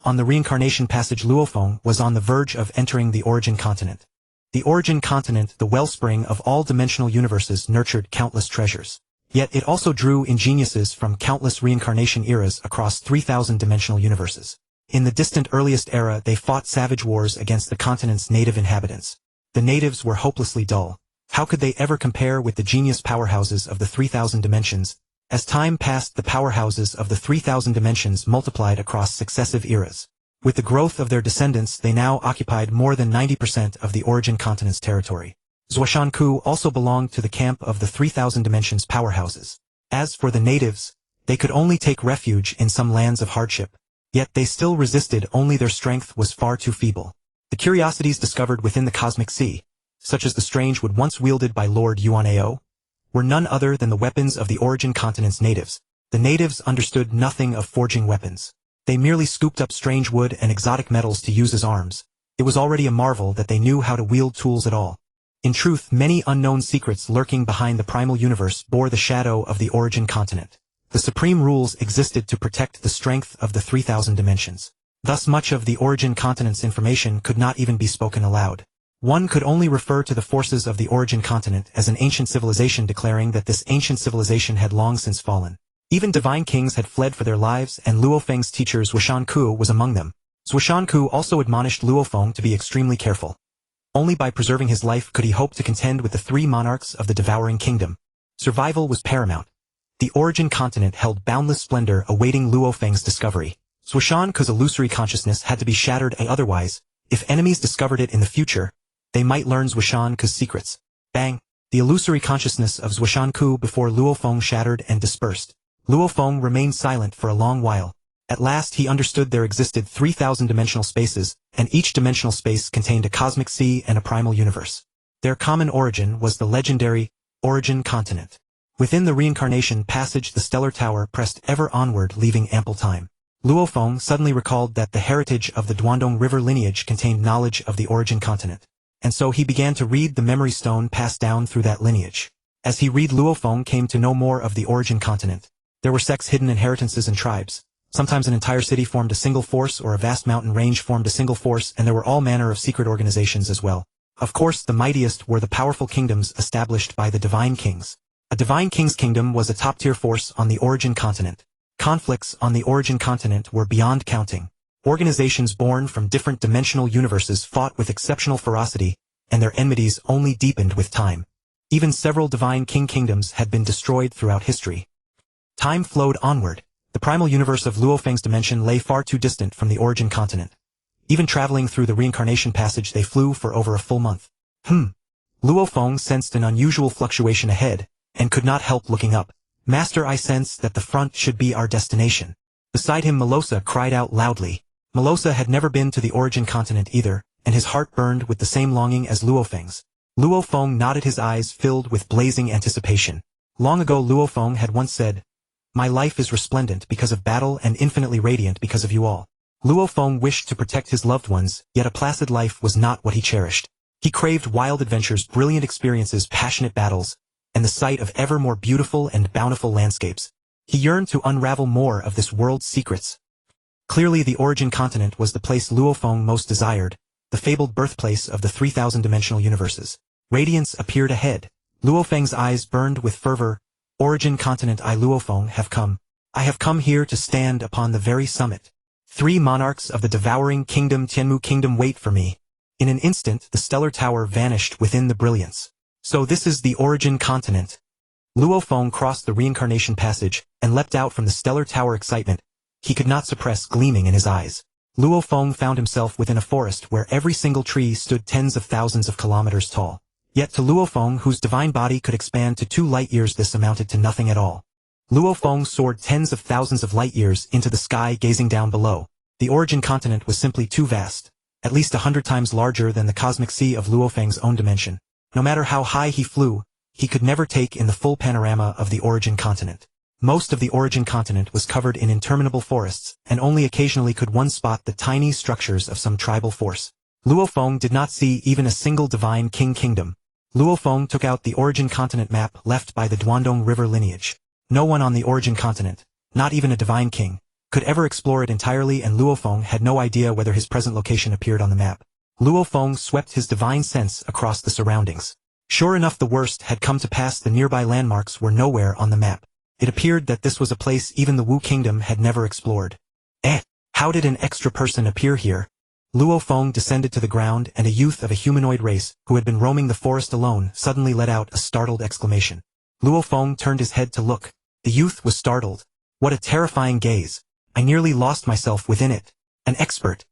On the Reincarnation Passage, Luo Feng was on the verge of entering the Origin Continent. The Origin Continent, the wellspring of all dimensional universes, nurtured countless treasures. Yet it also drew ingeniuses from countless reincarnation eras across 3,000 dimensional universes. In the distant earliest era, they fought savage wars against the continent's native inhabitants. The natives were hopelessly dull. How could they ever compare with the genius powerhouses of the 3,000 dimensions? As time passed, the powerhouses of the 3,000 dimensions multiplied across successive eras. With the growth of their descendants, they now occupied more than 90% of the Origin Continent's territory. Zuoshanku also belonged to the camp of the 3,000 dimensions powerhouses. As for the natives, they could only take refuge in some lands of hardship. Yet they still resisted, only their strength was far too feeble. The curiosities discovered within the cosmic sea, such as the strange wood once wielded by Lord Yuanao, were none other than the weapons of the Origin Continent's natives. The natives understood nothing of forging weapons. They merely scooped up strange wood and exotic metals to use as arms. It was already a marvel that they knew how to wield tools at all. In truth, many unknown secrets lurking behind the primal universe bore the shadow of the Origin Continent. The supreme rules existed to protect the strength of the 3,000 dimensions. Thus much of the Origin Continent's information could not even be spoken aloud. One could only refer to the forces of the Origin Continent as an ancient civilization, declaring that this ancient civilization had long since fallen. Even divine kings had fled for their lives, and Luo Feng's teacher Zuoshanku was among them. Zuoshanku also admonished Luo Feng to be extremely careful. Only by preserving his life could he hope to contend with the three monarchs of the devouring kingdom. Survival was paramount. The Origin Continent held boundless splendor awaiting Luo Feng's discovery. Zuoshanku's illusory consciousness had to be shattered, otherwise, if enemies discovered it in the future, they might learn Zuoshanku's secrets. Bang! The illusory consciousness of Zuoshanku before Luo Feng shattered and dispersed. Luo Feng remained silent for a long while. At last he understood there existed 3,000 dimensional spaces, and each dimensional space contained a cosmic sea and a primal universe. Their common origin was the legendary Origin Continent. Within the Reincarnation Passage, the stellar tower pressed ever onward, leaving ample time. Luo Feng suddenly recalled that the heritage of the Duandong River lineage contained knowledge of the Origin Continent. And so he began to read the memory stone passed down through that lineage. As he read, Luo Feng came to know more of the Origin Continent. There were sects, hidden inheritances, and tribes. Sometimes an entire city formed a single force, or a vast mountain range formed a single force, and there were all manner of secret organizations as well. Of course, the mightiest were the powerful kingdoms established by the divine kings. A divine king's kingdom was a top-tier force on the Origin Continent. Conflicts on the Origin Continent were beyond counting. Organizations born from different dimensional universes fought with exceptional ferocity, and their enmities only deepened with time. Even several divine king kingdoms had been destroyed throughout history. Time flowed onward. The primal universe of Luo Feng's dimension lay far too distant from the Origin Continent. Even traveling through the Reincarnation Passage, they flew for over a full month. Luo Feng sensed an unusual fluctuation ahead, and could not help looking up. Master, I sense that the front should be our destination. Beside him, Mo Luo Sa cried out loudly. Mo Luo Sa had never been to the Origin Continent either, and his heart burned with the same longing as Luo Feng's. Luo Feng nodded, his eyes filled with blazing anticipation. Long ago, Luo Feng had once said, "My life is resplendent because of battle and infinitely radiant because of you all." Luo Feng wished to protect his loved ones, yet a placid life was not what he cherished. He craved wild adventures, brilliant experiences, passionate battles, and the sight of ever more beautiful and bountiful landscapes. He yearned to unravel more of this world's secrets. Clearly, the Origin Continent was the place Luo Feng most desired, the fabled birthplace of the 3,000 dimensional universes. Radiance appeared ahead. Luo Feng's eyes burned with fervor. Origin Continent, I, Luo Feng, have come. I have come here to stand upon the very summit. 3 monarchs of the devouring kingdom, Tianmu Kingdom, wait for me. In an instant, the stellar tower vanished within the brilliance. So this is the Origin Continent. Luo Feng crossed the Reincarnation Passage, and leapt out from the stellar tower. Excitement he could not suppress gleaming in his eyes. Luo Feng found himself within a forest where every single tree stood tens of thousands of kilometers tall. Yet to Luo Feng, whose divine body could expand to 2 light years, this amounted to nothing at all. Luo Feng soared tens of thousands of light years into the sky, gazing down below. The Origin Continent was simply too vast, at least 100 times larger than the cosmic sea of Luo Feng's own dimension. No matter how high he flew, he could never take in the full panorama of the Origin Continent. Most of the Origin Continent was covered in interminable forests, and only occasionally could one spot the tiny structures of some tribal force. Luo Feng did not see even a single divine king kingdom. Luo Feng took out the Origin Continent map left by the Duandong River lineage. No one on the Origin Continent, not even a divine king, could ever explore it entirely, and Luo Feng had no idea whether his present location appeared on the map. Luo Feng swept his divine sense across the surroundings. Sure enough, the worst had come to pass. The nearby landmarks were nowhere on the map. It appeared that this was a place even the Wu Kingdom had never explored. How did an extra person appear here? Luo Feng descended to the ground, and a youth of a humanoid race, who had been roaming the forest alone, suddenly let out a startled exclamation. Luo Feng turned his head to look. The youth was startled. What a terrifying gaze. I nearly lost myself within it. An expert.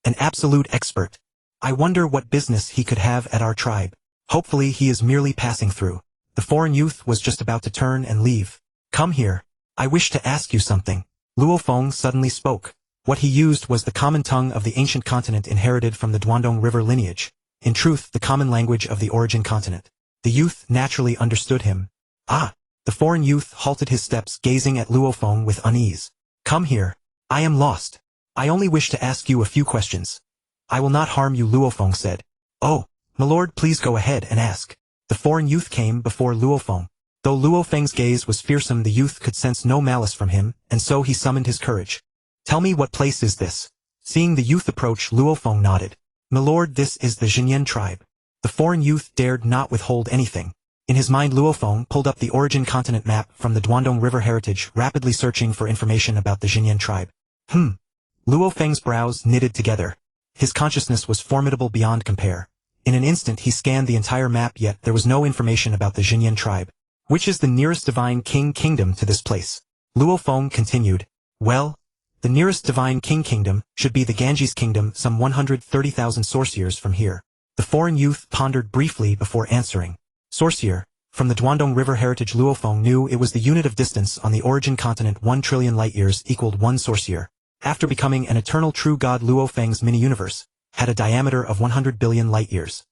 An absolute expert. I wonder what business he could have at our tribe. Hopefully he is merely passing through. The foreign youth was just about to turn and leave. Come here. I wish to ask you something. Luo Feng suddenly spoke. What he used was the common tongue of the ancient continent inherited from the Duandong River lineage. In truth, the common language of the origin continent. The youth naturally understood him. The foreign youth halted his steps, gazing at Luo Feng with unease. Come here. I am lost. I only wish to ask you a few questions. I will not harm you, Luo Feng said. Oh, my lord, please go ahead and ask. The foreign youth came before Luo Feng. Though Luo Feng's gaze was fearsome, the youth could sense no malice from him, and so he summoned his courage. Tell me, what place is this? Seeing the youth approach, Luo Feng nodded. My lord, this is the Xinyan tribe. The foreign youth dared not withhold anything. In his mind, Luo Feng pulled up the origin continent map from the Duandong River heritage, rapidly searching for information about the Xinyan tribe. Luo Feng's brows knitted together. His consciousness was formidable beyond compare. In an instant he scanned the entire map, yet there was no information about the Xinyan tribe. Which is the nearest divine kingdom to this place? Luo Feng continued. Well, the nearest divine kingdom should be the Ganges kingdom, some 130,000 sorciers from here. The foreign youth pondered briefly before answering. Sorcier. From the Duandong River heritage, Luo Feng knew it was the unit of distance on the origin continent. 1 trillion light-years equaled 1 sorcier. After becoming an eternal true god, Luo Feng's mini-universe had a diameter of 100 billion light-years.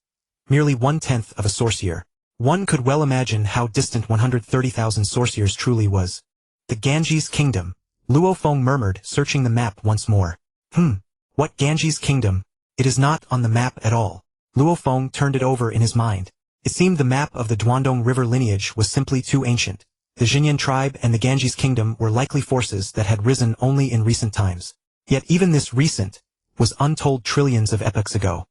Merely 1/10 of a sorcier. One could well imagine how distant 130,000 sorciers truly was. The Ganges kingdom. Luo Feng murmured, searching the map once more. What Ganges kingdom? It is not on the map at all. Luo Feng turned it over in his mind. It seemed the map of the Duandong River lineage was simply too ancient. The Xinyan tribe and the Ganges kingdom were likely forces that had risen only in recent times. Yet even this recent was untold trillions of epochs ago.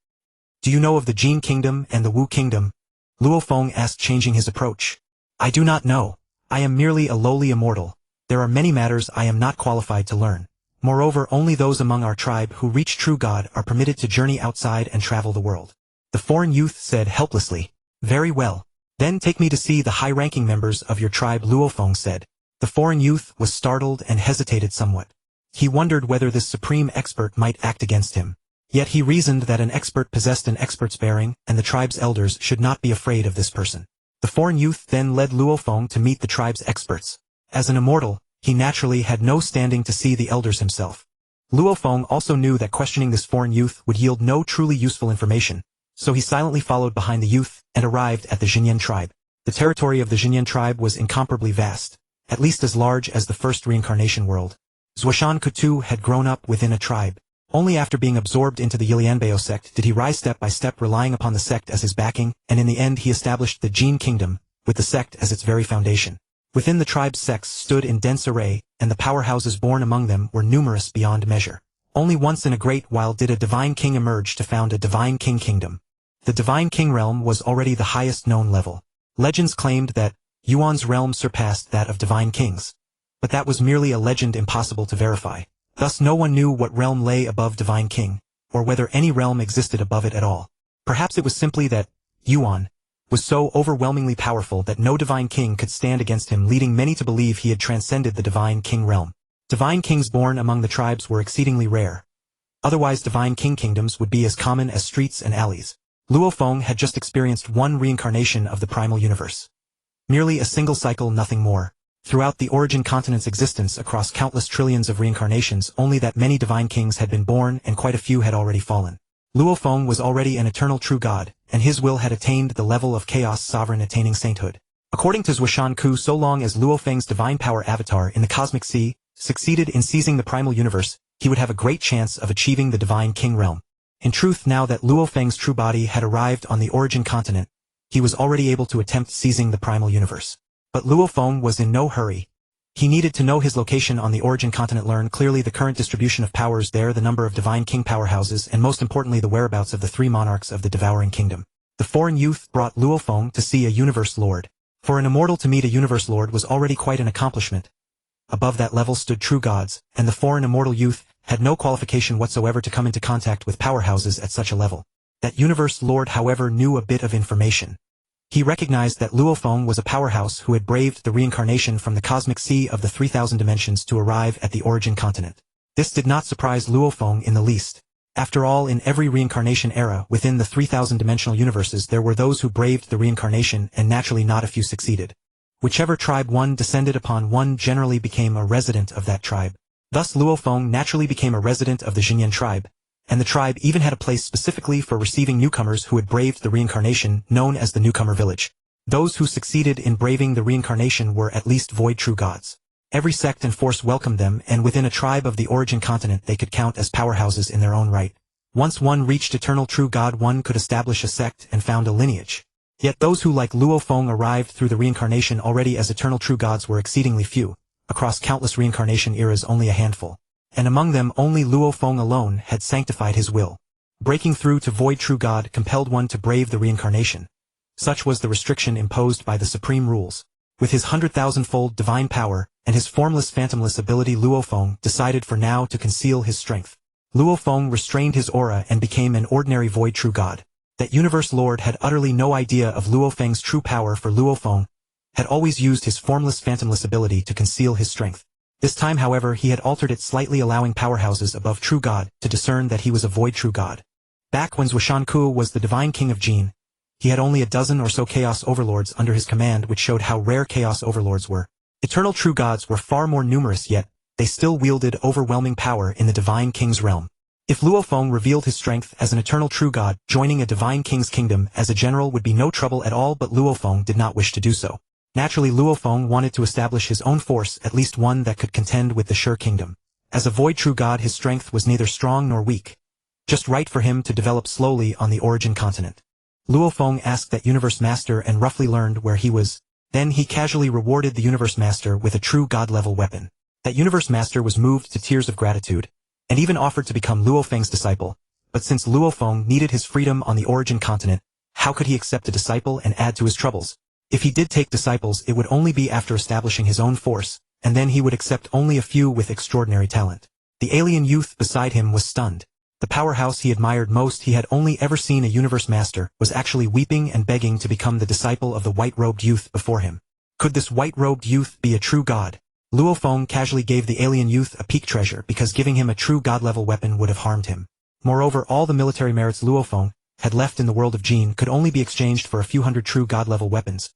Do you know of the Jin kingdom and the Wu kingdom? Luo Feng asked, changing his approach. I do not know. I am merely a lowly immortal. There are many matters I am not qualified to learn. Moreover, only those among our tribe who reach true God are permitted to journey outside and travel the world. The foreign youth said helplessly. Very well. Then take me to see the high-ranking members of your tribe, Luo Feng said. The foreign youth was startled and hesitated somewhat. He wondered whether this supreme expert might act against him. Yet he reasoned that an expert possessed an expert's bearing, and the tribe's elders should not be afraid of this person. The foreign youth then led Luo Feng to meet the tribe's experts. As an immortal, he naturally had no standing to see the elders himself. Luo Feng also knew that questioning this foreign youth would yield no truly useful information, so he silently followed behind the youth and arrived at the Xinyan tribe. The territory of the Xinyan tribe was incomparably vast, at least as large as the first reincarnation world. Zuoshan Kutu had grown up within a tribe. Only after being absorbed into the Yilianbao sect did he rise step by step, relying upon the sect as his backing, and in the end he established the Jin kingdom, with the sect as its very foundation. Within the tribe's sects stood in dense array, and the powerhouses born among them were numerous beyond measure. Only once in a great while did a divine king emerge to found a divine king kingdom. The divine king realm was already the highest known level. Legends claimed that Yuan's realm surpassed that of divine kings. But that was merely a legend impossible to verify. Thus no one knew what realm lay above divine king, or whether any realm existed above it at all. Perhaps it was simply that Yuan was so overwhelmingly powerful that no divine king could stand against him, leading many to believe he had transcended the divine king realm. Divine kings born among the tribes were exceedingly rare. Otherwise divine king kingdoms would be as common as streets and alleys. Luo Feng had just experienced one reincarnation of the primal universe. Merely a single cycle, nothing more. Throughout the origin continent's existence across countless trillions of reincarnations, only that many divine kings had been born and quite a few had already fallen. Luo Feng was already an eternal true god, and his will had attained the level of chaos sovereign attaining sainthood. According to Zuoshan Ku, so long as Luo Feng's divine power avatar in the cosmic sea succeeded in seizing the primal universe, he would have a great chance of achieving the divine king realm. In truth, now that Luo Feng's true body had arrived on the origin continent, he was already able to attempt seizing the primal universe. But Luo Feng was in no hurry. He needed to know his location on the origin continent, learn clearly the current distribution of powers there, the number of divine king powerhouses, and most importantly the whereabouts of the 3 monarchs of the devouring kingdom. The foreign youth brought Luo Feng to see a universe lord. For an immortal to meet a universe lord was already quite an accomplishment. Above that level stood true gods, and the foreign immortal youth had no qualification whatsoever to come into contact with powerhouses at such a level. That universe lord, however, knew a bit of information. He recognized that Luo Feng was a powerhouse who had braved the reincarnation from the cosmic sea of the 3,000 dimensions to arrive at the origin continent. This did not surprise Luo Feng in the least. After all, in every reincarnation era within the 3,000 dimensional universes there were those who braved the reincarnation, and naturally not a few succeeded. Whichever tribe one descended upon, one generally became a resident of that tribe. Thus Luo Feng naturally became a resident of the Xinyan tribe, and the tribe even had a place specifically for receiving newcomers who had braved the reincarnation, known as the newcomer village. Those who succeeded in braving the reincarnation were at least void true gods. Every sect and force welcomed them, and within a tribe of the origin continent they could count as powerhouses in their own right. Once one reached eternal true god, one could establish a sect and found a lineage. Yet those who, like Luo Feng, arrived through the reincarnation already as eternal true gods were exceedingly few. Across countless reincarnation eras only a handful. And among them only Luo Feng alone had sanctified his will. Breaking through to void true god compelled one to brave the reincarnation. Such was the restriction imposed by the supreme rules. With his 100,000-fold divine power, and his formless phantomless ability, Luo Feng decided for now to conceal his strength. Luo Feng restrained his aura and became an ordinary void true god. That universe lord had utterly no idea of Luo Feng's true power, for Luo Feng had always used his formless phantomless ability to conceal his strength. This time, however, he had altered it slightly, allowing powerhouses above true god to discern that he was a void true god. Back when Zhuoshanku was the divine king of Jin, he had only a dozen or so chaos overlords under his command, which showed how rare chaos overlords were. Eternal true gods were far more numerous, yet they still wielded overwhelming power in the divine king's realm. If Luo Feng revealed his strength as an eternal true god, joining a divine king's kingdom as a general would be no trouble at all, but Luo Feng did not wish to do so. Naturally, Luo Feng wanted to establish his own force, at least one that could contend with the Sure Kingdom. As a void true god, his strength was neither strong nor weak. Just right for him to develop slowly on the origin continent. Luo Feng asked that universe master and roughly learned where he was. Then he casually rewarded the universe master with a true god-level weapon. That universe master was moved to tears of gratitude, and even offered to become Luo Feng's disciple. But since Luo Feng needed his freedom on the origin continent, how could he accept a disciple and add to his troubles? If he did take disciples, it would only be after establishing his own force, and then he would accept only a few with extraordinary talent. The alien youth beside him was stunned. The powerhouse he admired most, he had only ever seen a universe master, was actually weeping and begging to become the disciple of the white-robed youth before him. Could this white-robed youth be a true god? Luo Feng casually gave the alien youth a peak treasure because giving him a true god-level weapon would have harmed him. Moreover, all the military merits Luo Feng had left in the world of Jin could only be exchanged for a few hundred true god-level weapons.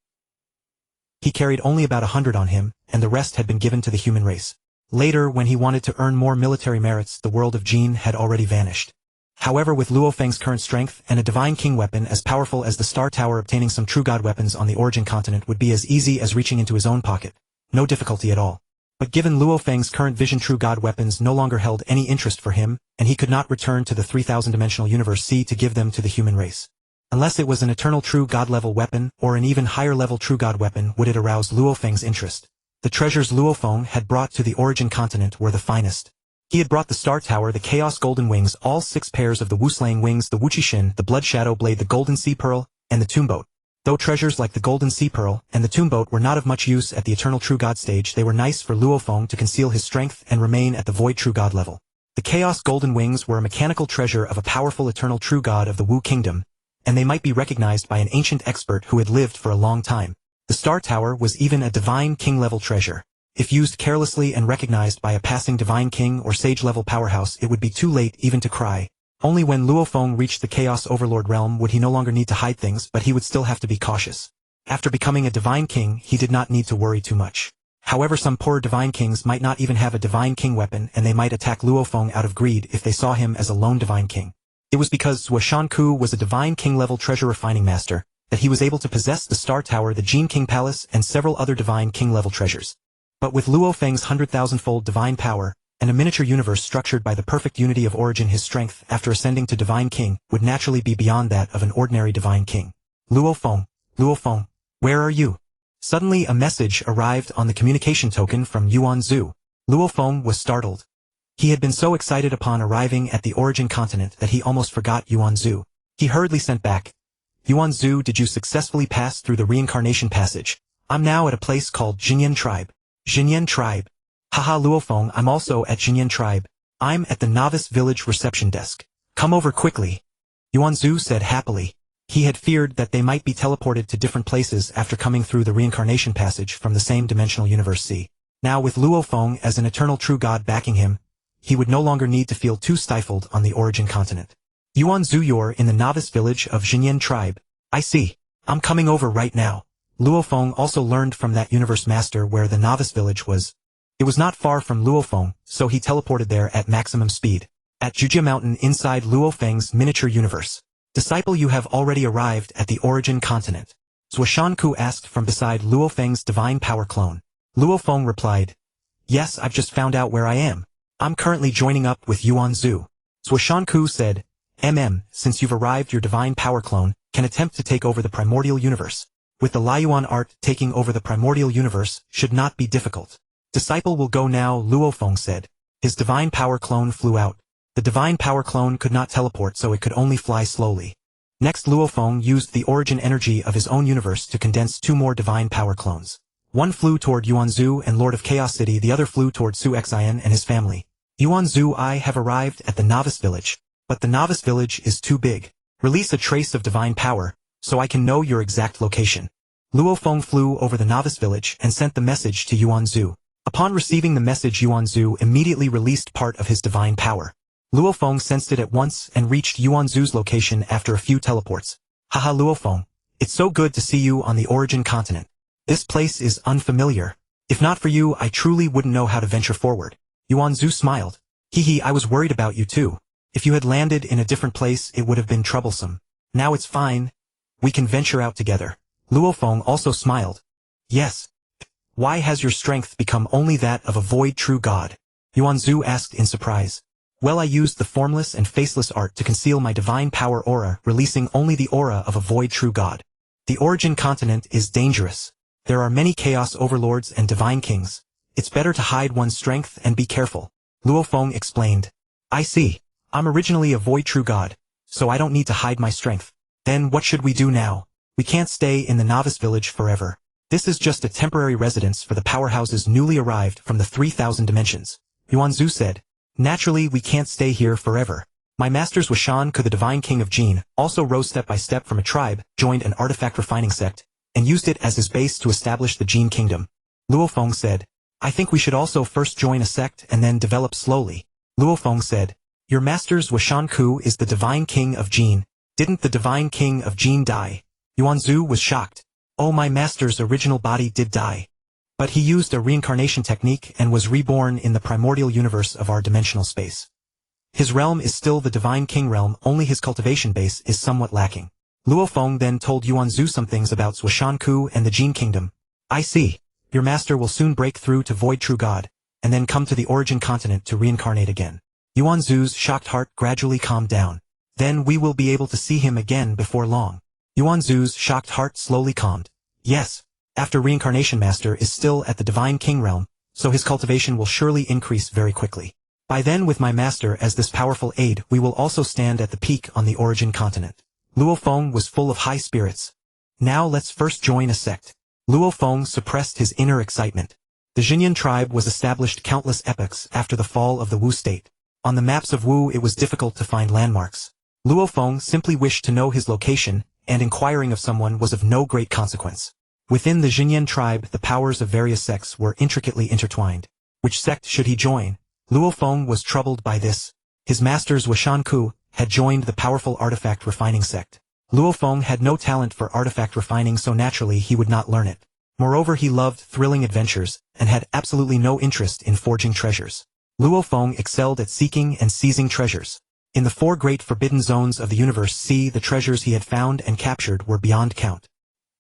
He carried only about 100 on him, and the rest had been given to the human race. Later, when he wanted to earn more military merits, the world of Jin had already vanished. However, with Luo Feng's current strength and a divine king weapon as powerful as the Star Tower, obtaining some true god weapons on the origin continent would be as easy as reaching into his own pocket. No difficulty at all. But given Luo Feng's current vision, true god weapons no longer held any interest for him, and he could not return to the 3,000-dimensional universe C to give them to the human race. Unless it was an eternal true god-level weapon, or an even higher-level true god weapon, would it arouse Luo Feng's interest. The treasures Luo Feng had brought to the origin continent were the finest. He had brought the Star Tower, the Chaos Golden Wings, all 6 pairs of the Wu-Slaying Wings, the Wuqi-Shin, the Blood Shadow Blade, the Golden Sea Pearl, and the Tomb Boat. Though treasures like the Golden Sea Pearl and the Tomb Boat were not of much use at the Eternal True God stage, they were nice for Luo Feng to conceal his strength and remain at the Void True God level. The Chaos Golden Wings were a mechanical treasure of a powerful Eternal True God of the Wu Kingdom, and they might be recognized by an ancient expert who had lived for a long time. The Star Tower was even a Divine King-level treasure. If used carelessly and recognized by a passing Divine King or Sage-level powerhouse, it would be too late even to cry. Only when Luo Feng reached the Chaos Overlord realm would he no longer need to hide things, but he would still have to be cautious. After becoming a Divine King, he did not need to worry too much. However, some poor Divine Kings might not even have a Divine King weapon, and they might attack Luo Feng out of greed if they saw him as a lone Divine King. It was because Zhuoshanku was a Divine King-level treasure refining master that he was able to possess the Star Tower, the Jin King Palace, and several other Divine King-level treasures. But with Luo Feng's 100,000-fold divine power, and a miniature universe structured by the perfect unity of origin, his strength, after ascending to Divine King, would naturally be beyond that of an ordinary Divine King. Luo Feng, where are you? Suddenly a message arrived on the communication token from Yuan Zhu. Luo Feng was startled. He had been so excited upon arriving at the origin continent that he almost forgot Yuan Zhu. He hurriedly sent back, Yuan Zhu, did you successfully pass through the Reincarnation Passage? I'm now at a place called Jinyan Tribe. Jinyan Tribe. Haha Luo Feng, I'm also at Jinyan Tribe. I'm at the Novice Village reception desk. Come over quickly. Yuan Zhu said happily. He had feared that they might be teleported to different places after coming through the Reincarnation Passage from the same dimensional universe C. Now with Luo Feng as an eternal true god backing him, he would no longer need to feel too stifled on the origin continent. Yuan Zhu, you're in the Novice Village of Jinyan Tribe. I see. I'm coming over right now. Luo Feng also learned from that universe master where the Novice Village was. It was not far from Luo Feng, so he teleported there at maximum speed. At Jujia Mountain inside Luo Feng's miniature universe. Disciple, you have already arrived at the origin continent. Zuoshanku asked from beside Luo Feng's divine power clone. Luo Feng replied, yes, I've just found out where I am. I'm currently joining up with Yuan Zhu. Zuoshanku said, since you've arrived, your divine power clone can attempt to take over the primordial universe. With the Liuan art, taking over the primordial universe should not be difficult. Disciple will go now, Luo Feng said. His divine power clone flew out. The divine power clone could not teleport, so it could only fly slowly. Next, Luo Feng used the origin energy of his own universe to condense two more divine power clones. One flew toward Yuan Zhu and Lord of Chaos City, the other flew toward Su Xian and his family. Yuan Zhu, I have arrived at the Novice Village. But the Novice Village is too big. Release a trace of divine power, so I can know your exact location. Luo Feng flew over the Novice Village and sent the message to Yuan Zhu. Upon receiving the message, Yuan Zhu immediately released part of his divine power. Luo Feng sensed it at once and reached Yuan Zhu's location after a few teleports. Haha Luo Feng, it's so good to see you on the origin continent. This place is unfamiliar. If not for you, I truly wouldn't know how to venture forward. Yuan Zhu smiled. Hehe, I was worried about you too. If you had landed in a different place, it would have been troublesome. Now it's fine. We can venture out together. Luo Feng also smiled. Yes. Why has your strength become only that of a void true god? Yuan Zhu asked in surprise. Well, I used the formless and faceless art to conceal my divine power aura, releasing only the aura of a void true god. The origin continent is dangerous. There are many chaos overlords and divine kings. It's better to hide one's strength and be careful. Luo Feng explained. I see. I'm originally a void true god, so I don't need to hide my strength. Then what should we do now? We can't stay in the Novice Village forever. This is just a temporary residence for the powerhouses newly arrived from the 3,000 dimensions. Yuan Zhu said. Naturally, we can't stay here forever. My masters Washan, the divine king of Jin, also rose step by step from a tribe, joined an artifact refining sect, and used it as his base to establish the Jin kingdom. Luo Feng said. I think we should also first join a sect and then develop slowly. Luo Feng said. Your master's Washan is the divine king of Jin. Didn't the divine king of Jin die? Yuan Zhu was shocked. Oh, my master's original body did die. But he used a reincarnation technique and was reborn in the primordial universe of our dimensional space. His realm is still the divine king realm, only his cultivation base is somewhat lacking. Luo Feng then told Yuan Zhu some things about Washan and the Jin kingdom. I see. Your master will soon break through to void true god, and then come to the origin continent to reincarnate again. Yuan Zhu's shocked heart gradually calmed down. Then we will be able to see him again before long. Yuan Zhu's shocked heart slowly calmed. Yes, after Reincarnation Master is still at the Divine King realm, so his cultivation will surely increase very quickly. By then, with my master as this powerful aid, we will also stand at the peak on the origin continent. Luo Feng was full of high spirits. Now let's first join a sect. Luo Feng suppressed his inner excitement. The Jinyan tribe was established countless epochs after the fall of the Wu state. On the maps of Wu, it was difficult to find landmarks. Luo Feng simply wished to know his location, and inquiring of someone was of no great consequence. Within the Jinyan tribe, the powers of various sects were intricately intertwined. Which sect should he join? Luo Feng was troubled by this. His masters Washan had joined the powerful artifact refining sect. Luo Feng had no talent for artifact refining, so naturally he would not learn it. Moreover, he loved thrilling adventures, and had absolutely no interest in forging treasures. Luo Feng excelled at seeking and seizing treasures. In the 4 great forbidden zones of the universe, the treasures he had found and captured were beyond count.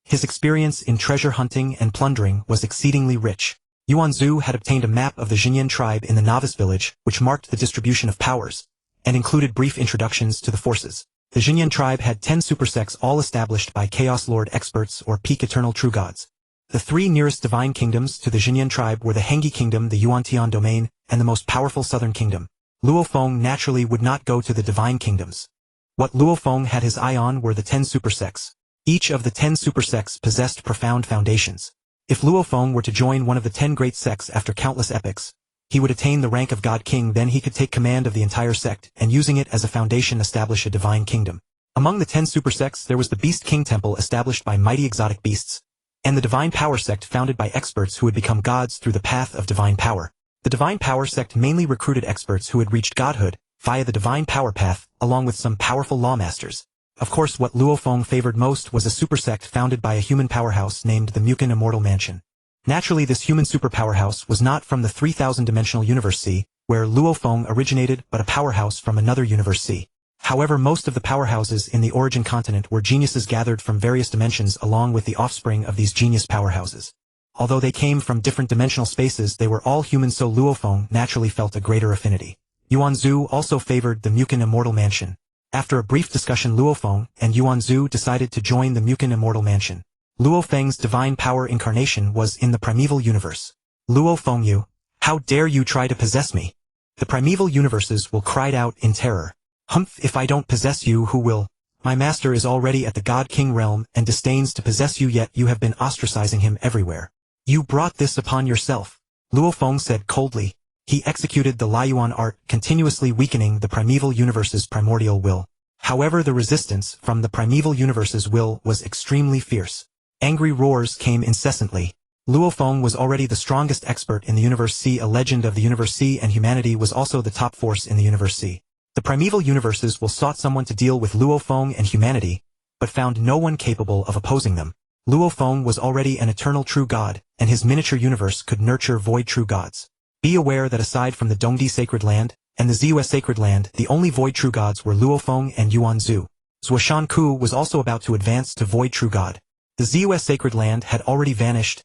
His experience in treasure hunting and plundering was exceedingly rich. Yuan Zhu had obtained a map of the Jinyan tribe in the Novice Village, which marked the distribution of powers, and included brief introductions to the forces. The Jinyan tribe had 10 supersects, all established by Chaos Lord experts or peak eternal true gods. The three nearest divine kingdoms to the Xinyan tribe were the Hengyi Kingdom, the Yuan-Tian domain, and the most powerful southern kingdom. Luo Feng naturally would not go to the divine kingdoms. What Luo Feng had his eye on were the 10 supersects. Each of the 10 supersects possessed profound foundations. If Luo Feng were to join one of the 10 great sects after countless epochs, he would attain the rank of God King. Then he could take command of the entire sect, and using it as a foundation establish a divine kingdom. Among the 10 supersects there was the Beast King Temple established by mighty exotic beasts, and the Divine Power sect founded by experts who had become gods through the path of divine power. The Divine Power sect mainly recruited experts who had reached godhood via the divine power path, along with some powerful lawmasters. Of course, what Luo Feng favored most was a supersect founded by a human powerhouse named the Mu Chen Immortal Manor. Naturally, this human superpowerhouse was not from the 3000-dimensional universe C, where Luo Feng originated, but a powerhouse from another universe C. However, most of the powerhouses in the origin continent were geniuses gathered from various dimensions along with the offspring of these genius powerhouses. Although they came from different dimensional spaces, they were all human, so Luo Feng naturally felt a greater affinity. Yuanzhu also favored the Mu Chen Immortal Manor. After a brief discussion, Luo Feng and Yuanzhu decided to join the Mu Chen Immortal Manor. Luo Feng's divine power incarnation was in the primeval universe. Luo Feng, you, how dare you try to possess me? The primeval universes will cry out in terror. Humph, if I don't possess you, who will? My master is already at the God King realm and disdains to possess you, yet you have been ostracizing him everywhere. You brought this upon yourself. Luo Feng said coldly. He executed the Liuan art, continuously weakening the primeval universe's primordial will. However, the resistance from the primeval universe's will was extremely fierce. Angry roars came incessantly. Luo Feng was already the strongest expert in the Universe C, a legend of the Universe C, and humanity was also the top force in the Universe C. The primeval universes will sought someone to deal with Luo Feng and humanity, but found no one capable of opposing them. Luo Feng was already an eternal true god, and his miniature universe could nurture void true gods. Be aware that aside from the Dongdi Sacred Land and the Ziyue Sacred Land, the only void true gods were Luo Feng and Yuanzhu. Zuoshan Ku was also about to advance to void true god. The Ziyue Sacred Land had already vanished.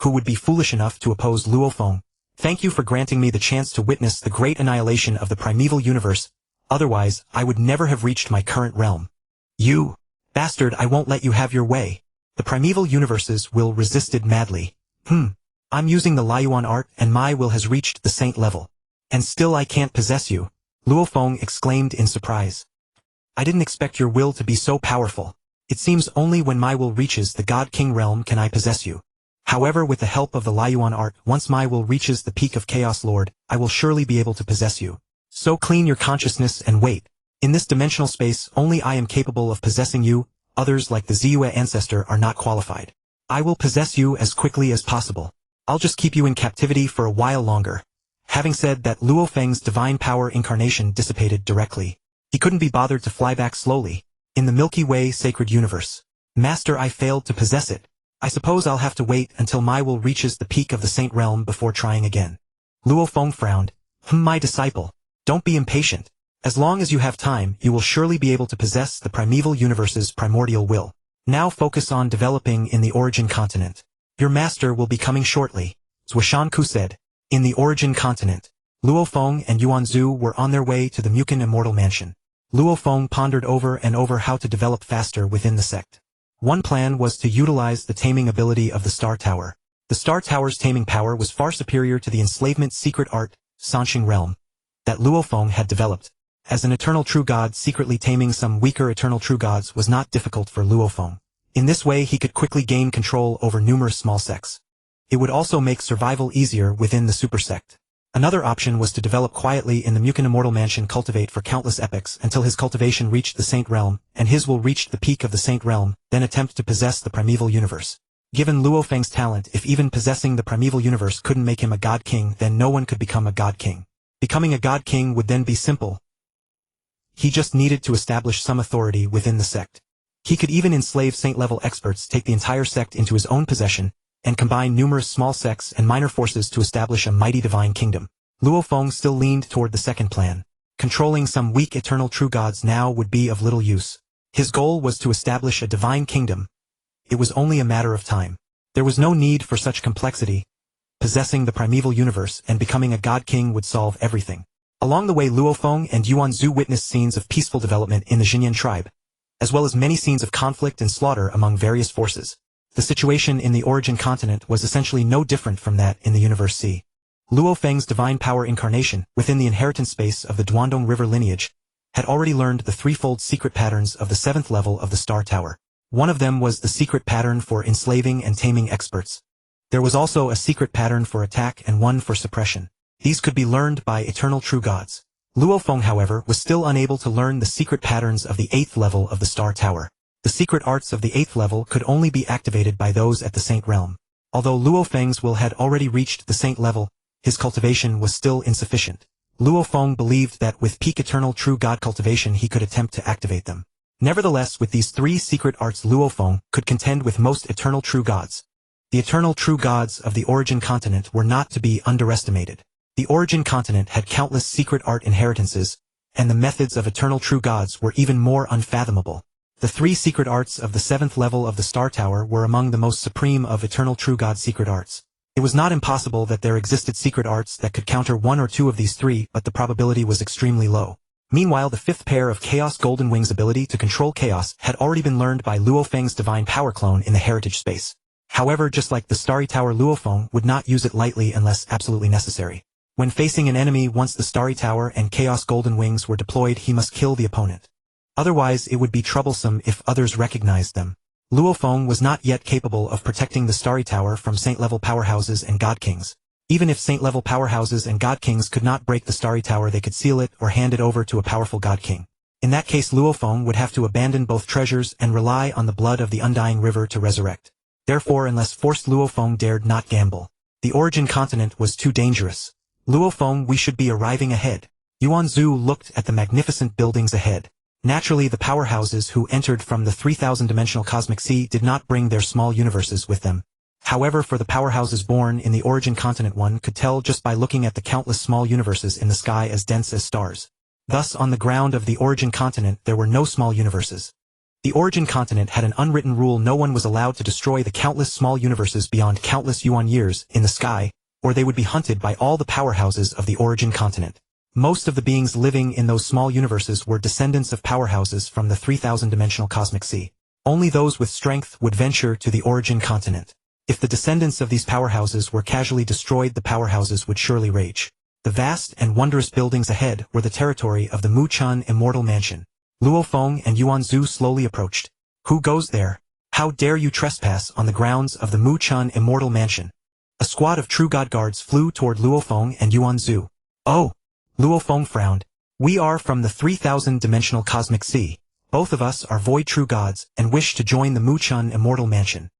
Who would be foolish enough to oppose Luo Feng? Thank you for granting me the chance to witness the great annihilation of the primeval universe. Otherwise, I would never have reached my current realm. You bastard, I won't let you have your way. The primeval universes will resisted madly. I'm using the Liuan art and my will has reached the saint level. And still I can't possess you. Luo Feng exclaimed in surprise. I didn't expect your will to be so powerful. It seems only when my will reaches the God King realm can I possess you. However, with the help of the Liuan art, once my will reaches the peak of Chaos Lord, I will surely be able to possess you. So clean your consciousness and wait. In this dimensional space, only I am capable of possessing you. Others like the Ziyue ancestor are not qualified. I will possess you as quickly as possible. I'll just keep you in captivity for a while longer. Having said that, Luo Feng's divine power incarnation dissipated directly. He couldn't be bothered to fly back slowly. In the Milky Way sacred universe. Master, I failed to possess it. I suppose I'll have to wait until my will reaches the peak of the saint realm before trying again. Luo Feng frowned. My disciple. Don't be impatient. As long as you have time, you will surely be able to possess the primeval universe's primordial will. Now focus on developing in the origin continent. Your master will be coming shortly. Zuoshan Ku said. In the origin continent, Luo Feng and Yuanzhu were on their way to the Mu Chen Immortal Manor. Luo Feng pondered over and over how to develop faster within the sect. One plan was to utilize the taming ability of the Star Tower. The Star Tower's taming power was far superior to the enslavement secret art, Sanxing Realm, that Luo Feng had developed. As an eternal true god, secretly taming some weaker eternal true gods was not difficult for Luo Feng. In this way he could quickly gain control over numerous small sects. It would also make survival easier within the super sect. Another option was to develop quietly in the Mu Chen Immortal Manor, cultivate for countless epochs until his cultivation reached the Saint Realm, and his will reached the peak of the Saint Realm, then attempt to possess the primeval universe. Given Luo Feng's talent, if even possessing the primeval universe couldn't make him a god king, then no one could become a god king. Becoming a god king would then be simple. He just needed to establish some authority within the sect. He could even enslave saint-level experts, take the entire sect into his own possession, and combine numerous small sects and minor forces to establish a mighty divine kingdom. Luo Feng still leaned toward the second plan. Controlling some weak eternal true gods now would be of little use. His goal was to establish a divine kingdom. It was only a matter of time. There was no need for such complexity. Possessing the primeval universe and becoming a god king would solve everything. Along the way, Luo Feng and Yuanzhu witnessed scenes of peaceful development in the Xinyan tribe, as well as many scenes of conflict and slaughter among various forces. The situation in the origin continent was essentially no different from that in the Universe C. Luo Feng's divine power incarnation, within the inheritance space of the Duandong River lineage, had already learned the threefold secret patterns of the 7th level of the Star Tower. One of them was the secret pattern for enslaving and taming experts. There was also a secret pattern for attack and one for suppression. These could be learned by eternal true gods. Luo Feng, however, was still unable to learn the secret patterns of the 8th level of the Star Tower. The secret arts of the 8th level could only be activated by those at the Saint Realm. Although Luo Feng's will had already reached the Saint level, his cultivation was still insufficient. Luo Feng believed that with peak eternal true god cultivation he could attempt to activate them. Nevertheless, with these 3 secret arts Luo Feng could contend with most eternal true gods. The eternal true gods of the origin continent were not to be underestimated. The origin continent had countless secret art inheritances, and the methods of eternal true gods were even more unfathomable. The 3 secret arts of the 7th level of the Star Tower were among the most supreme of eternal true god secret arts. It was not impossible that there existed secret arts that could counter 1 or 2 of these 3, but the probability was extremely low. Meanwhile, the 5th pair of Chaos Golden Wings ability to control chaos had already been learned by Luo Feng's divine power clone in the heritage space. However, just like the Starry Tower, Luo Feng would not use it lightly unless absolutely necessary. When facing an enemy, once the Starry Tower and Chaos Golden Wings were deployed, he must kill the opponent. Otherwise, it would be troublesome if others recognized them. Luo Feng was not yet capable of protecting the Starry Tower from Saint-level powerhouses and God Kings. Even if Saint-level powerhouses and God Kings could not break the Starry Tower, they could seal it or hand it over to a powerful God King. In that case, Luo Feng would have to abandon both treasures and rely on the blood of the undying river to resurrect. Therefore, unless forced, Luo Feng dared not gamble. The origin continent was too dangerous. Luo Feng, we should be arriving ahead. Yuan Zhu looked at the magnificent buildings ahead. Naturally, the powerhouses who entered from the 3,000-dimensional cosmic sea did not bring their small universes with them. However, for the powerhouses born in the origin continent, one could tell just by looking at the countless small universes in the sky as dense as stars. Thus, on the ground of the origin continent there were no small universes. The origin continent had an unwritten rule: no one was allowed to destroy the countless small universes beyond countless yuan years in the sky, or they would be hunted by all the powerhouses of the origin continent. Most of the beings living in those small universes were descendants of powerhouses from the 3,000-dimensional cosmic sea. Only those with strength would venture to the origin continent. If the descendants of these powerhouses were casually destroyed, the powerhouses would surely rage. The vast and wondrous buildings ahead were the territory of the Mu Chen Immortal Mansion. Luo Feng and Yuan Zhu slowly approached. Who goes there? How dare you trespass on the grounds of the Mu Chen Immortal Mansion? A squad of true god guards flew toward Luo Feng and Yuan Zhu. Oh! Luo Feng frowned. We are from the 3,000-dimensional cosmic sea. Both of us are void true gods and wish to join the Mu Chen Immortal Mansion.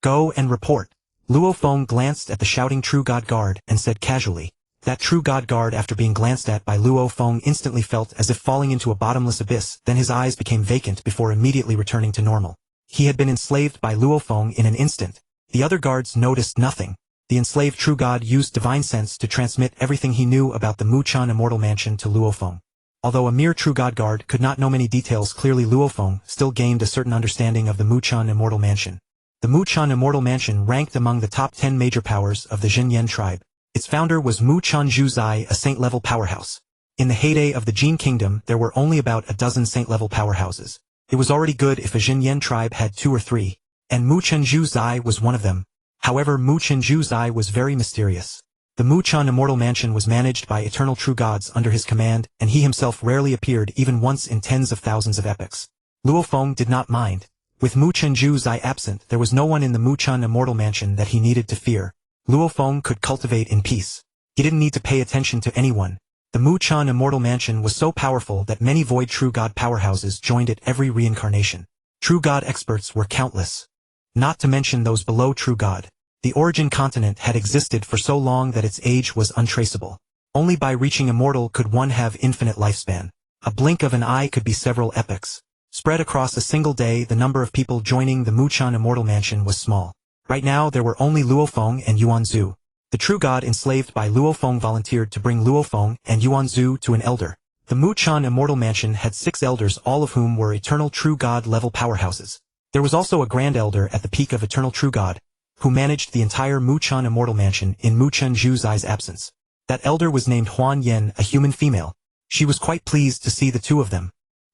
Go and report. Luo Feng glanced at the shouting true god guard and said casually. That true god guard, after being glanced at by Luo Feng, instantly felt as if falling into a bottomless abyss. Then his eyes became vacant before immediately returning to normal. He had been enslaved by Luo Feng in an instant. The other guards noticed nothing. The enslaved true god used divine sense to transmit everything he knew about the Mu Chen Immortal Mansion to Luo Feng. Although a mere true god guard could not know many details clearly, Luo Feng still gained a certain understanding of the Mu Chen Immortal Mansion. The Mu Chen Immortal Mansion ranked among the top 10 major powers of the Xinyan tribe. Its founder was Mu Chen Zhuzai, a saint-level powerhouse. In the heyday of the Jin Kingdom, there were only about a dozen saint-level powerhouses. It was already good if a Xinyan tribe had 2 or 3, and Mu Chen Zhuzai was one of them. However, Mu Chen Zhuzai was very mysterious. The Mu Chen Immortal Mansion was managed by eternal true gods under his command, and he himself rarely appeared, even once in tens of thousands of epochs. Luo Feng did not mind. With Mu Chen Zhuzai absent, there was no one in the Mu Chen Immortal Mansion that he needed to fear. Luo Feng could cultivate in peace. He didn't need to pay attention to anyone. The Mu Chen Immortal Mansion was so powerful that many void true god powerhouses joined it every reincarnation. True god experts were countless. Not to mention those below true god. The origin continent had existed for so long that its age was untraceable. Only by reaching immortal could one have infinite lifespan. A blink of an eye could be several epochs. Spread across a single day, the number of people joining the Mu Chen Immortal Mansion was small. Right now there were only Luo Feng and Yuan Zhu. The true god enslaved by Luo Feng volunteered to bring Luo Feng and Yuan Zhu to an elder. The Mu Chen Immortal Mansion had 6 elders, all of whom were eternal true god level powerhouses. There was also a Grand Elder at the peak of Eternal True God, who managed the entire Mu Chen Immortal Mansion in Mu Chen Zhuzai's absence. That elder was named Huan Yen, a human female. She was quite pleased to see the 2 of them.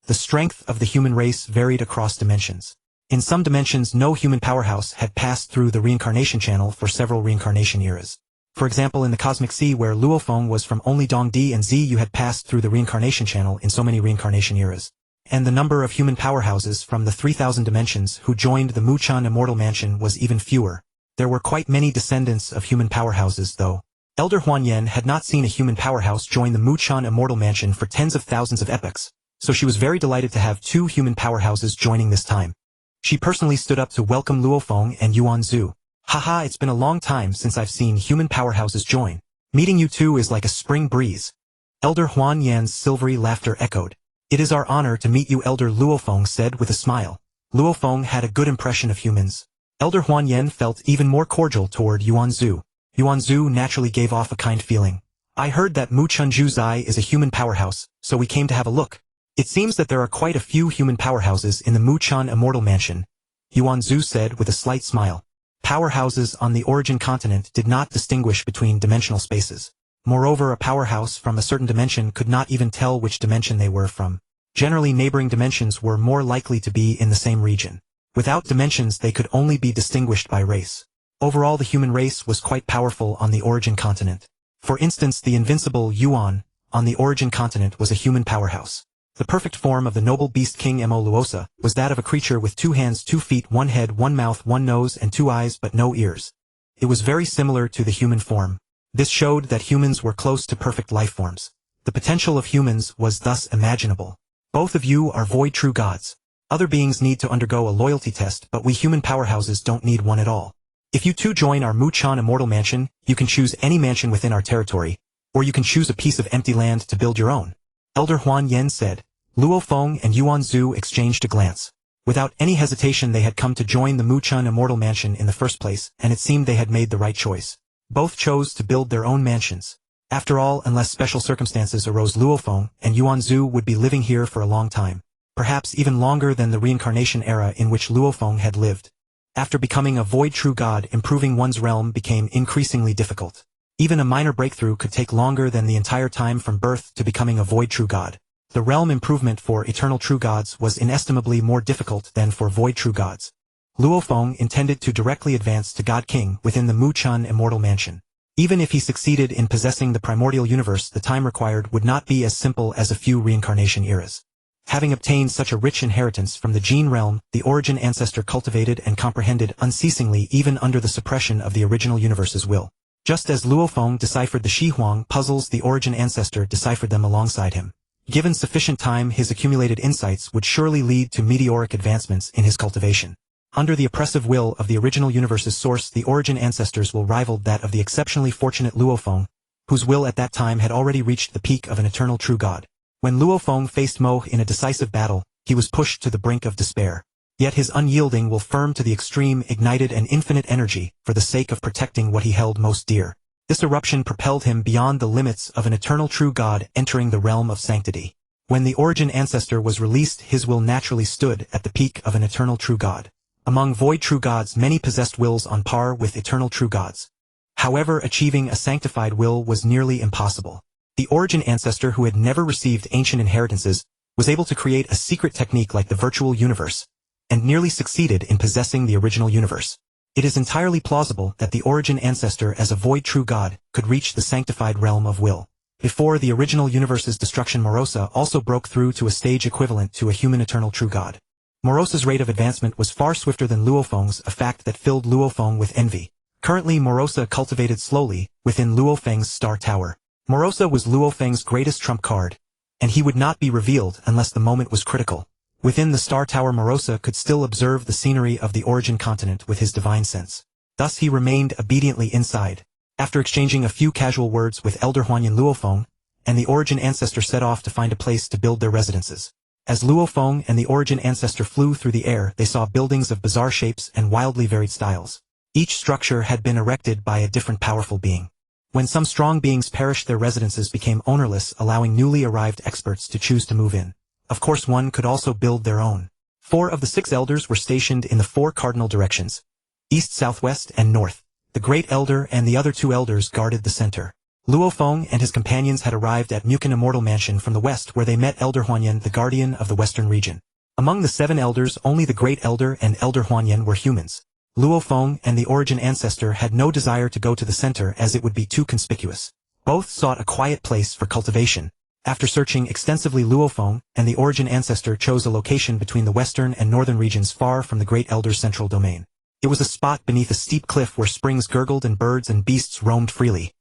The strength of the human race varied across dimensions. In some dimensions, no human powerhouse had passed through the reincarnation channel for several reincarnation eras. For example, in the Cosmic Sea where Luo Feng was from, only Dong Di and Zi Yu had passed through the reincarnation channel in so many reincarnation eras. And the number of human powerhouses from the 3,000 dimensions who joined the Mu Chen Immortal Mansion was even fewer. There were quite many descendants of human powerhouses though. Elder Huan Yen had not seen a human powerhouse join the Mu Chen Immortal Mansion for tens of thousands of epochs, so she was very delighted to have two human powerhouses joining this time. She personally stood up to welcome Luo Feng and Yuan Zhu. Haha, it's been a long time since I've seen human powerhouses join. Meeting you two is like a spring breeze. Elder Huan Yan's silvery laughter echoed. It is our honor to meet you, Elder Luo Feng said with a smile. Luo Feng had a good impression of humans. Elder Huan Yan felt even more cordial toward Yuan Zhu. Yuan Zhu naturally gave off a kind feeling. I heard that Mu Chen Zai is a human powerhouse, so we came to have a look. It seems that there are quite a few human powerhouses in the Mu Chen Immortal Mansion, Yuan Zhu said with a slight smile. Powerhouses on the origin continent did not distinguish between dimensional spaces. Moreover, a powerhouse from a certain dimension could not even tell which dimension they were from. Generally, neighboring dimensions were more likely to be in the same region. Without dimensions, they could only be distinguished by race. Overall, the human race was quite powerful on the origin continent. For instance, the invincible Yuan on the origin continent was a human powerhouse. The perfect form of the noble beast king Mo Luo Sa was that of a creature with 2 hands, 2 feet, 1 head, 1 mouth, 1 nose, and 2 eyes but no ears. It was very similar to the human form. This showed that humans were close to perfect life forms. The potential of humans was thus imaginable. Both of you are void true gods. Other beings need to undergo a loyalty test, but we human powerhouses don't need one at all. If you two join our Mu Chen Immortal Mansion, you can choose any mansion within our territory, or you can choose a piece of empty land to build your own. Elder Huan Yen said. Luo Feng and Yuan Zhu exchanged a glance. Without any hesitation, they had come to join the Mu Chen Immortal Mansion in the first place, and it seemed they had made the right choice. Both chose to build their own mansions. After all, unless special circumstances arose, Luo Feng and Yuan Zhu would be living here for a long time. Perhaps even longer than the reincarnation era in which Luo Feng had lived. After becoming a void true god, improving one's realm became increasingly difficult. Even a minor breakthrough could take longer than the entire time from birth to becoming a void true god. The realm improvement for eternal true gods was inestimably more difficult than for void true gods. Luo Feng intended to directly advance to God King within the Mu Chen Immortal Mansion. Even if he succeeded in possessing the primordial universe, the time required would not be as simple as a few reincarnation eras. Having obtained such a rich inheritance from the gene realm, the origin ancestor cultivated and comprehended unceasingly even under the suppression of the original universe's will. Just as Luo Feng deciphered the Shi Huang puzzles, the origin ancestor deciphered them alongside him. Given sufficient time, his accumulated insights would surely lead to meteoric advancements in his cultivation. Under the oppressive will of the original universe's source, the origin ancestors will rival that of the exceptionally fortunate Luo Feng, whose will at that time had already reached the peak of an eternal true god. When Luo Feng faced Mo in a decisive battle, he was pushed to the brink of despair. Yet his unyielding will, firm to the extreme, ignited an infinite energy for the sake of protecting what he held most dear. This eruption propelled him beyond the limits of an eternal true god, entering the realm of sanctity. When the origin ancestor was released, his will naturally stood at the peak of an eternal true god. Among void true gods, many possessed wills on par with eternal true gods. However, achieving a sanctified will was nearly impossible. The origin ancestor, who had never received ancient inheritances, was able to create a secret technique like the virtual universe, and nearly succeeded in possessing the original universe. It is entirely plausible that the origin ancestor as a void true god could reach the sanctified realm of will. Before the original universe's destruction, Mo Luo Sa also broke through to a stage equivalent to a human eternal true god. Mo Luo Sa's rate of advancement was far swifter than Luo Feng's, a fact that filled Luo Feng with envy. Currently, Mo Luo Sa cultivated slowly within Luo Feng's star tower. Mo Luo Sa was Luo Feng's greatest trump card, and he would not be revealed unless the moment was critical. Within the star tower, Mo Luo Sa could still observe the scenery of the origin continent with his divine sense. Thus he remained obediently inside. After exchanging a few casual words with Elder Huanyan, Luo Feng and the origin ancestor set off to find a place to build their residences. As Luo Feng and the origin ancestor flew through the air, they saw buildings of bizarre shapes and wildly varied styles. Each structure had been erected by a different powerful being. When some strong beings perished, their residences became ownerless, allowing newly arrived experts to choose to move in. Of course, one could also build their own. 4 of the 6 elders were stationed in the 4 cardinal directions: east, southwest, and north. The great elder and the other 2 elders guarded the center. Luo Feng and his companions had arrived at Mu Chen Immortal Mansion from the west, where they met Elder Huanyan, the guardian of the western region. Among the 7 elders, only the Great Elder and Elder Huanyan were humans. Luo Feng and the Origin Ancestor had no desire to go to the center as it would be too conspicuous. Both sought a quiet place for cultivation. After searching extensively, Luo Feng and the Origin Ancestor chose a location between the western and northern regions far from the Great Elder's central domain. It was a spot beneath a steep cliff where springs gurgled and birds and beasts roamed freely.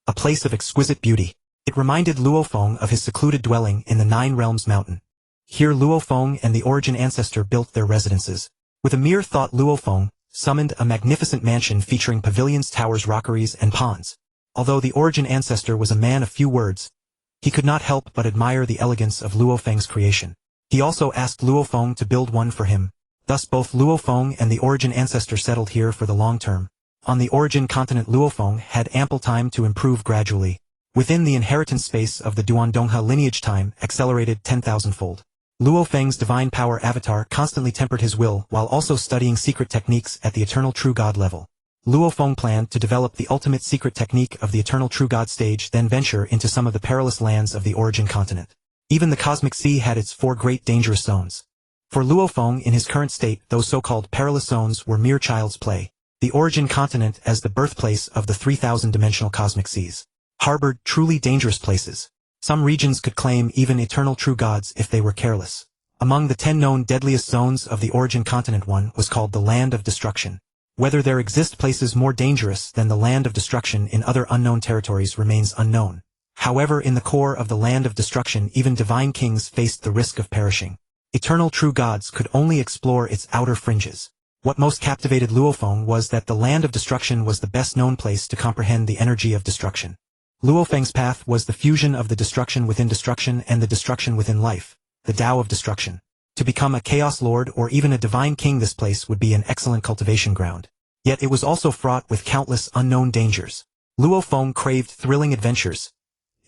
A place of exquisite beauty. It reminded Luo Feng of his secluded dwelling in the Nine Realms Mountain. Here Luo Feng and the Origin Ancestor built their residences. With a mere thought, Luo Feng summoned a magnificent mansion featuring pavilions, towers, rockeries, and ponds. Although the Origin Ancestor was a man of few words, he could not help but admire the elegance of Luo Feng's creation. He also asked Luo Feng to build one for him. Thus both Luo Feng and the Origin Ancestor settled here for the long term. On the Origin continent, Luo Feng had ample time to improve gradually. Within the inheritance space of the Duandonghe lineage, time accelerated 10,000-fold. Luo Feng's divine power avatar constantly tempered his will while also studying secret techniques at the Eternal True God level. Luo Feng planned to develop the ultimate secret technique of the Eternal True God stage, then venture into some of the perilous lands of the Origin continent. Even the Cosmic Sea had its 4 great dangerous zones. For Luo Feng in his current state, those so-called perilous zones were mere child's play. The Origin continent, as the birthplace of the 3,000-dimensional cosmic seas, harbored truly dangerous places. Some regions could claim even eternal true gods if they were careless. Among the 10 known deadliest zones of the Origin continent, one was called the Land of Destruction. Whether there exist places more dangerous than the Land of Destruction in other unknown territories remains unknown. However, in the core of the Land of Destruction, even divine kings faced the risk of perishing. Eternal true gods could only explore its outer fringes. What most captivated Luo Feng was that the Land of Destruction was the best known place to comprehend the energy of destruction. Luo Feng's path was the fusion of the destruction within destruction and the destruction within life, the Tao of destruction. To become a Chaos Lord or even a divine king, this place would be an excellent cultivation ground. Yet it was also fraught with countless unknown dangers. Luo Feng craved thrilling adventures.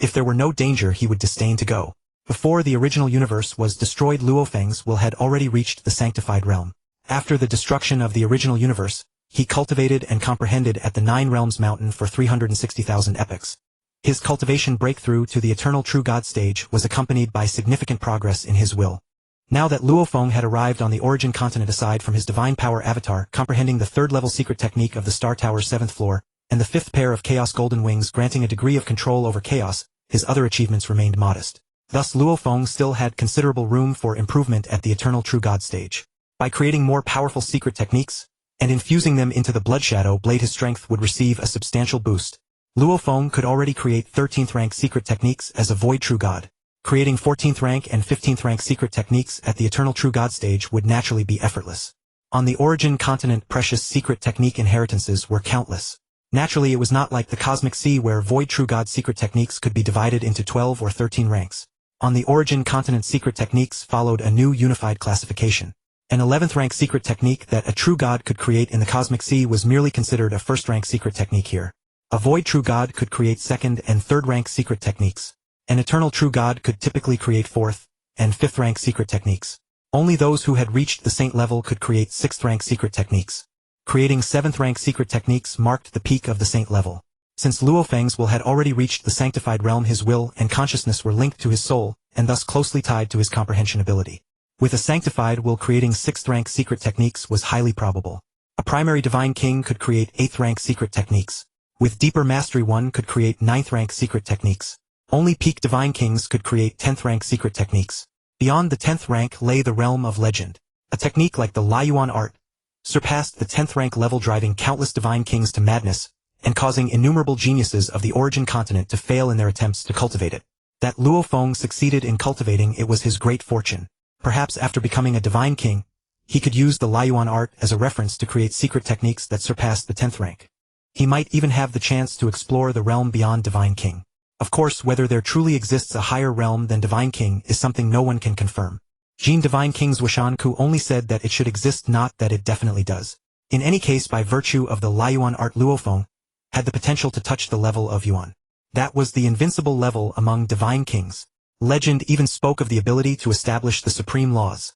If there were no danger, he would disdain to go. Before the original universe was destroyed, Luo Feng's will had already reached the sanctified realm. After the destruction of the original universe, he cultivated and comprehended at the Nine Realms Mountain for 360,000 epochs. His cultivation breakthrough to the Eternal True God stage was accompanied by significant progress in his will. Now that Luo Feng had arrived on the Origin continent, aside from his divine power avatar comprehending the 3rd-level secret technique of the Star Tower's 7th floor, and the 5th pair of Chaos Golden Wings granting a degree of control over chaos, his other achievements remained modest. Thus Luo Feng still had considerable room for improvement at the Eternal True God stage. By creating more powerful secret techniques, and infusing them into the Blood Shadow Blade, his strength would receive a substantial boost. Luo Feng could already create 13th rank secret techniques as a Void True God. Creating 14th rank and 15th rank secret techniques at the Eternal True God stage would naturally be effortless. On the Origin continent, precious secret technique inheritances were countless. Naturally, it was not like the Cosmic Sea where Void True God secret techniques could be divided into 12 or 13 ranks. On the Origin continent, secret techniques followed a new unified classification. An 11th rank secret technique that a true god could create in the Cosmic Sea was merely considered a 1st rank secret technique here. A Void True God could create 2nd and 3rd rank secret techniques. An Eternal True God could typically create 4th and 5th rank secret techniques. Only those who had reached the Saint level could create 6th rank secret techniques. Creating 7th rank secret techniques marked the peak of the Saint level. Since Luo Feng's will had already reached the sanctified realm, his will and consciousness were linked to his soul, and thus closely tied to his comprehension ability. With a sanctified will, creating 6th rank secret techniques was highly probable. A primary divine king could create 8th rank secret techniques. With deeper mastery, one could create 9th rank secret techniques. Only peak divine kings could create 10th rank secret techniques. Beyond the 10th rank lay the realm of legend. A technique like the Laiyuan art surpassed the 10th rank level, driving countless divine kings to madness, and causing innumerable geniuses of the Origin continent to fail in their attempts to cultivate it. That Luo Feng succeeded in cultivating it was his great fortune. Perhaps after becoming a divine king, he could use the Laiyuan art as a reference to create secret techniques that surpassed the 10th rank. He might even have the chance to explore the realm beyond Divine King. Of course, whether there truly exists a higher realm than Divine King is something no one can confirm. Jin Divine King's Wishanku only said that it should exist, not that it definitely does. In any case, by virtue of the Laiyuan art, Luo Feng had the potential to touch the level of Yuan. That was the invincible level among divine kings. Legend even spoke of the ability to establish the supreme laws.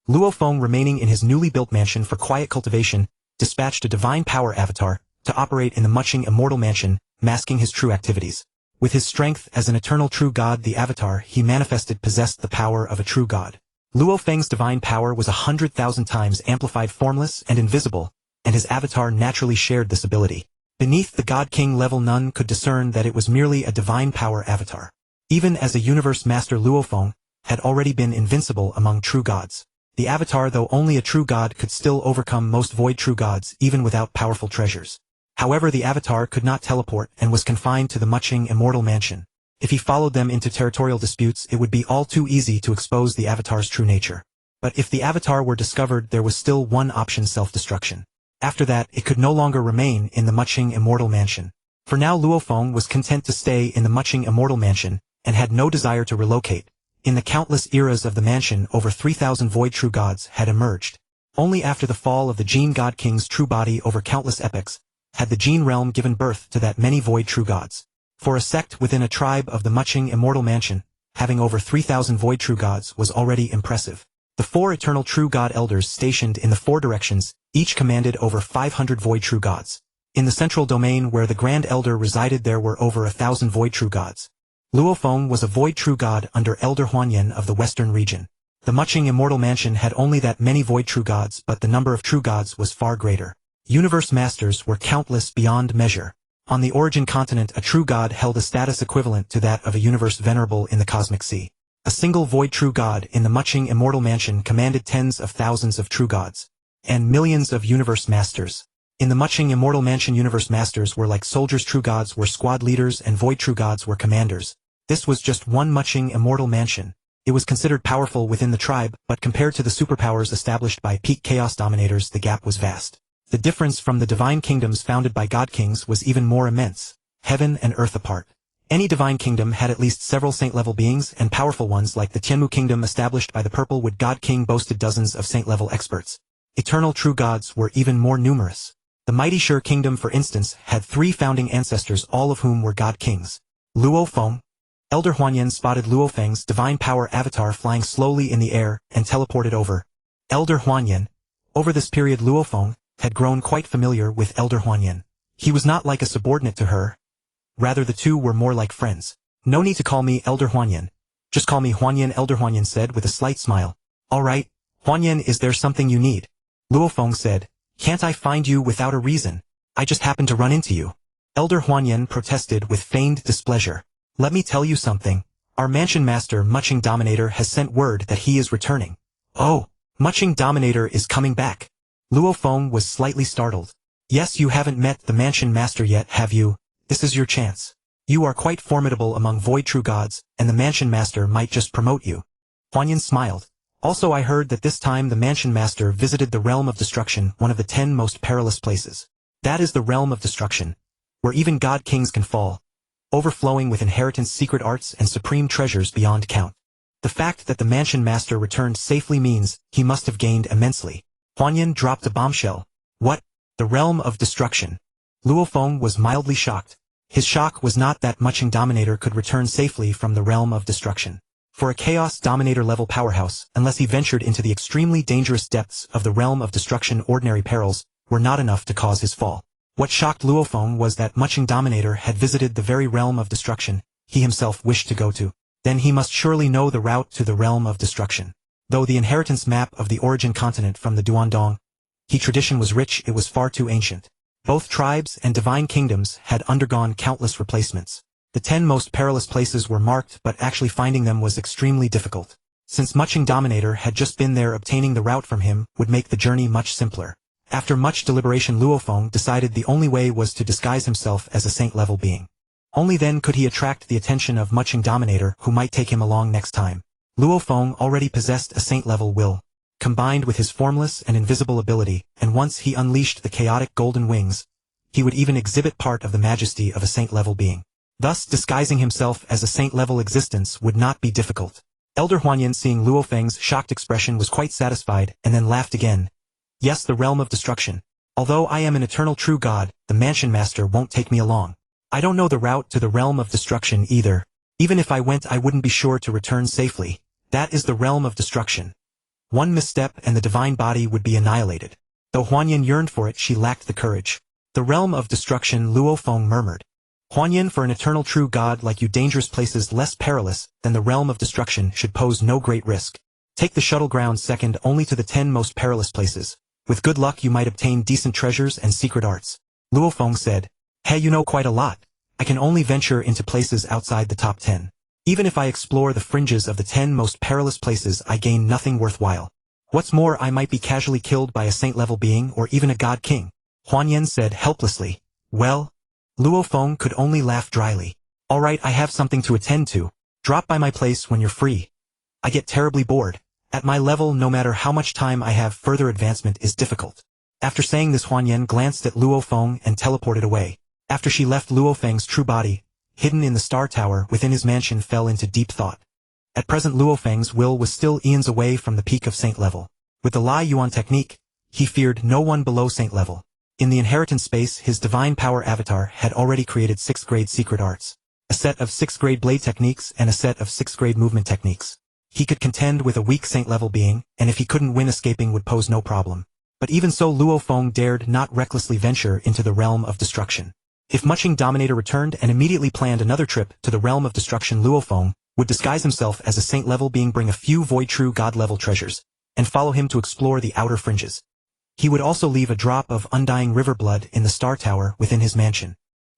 Luo Feng, remaining in his newly built mansion for quiet cultivation, dispatched a divine power avatar to operate in the Mu Chen Immortal Manor, masking his true activities. With his strength as an eternal true god, the avatar he manifested possessed the power of a true god. Luo Feng's divine power was 100,000 times amplified, formless and invisible, and his avatar naturally shared this ability. Beneath the God King level, none could discern that it was merely a divine power avatar. Even as a universe master, Luo Feng had already been invincible among true gods. The avatar, though only a true god, could still overcome most void true gods even without powerful treasures. However, the avatar could not teleport and was confined to the Mu Chen Immortal Mansion. If he followed them into territorial disputes, it would be all too easy to expose the avatar's true nature. But if the avatar were discovered, there was still one option: self-destruction. After that, it could no longer remain in the Mu Chen Immortal Mansion. For now, Luo Feng was content to stay in the Mu Chen Immortal Mansion, and had no desire to relocate. In the countless eras of the mansion, over 3,000 void true gods had emerged. Only after the fall of the Gene God King's true body over countless epochs, had the Gene realm given birth to that many void true gods. For a sect within a tribe of the Mu Chen Immortal Mansion, having over 3,000 void true gods was already impressive. The 4 eternal true god elders stationed in the 4 directions, each commanded over 500 void true gods. In the central domain where the Grand Elder resided, there were over 1,000 void true gods. Luo Feng was a void true god under Elder Huanyan of the western region. The Mu Chen Immortal Mansion had only that many void true gods, but the number of true gods was far greater. Universe masters were countless beyond measure. On the origin continent, a true god held a status equivalent to that of a universe venerable in the cosmic sea. A single void true god in the Mu Chen Immortal Mansion commanded tens of thousands of true gods, and millions of universe masters. In the Mu Chen Immortal Mansion, universe masters were like soldiers, true gods were squad leaders, and void true gods were commanders. This was just one Mu Chen Immortal Mansion. It was considered powerful within the tribe, but compared to the superpowers established by peak chaos dominators, the gap was vast. The difference from the divine kingdoms founded by god kings was even more immense, heaven and earth apart. Any divine kingdom had at least several saint-level beings, and powerful ones like the Tianmu kingdom established by the Purplewood God King boasted dozens of saint-level experts. Eternal true gods were even more numerous. The mighty Shur kingdom, for instance, had 3 founding ancestors, all of whom were god kings. Luo Feng. Elder Huanyan spotted Luo Feng's divine power avatar flying slowly in the air and teleported over. Elder Huanyan. Over this period, Luo Feng had grown quite familiar with Elder Huanyan. He was not like a subordinate to her. Rather, the two were more like friends. "No need to call me Elder Huanyan. Just call me Huanyan," Elder Huanyan said with a slight smile. "All right, Huanyan, is there something you need?" Luo Feng said. "Can't I find you without a reason? I just happened to run into you." Elder Huanyan protested with feigned displeasure. "Let me tell you something. Our mansion master, Mu Chen Dominator, has sent word that he is returning." "Oh, Mu Chen Dominator is coming back." Luo Feng was slightly startled. "Yes, you haven't met the mansion master yet, have you? This is your chance. You are quite formidable among void true gods, and the mansion master might just promote you." Huanyan smiled. "Also, I heard that this time the mansion master visited the realm of destruction, one of the 10 most perilous places. That is the realm of destruction, where even god kings can fall, overflowing with inheritance, secret arts, and supreme treasures beyond count. The fact that the mansion master returned safely means he must have gained immensely." Huanyan dropped a bombshell. "What? The realm of destruction?" Luo Feng was mildly shocked. His shock was not that Mu Chen Dominator could return safely from the realm of destruction. For a Chaos Dominator-level powerhouse, unless he ventured into the extremely dangerous depths of the realm of destruction, ordinary perils were not enough to cause his fall. What shocked Luo Feng was that Mu Chen Dominator had visited the very realm of destruction he himself wished to go to. Then he must surely know the route to the realm of destruction. Though the inheritance map of the origin continent from the Duandong He tradition was rich, it was far too ancient. Both tribes and divine kingdoms had undergone countless replacements. The 10 most perilous places were marked, but actually finding them was extremely difficult. Since Mu Chen Dominator had just been there, obtaining the route from him would make the journey much simpler. After much deliberation, Luo Feng decided the only way was to disguise himself as a saint-level being. Only then could he attract the attention of Mu Chen Dominator, who might take him along next time. Luo Feng already possessed a saint-level will, combined with his formless and invisible ability, and once he unleashed the chaotic golden wings, he would even exhibit part of the majesty of a saint-level being. Thus, disguising himself as a saint-level existence would not be difficult. Elder Huanyan, seeing Luo Feng's shocked expression, was quite satisfied, and then laughed again. "Yes, the realm of destruction. Although I am an eternal true god, the mansion master won't take me along. I don't know the route to the realm of destruction either. Even if I went, I wouldn't be sure to return safely. That is the realm of destruction. One misstep and the divine body would be annihilated." Though Huanyan yearned for it, she lacked the courage. "The realm of destruction," Luo Feng murmured. "Huanyan, for an eternal true god like you, dangerous places less perilous than the realm of destruction should pose no great risk. Take the shuttle ground second only to the 10 most perilous places. With good luck you might obtain decent treasures and secret arts. Luo Feng said. Hey, you know quite a lot. I can only venture into places outside the top 10. Even if I explore the fringes of the 10 most perilous places I gain nothing worthwhile. What's more, I might be casually killed by a saint-level being or even a god king. Huan Yan said helplessly. Well? Luo Feng could only laugh dryly. Alright, I have something to attend to. Drop by my place when you're free. I get terribly bored. At my level, no matter how much time I have, further advancement is difficult. After saying this, Huan Yan glanced at Luo Feng and teleported away. After she left, Luo Feng's true body, hidden in the star tower within his mansion, fell into deep thought. At present Luo Feng's will was still eons away from the peak of saint level. With the Lai Yuan technique, he feared no one below saint level. In the inheritance space, his divine power avatar had already created 6th grade secret arts, a set of 6th grade blade techniques and a set of 6th grade movement techniques. He could contend with a weak saint level being, and if he couldn't win, escaping would pose no problem. But even so, Luo Feng dared not recklessly venture into the realm of destruction. If Mu Chen Dominator returned and immediately planned another trip to the realm of destruction, Luo Feng would disguise himself as a saint-level being, bring a few void true god-level treasures, and follow him to explore the outer fringes. He would also leave a drop of undying river blood in the star tower within his mansion.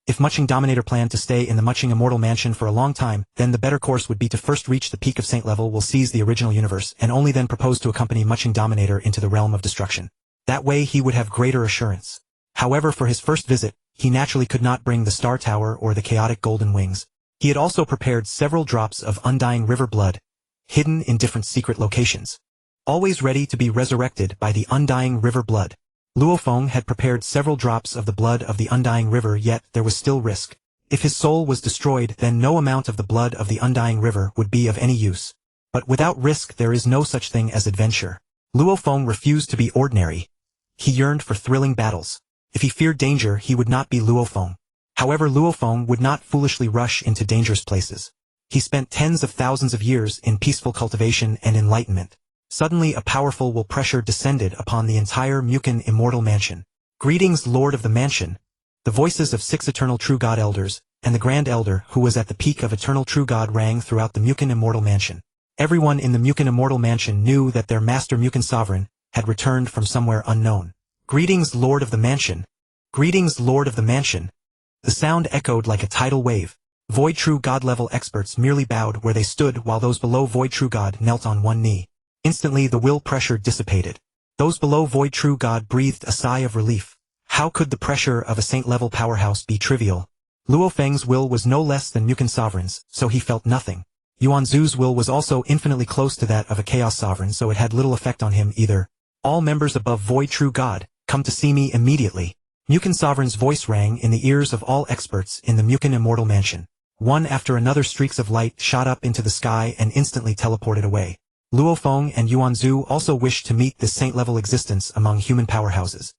If Mu Chen Dominator planned to stay in the Mu Chen Immortal Mansion for a long time, then the better course would be to first reach the peak of saint level, will seize the original universe, and only then propose to accompany Mu Chen Dominator into the realm of destruction. That way he would have greater assurance. However, for his first visit, he naturally could not bring the star tower or the chaotic golden wings. He had also prepared several drops of undying river blood, hidden in different secret locations. Always ready to be resurrected by the undying river blood. Luo Feng had prepared several drops of the blood of the undying river, yet there was still risk. If his soul was destroyed, then no amount of the blood of the undying river would be of any use. But without risk there is no such thing as adventure. Luo Feng refused to be ordinary. He yearned for thrilling battles. If he feared danger, he would not be Luo Feng. However, Luo Feng would not foolishly rush into dangerous places. He spent tens of thousands of years in peaceful cultivation and enlightenment. Suddenly a powerful will pressure descended upon the entire Mu Chen Immortal Mansion. Greetings, Lord of the Mansion. The voices of 6 eternal true God elders, and the Grand Elder, who was at the peak of eternal true God, rang throughout the Mu Chen Immortal Mansion. Everyone in the Mu Chen Immortal Mansion knew that their master Mu Chen Sovereign had returned from somewhere unknown. Greetings, Lord of the Mansion. Greetings, Lord of the Mansion. The sound echoed like a tidal wave. Void True God level experts merely bowed where they stood, while those below Void True God knelt on one knee. Instantly the will pressure dissipated. Those below Void True God breathed a sigh of relief. How could the pressure of a saint-level powerhouse be trivial? Luo Feng's will was no less than Mu Chen Sovereign's, so he felt nothing. Yuan Zhu's will was also infinitely close to that of a Chaos Sovereign, so it had little effect on him either. All members above Void True God, come to see me immediately. Mu Chen Sovereign's voice rang in the ears of all experts in the Mu Chen Immortal Mansion. One after another streaks of light shot up into the sky and instantly teleported away. Luo Feng and Yuan Zhu also wished to meet this saint-level existence among human powerhouses.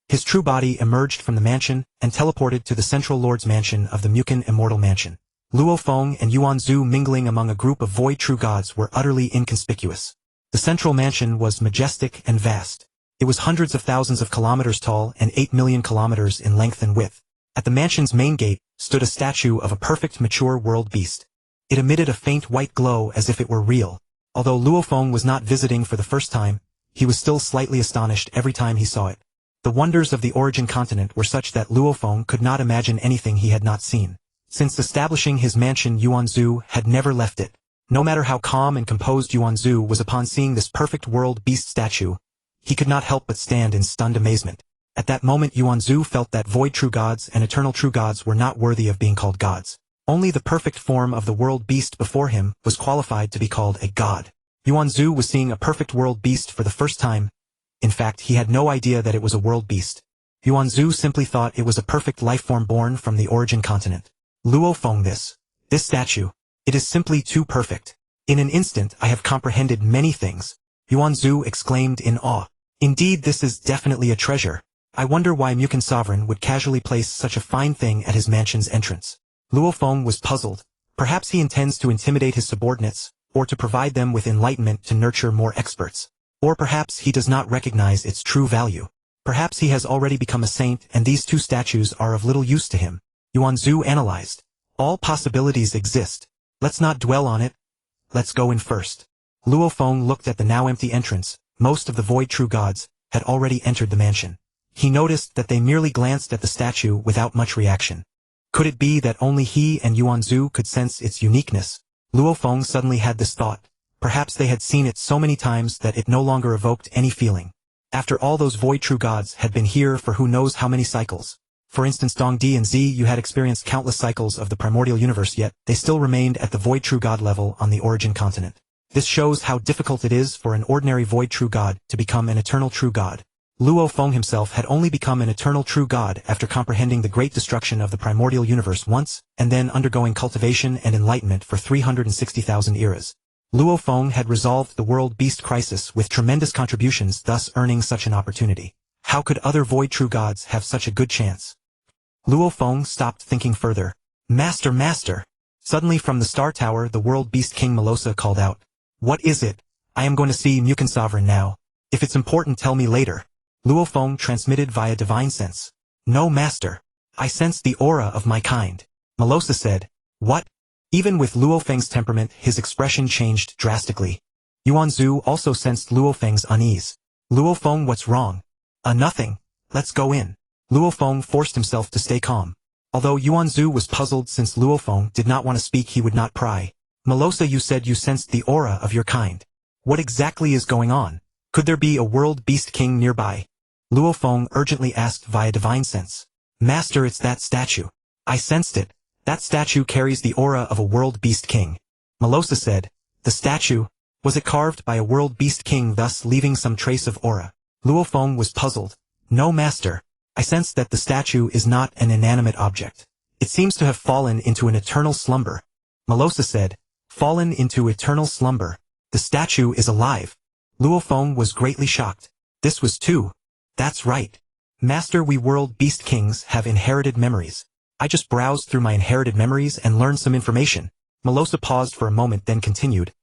His true body emerged from the mansion and teleported to the central Lord's mansion of the Mu Chen Immortal Mansion. Luo Feng and Yuan Zhu mingling among a group of void true gods were utterly inconspicuous. The central mansion was majestic and vast. It was hundreds of thousands of kilometers tall and 8 million kilometers in length and width. At the mansion's main gate stood a statue of a perfect mature world beast. It emitted a faint white glow as if it were real. Although Luo Feng was not visiting for the first time, he was still slightly astonished every time he saw it. The wonders of the origin continent were such that Luo Feng could not imagine anything he had not seen. Since establishing his mansion, Yuan Zhu had never left it. No matter how calm and composed Yuan Zhu was upon seeing this perfect world beast statue, he could not help but stand in stunned amazement. At that moment Yuan Zhu felt that void true gods and eternal true gods were not worthy of being called gods. Only the perfect form of the world beast before him was qualified to be called a god. Yuan Zhu was seeing a perfect world beast for the first time. In fact, he had no idea that it was a world beast. Yuan Zhu simply thought it was a perfect lifeform born from the origin continent. Luo Feng, this statue, it is simply too perfect. In an instant I have comprehended many things. Yuan Zhu exclaimed in awe. Indeed, this is definitely a treasure. I wonder why Mu Chen Sovereign would casually place such a fine thing at his mansion's entrance. Luo Feng was puzzled. Perhaps he intends to intimidate his subordinates, or to provide them with enlightenment to nurture more experts. Or perhaps he does not recognize its true value. Perhaps he has already become a saint and these two statues are of little use to him. Yuan Zhu analyzed. All possibilities exist. Let's not dwell on it. Let's go in first. Luo Feng looked at the now empty entrance. Most of the void true gods had already entered the mansion. He noticed that they merely glanced at the statue without much reaction. Could it be that only he and Yuanzhu could sense its uniqueness? Luo Feng suddenly had this thought. Perhaps they had seen it so many times that it no longer evoked any feeling. After all, those void true gods had been here for who knows how many cycles. For instance, Dongdi and Zi Yu had experienced countless cycles of the primordial universe, yet they still remained at the void true god level on the origin continent. This shows how difficult it is for an ordinary void true god to become an eternal true god. Luo Feng himself had only become an eternal true god after comprehending the great destruction of the primordial universe once, and then undergoing cultivation and enlightenment for 360,000 eras. Luo Feng had resolved the world beast crisis with tremendous contributions, thus earning such an opportunity. How could other void true gods have such a good chance? Luo Feng stopped thinking further. Master, master! Suddenly from the star tower the world beast king Mo Luo Sa called out. What is it? I am going to see Mu Chen Sovereign now. If it's important, tell me later. Luo Feng transmitted via divine sense. No, master. I sense the aura of my kind. Mo Luo Sa said. What? Even with Luo Feng's temperament, his expression changed drastically. Yuanzhu also sensed Luo Feng's unease. Luo Feng, what's wrong? Nothing. Let's go in. Luo Feng forced himself to stay calm. Although Yuanzhu was puzzled since Luo Feng did not want to speak, he would not pry. Mo Luo Sa, you said you sensed the aura of your kind. What exactly is going on? Could there be a world beast king nearby? Luo Feng urgently asked via divine sense. Master, it's that statue. I sensed it. That statue carries the aura of a world beast king. Mo Luo Sa said. The statue? Was it carved by a world beast king, thus leaving some trace of aura? Luo Feng was puzzled. No, master. I sense that the statue is not an inanimate object. It seems to have fallen into an eternal slumber. Mo Luo Sa said. Fallen into eternal slumber. The statue is alive. Luo Feng was greatly shocked. This was too. That's right. Master, we world beast kings have inherited memories. I just browsed through my inherited memories and learned some information. Mo Luo Sa paused for a moment, then continued.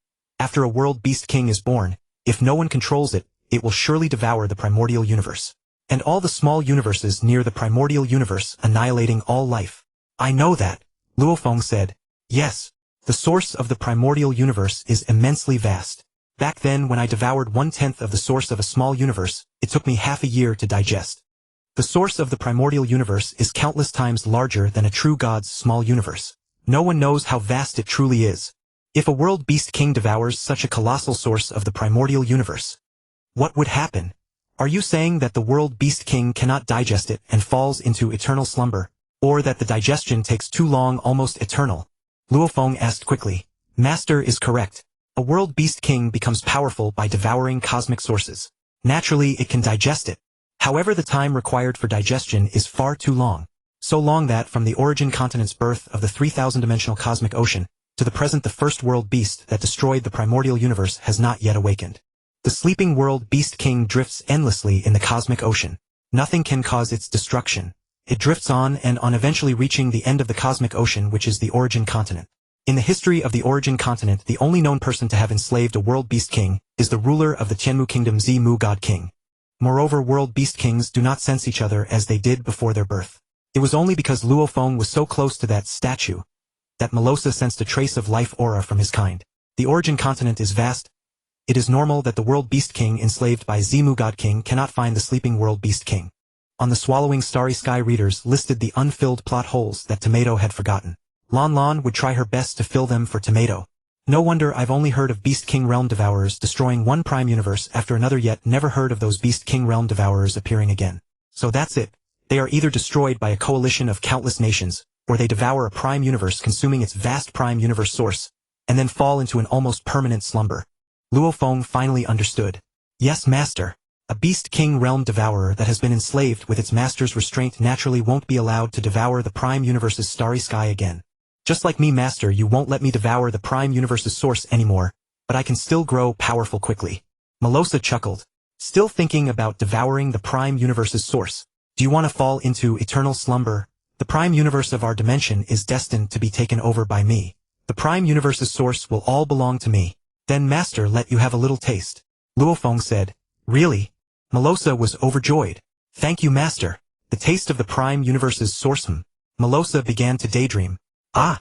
After a world beast king is born, if no one controls it, it will surely devour the primordial universe. And all the small universes near the primordial universe, annihilating all life. I know that, Luo Feng said. Yes. The source of the primordial universe is immensely vast. Back then, when I devoured 1/10 of the source of a small universe, it took me half a year to digest. The source of the primordial universe is countless times larger than a true god's small universe. No one knows how vast it truly is. If a world beast king devours such a colossal source of the primordial universe, what would happen? Are you saying that the world beast king cannot digest it and falls into eternal slumber, or that the digestion takes too long, almost eternal? Luo Feng asked quickly. Master is correct. A world beast king becomes powerful by devouring cosmic sources. Naturally, it can digest it. However, the time required for digestion is far too long. So long that from the origin continent's birth of the 3,000-dimensional cosmic ocean, to the present the first world beast that destroyed the primordial universe has not yet awakened. The sleeping world beast king drifts endlessly in the cosmic ocean. Nothing can cause its destruction. It drifts on and on, eventually reaching the end of the cosmic ocean, which is the origin continent. In the history of the origin continent, the only known person to have enslaved a world beast king is the ruler of the Tianmu kingdom, Zi Mu God King. Moreover, world beast kings do not sense each other as they did before their birth. It was only because Luo Feng was so close to that statue that Mo Luo Sa sensed a trace of life aura from his kind. The origin continent is vast. It is normal that the world beast king enslaved by Zi Mu God King cannot find the sleeping world beast king. On the Swallowing Starry Sky readers listed the unfilled plot holes that Tomato had forgotten. Lon Lon would try her best to fill them for Tomato. No wonder I've only heard of Beast King Realm Devourers destroying one prime universe after another, yet never heard of those Beast King Realm Devourers appearing again. So that's it. They are either destroyed by a coalition of countless nations, or they devour a prime universe, consuming its vast prime universe source, and then fall into an almost permanent slumber. Luo Feng finally understood. Yes, master. A Beast King Realm Devourer that has been enslaved with its master's restraint naturally won't be allowed to devour the prime universe's starry sky again. Just like me, master, you won't let me devour the prime universe's source anymore, but I can still grow powerful quickly. Mo Luo Sa chuckled. Still thinking about devouring the prime universe's source? Do you want to fall into eternal slumber? The prime universe of our dimension is destined to be taken over by me. The prime universe's source will all belong to me. Then master, let you have a little taste. Luo Feng said. Really? Mo Luo Sa was overjoyed. Thank you, master. The taste of the prime universe's source. Mo Luo Sa began to daydream. Ah!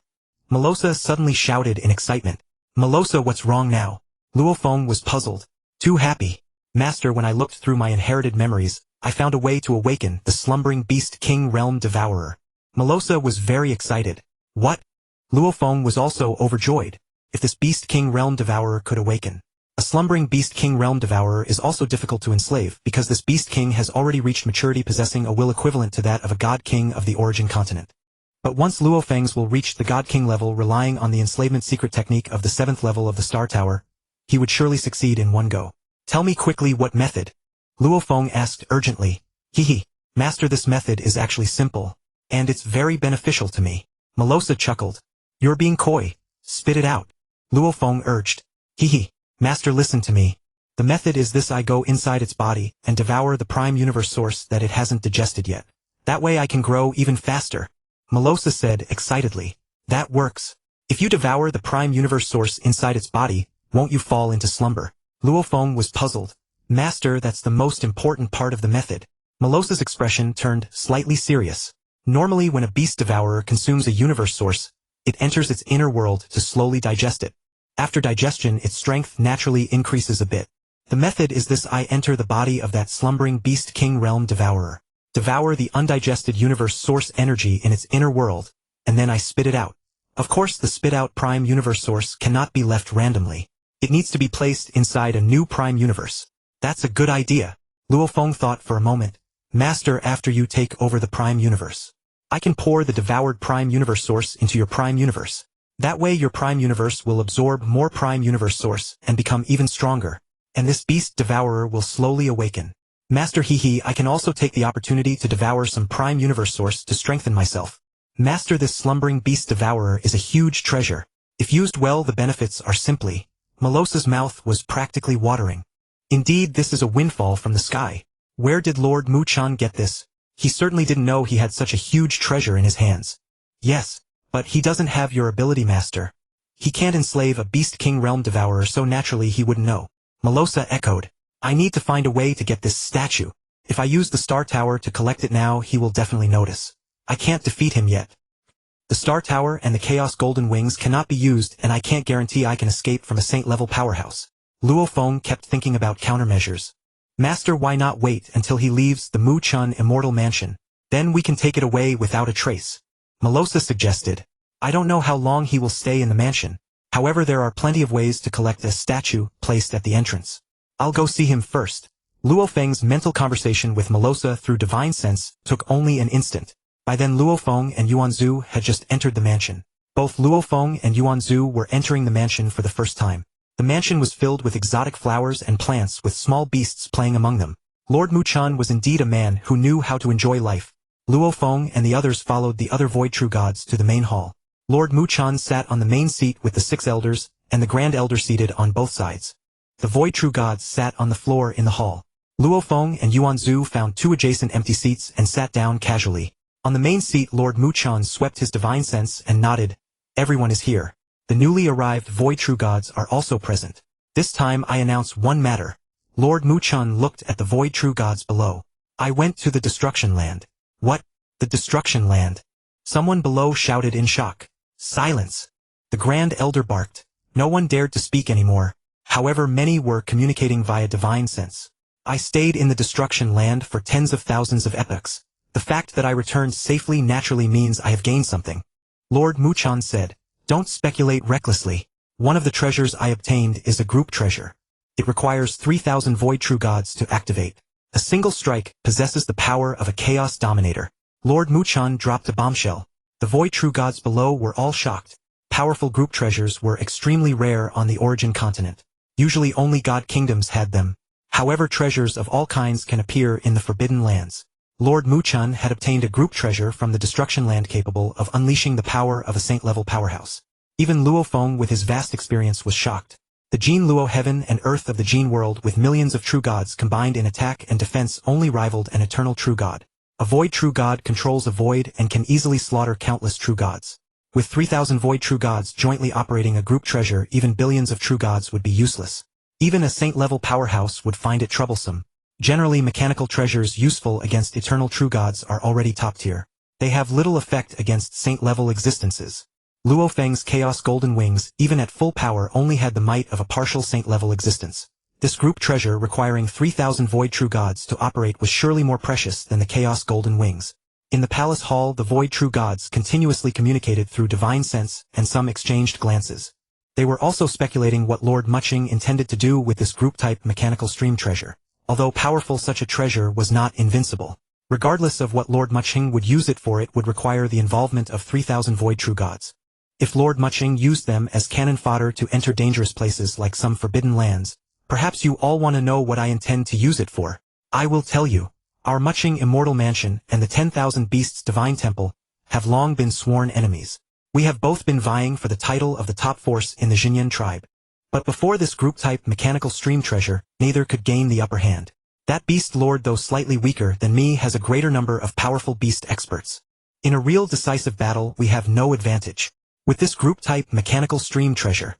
Mo Luo Sa suddenly shouted in excitement. Mo Luo Sa, what's wrong now? Luo Feng was puzzled. Too happy. Master, when I looked through my inherited memories, I found a way to awaken the slumbering beast king realm devourer. Mo Luo Sa was very excited. What? Luo Feng was also overjoyed. If this beast king realm devourer could awaken. A slumbering beast king realm devourer is also difficult to enslave because this beast king has already reached maturity, possessing a will equivalent to that of a god king of the origin continent. But once Luo Feng's will reached the god king level, relying on the enslavement secret technique of the 7th level of the Star Tower, he would surely succeed in one go. Tell me quickly what method? Luo Feng asked urgently. Hehe. Master, this method is actually simple, and it's very beneficial to me. Mo Luo Sa chuckled. You're being coy. Spit it out. Luo Feng urged. Hehe. Master, listen to me. The method is this: I go inside its body and devour the prime universe source that it hasn't digested yet. That way I can grow even faster. Mo Luo Sa said excitedly. That works. If you devour the prime universe source inside its body, won't you fall into slumber? Luo Feng was puzzled. Master, that's the most important part of the method. Mo Luo Sa's expression turned slightly serious. Normally when a beast devourer consumes a universe source, it enters its inner world to slowly digest it. After digestion, its strength naturally increases a bit. The method is this: I enter the body of that slumbering beast king realm devourer, devour the undigested universe source energy in its inner world, and then I spit it out. Of course, the spit out prime universe source cannot be left randomly. It needs to be placed inside a new prime universe. That's a good idea. Luo Feng thought for a moment. Master, after you take over the prime universe, I can pour the devoured prime universe source into your prime universe. That way your prime universe will absorb more prime universe source and become even stronger, and this beast devourer will slowly awaken. Master, hehe, I can also take the opportunity to devour some prime universe source to strengthen myself. Master, this slumbering beast devourer is a huge treasure. If used well, the benefits are simply. Mo Luo Sa's mouth was practically watering. Indeed, this is a windfall from the sky. Where did Lord Mu Chen get this? He certainly didn't know he had such a huge treasure in his hands. Yes, but he doesn't have your ability, Master. He can't enslave a beast king realm devourer, so naturally he wouldn't know. Mo Luo Sa echoed. I need to find a way to get this statue. If I use the Star Tower to collect it now, he will definitely notice. I can't defeat him yet. The Star Tower and the Chaos Golden Wings cannot be used, and I can't guarantee I can escape from a saint-level powerhouse. Luo Feng kept thinking about countermeasures. Master, why not wait until he leaves the Mu Chen Immortal Mansion? Then we can take it away without a trace. Mo Luo Sa suggested. I don't know how long he will stay in the mansion. However, there are plenty of ways to collect a statue placed at the entrance. I'll go see him first. Luo Feng's mental conversation with Mo Luo Sa through divine sense took only an instant. By then Luo Feng and Yuan Zhu had just entered the mansion. Both Luo Feng and Yuan Zhu were entering the mansion for the first time. The mansion was filled with exotic flowers and plants with small beasts playing among them. Lord Mu Chen was indeed a man who knew how to enjoy life. Luo Feng and the others followed the other Void True Gods to the main hall. Lord Mu Chen sat on the main seat with the 6 elders, and the Grand Elder seated on both sides. The Void True Gods sat on the floor in the hall. Luo Feng and Yuan Zhu found 2 adjacent empty seats and sat down casually. On the main seat, Lord Mu Chen swept his divine sense and nodded. Everyone is here. The newly arrived Void True Gods are also present. This time I announce one matter. Lord Mu Chen looked at the Void True Gods below. I went to the Destruction Land. What? The Destruction Land? Someone below shouted in shock. Silence. The Grand Elder barked. No one dared to speak anymore. However, many were communicating via divine sense. I stayed in the Destruction Land for tens of thousands of epochs. The fact that I returned safely naturally means I have gained something. Lord Mu Chen said. Don't speculate recklessly. One of the treasures I obtained is a group treasure. It requires 3,000 Void True Gods to activate. A single strike possesses the power of a Chaos Dominator. Lord Mu Chen dropped a bombshell. The Void True Gods below were all shocked. Powerful group treasures were extremely rare on the origin continent. Usually only God kingdoms had them. However, treasures of all kinds can appear in the Forbidden Lands. Lord Mu Chen had obtained a group treasure from the Destruction Land capable of unleashing the power of a saint-level powerhouse. Even Luo Feng with his vast experience was shocked. The Gene Luo heaven and earth of the Gene world with millions of true gods combined in attack and defense only rivaled an eternal true god. A Void True God controls a void and can easily slaughter countless true gods. With 3,000 Void True Gods jointly operating a group treasure, even billions of true gods would be useless. Even a saint-level powerhouse would find it troublesome. Generally, mechanical treasures useful against eternal true gods are already top tier. They have little effect against saint-level existences. Luo Feng's Chaos Golden Wings, even at full power, only had the might of a partial saint-level existence. This group treasure requiring 3,000 Void True Gods to operate was surely more precious than the Chaos Golden Wings. In the palace hall, the Void True Gods continuously communicated through divine sense, and some exchanged glances. They were also speculating what Lord Mu Chen intended to do with this group-type mechanical stream treasure. Although powerful, such a treasure was not invincible. Regardless of what Lord Mu Chen would use it for, it would require the involvement of 3,000 Void True Gods. If Lord Mu Chen used them as cannon fodder to enter dangerous places like some forbidden lands, perhaps you all want to know what I intend to use it for. I will tell you. Our Mu Chen Immortal Mansion and the 10,000 Beasts Divine Temple have long been sworn enemies. We have both been vying for the title of the top force in the Jinyan tribe. But before this group-type mechanical stream treasure, neither could gain the upper hand. That beast lord, though slightly weaker than me, has a greater number of powerful beast experts. In a real decisive battle, we have no advantage. With this group-type mechanical stream treasure,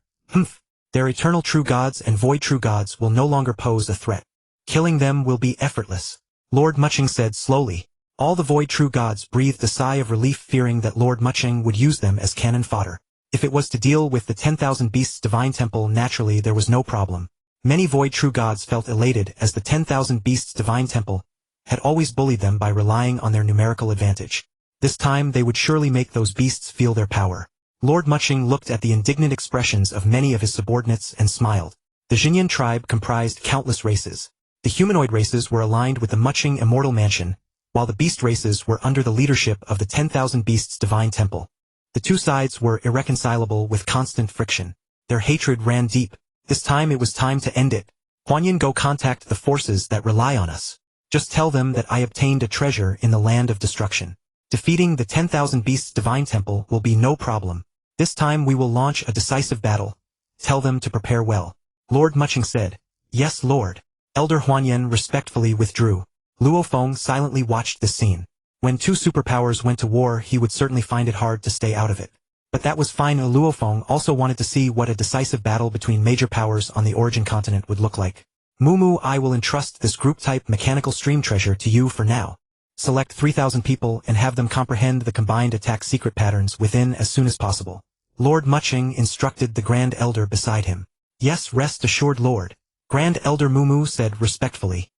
their eternal true gods and void true gods will no longer pose a threat. Killing them will be effortless. Lord Mu Chen said slowly. All the void true gods breathed a sigh of relief, fearing that Lord Mu Chen would use them as cannon fodder. If it was to deal with the 10,000 Beasts Divine Temple, naturally there was no problem. Many void true gods felt elated, as the 10,000 Beasts Divine Temple had always bullied them by relying on their numerical advantage. This time they would surely make those beasts feel their power. Lord Mu Chen looked at the indignant expressions of many of his subordinates and smiled. The Jinyan tribe comprised countless races. The humanoid races were aligned with the Mu Chen Immortal Mansion, while the beast races were under the leadership of the 10,000 Beasts Divine Temple. The two sides were irreconcilable with constant friction. Their hatred ran deep. This time it was time to end it. Huanyan, go contact the forces that rely on us. Just tell them that I obtained a treasure in the land of destruction. Defeating the 10,000 Beasts Divine Temple will be no problem. This time we will launch a decisive battle. Tell them to prepare well. Lord Mu Chen said. Yes, Lord. Elder Huanyan respectfully withdrew. Luo Feng silently watched this scene. When two superpowers went to war, he would certainly find it hard to stay out of it. But that was fine. Luo Feng also wanted to see what a decisive battle between major powers on the origin continent would look like. Mumu, I will entrust this group-type mechanical stream treasure to you for now. Select 3,000 people and have them comprehend the combined attack secret patterns within as soon as possible. Lord Mu Chen instructed the Grand Elder beside him. Yes, rest assured, Lord. Grand Elder Mumu said respectfully.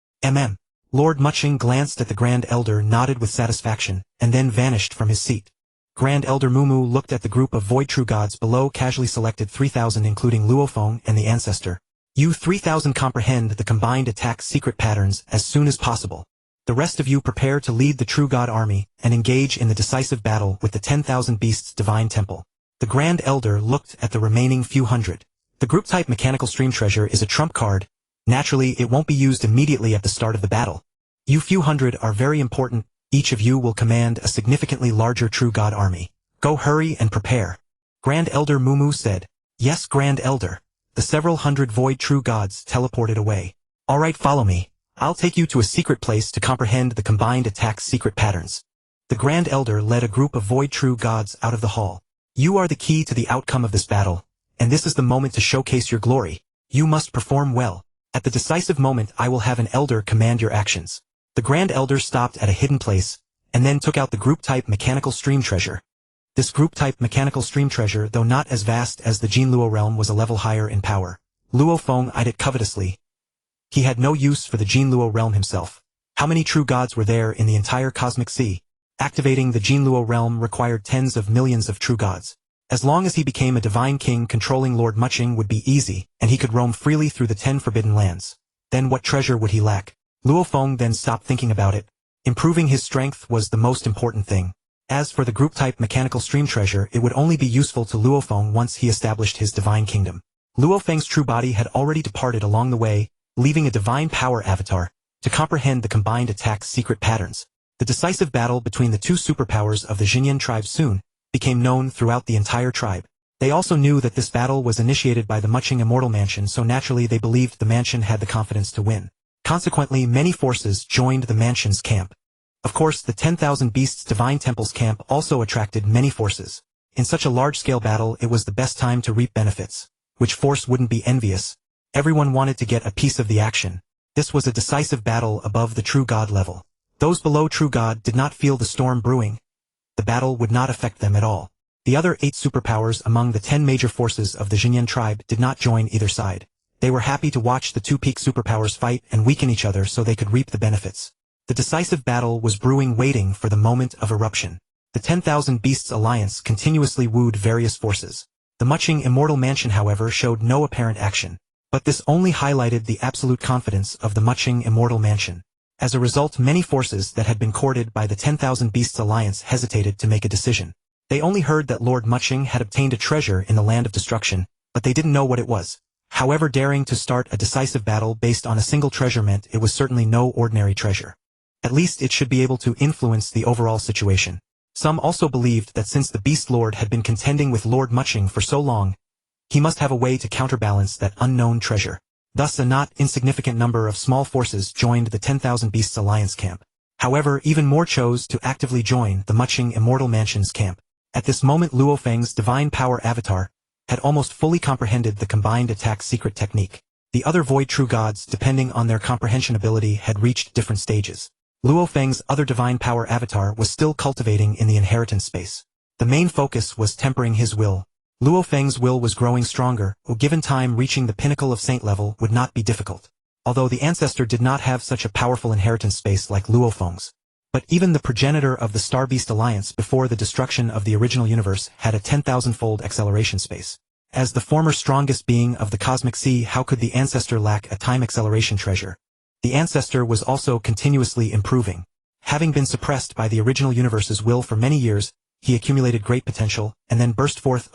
Lord Mu Chen glanced at the Grand Elder, nodded with satisfaction, and then vanished from his seat. Grand Elder Mumu looked at the group of Void True Gods below, casually selected 3,000 including Luo Feng and the Ancestor. You 3,000 comprehend the combined attack secret patterns as soon as possible. The rest of you prepare to lead the True God Army and engage in the decisive battle with the 10,000 Beasts Divine Temple. The Grand Elder looked at the remaining few hundred. The group-type mechanical stream treasure is a trump card. Naturally, it won't be used immediately at the start of the battle. You few hundred are very important. Each of you will command a significantly larger True God army. Go, hurry and prepare. Grand Elder Mumu said. Yes, Grand Elder. The several hundred Void True Gods teleported away. Alright, follow me. I'll take you to a secret place to comprehend the combined attack secret patterns. The Grand Elder led a group of Void True Gods out of the hall. You are the key to the outcome of this battle, and this is the moment to showcase your glory. You must perform well. At the decisive moment, I will have an elder command your actions. The Grand Elder stopped at a hidden place, and then took out the group-type mechanical stream treasure. This group-type mechanical stream treasure, though not as vast as the Jinluo realm, was a level higher in power. Luo Feng eyed it covetously. He had no use for the Jinluo realm himself. How many true gods were there in the entire cosmic sea? Activating the Jinluo realm required tens of millions of true gods. As long as he became a divine king, controlling Lord Mu Chen would be easy, and he could roam freely through the 10 forbidden lands. Then what treasure would he lack? Luo Feng then stopped thinking about it. Improving his strength was the most important thing. As for the group-type mechanical stream treasure, it would only be useful to Luo Feng once he established his divine kingdom. Luo Feng's true body had already departed along the way, leaving a divine power avatar to comprehend the combined attack secret patterns. The decisive battle between the two superpowers of the Jinyan tribe soon became known throughout the entire tribe. They also knew that this battle was initiated by the Mu Chen Immortal Mansion, so naturally they believed the mansion had the confidence to win. Consequently, many forces joined the mansion's camp. Of course, the 10,000 Beasts Divine Temple's camp also attracted many forces. In such a large-scale battle, it was the best time to reap benefits. Which force wouldn't be envious? Everyone wanted to get a piece of the action. This was a decisive battle above the True God level. Those below True God did not feel the storm brewing. The battle would not affect them at all. The other 8 superpowers among the 10 major forces of the Jinyan tribe did not join either side. They were happy to watch the 2 peak superpowers fight and weaken each other so they could reap the benefits. The decisive battle was brewing, waiting for the moment of eruption. The 10,000 Beasts Alliance continuously wooed various forces. The Mu Chen Immortal Mansion, however, showed no apparent action. But this only highlighted the absolute confidence of the Mu Chen Immortal Mansion. As a result, many forces that had been courted by the 10,000 Beasts Alliance hesitated to make a decision. They only heard that Lord Mu Chen had obtained a treasure in the Land of Destruction, but they didn't know what it was. However, daring to start a decisive battle based on a single treasure meant it was certainly no ordinary treasure. At least it should be able to influence the overall situation. Some also believed that since the Beast Lord had been contending with Lord Mu Chen for so long, he must have a way to counterbalance that unknown treasure. Thus a not insignificant number of small forces joined the 10,000 Beasts Alliance camp. However, even more chose to actively join the Mu Chen Immortal Mansion's camp. At this moment, Luo Feng's Divine Power Avatar had almost fully comprehended the combined attack secret technique. The other Void True Gods, depending on their comprehension ability, had reached different stages. Luo Feng's other Divine Power Avatar was still cultivating in the inheritance space. The main focus was tempering his will. Luo Feng's will was growing stronger, given time reaching the pinnacle of saint level would not be difficult. Although the ancestor did not have such a powerful inheritance space like Luo Feng's. But even the progenitor of the Star Beast Alliance before the destruction of the original universe had a 10,000-fold acceleration space. As the former strongest being of the cosmic sea, how could the ancestor lack a time acceleration treasure? The ancestor was also continuously improving. Having been suppressed by the original universe's will for many years, he accumulated great potential, and then burst forth.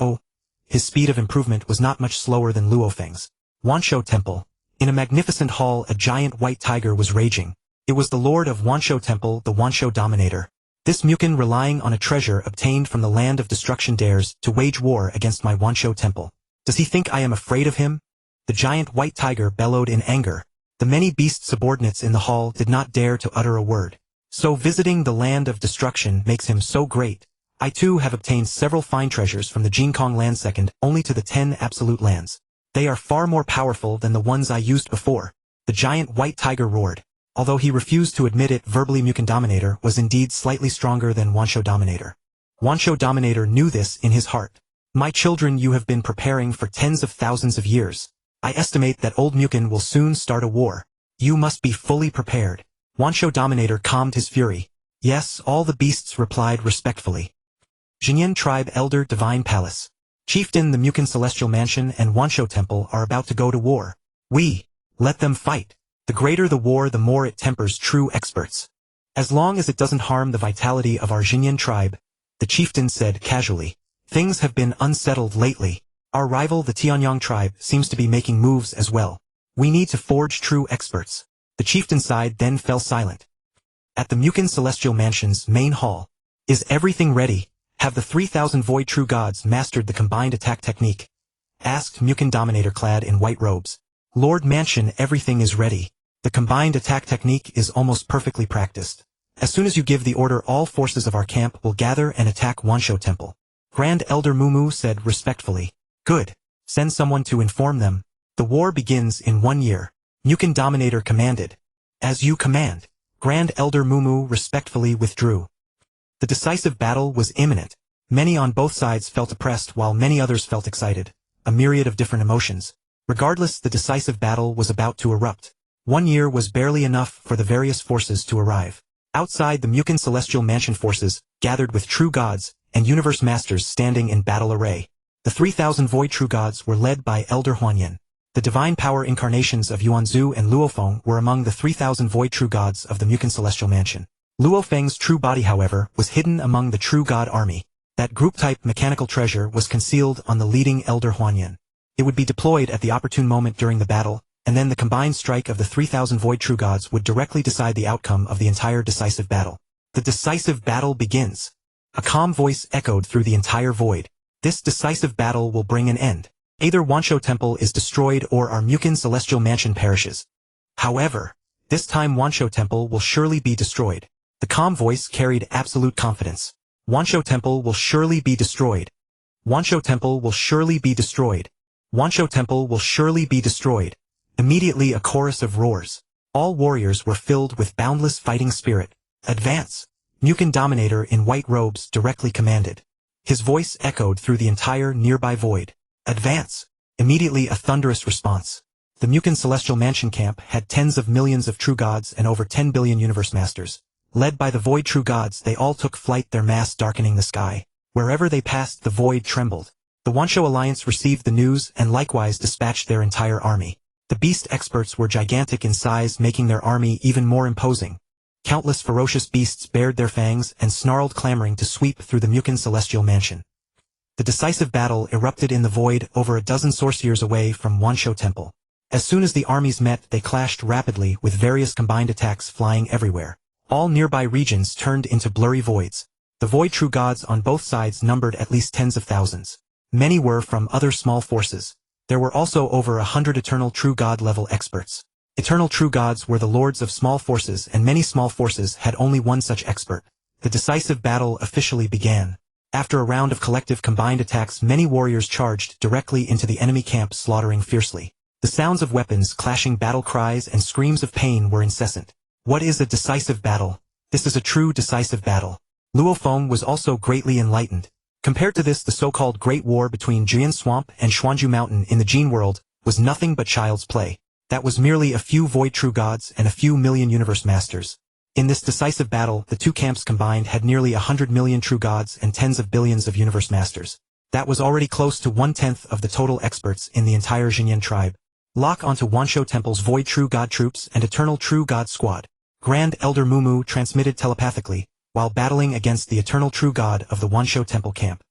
His speed of improvement was not much slower than Luo Feng's. Wanshou Temple. In a magnificent hall, a giant white tiger was raging. It was the Lord of Wanshou Temple, the Wanshou Dominator. This Mukin, relying on a treasure obtained from the Land of Destruction, dares to wage war against my Wanshou Temple. Does he think I am afraid of him? The giant white tiger bellowed in anger. The many beast subordinates in the hall did not dare to utter a word. So visiting the Land of Destruction makes him so great. I too have obtained several fine treasures from the Jinkong land, second only to the 10 absolute lands. They are far more powerful than the ones I used before. The giant white tiger roared. Although he refused to admit it verbally, Mukin Dominator was indeed slightly stronger than Wanshou Dominator. Wanshou Dominator knew this in his heart. My children, you have been preparing for tens of thousands of years. I estimate that old Mukin will soon start a war. You must be fully prepared. Wanshou Dominator calmed his fury. Yes, all the beasts replied respectfully. Jinyan Tribe Elder Divine Palace. Chieftain, the Mukin Celestial Mansion and Wanshou Temple are about to go to war. Let them fight. The greater the war, the more it tempers true experts. As long as it doesn't harm the vitality of our Jinyan tribe, the chieftain said casually. Things have been unsettled lately. Our rival, the Tianyang tribe, seems to be making moves as well. We need to forge true experts. The chieftain sighed, then fell silent. At the Mukin Celestial Mansion's main hall. Is everything ready? Have the 3,000 Void True Gods mastered the combined attack technique? Asked Mukin Dominator clad in white robes. Lord Mansion, everything is ready. The combined attack technique is almost perfectly practiced. As soon as you give the order, all forces of our camp will gather and attack Wanshou Temple. Grand Elder Mumu said respectfully. Good. Send someone to inform them. The war begins in 1 year. Mukin Dominator commanded. As you command. Grand Elder Mumu respectfully withdrew. The decisive battle was imminent. Many on both sides felt oppressed while many others felt excited. A myriad of different emotions. Regardless, the decisive battle was about to erupt. 1 year was barely enough for the various forces to arrive. Outside, the Mukin Celestial Mansion forces, gathered with true gods, and universe masters standing in battle array. The 3,000 Void True Gods were led by Elder Huanyan. The divine power incarnations of Yuanzhu and Luo Feng were among the 3,000 Void True Gods of the Mukin Celestial Mansion. Luo Feng's true body, however, was hidden among the True God army. That group-type mechanical treasure was concealed on the leading Elder Huanyan. It would be deployed at the opportune moment during the battle, and then the combined strike of the 3,000 Void True Gods would directly decide the outcome of the entire decisive battle. The decisive battle begins. A calm voice echoed through the entire void. This decisive battle will bring an end. Either Wanshou Temple is destroyed or our Mukin Celestial Mansion perishes. However, this time Wanshou Temple will surely be destroyed. The calm voice carried absolute confidence. Wanshou Temple will surely be destroyed. Wanshou Temple will surely be destroyed. Wanshou Temple will surely be destroyed. Immediately a chorus of roars. All warriors were filled with boundless fighting spirit. Advance! Mukin Dominator in white robes directly commanded. His voice echoed through the entire nearby void. Advance! Immediately a thunderous response. The Mu Chen Celestial Mansion camp had tens of millions of true gods and over 10 billion universe masters. Led by the void true gods, they all took flight, their mass darkening the sky. Wherever they passed, the void trembled. The Wansho Alliance received the news and likewise dispatched their entire army. The beast experts were gigantic in size, making their army even more imposing. Countless ferocious beasts bared their fangs and snarled, clamoring to sweep through the Mu Chen Celestial Mansion. The decisive battle erupted in the void over a dozen sorceers away from Wansho Temple. As soon as the armies met, they clashed rapidly, with various combined attacks flying everywhere. All nearby regions turned into blurry voids. The void true gods on both sides numbered at least tens of thousands. Many were from other small forces. There were also over 100 eternal true god level experts. Eternal true gods were the lords of small forces, and many small forces had only one such expert. The decisive battle officially began. After a round of collective combined attacks, many warriors charged directly into the enemy camp, slaughtering fiercely. The sounds of weapons clashing, battle cries, and screams of pain were incessant. What is a decisive battle? This is a true decisive battle. Luo Feng was also greatly enlightened. Compared to this, the so-called Great War between Jian Swamp and Xuanju Mountain in the Jin world was nothing but child's play. That was merely a few void true gods and a few million universe masters. In this decisive battle, the two camps combined had nearly 100 million true gods and tens of billions of universe masters. That was already close to 1/10 of the total experts in the entire Jinyan tribe. Lock onto Wansho Temple's void true god troops and eternal true god squad. Grand Elder Mumu transmitted telepathically, while battling against the eternal true god of the Wansho Temple camp.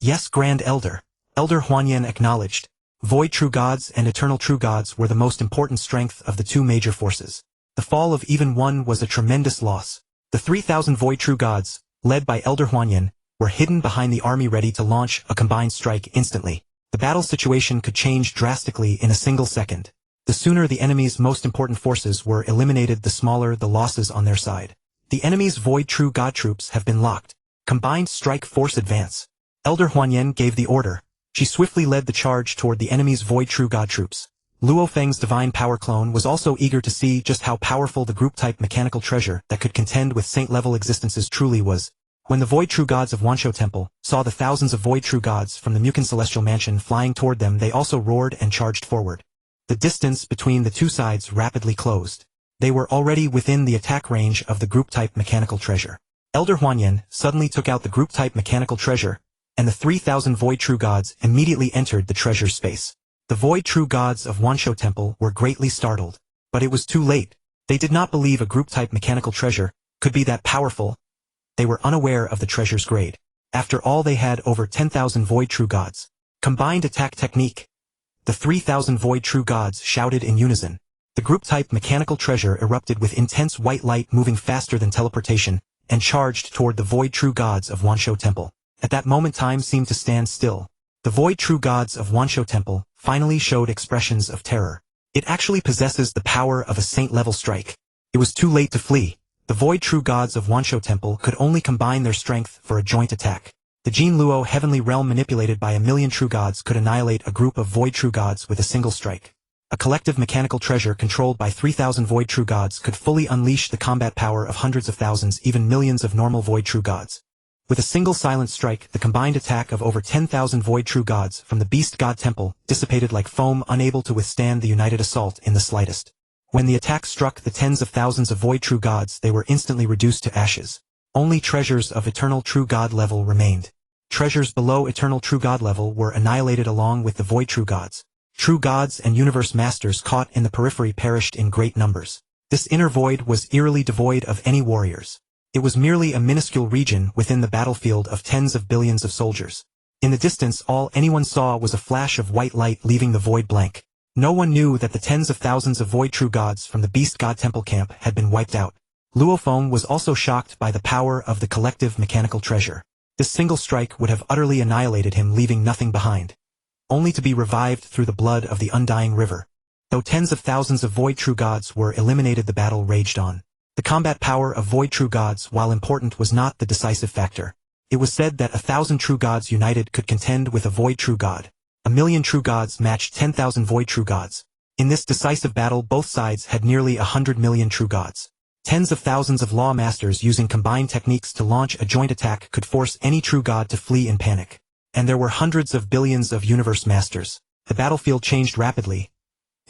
Yes, Grand Elder. Elder Huanyan acknowledged. Void true gods and eternal true gods were the most important strength of the two major forces. The fall of even one was a tremendous loss. The 3,000 void true gods, led by Elder Huanyan, were hidden behind the army, ready to launch a combined strike instantly. The battle situation could change drastically in a single second. The sooner the enemy's most important forces were eliminated, the smaller the losses on their side. The enemy's void true god troops have been locked. Combined strike force, advance. Elder Huanyan gave the order. She swiftly led the charge toward the enemy's void true god troops. Luo Feng's divine power clone was also eager to see just how powerful the group-type mechanical treasure that could contend with saint-level existences truly was. When the void true gods of Wansho Temple saw the thousands of void true gods from the Mu Chen Celestial Mansion flying toward them, they also roared and charged forward. The distance between the two sides rapidly closed. They were already within the attack range of the group-type mechanical treasure. Elder Huanyan suddenly took out the group-type mechanical treasure, and the 3,000 void true gods immediately entered the treasure's space. The void true gods of Wansho Temple were greatly startled, but it was too late. They did not believe a group-type mechanical treasure could be that powerful. They were unaware of the treasure's grade. After all, they had over 10,000 void true gods. Combined attack technique. The 3,000 void true gods shouted in unison. The group-type mechanical treasure erupted with intense white light, moving faster than teleportation, and charged toward the void true gods of Wansho Temple. At that moment, time seemed to stand still. The void true gods of Wansho Temple finally showed expressions of terror. It actually possesses the power of a saint-level strike. It was too late to flee. The void true gods of Wansho Temple could only combine their strength for a joint attack. The Jin Luo heavenly realm, manipulated by a million true gods, could annihilate a group of void true gods with a single strike. A collective mechanical treasure controlled by 3,000 void true gods could fully unleash the combat power of hundreds of thousands, even millions of normal void true gods. With a single silent strike, the combined attack of over 10,000 void true gods from the Beast God Temple dissipated like foam, unable to withstand the united assault in the slightest. When the attack struck the tens of thousands of void true gods, they were instantly reduced to ashes. Only treasures of eternal true god level remained. Treasures below eternal true god level were annihilated along with the void true gods. True gods and universe masters caught in the periphery perished in great numbers. This inner void was eerily devoid of any warriors. It was merely a minuscule region within the battlefield of tens of billions of soldiers. In the distance, all anyone saw was a flash of white light, leaving the void blank. No one knew that the tens of thousands of void true gods from the Beast God Temple camp had been wiped out. Luo Feng was also shocked by the power of the collective mechanical treasure. This single strike would have utterly annihilated him, leaving nothing behind, only to be revived through the blood of the undying river. Though tens of thousands of void true gods were eliminated, the battle raged on. The combat power of void true gods, while important, was not the decisive factor. It was said that 1,000 true gods united could contend with a void true god. 1,000,000 true gods matched 10,000 void true gods. In this decisive battle, both sides had nearly 100 million true gods. Tens of thousands of law masters using combined techniques to launch a joint attack could force any true god to flee in panic. And there were hundreds of billions of universe masters. The battlefield changed rapidly.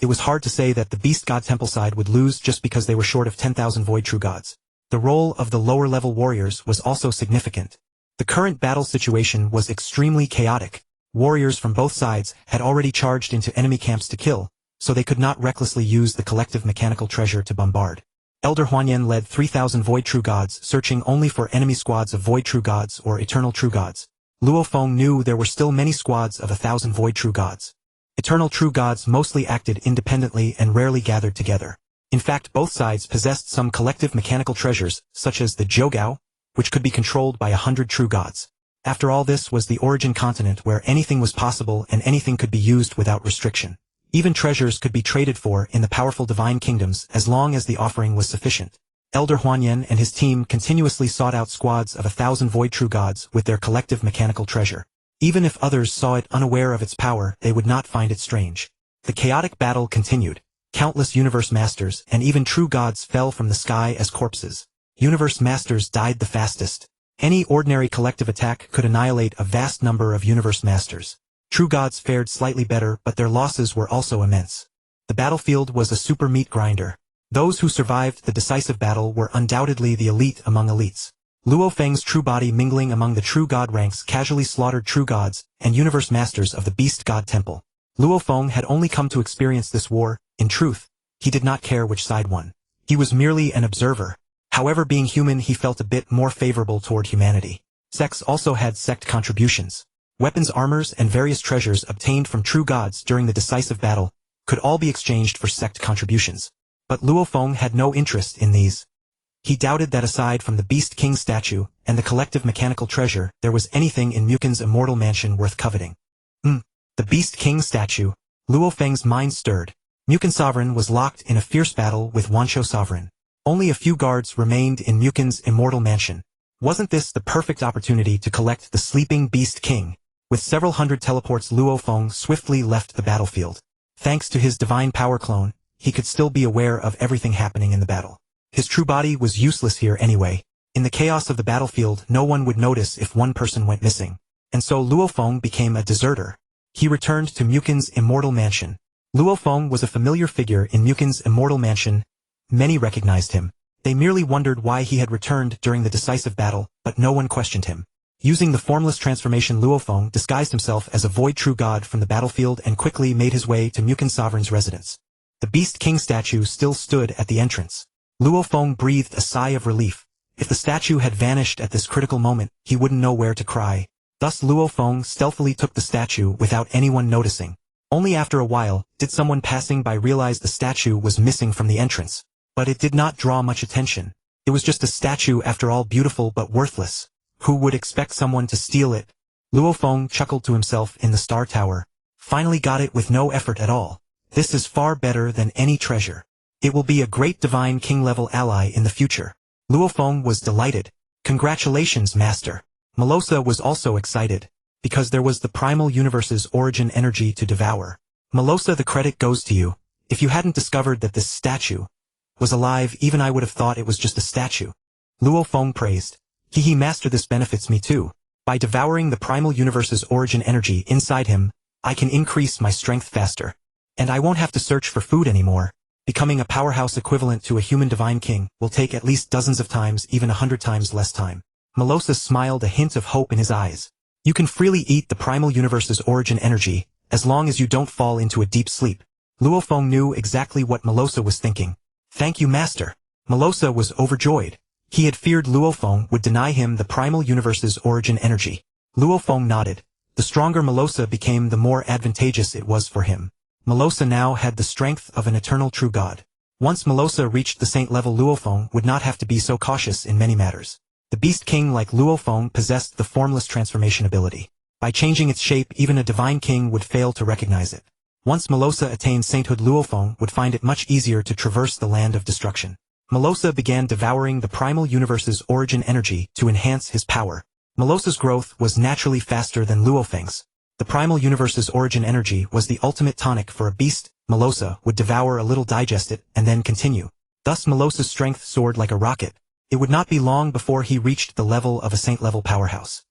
It was hard to say that the beast god temple side would lose just because they were short of 10,000 void true gods. The role of the lower-level warriors was also significant. The current battle situation was extremely chaotic. Warriors from both sides had already charged into enemy camps to kill, so they could not recklessly use the collective mechanical treasure to bombard. Elder Huanyan led 3,000 void true gods, searching only for enemy squads of void true gods or eternal true gods. Luo Feng knew there were still many squads of 1,000 void true gods. Eternal true gods mostly acted independently and rarely gathered together. In fact, both sides possessed some collective mechanical treasures, such as the Jiugao, which could be controlled by 100 true gods. After all, this was the origin continent where anything was possible and anything could be used without restriction. Even treasures could be traded for in the powerful divine kingdoms as long as the offering was sufficient. Elder Huanyan and his team continuously sought out squads of 1,000 void true gods with their collective mechanical treasure. Even if others saw it unaware of its power, they would not find it strange. The chaotic battle continued. Countless universe masters and even true gods fell from the sky as corpses. Universe masters died the fastest. Any ordinary collective attack could annihilate a vast number of universe masters. True gods fared slightly better, but their losses were also immense. The battlefield was a super meat grinder. Those who survived the decisive battle were undoubtedly the elite among elites. Luo Feng's true body mingling among the true god ranks casually slaughtered true gods and universe masters of the beast god temple. Luo Feng had only come to experience this war. In truth, he did not care which side won. He was merely an observer. However, being human, he felt a bit more favorable toward humanity. Sects also had sect contributions. Weapons, armors, and various treasures obtained from true gods during the decisive battle could all be exchanged for sect contributions. But Luo Feng had no interest in these. He doubted that aside from the Beast King statue and the collective mechanical treasure, there was anything in Mu Chen's immortal mansion worth coveting. The Beast King statue. Luo Feng's mind stirred. Mu Chen Sovereign was locked in a fierce battle with Wanshou Sovereign. Only a few guards remained in Mu Chen's immortal mansion. Wasn't this the perfect opportunity to collect the sleeping Beast King? With several hundred teleports, Luo Feng swiftly left the battlefield. Thanks to his divine power clone, he could still be aware of everything happening in the battle. His true body was useless here anyway. In the chaos of the battlefield, no one would notice if one person went missing. And so Luo Feng became a deserter. He returned to Mu Chen's immortal mansion. Luo Feng was a familiar figure in Mu Chen's immortal mansion. Many recognized him. They merely wondered why he had returned during the decisive battle, but no one questioned him. Using the formless transformation, Luo Feng disguised himself as a void true god from the battlefield and quickly made his way to Mu Chen Sovereign's residence. The Beast King statue still stood at the entrance. Luo Feng breathed a sigh of relief. If the statue had vanished at this critical moment, he wouldn't know where to cry. Thus Luo Feng stealthily took the statue without anyone noticing. Only after a while did someone passing by realize the statue was missing from the entrance. But it did not draw much attention. It was just a statue, after all, beautiful but worthless. Who would expect someone to steal it? Luo Feng chuckled to himself in the Star Tower. Finally got it with no effort at all. This is far better than any treasure. It will be a great divine king-level ally in the future. Luo Feng was delighted. Congratulations, Master. Mo Luo Sa was also excited, because there was the primal universe's origin energy to devour. Mo Luo Sa, the credit goes to you. If you hadn't discovered that this statue was alive, even I would have thought it was just a statue. Luo Feng praised. Master, this benefits me too. By devouring the primal universe's origin energy inside him, I can increase my strength faster. And I won't have to search for food anymore. Becoming a powerhouse equivalent to a human divine king will take at least dozens of times, even 100 times less time. Mo Luo Sa smiled, a hint of hope in his eyes. You can freely eat the primal universe's origin energy, as long as you don't fall into a deep sleep. Luo Feng knew exactly what Mo Luo Sa was thinking. Thank you, Master. Mo Luo Sa was overjoyed. He had feared Luo Feng would deny him the primal universe's origin energy. Luo Feng nodded. The stronger Mo Luo Sa became, the more advantageous it was for him. Mo Luo Sa now had the strength of an eternal true god. Once Mo Luo Sa reached the saint level, Luo Feng would not have to be so cautious in many matters. The Beast King, like Luo Feng, possessed the formless transformation ability. By changing its shape, even a divine king would fail to recognize it. Once Mo Luo Sa attained sainthood, Luo Feng would find it much easier to traverse the land of destruction. Mo Luo Sa began devouring the primal universe's origin energy to enhance his power. Mo Luo Sa's growth was naturally faster than Luo Feng's. The primal universe's origin energy was the ultimate tonic for a beast. Mo Luo Sa would devour a little, digest it, and then continue. Thus Mo Luo's strength soared like a rocket. It would not be long before he reached the level of a saint-level powerhouse.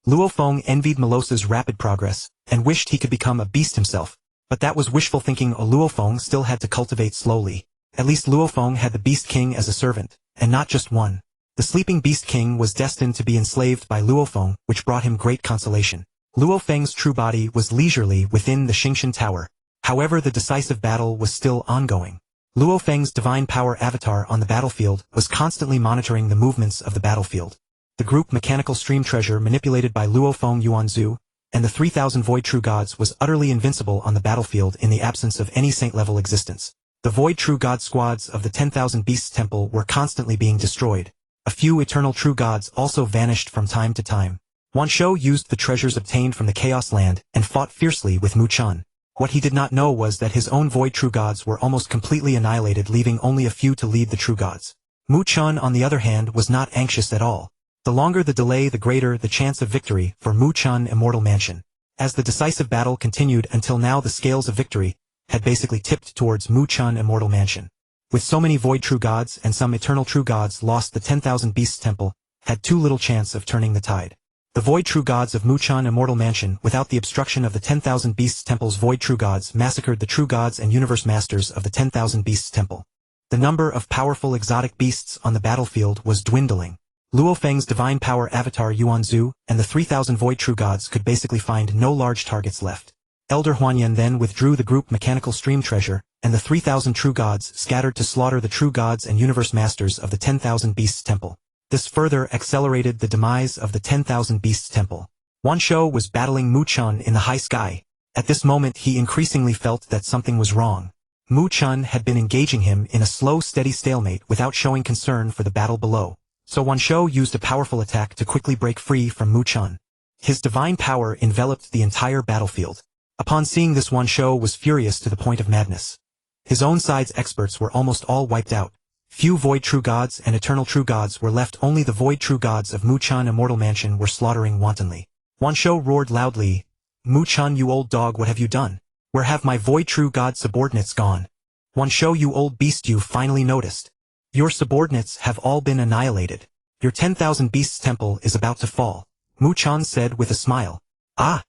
Luo Feng envied Mo Luo's rapid progress, and wished he could become a beast himself. But that was wishful thinking. Luo Feng still had to cultivate slowly. At least Luo Feng had the Beast King as a servant, and not just one. The sleeping Beast King was destined to be enslaved by Luo Feng, which brought him great consolation. Luo Feng's true body was leisurely within the Xingshan Tower. However, the decisive battle was still ongoing. Luo Feng's divine power avatar on the battlefield was constantly monitoring the movements of the battlefield. The group Mechanical Stream Treasure manipulated by Luo Feng Yuanzhu, and the 3,000 Void True Gods was utterly invincible on the battlefield in the absence of any saint-level existence. The Void True God squads of the 10,000 Beasts Temple were constantly being destroyed. A few Eternal True Gods also vanished from time to time. Wan Shou used the treasures obtained from the Chaos Land and fought fiercely with Mu Chen. What he did not know was that his own Void True Gods were almost completely annihilated, leaving only a few to lead the True Gods. Mu Chen, on the other hand, was not anxious at all. The longer the delay, the greater the chance of victory for Mu Chen Immortal Mansion. As the decisive battle continued until now, the scales of victory had basically tipped towards Mu Chen Immortal Mansion. With so many Void True Gods and some Eternal True Gods lost, the 10,000 Beasts Temple had too little chance of turning the tide. The Void True Gods of Mu Chen Immortal Mansion, without the obstruction of the 10,000 Beasts Temple's Void True Gods, massacred the True Gods and Universe Masters of the 10,000 Beasts Temple. The number of powerful exotic beasts on the battlefield was dwindling. Luo Feng's divine power avatar Yuanzhu and the 3,000 Void True Gods could basically find no large targets left. Elder Huanyan then withdrew the group Mechanical Stream Treasure, and the 3,000 True Gods scattered to slaughter the True Gods and Universe Masters of the 10,000 Beasts Temple. This further accelerated the demise of the 10,000 Beasts Temple. Wan Shou was battling Mu Chen in the high sky. At this moment he increasingly felt that something was wrong. Mu Chen had been engaging him in a slow, steady stalemate without showing concern for the battle below. So Wan Shou used a powerful attack to quickly break free from Mu Chen. His divine power enveloped the entire battlefield. Upon seeing this, Wan Shou was furious to the point of madness. His own side's experts were almost all wiped out. Few Void True Gods and Eternal True Gods were left. Only the Void True Gods of Mu Chen Immortal Mansion were slaughtering wantonly. Wan Shou roared loudly, "Mu Chen, you old dog, what have you done? Where have my Void True God subordinates gone? Wan Shou, you old beast, you finally noticed. Your subordinates have all been annihilated. Your 10,000 Beasts Temple is about to fall," Mu Chen said with a smile. "Ah!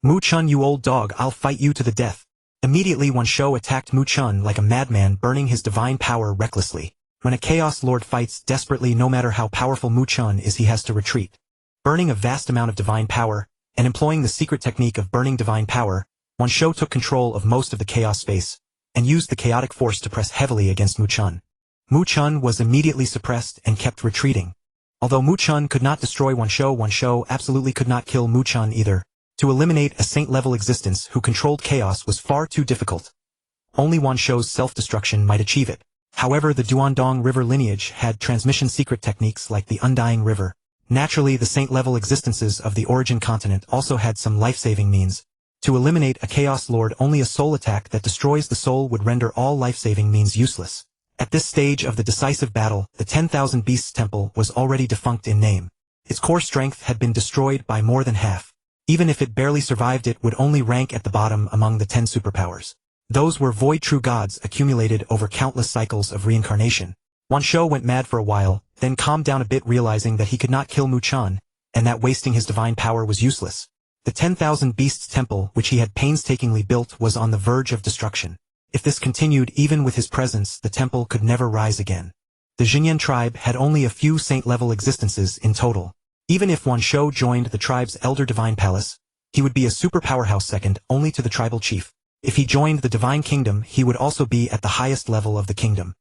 Mu Chen, you old dog, I'll fight you to the death." Immediately Wan Shou attacked Mu Chen like a madman, burning his divine power recklessly. When a Chaos Lord fights desperately, no matter how powerful Mu Chen is, he has to retreat. Burning a vast amount of divine power, and employing the secret technique of burning divine power, Wan Shou took control of most of the chaos space, and used the chaotic force to press heavily against Mu Chen. Mu Chen was immediately suppressed and kept retreating. Although Mu Chen could not destroy Wan Shou absolutely could not kill Mu Chen either. To eliminate a saint-level existence who controlled chaos was far too difficult. Only Wan Shou's self-destruction might achieve it. However, the Duandong River lineage had transmission secret techniques like the Undying River. Naturally, the saint-level existences of the Origin continent also had some life-saving means. To eliminate a Chaos Lord, only a soul attack that destroys the soul would render all life-saving means useless. At this stage of the decisive battle, the 10,000 Beasts Temple was already defunct in name. Its core strength had been destroyed by more than half. Even if it barely survived, it would only rank at the bottom among the 10 superpowers. Those were Void True Gods accumulated over countless cycles of reincarnation. Wan Shou went mad for a while, then calmed down a bit, realizing that he could not kill Mu Chen, and that wasting his divine power was useless. The 10,000 Beasts Temple, which he had painstakingly built, was on the verge of destruction. If this continued, even with his presence, the temple could never rise again. The Xinyan tribe had only a few saint-level existences in total. Even if Wan Shou joined the tribe's Elder Divine Palace, he would be a super powerhouse second only to the tribal chief. If he joined the Divine Kingdom, he would also be at the highest level of the kingdom.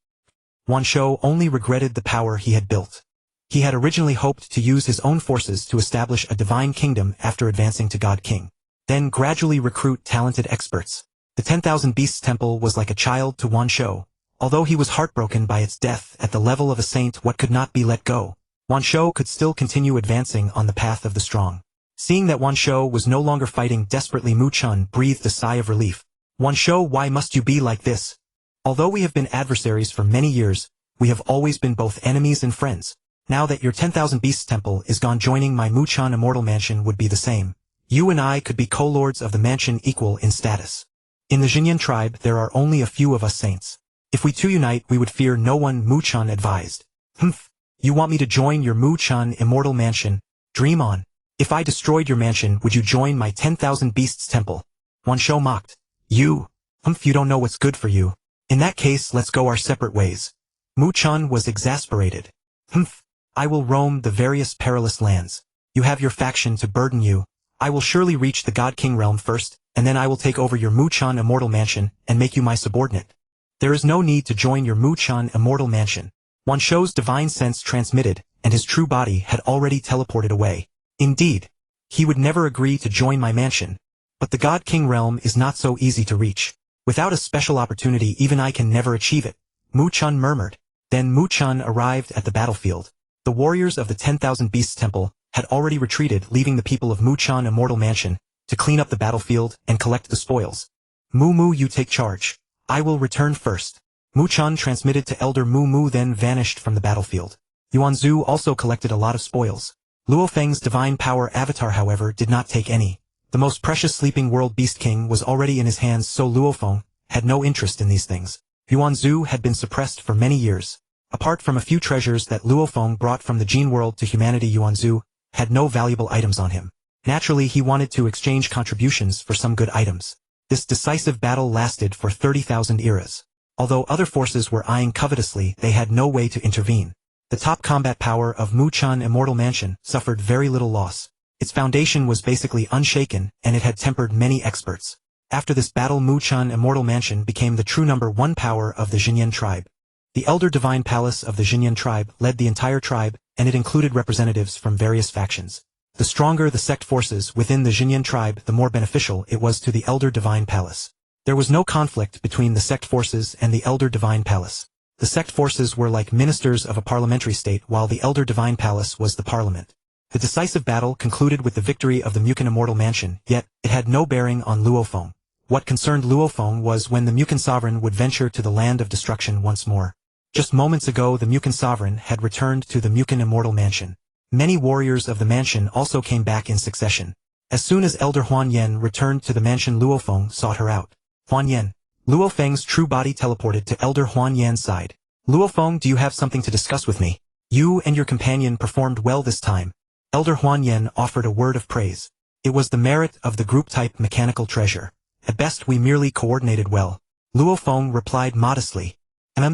Wan Shou only regretted the power he had built. He had originally hoped to use his own forces to establish a divine kingdom after advancing to God King. Then gradually recruit talented experts. The 10,000 Beasts Temple was like a child to Wan Shou. Although he was heartbroken by its death at the level of a saint, what could not be let go, Wan Shou could still continue advancing on the path of the strong. Seeing that Wan Shou was no longer fighting desperately, Mu Chen breathed a sigh of relief. "Wan Shou, why must you be like this? Although we have been adversaries for many years, we have always been both enemies and friends. Now that your 10,000 Beasts Temple is gone, joining my Mu Chen Immortal Mansion would be the same. You and I could be co-lords of the mansion, equal in status. In the Xinyan tribe, there are only a few of us saints. If we two unite we would fear no one, Mu Chen advised. Humph. You want me to join your Mu Chen Immortal Mansion? Dream on. If I destroyed your mansion would you join my 10,000 Beasts Temple? Wan Shou mocked. You. Humph, you don't know what's good for you. In that case let's go our separate ways. Mu Chen was exasperated. Humph. I will roam the various perilous lands. You have your faction to burden you. I will surely reach the God King realm first, and then I will take over your Mu Chen Immortal Mansion and make you my subordinate. There is no need to join your Mu Chen Immortal Mansion. Wan Shou's divine sense transmitted, and his true body had already teleported away. Indeed, he would never agree to join my mansion. But the God King realm is not so easy to reach. Without a special opportunity even I can never achieve it, Mu Chen murmured. Then Mu Chen arrived at the battlefield. The warriors of the 10,000 Beasts Temple had already retreated, leaving the people of Mu Chen Immortal Mansion to clean up the battlefield and collect the spoils. Mu, you take charge. I will return first. Mu Chen transmitted to Elder Mu, then vanished from the battlefield. Yuanzhu also collected a lot of spoils. Luo Feng's divine power avatar however did not take any. The most precious sleeping world Beast King was already in his hands, so Luo Feng had no interest in these things. Yuanzhu had been suppressed for many years. Apart from a few treasures that Luo Feng brought from the Gene world to humanity, Yuanzhu had no valuable items on him. Naturally he wanted to exchange contributions for some good items. This decisive battle lasted for 30,000 eras. Although other forces were eyeing covetously, they had no way to intervene. The top combat power of Mu Chen Immortal Mansion suffered very little loss. Its foundation was basically unshaken, and it had tempered many experts. After this battle Mu Chen Immortal Mansion became the true number one power of the Xinyan tribe. The Elder Divine Palace of the Xinyan tribe led the entire tribe, and it included representatives from various factions. The stronger the sect forces within the Xinyan tribe, the more beneficial it was to the Elder Divine Palace. There was no conflict between the sect forces and the Elder Divine Palace. The sect forces were like ministers of a parliamentary state, while the Elder Divine Palace was the parliament. The decisive battle concluded with the victory of the Mu Chen Immortal Mansion, yet it had no bearing on Luo Feng. What concerned Luo Feng was when the Mu Chen Sovereign would venture to the land of destruction once more. Just moments ago the Mu Chen Sovereign had returned to the Mu Chen Immortal Mansion. Many warriors of the mansion also came back in succession. As soon as Elder Huan Yan returned to the mansion, Luo Feng sought her out. Huan Yan. Luo Feng's true body teleported to Elder Huan Yan's side. Luo Feng, do you have something to discuss with me? You and your companion performed well this time. Elder Huan Yan offered a word of praise. It was the merit of the group-type mechanical treasure. At best we merely coordinated well. Luo Feng replied modestly.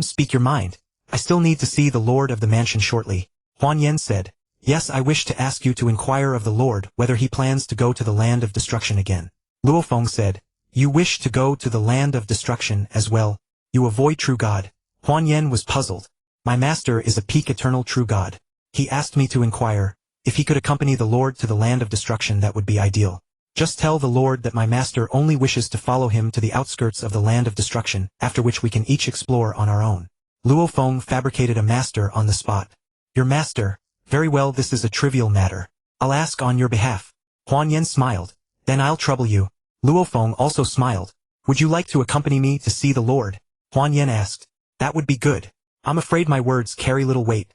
Speak your mind. I still need to see the Lord of the Mansion shortly. Huan Yan said. Yes, I wish to ask you to inquire of the Lord whether he plans to go to the land of destruction again. Luo Feng said. You wish to go to the land of destruction as well? You avoid true God. Huan Yan was puzzled. My master is a peak eternal true God. He asked me to inquire. If he could accompany the Lord to the land of destruction, that would be ideal. Just tell the Lord that my master only wishes to follow him to the outskirts of the land of destruction, after which we can each explore on our own. Luo Feng fabricated a master on the spot. Your master? Very well, this is a trivial matter. I'll ask on your behalf. Huan Yan smiled. Then I'll trouble you. Luo Feng also smiled. Would you like to accompany me to see the Lord? Huan Yan asked. That would be good. I'm afraid my words carry little weight.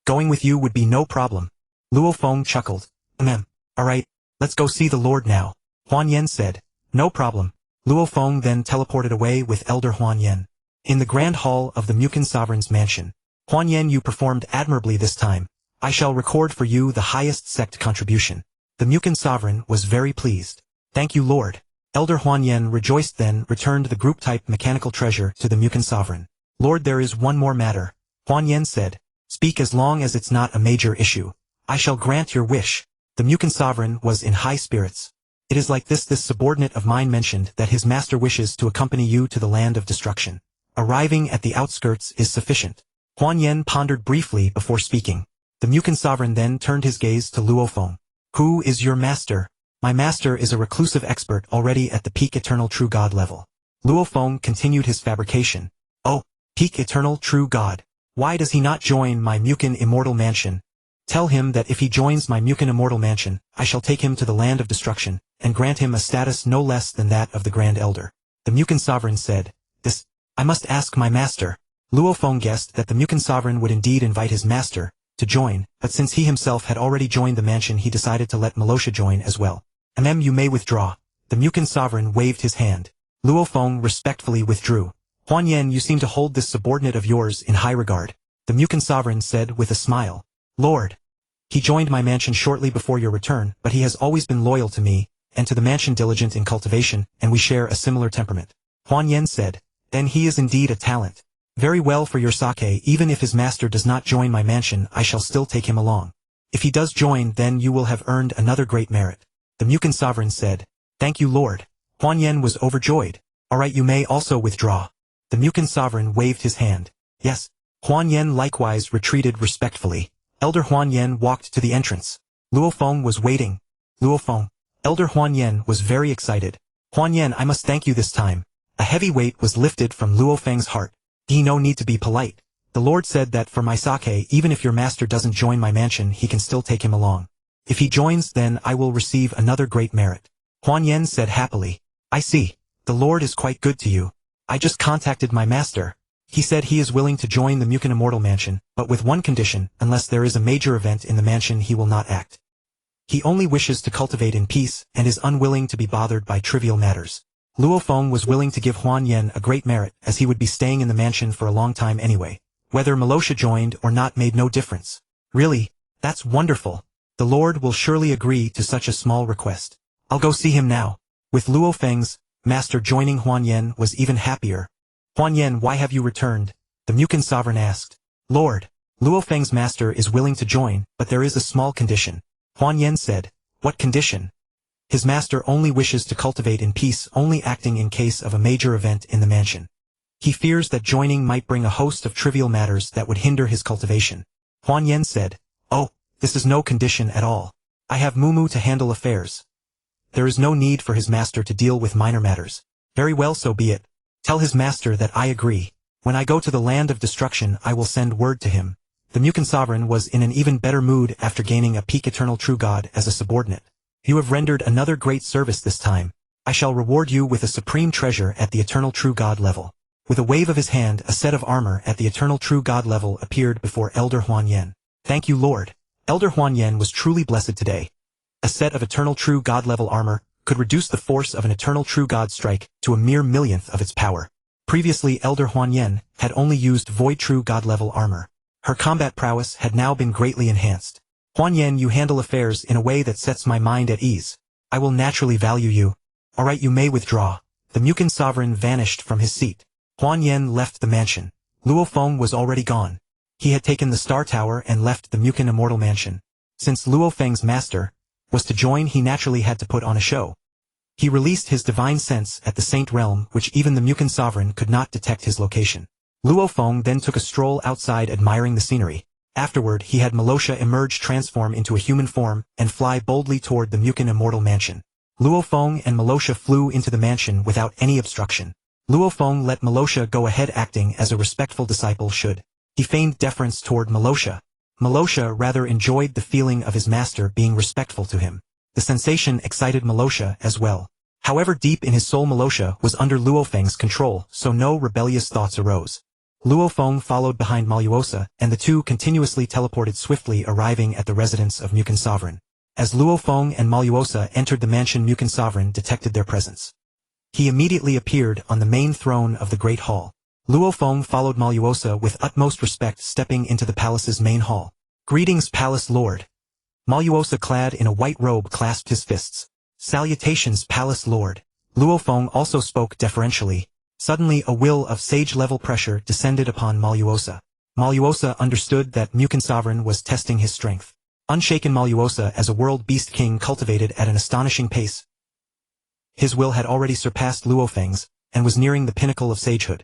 Going with you would be no problem. Luo Feng chuckled. Alright, let's go see the Lord now. Huan Yan said. No problem. Luo Feng then teleported away with Elder Huan Yan. In the grand hall of the Mu Chen Sovereign's mansion. Huan Yan, you performed admirably this time. I shall record for you the highest sect contribution. The Mu Chen Sovereign was very pleased. Thank you, Lord. Elder Huan Yan rejoiced, then returned the group-type mechanical treasure to the Mu Chen Sovereign. Lord, there is one more matter. Huan Yan said. Speak as long as it's not a major issue. I shall grant your wish. The Mu Chen Sovereign was in high spirits. It is like this subordinate of mine mentioned that his master wishes to accompany you to the land of destruction. Arriving at the outskirts is sufficient. Huan Yan pondered briefly before speaking. The Mu Chen Sovereign then turned his gaze to Luo Feng. Who is your master? My master is a reclusive expert already at the peak eternal true God level. Luo Feng continued his fabrication. Oh, peak eternal true God. Why does he not join my Mu Chen Immortal Mansion? Tell him that if he joins my Mu Chen Immortal Mansion, I shall take him to the land of destruction, and grant him a status no less than that of the Grand Elder. The Mu Chen Sovereign said. This, I must ask my master. Luo Feng guessed that the Mu Chen Sovereign would indeed invite his master to join, but since he himself had already joined the mansion, he decided to let Mo Luo Sa join as well. You may withdraw. The Mu Chen Sovereign waved his hand. Luo Feng respectfully withdrew. Huan Yen, you seem to hold this subordinate of yours in high regard, the Mukan sovereign said with a smile. Lord. He joined my mansion shortly before your return, but he has always been loyal to me, and to the mansion diligent in cultivation, and we share a similar temperament. Huan Yen said. Then he is indeed a talent. Very well for your sake, even if his master does not join my mansion, I shall still take him along. If he does join, then you will have earned another great merit. The Mukan sovereign said. Thank you, Lord. Huan Yen was overjoyed. Alright, you may also withdraw. The Mukan sovereign waved his hand. Yes. Huan Yen likewise retreated respectfully. Elder Huan Yen walked to the entrance. Luo Feng was waiting. Luo Feng. Elder Huan Yen was very excited. Huan Yen, I must thank you this time. A heavy weight was lifted from Luo Feng's heart. He no need to be polite. The Lord said that for my sake, even if your master doesn't join my mansion, he can still take him along. If he joins, then I will receive another great merit. Huan Yen said happily. I see. The Lord is quite good to you. I just contacted my master. He said he is willing to join the Mu Chen Immortal Mansion, but with one condition: unless there is a major event in the mansion he will not act. He only wishes to cultivate in peace, and is unwilling to be bothered by trivial matters. Luo Feng was willing to give Huan Yen a great merit, as he would be staying in the mansion for a long time anyway. Whether Mo Luo Sa joined or not made no difference. Really? That's wonderful. The Lord will surely agree to such a small request. I'll go see him now. With Luo Feng's master joining, Huan Yen was even happier. Huan Yen, why have you returned? The Mukan sovereign asked. Lord, Luo Feng's master is willing to join, but there is a small condition. Huan Yen said. What condition? His master only wishes to cultivate in peace, only acting in case of a major event in the mansion. He fears that joining might bring a host of trivial matters that would hinder his cultivation. Huan Yen said. Oh, this is no condition at all. I have Mu to handle affairs. There is no need for his master to deal with minor matters. Very well, so be it. Tell his master that I agree. When I go to the land of destruction, I will send word to him. The Mukan sovereign was in an even better mood after gaining a peak eternal true god as a subordinate. You have rendered another great service this time. I shall reward you with a supreme treasure at the eternal true god level. With a wave of his hand, a set of armor at the eternal true god level appeared before Elder Huan Yen. Thank you, Lord. Elder Huan Yen was truly blessed today. A set of eternal true god level armor could reduce the force of an eternal true god strike to a mere millionth of its power. Previously, Elder Huan Yen had only used void true god level armor. Her combat prowess had now been greatly enhanced. Huan Yen, you handle affairs in a way that sets my mind at ease. I will naturally value you. Alright, you may withdraw. The Mukan sovereign vanished from his seat. Huan Yen left the mansion. Luo Feng was already gone. He had taken the Star Tower and left the Mu Chen Immortal Mansion. Since Luo Feng's master was to join, he naturally had to put on a show. He released his divine sense at the Saint Realm, which even the Mukan sovereign could not detect his location. Luo Feng then took a stroll outside, admiring the scenery. Afterward, he had Mo Luo Sa emerge, transform into a human form, and fly boldly toward the Mu Chen Immortal Mansion. Luo Feng and Mo Luo Sa flew into the mansion without any obstruction. Luo Feng let Mo Luo Sa go ahead, acting as a respectful disciple should. He feigned deference toward Mo Luo Sa. Mo Luo Sa rather enjoyed the feeling of his master being respectful to him. The sensation excited Mo Luo Sa as well. However, deep in his soul, Mo Luo Sa was under Luo Feng's control, so no rebellious thoughts arose. Luo Feng followed behind Mo Luo Sa, and the two continuously teleported swiftly, arriving at the residence of Mukan sovereign. As Luo Feng and Mo Luo Sa entered the mansion, Mukan sovereign detected their presence. He immediately appeared on the main throne of the Great Hall. Luo Feng followed Mo Luo Sa with utmost respect, stepping into the palace's main hall. Greetings, Palace Lord. Mo Luo Sa, clad in a white robe, clasped his fists. Salutations, Palace Lord. Luo Feng also spoke deferentially. Suddenly, a will of sage-level pressure descended upon Mo Luo Sa. Mo Luo Sa understood that Mukan sovereign was testing his strength. Unshaken, Mo Luo Sa, as a world beast king, cultivated at an astonishing pace. His will had already surpassed Luo Feng's, and was nearing the pinnacle of sagehood.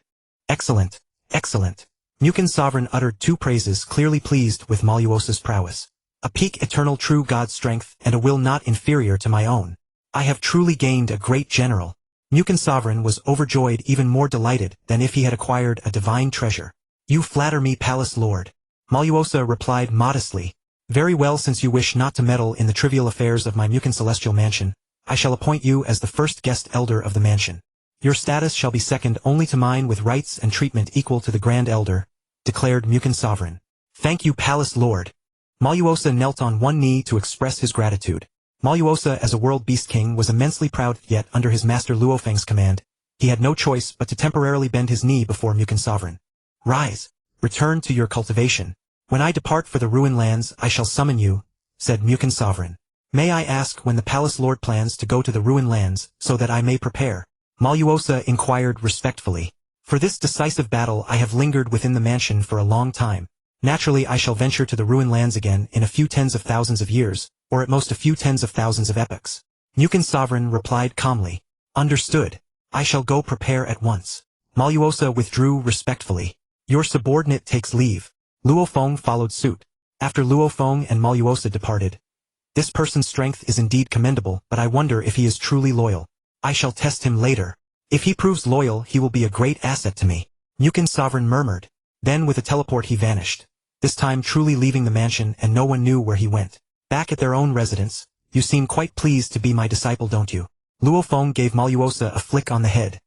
Excellent, excellent. Mukan sovereign uttered two praises, clearly pleased with Mo Luo Sa's prowess. A peak eternal true god strength, and a will not inferior to my own. I have truly gained a great general. Mukan sovereign was overjoyed, even more delighted than if he had acquired a divine treasure. You flatter me, Palace Lord. Mo Luo Sa replied modestly. Very well, since you wish not to meddle in the trivial affairs of my Mukan celestial mansion, I shall appoint you as the first guest elder of the mansion. Your status shall be second only to mine, with rights and treatment equal to the Grand Elder, declared Mukan sovereign. Thank you, Palace Lord. Mo Luo Sa knelt on one knee to express his gratitude. Mo Luo Sa, as a world beast king, was immensely proud, yet under his master Luo Feng's command, He had no choice but to temporarily bend his knee before Mu Chen Sovereign. Rise. Return to your cultivation. When I depart for the ruined lands I shall summon you, said Mu Chen Sovereign. May I ask when the palace lord plans to go to the ruined lands, so that I may prepare? Mo Luo Sa inquired respectfully. For this decisive battle I have lingered within the mansion for a long time. Naturally I shall venture to the ruined lands again in a few tens of thousands of years, or at most a few tens of thousands of epochs. Mu Chen Sovereign replied calmly. Understood. I shall go prepare at once. Mo Luo Sa withdrew respectfully. Your subordinate takes leave. Luo Feng followed suit. After Luo Feng and Mo Luo Sa departed, this person's strength is indeed commendable, but I wonder if he is truly loyal. I shall test him later. If he proves loyal he will be a great asset to me. Mu Chen Sovereign murmured. Then with a teleport he vanished. This time truly leaving the mansion and no one knew where he went. Back at their own residence, you seem quite pleased to be my disciple, don't you? Luo Feng gave Mo Luo Sa a flick on the head.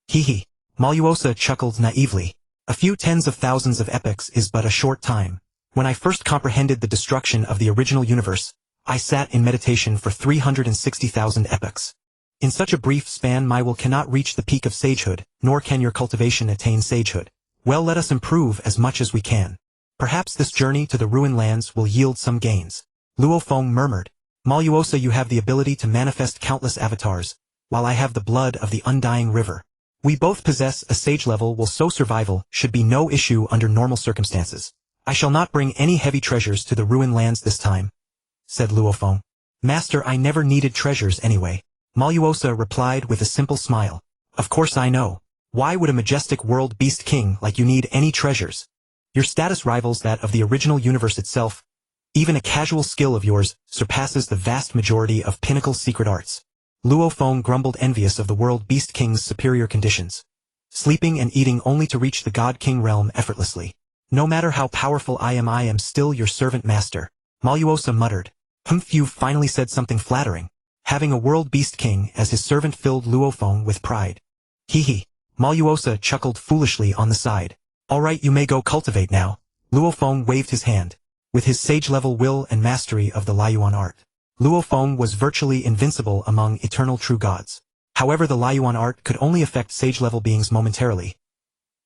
Hee. Mo Luo Sa chuckled naively. A few tens of thousands of epochs is but a short time. When I first comprehended the destruction of the original universe, I sat in meditation for 360,000 epochs. In such a brief span my will cannot reach the peak of sagehood, nor can your cultivation attain sagehood. Well, let us improve as much as we can. Perhaps this journey to the ruined lands will yield some gains. Luo Feng murmured. Mo Luo Sa, you have the ability to manifest countless avatars, while I have the blood of the undying river. We both possess a sage level, so survival should be no issue under normal circumstances. I shall not bring any heavy treasures to the ruined lands this time, said Luo Feng. Master, I never needed treasures anyway. Mo Luo Sa replied with a simple smile. Of course I know. Why would a majestic world beast king like you need any treasures? Your status rivals that of the original universe itself. Even a casual skill of yours surpasses the vast majority of pinnacle secret arts. Luo Feng grumbled, envious of the world beast king's superior conditions. Sleeping and eating only to reach the god king realm effortlessly. No matter how powerful I am still your servant master. Mo Luo Sa muttered. You've finally said something flattering. Having a world beast king as his servant filled Luo Feng with pride. Hee. Mo Luo Sa chuckled foolishly on the side. All right, you may go cultivate now. Luo Feng waved his hand. With his sage-level will and mastery of the Laiyuan art, Luo Feng was virtually invincible among eternal true gods. However, the Laiyuan art could only affect sage-level beings momentarily.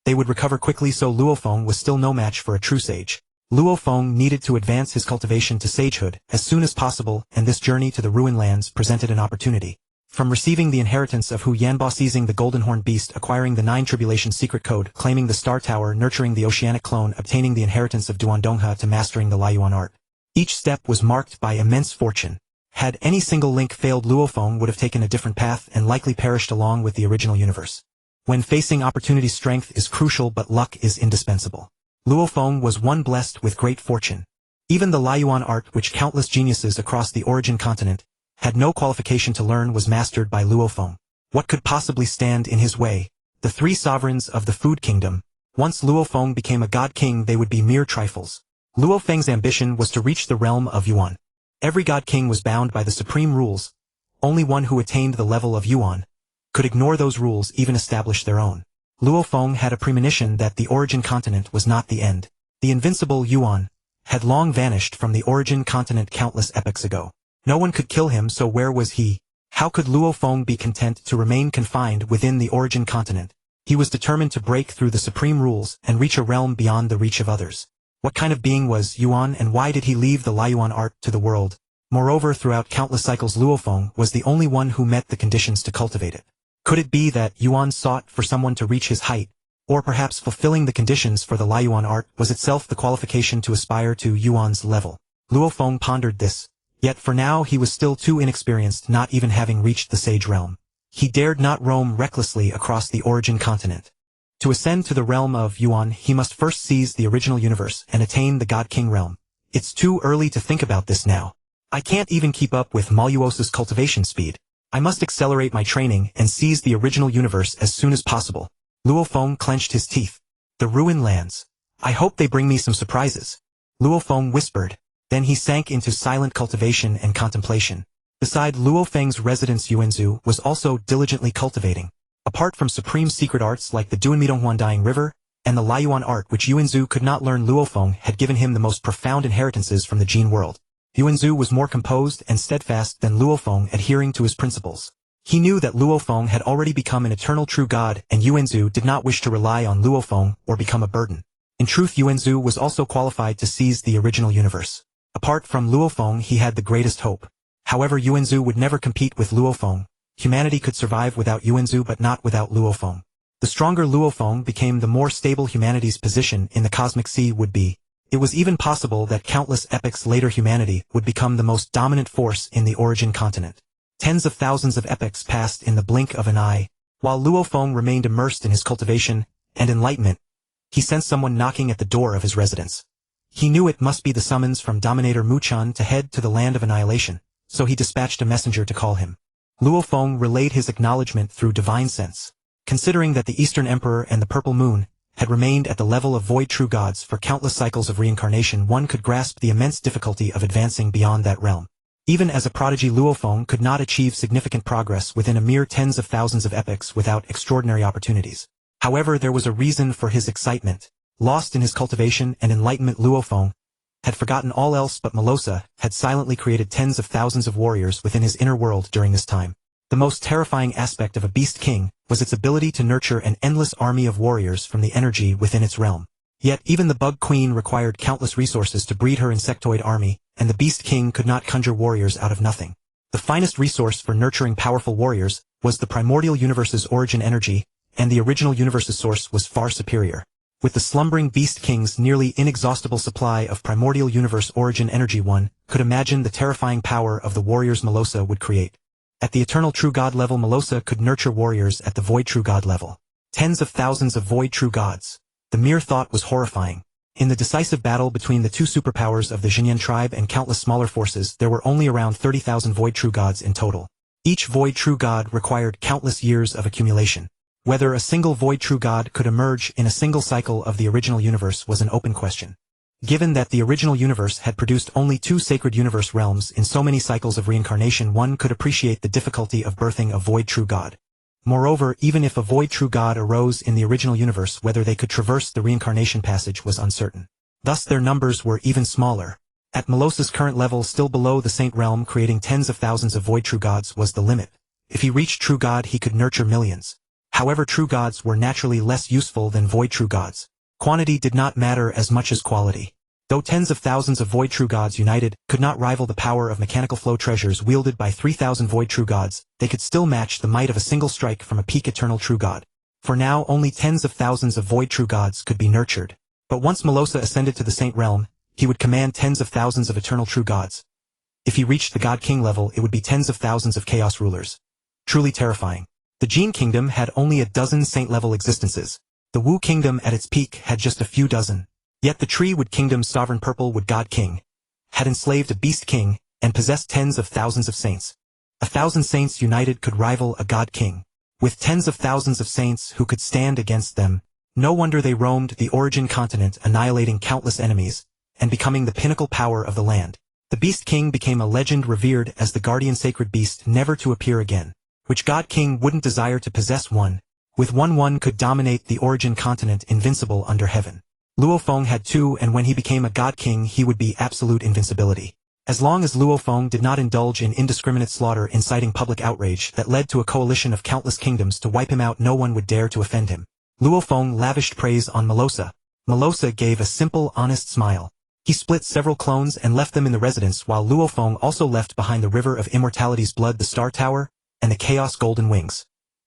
They would recover quickly, so Luo Feng was still no match for a true sage. Luo Feng needed to advance his cultivation to sagehood as soon as possible, and this journey to the ruined lands presented an opportunity. From receiving the inheritance of Hu Yanba, seizing the golden horn beast, acquiring the 9 tribulation secret code, claiming the star tower, nurturing the oceanic clone, obtaining the inheritance of Duandongha, to mastering the Laiyuan art. Each step was marked by immense fortune. Had any single link failed, Luo Feng would have taken a different path and likely perished along with the original universe. When facing opportunity, strength is crucial but luck is indispensable. Luo Feng was one blessed with great fortune. Even the Laiyuan art, which countless geniuses across the origin continent had no qualification to learn, was mastered by Luo Feng. What could possibly stand in his way? The 3 sovereigns of the food kingdom. Once Luo Feng became a god king, they would be mere trifles. Luo Feng's ambition was to reach the realm of Yuan. Every god king was bound by the supreme rules. Only one who attained the level of Yuan could ignore those rules, even establish their own. Luo Feng had a premonition that the origin continent was not the end. The invincible Yuan had long vanished from the origin continent countless epochs ago. No one could kill him, so where was he? How could Luo Feng be content to remain confined within the origin continent? He was determined to break through the supreme rules and reach a realm beyond the reach of others. What kind of being was Yuan, and why did he leave the Laiyuan art to the world? Moreover, throughout countless cycles Luo Feng was the only one who met the conditions to cultivate it. Could it be that Yuan sought for someone to reach his height? Or perhaps fulfilling the conditions for the Laiyuan art was itself the qualification to aspire to Yuan's level? Luo Feng pondered this. Yet for now he was still too inexperienced, not even having reached the sage realm. He dared not roam recklessly across the origin continent. To ascend to the realm of Yuan, he must first seize the original universe and attain the God King realm. It's too early to think about this now. I can't even keep up with Mo Luo Sa's cultivation speed. I must accelerate my training and seize the original universe as soon as possible. Luo Feng clenched his teeth. The ruined lands. I hope they bring me some surprises. Luo Feng whispered. Then he sank into silent cultivation and contemplation. Beside Luo Feng's residence, Yuanzu was also diligently cultivating. Apart from supreme secret arts like the Duanmidonghuan Dying River and the Laiyuan art, which Yuanzu could not learn, Luo Feng had given him the most profound inheritances from the Jin world. Yuanzu was more composed and steadfast than Luo Feng, adhering to his principles. He knew that Luo Feng had already become an eternal true god, and Yuanzhu did not wish to rely on Luo Feng or become a burden. In truth, Yuanzhu was also qualified to seize the original universe. Apart from Luo Feng, he had the greatest hope. However, Yuanzhu would never compete with Luo Feng. Humanity could survive without Yuanzhu but not without Luo Feng. The stronger Luo Feng became, the more stable humanity's position in the cosmic sea would be. It was even possible that countless epochs later humanity would become the most dominant force in the origin continent. Tens of thousands of epochs passed in the blink of an eye. While Luo Feng remained immersed in his cultivation and enlightenment, he sensed someone knocking at the door of his residence. He knew it must be the summons from Dominator Mu Chen to head to the land of annihilation, so he dispatched a messenger to call him. Luo Feng relayed his acknowledgement through divine sense. Considering that the Eastern Emperor and the Purple Moon had remained at the level of void true gods for countless cycles of reincarnation, one could grasp the immense difficulty of advancing beyond that realm. Even as a prodigy, Luo Feng could not achieve significant progress within a mere tens of thousands of epochs without extraordinary opportunities. However, there was a reason for his excitement. Lost in his cultivation and enlightenment, Luo Feng had forgotten all else but Mo Luo Sa had silently created tens of thousands of warriors within his inner world during this time. The most terrifying aspect of a beast king was its ability to nurture an endless army of warriors from the energy within its realm. Yet even the bug queen required countless resources to breed her insectoid army, and the beast king could not conjure warriors out of nothing. The finest resource for nurturing powerful warriors was the primordial universe's origin energy, and the original universe's source was far superior. With the slumbering beast king's nearly inexhaustible supply of primordial universe origin energy, one could imagine the terrifying power of the warriors Mo Luo Sa would create. At the eternal true god level, Mo Luo Sa could nurture warriors at the void true god level. Tens of thousands of void true gods. The mere thought was horrifying. In the decisive battle between the two superpowers of the Jinyan tribe and countless smaller forces, there were only around 30,000 void true gods in total. Each void true god required countless years of accumulation. Whether a single void true god could emerge in a single cycle of the original universe was an open question. Given that the original universe had produced only 2 sacred universe realms in so many cycles of reincarnation, one could appreciate the difficulty of birthing a void true god. Moreover, even if a void true god arose in the original universe, whether they could traverse the Reincarnation Passage was uncertain. Thus their numbers were even smaller. At Mo Luo Sa's current level, still below the Saint Realm, creating tens of thousands of void true gods was the limit. If he reached true god, he could nurture millions. However, true gods were naturally less useful than void true gods. Quantity did not matter as much as quality. Though tens of thousands of void true gods united could not rival the power of mechanical flow treasures wielded by 3,000 void true gods, they could still match the might of a single strike from a peak eternal true god. For now, only tens of thousands of void true gods could be nurtured. But once Mo Luo Sa ascended to the Saint Realm, he would command tens of thousands of eternal true gods. If he reached the God King level, it would be tens of thousands of chaos rulers. Truly terrifying. The Jin Kingdom had only a dozen saint-level existences. The Wu Kingdom at its peak had just a few dozen. Yet the Treewood Kingdom's sovereign Purple Wood God King had enslaved a Beast King and possessed tens of thousands of saints. 1,000 saints united could rival a God King. With tens of thousands of saints who could stand against them, no wonder they roamed the origin continent, annihilating countless enemies and becoming the pinnacle power of the land. The Beast King became a legend, revered as the guardian sacred beast, never to appear again. Which God King wouldn't desire to possess one? With one could dominate the origin continent, invincible under heaven. Luo Feng had 2, and when he became a God King, he would be absolute invincibility. As long as Luo Feng did not indulge in indiscriminate slaughter, inciting public outrage that led to a coalition of countless kingdoms to wipe him out, no one would dare to offend him. Luo Feng lavished praise on Mo Luo Sa. Mo Luo Sa gave a simple, honest smile. He split several clones and left them in the residence, while Luo Feng also left behind the River of Immortality's blood, the Star Tower, and the Chaos Golden Wings.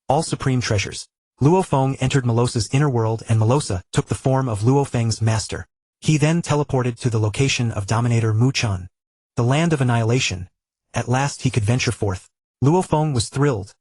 All supreme treasures. Luo Feng entered Mo Luo Sa's inner world, and Mo Luo Sa took the form of Luo Feng's master. He then teleported to the location of Dominator Mu Chen, the land of annihilation. At last he could venture forth. Luo Feng was thrilled.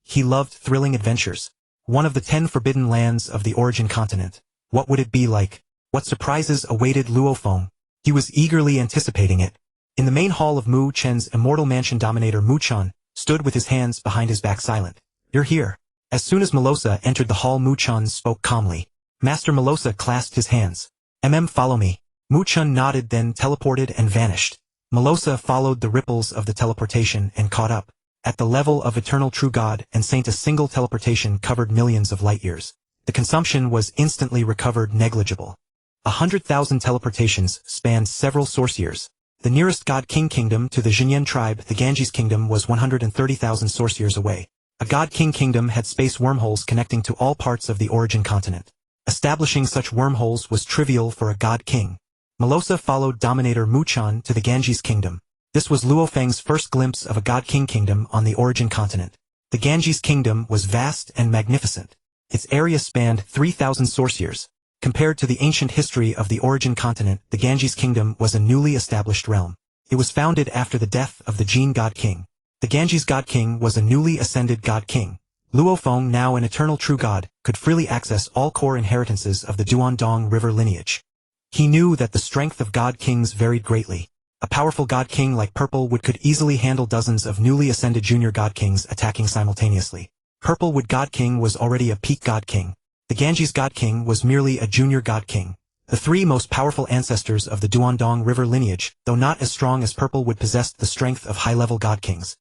He loved thrilling adventures. One of the 10 forbidden lands of the origin continent. What would it be like? What surprises awaited Luo Feng? He was eagerly anticipating it. In the main hall of Mu Chen's immortal mansion, Dominator Mu Chen stood with his hands behind his back, silent. "You're here." As soon as Mo Luo Sa entered the hall, Mu Chen spoke calmly. Master Mo Luo Sa clasped his hands. Follow me." Mu Chen nodded, then teleported and vanished. Mo Luo Sa followed the ripples of the teleportation and caught up. At the level of eternal true god and saint, a single teleportation covered millions of light years. The consumption was instantly recovered, negligible. 100,000 teleportations spanned several source years. The nearest God King kingdom to the Jinyan tribe, the Ganges kingdom, was 130,000 source years away. A God-King kingdom had space wormholes connecting to all parts of the origin continent. Establishing such wormholes was trivial for a God-King. Mo Luo Sa followed Dominator Mu Chen to the Ganges kingdom. This was Luo Feng's first glimpse of a God-King kingdom on the origin continent. The Ganges kingdom was vast and magnificent. Its area spanned 3,000 source years. Compared to the ancient history of the origin continent, the Ganges kingdom was a newly established realm. It was founded after the death of the Jin God King. The Ganges God King was a newly ascended God King. Luo Feng, now an eternal true god, could freely access all core inheritances of the Duandong River lineage. He knew that the strength of God Kings varied greatly. A powerful God King like Purplewood could easily handle dozens of newly ascended junior God Kings attacking simultaneously. Purplewood God King was already a peak God King. The Ganges God King was merely a junior God King. The three most powerful ancestors of the Duandong River lineage, though not as strong as Purplewood, possessed the strength of high-level God Kings.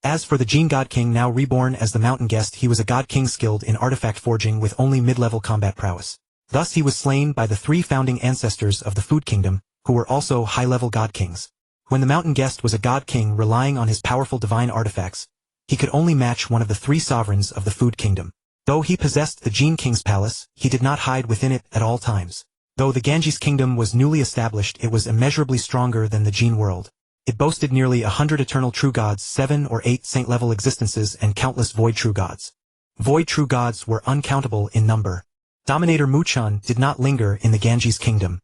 As for the Jin God King, now reborn as the Mountain Guest, he was a God King skilled in artifact forging with only mid-level combat prowess. Thus he was slain by the three founding ancestors of the Food Kingdom, who were also high-level God Kings. When the Mountain Guest was a God King relying on his powerful divine artifacts, he could only match one of the three sovereigns of the Food Kingdom. Though he possessed the Jin King's palace, he did not hide within it at all times. Though the Ganges kingdom was newly established, it was immeasurably stronger than the Jin world. It boasted nearly 100 eternal true gods, 7 or 8 saint-level existences, and countless void true gods. Void true gods were uncountable in number. Dominator Mu Chen did not linger in the Ganges kingdom.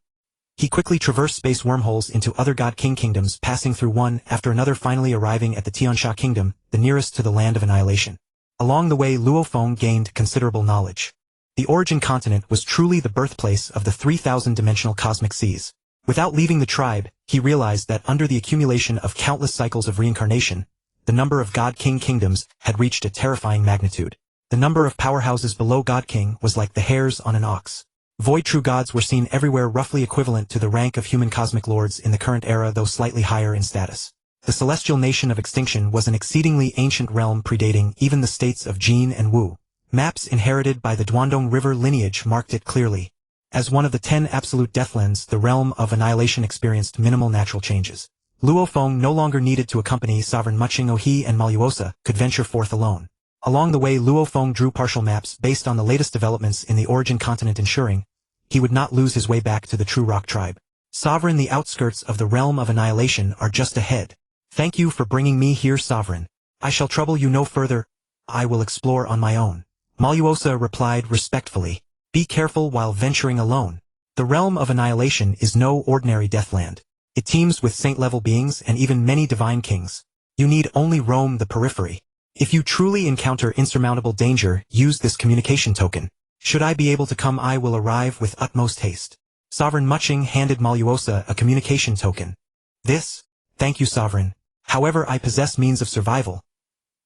He quickly traversed space wormholes into other God King kingdoms, passing through one after another, finally arriving at the Tiansha kingdom, the nearest to the land of annihilation. Along the way, Luo Feng gained considerable knowledge. The origin continent was truly the birthplace of the 3,000-dimensional cosmic seas. Without leaving the tribe, he realized that under the accumulation of countless cycles of reincarnation, the number of God King kingdoms had reached a terrifying magnitude. The number of powerhouses below God King was like the hairs on an ox. Void true gods were seen everywhere, roughly equivalent to the rank of human cosmic lords in the current era, though slightly higher in status. The celestial nation of extinction was an exceedingly ancient realm predating even the states of Jin and Wu. Maps inherited by the Duandong River lineage marked it clearly. As one of the 10 absolute deathlands, the realm of annihilation experienced minimal natural changes. Luo Feng no longer needed to accompany sovereign Mu Chen and Mo Luo Sa, could venture forth alone. Along the way, Luo Feng drew partial maps based on the latest developments in the origin continent, ensuring he would not lose his way back to the true rock tribe. Sovereign, the outskirts of the realm of annihilation are just ahead. Thank you for bringing me here, Sovereign. I shall trouble you no further. I will explore on my own. Mo Luo Sa replied respectfully. Be careful while venturing alone. The realm of annihilation is no ordinary deathland. It teems with saint-level beings and even many divine kings. You need only roam the periphery. If you truly encounter insurmountable danger, use this communication token. Should I be able to come, I will arrive with utmost haste. Sovereign Mu Chen handed Mo Luo Sa a communication token. This? Thank you, Sovereign. However, I possess means of survival.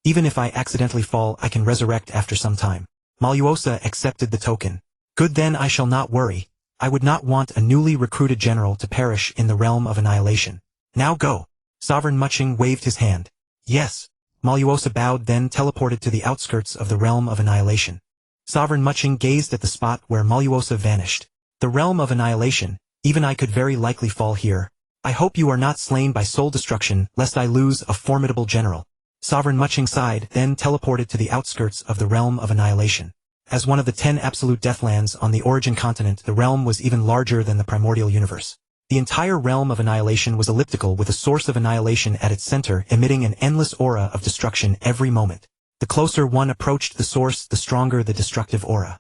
Even if I accidentally fall, I can resurrect after some time. Mo Luo Sa accepted the token. Good, then I shall not worry. I would not want a newly recruited general to perish in the realm of annihilation. Now go. Sovereign Mu Chen waved his hand. Yes. Mo Luo Sa bowed, then teleported to the outskirts of the realm of annihilation. Sovereign Mu Chen gazed at the spot where Mo Luo Sa vanished. The realm of annihilation, even I could very likely fall here. I hope you are not slain by soul destruction, lest I lose a formidable general. Sovereign Mu Chen sighed, then teleported to the outskirts of the realm of annihilation. As one of the 10 absolute deathlands on the origin continent, the realm was even larger than the primordial universe. The entire realm of annihilation was elliptical, with a source of annihilation at its center, emitting an endless aura of destruction every moment. The closer one approached the source, the stronger the destructive aura.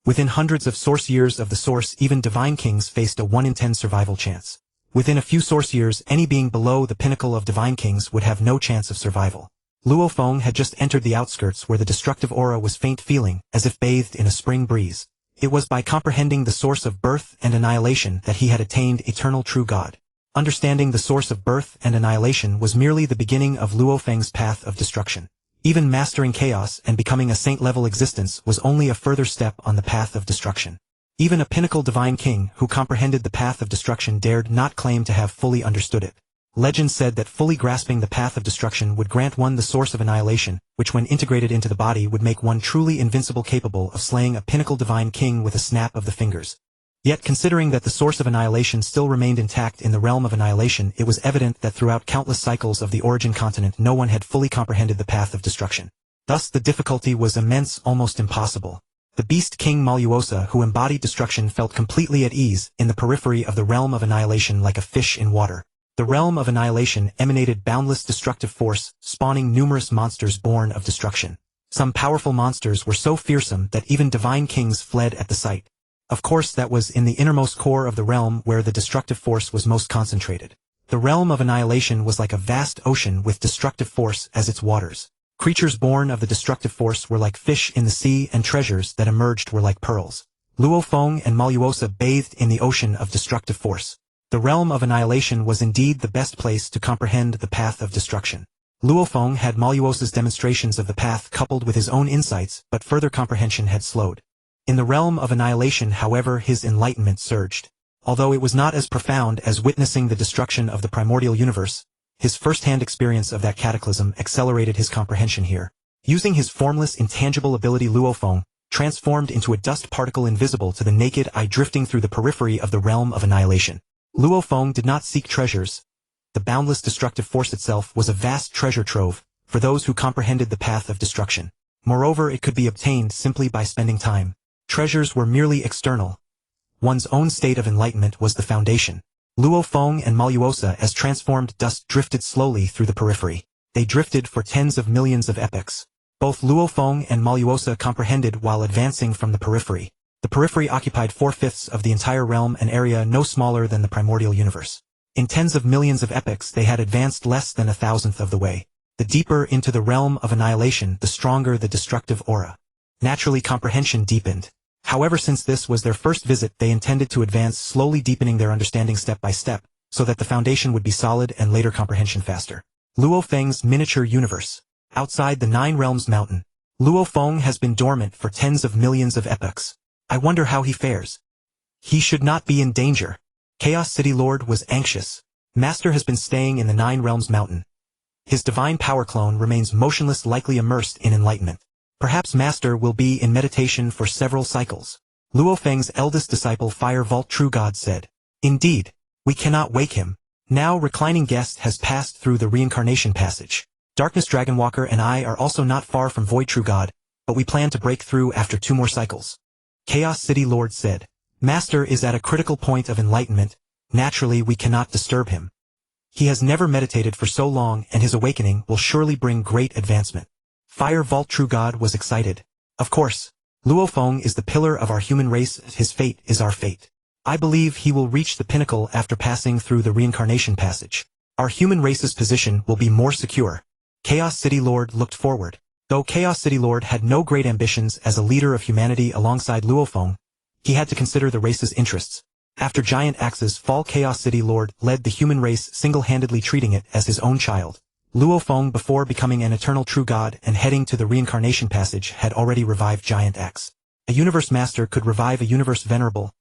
Within hundreds of source years of the source, even divine kings faced a 1 in 10 survival chance. Within a few source years, any being below the pinnacle of divine kings would have no chance of survival. Luo Feng had just entered the outskirts where the destructive aura was faint, feeling as if bathed in a spring breeze. It was by comprehending the source of birth and annihilation that he had attained eternal true God. Understanding the source of birth and annihilation was merely the beginning of Luo Feng's path of destruction. Even mastering chaos and becoming a saint-level existence was only a further step on the path of destruction. Even a pinnacle divine king who comprehended the path of destruction dared not claim to have fully understood it. Legend said that fully grasping the path of destruction would grant one the source of annihilation, which when integrated into the body would make one truly invincible, capable of slaying a pinnacle divine king with a snap of the fingers. Yet considering that the source of annihilation still remained intact in the realm of annihilation, it was evident that throughout countless cycles of the origin continent no one had fully comprehended the path of destruction. Thus the difficulty was immense, almost impossible. The beast king Mo Luo Sa, who embodied destruction, felt completely at ease in the periphery of the realm of annihilation like a fish in water. The realm of annihilation emanated boundless destructive force, spawning numerous monsters born of destruction. Some powerful monsters were so fearsome that even divine kings fled at the sight. Of course, that was in the innermost core of the realm where the destructive force was most concentrated. The realm of annihilation was like a vast ocean with destructive force as its waters. Creatures born of the destructive force were like fish in the sea, and treasures that emerged were like pearls. Luo Feng and Mo Luo Sa bathed in the ocean of destructive force. The realm of annihilation was indeed the best place to comprehend the path of destruction. Luo Feng had Mo Luo Sa's demonstrations of the path coupled with his own insights, but further comprehension had slowed. In the realm of annihilation, however, his enlightenment surged. Although it was not as profound as witnessing the destruction of the primordial universe, his first-hand experience of that cataclysm accelerated his comprehension here. Using his formless, intangible ability, Luo Feng transformed into a dust particle invisible to the naked eye, drifting through the periphery of the realm of annihilation. Luo Feng did not seek treasures. The boundless destructive force itself was a vast treasure trove for those who comprehended the path of destruction. Moreover, it could be obtained simply by spending time. Treasures were merely external. One's own state of enlightenment was the foundation. Luo Feng and Mo Luo Sa, as transformed dust, drifted slowly through the periphery. They drifted for tens of millions of epochs. Both Luo Feng and Mo Luo Sa comprehended while advancing from the periphery. The periphery occupied 4/5 of the entire realm, an area no smaller than the primordial universe. In tens of millions of epochs they had advanced less than 1,000th of the way. The deeper into the realm of annihilation, the stronger the destructive aura. Naturally, comprehension deepened. However, since this was their first visit, they intended to advance slowly, deepening their understanding step by step, so that the foundation would be solid and later comprehension faster. Luo Feng's miniature universe. Outside the Nine Realms mountain, Luo Feng has been dormant for tens of millions of epochs. I wonder how he fares. He should not be in danger. Chaos City Lord was anxious. Master has been staying in the Nine Realms mountain. His divine power clone remains motionless, likely immersed in enlightenment. Perhaps Master will be in meditation for several cycles. Luo Feng's eldest disciple, Fire Vault True God, said. Indeed. We cannot wake him. Now reclining guest has passed through the Reincarnation Passage. Darkness Dragonwalker and I are also not far from Void True God, but we plan to break through after 2 more cycles. Chaos City Lord said. Master is at a critical point of enlightenment. Naturally, we cannot disturb him. He has never meditated for so long, and his awakening will surely bring great advancement. Fire Vault True God was excited. Of course. Luo Feng is the pillar of our human race. His fate is our fate. I believe he will reach the pinnacle after passing through the Reincarnation Passage. Our human race's position will be more secure. Chaos City Lord looked forward. Though Chaos City Lord had no great ambitions as a leader of humanity alongside Luo Feng, he had to consider the race's interests. After Giant Axe's fall, Chaos City Lord led the human race, single-handedly treating it as his own child. Luo Feng, before becoming an eternal true god and heading to the Reincarnation Passage, had already revived Giant Axe. A universe master could revive a universe venerable.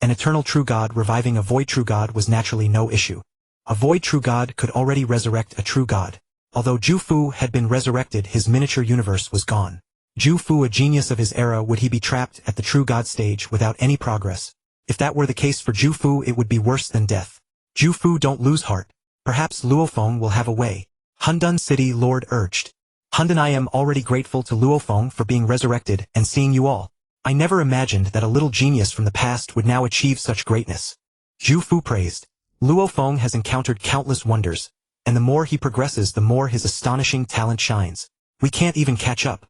An eternal true god reviving a void true god was naturally no issue. A void true god could already resurrect a true god. Although Ju Fu had been resurrected, his miniature universe was gone. Ju Fu, a genius of his era, would he be trapped at the true god stage without any progress? If that were the case for Ju Fu, it would be worse than death. Ju Fu, don't lose heart. Perhaps Luo Feng will have a way. Hundun City Lord urged. Hundun, I am already grateful to Luo Feng for being resurrected and seeing you all. I never imagined that a little genius from the past would now achieve such greatness. Ju Fu praised. Luo Feng has encountered countless wonders, and the more he progresses, the more his astonishing talent shines. We can't even catch up.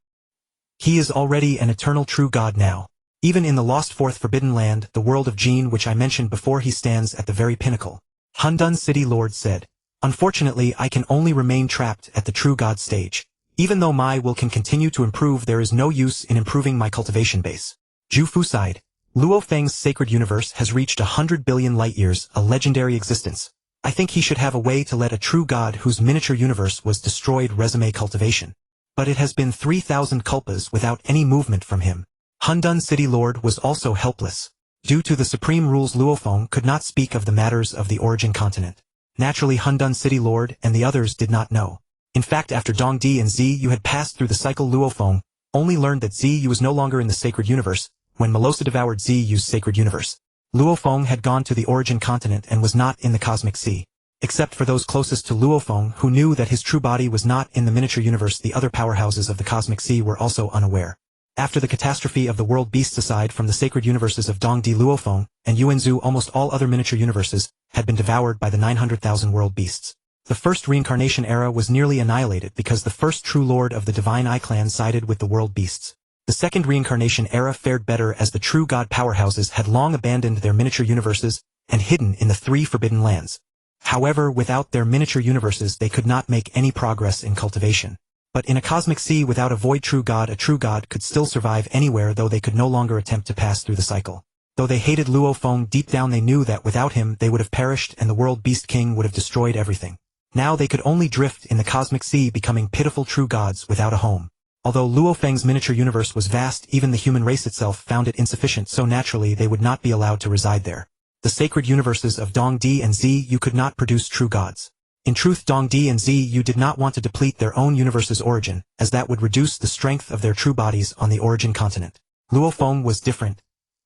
He is already an eternal true god now. Even in the lost fourth forbidden land, the world of Jin, which I mentioned before, he stands at the very pinnacle. Hundun City Lord said. Unfortunately, I can only remain trapped at the true god stage. Even though my will can continue to improve, there is no use in improving my cultivation base. Ju Fu sighed. Luo Feng's sacred universe has reached 100 billion light-years, a legendary existence. I think he should have a way to let a true god whose miniature universe was destroyed resume cultivation. But it has been 3,000 kalpas without any movement from him. Hundun City Lord was also helpless. Due to the supreme rules, Luo Feng could not speak of the matters of the origin continent. Naturally, Hundun City Lord and the others did not know. In fact, after Dong Di and Ziyu had passed through the cycle, Luo Feng only learned that Ziyu was no longer in the sacred universe when Mo Luo Sa devoured Ziyu's sacred universe. Luo Feng had gone to the origin continent and was not in the cosmic sea. except for those closest to Luo Feng who knew that his true body was not in the miniature universe. The other powerhouses of the cosmic sea were also unaware. After the catastrophe of the world beasts, aside from the sacred universes of Dongdi, Luo Feng, and Yuanzhu, almost all other miniature universes had been devoured by the 900,000 world beasts. The first reincarnation era was nearly annihilated because the first true lord of the Divine Eye clan sided with the world beasts. The second reincarnation era fared better as the true god powerhouses had long abandoned their miniature universes and hidden in the three forbidden lands. However, without their miniature universes they could not make any progress in cultivation. But in a cosmic sea without a void true god, a true god could still survive anywhere, though they could no longer attempt to pass through the cycle. Though they hated Luo Feng, deep down they knew that without him they would have perished and the world beast king would have destroyed everything. Now they could only drift in the cosmic sea, becoming pitiful true gods without a home. Although Luo Feng's miniature universe was vast, even the human race itself found it insufficient, so naturally they would not be allowed to reside there. The sacred universes of Dongdi and Ziyu could not produce true gods. In truth, Dongdi and Ziyu did not want to deplete their own universe's origin, as that would reduce the strength of their true bodies on the origin continent. Luo Feng was different.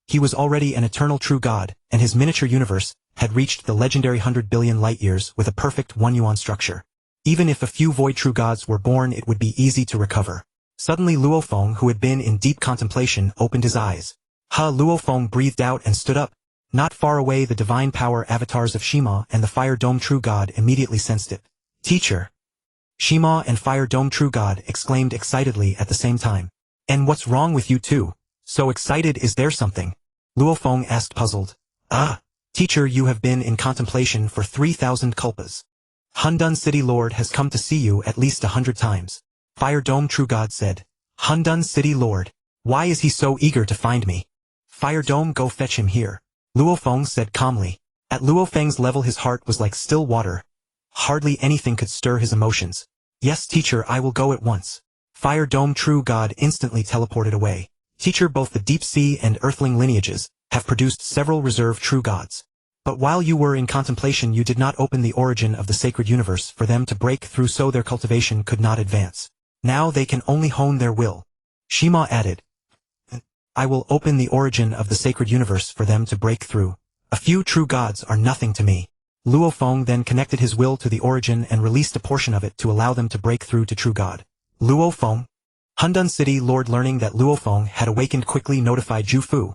He was already an eternal true god, and his miniature universe had reached the legendary 100 billion light-years with a perfect one-yuan structure. Even if a few void true gods were born, it would be easy to recover. Suddenly Luo Feng, who had been in deep contemplation, opened his eyes. Luo Feng breathed out and stood up. Not far away, the divine power avatars of Shima and the Fire Dome True God immediately sensed it. Teacher! Shima and Fire Dome True God exclaimed excitedly at the same time. And what's wrong with you two? So excited, is there something? Luo Feng asked, puzzled. Teacher, you have been in contemplation for 3,000 kalpas. Hundun City Lord has come to see you at least 100 times. Fire Dome True God said. Hundun City Lord. Why is he so eager to find me? Fire Dome, go fetch him here. Luo Feng said calmly. At Luo Feng's level his heart was like still water. Hardly anything could stir his emotions. Yes, teacher, I will go at once. Fire Dome True God instantly teleported away. Teacher, both the deep sea and earthling lineages have produced several reserve true gods. But while you were in contemplation you did not open the origin of the sacred universe for them to break through, so their cultivation could not advance. Now they can only hone their will. Shima added. I will open the origin of the sacred universe for them to break through. A few true gods are nothing to me. Luo Feng then connected his will to the origin and released a portion of it to allow them to break through to true god. Luo Feng. Hundun City Lord, learning that Luo Feng had awakened, quickly notified Ju Fu.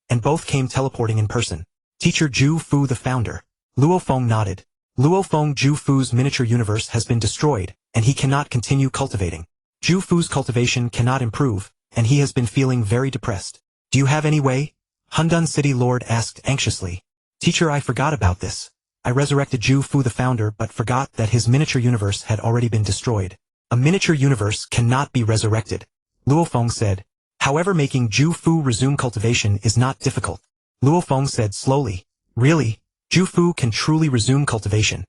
And both came teleporting in person. Teacher, Ju Fu the founder. Luo Feng nodded. Luo Feng, Ju Fu's miniature universe has been destroyed, and he cannot continue cultivating. Ju Fu's cultivation cannot improve, and he has been feeling very depressed. Do you have any way? Hundun City Lord asked anxiously. Teacher, I forgot about this. I resurrected Ju Fu the founder but forgot that his miniature universe had already been destroyed. A miniature universe cannot be resurrected, Luo Feng said. However, making Ju Fu resume cultivation is not difficult. Luo Feng said slowly. Really? Ju Fu can truly resume cultivation?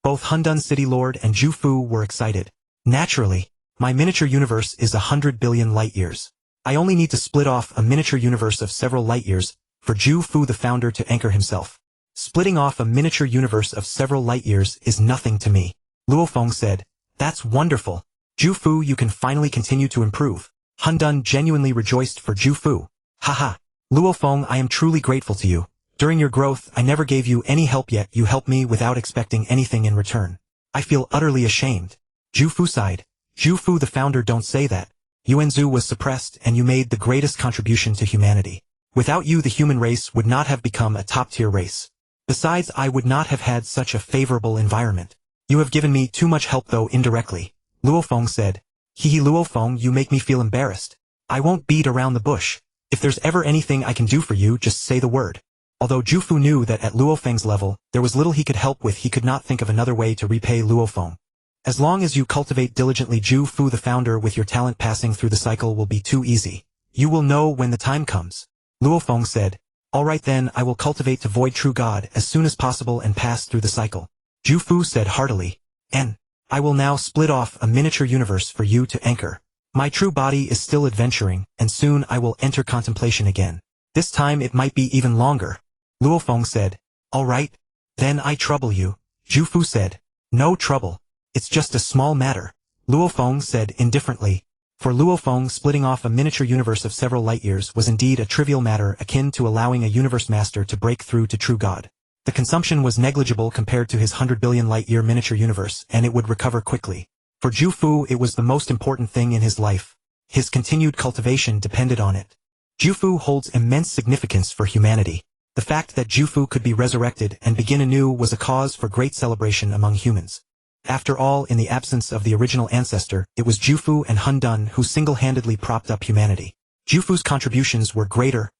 Both Hundun City Lord and Ju Fu were excited. Naturally. My miniature universe is 100 billion light-years. I only need to split off a miniature universe of several light-years for Ju Fu the founder to anchor himself. Splitting off a miniature universe of several light-years is nothing to me. Luo Feng said. That's wonderful. Ju Fu, you can finally continue to improve. Hundun genuinely rejoiced for Ju Fu. Haha. Luo Feng, I am truly grateful to you. During your growth, I never gave you any help, yet you helped me without expecting anything in return. I feel utterly ashamed. Ju Fu sighed. Ju Fu the founder, don't say that. Yuanzhu was suppressed and you made the greatest contribution to humanity. Without you the human race would not have become a top-tier race. Besides, I would not have had such a favorable environment. You have given me too much help, though indirectly. Luo Feng said. Hehe, Luo Feng, you make me feel embarrassed. I won't beat around the bush. If there's ever anything I can do for you, just say the word. Although Ju Fu knew that at Luo Feng's level, there was little he could help with, he could not think of another way to repay Luo Feng. As long as you cultivate diligently, Ju Fu the founder, with your talent passing through the cycle will be too easy. You will know when the time comes. Luo Feng said. Alright then, I will cultivate to void true god as soon as possible and pass through the cycle. Ju Fu said heartily. And I will now split off a miniature universe for you to anchor. My true body is still adventuring, and soon I will enter contemplation again. This time it might be even longer. Luo Feng said. Alright. Then I trouble you. Ju Fu said. No trouble. It's just a small matter. Luo Feng said indifferently. For Luo Feng, splitting off a miniature universe of several light-years was indeed a trivial matter, akin to allowing a universe master to break through to true god. The consumption was negligible compared to his 100 billion light-year miniature universe, and it would recover quickly. For Ju Fu, it was the most important thing in his life. His continued cultivation depended on it. Ju Fu holds immense significance for humanity. The fact that Ju Fu could be resurrected and begin anew was a cause for great celebration among humans. After all, in the absence of the original ancestor, it was Ju Fu and Hun Dun who single-handedly propped up humanity. Ju Fu's contributions were greater.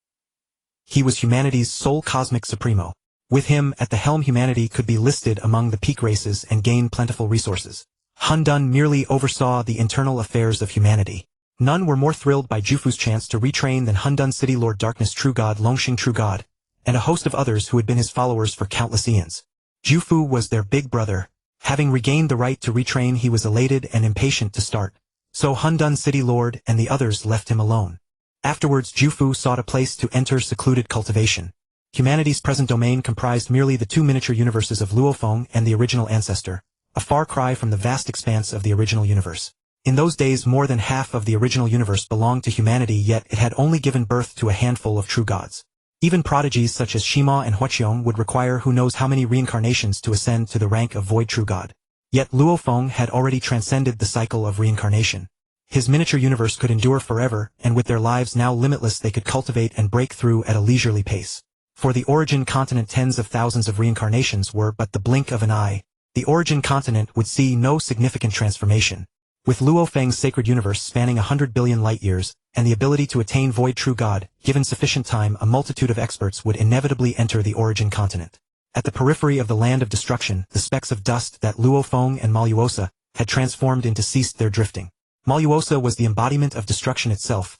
He was humanity's sole cosmic supremo. With him at the helm, humanity could be listed among the peak races and gain plentiful resources. Hun Dun merely oversaw the internal affairs of humanity. None were more thrilled by Ju Fu's chance to retrain than Hun Dun City Lord Darkness True God Longxing True God, and a host of others who had been his followers for countless eons. Ju Fu was their big brother. Having regained the right to retrain, he was elated and impatient to start. So Hun Dun City Lord and the others left him alone. Afterwards, Ju Fu sought a place to enter secluded cultivation. Humanity's present domain comprised merely the two miniature universes of Luo Feng and the original ancestor, a far cry from the vast expanse of the original universe. In those days, more than half of the original universe belonged to humanity, yet it had only given birth to a handful of true gods. Even prodigies such as Shima and Huaqiong would require who knows how many reincarnations to ascend to the rank of void true god. Yet Luo Feng had already transcended the cycle of reincarnation. His miniature universe could endure forever, and with their lives now limitless they could cultivate and break through at a leisurely pace. For the origin continent, tens of thousands of reincarnations were but the blink of an eye. The origin continent would see no significant transformation. With Luo Feng's sacred universe spanning 100 billion light-years, and the ability to attain void true god, given sufficient time, a multitude of experts would inevitably enter the origin continent. At the periphery of the land of destruction, the specks of dust that Luo Feng and Mo Luo Sa had transformed into ceased their drifting. Mo Luo Sa was the embodiment of destruction itself.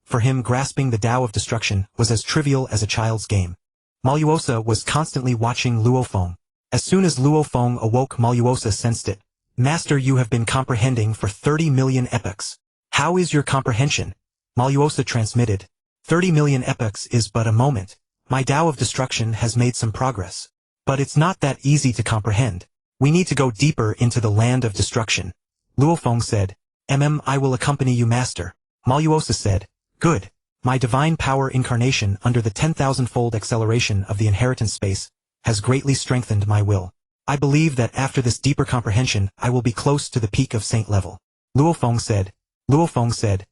For him, grasping the Tao of destruction was as trivial as a child's game. Mo Luo Sa was constantly watching Luo Feng. As soon as Luo Feng awoke, Mo Luo Sa sensed it. "Master, you have been comprehending for 30 million epochs. How is your comprehension?" Mo Luo Sa transmitted. 30 million epochs is but a moment. My Tao of destruction has made some progress. But it's not that easy to comprehend. We need to go deeper into the land of destruction. Luo Feng said. I will accompany you, Master. Mo Luo Sa said. Good. My divine power incarnation under the 10,000-fold acceleration of the inheritance space has greatly strengthened my will. I believe that after this deeper comprehension, I will be close to the peak of saint level. Luo Feng said. Luo Feng said.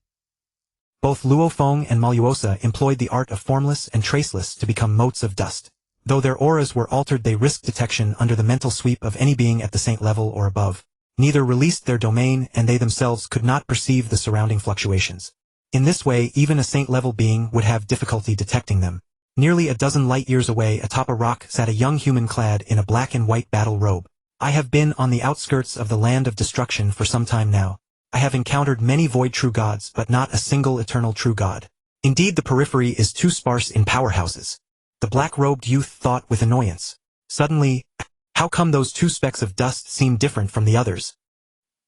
Both Luo Feng and Mo Luo Sa employed the art of formless and traceless to become motes of dust. Though their auras were altered, they risked detection under the mental sweep of any being at the saint level or above. Neither released their domain, and they themselves could not perceive the surrounding fluctuations. In this way, even a saint-level being would have difficulty detecting them. Nearly a dozen light-years away atop a rock sat a young human clad in a black and white battle robe. I have been on the outskirts of the land of destruction for some time now. I have encountered many void true gods, but not a single eternal true god. Indeed, the periphery is too sparse in powerhouses. The black-robed youth thought with annoyance. Suddenly, how come those two specks of dust seem different from the others?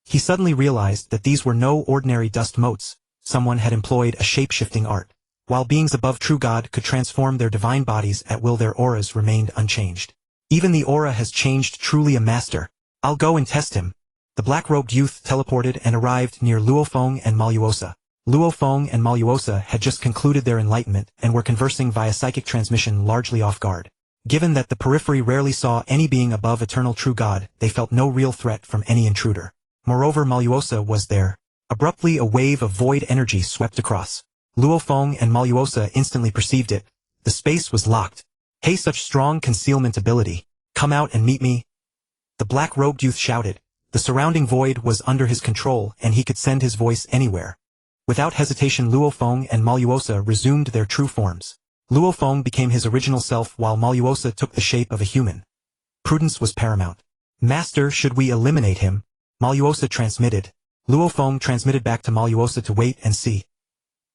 He suddenly realized that these were no ordinary dust motes. Someone had employed a shape-shifting art. While beings above true God could transform their divine bodies at will, their auras remained unchanged. Even the aura has changed. Truly a master. I'll go and test him. The black-robed youth teleported and arrived near Luo Feng and Mo Luo Sa. Luo Feng and Mo Luo Sa had just concluded their enlightenment and were conversing via psychic transmission, largely off guard. Given that the periphery rarely saw any being above eternal true God, they felt no real threat from any intruder. Moreover, Mo Luo Sa was there. Abruptly, a wave of void energy swept across. Luo Feng and Mo Luo Sa instantly perceived it. The space was locked. Hey, such strong concealment ability. Come out and meet me. The black-robed youth shouted. The surrounding void was under his control, and he could send his voice anywhere. Without hesitation, Luo Feng and Mo Luo Sa resumed their true forms. Luo Feng became his original self, while Mo Luo Sa took the shape of a human. Prudence was paramount. Master, should we eliminate him? Mo Luo Sa transmitted. Luo Feng transmitted back to Mo Luo Sa to wait and see.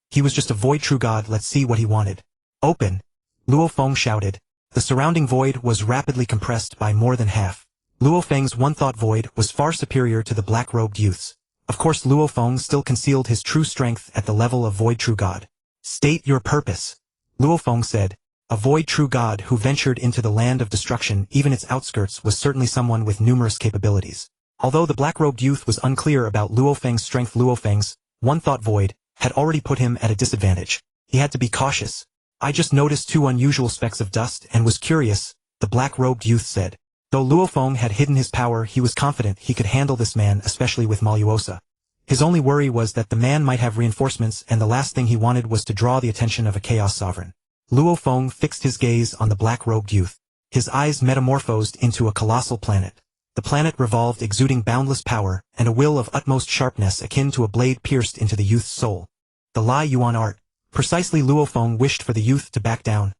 He was just a void true god. Let's see what he wanted. Open! Luo Feng shouted. The surrounding void was rapidly compressed by more than half. Luo Feng's one-thought void was far superior to the black-robed youth's. Of course, Luo Feng still concealed his true strength at the level of void true god. State your purpose. Luo Feng said. A void true god who ventured into the land of destruction, even its outskirts, was certainly someone with numerous capabilities. Although the black-robed youth was unclear about Luo Feng's strength, Luo Feng's one-thought void had already put him at a disadvantage. He had to be cautious. I just noticed two unusual specks of dust and was curious. the black-robed youth said. Though Luo Feng had hidden his power, he was confident he could handle this man, especially with Mo Luo Sa. His only worry was that the man might have reinforcements, and the last thing he wanted was to draw the attention of a chaos sovereign. Luo Feng fixed his gaze on the black-robed youth. His eyes metamorphosed into a colossal planet. The planet revolved, exuding boundless power, and a will of utmost sharpness akin to a blade pierced into the youth's soul. The Lai Yuan art. Precisely, Luo Feng wished for the youth to back down.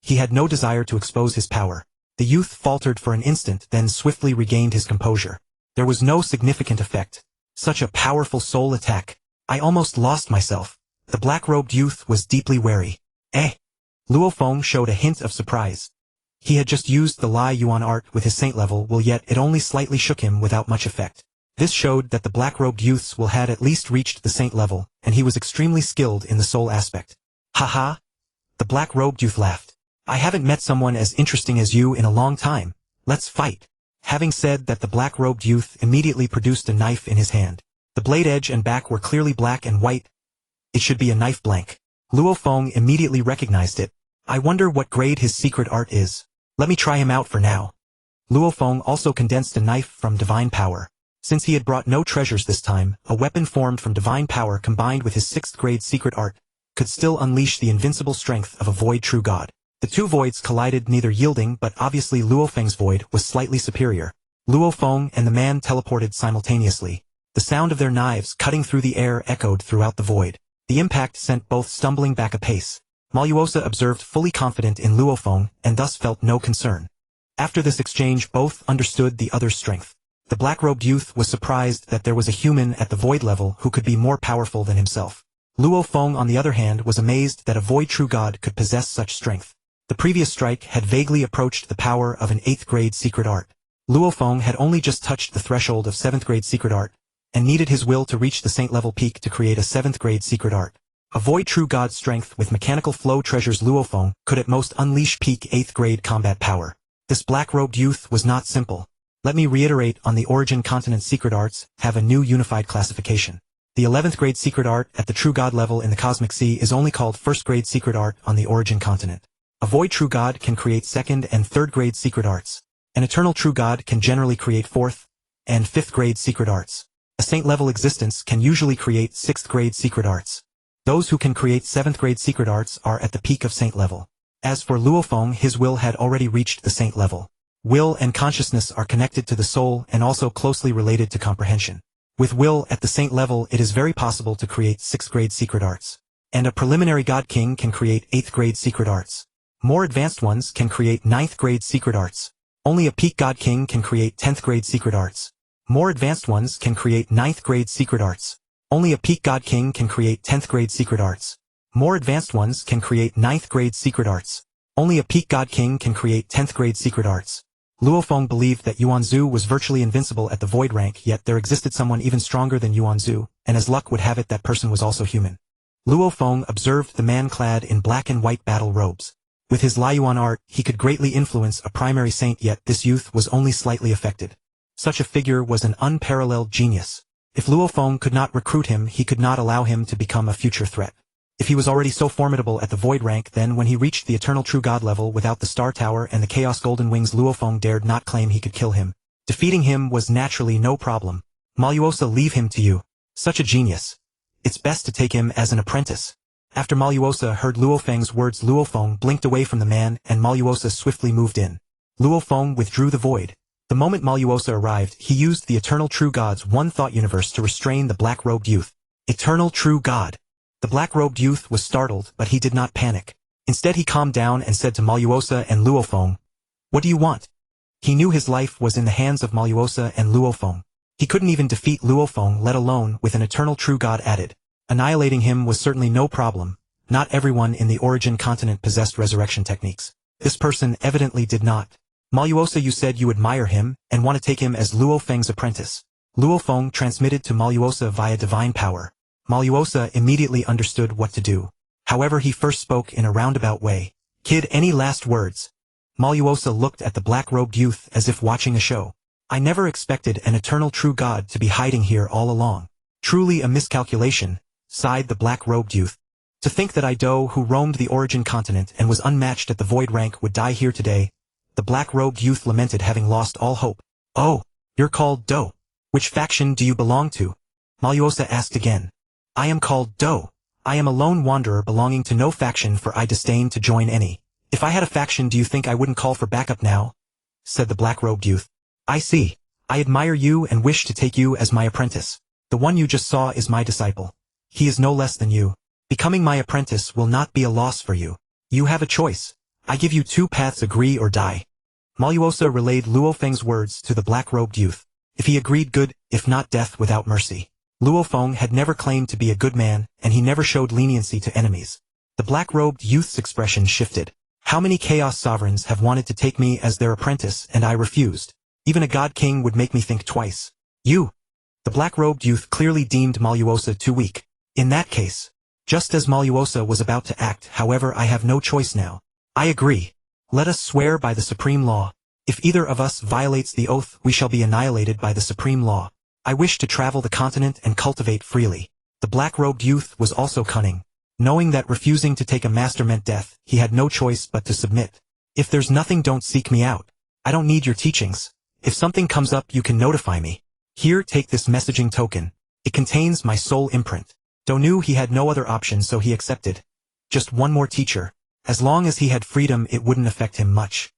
He had no desire to expose his power. The youth faltered for an instant, then swiftly regained his composure. There was no significant effect. Such a powerful soul attack. I almost lost myself. The black-robed youth was deeply wary. Eh? Luo Feng showed a hint of surprise. He had just used the Lai Yuan art with his saint level will, yet it only slightly shook him without much effect. This showed that the black-robed youth's will had at least reached the saint level, and he was extremely skilled in the soul aspect. Haha! The black-robed youth laughed. I haven't met someone as interesting as you in a long time. Let's fight. Having said that, the black-robed youth immediately produced a knife in his hand. The blade edge and back were clearly black and white. It should be a knife blank. Luo Feng immediately recognized it. I wonder what grade his secret art is. Let me try him out for now. Luo Feng also condensed a knife from divine power. Since he had brought no treasures this time, a weapon formed from divine power combined with his 6th grade secret art could still unleash the invincible strength of a void true god. The two voids collided, neither yielding, but obviously Luo Feng's void was slightly superior. Luo Feng and the man teleported simultaneously. The sound of their knives cutting through the air echoed throughout the void. The impact sent both stumbling back a pace. Mo Luo Sa observed, fully confident in Luo Feng, and thus felt no concern. After this exchange, both understood the other's strength. The black-robed youth was surprised that there was a human at the void level who could be more powerful than himself. Luo Feng, on the other hand, was amazed that a void true god could possess such strength. The previous strike had vaguely approached the power of an 8th grade secret art. Luo Feng had only just touched the threshold of 7th grade secret art, and needed his will to reach the saint-level peak to create a 7th grade secret art. A void true god's strength with mechanical flow treasures Luo Feng could at most unleash peak 8th grade combat power. This black-robed youth was not simple. Let me reiterate on the origin continent secret arts have a new unified classification. The 11th grade secret art at the true god level in the cosmic sea is only called 1st grade secret art on the origin continent. A void true god can create 2nd and 3rd grade secret arts. An eternal true god can generally create 4th and 5th grade secret arts. A saint-level existence can usually create 6th grade secret arts. Those who can create 7th grade secret arts are at the peak of saint level. As for Luo Feng, his will had already reached the saint level. Will and consciousness are connected to the soul and also closely related to comprehension. With will at the saint level, it is very possible to create 6th grade secret arts. And a preliminary god king can create 8th grade secret arts. More advanced ones can create 9th grade secret arts. Only a peak god king can create 10th grade secret arts. More advanced ones can create 9th grade secret arts. Only a peak god king can create 10th grade secret arts. More advanced ones can create 9th grade secret arts. Only a peak god king can create 10th grade secret arts. Luo Feng believed that Yuan Zhu was virtually invincible at the void rank, yet there existed someone even stronger than Yuan Zhu, and as luck would have it, that person was also human. Luo Feng observed the man clad in black and white battle robes. With his Lai Yuan art, he could greatly influence a primary saint, yet this youth was only slightly affected. Such a figure was an unparalleled genius. If Luo Feng could not recruit him, he could not allow him to become a future threat. If he was already so formidable at the void rank, then when he reached the eternal true god level without the star tower and the chaos golden wings, Luo Feng dared not claim he could kill him. Defeating him was naturally no problem. Mo Luo Sa, leave him to you. Such a genius. It's best to take him as an apprentice. After Mo Luo Sa heard Luo Feng's words, Luo Feng blinked away from the man and Mo Luo Sa swiftly moved in. Luo Feng withdrew the void. The moment Mo Luo Sa arrived, he used the eternal true god's one thought universe to restrain the black-robed youth. Eternal true god. The black-robed youth was startled, but he did not panic. Instead, he calmed down and said to Mo Luo Sa and Luo Feng, "What do you want?" He knew his life was in the hands of Mo Luo Sa and Luo Feng. He couldn't even defeat Luo Feng, let alone with an eternal true god added. Annihilating him was certainly no problem. Not everyone in the origin continent possessed resurrection techniques. This person evidently did not. Mo Luo Sa, you said you admire him and want to take him as Luo Feng's apprentice. Luo Feng transmitted to Mo Luo Sa via divine power. Mo Luo Sa immediately understood what to do. However, he first spoke in a roundabout way. "Kid, any last words?" Mo Luo Sa looked at the black-robed youth as if watching a show. "I never expected an eternal true god to be hiding here all along. Truly a miscalculation," sighed the black-robed youth. "To think that I, who roamed the origin continent and was unmatched at the void rank, would die here today. The black-robed youth lamented having lost all hope. "Oh, you're called Do. Which faction do you belong to?" Mo Luo Sa asked again. "I am called Do. I am a lone wanderer belonging to no faction, for I disdain to join any. If I had a faction, do you think I wouldn't call for backup now?" said the black-robed youth. "I see. I admire you and wish to take you as my apprentice. The one you just saw is my disciple. He is no less than you. Becoming my apprentice will not be a loss for you. You have a choice. I give you two paths: agree or die." Mo Luo Sa relayed Luo Feng's words to the black-robed youth. If he agreed, good; if not, death without mercy. Luo Feng had never claimed to be a good man, and he never showed leniency to enemies. The black-robed youth's expression shifted. "How many Chaos Sovereigns have wanted to take me as their apprentice, and I refused? Even a God King would make me think twice. You." The black-robed youth clearly deemed Mo Luo Sa too weak. "In that case." Just as Mo Luo Sa was about to act, "However, I have no choice now. I agree. Let us swear by the supreme law. If either of us violates the oath, we shall be annihilated by the supreme law. I wish to travel the continent and cultivate freely." The black-robed youth was also cunning. Knowing that refusing to take a master meant death, he had no choice but to submit. "If there's nothing, don't seek me out. I don't need your teachings. If something comes up, you can notify me. Here, take this messaging token. It contains my soul imprint." Do knew he had no other option, so he accepted. Just one more teacher. As long as he had freedom, it wouldn't affect him much.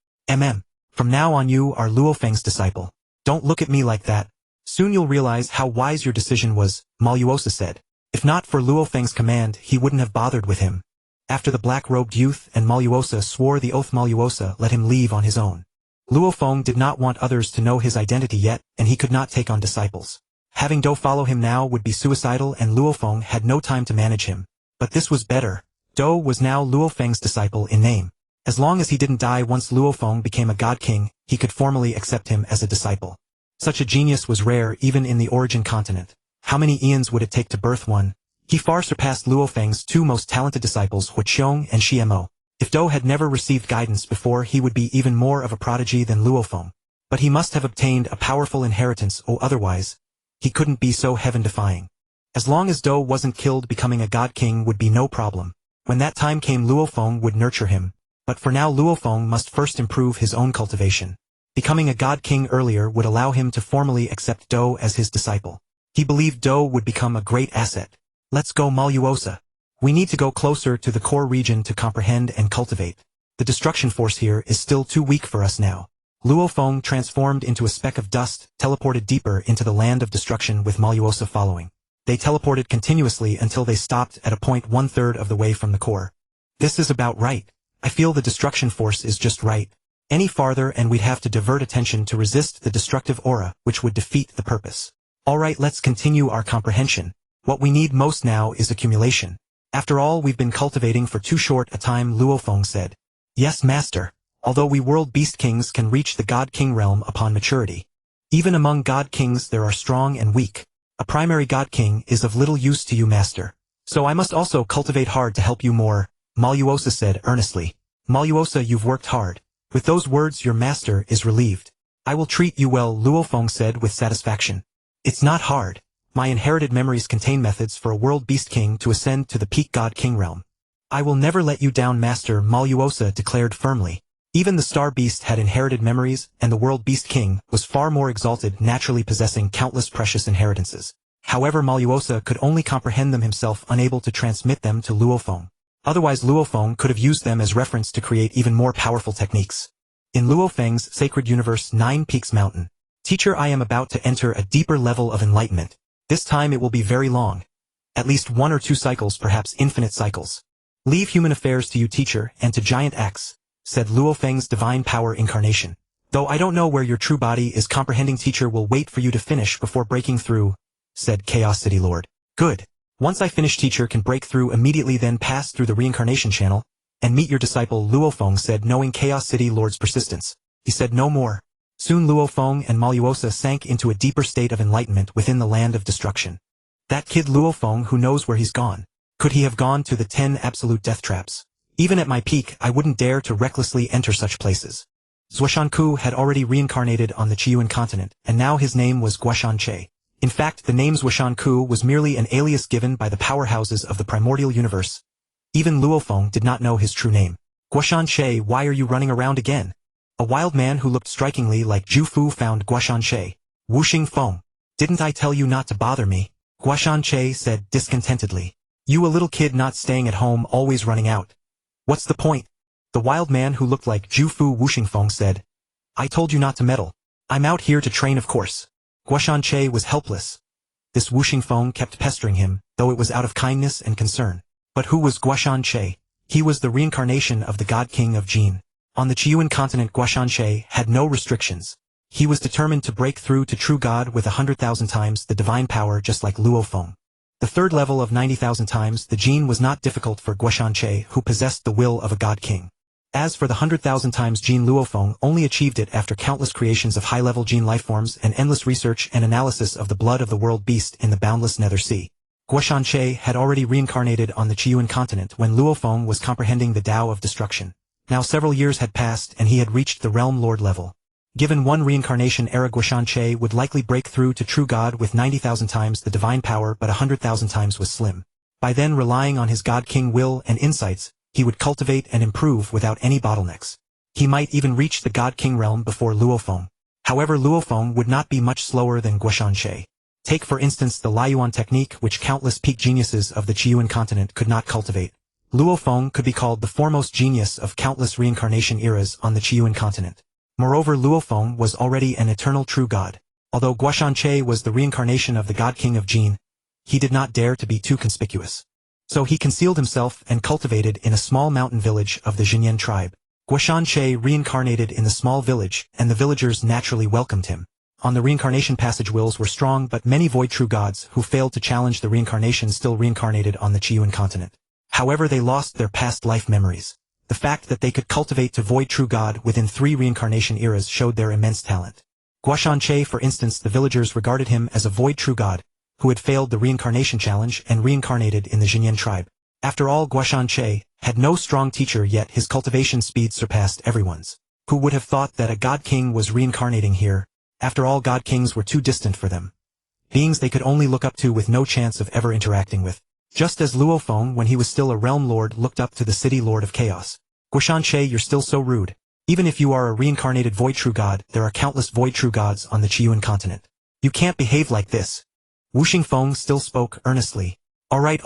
From now on, you are Luo Feng's disciple. Don't look at me like that. Soon you'll realize how wise your decision was, Mo Luo Sa said. If not for Luo Feng's command, he wouldn't have bothered with him. After the black-robed youth and Mo Luo Sa swore the oath, Mo Luo Sa let him leave on his own. Luo Feng did not want others to know his identity yet, and he could not take on disciples. Having Do follow him now would be suicidal, and Luo Feng had no time to manage him. But this was better. Do was now Luo Feng's disciple in name. As long as he didn't die once Luo Feng became a god king, he could formally accept him as a disciple. Such a genius was rare even in the origin continent. How many eons would it take to birth one? He far surpassed Luo Feng's two most talented disciples, Hu Qiong and Xiemo. If Do had never received guidance before, he would be even more of a prodigy than Luo Feng. But he must have obtained a powerful inheritance, or otherwise he couldn't be so heaven-defying. As long as Do wasn't killed, becoming a god king would be no problem. When that time came, Luo Feng would nurture him. But for now, Luo Feng must first improve his own cultivation. Becoming a god king earlier would allow him to formally accept Do as his disciple. He believed Do would become a great asset. "Let's go, Mo Luo Sa. We need to go closer to the core region to comprehend and cultivate. The destruction force here is still too weak for us now." Luo Feng transformed into a speck of dust, teleported deeper into the land of destruction with Mo Luo Sa following. They teleported continuously until they stopped at a point 1/3 of the way from the core. "This is about right. I feel the destruction force is just right. Any farther and we'd have to divert attention to resist the destructive aura, which would defeat the purpose. Alright, let's continue our comprehension. What we need most now is accumulation. After all, we've been cultivating for too short a time," Luo Feng said. "Yes, master. Although we world beast kings can reach the god king realm upon maturity. Even among god kings there are strong and weak. A primary god king is of little use to you, master. So I must also cultivate hard to help you more," Mo Luo Sa said earnestly. "Mo Luo Sa, you've worked hard. With those words, your master is relieved." "I will treat you well," Luo Feng said with satisfaction. "It's not hard. My inherited memories contain methods for a world beast king to ascend to the peak god king realm. I will never let you down, master," Mo Luo Sa declared firmly. Even the star beast had inherited memories, and the world beast king was far more exalted, naturally possessing countless precious inheritances. However, Mo Luo Sa could only comprehend them himself, unable to transmit them to Luo Feng. Otherwise, Luo Feng could have used them as reference to create even more powerful techniques. In Luo Feng's sacred universe, 9 Peaks Mountain. "Teacher, I am about to enter a deeper level of enlightenment. This time it will be very long. At least 1 or 2 cycles, perhaps infinite cycles. Leave human affairs to you, teacher, and to giant acts," said Luo Feng's divine power incarnation. "Though I don't know where your true body is, comprehending teacher will wait for you to finish before breaking through," said Chaos City Lord. "Good. Once I finish, teacher can break through immediately, then pass through the reincarnation channel and meet your disciple," Luo Feng said, knowing Chaos City Lord's persistence. He said no more. Soon Luo Feng and Mo Luo Sa sank into a deeper state of enlightenment within the land of destruction. That kid Luo Feng, who knows where he's gone? Could he have gone to the 10 absolute death traps? Even at my peak, I wouldn't dare to recklessly enter such places. Zuoshanku had already reincarnated on the Qiyuan continent, and now his name was Guoshan Che. In fact, the name Zuoshanku was merely an alias given by the powerhouses of the primordial universe. Even Luo Feng did not know his true name. "Guoshan Che, why are you running around again? A wild man who looked strikingly like Zhu Fu found Guashanche. Wuxing Feng. Didn't I tell you not to bother me? Guashanche said discontentedly. You a little kid not staying at home always running out. What's the point? The wild man who looked like Zhu Fu Wuxing Feng said. I told you not to meddle. I'm out here to train of course. Guashanche was helpless. This Wuxing Feng kept pestering him, though it was out of kindness and concern. But who was Guashanche? He was the reincarnation of the God King of Jin. On the Qiyuan continent Guashanche had no restrictions. He was determined to break through to true God with 100,000 times the divine power just like Luo Feng. The third level of 90,000 times the Jin was not difficult for Guashanche who possessed the will of a God King. As for the 100,000 times Jin, Luo Feng only achieved it after countless creations of high-level Jin lifeforms and endless research and analysis of the blood of the world beast in the boundless Nether Sea. Guashanche had already reincarnated on the Qiyuan continent when Luo Feng was comprehending the Tao of Destruction. Now several years had passed and he had reached the Realm Lord level. Given one reincarnation era Guashanche would likely break through to true God with 90,000 times the divine power but 100,000 times was slim. By then relying on his God King will and insights, he would cultivate and improve without any bottlenecks. He might even reach the God King realm before Luo Feng. However, Luo Feng would not be much slower than Guashanche. Take for instance the Laiyuan technique which countless peak geniuses of the Qiyuan continent could not cultivate. Luo Feng could be called the foremost genius of countless reincarnation eras on the Qiyuan continent. Moreover, Luo Feng was already an eternal true god. Although Guashanche was the reincarnation of the God King of Jin, he did not dare to be too conspicuous. So he concealed himself and cultivated in a small mountain village of the Xinyan tribe. Guashanche reincarnated in the small village, and the villagers naturally welcomed him. On the Reincarnation Passage wills were strong but many void true gods who failed to challenge the reincarnation still reincarnated on the Qiyuan continent. However, they lost their past life memories. The fact that they could cultivate to void true god within 3 reincarnation eras showed their immense talent. Guashanche, for instance, the villagers regarded him as a void true god, who had failed the reincarnation challenge and reincarnated in the Xinyan tribe. After all, Guashanche had no strong teacher yet his cultivation speed surpassed everyone's. Who would have thought that a God King was reincarnating here? After all, God Kings were too distant for them. Beings they could only look up to with no chance of ever interacting with. Just as Luo Feng when he was still a realm lord looked up to the city lord of chaos. Guashanche, you're still so rude. Even if you are a reincarnated void true god, there are countless void true gods on the Qiyuan continent. You can't behave like this. Wuxing Feng still spoke earnestly. Alright,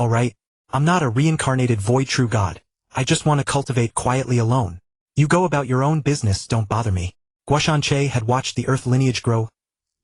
I'm not a reincarnated void true god. I just want to cultivate quietly alone. You go about your own business, don't bother me. Guashanche had watched the earth lineage grow.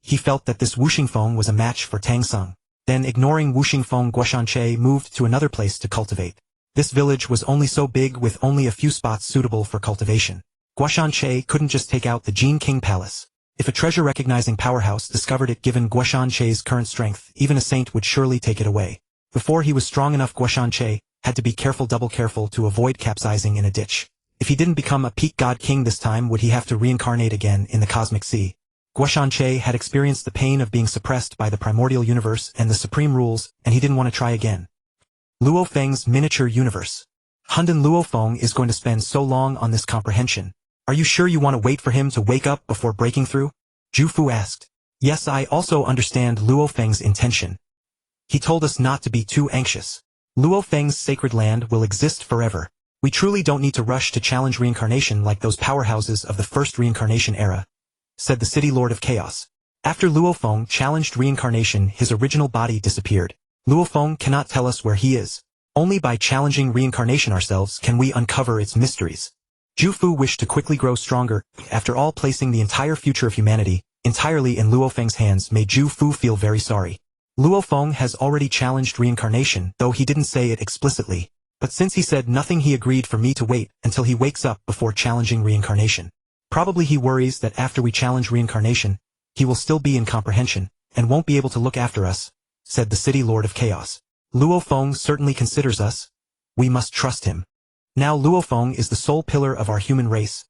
He felt that this Wuxing Feng was a match for Tang Sung. Then ignoring Wuxing Feng, Guashanche moved to another place to cultivate. This village was only so big with only a few spots suitable for cultivation. Guashanche couldn't just take out the Jin King Palace. If a treasure-recognizing powerhouse discovered it given Guashanche's current strength, even a saint would surely take it away. Before he was strong enough, Guashanche had to be careful, double careful to avoid capsizing in a ditch. If he didn't become a peak god king this time, would he have to reincarnate again in the cosmic sea? Guashanche had experienced the pain of being suppressed by the primordial universe and the supreme rules, and he didn't want to try again. Luo Feng's miniature universe. Hunden Luo Feng is going to spend so long on this comprehension. Are you sure you want to wait for him to wake up before breaking through? Zhu Fu asked. Yes, I also understand Luo Feng's intention. He told us not to be too anxious. Luo Feng's sacred land will exist forever. We truly don't need to rush to challenge reincarnation like those powerhouses of the first reincarnation era, said the city lord of chaos. After Luo Feng challenged reincarnation, his original body disappeared. Luo Feng cannot tell us where he is. Only by challenging reincarnation ourselves can we uncover its mysteries. Zhu Fu wished to quickly grow stronger. After all, placing the entire future of humanity entirely in Luo Feng's hands made Zhu Fu feel very sorry. Luo Feng has already challenged reincarnation, though he didn't say it explicitly. But since he said nothing, he agreed for me to wait until he wakes up before challenging reincarnation. Probably he worries that after we challenge reincarnation, he will still be in comprehension, and won't be able to look after us, said the city lord of chaos. Luo Feng certainly considers us. We must trust him. Now Luo Feng is the sole pillar of our human race.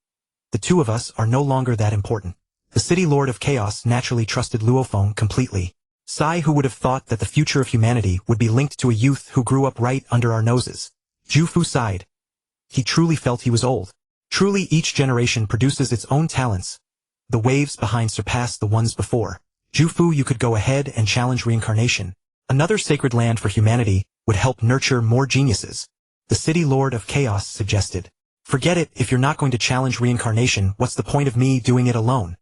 The two of us are no longer that important. The city lord of chaos naturally trusted Luo Feng completely. Sigh, who would have thought that the future of humanity would be linked to a youth who grew up right under our noses? Zhu Fu sighed. He truly felt he was old. Truly each generation produces its own talents. The waves behind surpass the ones before. Zhu Fu, you could go ahead and challenge reincarnation. Another sacred land for humanity would help nurture more geniuses. The city lord of chaos suggested. Forget it, if you're not going to challenge reincarnation, what's the point of me doing it alone?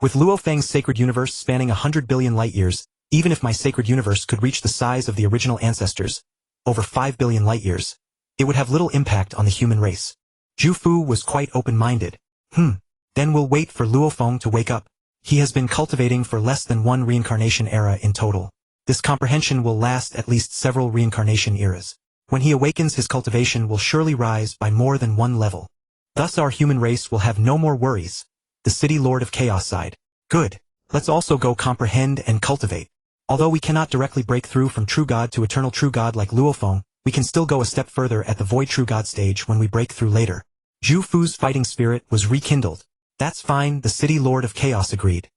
With Luo Feng's sacred universe spanning 100 billion light-years, even if my sacred universe could reach the size of the original ancestors, over 5 billion light-years, it would have little impact on the human race. Zhu Fu was quite open-minded. Then we'll wait for Luo Feng to wake up. He has been cultivating for less than one reincarnation era in total. This comprehension will last at least several reincarnation eras. When he awakens, his cultivation will surely rise by more than one level. Thus our human race will have no more worries. The City Lord of Chaos sighed. Good. Let's also go comprehend and cultivate. Although we cannot directly break through from True God to Eternal True God like Luo Feng, we can still go a step further at the Void True God stage when we break through later. Zhu Fu's fighting spirit was rekindled. That's fine, the City Lord of Chaos agreed.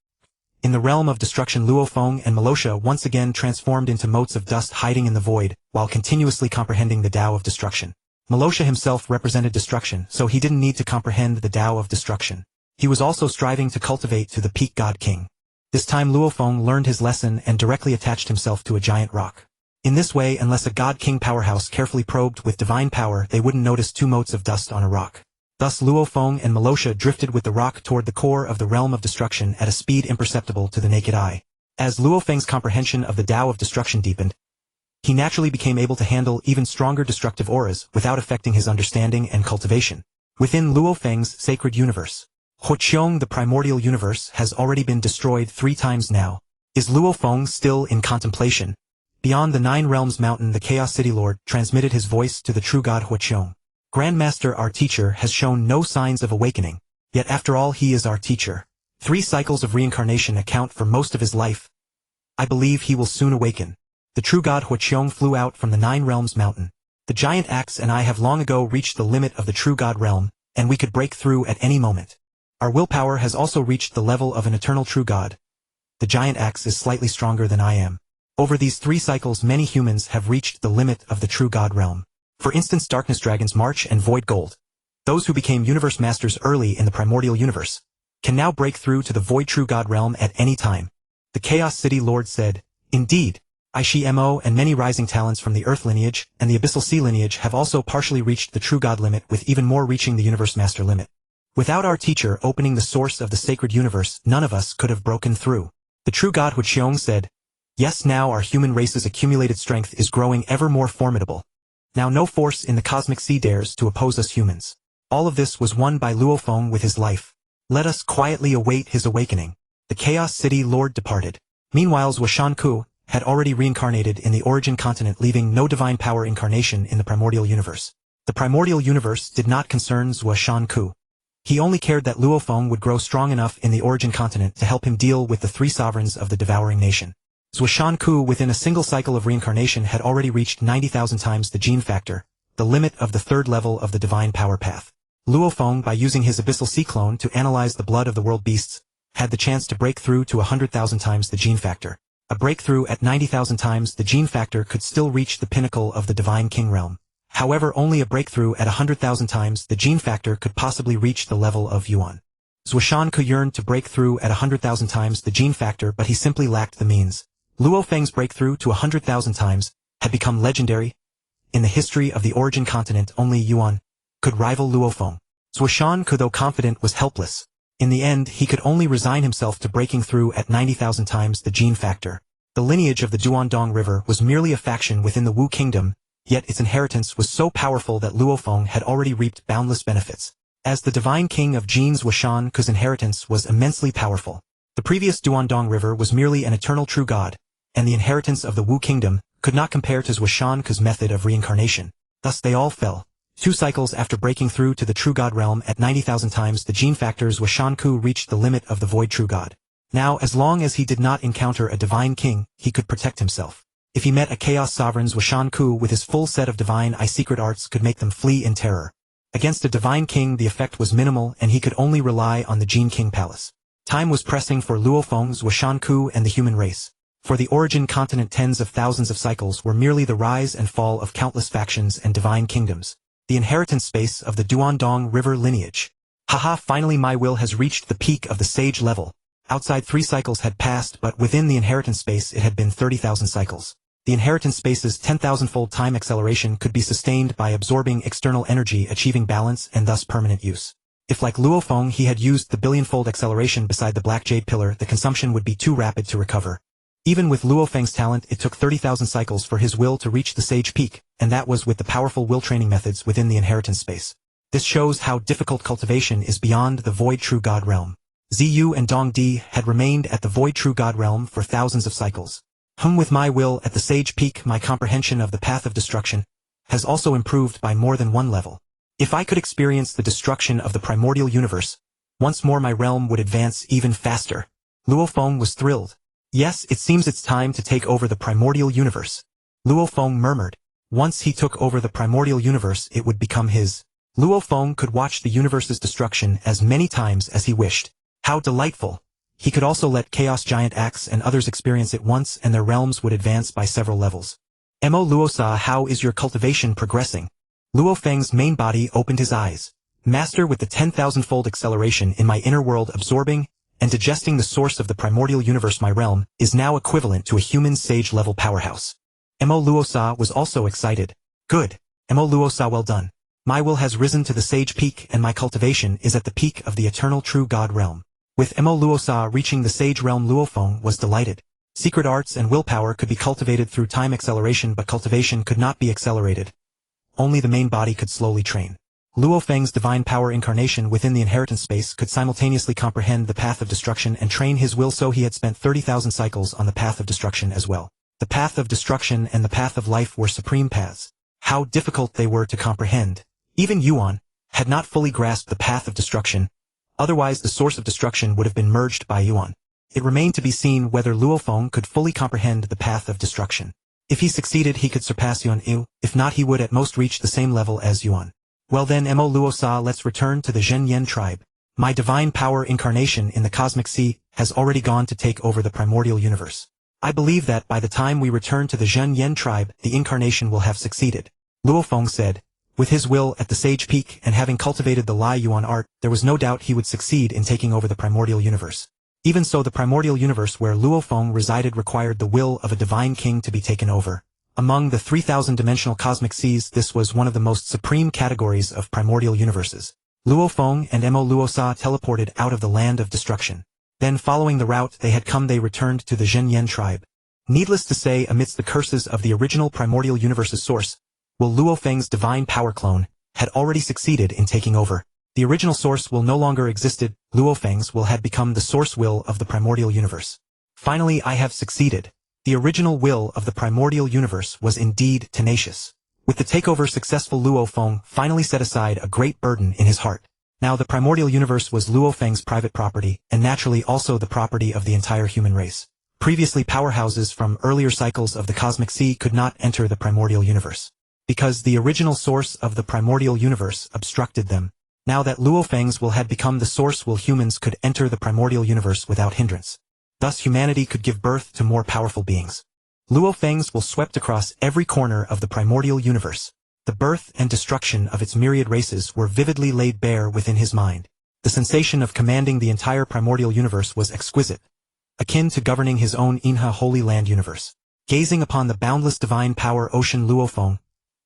In the realm of destruction, Luo Feng and Mo Luo Sa once again transformed into motes of dust hiding in the void, while continuously comprehending the Tao of destruction. Mo Luo Sa himself represented destruction, so he didn't need to comprehend the Tao of destruction. He was also striving to cultivate to the peak God King. This time Luo Feng learned his lesson and directly attached himself to a giant rock. In this way, unless a God King powerhouse carefully probed with divine power, they wouldn't notice two motes of dust on a rock. Thus Luo Feng and Mo Luo Sa drifted with the rock toward the core of the realm of destruction at a speed imperceptible to the naked eye. As Luo Feng's comprehension of the Tao of destruction deepened, he naturally became able to handle even stronger destructive auras without affecting his understanding and cultivation. Within Luo Feng's sacred universe, Huoqiong, the primordial universe, has already been destroyed 3 times now. Is Luo Feng still in contemplation? Beyond the 9 realms mountain, the Chaos City Lord transmitted his voice to the true God Huoqiong. Grandmaster, our teacher, has shown no signs of awakening, yet after all he is our teacher. 3 cycles of reincarnation account for most of his life. I believe he will soon awaken. The true God Huoqiong flew out from the 9 realms mountain. The giant axe and I have long ago reached the limit of the true God realm, and we could break through at any moment. Our willpower has also reached the level of an eternal true God. The giant axe is slightly stronger than I am. Over these 3 cycles many humans have reached the limit of the true God realm. For instance, Darkness Dragons March and Void Gold. Those who became universe masters early in the primordial universe can now break through to the Void True God realm at any time. The Chaos City Lord said, Indeed, Aishi Mo and many rising talents from the Earth lineage and the Abyssal Sea lineage have also partially reached the True God limit, with even more reaching the Universe Master limit. Without our teacher opening the source of the sacred universe, none of us could have broken through. The True God Huoqiong said, Yes, now our human race's accumulated strength is growing ever more formidable. Now no force in the cosmic sea dares to oppose us humans. All of this was won by Luo Feng with his life. Let us quietly await his awakening. The Chaos City Lord departed. Meanwhile, Zhuoshan Ku had already reincarnated in the origin continent, leaving no divine power incarnation in the primordial universe. The primordial universe did not concern Zhuoshan Ku. He only cared that Luo Feng would grow strong enough in the origin continent to help him deal with the 3 sovereigns of the devouring nation. Zhuoshan Ku within a single cycle of reincarnation had already reached 90,000 times the gene factor, the limit of the 3rd level of the divine power path. Luo Feng, by using his Abyssal Sea clone to analyze the blood of the world beasts, had the chance to break through to 100,000 times the gene factor. A breakthrough at 90,000 times the gene factor could still reach the pinnacle of the divine king realm. However, only a breakthrough at 100,000 times the gene factor could possibly reach the level of Yuan. Zhuoshan Ku yearned to break through at 100,000 times the gene factor, but he simply lacked the means. Luo Feng's breakthrough to 100,000 times had become legendary. In the history of the origin continent, only Yuan could rival Luo Feng. Zhuoshan Ku, though confident, was helpless. In the end, he could only resign himself to breaking through at 90,000 times the gene factor. The lineage of the Duandong River was merely a faction within the Wu Kingdom, yet its inheritance was so powerful that Luo Feng had already reaped boundless benefits. As the divine king of genes, Zhuoshan Ku's inheritance was immensely powerful. The previous Duandong River was merely an eternal true god, and the inheritance of the Wu Kingdom could not compare to Zhuoshan Ku's method of reincarnation. Thus they all fell. 2 cycles after breaking through to the true god realm at 90,000 times the gene factor, Zhuoshan Ku reached the limit of the void true god. Now, as long as he did not encounter a divine king, he could protect himself. If he met a chaos sovereign, Zhuoshan Ku with his full set of divine secret arts could make them flee in terror. Against a divine king the effect was minimal, and he could only rely on the Jin King Palace. Time was pressing for Luo Feng, Zhuoshan Ku and the human race. For the origin continent, tens of thousands of cycles were merely the rise and fall of countless factions and divine kingdoms. The inheritance space of the Duandong River lineage. Haha, finally my will has reached the peak of the sage level. Outside 3 cycles had passed, but within the inheritance space it had been 30,000 cycles. The inheritance space's 10,000-fold time acceleration could be sustained by absorbing external energy, achieving balance and thus permanent use. If like Luo Feng he had used the billion-fold acceleration beside the Black Jade Pillar, the consumption would be too rapid to recover. Even with Luo Feng's talent, it took 30,000 cycles for his will to reach the Sage Peak, and that was with the powerful will training methods within the inheritance space. This shows how difficult cultivation is beyond the Void True God realm. Ziyu and Dong Di had remained at the Void True God realm for thousands of cycles. With my will at the Sage Peak, my comprehension of the path of destruction has also improved by more than one level. If I could experience the destruction of the primordial universe, once more my realm would advance even faster. Luo Feng was thrilled. Yes, it seems it's time to take over the primordial universe. Luo Feng murmured. Once he took over the primordial universe, it would become his. Luo Feng could watch the universe's destruction as many times as he wished. How delightful! He could also let Chaos Giant Axe and others experience it once, and their realms would advance by several levels. Mo Luo Sa, how is your cultivation progressing? Luo Feng's main body opened his eyes. Master, with the 10,000-fold acceleration in my inner world absorbing and digesting the source of the primordial universe, my realm is now equivalent to a human sage-level powerhouse. Mo Luo Sa was also excited. Good. Mo Luo Sa, well done. My will has risen to the Sage Peak, and my cultivation is at the peak of the eternal true God realm. With Mo Luo Sa reaching the Sage realm, Luo Feng was delighted. Secret arts and willpower could be cultivated through time acceleration, but cultivation could not be accelerated. Only the main body could slowly train. Luo Feng's divine power incarnation within the inheritance space could simultaneously comprehend the path of destruction and train his will, so he had spent 30,000 cycles on the path of destruction as well. The path of destruction and the path of life were supreme paths. How difficult they were to comprehend. Even Yuan had not fully grasped the path of destruction, otherwise the source of destruction would have been merged by Yuan. It remained to be seen whether Luo Feng could fully comprehend the path of destruction. If he succeeded, he could surpass Yuan Yu. If not, he would at most reach the same level as Yuan. Well then, Mo Luo Sa, let's return to the Zhen Yen tribe. My divine power incarnation in the cosmic sea has already gone to take over the primordial universe. I believe that by the time we return to the Zhen Yen tribe, the incarnation will have succeeded. Luo Feng said. With his will at the Sage Peak and having cultivated the Lai Yuan art, there was no doubt he would succeed in taking over the primordial universe. Even so, the primordial universe where Luo Feng resided required the will of a divine king to be taken over. Among the 3,000-dimensional cosmic seas, this was one of the most supreme categories of primordial universes. Luo Feng and Mo Luo Sa teleported out of the land of destruction. Then, following the route they had come, they returned to the Zhen Yen tribe. Needless to say, amidst the curses of the original primordial universe's source, Luo Feng's divine power clone had already succeeded in taking over. The original source will no longer existed. Luo Feng's will had become the source will of the primordial universe. Finally, I have succeeded. The original will of the primordial universe was indeed tenacious. With the takeover successful, Luo Feng finally set aside a great burden in his heart. Now the primordial universe was Luo Feng's private property, and naturally also the property of the entire human race. Previously, powerhouses from earlier cycles of the cosmic sea could not enter the primordial universe, because the original source of the primordial universe obstructed them. Now that Luo Feng's will had become the source will, humans could enter the primordial universe without hindrance. Thus humanity could give birth to more powerful beings. Luo Feng's will swept across every corner of the primordial universe. The birth and destruction of its myriad races were vividly laid bare within his mind. The sensation of commanding the entire primordial universe was exquisite, akin to governing his own Inha Holy Land universe. Gazing upon the boundless divine power ocean, Luo Feng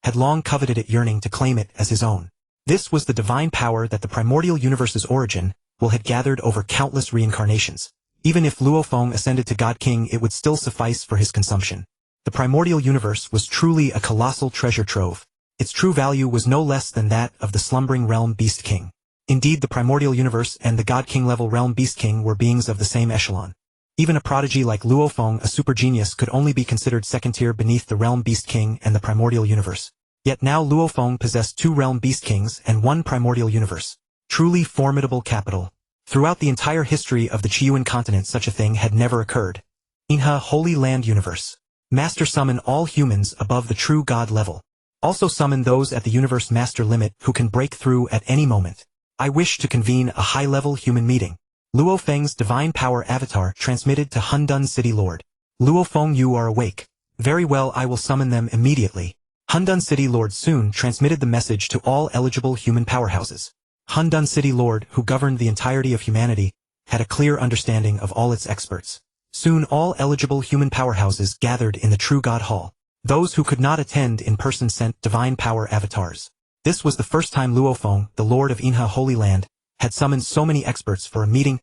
had long coveted it, yearning to claim it as his own. This was the divine power that the primordial universe's origin will had gathered over countless reincarnations. Even if Luo Feng ascended to God King, it would still suffice for his consumption. The primordial universe was truly a colossal treasure trove. Its true value was no less than that of the slumbering realm Beast King. Indeed, the primordial universe and the God King level realm Beast King were beings of the same echelon. Even a prodigy like Luo Feng, a super genius, could only be considered second tier beneath the realm Beast King and the primordial universe. Yet now Luo Feng possessed two realm Beast Kings and one primordial universe. Truly formidable capital. Throughout the entire history of the Qiyuan continent, such a thing had never occurred. Inha Holy Land Universe. Master, summon all humans above the true God level. Also summon those at the universe master limit who can break through at any moment. I wish to convene a high-level human meeting. Luo Feng's divine power avatar transmitted to Hundun City Lord. Luo Feng, you are awake. Very well, I will summon them immediately. Hundun City Lord soon transmitted the message to all eligible human powerhouses. Hundun City Lord, who governed the entirety of humanity, had a clear understanding of all its experts. Soon all eligible human powerhouses gathered in the True God Hall. Those who could not attend in person sent divine power avatars. This was the first time Luo Feng, the Lord of Inha Holy Land, had summoned so many experts for a meeting.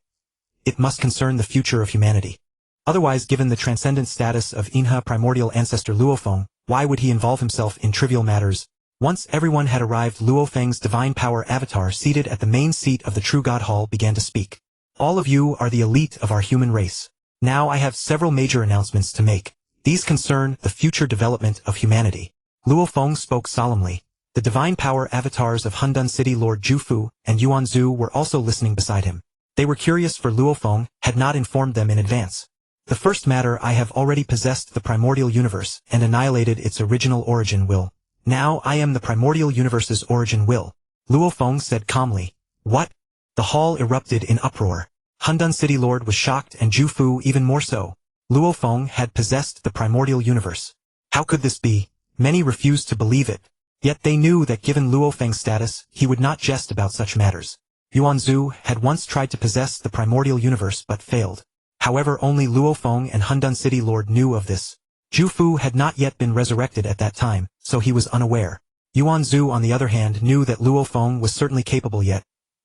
It must concern the future of humanity. Otherwise, given the transcendent status of Inha primordial ancestor Luo Feng, why would he involve himself in trivial matters? Once everyone had arrived, Luo Feng's divine power avatar seated at the main seat of the True God Hall began to speak. All of you are the elite of our human race. Now I have several major announcements to make. These concern the future development of humanity. Luo Feng spoke solemnly. The divine power avatars of Hundun City Lord Jufu and Yuan Zhu were also listening beside him. They were curious, for Luo Feng had not informed them in advance. The first matter: I have already possessed the primordial universe and annihilated its original origin will. Now I am the primordial universe's origin will. Luo Feng said calmly. What? The hall erupted in uproar. Hundun City Lord was shocked, and Jufu even more so. Luo Feng had possessed the primordial universe. How could this be? Many refused to believe it. Yet they knew that given Luo Feng's status, he would not jest about such matters. Yuan Zhu had once tried to possess the primordial universe but failed. However, only Luo Feng and Hundun City Lord knew of this. Jufu had not yet been resurrected at that time, so he was unaware. Yuan Zhu, on the other hand, knew that Luo Feng was certainly capable, yet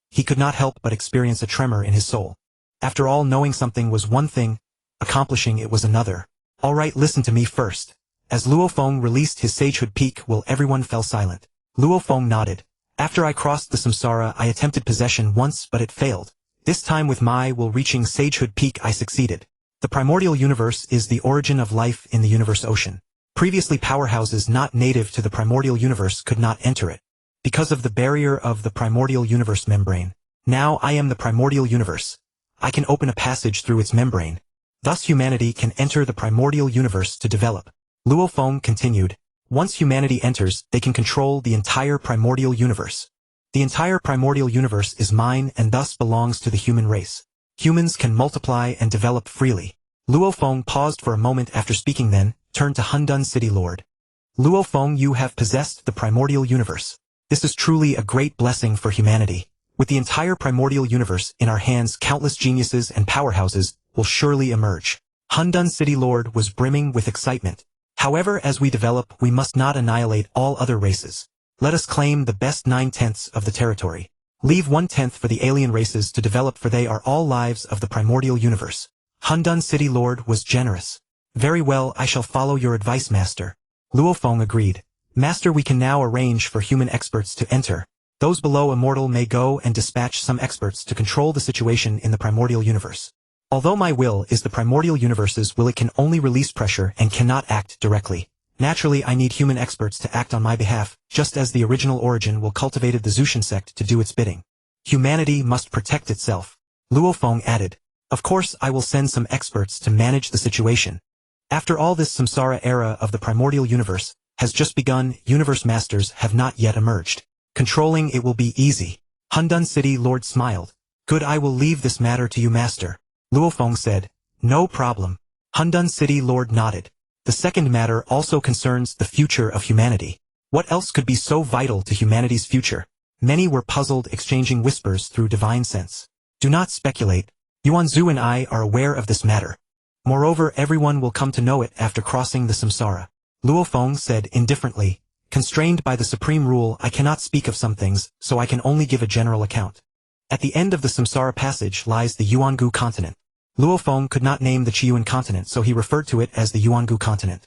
he could not help but experience a tremor in his soul. After all, knowing something was one thing, accomplishing it was another. All right, listen to me first. As Luo Feng released his sagehood peak, everyone fell silent. Luo Feng nodded. After I crossed the samsara, I attempted possession once, but it failed. This time with my will reaching sagehood peak, I succeeded. The primordial universe is the origin of life in the universe ocean. Previously, powerhouses not native to the primordial universe could not enter it, because of the barrier of the primordial universe membrane. Now I am the primordial universe. I can open a passage through its membrane. Thus humanity can enter the primordial universe to develop. Luo Feng continued. Once humanity enters, they can control the entire primordial universe. The entire primordial universe is mine and thus belongs to the human race. Humans can multiply and develop freely. Luo Feng paused for a moment after speaking, then turned to Hundun City Lord. Luo Feng, you have possessed the primordial universe. This is truly a great blessing for humanity. With the entire primordial universe in our hands, countless geniuses and powerhouses will surely emerge. Hundun City Lord was brimming with excitement. However, as we develop, we must not annihilate all other races. Let us claim the best 9/10 of the territory. Leave 1/10 for the alien races to develop, for they are all lives of the primordial universe. Hundun City Lord was generous. Very well, I shall follow your advice, Master. Luo Feng agreed. Master, we can now arrange for human experts to enter. Those below immortal may go and dispatch some experts to control the situation in the primordial universe. Although my will is the primordial universe's will, it can only release pressure and cannot act directly. Naturally, I need human experts to act on my behalf, just as the original origin will cultivated the Zushin sect to do its bidding. Humanity must protect itself. Luo Feng added. Of course, I will send some experts to manage the situation. After all, this samsara era of the primordial universe has just begun. Universe masters have not yet emerged. Controlling it will be easy. Hundun City Lord smiled. Good, I will leave this matter to you, Master. Luo Feng said. No problem. Hundun City Lord nodded. The second matter also concerns the future of humanity. What else could be so vital to humanity's future? Many were puzzled, exchanging whispers through divine sense. Do not speculate. Yuan Zhu and I are aware of this matter. Moreover, everyone will come to know it after crossing the samsara. Luo Feng said indifferently. Constrained by the supreme rule, I cannot speak of some things, so I can only give a general account. At the end of the samsara passage lies the Yuangu continent. Luo Feng could not name the Qiyuan continent, so he referred to it as the Yuangu continent.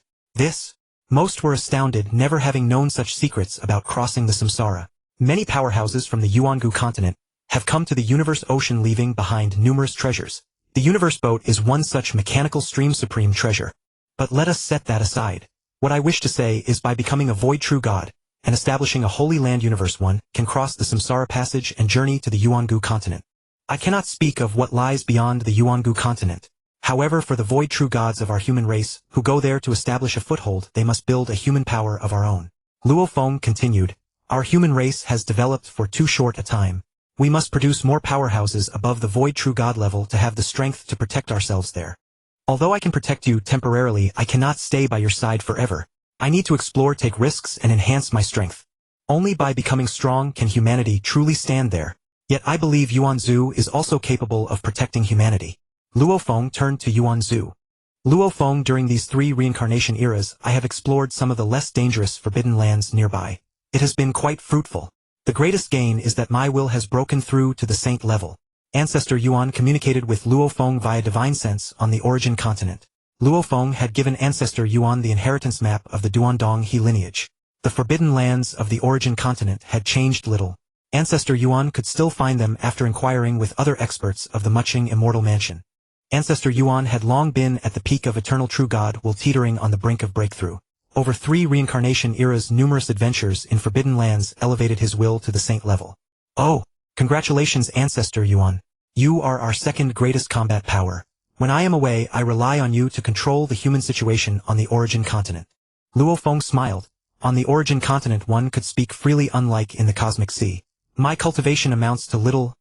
Most were astounded, never having known such secrets about crossing the samsara. Many powerhouses from the Yuangu continent have come to the universe ocean, leaving behind numerous treasures. The universe boat is one such mechanical stream supreme treasure. But let us set that aside. What I wish to say is, by becoming a void true god and establishing a holy land universe, one can cross the samsara passage and journey to the Yuangu continent. I cannot speak of what lies beyond the Yuangu continent. However, for the void true gods of our human race, who go there to establish a foothold, they must build a human power of our own. Luo Feng continued. Our human race has developed for too short a time. We must produce more powerhouses above the void true god level to have the strength to protect ourselves there. Although I can protect you temporarily, I cannot stay by your side forever. I need to explore, take risks, and enhance my strength. Only by becoming strong can humanity truly stand there. Yet I believe Yuan Zhu is also capable of protecting humanity. Luo Feng turned to Yuan Zhu. Luo Feng, during these 3 reincarnation eras, I have explored some of the less dangerous forbidden lands nearby. It has been quite fruitful. The greatest gain is that my will has broken through to the saint level. Ancestor Yuan communicated with Luo Feng via divine sense on the origin continent. Luo Feng had given Ancestor Yuan the inheritance map of the Duandong He lineage. The forbidden lands of the origin continent had changed little. Ancestor Yuan could still find them after inquiring with other experts of the Mu Chen Immortal Mansion. Ancestor Yuan had long been at the peak of eternal true God while teetering on the brink of breakthrough. Over 3 reincarnation eras, numerous adventures in forbidden lands elevated his will to the saint level. Oh, congratulations Ancestor Yuan. You are our second greatest combat power. When I am away, I rely on you to control the human situation on the origin continent. Luo Feng smiled. On the origin continent one could speak freely, unlike in the cosmic sea. My cultivation amounts to little.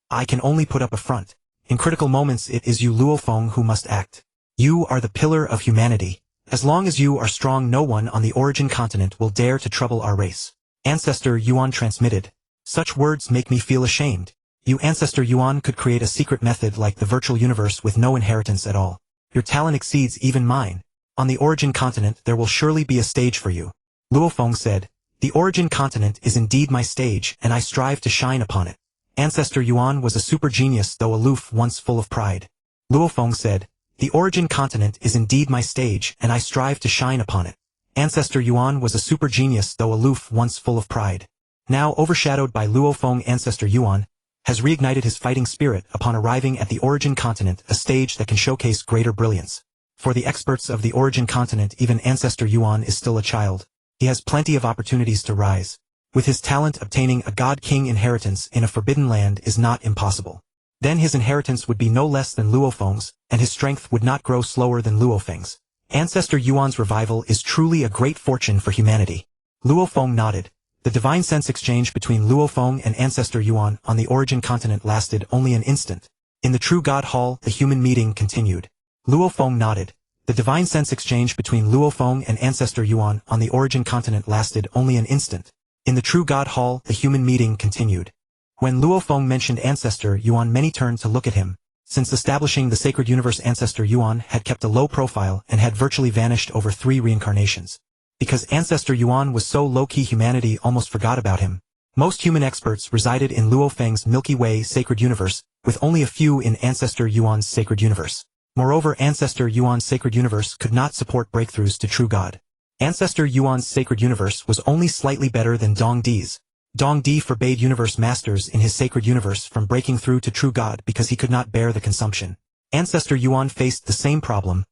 I can only put up a front. In critical moments it is you Luo Feng who must act. You are the pillar of humanity. As long as you are strong, no one on the origin continent will dare to trouble our race. Ancestor Yuan transmitted. Such words make me feel ashamed. You Ancestor Yuan could create a secret method like the virtual universe with no inheritance at all. Your talent exceeds even mine. On the origin continent there will surely be a stage for you. Luo Feng said, the origin continent is indeed my stage and I strive to shine upon it. Ancestor Yuan was a super genius though aloof, once full of pride. Luo Feng said, the origin continent is indeed my stage and I strive to shine upon it. Ancestor Yuan was a super genius though aloof, once full of pride. Now overshadowed by Luo Feng, Ancestor Yuan has reignited his fighting spirit upon arriving at the origin continent, a stage that can showcase greater brilliance. For the experts of the origin continent, even Ancestor Yuan is still a child. He has plenty of opportunities to rise. With his talent, obtaining a God King inheritance in a forbidden land is not impossible. Then his inheritance would be no less than Luo Feng's, and his strength would not grow slower than Luo Feng's. Ancestor Yuan's revival is truly a great fortune for humanity. Luo Feng nodded. The divine sense exchange between Luo Feng and Ancestor Yuan on the origin continent lasted only an instant. In the True God Hall, the human meeting continued. Luo Feng nodded. The divine sense exchange between Luo Feng and Ancestor Yuan on the origin continent lasted only an instant. In the True God Hall, the human meeting continued. When Luo Feng mentioned Ancestor Yuan, many turned to look at him. Since establishing the sacred universe, Ancestor Yuan had kept a low profile and had virtually vanished over 3 reincarnations. Because Ancestor Yuan was so low-key, humanity almost forgot about him. Most human experts resided in Luo Feng's Milky Way sacred universe, with only a few in Ancestor Yuan's sacred universe. Moreover, Ancestor Yuan's sacred universe could not support breakthroughs to true God. Ancestor Yuan's sacred universe was only slightly better than Dong Di's. Dong Di forbade universe masters in his sacred universe from breaking through to true God because he could not bear the consumption. Ancestor Yuan faced the same problem.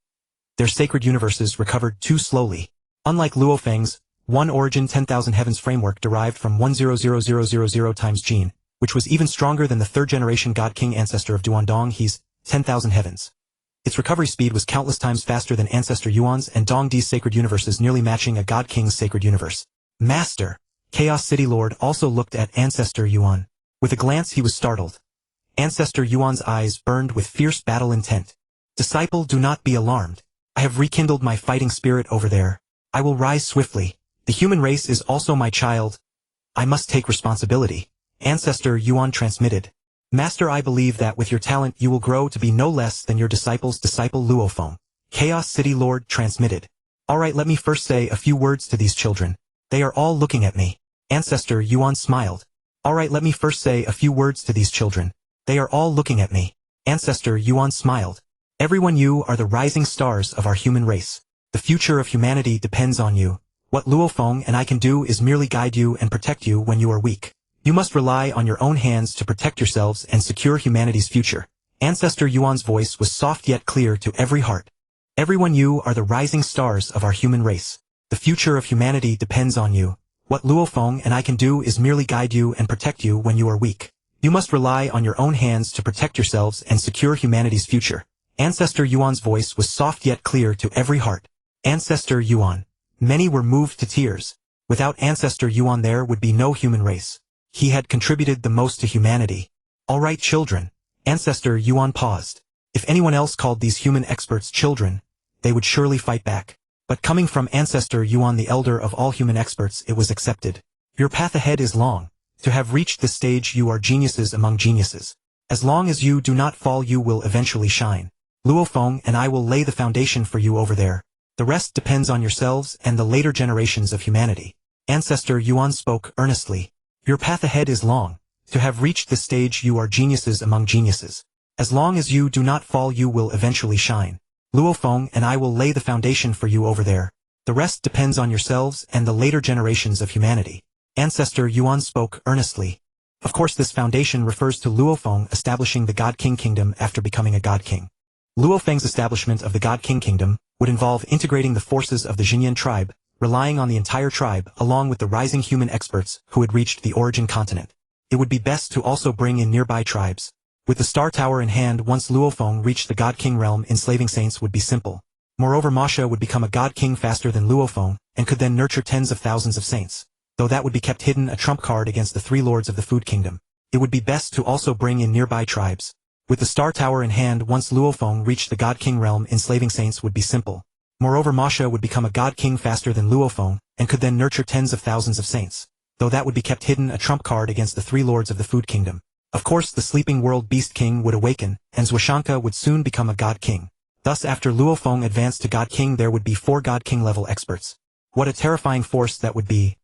Their sacred universes recovered too slowly. Unlike Luo Feng's, one origin 10,000 heavens framework derived from 100000 times gene, which was even stronger than the 3rd generation God King ancestor of Duandong He's 10,000 heavens. Its recovery speed was countless times faster than Ancestor Yuan's and Dong Di's sacred universes, nearly matching a God King's sacred universe. Master, Chaos City Lord also looked at Ancestor Yuan. With a glance he was startled. Ancestor Yuan's eyes burned with fierce battle intent. Disciple, do not be alarmed. I have rekindled my fighting spirit over there. I will rise swiftly. The human race is also my child. I must take responsibility. Ancestor Yuan transmitted. Master, I believe that with your talent you will grow to be no less than your disciple's disciple Luo Feng. Chaos City Lord transmitted. Alright, let me first say a few words to these children. They are all looking at me. Ancestor Yuan smiled. Alright, let me first say a few words to these children. They are all looking at me. Ancestor Yuan smiled. Everyone, you are the rising stars of our human race. The future of humanity depends on you. What Luo Feng and I can do is merely guide you and protect you when you are weak. You must rely on your own hands to protect yourselves and secure humanity's future. Ancestor Yuan's voice was soft yet clear to every heart. Everyone, you are the rising stars of our human race. The future of humanity depends on you. What Luo Feng and I can do is merely guide you and protect you when you are weak. You must rely on your own hands to protect yourselves and secure humanity's future. Ancestor Yuan's voice was soft yet clear to every heart. Ancestor Yuan. Many were moved to tears. Without Ancestor Yuan there would be no human race. He had contributed the most to humanity. Alright children. Ancestor Yuan paused. If anyone else called these human experts children, they would surely fight back. But coming from Ancestor Yuan, the elder of all human experts, it was accepted. Your path ahead is long. To have reached this stage you are geniuses among geniuses. As long as you do not fall you will eventually shine. Luo Feng and I will lay the foundation for you over there. The rest depends on yourselves and the later generations of humanity. Ancestor Yuan spoke earnestly. Your path ahead is long. To have reached this stage you are geniuses among geniuses. As long as you do not fall you will eventually shine. Luo Feng and I will lay the foundation for you over there. The rest depends on yourselves and the later generations of humanity. Ancestor Yuan spoke earnestly. Of course this foundation refers to Luo Feng establishing the God King Kingdom after becoming a God King. Luo Feng's establishment of the God King Kingdom would involve integrating the forces of the Xinyan tribe, relying on the entire tribe along with the rising human experts who had reached the origin continent. It would be best to also bring in nearby tribes. With the Star Tower in hand once Luo Feng reached the God King realm enslaving saints would be simple. Moreover Masha would become a God King faster than Luo Feng and could then nurture tens of thousands of saints. Though that would be kept hidden a trump card against the three lords of the food kingdom. It would be best to also bring in nearby tribes. With the Star Tower in hand once Luo Feng reached the God King realm enslaving saints would be simple. Moreover Masha would become a God King faster than Luo Feng and could then nurture tens of thousands of saints. Though that would be kept hidden a trump card against the three lords of the food kingdom. Of course the sleeping world Beast King would awaken, and Zhuoshanka would soon become a God King. Thus after Luo Feng advanced to God King there would be 4 God King level experts. What a terrifying force that would be.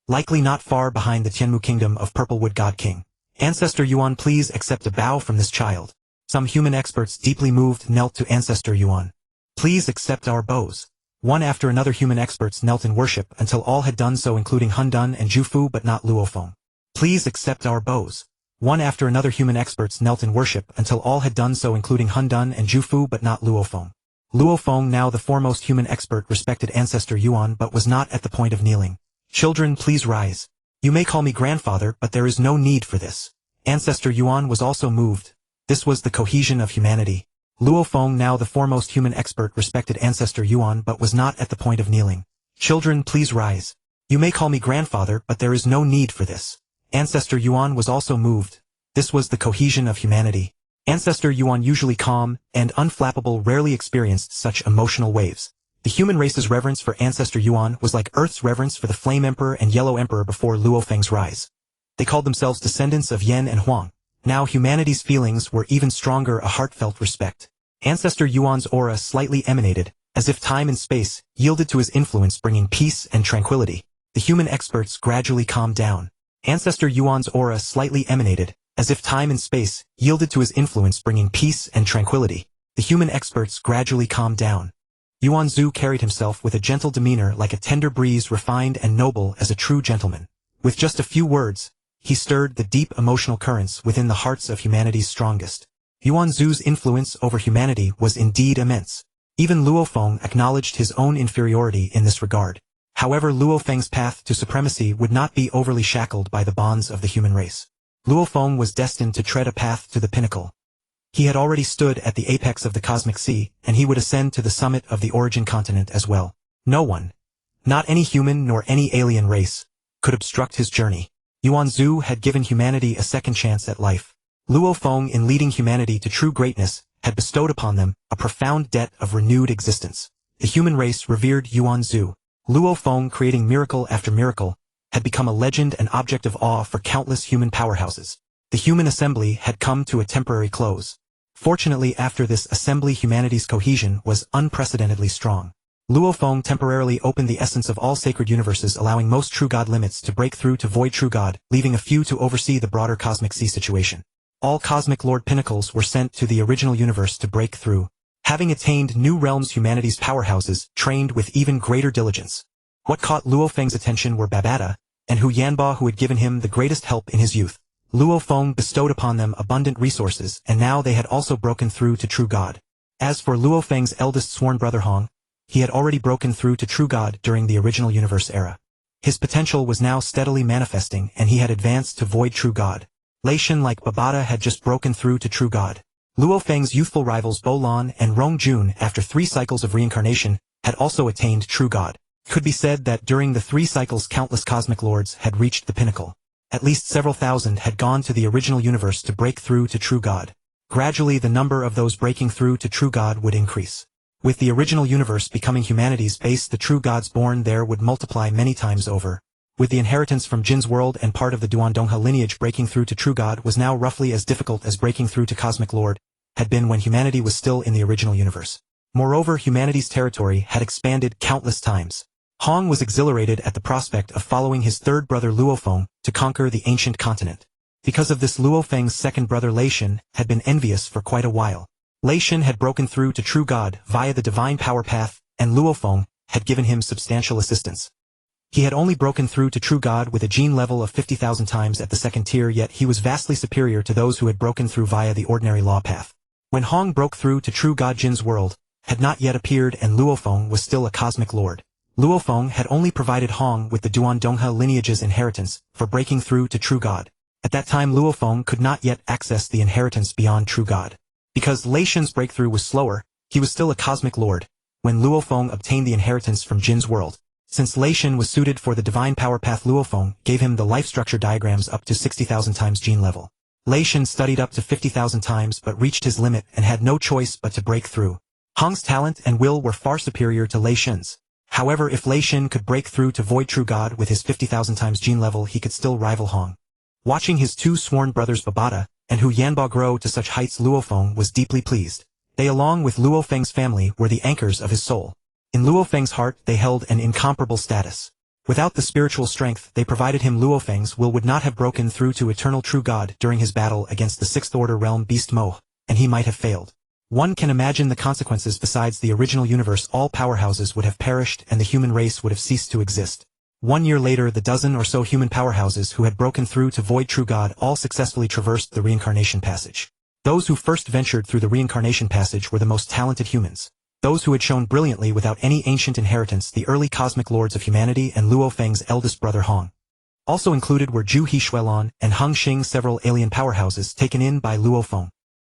Likely not far behind the Tianmu Kingdom of Purplewood God King. Ancestor Yuan please accept a bow from this child. Some human experts deeply moved knelt to Ancestor Yuan. Please accept our bows. One after another human experts knelt in worship until all had done so including Hun Dun and Zhu Fu but not Luo Feng. Please accept our bows. One after another human experts knelt in worship until all had done so including Hun Dun and Zhu Fu but not Luo Feng. Luo Feng now the foremost human expert respected Ancestor Yuan but was not at the point of kneeling. Children please rise. You may call me grandfather but there is no need for this. Ancestor Yuan was also moved. This was the cohesion of humanity. Luo Feng now the foremost human expert respected Ancestor Yuan but was not at the point of kneeling. Children please rise. You may call me grandfather but there is no need for this. Ancestor Yuan was also moved. This was the cohesion of humanity. Ancestor Yuan usually calm and unflappable rarely experienced such emotional waves. The human race's reverence for Ancestor Yuan was like Earth's reverence for the Flame Emperor and Yellow Emperor before Luo Feng's rise. They called themselves descendants of Yen and Huang. Now humanity's feelings were even stronger a heartfelt respect. Ancestor Yuan's aura slightly emanated, as if time and space yielded to his influence bringing peace and tranquility. The human experts gradually calmed down. Ancestor Yuan's aura slightly emanated, as if time and space yielded to his influence bringing peace and tranquility. The human experts gradually calmed down. Yuan Zhu carried himself with a gentle demeanor like a tender breeze refined and noble as a true gentleman. With just a few words, he stirred the deep emotional currents within the hearts of humanity's strongest. Yuan Zhu's influence over humanity was indeed immense. Even Luo Feng acknowledged his own inferiority in this regard. However, Luo Feng's path to supremacy would not be overly shackled by the bonds of the human race. Luo Feng was destined to tread a path to the pinnacle. He had already stood at the apex of the cosmic sea, and he would ascend to the summit of the origin continent as well. No one, not any human nor any alien race, could obstruct his journey. Yuan Zhu had given humanity a second chance at life. Luo Feng, in leading humanity to true greatness, had bestowed upon them a profound debt of renewed existence. The human race revered Yuan Zhu. Luo Feng, creating miracle after miracle, had become a legend and object of awe for countless human powerhouses. The human assembly had come to a temporary close. Fortunately, after this assembly humanity's cohesion was unprecedentedly strong. Luo Feng temporarily opened the essence of all sacred universes, allowing most true God limits to break through to void true God, leaving a few to oversee the broader cosmic sea situation. All cosmic lord pinnacles were sent to the original universe to break through. Having attained new realms, humanity's powerhouses trained with even greater diligence. What caught Luo Feng's attention were Babata and Hu Yanba, who had given him the greatest help in his youth. Luo Feng bestowed upon them abundant resources, and now they had also broken through to true God. As for Luo Feng's eldest sworn brother Hong, he had already broken through to true God during the original universe era. His potential was now steadily manifesting, and he had advanced to void true God. Lei Shen, like Babata, had just broken through to true God. Luo Feng's youthful rivals Bo Lan and Rong Jun, after 3 cycles of reincarnation, had also attained true God. It could be said that during the 3 cycles countless cosmic lords had reached the pinnacle. At least several thousand had gone to the original universe to break through to true God. Gradually the number of those breaking through to true God would increase. With the original universe becoming humanity's base, the true gods born there would multiply many times over. With the inheritance from Jin's world and part of the Duandonghe lineage, breaking through to True God was now roughly as difficult as breaking through to Cosmic Lord had been when humanity was still in the original universe. Moreover, humanity's territory had expanded countless times. Hong was exhilarated at the prospect of following his third brother Luo Feng to conquer the ancient continent. Because of this, Luo Feng's second brother Lei Shen had been envious for quite a while. Lei Shen had broken through to True God via the divine power path, and Luo Feng had given him substantial assistance. He had only broken through to True God with a gene level of 50,000 times at the second tier, yet he was vastly superior to those who had broken through via the ordinary law path. When Hong broke through to True God, Jin's world had not yet appeared and Luo Feng was still a cosmic lord. Luo Feng had only provided Hong with the Duandonghe lineage's inheritance for breaking through to True God. At that time, Luo Feng could not yet access the inheritance beyond True God. Because Lei Shen's breakthrough was slower, he was still a cosmic lord when Luo Feng obtained the inheritance from Jin's world. Since Lei Shen was suited for the divine power path, Luo Feng gave him the life structure diagrams up to 60,000 times gene level. Lei Shen studied up to 50,000 times but reached his limit and had no choice but to break through. Hong's talent and will were far superior to Lei Shen's. However, if Lei Shen could break through to void True God with his 50,000 times gene level, he could still rival Hong. Watching his two sworn brothers Babata and Hu Yanba grow to such heights, Luo Feng was deeply pleased. They, along with Luo Feng's family, were the anchors of his soul. In Luo Feng's heart they held an incomparable status. Without the spiritual strength they provided him, Luo Feng's will would not have broken through to eternal True God during his battle against the Sixth Order realm beast Mo, and he might have failed. One can imagine the consequences. Besides the original universe, all powerhouses would have perished and the human race would have ceased to exist. 1 year later, the dozen or so human powerhouses who had broken through to void True God all successfully traversed the Reincarnation Passage. Those who first ventured through the Reincarnation Passage were the most talented humans. Those who had shown brilliantly without any ancient inheritance, the early cosmic lords of humanity and Luo Feng's eldest brother Hong. Also included were Zhu He and Hung Xing, several alien powerhouses taken in by Luo Feng.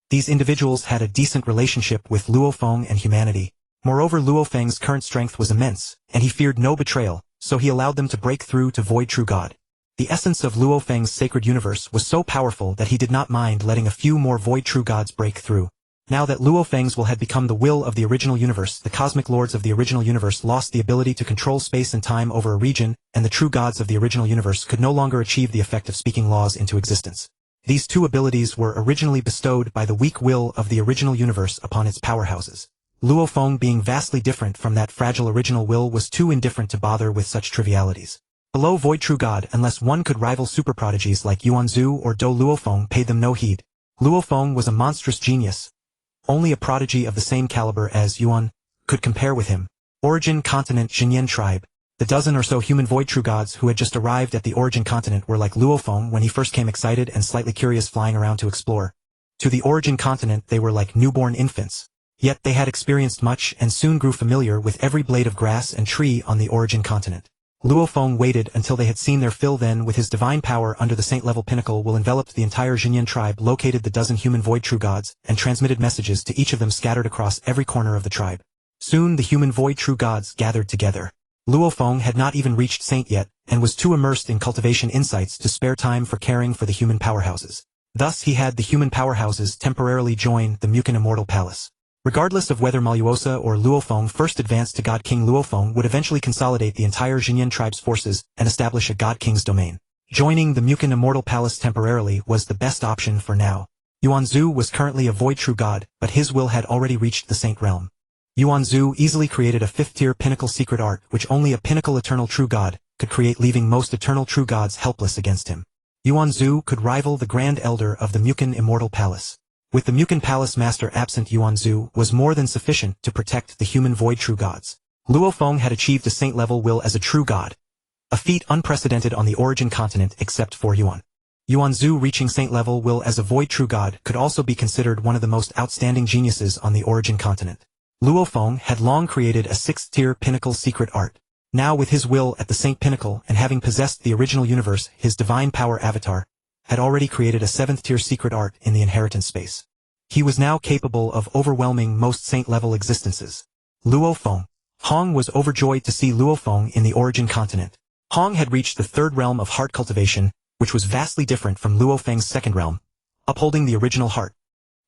These individuals had a decent relationship with Luo Feng and humanity. Moreover, Luo Feng's current strength was immense, and he feared no betrayal, so he allowed them to break through to void True God. The essence of Luo Feng's sacred universe was so powerful that he did not mind letting a few more void True Gods break through. Now that Luo Feng's will had become the will of the original universe, the cosmic lords of the original universe lost the ability to control space and time over a region, and the true gods of the original universe could no longer achieve the effect of speaking laws into existence. These two abilities were originally bestowed by the weak will of the original universe upon its powerhouses. Luo Feng, being vastly different from that fragile original will, was too indifferent to bother with such trivialities. Below void True God, unless one could rival super prodigies like Yuanzhu or Do, Luo Feng paid them no heed. Luo Feng was a monstrous genius. Only a prodigy of the same caliber as Yuan could compare with him. Origin Continent, Xinyan tribe. The dozen or so human void True Gods who had just arrived at the Origin Continent were like Luo Feng when he first came, excited and slightly curious, flying around to explore. To the Origin Continent they were like newborn infants. Yet they had experienced much and soon grew familiar with every blade of grass and tree on the Origin Continent. Luo Feng waited until they had seen their fill, then with his divine power under the saint-level pinnacle will enveloped the entire Xinyan tribe, located the dozen human void True Gods, and transmitted messages to each of them scattered across every corner of the tribe. Soon the human void True Gods gathered together. Luo Feng had not even reached saint yet, and was too immersed in cultivation insights to spare time for caring for the human powerhouses. Thus he had the human powerhouses temporarily join the Mu Chen Immortal Palace. Regardless of whether Mo Luo Sa or Luo Feng first advanced to God King, Luo Feng would eventually consolidate the entire Xinyan tribe's forces and establish a God King's domain. Joining the Mu Chen Immortal Palace temporarily was the best option for now. Yuanzhu was currently a void True God, but his will had already reached the saint realm. Yuanzhu easily created a fifth-tier pinnacle secret art which only a pinnacle eternal True God could create, leaving most eternal True Gods helpless against him. Yuanzhu could rival the Grand Elder of the Mu Chen Immortal Palace. With the Mu Chen Palace Master absent, Yuanzhu was more than sufficient to protect the human void True Gods. Luo Feng had achieved a saint-level will as a True God, a feat unprecedented on the Origin Continent except for Yuan. Yuanzhu reaching saint-level will as a void True God could also be considered one of the most outstanding geniuses on the Origin Continent. Luo Feng had long created a sixth-tier pinnacle secret art. Now with his will at the saint pinnacle and having possessed the original universe, his divine power avatar had already created a seventh-tier secret art in the inheritance space. He was now capable of overwhelming most saint-level existences. Luo Feng. Hong was overjoyed to see Luo Feng in the Origin Continent. Hong had reached the third realm of heart cultivation, which was vastly different from Luo Feng's second realm, upholding the original heart.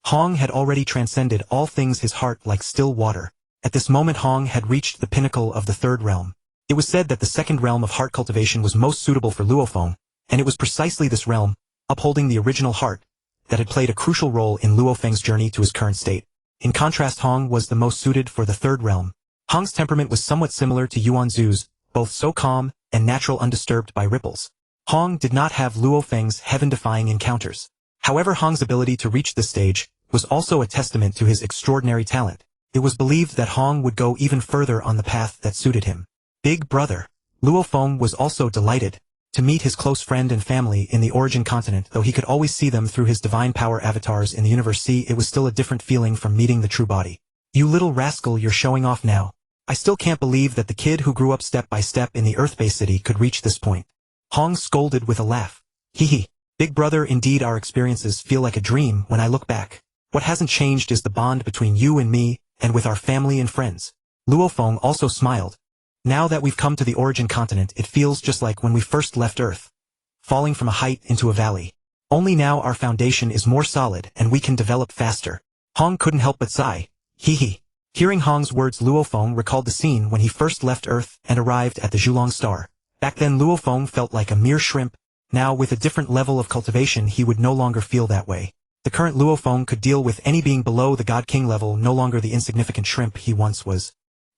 Hong had already transcended all things, his heart like still water. At this moment Hong had reached the pinnacle of the third realm. It was said that the second realm of heart cultivation was most suitable for Luo Feng, and it was precisely this realm, upholding the original heart, that had played a crucial role in Luo Feng's journey to his current state. In contrast, Hong was the most suited for the third realm. Hong's temperament was somewhat similar to Yuanzu's, both so calm and natural, undisturbed by ripples. Hong did not have Luo Feng's heaven-defying encounters. However, Hong's ability to reach this stage was also a testament to his extraordinary talent. It was believed that Hong would go even further on the path that suited him. Big brother. Luo Feng was also delighted to meet his close friend and family in the origin continent. Though he could always see them through his divine power avatars in the universe C, it was still a different feeling from meeting the true body. You little rascal, you're showing off now. I still can't believe that the kid who grew up step by step in the Earth-based city could reach this point. Hong scolded with a laugh. Hee. Big brother, indeed our experiences feel like a dream when I look back. What hasn't changed is the bond between you and me, and with our family and friends. Luo Feng also smiled. Now that we've come to the origin continent, it feels just like when we first left Earth, falling from a height into a valley. Only now our foundation is more solid and we can develop faster. Hong couldn't help but sigh. Hee. Hearing Hong's words, Luo Feng recalled the scene when he first left Earth and arrived at the Zhulong Star. Back then Luo Feng felt like a mere shrimp. Now with a different level of cultivation he would no longer feel that way. The current Luo Feng could deal with any being below the God King level, no longer the insignificant shrimp he once was.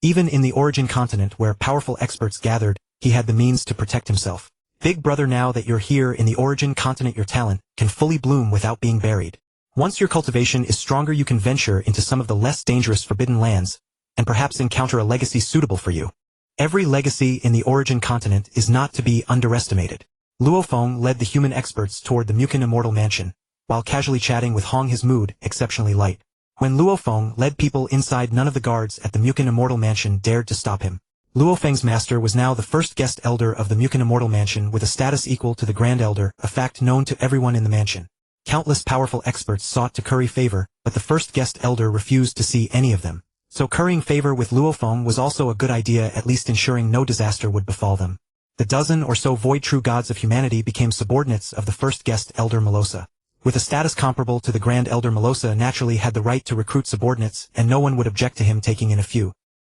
Even in the origin continent where powerful experts gathered, he had the means to protect himself. Big brother, now that you're here in the origin continent, your talent can fully bloom without being buried. Once your cultivation is stronger, you can venture into some of the less dangerous forbidden lands, and perhaps encounter a legacy suitable for you. Every legacy in the origin continent is not to be underestimated. Luo Feng led the human experts toward the Mu Chen Immortal Mansion, while casually chatting with Hong, his mood exceptionally light. When Luo Feng led people inside, none of the guards at the Mu Chen Immortal Mansion dared to stop him. Luo Feng's master was now the first guest elder of the Mu Chen Immortal Mansion, with a status equal to the Grand Elder, a fact known to everyone in the mansion. Countless powerful experts sought to curry favor, but the first guest elder refused to see any of them. So currying favor with Luo Feng was also a good idea, at least ensuring no disaster would befall them. The dozen or so void true gods of humanity became subordinates of the first guest elder, Mo Luo Sa. With a status comparable to the Grand Elder, Mo Luo Sa naturally had the right to recruit subordinates, and no one would object to him taking in a few.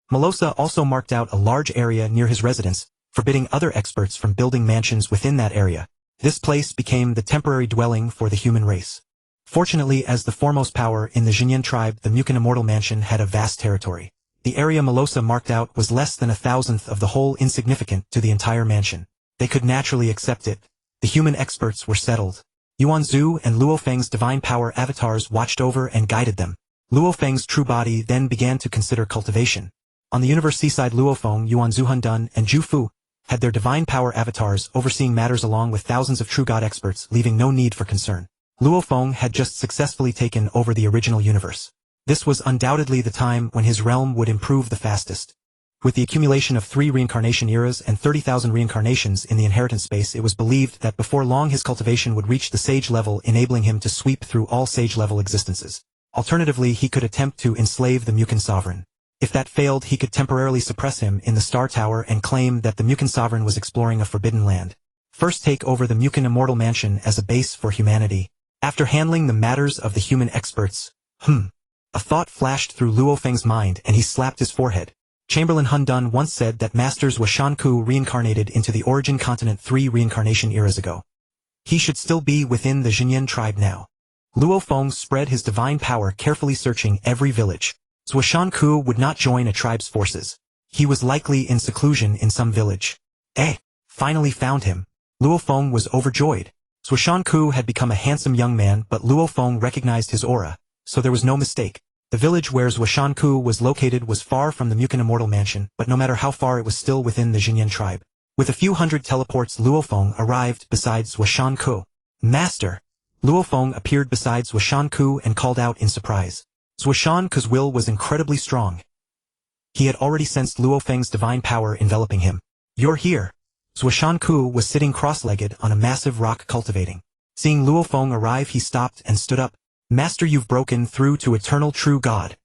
Mo Luo Sa also marked out a large area near his residence, forbidding other experts from building mansions within that area. This place became the temporary dwelling for the human race. Fortunately, as the foremost power in the Jinyan tribe, the Mu Chen Immortal Mansion had a vast territory. The area Mo Luo Sa marked out was less than 1,000th of the whole, insignificant to the entire mansion. They could naturally accept it. The human experts were settled. Yuanzu and Luo Feng's divine power avatars watched over and guided them. Luo Feng's true body then began to consider cultivation. On the universe seaside, Luo Feng, Yuanzu Hundun, and Zhu Fu had their divine power avatars overseeing matters along with thousands of true god experts, leaving no need for concern. Luo Feng had just successfully taken over the original universe. This was undoubtedly the time when his realm would improve the fastest. With the accumulation of 3 reincarnation eras and 30,000 reincarnations in the inheritance space, it was believed that before long his cultivation would reach the sage level, enabling him to sweep through all sage-level existences. Alternatively, he could attempt to enslave the Mu Chen sovereign. If that failed, he could temporarily suppress him in the Star Tower and claim that the Mu Chen sovereign was exploring a forbidden land. First, take over the Mu Chen Immortal Mansion as a base for humanity. After handling the matters of the human experts, a thought flashed through Luo Feng's mind and he slapped his forehead. Chamberlain Hundun once said that Masters Washanku reincarnated into the origin continent 3 reincarnation eras ago. He should still be within the Jinyan tribe now. Luo Feng spread his divine power, carefully searching every village. Washanku would not join a tribe's forces. He was likely in seclusion in some village. Finally found him. Luo Feng was overjoyed. Washanku had become a handsome young man, but Luo Feng recognized his aura, so there was no mistake. The village where Washanku was located was far from the Mu Chen Immortal Mansion, but no matter how far, it was still within the Jinyan tribe. With a few hundred teleports, Luo Feng arrived beside Washanku. Master! Luo Feng appeared beside Washanku and called out in surprise. Washanku's will was incredibly strong. He had already sensed Luo Feng's divine power enveloping him. You're here. Washanku was sitting cross-legged on a massive rock cultivating. Seeing Luo Feng arrive, he stopped and stood up. Master, you've broken through to eternal true God.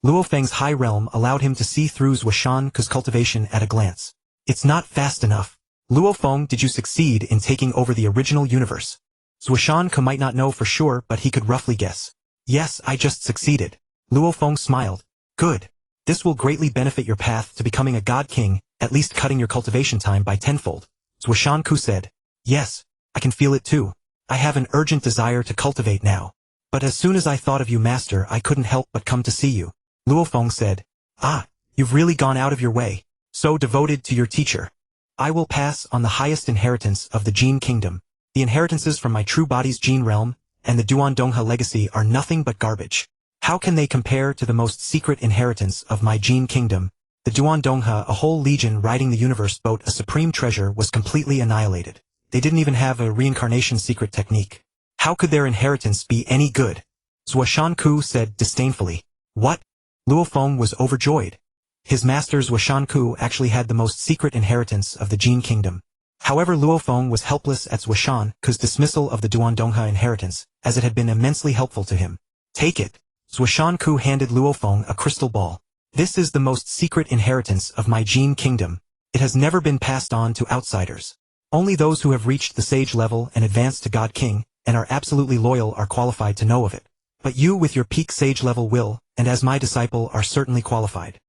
Luo Feng's high realm allowed him to see through Washanku's cultivation at a glance. It's not fast enough. Luo Feng, did you succeed in taking over the original universe? Washanku might not know for sure, but he could roughly guess. Yes, I just succeeded. Luo Feng smiled. Good. This will greatly benefit your path to becoming a god king, at least cutting your cultivation time by tenfold. Zhuoshan Ku said. Yes, I can feel it too. I have an urgent desire to cultivate now. But as soon as I thought of you, master, I couldn't help but come to see you. Luo Feng said. Ah, you've really gone out of your way. So devoted to your teacher. I will pass on the highest inheritance of the Jin kingdom. The inheritances from my true body's Jin realm, and the Duandongha legacy are nothing but garbage. How can they compare to the most secret inheritance of my Jin kingdom? The Duandongha, a whole legion riding the universe boat, a supreme treasure, was completely annihilated. They didn't even have a reincarnation secret technique. How could their inheritance be any good? Zhuoshan Ku said disdainfully. What? Luo Feng was overjoyed. His master Zhuoshan Ku actually had the most secret inheritance of the Jin kingdom. However, Luo Feng was helpless at Zhuoshan Ku's dismissal of the Duandongha inheritance, as it had been immensely helpful to him. Take it. Zhuoshan Ku handed Luo Feng a crystal ball. This is the most secret inheritance of my Jin kingdom. It has never been passed on to outsiders. Only those who have reached the sage level and advanced to God King, and are absolutely loyal, are qualified to know of it. But you with your peak sage level will, and as my disciple, are certainly qualified.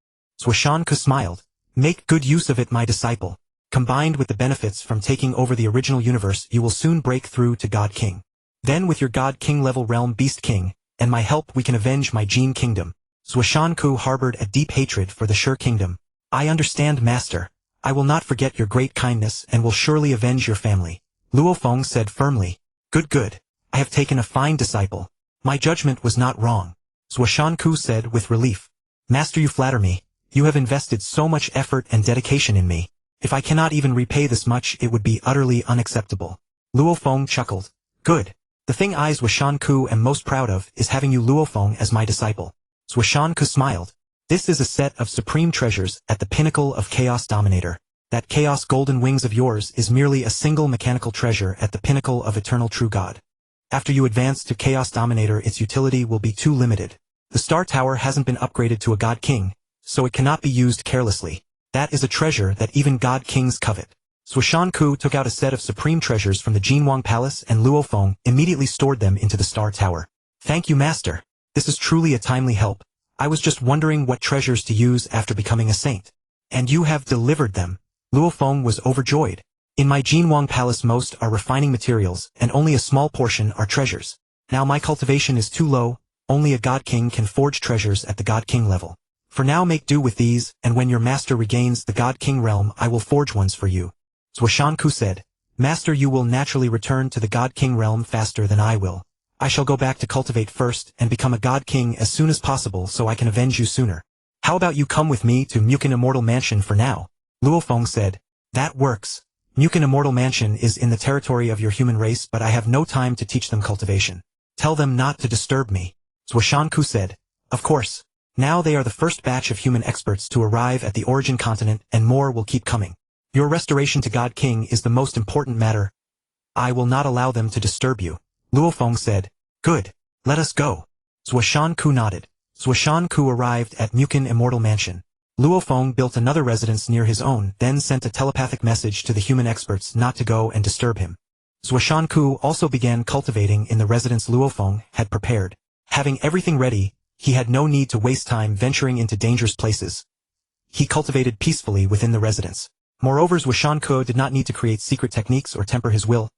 Zhuoshan Ku smiled. Make good use of it, my disciple. Combined with the benefits from taking over the original universe, you will soon break through to God King. Then with your God King level realm Beast King, and my help, we can avenge my Jin kingdom. Zhuoshan Ku harbored a deep hatred for the Sure kingdom. I understand, master. I will not forget your great kindness and will surely avenge your family. Luo Feng said firmly. Good. I have taken a fine disciple. My judgment was not wrong. Zhuoshan Ku said with relief. Master, you flatter me. You have invested so much effort and dedication in me. If I cannot even repay this much, it would be utterly unacceptable. Luo Feng chuckled. Good. The thing I, Zhuoshan Ku, am most proud of is having you, Luo Feng, as my disciple. Zhuoshan Ku smiled. This is a set of supreme treasures at the pinnacle of Chaos Dominator. That Chaos Golden Wings of yours is merely a single mechanical treasure at the pinnacle of Eternal True God. After you advance to Chaos Dominator, its utility will be too limited. The Star Tower hasn't been upgraded to a God King, so it cannot be used carelessly. That is a treasure that even God Kings covet. Zhuoshan Ku took out a set of supreme treasures from the Jinwang Palace, and Luo Feng immediately stored them into the Star Tower. Thank you, master. This is truly a timely help. I was just wondering what treasures to use after becoming a saint. And you have delivered them. Luo Feng was overjoyed. In my Jinwang Palace, most are refining materials, and only a small portion are treasures. Now my cultivation is too low, only a God King can forge treasures at the God King level. For now make do with these, and when your master regains the God King realm, I will forge ones for you. Zhuoshan Ku said. Master, you will naturally return to the God King realm faster than I will. I shall go back to cultivate first and become a God King as soon as possible so I can avenge you sooner. How about you come with me to Mu Chen Immortal Mansion for now? Luo Feng said. That works. Mu Chen Immortal Mansion is in the territory of your human race, but I have no time to teach them cultivation. Tell them not to disturb me. Zhuoshan Ku said. Of course. Now they are the first batch of human experts to arrive at the origin continent, and more will keep coming. Your restoration to God King is the most important matter. I will not allow them to disturb you. Luo Feng said. Good. Let us go. Zhuoshan Ku nodded. Zhuoshan Ku arrived at Mu Chen Immortal Mansion. Luo Feng built another residence near his own, then sent a telepathic message to the human experts not to go and disturb him. Zhuoshan Ku also began cultivating in the residence Luo Feng had prepared. Having everything ready, he had no need to waste time venturing into dangerous places. He cultivated peacefully within the residence. Moreover, Zhuoshan Ku did not need to create secret techniques or temper his will.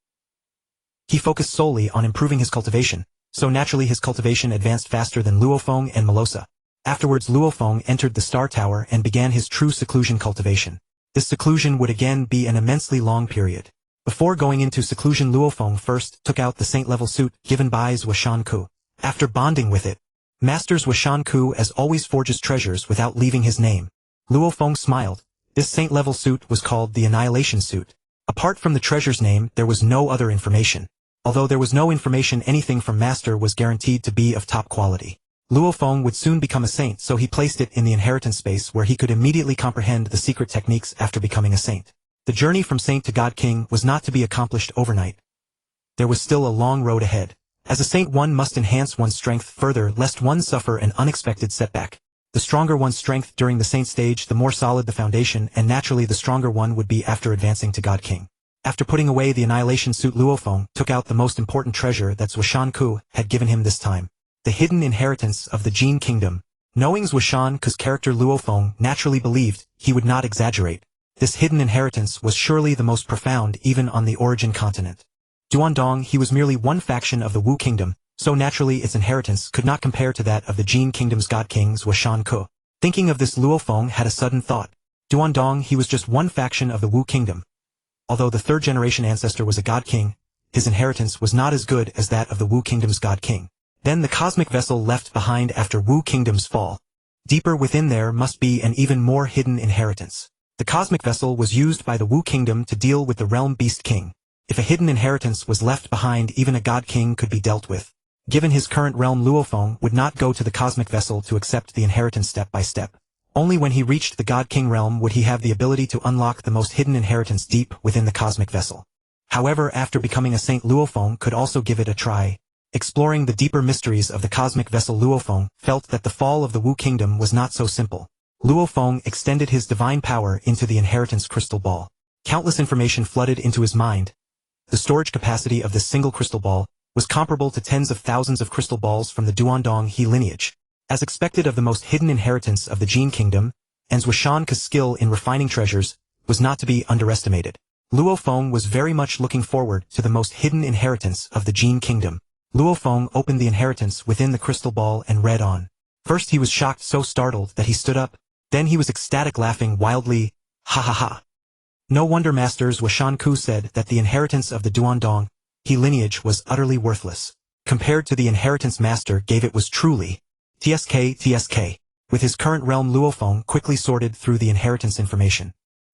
He focused solely on improving his cultivation, so naturally his cultivation advanced faster than Luo Feng and Mo Luo Sa. Afterwards, Luo Feng entered the Star Tower and began his true seclusion cultivation. This seclusion would again be an immensely long period. Before going into seclusion, Luo Feng first took out the saint-level suit given by Zhuoshan Ku. After bonding with it, Master Zhuoshan Ku as always forges treasures without leaving his name. Luo Feng smiled. This saint-level suit was called the Annihilation Suit. Apart from the treasure's name, there was no other information. Although there was no information, anything from Master was guaranteed to be of top quality. Luo Feng would soon become a saint, so he placed it in the inheritance space where he could immediately comprehend the secret techniques after becoming a saint. The journey from saint to God King was not to be accomplished overnight. There was still a long road ahead. As a saint, one must enhance one's strength further lest one suffer an unexpected setback. The stronger one's strength during the saint stage, the more solid the foundation, and naturally the stronger one would be after advancing to God King. After putting away the Annihilation Suit, Luo Feng took out the most important treasure that Zhuoshan Ku had given him this time. The hidden inheritance of the Jin Kingdom. Knowing Zhuoshan's character Luo Feng naturally believed he would not exaggerate. This hidden inheritance was surely the most profound even on the origin continent. Duandong he was merely one faction of the Wu kingdom, so naturally its inheritance could not compare to that of the Jin kingdom's god king Zhuoshan. Thinking of this, Luo Feng had a sudden thought. Duandong he was just one faction of the Wu kingdom. Although the third generation ancestor was a god king, his inheritance was not as good as that of the Wu kingdom's god king. Then the cosmic vessel left behind after Wu kingdom's fall. Deeper within there must be an even more hidden inheritance. The cosmic vessel was used by the Wu kingdom to deal with the realm beast king. If a hidden inheritance was left behind, even a god king could be dealt with. Given his current realm, Luo Feng would not go to the cosmic vessel to accept the inheritance step by step. Only when he reached the god king realm would he have the ability to unlock the most hidden inheritance deep within the cosmic vessel. However, after becoming a saint, Luo Feng could also give it a try. Exploring the deeper mysteries of the cosmic vessel, Luo Feng felt that the fall of the Wu kingdom was not so simple. Luo Feng extended his divine power into the inheritance crystal ball. Countless information flooded into his mind. The storage capacity of this single crystal ball was comparable to tens of thousands of crystal balls from the Duandong He lineage. As expected of the most hidden inheritance of the Jin kingdom, and Zhuoshan's skill in refining treasures was not to be underestimated. Luo Feng was very much looking forward to the most hidden inheritance of the Jin kingdom. Luo Feng opened the inheritance within the crystal ball and read on. First he was shocked, so startled that he stood up. Then he was ecstatic, laughing wildly. Ha ha ha. No wonder Master Zhuoshan said that the inheritance of the Duandong He lineage was utterly worthless. Compared to the inheritance Master gave it was truly TSK. With his current realm, Luo Feng quickly sorted through the inheritance information.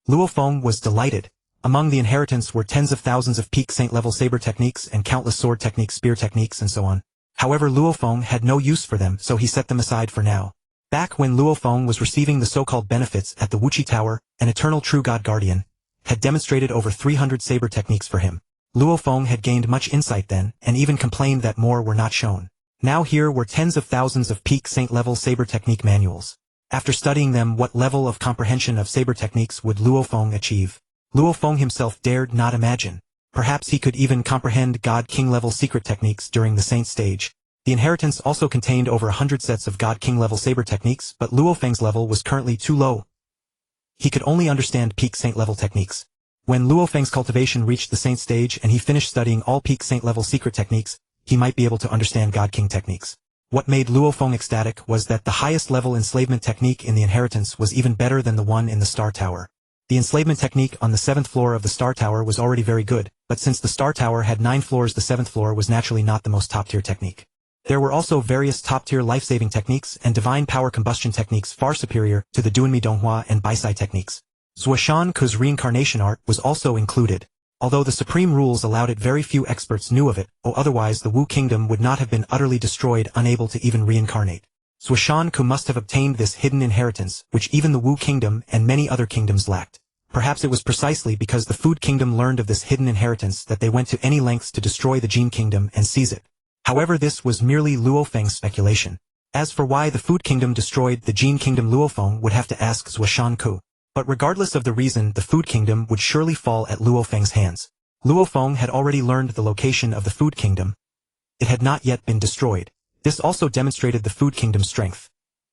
Luo Feng was delighted. Among the inheritance were tens of thousands of peak saint level saber techniques and countless sword techniques, spear techniques, and so on. However, Luo Feng had no use for them, so he set them aside for now. Back when Luo Feng was receiving the so-called benefits at the Wuqi Tower, an eternal true god guardian had demonstrated over 300 saber techniques for him. Luo Feng had gained much insight then, and even complained that more were not shown. Now here were tens of thousands of peak saint level saber technique manuals. After studying them, what level of comprehension of saber techniques would Luo Feng achieve? Luo Feng himself dared not imagine. Perhaps he could even comprehend God King level secret techniques during the Saint stage. The inheritance also contained over 100 sets of God King level saber techniques, but Luo Feng's level was currently too low. He could only understand peak Saint level techniques. When Luo Feng's cultivation reached the Saint stage and he finished studying all peak Saint level secret techniques, he might be able to understand God King techniques. What made Luo Feng ecstatic was that the highest level enslavement technique in the inheritance was even better than the one in the Star Tower. The enslavement technique on the 7th floor of the Star Tower was already very good, but since the Star Tower had 9 floors, the 7th floor was naturally not the most top-tier technique. There were also various top-tier life-saving techniques and divine power combustion techniques far superior to the Duanmi Donghua and Baisai techniques. Zhuoshan's reincarnation art was also included. Although the supreme rules allowed it, very few experts knew of it, or otherwise the Wu kingdom would not have been utterly destroyed, unable to even reincarnate. Zhuoshan must have obtained this hidden inheritance, which even the Wu kingdom and many other kingdoms lacked. Perhaps it was precisely because the Food kingdom learned of this hidden inheritance that they went to any lengths to destroy the Jin kingdom and seize it. However, this was merely Luo Feng's speculation. As for why the Food kingdom destroyed the Jin kingdom, Luo Feng would have to ask Zhuoshan. But regardless of the reason, the Food kingdom would surely fall at Luo Feng's hands. Luo Feng had already learned the location of the Food kingdom. It had not yet been destroyed. This also demonstrated the Food kingdom's strength.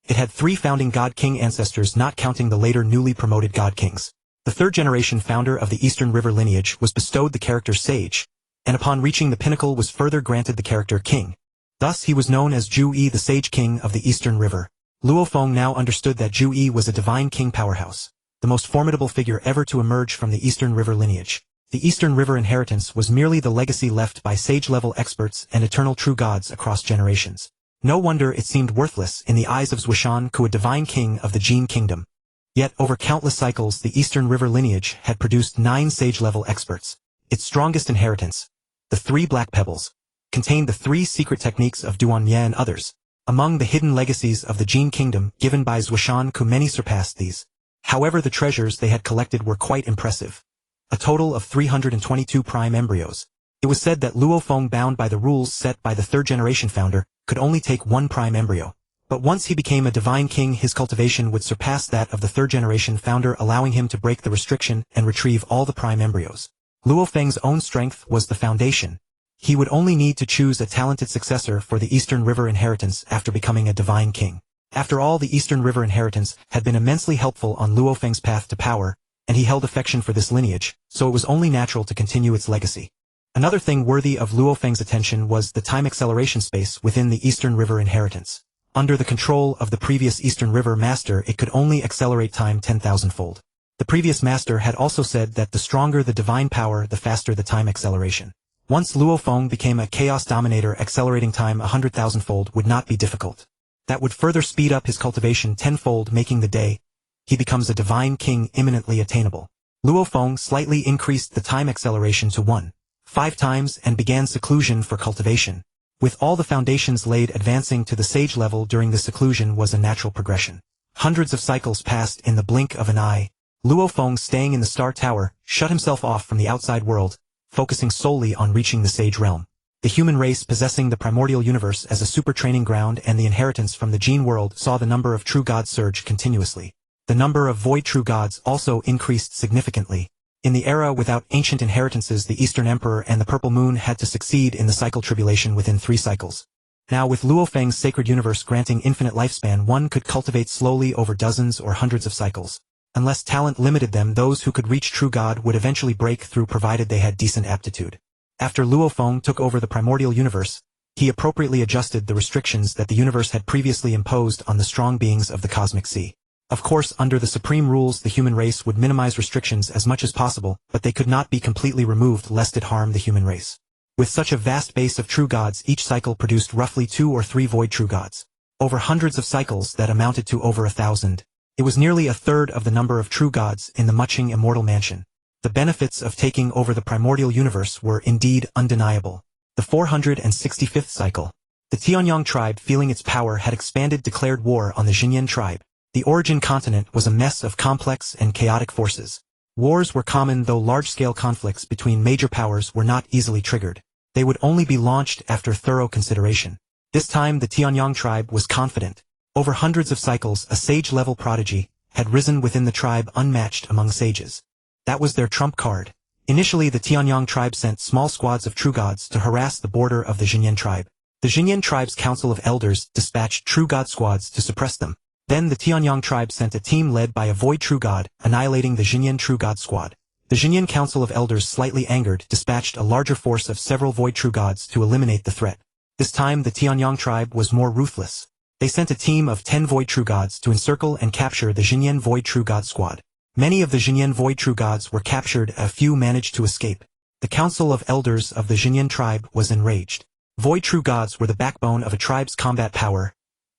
It had 3 founding God King ancestors, not counting the later newly promoted God Kings. The 3rd generation founder of the Eastern River lineage was bestowed the character Sage, and upon reaching the pinnacle was further granted the character King. Thus he was known as Zhu Yi, the Sage King of the Eastern River. Luo Feng now understood that Zhu Yi was a divine king powerhouse, the most formidable figure ever to emerge from the Eastern River lineage. The Eastern River inheritance was merely the legacy left by sage-level experts and eternal true gods across generations. No wonder it seemed worthless in the eyes of Zhuoshan, a divine king of the Jin kingdom. Yet over countless cycles the Eastern River lineage had produced 9 sage-level experts. Its strongest inheritance, the 3 Black Pebbles, contained the 3 secret techniques of Duanmie and others. Among the hidden legacies of the Jin kingdom given by Zhuoshan, many surpassed these. However, the treasures they had collected were quite impressive. A total of 322 prime embryos. It was said that Luo Feng, bound by the rules set by the 3rd generation founder, could only take 1 prime embryo. But once he became a divine king, his cultivation would surpass that of the 3rd generation founder, allowing him to break the restriction and retrieve all the prime embryos. Luo Feng's own strength was the foundation. He would only need to choose a talented successor for the Eastern River inheritance after becoming a divine king. After all, the Eastern River inheritance had been immensely helpful on Luo Feng's path to power, and he held affection for this lineage, so it was only natural to continue its legacy. Another thing worthy of Luo Feng's attention was the time acceleration space within the Eastern River inheritance. Under the control of the previous Eastern River master, it could only accelerate time 10,000-fold. The previous master had also said that the stronger the divine power, the faster the time acceleration. Once Luo Feng became a chaos dominator, accelerating time 100,000-fold would not be difficult. That would further speed up his cultivation 10-fold, making the day he becomes a divine king imminently attainable. Luo Feng slightly increased the time acceleration to 1.5 times and began seclusion for cultivation. With all the foundations laid, advancing to the sage level during the seclusion was a natural progression. Hundreds of cycles passed in the blink of an eye. Luo Feng, staying in the Star Tower, shut himself off from the outside world, focusing solely on reaching the sage realm. The human race, possessing the primordial universe as a super training ground and the inheritance from the gene world, saw the number of true gods surge continuously. The number of void true gods also increased significantly. In the era without ancient inheritances, the Eastern Emperor and the Purple Moon had to succeed in the cycle tribulation within 3 cycles. Now, with Luo Feng's sacred universe granting infinite lifespan, one could cultivate slowly over dozens or hundreds of cycles. Unless talent limited them, those who could reach true god would eventually break through, provided they had decent aptitude. After Luo Feng took over the primordial universe, he appropriately adjusted the restrictions that the universe had previously imposed on the strong beings of the cosmic sea. Of course, under the supreme rules, the human race would minimize restrictions as much as possible, but they could not be completely removed lest it harm the human race. With such a vast base of true gods, each cycle produced roughly 2 or 3 void true gods. Over hundreds of cycles that amounted to over 1,000. It was nearly a third of the number of true gods in the Mu Chen Immortal Mansion. The benefits of taking over the primordial universe were indeed undeniable. The 465th cycle. The Tianyang tribe, feeling its power, had expanded, declared war on the Xinyan tribe. The origin continent was a mess of complex and chaotic forces. Wars were common, though large-scale conflicts between major powers were not easily triggered. They would only be launched after thorough consideration. This time the Tianyang tribe was confident. Over hundreds of cycles, a sage-level prodigy had risen within the tribe, unmatched among sages. That was their trump card. Initially, the Tianyang tribe sent small squads of true gods to harass the border of the Xinyan tribe. The Xinyan tribe's council of elders dispatched true god squads to suppress them. Then the Tianyang tribe sent a team led by a void true god, annihilating the Xinyan true god squad. The Xinyan council of elders, slightly angered, dispatched a larger force of several void true gods to eliminate the threat. This time the Tianyang tribe was more ruthless. They sent a team of 10 void true gods to encircle and capture the Xinyan void true god squad. Many of the Xinyan void true gods were captured, a few managed to escape. The council of elders of the Xinyan tribe was enraged. Void true gods were the backbone of a tribe's combat power.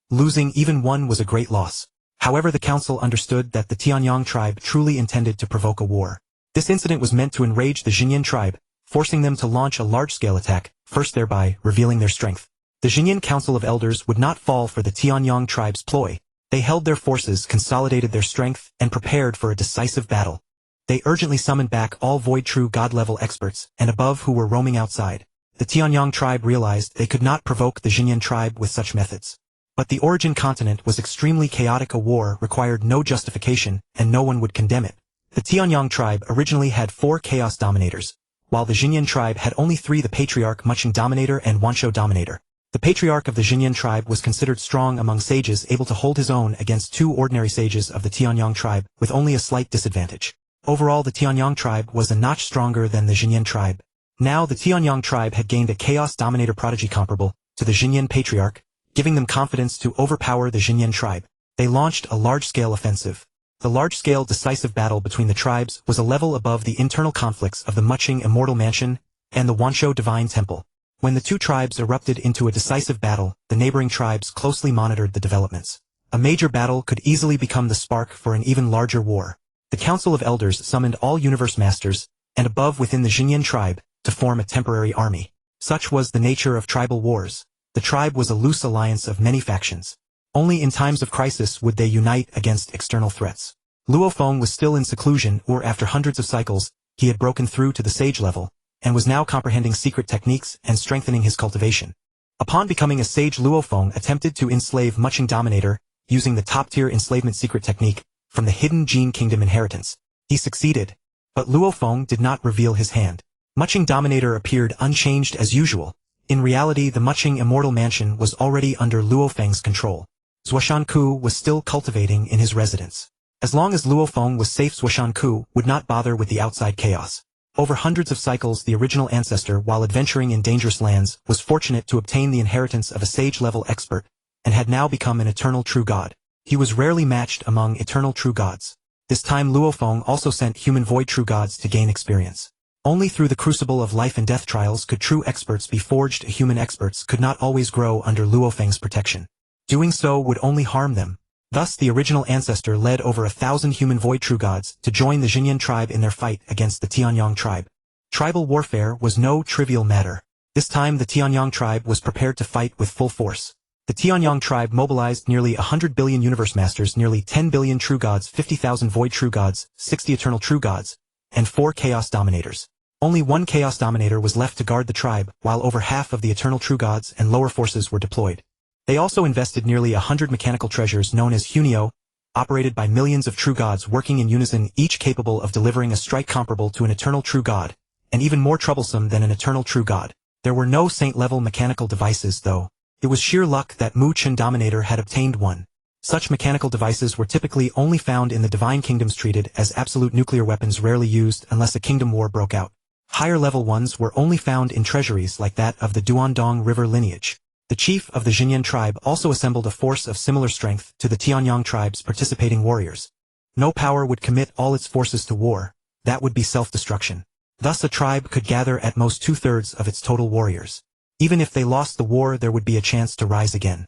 Losing even one was a great loss. However, the council understood that the Tianyang tribe truly intended to provoke a war. This incident was meant to enrage the Xinyan tribe, forcing them to launch a large-scale attack, first thereby revealing their strength. The Xinyan council of elders would not fall for the Tianyang tribe's ploy. They held their forces, consolidated their strength, and prepared for a decisive battle. They urgently summoned back all void true god-level experts and above who were roaming outside. The Tianyang tribe realized they could not provoke the Xinyan tribe with such methods. But the origin continent was extremely chaotic. A war required no justification, and no one would condemn it. The Tianyang tribe originally had 4 chaos dominators, while the Xinyan tribe had only 3: the patriarch Mu Chen Dominator and Wanshou Dominator. The patriarch of the Xinyan tribe was considered strong among sages, able to hold his own against 2 ordinary sages of the Tianyang tribe, with only a slight disadvantage. Overall, the Tianyang tribe was a notch stronger than the Xinyan tribe. Now the Tianyang tribe had gained a chaos dominator prodigy comparable to the Xinyan patriarch, giving them confidence to overpower the Xinyan tribe. They launched a large-scale offensive. The large-scale decisive battle between the tribes was a level above the internal conflicts of the Mu Chen Immortal Mansion and the Wanshou Divine Temple. When the 2 tribes erupted into a decisive battle, the neighboring tribes closely monitored the developments. A major battle could easily become the spark for an even larger war. The Council of Elders summoned all universe masters, and above within the Xinyan tribe, to form a temporary army. Such was the nature of tribal wars. The tribe was a loose alliance of many factions. Only in times of crisis would they unite against external threats. Luo Feng was still in seclusion, or after hundreds of cycles, he had broken through to the sage level, and was now comprehending secret techniques and strengthening his cultivation. Upon becoming a sage, Luo Feng attempted to enslave Mu Chen Dominator, using the top-tier enslavement secret technique from the Hidden Gene Kingdom inheritance. He succeeded, but Luo Feng did not reveal his hand. Mu Chen Dominator appeared unchanged as usual. In reality, the Mu Chen Immortal Mansion was already under Luo Feng's control. Zhuoshanku was still cultivating in his residence. As long as Luo Feng was safe, Zhuoshanku would not bother with the outside chaos. Over hundreds of cycles, the original ancestor, while adventuring in dangerous lands, was fortunate to obtain the inheritance of a sage-level expert, and had now become an eternal true god. He was rarely matched among eternal true gods. This time Luo Feng also sent human void true gods to gain experience. Only through the crucible of life and death trials could true experts be forged. Human experts could not always grow under Luo Feng's protection. Doing so would only harm them. Thus the original ancestor led over 1,000 human void true gods to join the Xinyan tribe in their fight against the Tianyang tribe. Tribal warfare was no trivial matter. This time the Tianyang tribe was prepared to fight with full force. The Tianyang tribe mobilized nearly 100 billion universe masters, nearly 10 billion true gods, 50,000 void true gods, 60 eternal true gods, and 4 chaos dominators. Only 1 chaos dominator was left to guard the tribe, while over half of the eternal true gods and lower forces were deployed. They also invested nearly 100 mechanical treasures known as Hunio, operated by millions of true gods working in unison, each capable of delivering a strike comparable to an eternal true god, and even more troublesome than an eternal true god. There were no saint-level mechanical devices, though. It was sheer luck that Mu Chen Dominator had obtained one. Such mechanical devices were typically only found in the divine kingdoms, treated as absolute nuclear weapons, rarely used unless a kingdom war broke out. Higher-level ones were only found in treasuries like that of the Duandong River lineage. The chief of the Xinyan tribe also assembled a force of similar strength to the Tianyang tribe's participating warriors. No power would commit all its forces to war. That would be self-destruction. Thus a tribe could gather at most 2/3 of its total warriors. Even if they lost the war, there would be a chance to rise again.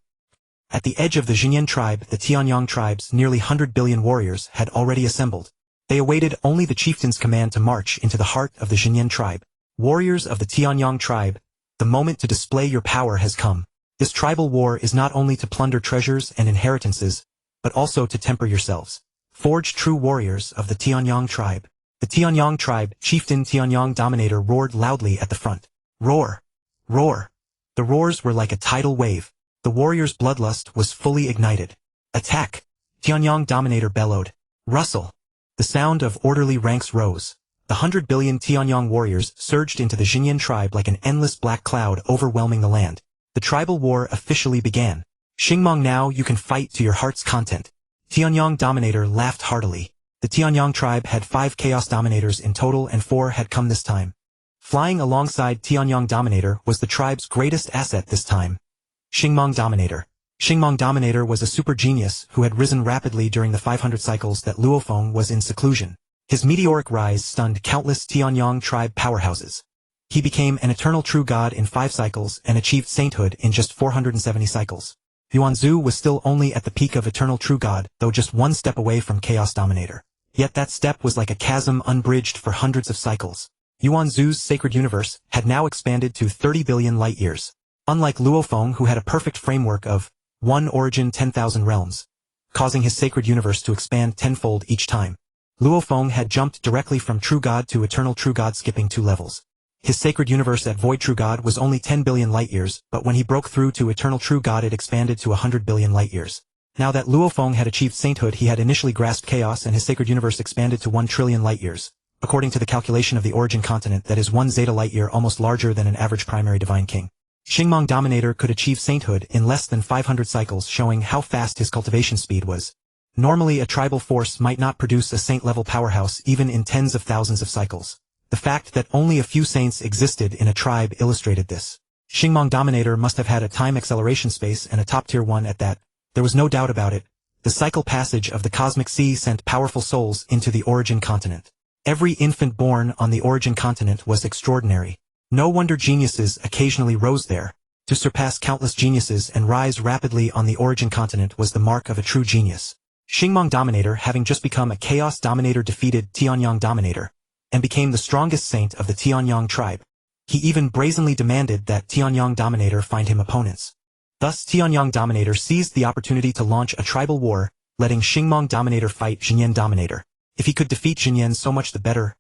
At the edge of the Xinyan tribe, the Tianyang tribe's nearly 100 billion warriors had already assembled. They awaited only the chieftain's command to march into the heart of the Xinyan tribe. Warriors of the Tianyang tribe, the moment to display your power has come. This tribal war is not only to plunder treasures and inheritances, but also to temper yourselves. Forge true warriors of the Tianyang tribe. The Tianyang tribe, chieftain Tianyang Dominator, roared loudly at the front. Roar! Roar! The roars were like a tidal wave. The warriors' bloodlust was fully ignited. Attack! Tianyang Dominator bellowed. Rustle! The sound of orderly ranks rose. The 100 billion Tianyang warriors surged into the Xinyan tribe like an endless black cloud overwhelming the land. The tribal war officially began. Xingmong, now you can fight to your heart's content. Tianyang Dominator laughed heartily. The Tianyang tribe had 5 chaos dominators in total, and 4 had come this time. Flying alongside Tianyang Dominator was the tribe's greatest asset this time. Xingmong Dominator. Xingmong Dominator was a super genius who had risen rapidly during the 500 cycles that Luo Feng was in seclusion. His meteoric rise stunned countless Tianyang tribe powerhouses. He became an eternal true god in 5 cycles and achieved sainthood in just 470 cycles. Yuanzhu was still only at the peak of eternal true god, though just 1 step away from chaos dominator. Yet that step was like a chasm unbridged for hundreds of cycles. Yuanzhu's sacred universe had now expanded to 30 billion light-years. Unlike Luo Feng, who had a perfect framework of 1 origin 10,000 realms, causing his sacred universe to expand tenfold each time, Luo Feng had jumped directly from true god to eternal true god, skipping 2 levels. His sacred universe at void true god was only 10 billion light-years, but when he broke through to eternal true god it expanded to 100 billion light-years. Now that Luo Feng had achieved sainthood, he had initially grasped chaos, and his sacred universe expanded to 1 trillion light-years. According to the calculation of the origin continent, that is 1 zeta light-year, almost larger than an average primary divine king. Xingmong Dominator could achieve sainthood in less than 500 cycles, showing how fast his cultivation speed was. Normally a tribal force might not produce a saint-level powerhouse even in tens of thousands of cycles. The fact that only a few saints existed in a tribe illustrated this. Xingmong Dominator must have had a time acceleration space, and a top-tier one at that. There was no doubt about it. The cycle passage of the cosmic sea sent powerful souls into the origin continent. Every infant born on the origin continent was extraordinary. No wonder geniuses occasionally rose there. To surpass countless geniuses and rise rapidly on the origin continent was the mark of a true genius. Xingmong Dominator, having just become a Chaos Dominator, defeated Tianyang Dominator, and became the strongest saint of the Tianyang tribe. He even brazenly demanded that Tianyang Dominator find him opponents. Thus Tianyang Dominator seized the opportunity to launch a tribal war, letting Xingmong Dominator fight Xinyan Dominator. If he could defeat Xinyan, so much the better.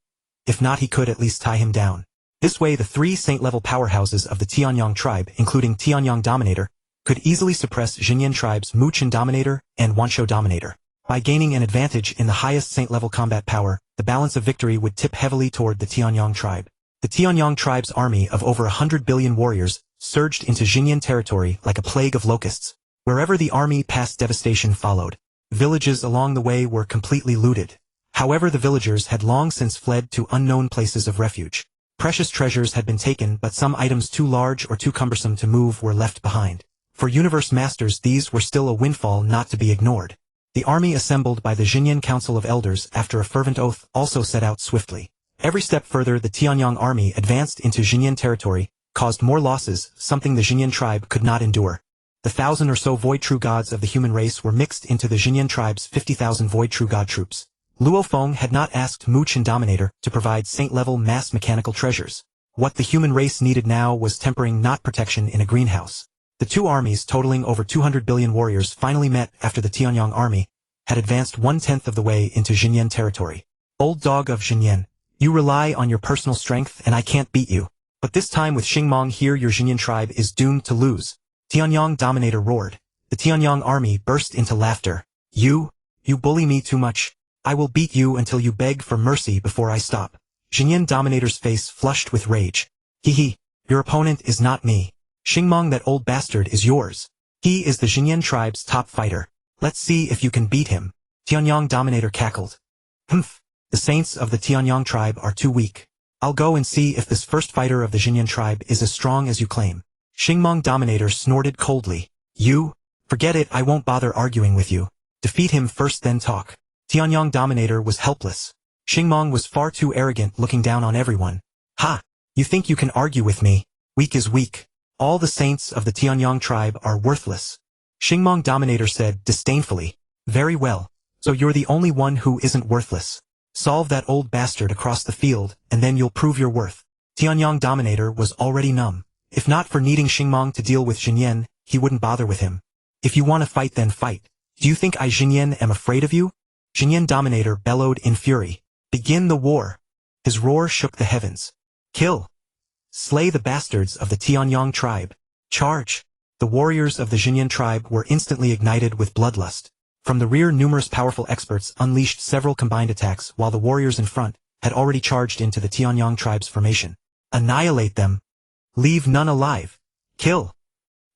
If not, he could at least tie him down. This way the 3 saint-level powerhouses of the Tianyang tribe, including Tianyang Dominator, could easily suppress Xinyan tribe's Mu Chen Dominator and Wanshou Dominator. By gaining an advantage in the highest saint-level combat power, the balance of victory would tip heavily toward the Tianyang tribe. The Tianyang tribe's army of over 100 billion warriors surged into Xinyan territory like a plague of locusts. Wherever the army passed, devastation followed. Villages along the way were completely looted. However, the villagers had long since fled to unknown places of refuge. Precious treasures had been taken, but some items too large or too cumbersome to move were left behind. For Universe Masters, these were still a windfall not to be ignored. The army assembled by the Xinyan Council of Elders after a fervent oath also set out swiftly. Every step further the Tianyang army advanced into Xinyan territory, caused more losses, something the Xinyan tribe could not endure. The 1,000 or so void true gods of the human race were mixed into the Xinyan tribe's 50,000 void true god troops. Luo Feng had not asked Mu Chen Dominator to provide saint-level mass mechanical treasures. What the human race needed now was tempering, not protection, in a greenhouse. The two armies, totaling over 200 billion warriors, finally met after the Tianyang army had advanced 1/10 of the way into Xinyan territory. Old dog of Xinyan, you rely on your personal strength and I can't beat you. But this time with Xingmong here, your Xinyan tribe is doomed to lose. Tianyang Dominator roared. The Tianyang army burst into laughter. You bully me too much. I will beat you until you beg for mercy before I stop. Xinyan Dominator's face flushed with rage. Hehe, your opponent is not me. Xingmong, that old bastard, is yours. He is the Xinyan tribe's top fighter. Let's see if you can beat him. Tianyang Dominator cackled. Humph, the saints of the Tianyang tribe are too weak. I'll go and see if this first fighter of the Xinyan tribe is as strong as you claim. Xingmong Dominator snorted coldly. You? Forget it, I won't bother arguing with you. Defeat him first, then talk. Tianyang Dominator was helpless. Xingmong was far too arrogant, looking down on everyone. Ha! You think you can argue with me? Weak is weak. All the saints of the Tianyang tribe are worthless. Xingmong Dominator said disdainfully. Very well. So you're the only one who isn't worthless. Solve that old bastard across the field, and then you'll prove your worth. Tianyang Dominator was already numb. If not for needing Xingmong to deal with Xinyan, he wouldn't bother with him. If you want to fight, then fight. Do you think I, Xinyan, am afraid of you? Xinyan Dominator bellowed in fury. Begin the war. His roar shook the heavens. Kill. Slay the bastards of the Tianyang tribe. Charge. The warriors of the Xinyan tribe were instantly ignited with bloodlust. From the rear, numerous powerful experts unleashed several combined attacks, while the warriors in front had already charged into the Tianyang tribe's formation. Annihilate them. Leave none alive. Kill.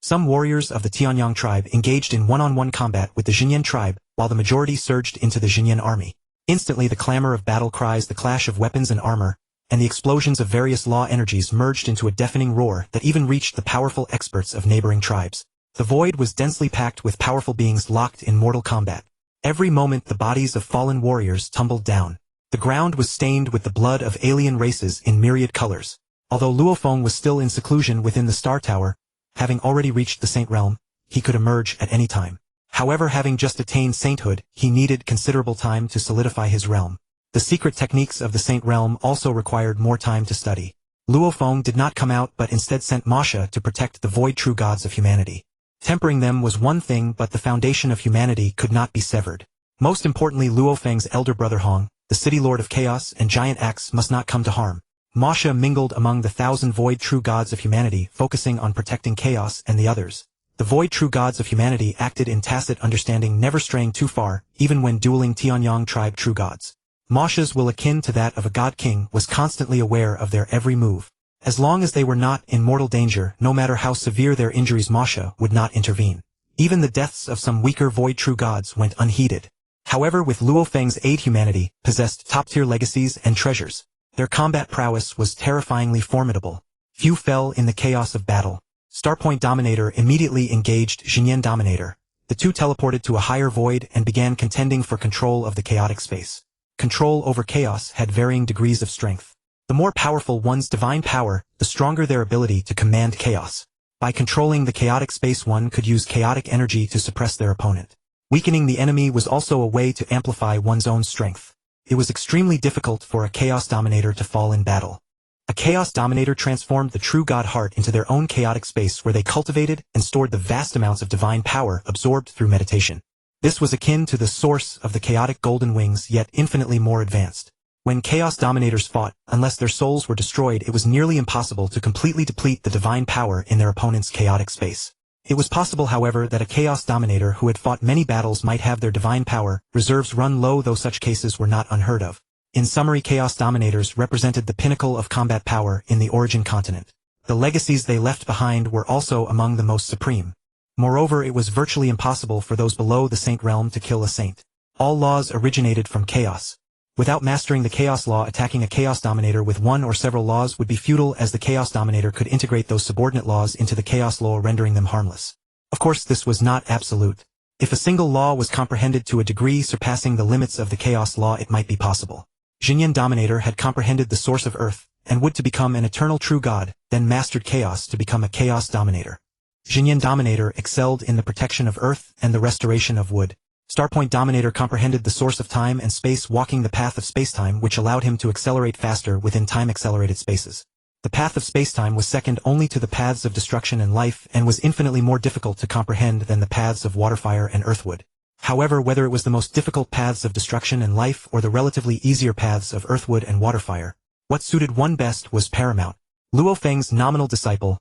Some warriors of the Tianyang tribe engaged in one-on-one combat with the Xinyan tribe, while the majority surged into the Xinyan army. Instantly the clamor of battle cries, the clash of weapons and armor, and the explosions of various law energies merged into a deafening roar that even reached the powerful experts of neighboring tribes. The void was densely packed with powerful beings locked in mortal combat. Every moment the bodies of fallen warriors tumbled down. The ground was stained with the blood of alien races in myriad colors. Although Luo Feng was still in seclusion within the Star Tower, having already reached the Saint Realm, he could emerge at any time. However, having just attained sainthood, he needed considerable time to solidify his realm. The secret techniques of the Saint Realm also required more time to study. Luo Feng did not come out but instead sent Ma Xia to protect the void true gods of humanity. Tempering them was one thing, but the foundation of humanity could not be severed. Most importantly, Luo Feng's elder brother Hong, the city lord of chaos and giant axe, must not come to harm. Ma Xia mingled among the 1,000 void true gods of humanity, focusing on protecting chaos and the others. The void true gods of humanity acted in tacit understanding, never straying too far, even when dueling Tianyang tribe true gods. Ma Xia's will, akin to that of a god king, was constantly aware of their every move. As long as they were not in mortal danger, no matter how severe their injuries, Ma Xia would not intervene. Even the deaths of some weaker void true gods went unheeded. However, with Luo Feng's aid, humanity possessed top-tier legacies and treasures. Their combat prowess was terrifyingly formidable. Few fell in the chaos of battle. Starpoint Dominator immediately engaged Xinyan Dominator. The two teleported to a higher void and began contending for control of the chaotic space. Control over chaos had varying degrees of strength. The more powerful one's divine power, the stronger their ability to command chaos. By controlling the chaotic space, one could use chaotic energy to suppress their opponent. Weakening the enemy was also a way to amplify one's own strength. It was extremely difficult for a Chaos Dominator to fall in battle. A Chaos Dominator transformed the true God heart into their own chaotic space, where they cultivated and stored the vast amounts of divine power absorbed through meditation. This was akin to the source of the chaotic golden wings, yet infinitely more advanced. When Chaos Dominators fought, unless their souls were destroyed, it was nearly impossible to completely deplete the divine power in their opponent's chaotic space. It was possible, however, that a Chaos Dominator who had fought many battles might have their divine power reserves run low, though such cases were not unheard of. In summary, Chaos Dominators represented the pinnacle of combat power in the origin continent. The legacies they left behind were also among the most supreme. Moreover, it was virtually impossible for those below the saint realm to kill a saint. All laws originated from chaos. Without mastering the chaos law, attacking a chaos dominator with one or several laws would be futile, as the chaos dominator could integrate those subordinate laws into the chaos law, rendering them harmless. Of course, this was not absolute. If a single law was comprehended to a degree surpassing the limits of the chaos law, it might be possible. Xinyan Dominator had comprehended the source of earth, and would to become an eternal true god, then mastered chaos to become a chaos dominator. Xinyan Dominator excelled in the protection of earth and the restoration of wood. Starpoint Dominator comprehended the source of time and space, walking the path of spacetime, which allowed him to accelerate faster within time-accelerated spaces. The path of spacetime was second only to the paths of destruction and life, and was infinitely more difficult to comprehend than the paths of water, fire, and earthwood. However, whether it was the most difficult paths of destruction and life or the relatively easier paths of earthwood and water, fire, what suited one best was paramount. Luo Feng's nominal disciple,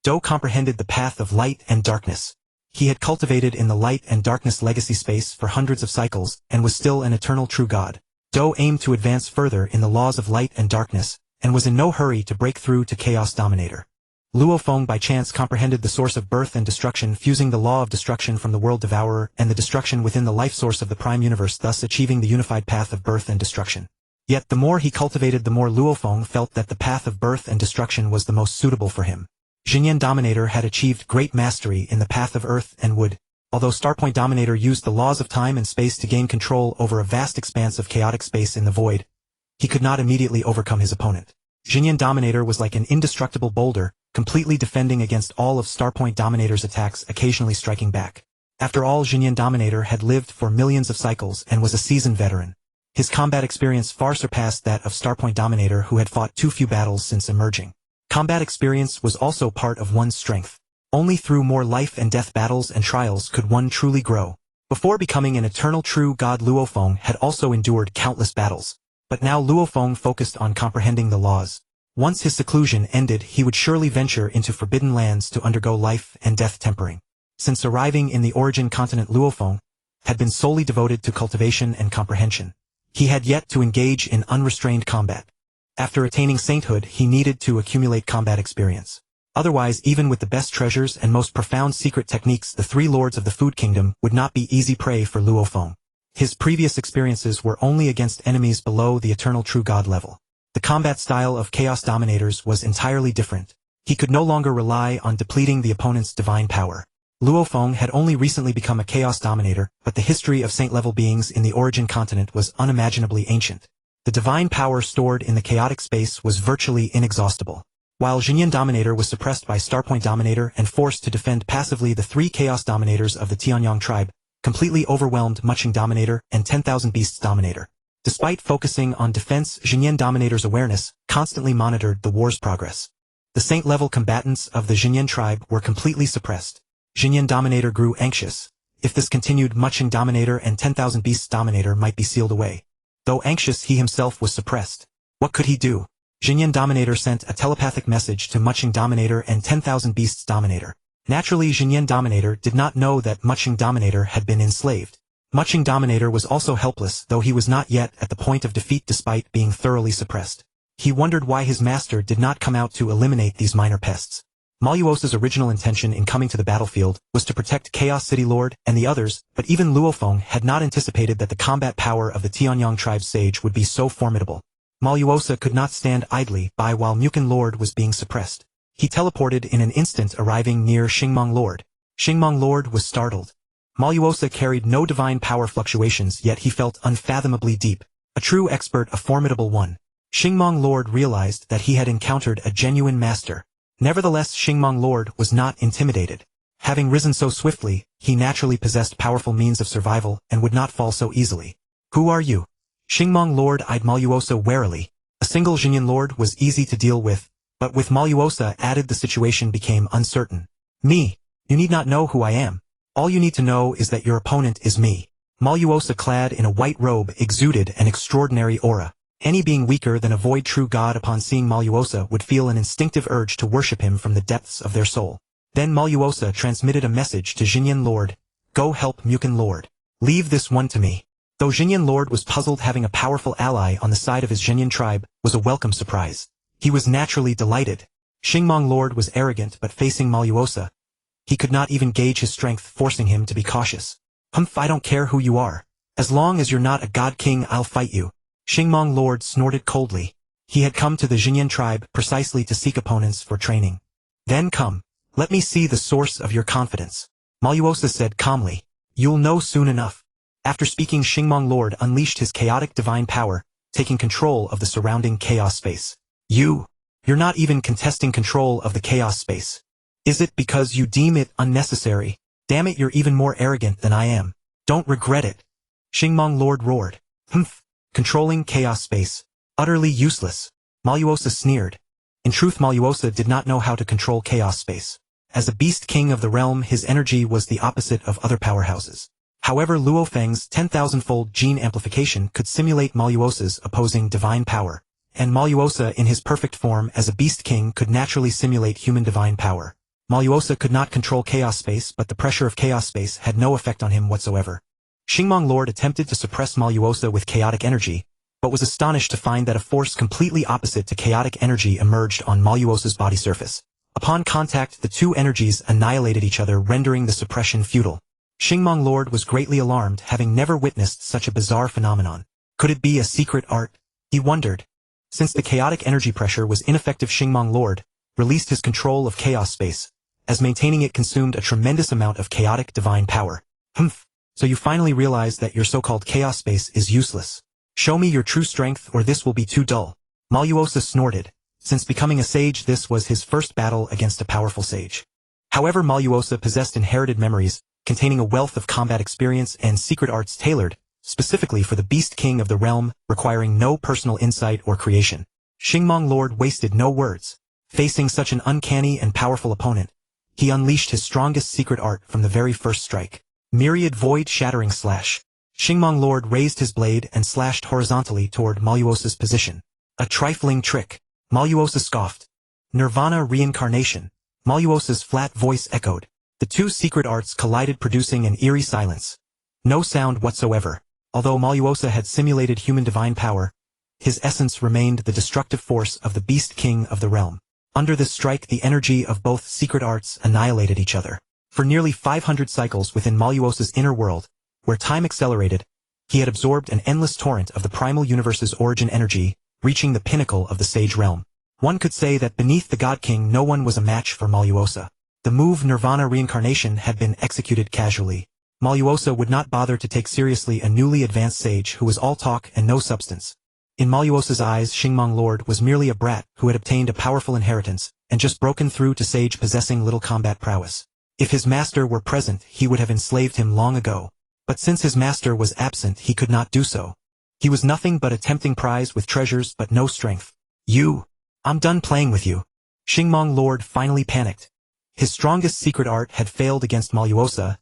Dou, comprehended the path of light and darkness. He had cultivated in the light and darkness legacy space for hundreds of cycles, and was still an eternal true god. Dou aimed to advance further in the laws of light and darkness, and was in no hurry to break through to Chaos Dominator. Luo Feng by chance comprehended the source of birth and destruction, fusing the law of destruction from the world devourer and the destruction within the life source of the prime universe, thus achieving the unified path of birth and destruction. Yet the more he cultivated, the more Luo Feng felt that the path of birth and destruction was the most suitable for him. Xinyan Dominator had achieved great mastery in the path of earth and wood. Although Starpoint Dominator used the laws of time and space to gain control over a vast expanse of chaotic space in the void, he could not immediately overcome his opponent. Xinyan Dominator was like an indestructible boulder, completely defending against all of Starpoint Dominator's attacks, occasionally striking back. After all, Xinyan Dominator had lived for millions of cycles and was a seasoned veteran. His combat experience far surpassed that of Starpoint Dominator, who had fought too few battles since emerging. Combat experience was also part of one's strength. Only through more life and death battles and trials could one truly grow. Before becoming an eternal true god, Luo Feng had also endured countless battles. But now Luo Feng focused on comprehending the laws. Once his seclusion ended, he would surely venture into forbidden lands to undergo life and death tempering. Since arriving in the origin continent, Luo Feng had been solely devoted to cultivation and comprehension. He had yet to engage in unrestrained combat. After attaining sainthood, he needed to accumulate combat experience. Otherwise, even with the best treasures and most profound secret techniques, the three lords of the Food Kingdom would not be easy prey for Luo Feng. His previous experiences were only against enemies below the eternal true god level. The combat style of Chaos Dominators was entirely different. He could no longer rely on depleting the opponent's divine power. Luo Feng had only recently become a Chaos Dominator, but the history of saint-level beings in the origin continent was unimaginably ancient. The divine power stored in the chaotic space was virtually inexhaustible. While Xinyan Dominator was suppressed by Starpoint Dominator and forced to defend passively, the three Chaos Dominators of the Tianyang tribe completely overwhelmed Mu Chen Dominator and 10,000 Beasts Dominator. Despite focusing on defense, Xinyan Dominator's awareness constantly monitored the war's progress. The saint-level combatants of the Xinyan tribe were completely suppressed. Xinyan Dominator grew anxious. If this continued, Mu Chen Dominator and 10,000 Beasts Dominator might be sealed away. Though anxious, he himself was suppressed. What could he do? Xinyan Dominator sent a telepathic message to Mu Chen Dominator and 10,000 Beasts Dominator. Naturally, Xinyan Dominator did not know that Mu Chen Dominator had been enslaved. Mu Chen Dominator was also helpless, though he was not yet at the point of defeat despite being thoroughly suppressed. He wondered why his master did not come out to eliminate these minor pests. Mo Luo Sa's original intention in coming to the battlefield was to protect Chaos City Lord and the others, but even Luo Feng had not anticipated that the combat power of the Tianyang tribe's sage would be so formidable. Mo Luo Sa could not stand idly by while Mu Chen Lord was being suppressed. He teleported in an instant, arriving near Xingmong Lord. Xingmong Lord was startled. Mo Luo Sa carried no divine power fluctuations, yet he felt unfathomably deep. A true expert, a formidable one. Xingmong Lord realized that he had encountered a genuine master. Nevertheless, Xingmong Lord was not intimidated. Having risen so swiftly, he naturally possessed powerful means of survival and would not fall so easily. Who are you? Xingmong Lord eyed Mo Luo Sa warily. A single Xinyan Lord was easy to deal with, but with Mo Luo Sa added, the situation became uncertain. Me. You need not know who I am. All you need to know is that your opponent is me. Mo Luo Sa, clad in a white robe, exuded an extraordinary aura. Any being weaker than a void true god upon seeing Mo Luo Sa would feel an instinctive urge to worship him from the depths of their soul. Then Mo Luo Sa transmitted a message to Xinyan Lord. Go help Mu Chen Lord. Leave this one to me. Though Xinyan Lord was puzzled, having a powerful ally on the side of his Xinyan tribe was a welcome surprise. He was naturally delighted. Xingmong Lord was arrogant, but facing Mo Luo Sa, He could not even gauge his strength, forcing him to be cautious. "Humph, I don't care who you are. As long as you're not a god king, I'll fight you." Xingmong Lord snorted coldly. He had come to the Jinyan tribe precisely to seek opponents for training. "Then come. Let me see the source of your confidence," Mo Luo Sa said calmly. "You'll know soon enough." After speaking, Xingmong Lord unleashed his chaotic divine power, taking control of the surrounding chaos space. You're not even contesting control of the chaos space. Is it because you deem it unnecessary? Damn it, you're even more arrogant than I am. Don't regret it. Xingmong Lord roared. "Humph. Controlling chaos space. Utterly useless." Mo Luo Sa sneered. In truth, Mo Luo Sa did not know how to control chaos space. As a beast king of the realm, his energy was the opposite of other powerhouses. However, Luo Feng's 10,000-fold gene amplification could simulate Mo Luo Sa's opposing divine power, and Mo Luo Sa in his perfect form as a beast king could naturally simulate human divine power. Mo Luo Sa could not control chaos space, but the pressure of chaos space had no effect on him whatsoever. Xingmong Lord attempted to suppress Mo Luo Sa with chaotic energy, but was astonished to find that a force completely opposite to chaotic energy emerged on Mo Luo Sa's body surface. Upon contact, the two energies annihilated each other, rendering the suppression futile. Xingmong Lord was greatly alarmed, having never witnessed such a bizarre phenomenon. Could it be a secret art? He wondered. Since the chaotic energy pressure was ineffective, Xingmong Lord released his control of chaos space, as maintaining it consumed a tremendous amount of chaotic divine power. "Humph. So you finally realize that your so-called chaos space is useless. Show me your true strength or this will be too dull." Mo Luo Sa snorted. Since becoming a sage, this was his first battle against a powerful sage. However, Mo Luo Sa possessed inherited memories, containing a wealth of combat experience and secret arts tailored specifically for the beast king of the realm, requiring no personal insight or creation. Xingmong Lord wasted no words. Facing such an uncanny and powerful opponent, he unleashed his strongest secret art from the very first strike. Myriad void-shattering slash. Xingmong Lord raised his blade and slashed horizontally toward Mo Luo Sa's position. "A trifling trick," Mo Luo Sa scoffed. "Nirvana reincarnation," Mo Luo Sa's flat voice echoed. The two secret arts collided, producing an eerie silence. No sound whatsoever. Although Mo Luo Sa had simulated human divine power, his essence remained the destructive force of the beast king of the realm. Under this strike, the energy of both secret arts annihilated each other. For nearly 500 cycles within Mo Luo Sa's inner world, where time accelerated, he had absorbed an endless torrent of the primal universe's origin energy, reaching the pinnacle of the sage realm. One could say that beneath the God King no one was a match for Mo Luo Sa. The move Nirvana reincarnation had been executed casually. Mo Luo Sa would not bother to take seriously a newly advanced sage who was all talk and no substance. In Mo Luo Sa's eyes, Xingmong Lord was merely a brat who had obtained a powerful inheritance, and just broken through to sage possessing little combat prowess. If his master were present, he would have enslaved him long ago. But since his master was absent, he could not do so. He was nothing but a tempting prize with treasures but no strength. I'm done playing with you." Xingmong Lord finally panicked. His strongest secret art had failed against Mo Luo Sa.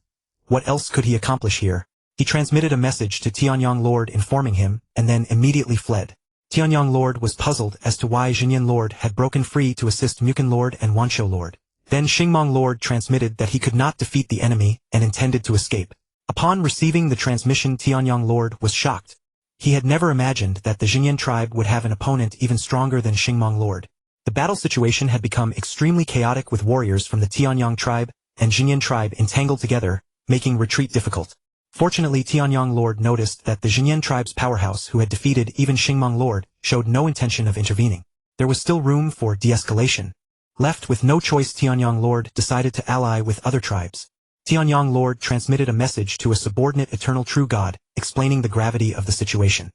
What else could he accomplish here? He transmitted a message to Tianyang Lord informing him, and then immediately fled. Tianyang Lord was puzzled as to why Jinyan Lord had broken free to assist Mu Chen Lord and Wanshou Lord. Then Xingmong Lord transmitted that he could not defeat the enemy and intended to escape. Upon receiving the transmission, Tianyang Lord was shocked. He had never imagined that the Jinyan tribe would have an opponent even stronger than Xingmong Lord. The battle situation had become extremely chaotic, with warriors from the Tianyang tribe and Jinyan tribe entangled together, making retreat difficult. Fortunately, Tianyang Lord noticed that the Jinyan tribe's powerhouse, who had defeated even Xingmong Lord, showed no intention of intervening. There was still room for de-escalation. Left with no choice, Tianyang Lord decided to ally with other tribes. Tianyang Lord transmitted a message to a subordinate eternal true god, explaining the gravity of the situation.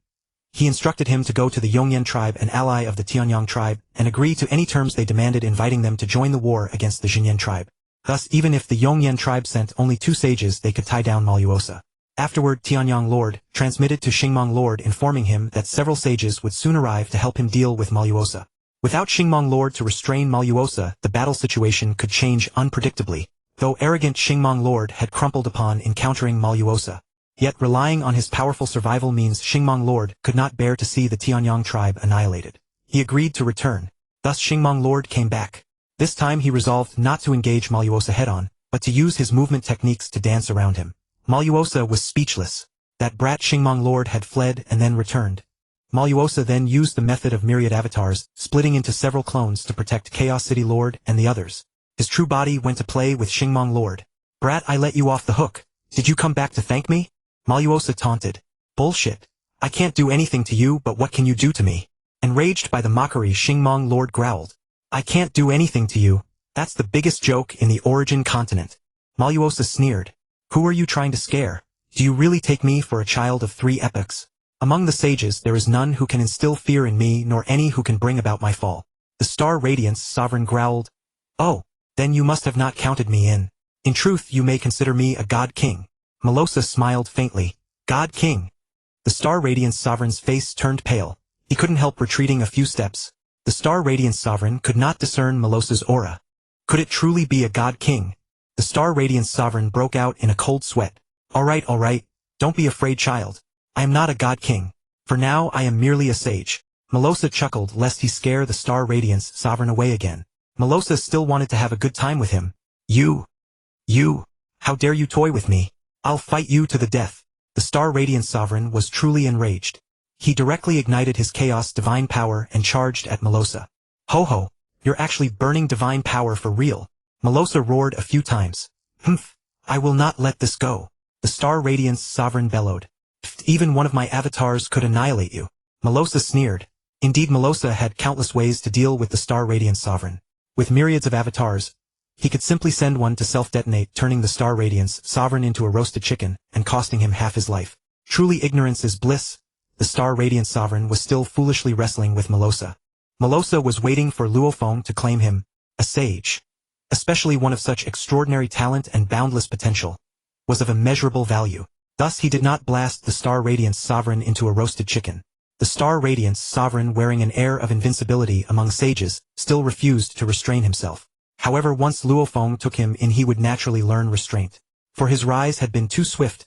He instructed him to go to the Yongyan tribe, an ally of the Tianyang tribe, and agree to any terms they demanded, inviting them to join the war against the Jinyan tribe. Thus, even if the Yongyan tribe sent only 2 sages, they could tie down Mo Luo Sa. Afterward, Tianyang Lord transmitted to Xingmong Lord informing him that several sages would soon arrive to help him deal with Mo Luo Sa. Without Xingmong Lord to restrain Mo Luo Sa, the battle situation could change unpredictably, though arrogant Xingmong Lord had crumpled upon encountering Mo Luo Sa. Yet relying on his powerful survival means, Xingmong Lord could not bear to see the Tianyang tribe annihilated. He agreed to return. Thus Xingmong Lord came back. This time he resolved not to engage Mo Luo Sa head-on, but to use his movement techniques to dance around him. Mo Luo Sa was speechless. That brat Xingmong Lord had fled and then returned. Mo Luo Sa then used the method of myriad avatars, splitting into several clones to protect Chaos City Lord and the others. His true body went to play with Xingmong Lord. Brat, I let you off the hook. Did you come back to thank me? Mo Luo Sa taunted. Bullshit. I can't do anything to you, but what can you do to me? Enraged by the mockery, Xingmong Lord growled. I can't do anything to you. That's the biggest joke in the origin continent. Mo Luo Sa sneered. Who are you trying to scare? Do you really take me for a child of 3 epochs? Among the sages there is none who can instill fear in me nor any who can bring about my fall. The Star Radiance Sovereign growled. Oh, then you must have not counted me in. In truth you may consider me a God King. Mo Luo Sa smiled faintly. God King. The Star Radiance Sovereign's face turned pale. He couldn't help retreating a few steps. The Star Radiance Sovereign could not discern Mo Luo Sa's aura. Could it truly be a God King? The Star Radiance Sovereign broke out in a cold sweat. All right, don't be afraid, child. I am not a God King. For now I am merely a sage. Mo Luo Sa chuckled lest he scare the Star Radiance Sovereign away again. Mo Luo Sa still wanted to have a good time with him. You, how dare you toy with me? I'll fight you to the death. The Star Radiance Sovereign was truly enraged. He directly ignited his chaos divine power and charged at Mo Luo Sa. Ho ho, you're actually burning divine power for real. Mo Luo Sa roared a few times. Humph, I will not let this go. The Star Radiance Sovereign bellowed. Even one of my avatars could annihilate you. Mo Luo Sa sneered. Indeed, Mo Luo Sa had countless ways to deal with the Star Radiance Sovereign. With myriads of avatars, he could simply send one to self-detonate, turning the Star Radiance Sovereign into a roasted chicken and costing him half his life. Truly ignorance is bliss. The Star Radiance Sovereign was still foolishly wrestling with Mo Luo Sa. Mo Luo Sa was waiting for Luo Feng to claim him a sage. Especially one of such extraordinary talent and boundless potential was of immeasurable value. Thus he did not blast the Star Radiance Sovereign into a roasted chicken. The Star Radiance Sovereign, wearing an air of invincibility among sages, still refused to restrain himself. However, once Luo Feng took him in, he would naturally learn restraint. For his rise had been too swift.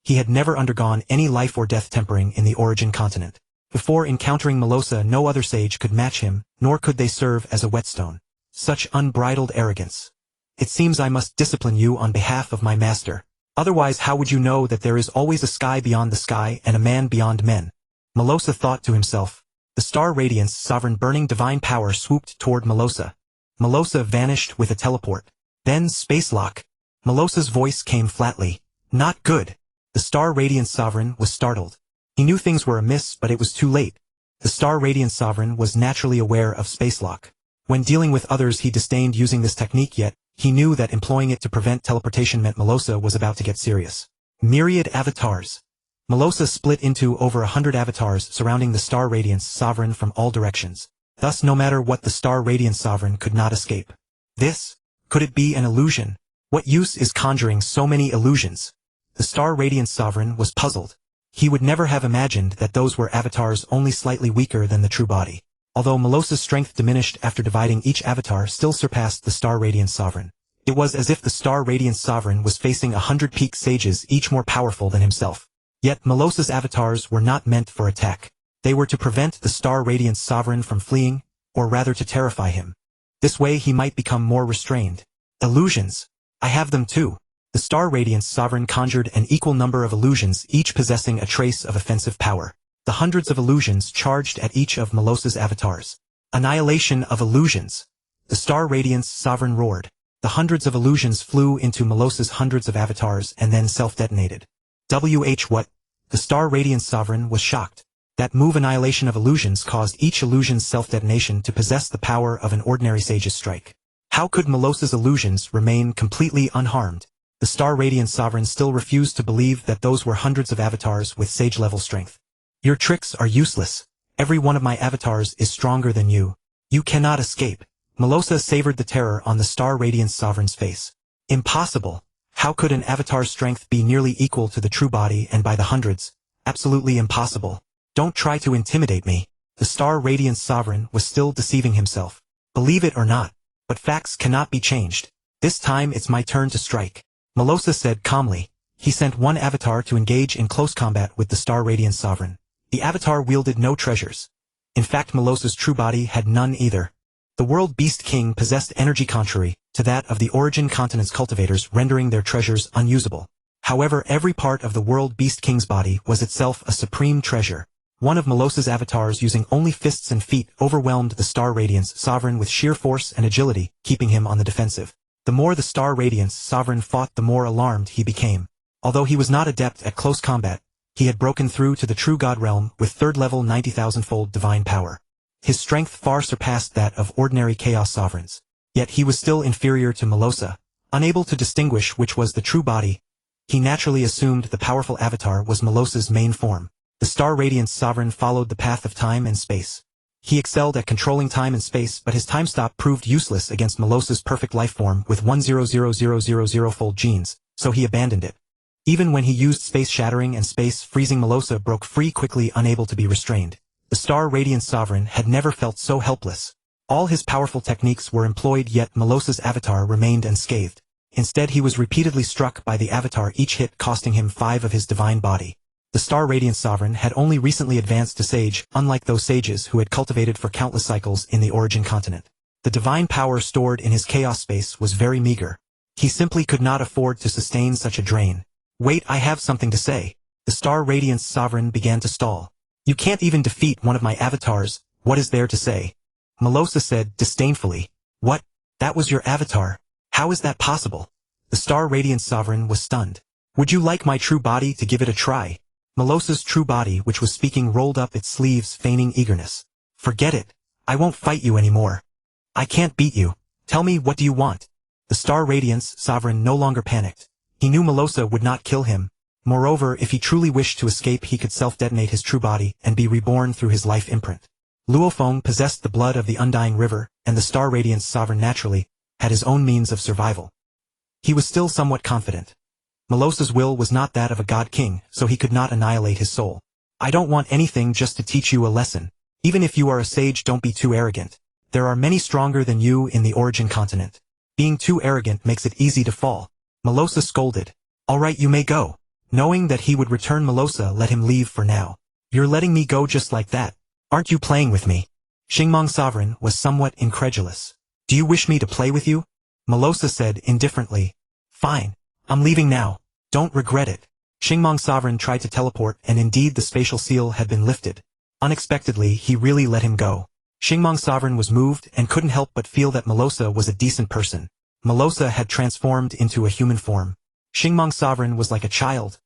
He had never undergone any life or death tempering in the origin continent. Before encountering Mo Luo Sa, no other sage could match him, nor could they serve as a whetstone. Such unbridled arrogance. It seems I must discipline you on behalf of my master. Otherwise how would you know that there is always a sky beyond the sky and a man beyond men? Mo Luo Sa thought to himself. The Star Radiance Sovereign burning divine power swooped toward Mo Luo Sa. Mo Luo Sa vanished with a teleport. Then space lock. Mo Luo Sa's voice came flatly. Not good. The Star Radiance Sovereign was startled. He knew things were amiss, but it was too late. The Star Radiance Sovereign was naturally aware of space lock. When dealing with others he disdained using this technique, yet he knew that employing it to prevent teleportation meant Mo Luo Sa was about to get serious. Myriad avatars. Mo Luo Sa split into over 100 avatars surrounding the Star Radiance Sovereign from all directions. Thus no matter what, the Star Radiance Sovereign could not escape. Could it be an illusion? What use is conjuring so many illusions? The Star Radiance Sovereign was puzzled. He would never have imagined that those were avatars only slightly weaker than the true body. Although Mo Luo Sa's strength diminished after dividing, each avatar still surpassed the Star Radiance Sovereign. It was as if the Star Radiance Sovereign was facing 100 peak sages, each more powerful than himself. Yet Mo Luo Sa's avatars were not meant for attack. They were to prevent the Star Radiance Sovereign from fleeing, or rather to terrify him. This way he might become more restrained. Illusions. I have them too. The Star Radiance Sovereign conjured an equal number of illusions, each possessing a trace of offensive power. The hundreds of illusions charged at each of Mo Luo Sa's avatars. Annihilation of illusions. The Star Radiance Sovereign roared. The hundreds of illusions flew into Mo Luo Sa's hundreds of avatars and then self-detonated. What? The Star Radiance Sovereign was shocked. That move, annihilation of illusions, caused each illusion's self-detonation to possess the power of an ordinary sage's strike. How could Mo Luo Sa's illusions remain completely unharmed? The Star Radiance Sovereign still refused to believe that those were hundreds of avatars with sage-level strength. Your tricks are useless. Every one of my avatars is stronger than you. You cannot escape. Mo Luo Sa savored the terror on the Star Radiance Sovereign's face. Impossible. How could an avatar's strength be nearly equal to the true body, and by the hundreds? Absolutely impossible. Don't try to intimidate me. The Star Radiance Sovereign was still deceiving himself. Believe it or not, but facts cannot be changed. This time it's my turn to strike. Mo Luo Sa said calmly. He sent one avatar to engage in close combat with the Star Radiance Sovereign. The avatar wielded no treasures. In fact, Mo Luo Sa's true body had none either. The World Beast King possessed energy contrary to that of the Origin Continent's cultivators, rendering their treasures unusable. However, every part of the World Beast King's body was itself a supreme treasure. One of Mo Luo Sa's avatars using only fists and feet overwhelmed the Star Radiance Sovereign with sheer force and agility, keeping him on the defensive. The more the Star Radiance Sovereign fought, the more alarmed he became. Although he was not adept at close combat, he had broken through to the true God realm with third-level 90,000-fold divine power. His strength far surpassed that of ordinary Chaos Sovereigns. Yet he was still inferior to Mo Luo Sa. Unable to distinguish which was the true body, he naturally assumed the powerful avatar was Mo Luo Sa's main form. The Star Radiance Sovereign followed the path of time and space. He excelled at controlling time and space, but his time stop proved useless against Mo Luo Sa's perfect life form with 100,000-fold genes, so he abandoned it. Even when he used space shattering and space freezing, Mo Luo Sa broke free quickly, unable to be restrained. The Star Radiance Sovereign had never felt so helpless. All his powerful techniques were employed, yet Mo Luo Sa's avatar remained unscathed. Instead, he was repeatedly struck by the avatar, each hit costing him 5 of his divine body. The Star Radiance Sovereign had only recently advanced to sage, unlike those sages who had cultivated for countless cycles in the origin continent. The divine power stored in his chaos space was very meager. He simply could not afford to sustain such a drain. Wait, I have something to say. The Star Radiance Sovereign began to stall. You can't even defeat one of my avatars, what is there to say? Mo Luo Sa said disdainfully. What? That was your avatar? How is that possible? The Star Radiance Sovereign was stunned. Would you like my true body to give it a try? Mo Luo Sa's true body, which was speaking, rolled up its sleeves, feigning eagerness. Forget it. I won't fight you anymore. I can't beat you. Tell me, what do you want? The Star Radiance Sovereign no longer panicked. He knew Mo Luo Sa would not kill him. Moreover, if he truly wished to escape, he could self-detonate his true body and be reborn through his life imprint. Luo Feng possessed the blood of the Undying River, and the Star Radiance Sovereign naturally had his own means of survival. He was still somewhat confident. Mo Luo Sa's will was not that of a god king, so he could not annihilate his soul. I don't want anything, just to teach you a lesson. Even if you are a sage, don't be too arrogant. There are many stronger than you in the origin continent. Being too arrogant makes it easy to fall. Mo Luo Sa scolded. All right, you may go. Knowing that he would return, Mo Luo Sa let him leave for now. You're letting me go just like that? Aren't you playing with me? Xingmong Sovereign was somewhat incredulous. Do you wish me to play with you? Mo Luo Sa said indifferently. Fine. I'm leaving now. Don't regret it. Xingmong Sovereign tried to teleport, and indeed the spatial seal had been lifted. Unexpectedly, he really let him go. Xingmong Sovereign was moved and couldn't help but feel that Mo Luo Sa was a decent person. Mo Luo Sa had transformed into a human form. Xingmong Sovereign was like a child.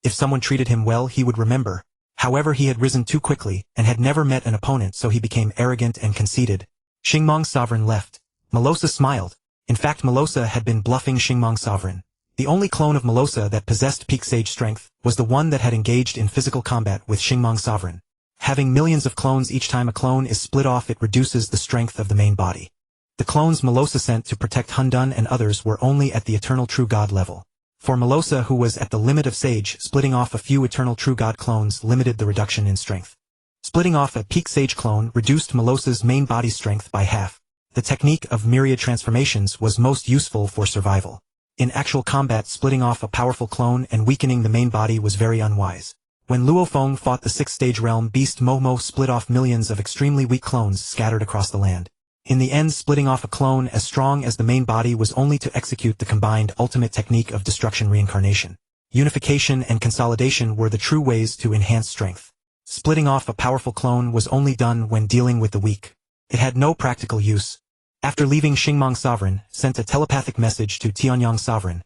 If someone treated him well, he would remember. However, he had risen too quickly and had never met an opponent, so he became arrogant and conceited. Xingmong Sovereign left. Mo Luo Sa smiled. In fact, Mo Luo Sa had been bluffing Xingmong Sovereign. The only clone of Mo Luo Sa that possessed peak sage strength was the one that had engaged in physical combat with Xingmong Sovereign. Having millions of clones, each time a clone is split off, it reduces the strength of the main body. The clones Mo Luo Sa sent to protect Hundun and others were only at the Eternal True God level. For Mo Luo Sa, who was at the limit of sage, splitting off a few Eternal True God clones limited the reduction in strength. Splitting off a peak sage clone reduced Mo Luo Sa's main body strength by half. The technique of myriad transformations was most useful for survival. In actual combat, splitting off a powerful clone and weakening the main body was very unwise. When Luo Feng fought the 6th-stage realm beast Mo split off millions of extremely weak clones scattered across the land. In the end, splitting off a clone as strong as the main body was only to execute the combined ultimate technique of destruction reincarnation. Unification and consolidation were the true ways to enhance strength. Splitting off a powerful clone was only done when dealing with the weak. It had no practical use. After leaving, Xingmong Sovereign sent a telepathic message to Tianyang Sovereign.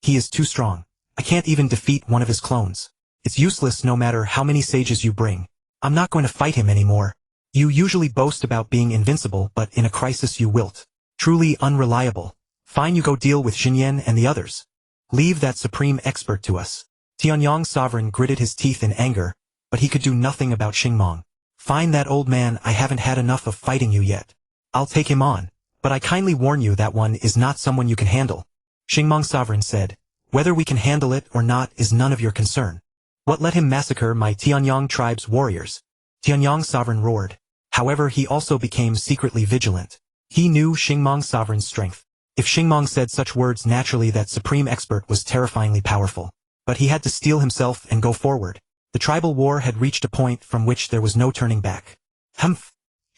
He is too strong. I can't even defeat one of his clones. It's useless no matter how many sages you bring. I'm not going to fight him anymore. You usually boast about being invincible, but in a crisis you wilt. Truly unreliable. Fine, you go deal with Xinyan and the others. Leave that supreme expert to us. Tianyang Sovereign gritted his teeth in anger, but he could do nothing about Xingmong. Fine, that old man, I haven't had enough of fighting you yet. I'll take him on. But I kindly warn you that one is not someone you can handle. Xingmong Sovereign said. Whether we can handle it or not is none of your concern. What let him massacre my Tianyang tribe's warriors? Tianyang Sovereign roared. However, he also became secretly vigilant. He knew Xingmong Sovereign's strength. If Xingmong said such words, naturally that supreme expert was terrifyingly powerful. But he had to steel himself and go forward. The tribal war had reached a point from which there was no turning back. Humph!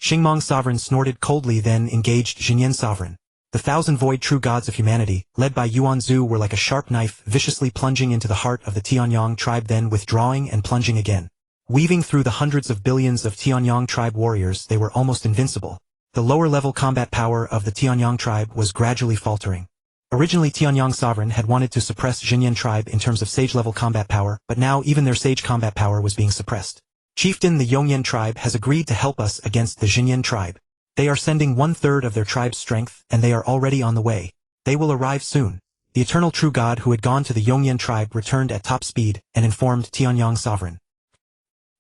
Xingmong Sovereign snorted coldly, then engaged Xinyan Sovereign. The 1,000 void true gods of humanity, led by Yuan Zhu, were like a sharp knife, viciously plunging into the heart of the Tianyang tribe, then withdrawing and plunging again. Weaving through the hundreds of billions of Tianyang tribe warriors, they were almost invincible. The lower-level combat power of the Tianyang tribe was gradually faltering. Originally Tianyang sovereign had wanted to suppress Xinyan tribe in terms of sage-level combat power, but now even their sage combat power was being suppressed. Chieftain the Yongyan tribe has agreed to help us against the Xinyan tribe. They are sending 1/3 of their tribe's strength, and they are already on the way. They will arrive soon. The eternal true god who had gone to the Yongyan tribe returned at top speed and informed Tianyang sovereign.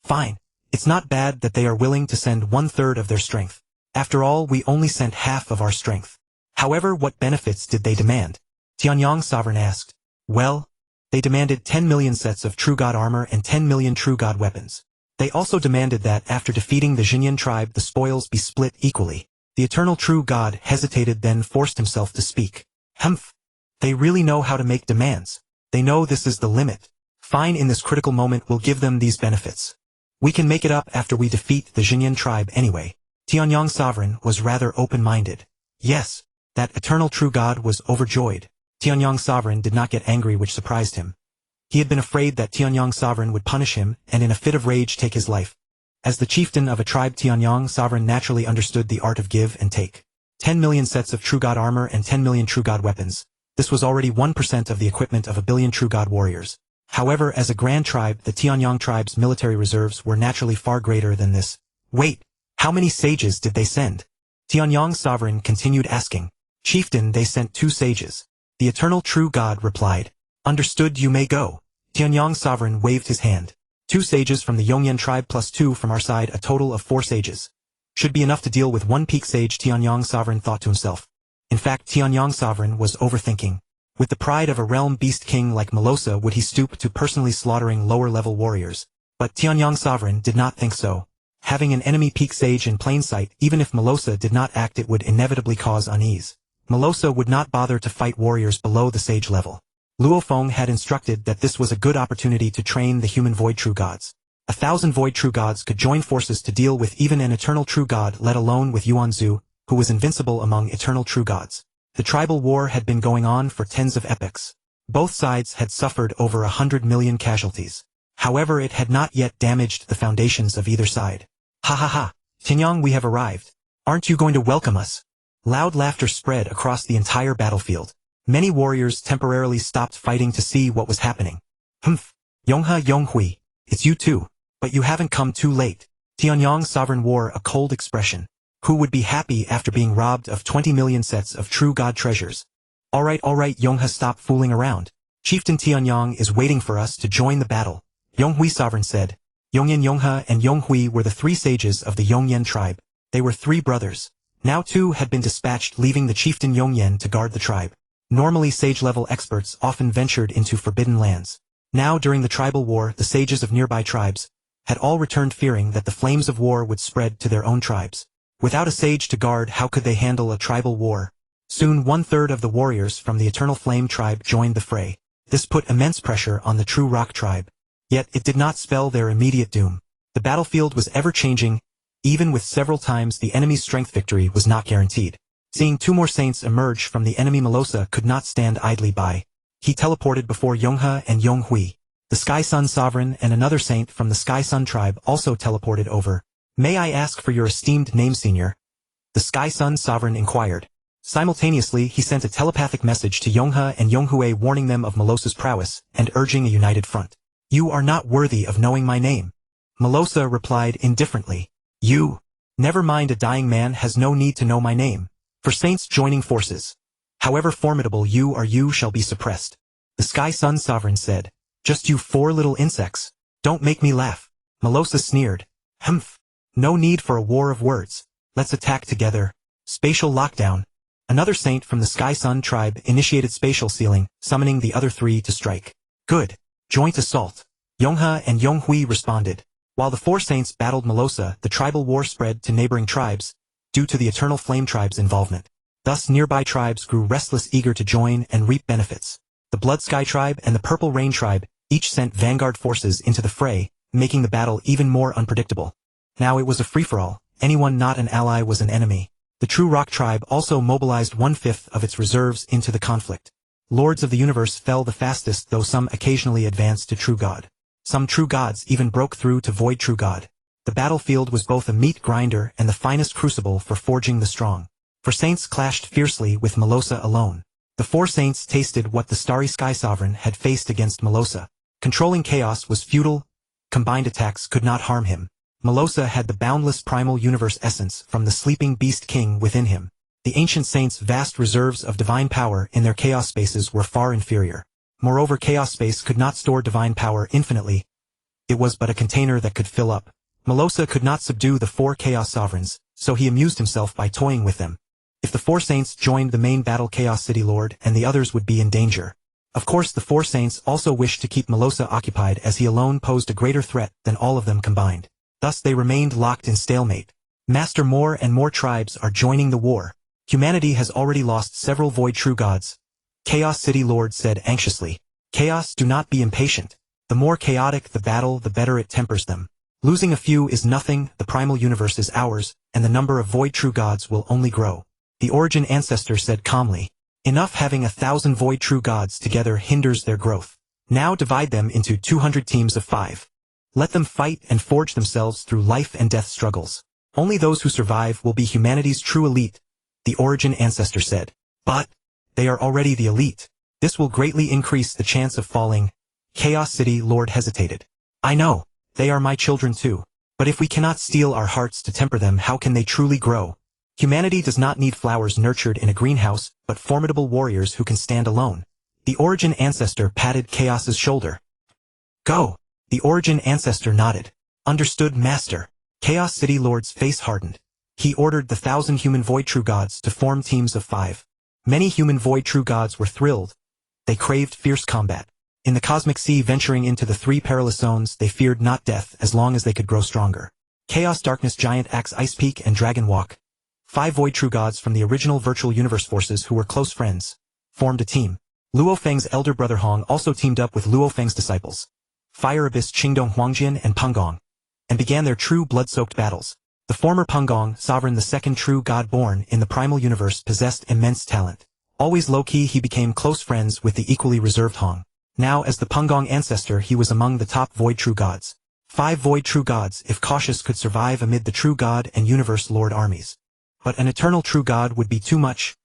Fine. It's not bad that they are willing to send 1/3 of their strength. After all, we only sent half of our strength. However, what benefits did they demand? Tianyang sovereign asked. Well, they demanded 10 million sets of true god armor and 10 million true god weapons. They also demanded that after defeating the Xinyan tribe the spoils be split equally. The eternal true god hesitated, then forced himself to speak. Humph. They really know how to make demands. They know this is the limit. Fine, in this critical moment we'll give them these benefits. We can make it up after we defeat the Xinyan tribe anyway. Tianyang sovereign was rather open-minded. Yes. That eternal true god was overjoyed. Tianyang sovereign did not get angry, which surprised him. He had been afraid that Tianyang sovereign would punish him and in a fit of rage take his life. As the chieftain of a tribe, Tianyang sovereign naturally understood the art of give and take. 10 million sets of true god armor and 10 million true god weapons. This was already 1% of the equipment of a billion true god warriors. However, as a grand tribe, the Tianyang tribe's military reserves were naturally far greater than this. Wait, how many sages did they send? Tianyang sovereign continued asking. Chieftain, they sent 2 sages. The eternal true god replied. Understood, you may go. Tianyang sovereign waved his hand. 2 sages from the Yongyan tribe plus 2 from our side, a total of 4 sages. Should be enough to deal with 1 peak sage, Tianyang sovereign thought to himself. In fact, Tianyang sovereign was overthinking. With the pride of a realm beast king like Mo Luo Sa would he stoop to personally slaughtering lower-level warriors. But Tianyang sovereign did not think so. Having an enemy peak sage in plain sight, even if Mo Luo Sa did not act, it would inevitably cause unease. Mo Luo Sa would not bother to fight warriors below the sage level. Luo Feng had instructed that this was a good opportunity to train the human void true gods. 1,000 void true gods could join forces to deal with even an eternal true god, let alone with Yuanzu, who was invincible among eternal true gods. The tribal war had been going on for tens of epochs. Both sides had suffered over 100 million casualties. However, it had not yet damaged the foundations of either side. Ha ha ha! Tianyang, we have arrived. Aren't you going to welcome us? Loud laughter spread across the entire battlefield. Many warriors temporarily stopped fighting to see what was happening. Humph! Yonghe Yonghui, it's you too. But you haven't come too late. Tianyang sovereign wore a cold expression. Who would be happy after being robbed of 20 million sets of true god treasures? Alright, Yonghe, stop fooling around. Chieftain Tianyang is waiting for us to join the battle. Yonghui sovereign said. Yongyan, Yonghe, and Yonghui were the 3 sages of the Yongyan tribe. They were 3 brothers. Now 2 had been dispatched, leaving the chieftain Yongyan to guard the tribe. Normally sage-level experts often ventured into forbidden lands. Now during the tribal war, the sages of nearby tribes had all returned, fearing that the flames of war would spread to their own tribes. Without a sage to guard, how could they handle a tribal war? Soon 1/3 of the warriors from the Eternal Flame tribe joined the fray. This put immense pressure on the True Rock tribe. Yet it did not spell their immediate doom. The battlefield was ever-changing. Even with several times the enemy's strength, victory was not guaranteed. Seeing 2 more saints emerge from the enemy, Mo Luo Sa could not stand idly by. He teleported before Yonghe and Yonghui. The Sky Sun Sovereign and another saint from the Sky Sun tribe also teleported over. May I ask for your esteemed name, senior? The Sky Sun Sovereign inquired. Simultaneously, he sent a telepathic message to Yonghe and Yonghui, warning them of Mo Luo Sa's prowess and urging a united front. You are not worthy of knowing my name. Mo Luo Sa replied indifferently. You. Never mind, a dying man has no need to know my name. For saints joining forces, however formidable you are, you shall be suppressed. The Sky Sun Sovereign said. Just you 4 little insects. Don't make me laugh. Mo Luo Sa sneered. Humph. No need for a war of words. Let's attack together. Spatial lockdown. Another saint from the Sky Sun tribe initiated spatial sealing, summoning the other 3 to strike. Good. Joint assault. Yonghe and Yonghui responded. While the 4 saints battled Mo Luo Sa, the tribal war spread to neighboring tribes, due to the Eternal Flame tribe's involvement. Thus nearby tribes grew restless, eager to join and reap benefits. The Blood Sky tribe and the Purple Rain tribe each sent vanguard forces into the fray, making the battle even more unpredictable. Now it was a free-for-all. Anyone not an ally was an enemy. The True Rock tribe also mobilized 1/5 of its reserves into the conflict. Lords of the universe fell the fastest, though some occasionally advanced to True God. Some true gods even broke through to void true god. The battlefield was both a meat grinder and the finest crucible for forging the strong. For saints clashed fiercely with Mo Luo Sa alone. The four saints tasted what the Starry Sky Sovereign had faced against Mo Luo Sa. Controlling chaos was futile. Combined attacks could not harm him. Mo Luo Sa had the boundless primal universe essence from the sleeping beast king within him. The ancient saints' vast reserves of divine power in their chaos spaces were far inferior. Moreover, chaos space could not store divine power infinitely. It was but a container that could fill up. Mo Luo Sa could not subdue the four chaos sovereigns, so he amused himself by toying with them. If the four saints joined the main battle, Chaos City Lord and the others would be in danger. Of course, the four saints also wished to keep Mo Luo Sa occupied, as he alone posed a greater threat than all of them combined. Thus they remained locked in stalemate. Master, more and more tribes are joining the war. Humanity has already lost several void true gods. Chaos City Lord said anxiously. Chaos, do not be impatient. The more chaotic the battle, the better it tempers them. Losing a few is nothing, the primal universe is ours, and the number of void true gods will only grow. The origin ancestor said calmly. Enough having 1,000 void true gods together hinders their growth. Now divide them into 200 teams of 5. Let them fight and forge themselves through life and death struggles. Only those who survive will be humanity's true elite, the origin ancestor said. But they are already the elite. This will greatly increase the chance of falling. Chaos City Lord hesitated. I know, they are my children too. But if we cannot steel our hearts to temper them, how can they truly grow? Humanity does not need flowers nurtured in a greenhouse, but formidable warriors who can stand alone. The origin ancestor patted Chaos's shoulder. Go! The origin ancestor nodded. Understood, Master. Chaos City Lord's face hardened. He ordered the 1,000 human void true gods to form teams of 5. Many human void true gods were thrilled. They craved fierce combat. In the cosmic sea venturing into the 3 perilous zones, they feared not death as long as they could grow stronger. Chaos Darkness Giant Axe Ice Peak and Dragon Walk. 5 void true gods from the original virtual universe forces who were close friends formed a team. Luo Feng's elder brother Hong also teamed up with Luo Feng's disciples, Fire Abyss Qingdong Huangjian and Pengong, and began their true blood-soaked battles. The former Pengong, sovereign the second true god born in the primal universe, possessed immense talent. Always low-key, he became close friends with the equally reserved Hong. Now as the Pengong ancestor, he was among the top void true gods. 5 void true gods, if cautious, could survive amid the true god and universe lord armies. But an eternal true god would be too much.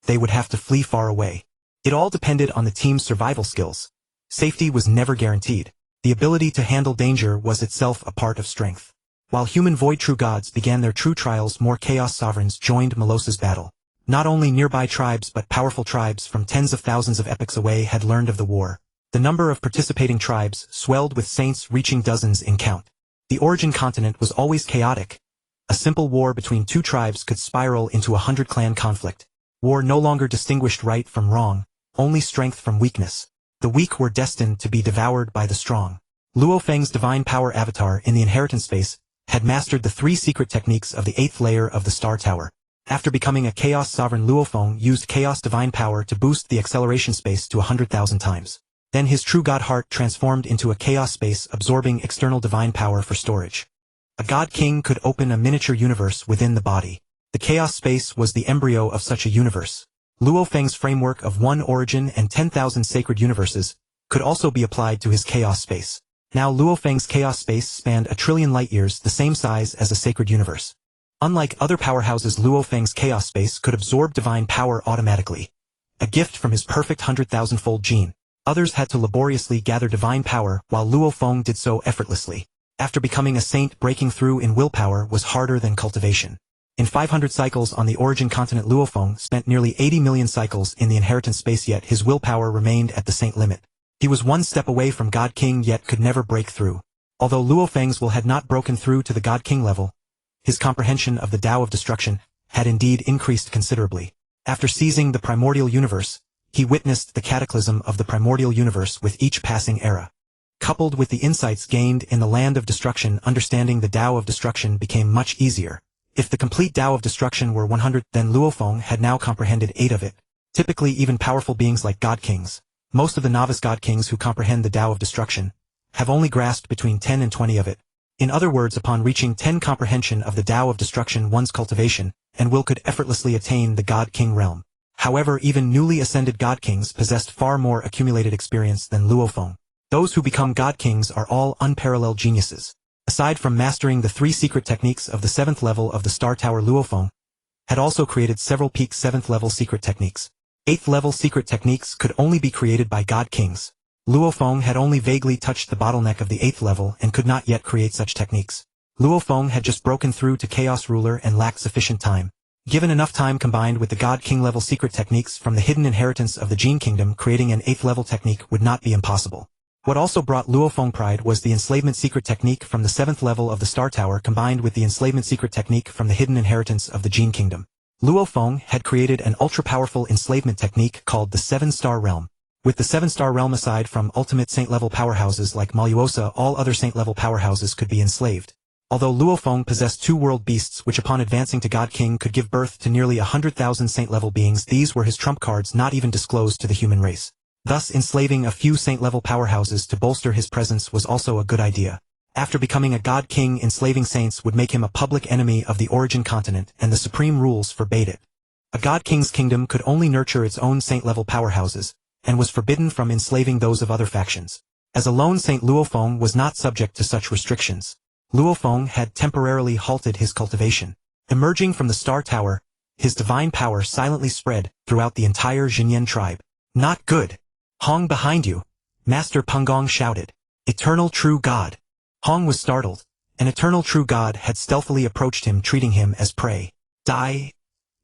They would have to flee far away. It all depended on the team's survival skills. Safety was never guaranteed. The ability to handle danger was itself a part of strength. While human void true gods began their true trials, more chaos sovereigns joined Mo Luo Sa's battle. Not only nearby tribes but powerful tribes from tens of thousands of epochs away had learned of the war. The number of participating tribes swelled, with saints reaching dozens in count. The origin continent was always chaotic. A simple war between 2 tribes could spiral into a 100-clan conflict. War no longer distinguished right from wrong, only strength from weakness. The weak were destined to be devoured by the strong. Luo Feng's divine power avatar in the inheritance space had mastered the 3 secret techniques of the 8th layer of the Star Tower. After becoming a chaos sovereign, Luo Feng used chaos divine power to boost the acceleration space to 100,000 times. Then his true god heart transformed into a chaos space, absorbing external divine power for storage. A god king could open a miniature universe within the body. The chaos space was the embryo of such a universe. Luo Feng's framework of 1 origin and 10,000 sacred universes could also be applied to his chaos space. Now Luo Feng's chaos space spanned 1 trillion light-years, the same size as a sacred universe. Unlike other powerhouses, Luo Feng's chaos space could absorb divine power automatically, a gift from his perfect 100,000-fold gene. Others had to laboriously gather divine power, while Luo Feng did so effortlessly. After becoming a saint, breaking through in willpower was harder than cultivation. In 500 cycles on the origin continent, Luo Feng spent nearly 80 million cycles in the inheritance space, yet his willpower remained at the saint limit. He was 1 step away from God King, yet could never break through. Although Luo Feng's will had not broken through to the God King level, his comprehension of the Tao of Destruction had indeed increased considerably. After seizing the primordial universe, he witnessed the cataclysm of the primordial universe with each passing era. Coupled with the insights gained in the land of destruction, understanding the Tao of Destruction became much easier. If the complete Tao of Destruction were 100, then Luo Feng had now comprehended 8 of it. Typically, even powerful beings like God Kings, most of the novice God Kings who comprehend the Tao of Destruction, have only grasped between 10 and 20 of it. In other words, upon reaching 10 comprehension of the Tao of Destruction, one's cultivation and will could effortlessly attain the God King realm. However, even newly ascended God Kings possessed far more accumulated experience than Luo Feng. Those who become God Kings are all unparalleled geniuses. Aside from mastering the 3 secret techniques of the 7th level of the Star Tower, Luo Feng had also created several peak 7th level secret techniques. 8th level secret techniques could only be created by God Kings. Luo Feng had only vaguely touched the bottleneck of the 8th level and could not yet create such techniques. Luo Feng had just broken through to Chaos Ruler and lacked sufficient time. Given enough time combined with the God King level secret techniques from the hidden inheritance of the Gene Kingdom, creating an 8th level technique would not be impossible. What also brought Luo Feng pride was the enslavement secret technique from the 7th level of the Star Tower combined with the enslavement secret technique from the hidden inheritance of the Gene Kingdom. Luo Feng had created an ultra-powerful enslavement technique called the 7-Star Realm. With the 7-Star Realm aside from ultimate saint-level powerhouses like Mo Luo Sa, all other saint-level powerhouses could be enslaved. Although Luo Feng possessed 2 world beasts which upon advancing to God King could give birth to nearly 100,000 saint-level beings, these were his trump cards not even disclosed to the human race. Thus enslaving a few saint-level powerhouses to bolster his presence was also a good idea. After becoming a God King, enslaving saints would make him a public enemy of the origin continent, and the supreme rules forbade it. A God King's kingdom could only nurture its own saint-level powerhouses, and was forbidden from enslaving those of other factions. As a lone saint, Luo Feng was not subject to such restrictions. Luo Feng had temporarily halted his cultivation. Emerging from the Star Tower, his divine power silently spread throughout the entire Xinyan tribe. Not good. Hong behind you, Master Pengong shouted. Eternal True God. Hong was startled. An Eternal True God had stealthily approached him, treating him as prey. Die.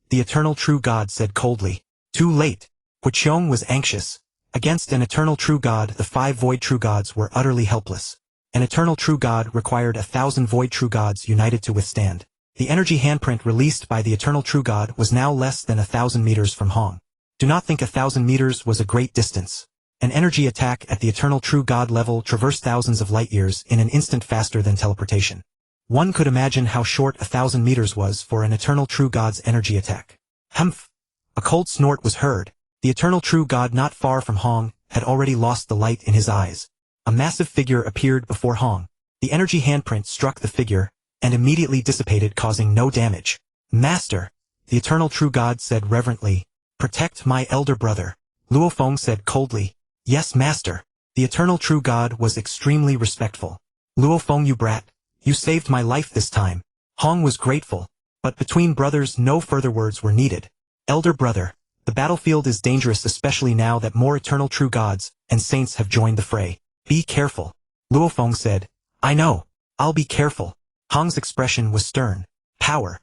The Eternal True God said coldly. Too late. Huqiong was anxious. Against an Eternal True God, the 5 Void True Gods were utterly helpless. An Eternal True God required 1,000 Void True Gods united to withstand. The energy handprint released by the Eternal True God was now less than 1,000 meters from Hong. Do not think 1,000 meters was a great distance. An energy attack at the Eternal True God level traversed thousands of light years in an instant, faster than teleportation. One could imagine how short 1,000 meters was for an Eternal True God's energy attack. Humph! A cold snort was heard. The Eternal True God not far from Hong had already lost the light in his eyes. A massive figure appeared before Hong. The energy handprint struck the figure, and immediately dissipated, causing no damage. Master, the Eternal True God said reverently, protect my elder brother. Luo Feng said coldly, yes, Master. The Eternal True God was extremely respectful. Luo Feng, you brat, you saved my life this time. Hong was grateful, but between brothers no further words were needed. Elder brother, the battlefield is dangerous, especially now that more Eternal True Gods and saints have joined the fray. Be careful. Luo Feng said, I know. I'll be careful. Hong's expression was stern. Power.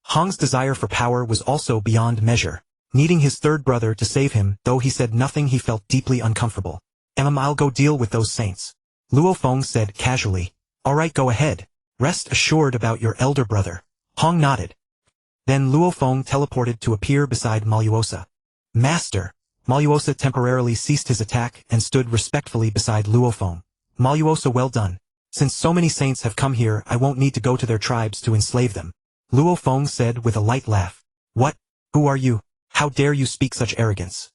Hong's desire for power was also beyond measure. Needing his 3rd brother to save him, though he said nothing, he felt deeply uncomfortable. I'll go deal with those saints. Luo Feng said casually. Alright, go ahead. Rest assured about your elder brother. Hong nodded. Then Luo Feng teleported to appear beside Mo Luo Sa. Master. Mo Luo Sa temporarily ceased his attack and stood respectfully beside Luo Feng. Mo Luo Sa, well done. Since so many saints have come here, I won't need to go to their tribes to enslave them. Luo Feng said with a light laugh. What? Who are you? How dare you speak such arrogance?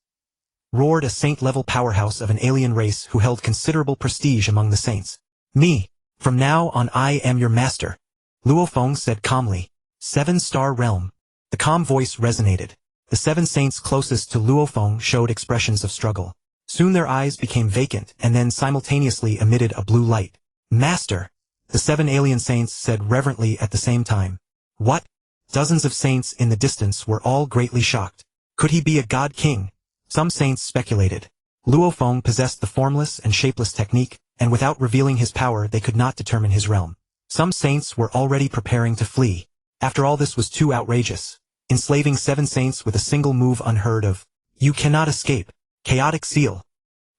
Roared a saint-level powerhouse of an alien race who held considerable prestige among the saints. Me. From now on I am your master. Luo Feng said calmly. 7-Star Realm. The calm voice resonated. The 7 saints closest to Luo Feng showed expressions of struggle. Soon their eyes became vacant and then simultaneously emitted a blue light. Master. The 7 alien saints said reverently at the same time. What? Dozens of saints in the distance were all greatly shocked. Could he be a God King? Some saints speculated. Luo Feng possessed the formless and shapeless technique, and without revealing his power they could not determine his realm. Some saints were already preparing to flee. After all, this was too outrageous. Enslaving 7 saints with a single move unheard of. You cannot escape. Chaotic seal.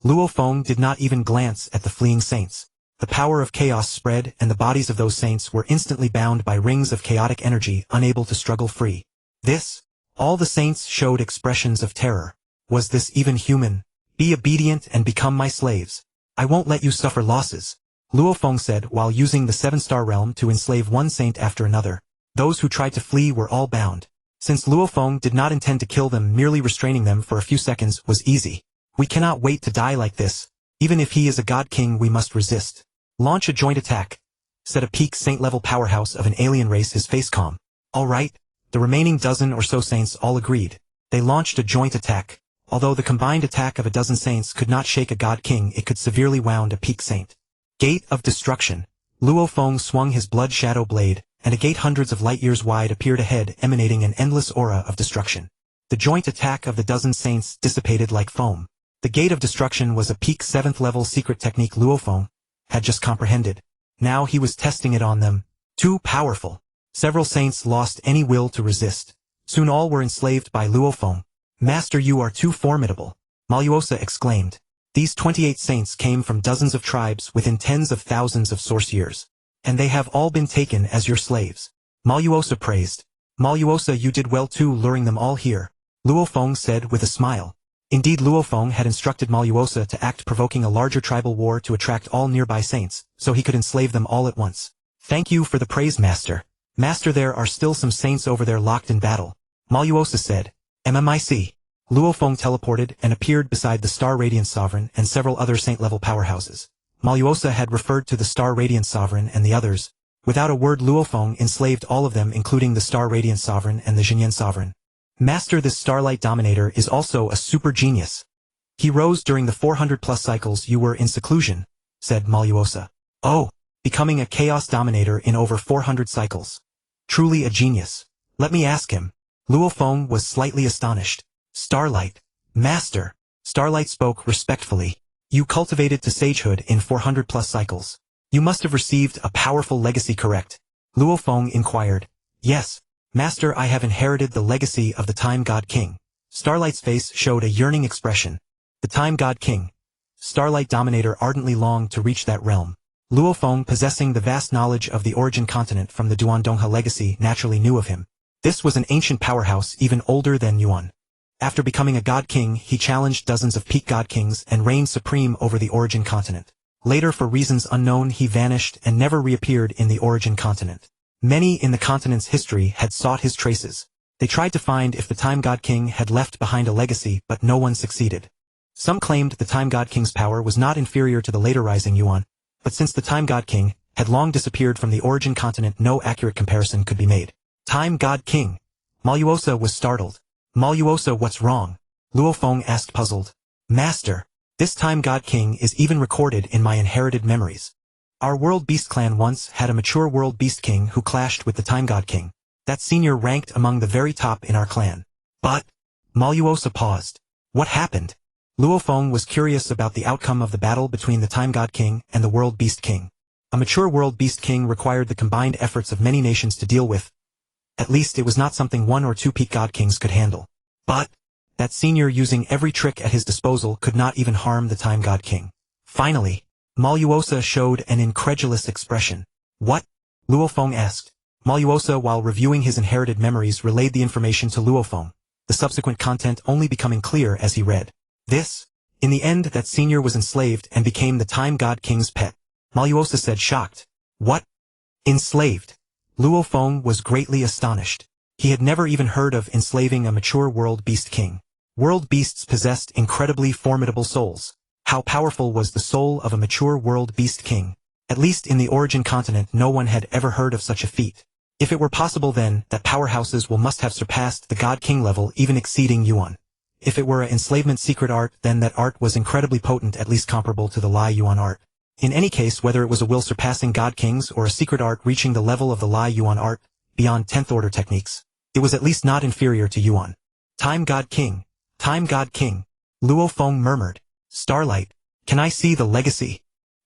Luo Feng did not even glance at the fleeing saints. The power of chaos spread, and the bodies of those saints were instantly bound by rings of chaotic energy, unable to struggle free. This? All the saints showed expressions of terror. Was this even human? Be obedient and become my slaves. I won't let you suffer losses. Luo Feng said while using the 7-Star Realm to enslave one saint after another. Those who tried to flee were all bound. Since Luo Feng did not intend to kill them, merely restraining them for a few seconds was easy. We cannot wait to die like this. Even if he is a God King, we must resist. Launch a joint attack, said a peak saint-level powerhouse of an alien race, his face calm. All right. The remaining dozen or so saints all agreed. They launched a joint attack. Although the combined attack of a dozen saints could not shake a god king, it could severely wound a peak saint. Gate of Destruction. Luo Feng swung his blood shadow blade, and a gate hundreds of light years wide appeared ahead, emanating an endless aura of destruction. The joint attack of the dozen saints dissipated like foam. The Gate of Destruction was a peak 7th level secret technique Luo Feng had just comprehended. Now he was testing it on them. Too powerful. Several saints lost any will to resist. Soon all were enslaved by Luo Feng. Master, you are too formidable, Mo Luo Sa exclaimed. These 28 saints came from dozens of tribes within tens of thousands of source years. And they have all been taken as your slaves. Mo Luo Sa praised. Mo Luo Sa, you did well too, luring them all here, Luo Feng said with a smile. Indeed, Luo Feng had instructed Mo Luo Sa to act, provoking a larger tribal war to attract all nearby saints, so he could enslave them all at once. Thank you for the praise, Master. Master, there are still some saints over there locked in battle, Mo Luo Sa said. MMIC. Luo Feng teleported and appeared beside the Star Radiance Sovereign and several other saint-level powerhouses. Mo Luo Sa had referred to the Star Radiance Sovereign and the others. Without a word, Luo Feng enslaved all of them, including the Star Radiance Sovereign and the Xinyan Sovereign. Master, this Starlight Dominator is also a super genius. He rose during the 400+ cycles you were in seclusion, said Mo Luo Sa. Oh, becoming a Chaos Dominator in over 400 cycles. Truly a genius. Let me ask him. Luo Feng was slightly astonished. Starlight. Master. Starlight spoke respectfully. You cultivated to sagehood in 400+ cycles. You must have received a powerful legacy, correct? Luo Feng inquired. Yes, Master, I have inherited the legacy of the Time God King. Starlight's face showed a yearning expression. The Time God King. Starlight Dominator ardently longed to reach that realm. Luo Feng, possessing the vast knowledge of the origin continent from the Duandonghe legacy, naturally knew of him. This was an ancient powerhouse even older than Yuan. After becoming a god king, he challenged dozens of peak god kings and reigned supreme over the origin continent. Later, for reasons unknown, he vanished and never reappeared in the origin continent. Many in the continent's history had sought his traces. They tried to find if the Time God King had left behind a legacy, but no one succeeded. Some claimed the Time God King's power was not inferior to the later rising Yuan, but since the Time God King had long disappeared from the origin continent, no accurate comparison could be made. Time God King. Mo Luo Sa was startled. Mo Luo Sa, what's wrong? Luo Feng asked, puzzled. Master, this Time God King is even recorded in my inherited memories. Our World Beast clan once had a mature World Beast King who clashed with the Time God King. That senior ranked among the very top in our clan. But, Mo Luo Sa paused. What happened? Luo Feng was curious about the outcome of the battle between the Time God King and the World Beast King. A mature World Beast King required the combined efforts of many nations to deal with. At least it was not something one or two peak god kings could handle. But, that senior, using every trick at his disposal, could not even harm the Time God King. Finally, Mo Luo Sa showed an incredulous expression. What? Luo Feng asked. Mo Luo Sa, while reviewing his inherited memories, relayed the information to Luo Feng, the subsequent content only becoming clear as he read. This, in the end, that senior was enslaved and became the Time God King's pet. Mo Luo Sa said, shocked. What? Enslaved? Luo Feng was greatly astonished. He had never even heard of enslaving a mature World Beast King. World Beasts possessed incredibly formidable souls. How powerful was the soul of a mature World Beast King? At least in the origin continent, no one had ever heard of such a feat. If it were possible, then, that powerhouses must have surpassed the God King level, even exceeding Yuan. If it were an enslavement secret art, then that art was incredibly potent, at least comparable to the Lai Yuan art. In any case, whether it was a will surpassing God Kings or a secret art reaching the level of the Lai Yuan art, beyond 10th order techniques, it was at least not inferior to Yuan. Time God King. Time God King. Luo Feng murmured. Starlight, can I see the legacy?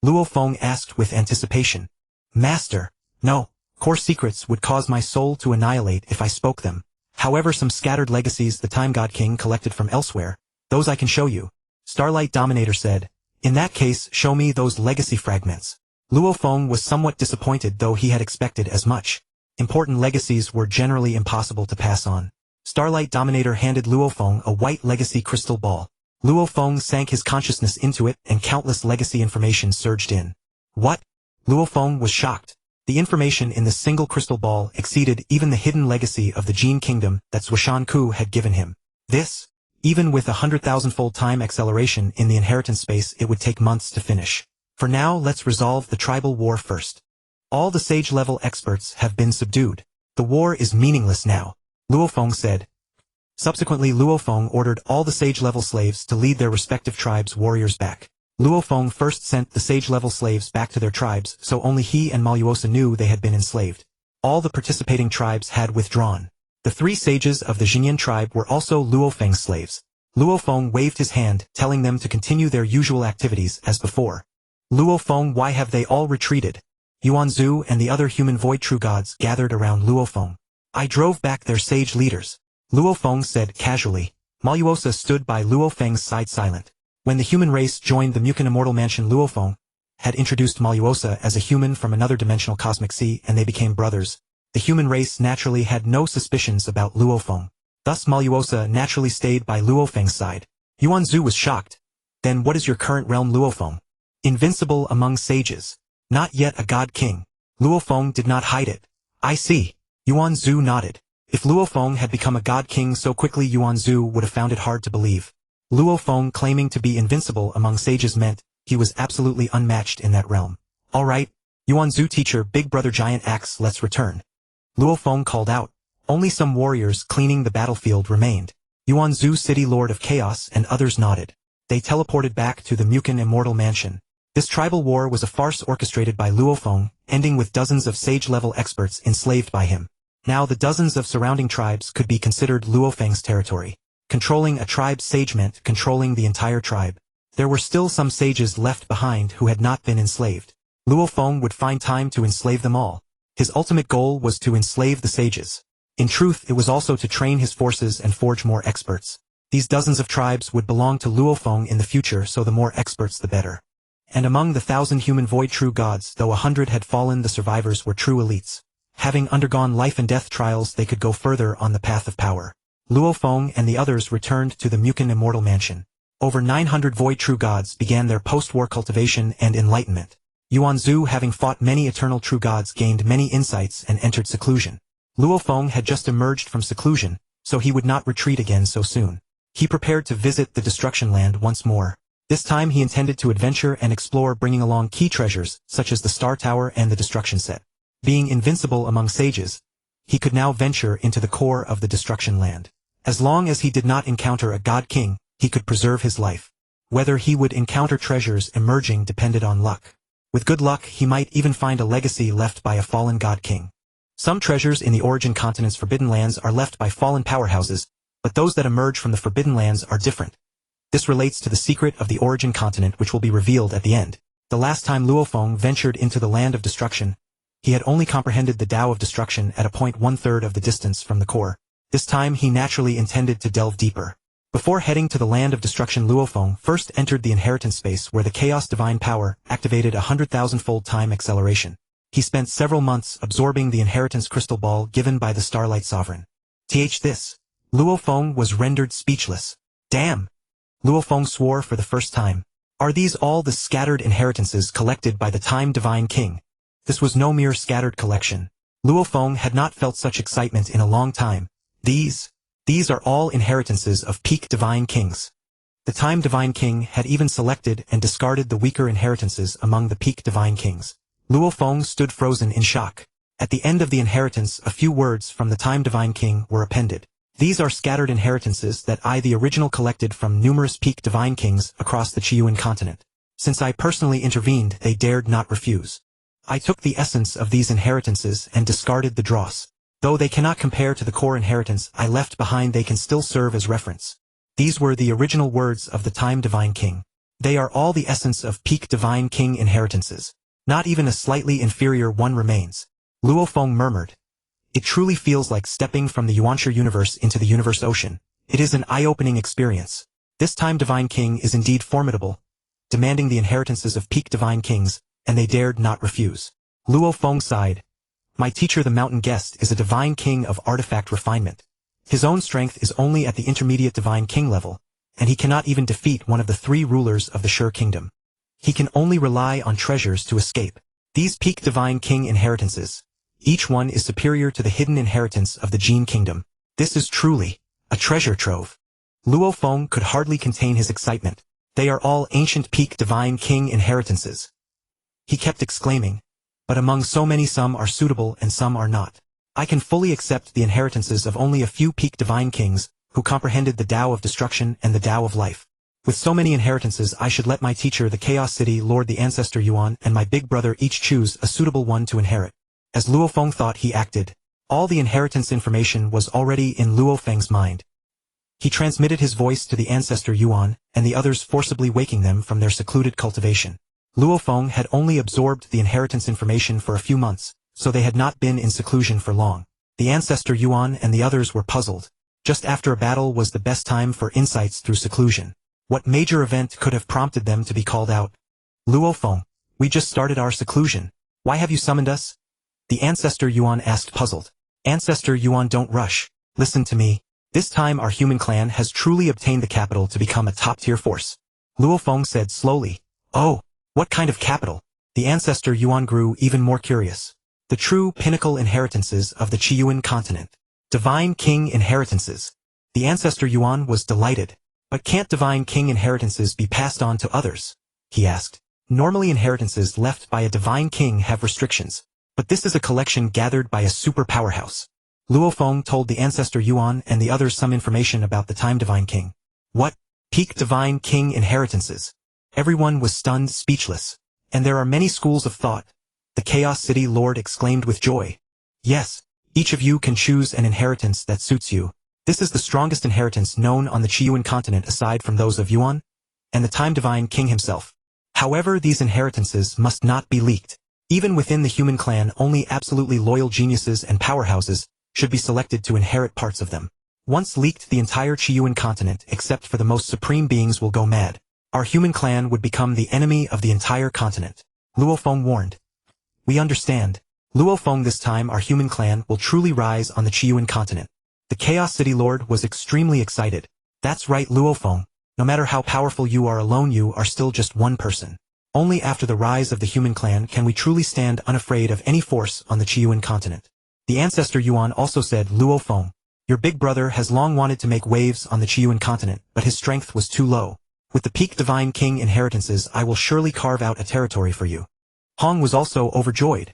Luo Feng asked with anticipation. Master, no, core secrets would cause my soul to annihilate if I spoke them. However, some scattered legacies the Time God King collected from elsewhere, those I can show you. Starlight Dominator said. In that case, show me those legacy fragments. Luo Feng was somewhat disappointed, though he had expected as much. Important legacies were generally impossible to pass on. Starlight Dominator handed Luo Feng a white legacy crystal ball. Luo Feng sank his consciousness into it, and countless legacy information surged in. What? Luo Feng was shocked. The information in the single crystal ball exceeded even the hidden legacy of the Jin Kingdom that Zhuoshan Ku had given him. This, even with 100,000-fold time acceleration in the inheritance space, it would take months to finish. For now, let's resolve the tribal war first. All the sage-level experts have been subdued. The war is meaningless now, Luo Feng said. Subsequently, Luo Feng ordered all the sage-level slaves to lead their respective tribes' warriors back. Luo Feng first sent the sage-level slaves back to their tribes, so only he and Mo Luo Sa knew they had been enslaved. All the participating tribes had withdrawn. The 3 sages of the Xinyan tribe were also Luo Feng's slaves. Luo Feng waved his hand, telling them to continue their usual activities as before. Luo Feng, why have they all retreated? Yuan Zhu and the other human void true gods gathered around Luo Feng. I drove back their sage leaders. Luo Feng said casually. Mo Luo Sa stood by Luo Feng's side silent. When the human race joined the Mu Chen Immortal Mansion, Luo Feng had introduced Mo Luo Sa as a human from another dimensional cosmic sea, and they became brothers. The human race naturally had no suspicions about Luo Feng. Thus Mo Luo Sa naturally stayed by Luo Feng's side. Yuan Zhu was shocked. Then what is your current realm, Luo Feng? Invincible among sages. Not yet a god king. Luo Feng did not hide it. I see. Yuan Zhu nodded. If Luo Feng had become a god king so quickly, Yuan Zhu would have found it hard to believe. Luo Feng claiming to be invincible among sages meant he was absolutely unmatched in that realm. Alright, Yuan Zhu teacher, big brother giant axe, let's return. Luo Feng called out. Only some warriors cleaning the battlefield remained. Yuan Zhu, city lord of chaos, and others nodded. They teleported back to the Mu Chen Immortal Mansion. This tribal war was a farce orchestrated by Luo Feng, ending with dozens of sage-level experts enslaved by him. Now the dozens of surrounding tribes could be considered Luo Feng's territory. Controlling a tribe's sage meant controlling the entire tribe. There were still some sages left behind who had not been enslaved. Luo Feng would find time to enslave them all. His ultimate goal was to enslave the sages. In truth, it was also to train his forces and forge more experts. These dozens of tribes would belong to Luo Feng in the future, so the more experts the better. And among the 1,000 human void true gods, though 100 had fallen, the survivors were true elites. Having undergone life and death trials, they could go further on the path of power. Luo Feng and the others returned to the Mu Chen Immortal Mansion. Over 900 void true gods began their post-war cultivation and enlightenment. Yuan Zhu, having fought many eternal true gods, gained many insights and entered seclusion. Luo Feng had just emerged from seclusion, so he would not retreat again so soon. He prepared to visit the Destruction Land once more. This time he intended to adventure and explore, bringing along key treasures, such as the Star Tower and the Destruction Set. Being invincible among sages, he could now venture into the core of the Destruction Land. As long as he did not encounter a god king, he could preserve his life. Whether he would encounter treasures emerging depended on luck. With good luck, he might even find a legacy left by a fallen god king. Some treasures in the origin continent's forbidden lands are left by fallen powerhouses, but those that emerge from the forbidden lands are different. This relates to the secret of the origin continent, which will be revealed at the end. The last time Luo Feng ventured into the land of destruction, he had only comprehended the Tao of destruction at a point 1/3 of the distance from the core. This time he naturally intended to delve deeper. Before heading to the land of destruction, Luo Feng first entered the inheritance space where the chaos divine power activated a 100,000-fold time acceleration. He spent several months absorbing the inheritance crystal ball given by the Starlight Sovereign. This. Luo Feng was rendered speechless. Damn! Luo Feng swore for the first time. Are these all the scattered inheritances collected by the Time Divine King? This was no mere scattered collection. Luo Feng had not felt such excitement in a long time. These are all inheritances of peak divine kings. The Time Divine King had even selected and discarded the weaker inheritances among the peak divine kings. Luo Feng stood frozen in shock. At the end of the inheritance, a few words from the Time Divine King were appended. These are scattered inheritances that I, the original, collected from numerous peak divine kings across the Qiyuan continent. Since I personally intervened, they dared not refuse. I took the essence of these inheritances and discarded the dross. Though they cannot compare to the core inheritance I left behind, they can still serve as reference. These were the original words of the Time Divine King. They are all the essence of peak divine king inheritances. Not even a slightly inferior one remains. Luo Feng murmured. It truly feels like stepping from the Yuanshi universe into the universe ocean. It is an eye-opening experience. This Time Divine King is indeed formidable, demanding the inheritances of peak divine kings, and they dared not refuse. Luo Feng sighed. My teacher, the Mountain Guest, is a divine king of artifact refinement. His own strength is only at the intermediate divine king level, and he cannot even defeat one of the 3 rulers of the Sure Kingdom. He can only rely on treasures to escape. These peak divine king inheritances, each one is superior to the hidden inheritance of the Jin Kingdom. This is truly a treasure trove. Luo Feng could hardly contain his excitement. They are all ancient peak divine king inheritances. He kept exclaiming. But among so many, some are suitable and some are not. I can fully accept the inheritances of only a few peak divine kings, who comprehended the Tao of Destruction and the Tao of Life. With so many inheritances, I should let my teacher, the Chaos City Lord, the Ancestor Yuan, and my big brother each choose a suitable one to inherit. As Luo Feng thought, he acted. All the inheritance information was already in Luo Feng's mind. He transmitted his voice to the Ancestor Yuan, and the others, forcibly waking them from their secluded cultivation. Luo Feng had only absorbed the inheritance information for a few months, so they had not been in seclusion for long. The Ancestor Yuan and the others were puzzled. Just after a battle was the best time for insights through seclusion. What major event could have prompted them to be called out? Luo Feng, we just started our seclusion. Why have you summoned us? The Ancestor Yuan asked, puzzled. Ancestor Yuan, don't rush. Listen to me. This time our human clan has truly obtained the capital to become a top-tier force. Luo Feng said slowly. Oh, what kind of capital? The Ancestor Yuan grew even more curious. The true pinnacle inheritances of the Qiyuan continent. Divine King inheritances. The Ancestor Yuan was delighted. But can't Divine King inheritances be passed on to others? He asked. Normally inheritances left by a Divine King have restrictions. But this is a collection gathered by a super powerhouse. Luo Feng told the Ancestor Yuan and the others some information about the Time Divine King. What? Peak Divine King inheritances? Everyone was stunned, speechless. And there are many schools of thought. The Chaos City Lord exclaimed with joy. Yes, each of you can choose an inheritance that suits you. This is the strongest inheritance known on the Qiyuan continent aside from those of Yuan and the Time Divine King himself. However, these inheritances must not be leaked. Even within the human clan, only absolutely loyal geniuses and powerhouses should be selected to inherit parts of them. Once leaked, the entire Qiyuan continent, except for the most supreme beings, will go mad. Our human clan would become the enemy of the entire continent. Luo Feng warned. We understand. Luo Feng, this time our human clan will truly rise on the Qiyuan continent. The Chaos City Lord was extremely excited. That's right, Luo Feng. No matter how powerful you are alone, you are still just one person. Only after the rise of the human clan can we truly stand unafraid of any force on the Qiyuan continent. The Ancestor Yuan also said, Luo Feng, your big brother has long wanted to make waves on the Qiyuan continent, but his strength was too low. With the peak Divine King inheritances, I will surely carve out a territory for you. Hong was also overjoyed.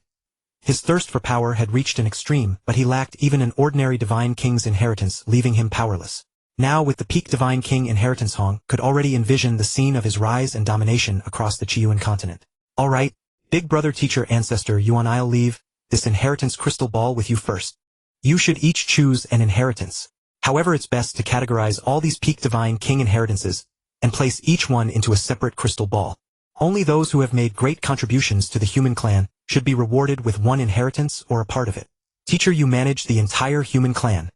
His thirst for power had reached an extreme, but he lacked even an ordinary Divine King's inheritance, leaving him powerless. Now with the peak Divine King inheritance, Hong could already envision the scene of his rise and domination across the Qiyuan continent. Alright, big brother teacher Ancestor Yuan, I'll leave this inheritance crystal ball with you first. You should each choose an inheritance. However, it's best to categorize all these peak Divine King inheritances and place each one into a separate crystal ball. Only those who have made great contributions to the human clan should be rewarded with one inheritance or a part of it. Teacher, you manage the entire human clan.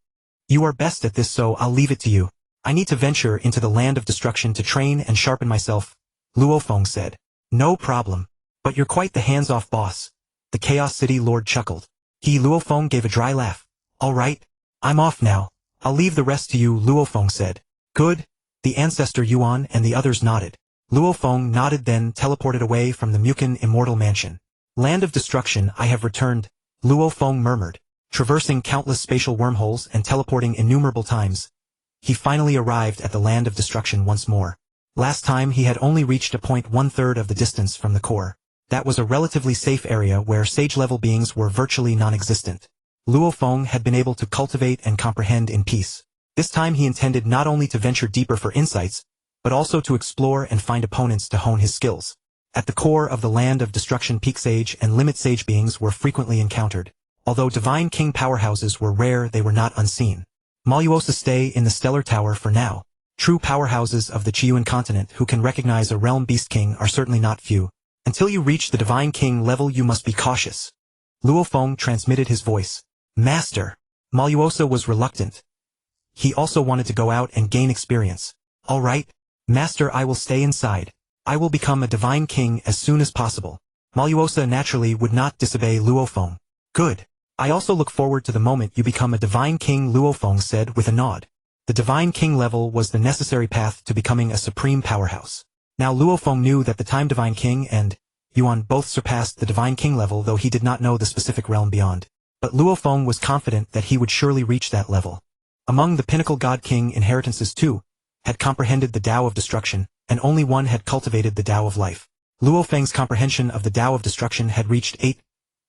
You are best at this, so I'll leave it to you. I need to venture into the land of destruction to train and sharpen myself, Luo Feng said. No problem. But you're quite the hands-off boss. The Chaos City Lord chuckled. Luo Feng gave a dry laugh. Alright, I'm off now. I'll leave the rest to you, Luo Feng said. Good. The Ancestor Yuan and the others nodded. Luo Feng nodded, then teleported away from the Mu Chen Immortal Mansion. Land of Destruction, I have returned, Luo Feng murmured. Traversing countless spatial wormholes and teleporting innumerable times, he finally arrived at the Land of Destruction once more. Last time he had only reached a point 1/3 of the distance from the core. That was a relatively safe area where sage-level beings were virtually non-existent. Luo Feng had been able to cultivate and comprehend in peace. This time he intended not only to venture deeper for insights, but also to explore and find opponents to hone his skills. At the core of the Land of Destruction, peak sage and limit sage beings were frequently encountered. Although Divine King powerhouses were rare, they were not unseen. Mo Luo Sa, stay in the Stellar Tower for now. True powerhouses of the Qiyuan continent who can recognize a Realm Beast King are certainly not few. Until you reach the Divine King level, you must be cautious. Luo Feng transmitted his voice. Master. Mo Luo Sa was reluctant. He also wanted to go out and gain experience. Alright, Master, I will stay inside. I will become a Divine King as soon as possible. Mo Luo Sa naturally would not disobey Luo Feng. Good. I also look forward to the moment you become a Divine King, Luo Feng said with a nod. The Divine King level was the necessary path to becoming a supreme powerhouse. Now Luo Feng knew that the Time Divine King and Yuan both surpassed the Divine King level, though he did not know the specific realm beyond. But Luo Feng was confident that he would surely reach that level. Among the Pinnacle God King inheritances, two had comprehended the Tao of Destruction, and only one had cultivated the Tao of Life. Luo Feng's comprehension of the Tao of Destruction had reached 8,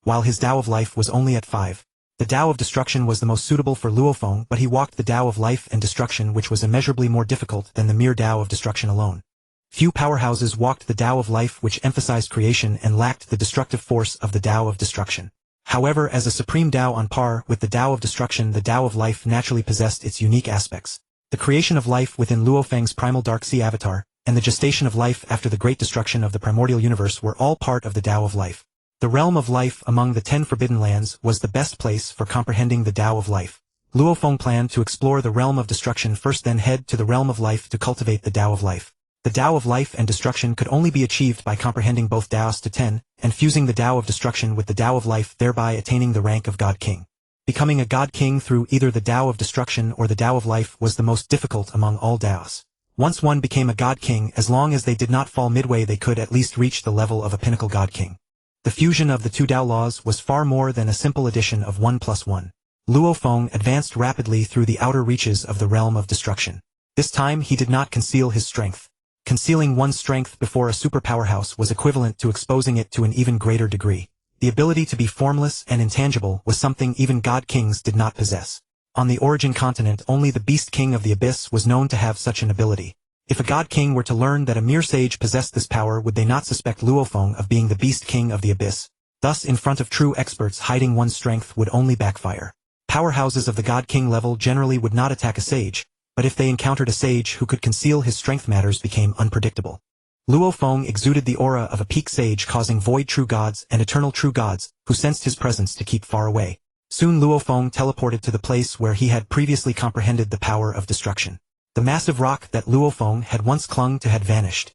while his Tao of Life was only at 5. The Tao of Destruction was the most suitable for Luo Feng, but he walked the Tao of Life and Destruction, which was immeasurably more difficult than the mere Tao of Destruction alone. Few powerhouses walked the Tao of Life, which emphasized creation and lacked the destructive force of the Tao of Destruction. However, as a supreme Tao on par with the Tao of Destruction, the Tao of Life naturally possessed its unique aspects. The creation of life within Luo Feng's primal Dark Sea avatar, and the gestation of life after the great destruction of the primordial universe were all part of the Tao of Life. The realm of life among the 10 forbidden lands was the best place for comprehending the Tao of Life. Luo Feng planned to explore the realm of destruction first, then head to the realm of life to cultivate the Tao of Life. The Tao of Life and Destruction could only be achieved by comprehending both Taos to 10, and fusing the Tao of Destruction with the Tao of Life, thereby attaining the rank of God King. Becoming a God King through either the Tao of Destruction or the Tao of Life was the most difficult among all Taos. Once one became a God King, as long as they did not fall midway, they could at least reach the level of a pinnacle God King. The fusion of the two Tao laws was far more than a simple addition of 1 plus 1. Luo Feng advanced rapidly through the outer reaches of the realm of destruction. This time he did not conceal his strength. Concealing one's strength before a superpowerhouse was equivalent to exposing it to an even greater degree. The ability to be formless and intangible was something even God Kings did not possess. On the Origin continent, only the Beast King of the Abyss was known to have such an ability. If a God King were to learn that a mere sage possessed this power, would they not suspect Luo Feng of being the Beast King of the Abyss? Thus, in front of true experts, hiding one's strength would only backfire. Powerhouses of the God King level generally would not attack a sage, but if they encountered a sage who could conceal his strength, matters became unpredictable. Luo Feng exuded the aura of a peak sage, causing void true gods and eternal true gods, who sensed his presence, to keep far away. Soon Luo Feng teleported to the place where he had previously comprehended the power of destruction. The massive rock that Luo Feng had once clung to had vanished.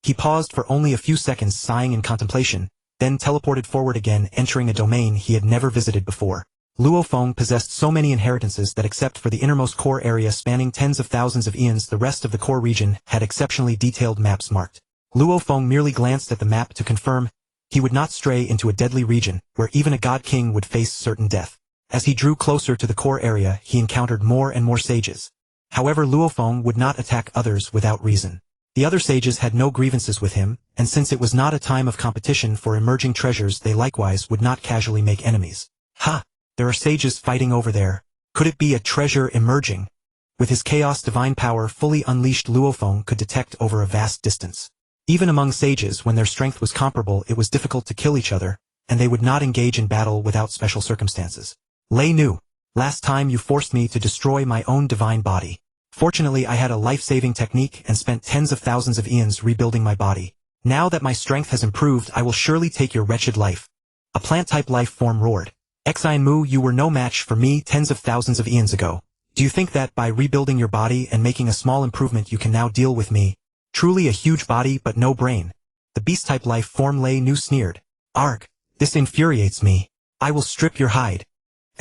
He paused for only a few seconds, sighing in contemplation, then teleported forward again, entering a domain he had never visited before. Luo Feng possessed so many inheritances that except for the innermost core area spanning tens of thousands of eons, the rest of the core region had exceptionally detailed maps marked. Luo Feng merely glanced at the map to confirm he would not stray into a deadly region where even a God King would face certain death. As he drew closer to the core area, he encountered more and more sages. However, Luo Feng would not attack others without reason. The other sages had no grievances with him, and since it was not a time of competition for emerging treasures, they likewise would not casually make enemies. Ha! There are sages fighting over there. Could it be a treasure emerging? With his chaos divine power fully unleashed, Luo Feng could detect over a vast distance. Even among sages, when their strength was comparable, it was difficult to kill each other, and they would not engage in battle without special circumstances. Lei Nu. Last time you forced me to destroy my own divine body. Fortunately, I had a life-saving technique and spent tens of thousands of eons rebuilding my body. Now that my strength has improved, I will surely take your wretched life. A plant-type life form roared. Xian Mu, you were no match for me tens of thousands of eons ago. Do you think that by rebuilding your body and making a small improvement you can now deal with me? Truly a huge body but no brain. The beast-type life form Lei Nu sneered. Arg! This infuriates me. I will strip your hide.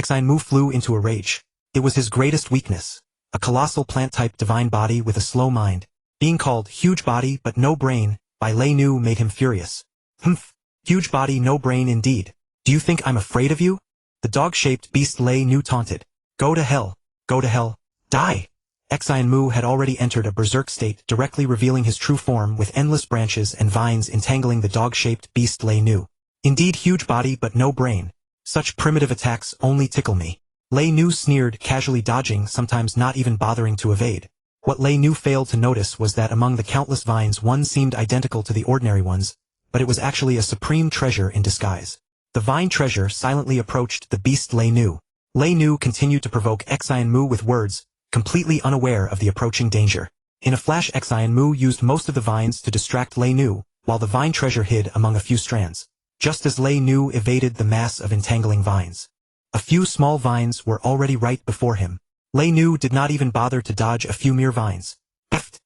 Xian Mu flew into a rage. It was his greatest weakness. A colossal plant-type divine body with a slow mind. Being called huge body but no brain by Lei Nu made him furious. Humph! Huge body, no brain indeed. Do you think I'm afraid of you? The dog-shaped beast Lei Nu taunted. Go to hell. Go to hell. Die! Xian Mu had already entered a berserk state, directly revealing his true form with endless branches and vines entangling the dog-shaped beast Lei Nu. Indeed, huge body but no brain. Such primitive attacks only tickle me. Lei Nu sneered, casually dodging, sometimes not even bothering to evade. What Lei Nu failed to notice was that among the countless vines, one seemed identical to the ordinary ones, but it was actually a supreme treasure in disguise. The vine treasure silently approached the beast Lei Nu. Lei Nu continued to provoke Xian Mu with words, completely unaware of the approaching danger. In a flash, Xian Mu used most of the vines to distract Lei Nu, while the vine treasure hid among a few strands. Just as Lei Nu evaded the mass of entangling vines, a few small vines were already right before him. Lei Nu did not even bother to dodge a few mere vines. Peft!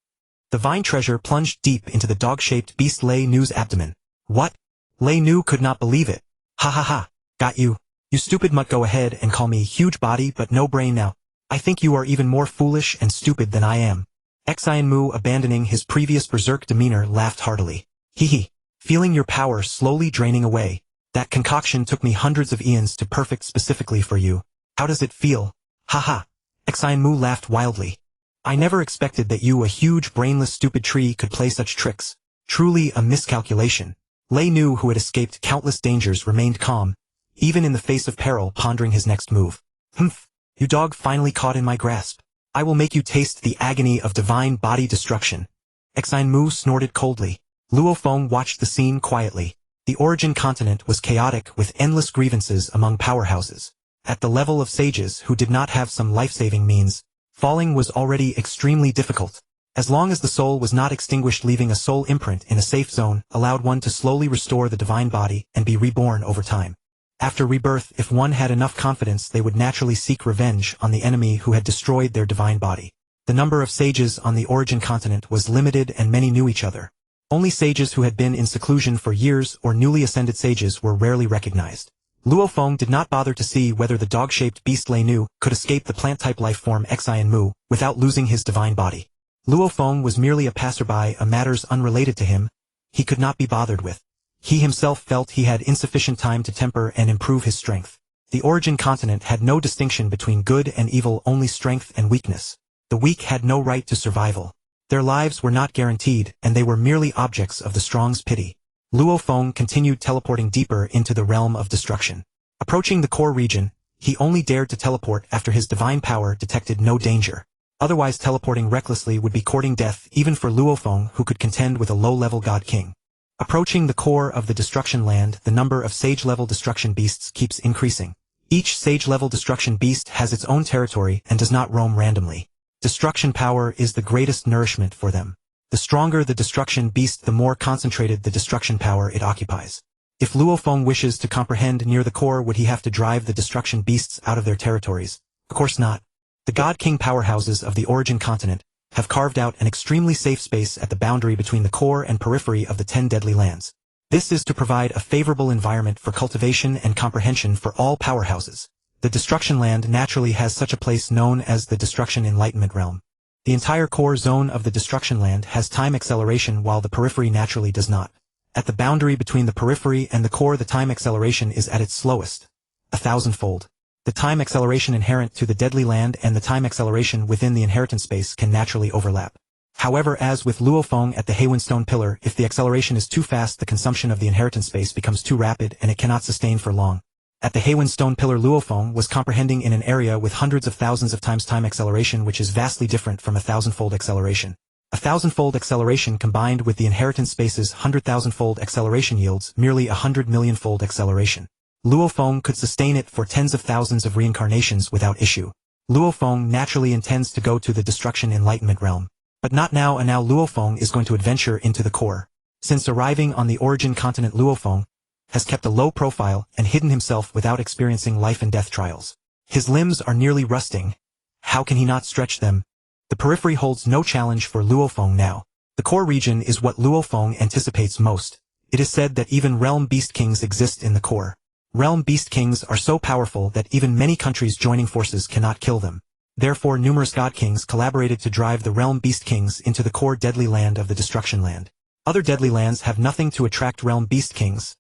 The vine treasure plunged deep into the dog-shaped beast Lei Nu's abdomen. What? Lei Nu could not believe it. Ha ha ha! Got you. You stupid mutt, go ahead and call me huge body but no brain now. I think you are even more foolish and stupid than I am. Xian Mu, abandoning his previous berserk demeanor, laughed heartily. Hee hee. Feeling your power slowly draining away. That concoction took me hundreds of eons to perfect specifically for you. How does it feel? Ha ha. Xian Mu laughed wildly. I never expected that you, a huge brainless stupid tree, could play such tricks. Truly a miscalculation. Lei Nu, who had escaped countless dangers, remained calm, even in the face of peril, pondering his next move. Humph! You dog finally caught in my grasp. I will make you taste the agony of divine body destruction. Exine Mu snorted coldly. Luo Feng watched the scene quietly. The origin continent was chaotic with endless grievances among powerhouses. At the level of sages who did not have some life-saving means, falling was already extremely difficult. As long as the soul was not extinguished, leaving a soul imprint in a safe zone allowed one to slowly restore the divine body and be reborn over time. After rebirth, if one had enough confidence, they would naturally seek revenge on the enemy who had destroyed their divine body. The number of sages on the origin continent was limited and many knew each other. Only sages who had been in seclusion for years or newly ascended sages were rarely recognized. Luo Feng did not bother to see whether the dog-shaped beast Lei Nu could escape the plant-type life form Exine Mu without losing his divine body. Luo Feng was merely a passerby, a matters unrelated to him. He could not be bothered with. He himself felt he had insufficient time to temper and improve his strength. The origin continent had no distinction between good and evil, only strength and weakness. The weak had no right to survival. Their lives were not guaranteed, and they were merely objects of the strong's pity. Luo Feng continued teleporting deeper into the realm of destruction. Approaching the core region, he only dared to teleport after his divine power detected no danger. Otherwise, teleporting recklessly would be courting death even for Luo Feng, who could contend with a low-level god king. Approaching the core of the destruction land, the number of sage-level destruction beasts keeps increasing. Each sage-level destruction beast has its own territory and does not roam randomly. Destruction power is the greatest nourishment for them. The stronger the destruction beast, the more concentrated the destruction power it occupies. If Luo Feng wishes to comprehend near the core, would he have to drive the destruction beasts out of their territories? Of course not. The God King powerhouses of the origin continent have carved out an extremely safe space at the boundary between the core and periphery of the 10 deadly lands. This is to provide a favorable environment for cultivation and comprehension for all powerhouses. The destruction land naturally has such a place known as the Destruction Enlightenment Realm. The entire core zone of the destruction land has time acceleration while the periphery naturally does not. At the boundary between the periphery and the core, the time acceleration is at its slowest, 1,000-fold. The time acceleration inherent to the deadly land and the time acceleration within the inheritance space can naturally overlap. However, as with Luo Feng at the Heiwen Stone Pillar, if the acceleration is too fast, the consumption of the inheritance space becomes too rapid and it cannot sustain for long. At the Heiwen Stone Pillar, Luo Feng was comprehending in an area with hundreds of thousands of times time acceleration, which is vastly different from 1,000-fold acceleration. 1,000-fold acceleration combined with the inheritance space's 100,000-fold acceleration yields merely 100 million-fold acceleration. Luo Feng could sustain it for tens of thousands of reincarnations without issue. Luo Feng naturally intends to go to the Destruction Enlightenment Realm. But not now, and now Luo Feng is going to adventure into the core. Since arriving on the origin continent, Luo Feng has kept a low profile and hidden himself without experiencing life and death trials. His limbs are nearly rusting. How can he not stretch them? The periphery holds no challenge for Luo Feng now. The core region is what Luo Feng anticipates most. It is said that even realm beast kings exist in the core. Realm beast kings are so powerful that even many countries joining forces cannot kill them. Therefore, numerous god kings collaborated to drive the realm beast kings into the core deadly land of the destruction land. Other deadly lands have nothing to attract realm beast kings.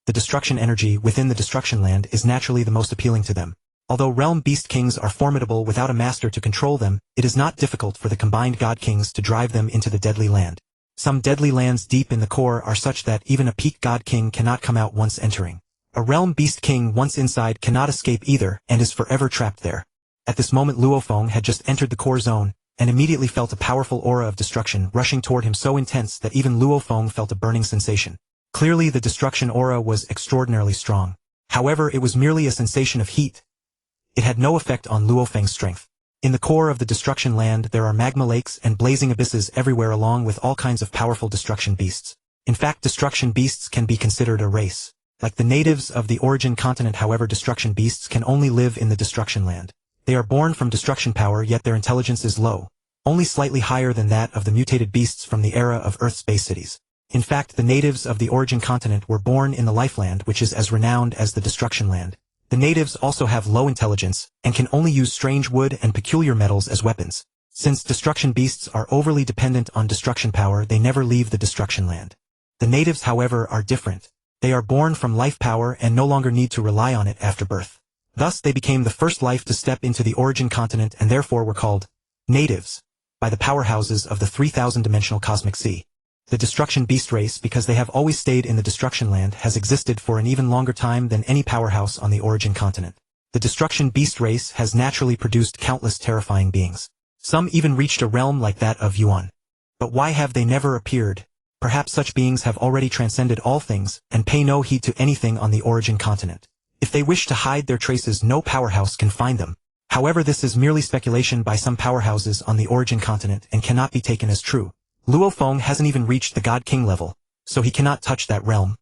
The destruction energy within the destruction land is naturally the most appealing to them. Although realm beast kings are formidable without a master to control them, it is not difficult for the combined god kings to drive them into the deadly land. Some deadly lands deep in the core are such that even a peak god king cannot come out once entering. A realm beast king once inside cannot escape either and is forever trapped there. At this moment, Luo Feng had just entered the core zone and immediately felt a powerful aura of destruction rushing toward him, so intense that even Luo Feng felt a burning sensation. Clearly, the destruction aura was extraordinarily strong. However, it was merely a sensation of heat. It had no effect on Luo Feng's strength. In the core of the destruction land, there are magma lakes and blazing abysses everywhere, along with all kinds of powerful destruction beasts. In fact, destruction beasts can be considered a race. Like the natives of the origin continent, however, destruction beasts can only live in the destruction land. They are born from destruction power, yet their intelligence is low, only slightly higher than that of the mutated beasts from the era of Earth's space cities. In fact, the natives of the origin continent were born in the Lifeland, which is as renowned as the destruction land. The natives also have low intelligence, and can only use strange wood and peculiar metals as weapons. Since destruction beasts are overly dependent on destruction power, they never leave the destruction land. The natives, however, are different. They are born from life power and no longer need to rely on it after birth. Thus, they became the first life to step into the origin continent and therefore were called natives by the powerhouses of the 3,000-dimensional cosmic sea. The destruction beast race, because they have always stayed in the destruction land, has existed for an even longer time than any powerhouse on the origin continent. The destruction beast race has naturally produced countless terrifying beings. Some even reached a realm like that of Yuan. But why have they never appeared? Perhaps such beings have already transcended all things, and pay no heed to anything on the origin continent. If they wish to hide their traces, no powerhouse can find them. However, this is merely speculation by some powerhouses on the origin continent and cannot be taken as true. Luo Feng hasn't even reached the God King level, so he cannot touch that realm.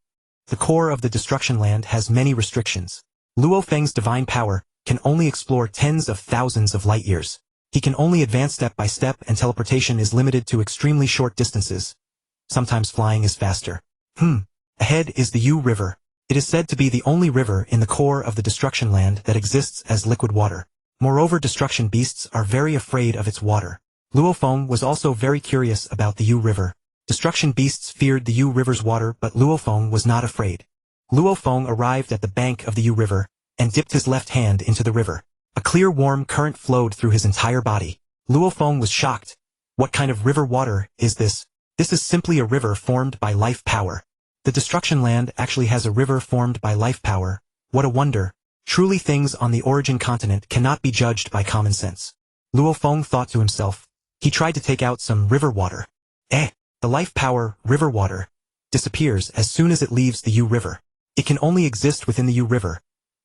The core of the destruction land has many restrictions. Luo Feng's divine power can only explore tens of thousands of light years. He can only advance step by step, and teleportation is limited to extremely short distances. Sometimes flying is faster. Ahead is the Yu River. It is said to be the only river in the core of the destruction land that exists as liquid water. Moreover, destruction beasts are very afraid of its water. Luo Feng was also very curious about the Yu River. Destruction beasts feared the Yu River's water, but Luo Feng was not afraid. Luo Feng arrived at the bank of the Yu River and dipped his left hand into the river. A clear warm current flowed through his entire body. Luo Feng was shocked. What kind of river water is this? This is simply a river formed by life power. The destruction land actually has a river formed by life power. What a wonder. Truly, things on the origin continent cannot be judged by common sense. Luo Feng thought to himself. He tried to take out some river water. The life power, river water, disappears as soon as it leaves the Yu River. It can only exist within the Yu River.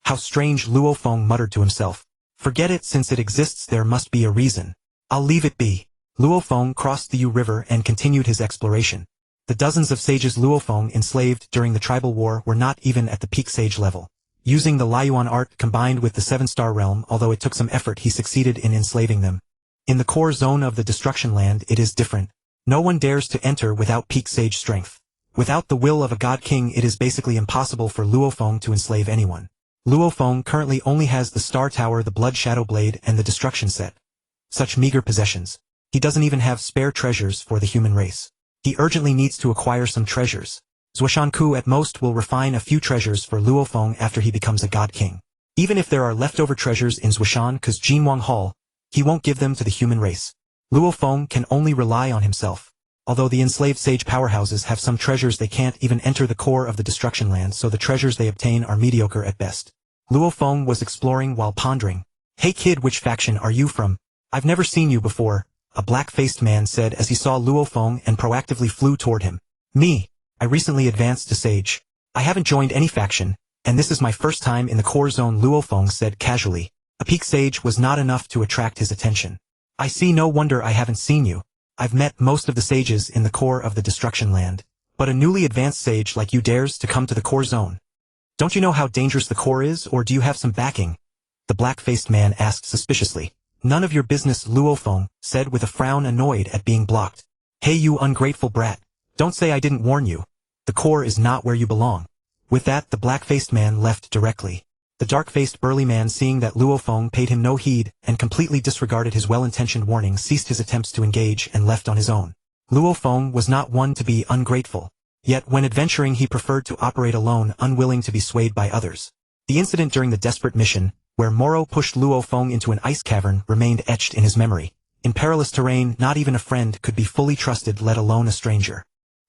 How strange, Luo Feng muttered to himself. Forget it, since it exists there must be a reason. I'll leave it be. Luo Feng crossed the Yu River and continued his exploration. The dozens of sages Luo Feng enslaved during the tribal war were not even at the peak sage level. Using the Liuan art combined with the 7-star realm, although it took some effort, he succeeded in enslaving them. In the core zone of the destruction land it is different. No one dares to enter without peak sage strength. Without the will of a god king it is basically impossible for Luo Feng to enslave anyone. Luo Feng currently only has the Star Tower, the Blood Shadow Blade, and the Destruction Set. Such meager possessions. He doesn't even have spare treasures for the human race. He urgently needs to acquire some treasures. Zuoshanku at most will refine a few treasures for Luo Feng after he becomes a god king. Even if there are leftover treasures in Zuoshanku's Jinwang Hall, he won't give them to the human race. Luo Feng can only rely on himself. Although the enslaved sage powerhouses have some treasures, they can't even enter the core of the destruction land, so the treasures they obtain are mediocre at best. Luo Feng was exploring while pondering. Hey kid, which faction are you from? I've never seen you before, a black-faced man said as he saw Luo Feng and proactively flew toward him. Me. I recently advanced to sage. I haven't joined any faction, and this is my first time in the core zone, Luo Feng said casually. A peak sage was not enough to attract his attention. I see, no wonder I haven't seen you. I've met most of the sages in the core of the destruction land, but a newly advanced sage like you dares to come to the core zone. Don't you know how dangerous the core is, or do you have some backing? The black-faced man asked suspiciously. None of your business, Luo Feng said with a frown, annoyed at being blocked. Hey you ungrateful brat. Don't say I didn't warn you. The core is not where you belong. With that, the black-faced man left directly. The dark-faced burly man, seeing that Luo Feng paid him no heed and completely disregarded his well-intentioned warning, ceased his attempts to engage and left on his own. Luo Feng was not one to be ungrateful. Yet when adventuring he preferred to operate alone, unwilling to be swayed by others. The incident during the desperate mission, where Moro pushed Luo Feng into an ice cavern, remained etched in his memory. In perilous terrain, not even a friend could be fully trusted, let alone a stranger.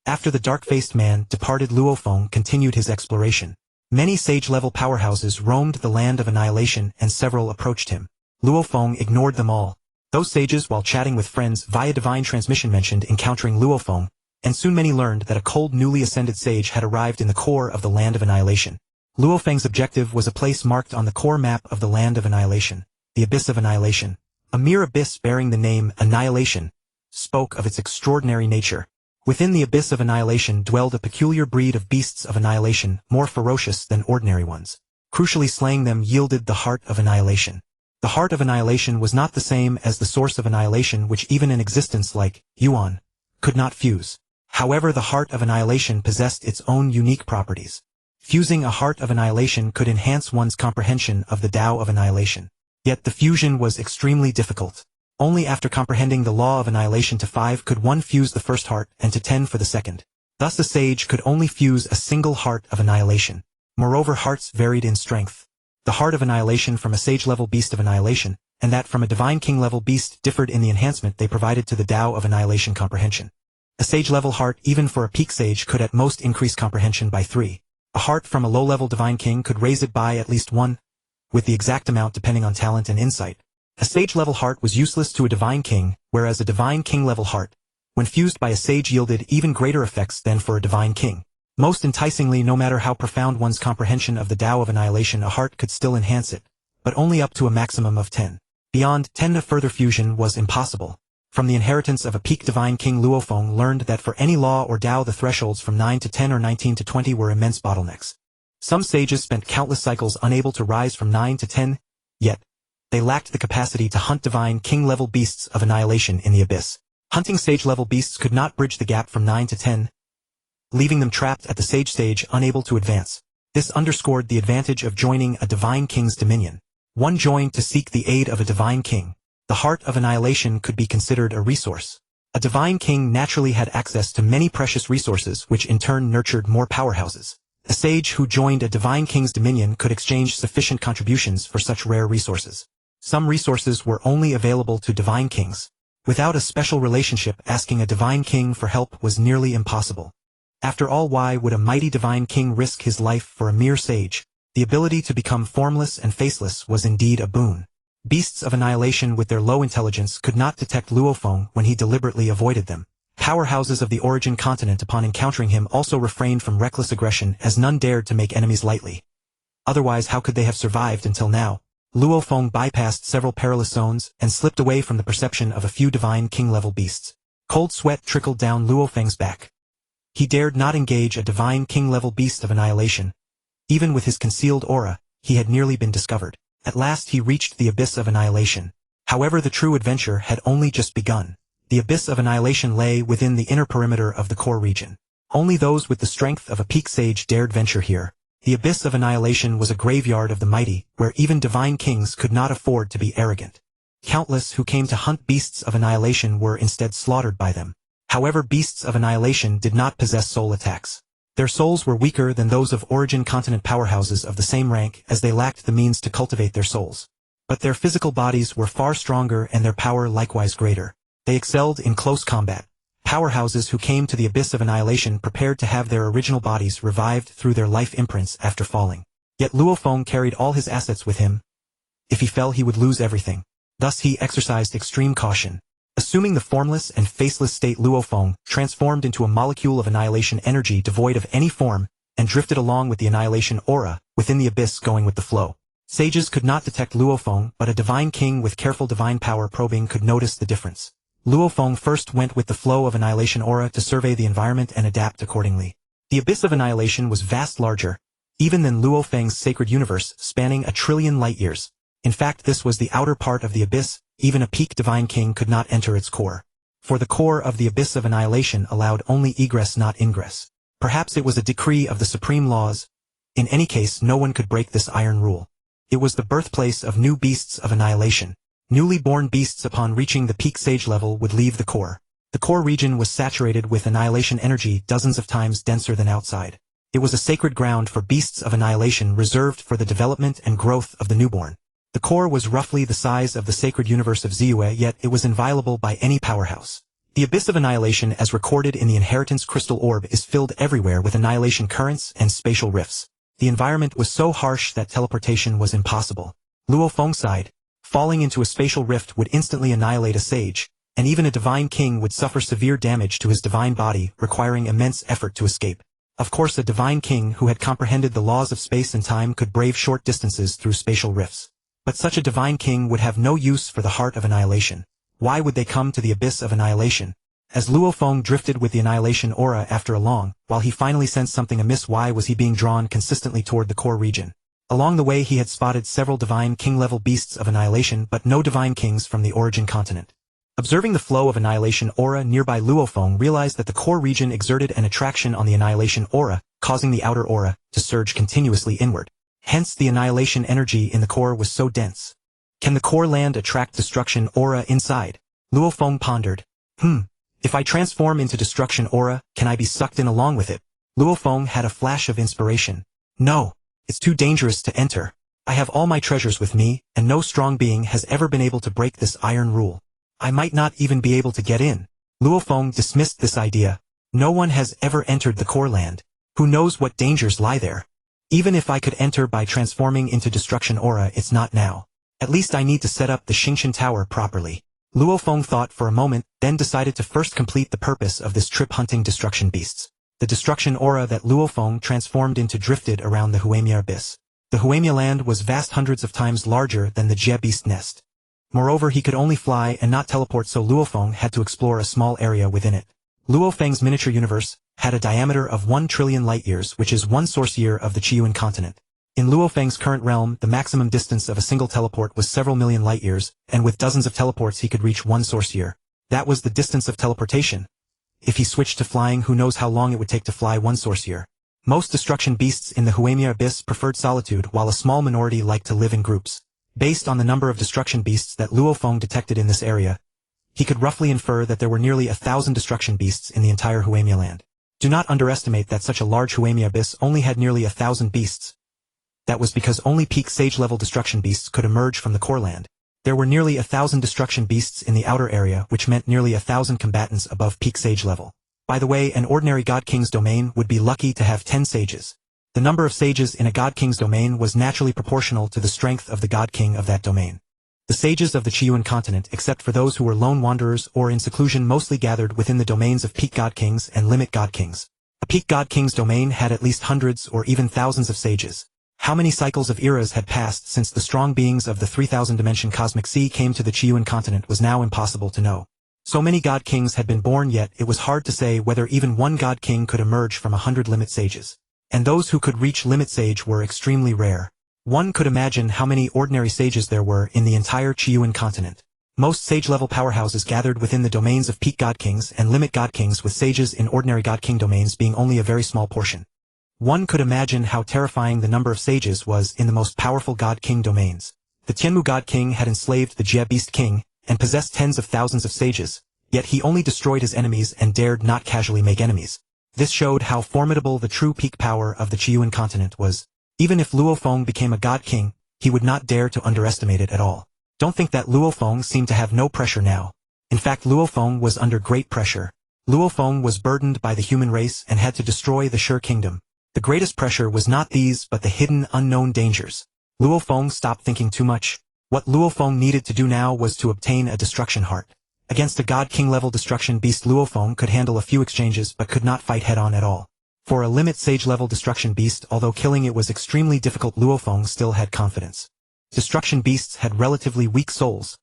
After the dark-faced man departed, Luo Feng continued his exploration. Many sage-level powerhouses roamed the land of annihilation, and several approached him. Luo Feng ignored them all. Those sages, while chatting with friends via divine transmission, mentioned encountering Luo Feng, and soon many learned that a cold newly ascended sage had arrived in the core of the land of annihilation. Luo Feng's objective was a place marked on the core map of the land of annihilation, the Abyss of Annihilation. A mere abyss bearing the name Annihilation spoke of its extraordinary nature. Within the Abyss of Annihilation dwelled a peculiar breed of beasts of annihilation, more ferocious than ordinary ones. Crucially, slaying them yielded the Heart of Annihilation. The Heart of Annihilation was not the same as the Source of Annihilation, which even an existence like Yuan could not fuse. However, the Heart of Annihilation possessed its own unique properties. Fusing a Heart of Annihilation could enhance one's comprehension of the Tao of Annihilation. Yet the fusion was extremely difficult. Only after comprehending the law of annihilation to 5 could one fuse the first heart, and to 10 for the second. Thus a sage could only fuse a single Heart of Annihilation. Moreover, hearts varied in strength. The Heart of Annihilation from a sage-level beast of annihilation, and that from a divine king-level beast, differed in the enhancement they provided to the Tao of Annihilation comprehension. A sage-level heart even for a peak sage could at most increase comprehension by 3. A heart from a low-level divine king could raise it by at least 1, with the exact amount depending on talent and insight. A sage-level heart was useless to a divine king, whereas a divine king-level heart, when fused by a sage, yielded even greater effects than for a divine king. Most enticingly, no matter how profound one's comprehension of the Tao of Annihilation, a heart could still enhance it, but only up to a maximum of 10. Beyond 10, a further fusion was impossible. From the inheritance of a peak divine king, Luo Feng learned that for any law or Tao, the thresholds from 9 to 10 or 19 to 20 were immense bottlenecks. Some sages spent countless cycles unable to rise from 9 to 10, yet they lacked the capacity to hunt divine king-level beasts of annihilation in the abyss. Hunting sage-level beasts could not bridge the gap from 9 to 10, leaving them trapped at the sage stage, unable to advance. This underscored the advantage of joining a divine king's dominion. One joined to seek the aid of a divine king. The heart of annihilation could be considered a resource. A divine king naturally had access to many precious resources, which in turn nurtured more powerhouses. A sage who joined a divine king's dominion could exchange sufficient contributions for such rare resources. Some resources were only available to divine kings. Without a special relationship, asking a divine king for help was nearly impossible. After all, why would a mighty divine king risk his life for a mere sage? The ability to become formless and faceless was indeed a boon. Beasts of annihilation with their low intelligence could not detect Luo Feng when he deliberately avoided them. Powerhouses of the origin continent upon encountering him also refrained from reckless aggression, as none dared to make enemies lightly. Otherwise, how could they have survived until now? Luo Feng bypassed several perilous zones and slipped away from the perception of a few divine king-level beasts. Cold sweat trickled down Luo Feng's back. He dared not engage a divine king-level beast of annihilation. Even with his concealed aura, he had nearly been discovered. At last he reached the abyss of annihilation. However, the true adventure had only just begun. The abyss of annihilation lay within the inner perimeter of the core region. Only those with the strength of a peak sage dared venture here. The abyss of annihilation was a graveyard of the mighty, where even divine kings could not afford to be arrogant. Countless who came to hunt beasts of annihilation were instead slaughtered by them. However, beasts of annihilation did not possess soul attacks. Their souls were weaker than those of origin continent powerhouses of the same rank, as they lacked the means to cultivate their souls. But their physical bodies were far stronger and their power likewise greater. They excelled in close combat. Powerhouses who came to the abyss of annihilation prepared to have their original bodies revived through their life imprints after falling. Yet Luo Feng carried all his assets with him. If he fell, he would lose everything. Thus he exercised extreme caution. Assuming the formless and faceless state, Luo Feng transformed into a molecule of annihilation energy devoid of any form, and drifted along with the annihilation aura, within the abyss, going with the flow. Sages could not detect Luo Feng, but a divine king with careful divine power probing could notice the difference. Luo Feng first went with the flow of annihilation aura to survey the environment and adapt accordingly. The abyss of annihilation was vast, larger even than Luo Feng's sacred universe, spanning 1 trillion light-years. In fact, this was the outer part of the abyss. Even a peak divine king could not enter its core. For the core of the abyss of annihilation allowed only egress, not ingress. Perhaps it was a decree of the supreme laws. In any case, no one could break this iron rule. It was the birthplace of new beasts of annihilation. Newly born beasts upon reaching the peak sage level would leave the core. The core region was saturated with annihilation energy dozens of times denser than outside. It was a sacred ground for beasts of annihilation, reserved for the development and growth of the newborn. The core was roughly the size of the sacred universe of Ziyue, yet it was inviolable by any powerhouse. The abyss of annihilation, as recorded in the inheritance crystal orb, is filled everywhere with annihilation currents and spatial rifts. The environment was so harsh that teleportation was impossible. Luo Feng sighed. Falling into a spatial rift would instantly annihilate a sage, and even a divine king would suffer severe damage to his divine body, requiring immense effort to escape. Of course, a divine king who had comprehended the laws of space and time could brave short distances through spatial rifts. But such a divine king would have no use for the heart of annihilation. Why would they come to the abyss of annihilation? As Luo Feng drifted with the annihilation aura after a long, while he finally sensed something amiss, why was he being drawn consistently toward the core region? Along the way he had spotted several divine king-level beasts of annihilation, but no divine kings from the origin continent. Observing the flow of annihilation aura nearby, Luo Feng realized that the core region exerted an attraction on the annihilation aura, causing the outer aura to surge continuously inward. Hence the annihilation energy in the core was so dense. Can the core land attract destruction aura inside? Luo Feng pondered. If I transform into destruction aura, can I be sucked in along with it? Luo Feng had a flash of inspiration. No. It's too dangerous to enter. I have all my treasures with me, and no strong being has ever been able to break this iron rule. I might not even be able to get in. Luo Feng dismissed this idea. No one has ever entered the core land. Who knows what dangers lie there? Even if I could enter by transforming into destruction aura, it's not now. At least I need to set up the Xingqian Tower properly. Luo Feng thought for a moment, then decided to first complete the purpose of this trip hunting destruction beasts. The destruction aura that Luo Feng transformed into drifted around the Huemia abyss. The Huemia land was vast, hundreds of times larger than the Jie beast nest. Moreover, he could only fly and not teleport, so Luo Feng had to explore a small area within it. Luo Feng's miniature universe had a diameter of 1 trillion light-years, which is 1 source-year of the Qiyuan continent. In Luo Feng's current realm, the maximum distance of a single teleport was several million light-years, and with dozens of teleports he could reach 1 source-year. That was the distance of teleportation. If he switched to flying, who knows how long it would take to fly 1 source-year. Most destruction beasts in the Huemia abyss preferred solitude, while a small minority liked to live in groups. Based on the number of destruction beasts that Luo Feng detected in this area, he could roughly infer that there were nearly 1,000 destruction beasts in the entire Huemia land. Do not underestimate that such a large Huemia abyss only had nearly 1,000 beasts. That was because only peak sage-level destruction beasts could emerge from the core land. There were nearly 1,000 destruction beasts in the outer area, which meant nearly 1,000 combatants above peak sage level. By the way, an ordinary God King's domain would be lucky to have 10 sages. The number of sages in a God King's domain was naturally proportional to the strength of the God King of that domain. The sages of the Qiyuan continent, except for those who were lone wanderers or in seclusion, mostly gathered within the domains of peak God Kings and limit God Kings. A peak God King's domain had at least hundreds or even thousands of sages. How many cycles of eras had passed since the strong beings of the 3,000-dimension cosmic sea came to the Qiyuan continent was now impossible to know. So many God Kings had been born, yet it was hard to say whether even one God King could emerge from 100 limit sages. And those who could reach limit sage were extremely rare. One could imagine how many ordinary sages there were in the entire Qiyuan continent. Most sage-level powerhouses gathered within the domains of peak God Kings and limit God Kings, with sages in ordinary God King domains being only a very small portion. One could imagine how terrifying the number of sages was in the most powerful God King domains. The Tianmu God King had enslaved the Jie Beast King and possessed tens of thousands of sages, yet he only destroyed his enemies and dared not casually make enemies. This showed how formidable the true peak power of the Qiyuan continent was. Even if Luo Feng became a God King, he would not dare to underestimate it at all. Don't think that Luo Feng seemed to have no pressure now. In fact, Luo Feng was under great pressure. Luo Feng was burdened by the human race and had to destroy the Shi Kingdom. The greatest pressure was not these but the hidden, unknown dangers. Luo Feng stopped thinking too much. What Luo Feng needed to do now was to obtain a destruction heart. Against a God King level destruction beast, Luo Feng could handle a few exchanges but could not fight head-on at all. For a limit sage level destruction beast, although killing it was extremely difficult, Luo Feng still had confidence. Destruction beasts had relatively weak souls.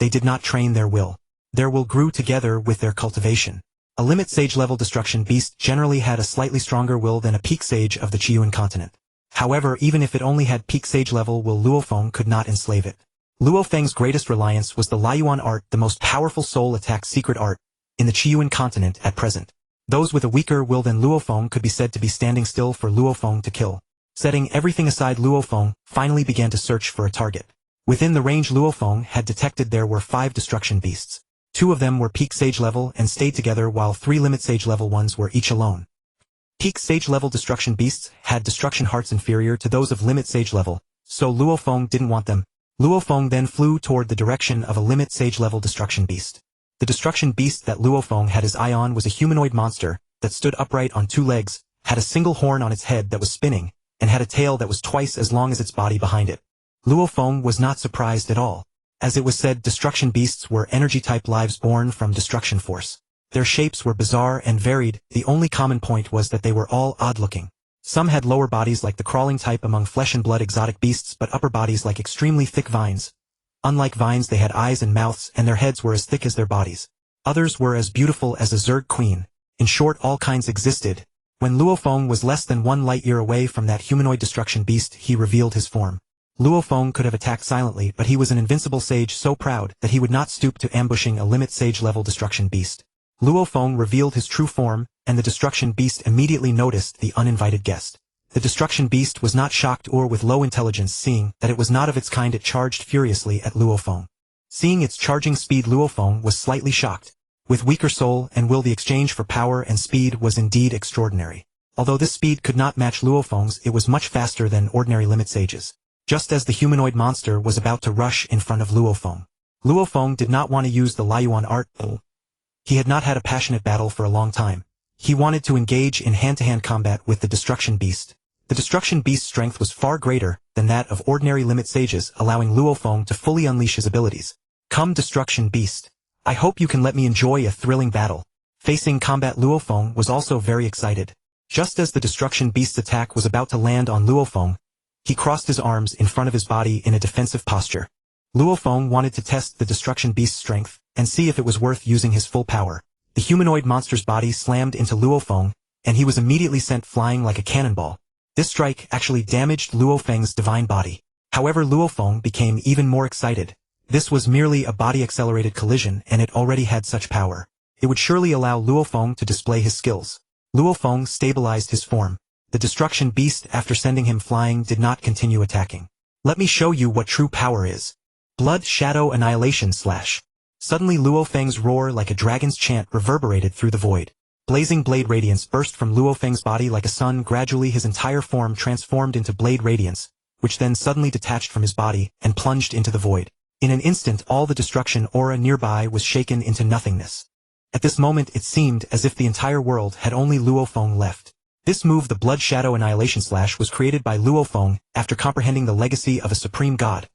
They did not train their will. Their will grew together with their cultivation. A limit sage level destruction beast generally had a slightly stronger will than a peak sage of the Qiyuan continent. However, even if it only had peak sage level will, Luo Feng could not enslave it. Luo Feng's greatest reliance was the Laiyuan art, the most powerful soul attack secret art in the Qiyuan continent at present. Those with a weaker will than Luo Feng could be said to be standing still for Luo Feng to kill. Setting everything aside, Luo Feng finally began to search for a target. Within the range Luo Feng had detected, there were 5 destruction beasts. 2 of them were peak sage level and stayed together, while 3 limit sage level ones were each alone. Peak sage level destruction beasts had destruction hearts inferior to those of limit sage level, so Luo Feng didn't want them. Luo Feng then flew toward the direction of a limit sage level destruction beast. The destruction beast that Luo Feng had his eye on was a humanoid monster that stood upright on 2 legs, had a single horn on its head that was spinning, and had a tail that was twice as long as its body behind it. Luo Feng was not surprised at all. As it was said, destruction beasts were energy-type lives born from destruction force. Their shapes were bizarre and varied. The only common point was that they were all odd-looking. Some had lower bodies like the crawling type among flesh and blood exotic beasts, but upper bodies like extremely thick vines. Unlike vines, they had eyes and mouths, and their heads were as thick as their bodies. Others were as beautiful as a Zerg queen. In short, all kinds existed. When Luo Feng was less than 1 light-year away from that humanoid destruction beast, he revealed his form. Luo Feng could have attacked silently, but he was an invincible sage so proud that he would not stoop to ambushing a limit sage-level destruction beast. Luo Feng revealed his true form, and the destruction beast immediately noticed the uninvited guest. The destruction beast was not shocked or with low intelligence. Seeing that it was not of its kind, it charged furiously at Luo Feng. Seeing its charging speed, Luo Feng was slightly shocked. With weaker soul and will, the exchange for power and speed was indeed extraordinary. Although this speed could not match Luo Feng's, it was much faster than ordinary limit sages. Just as the humanoid monster was about to rush in front of Luo Feng, Luo Feng did not want to use the Laiyuan art. He had not had a passionate battle for a long time. He wanted to engage in hand-to-hand combat with the Destruction Beast. The Destruction Beast's strength was far greater than that of ordinary limit sages, allowing Luo Feng to fully unleash his abilities. Come, Destruction Beast. I hope you can let me enjoy a thrilling battle. Facing combat, Luo Feng was also very excited. Just as the Destruction Beast's attack was about to land on Luo Feng, he crossed his arms in front of his body in a defensive posture. Luo Feng wanted to test the Destruction Beast's strength and see if it was worth using his full power. The humanoid monster's body slammed into Luo Feng, and he was immediately sent flying like a cannonball. This strike actually damaged Luo Feng's divine body. However, Luo Feng became even more excited. This was merely a body-accelerated collision, and it already had such power. It would surely allow Luo Feng to display his skills. Luo Feng stabilized his form. The Destruction Beast, after sending him flying, did not continue attacking. Let me show you what true power is. Blood Shadow Annihilation Slash. Suddenly Luo Feng's roar like a dragon's chant reverberated through the void. Blazing blade radiance burst from Luo Feng's body like a sun. Gradually his entire form transformed into blade radiance, which then suddenly detached from his body and plunged into the void. In an instant all the destruction aura nearby was shaken into nothingness. At this moment it seemed as if the entire world had only Luo Feng left. This move, the Blood Shadow Annihilation Slash, was created by Luo Feng after comprehending the legacy of a supreme god.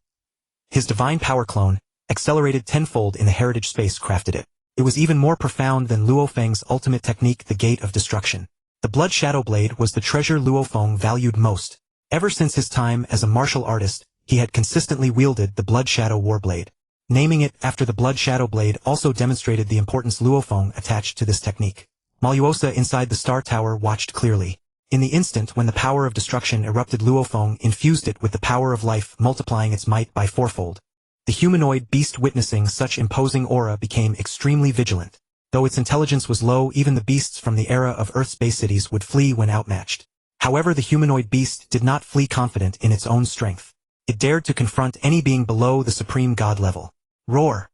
His divine power clone, accelerated tenfold in the heritage space, crafted it. It was even more profound than Luo Feng's ultimate technique, the Gate of Destruction. The Blood Shadow Blade was the treasure Luo Feng valued most. Ever since his time as a martial artist, he had consistently wielded the Blood Shadow Warblade. Naming it after the Blood Shadow Blade also demonstrated the importance Luo Feng attached to this technique. Mo Luo Sa inside the Star Tower watched clearly. In the instant when the power of destruction erupted, Luo Feng infused it with the power of life, multiplying its might by fourfold. The humanoid beast, witnessing such imposing aura, became extremely vigilant. Though its intelligence was low, even the beasts from the era of Earth's base cities would flee when outmatched. However, the humanoid beast did not flee confident in its own strength. It dared to confront any being below the supreme god level. Roar!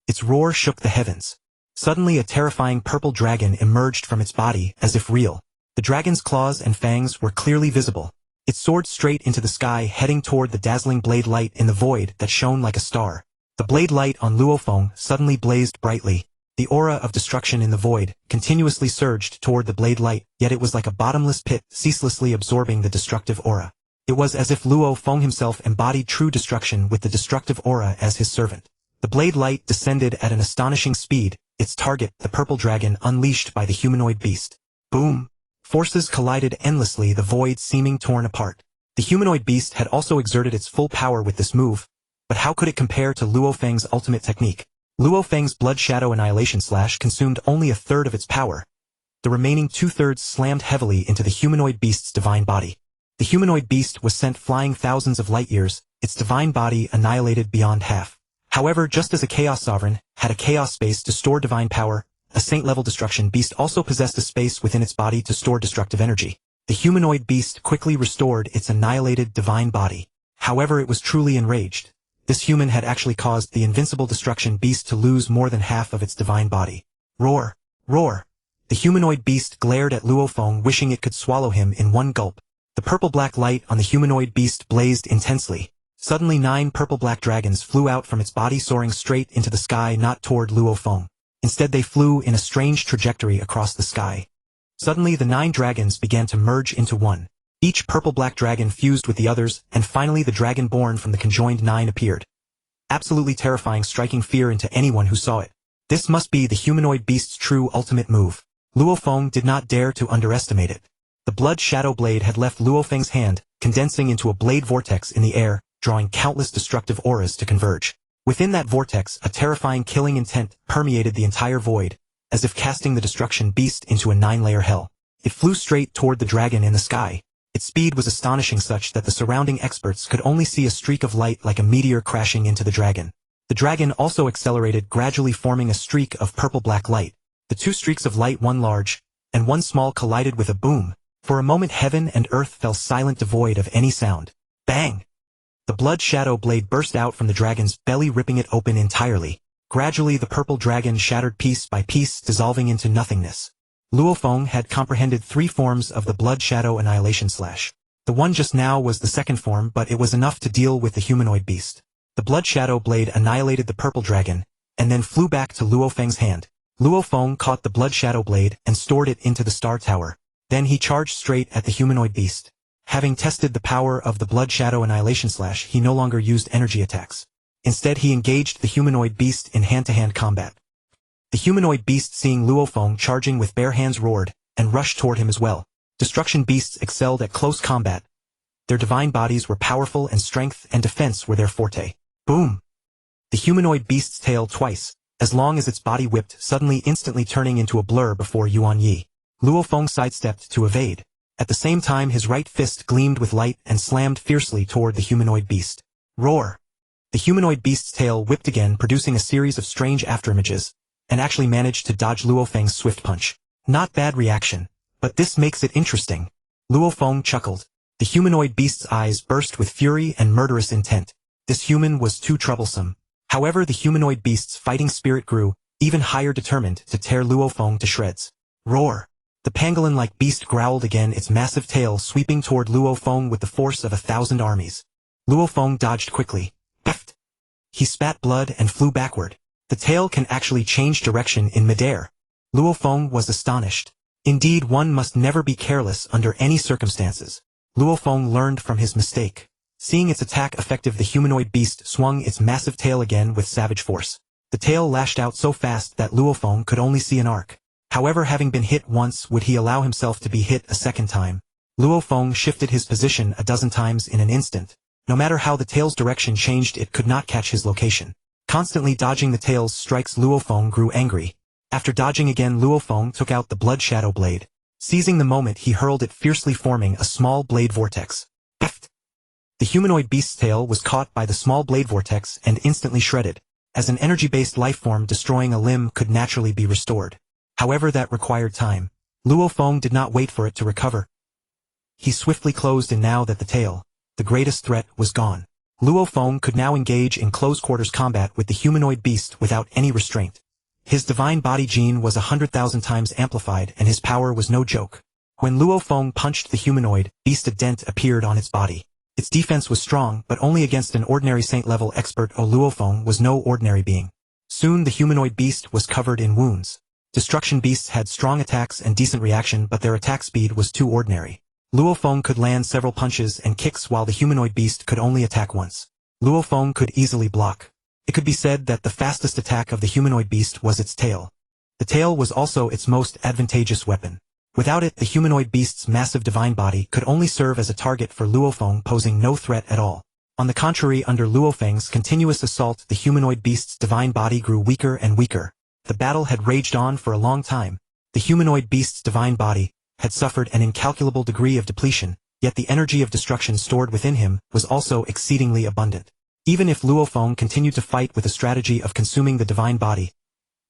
Its roar shook the heavens. Suddenly a terrifying purple dragon emerged from its body, as if real. The dragon's claws and fangs were clearly visible. It soared straight into the sky, heading toward the dazzling blade light in the void that shone like a star. The blade light on Luo Feng suddenly blazed brightly. The aura of destruction in the void continuously surged toward the blade light, yet it was like a bottomless pit, ceaselessly absorbing the destructive aura. It was as if Luo Feng himself embodied true destruction with the destructive aura as his servant. The blade light descended at an astonishing speed, its target, the purple dragon unleashed by the humanoid beast. Boom! Forces collided endlessly, the void seeming torn apart. The humanoid beast had also exerted its full power with this move, but how could it compare to Luo Feng's ultimate technique? Luo Feng's Blood Shadow Annihilation Slash consumed only a third of its power. The remaining two-thirds slammed heavily into the humanoid beast's divine body. The humanoid beast was sent flying thousands of light years, its divine body annihilated beyond half. However, just as a Chaos Sovereign had a chaos space to store divine power, a saint-level destruction beast also possessed a space within its body to store destructive energy. The humanoid beast quickly restored its annihilated divine body. However, it was truly enraged. This human had actually caused the invincible destruction beast to lose more than half of its divine body. Roar! Roar! The humanoid beast glared at Luo Feng, wishing it could swallow him in one gulp. The purple-black light on the humanoid beast blazed intensely. Suddenly 9 purple-black dragons flew out from its body, soaring straight into the sky, not toward Luo Feng. Instead they flew in a strange trajectory across the sky. Suddenly the 9 dragons began to merge into one. Each purple-black dragon fused with the others, and finally the dragon born from the conjoined 9 appeared. Absolutely terrifying, striking fear into anyone who saw it. This must be the humanoid beast's true ultimate move. Luo Feng did not dare to underestimate it. The Blood Shadow Blade had left Luo Feng's hand, condensing into a blade vortex in the air, drawing countless destructive auras to converge. Within that vortex, a terrifying killing intent permeated the entire void, as if casting the destruction beast into a 9-layer hell. It flew straight toward the dragon in the sky. Its speed was astonishing, such that the surrounding experts could only see a streak of light like a meteor crashing into the dragon. The dragon also accelerated, gradually forming a streak of purple-black light. The 2 streaks of light, one large and one small, collided with a boom. For a moment heaven and earth fell silent, devoid of any sound. Bang! The Blood Shadow Blade burst out from the dragon's belly, ripping it open entirely. Gradually the purple dragon shattered piece by piece, dissolving into nothingness. Luo Feng had comprehended 3 forms of the Blood Shadow Annihilation Slash. The one just now was the second form, but it was enough to deal with the humanoid beast. The Blood Shadow Blade annihilated the purple dragon, and then flew back to Luo Feng's hand. Luo Feng caught the blood shadow blade and stored it into the star tower. Then he charged straight at the humanoid beast. Having tested the power of the blood shadow annihilation slash, he no longer used energy attacks. Instead he engaged the humanoid beast in hand-to-hand combat. The humanoid beast, seeing Luo Feng charging with bare hands, roared, and rushed toward him as well. Destruction beasts excelled at close combat. Their divine bodies were powerful and strength and defense were their forte. Boom! The humanoid beast's tail twice, as long as its body whipped, suddenly instantly turning into a blur before Yuan Yi. Luo Feng sidestepped to evade. At the same time his right fist gleamed with light and slammed fiercely toward the humanoid beast. Roar! The humanoid beast's tail whipped again, producing a series of strange afterimages, and actually managed to dodge Luo Feng's swift punch. Not bad reaction, but this makes it interesting. Luo Feng chuckled. The humanoid beast's eyes burst with fury and murderous intent. This human was too troublesome. However, the humanoid beast's fighting spirit grew, even higher, determined to tear Luo Feng to shreds. Roar! The pangolin-like beast growled again, its massive tail sweeping toward Luo Feng with the force of 1,000 armies. Luo Feng dodged quickly. Peft! He spat blood and flew backward. The tail can actually change direction in midair. Luo Feng was astonished. Indeed, one must never be careless under any circumstances. Luo Feng learned from his mistake. Seeing its attack effective, the humanoid beast swung its massive tail again with savage force. The tail lashed out so fast that Luo Feng could only see an arc. However, having been hit once, would he allow himself to be hit a second time? Luo Feng shifted his position a dozen times in an instant. No matter how the tail's direction changed, it could not catch his location. Constantly dodging the tail's strikes, Luo Feng grew angry. After dodging again, Luo Feng took out the blood shadow blade. Seizing the moment, he hurled it fiercely, forming a small blade vortex. Peft! The humanoid beast's tail was caught by the small blade vortex and instantly shredded. As an energy-based lifeform, destroying a limb could naturally be restored. However, that required time. Luo Feng did not wait for it to recover. He swiftly closed in now that the tail, the greatest threat, was gone. Luo Feng could now engage in close-quarters combat with the humanoid beast without any restraint. His divine body gene was 100,000 times amplified, and his power was no joke. When Luo Feng punched the humanoid beast, a dent appeared on its body. Its defense was strong, but only against an ordinary saint-level expert. Luo Feng was no ordinary being. Soon the humanoid beast was covered in wounds. Destruction beasts had strong attacks and decent reaction, but their attack speed was too ordinary. Luo Feng could land several punches and kicks while the humanoid beast could only attack once. Luo Feng could easily block. It could be said that the fastest attack of the humanoid beast was its tail. The tail was also its most advantageous weapon. Without it, the humanoid beast's massive divine body could only serve as a target for Luo Feng, posing no threat at all. On the contrary, under Luo Feng's continuous assault, the humanoid beast's divine body grew weaker and weaker. The battle had raged on for a long time. The humanoid beast's divine body had suffered an incalculable degree of depletion, yet the energy of destruction stored within him was also exceedingly abundant. Even if Luo Feng continued to fight with a strategy of consuming the divine body,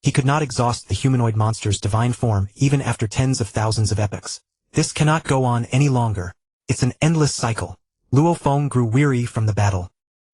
he could not exhaust the humanoid monster's divine form even after tens of thousands of epochs. This cannot go on any longer. It's an endless cycle. Luo Feng grew weary from the battle.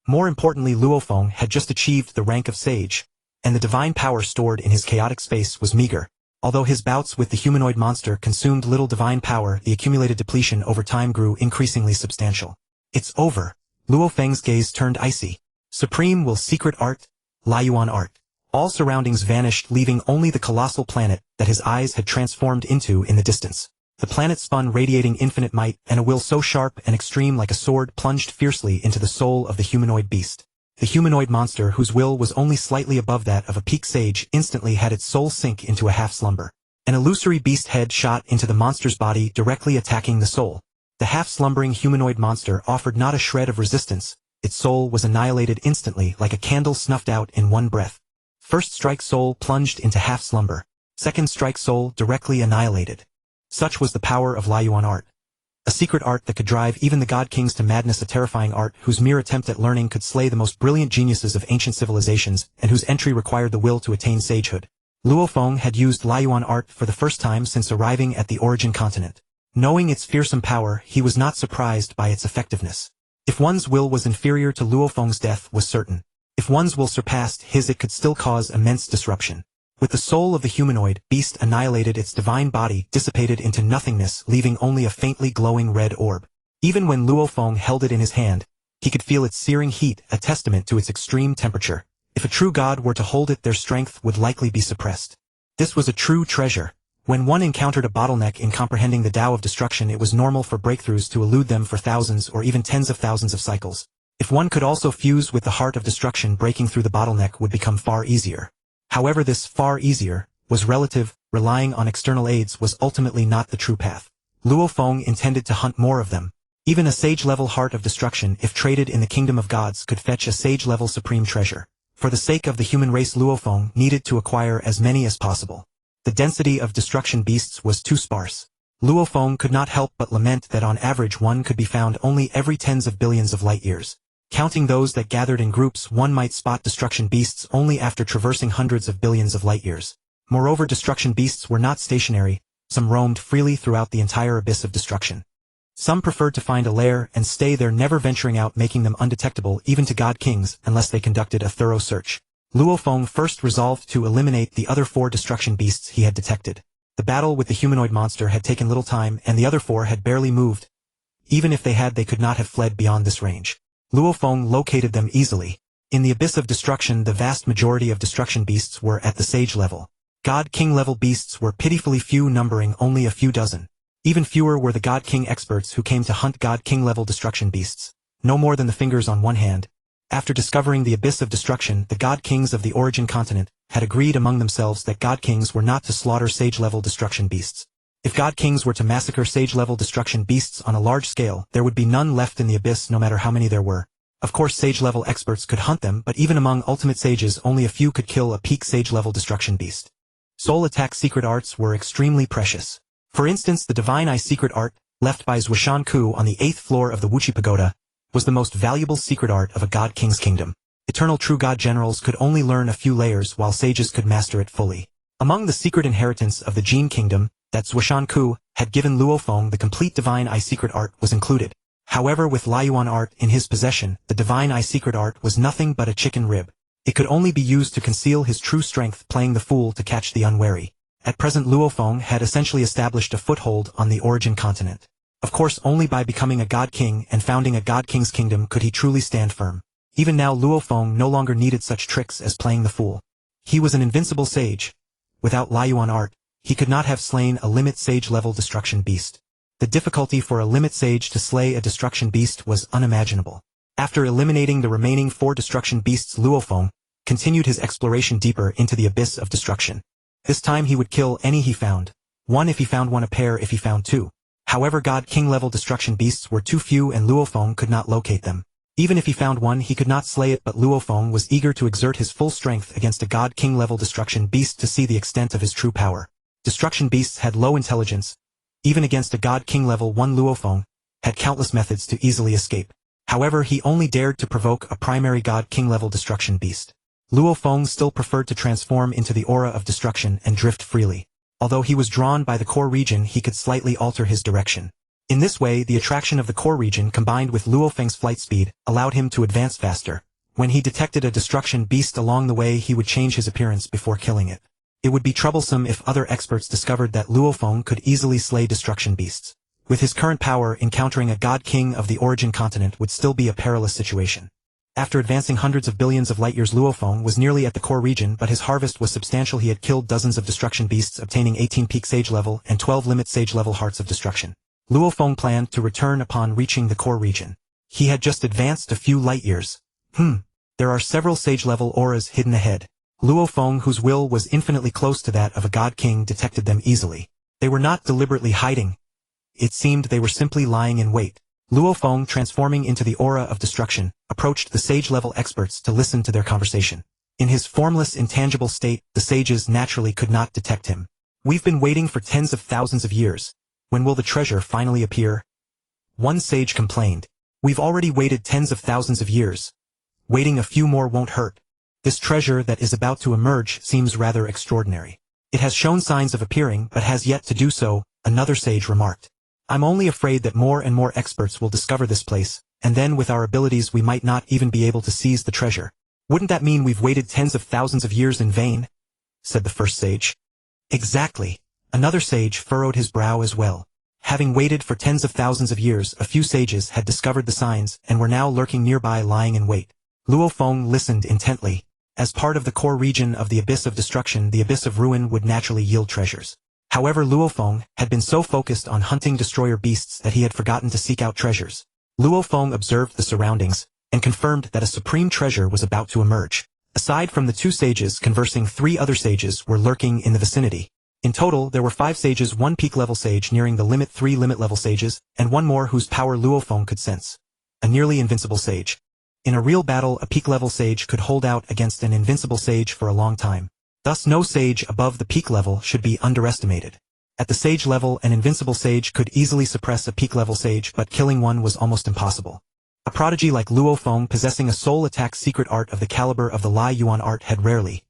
More importantly, Luo Feng had just achieved the rank of sage, and the divine power stored in his chaotic space was meager. Although his bouts with the humanoid monster consumed little divine power, the accumulated depletion over time grew increasingly substantial. It's over. Luo Feng's gaze turned icy. Supreme will secret art, Laiyuan art. All surroundings vanished, leaving only the colossal planet that his eyes had transformed into in the distance. The planet spun, radiating infinite might, and a will so sharp and extreme like a sword plunged fiercely into the soul of the humanoid beast. The humanoid monster, whose will was only slightly above that of a peak sage, instantly had its soul sink into a half-slumber. An illusory beast head shot into the monster's body, directly attacking the soul. The half-slumbering humanoid monster offered not a shred of resistance. Its soul was annihilated instantly, like a candle snuffed out in one breath. First strike, soul plunged into half-slumber. Second strike, soul directly annihilated. Such was the power of Laiyuan art. A secret art that could drive even the god kings to madness, a terrifying art whose mere attempt at learning could slay the most brilliant geniuses of ancient civilizations, and whose entry required the will to attain sagehood. Luo Feng had used Laiyuan art for the first time since arriving at the origin continent. Knowing its fearsome power, he was not surprised by its effectiveness. If one's will was inferior to Luo Feng's, death was certain. If one's will surpassed his, it could still cause immense disruption. With the soul of the humanoid beast annihilated, its divine body dissipated into nothingness, leaving only a faintly glowing red orb. Even when Luo Feng held it in his hand, he could feel its searing heat, a testament to its extreme temperature. If a true god were to hold it, their strength would likely be suppressed. This was a true treasure. When one encountered a bottleneck in comprehending the Tao of Destruction, it was normal for breakthroughs to elude them for thousands or even tens of thousands of cycles. If one could also fuse with the heart of destruction, breaking through the bottleneck would become far easier. However, this far easier was relative. Relying on external aids was ultimately not the true path. Luo Feng intended to hunt more of them. Even a sage-level heart of destruction, if traded in the kingdom of gods, could fetch a sage-level supreme treasure. For the sake of the human race, Luo Feng needed to acquire as many as possible. The density of destruction beasts was too sparse. Luo Feng could not help but lament that on average one could be found only every tens of billions of light years. Counting those that gathered in groups, one might spot destruction beasts only after traversing hundreds of billions of light years. Moreover, destruction beasts were not stationary. Some roamed freely throughout the entire abyss of destruction. Some preferred to find a lair and stay there, never venturing out, making them undetectable even to god kings unless they conducted a thorough search. Luo Feng first resolved to eliminate the other 4 destruction beasts he had detected. The battle with the humanoid monster had taken little time, and the other 4 had barely moved. Even if they had, they could not have fled beyond this range. Luo Feng located them easily. In the abyss of destruction, the vast majority of destruction beasts were at the sage level. God King level beasts were pitifully few, numbering only a few dozen. Even fewer were the God King experts who came to hunt God King level destruction beasts. No more than the fingers on one hand. After discovering the abyss of destruction, the God Kings of the origin continent had agreed among themselves that God Kings were not to slaughter sage level destruction beasts. If God Kings were to massacre sage level destruction beasts on a large scale, there would be none left in the abyss, no matter how many there were. Of course, sage level experts could hunt them, but even among ultimate sages, only a few could kill a peak sage level destruction beast. Soul attack secret arts were extremely precious. For instance, the Divine Eye secret art, left by Zhuoshan Ku on the 8th floor of the Wuchi Pagoda, was the most valuable secret art of a God King's kingdom. Eternal true God generals could only learn a few layers, while sages could master it fully. Among the secret inheritance of the Jin kingdom, that Zhuoshan Ku had given Luo Feng, the complete Divine Eye secret art was included. However, with Laiyuan art in his possession, the Divine Eye secret art was nothing but a chicken rib. It could only be used to conceal his true strength, playing the fool to catch the unwary. At present, Luo Feng had essentially established a foothold on the origin continent. Of course, only by becoming a God King and founding a God King's kingdom could he truly stand firm. Even now, Luo Feng no longer needed such tricks as playing the fool. He was an invincible sage. Without Laiyuan art, he could not have slain a limit sage-level destruction beast. The difficulty for a limit sage to slay a destruction beast was unimaginable. After eliminating the remaining 4 destruction beasts, Luo Feng continued his exploration deeper into the abyss of destruction. This time he would kill any he found. 1 if he found 1, a pair if he found 2. However, God King level destruction beasts were too few and Luo Feng could not locate them. Even if he found 1, he could not slay it, but Luo Feng was eager to exert his full strength against a God King level destruction beast to see the extent of his true power. Destruction beasts had low intelligence. Even against a God King level 1, Luo Feng had countless methods to easily escape. However, he only dared to provoke a primary God King level destruction beast. Luo Feng still preferred to transform into the aura of destruction and drift freely. Although he was drawn by the core region, he could slightly alter his direction. In this way, the attraction of the core region combined with Luo Feng's flight speed allowed him to advance faster. When he detected a destruction beast along the way, he would change his appearance before killing it. It would be troublesome if other experts discovered that Luo Feng could easily slay destruction beasts. With his current power, encountering a God King of the origin continent would still be a perilous situation. After advancing hundreds of billions of light years, Luo Feng was nearly at the core region, but his harvest was substantial. He had killed dozens of destruction beasts, obtaining 18 peak sage level and 12 limit sage level hearts of destruction. Luo Feng planned to return upon reaching the core region. He had just advanced a few light years. There are several sage level auras hidden ahead. Luo Feng, whose will was infinitely close to that of a God King, detected them easily. They were not deliberately hiding. It seemed they were simply lying in wait. Luo Feng, transforming into the aura of destruction, approached the sage-level experts to listen to their conversation. In his formless, intangible state, the sages naturally could not detect him. "We've been waiting for tens of thousands of years. When will the treasure finally appear?" One sage complained. "We've already waited tens of thousands of years. Waiting a few more won't hurt. This treasure that is about to emerge seems rather extraordinary. It has shown signs of appearing, but has yet to do so," another sage remarked. "I'm only afraid that more and more experts will discover this place, and then with our abilities we might not even be able to seize the treasure." "Wouldn't that mean we've waited tens of thousands of years in vain?" said the first sage. "Exactly." Another sage furrowed his brow as well. Having waited for tens of thousands of years, a few sages had discovered the signs and were now lurking nearby, lying in wait. Luo Feng listened intently. As part of the core region of the Abyss of Destruction, the Abyss of Ruin would naturally yield treasures. However, Luo Feng had been so focused on hunting destroyer beasts that he had forgotten to seek out treasures. Luo Feng observed the surroundings, and confirmed that a supreme treasure was about to emerge. Aside from the two sages conversing, 3 other sages were lurking in the vicinity. In total, there were 5 sages, 1 peak-level sage nearing the limit, 3 limit-level sages, and 1 more whose power Luo Feng could sense. A nearly invincible sage. In a real battle, a peak-level sage could hold out against an invincible sage for a long time. Thus, no sage above the peak level should be underestimated. At the sage level, an invincible sage could easily suppress a peak-level sage, but killing one was almost impossible. A prodigy like Luo Feng possessing a soul attack secret art of the caliber of the Lai Yuan art had rarely,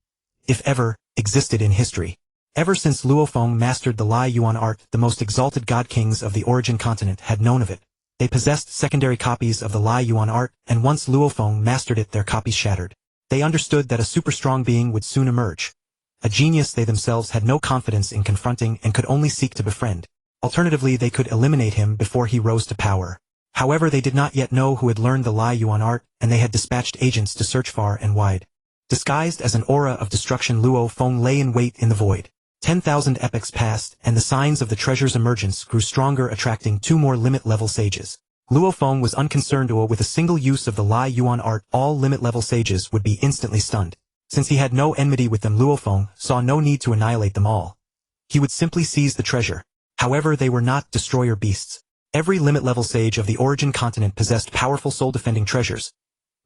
if ever, existed in history. Ever since Luo Feng mastered the Lai Yuan art, the most exalted god kings of the origin continent had known of it. They possessed secondary copies of the Lai Yuan art, and once Luo Feng mastered it, their copies shattered. They understood that a super-strong being would soon emerge. A genius they themselves had no confidence in confronting and could only seek to befriend. Alternatively, they could eliminate him before he rose to power. However, they did not yet know who had learned the Lai Yuan art, and they had dispatched agents to search far and wide. Disguised as an aura of destruction, Luo Feng lay in wait in the void. 10,000 epochs passed, and the signs of the treasure's emergence grew stronger, attracting 2 more limit-level sages. Luo Feng was unconcerned with a single use of the Lai Yuan art. All limit-level sages would be instantly stunned. Since he had no enmity with them, Luo Feng saw no need to annihilate them all. He would simply seize the treasure. However, they were not destroyer beasts. Every limit-level sage of the origin continent possessed powerful soul-defending treasures.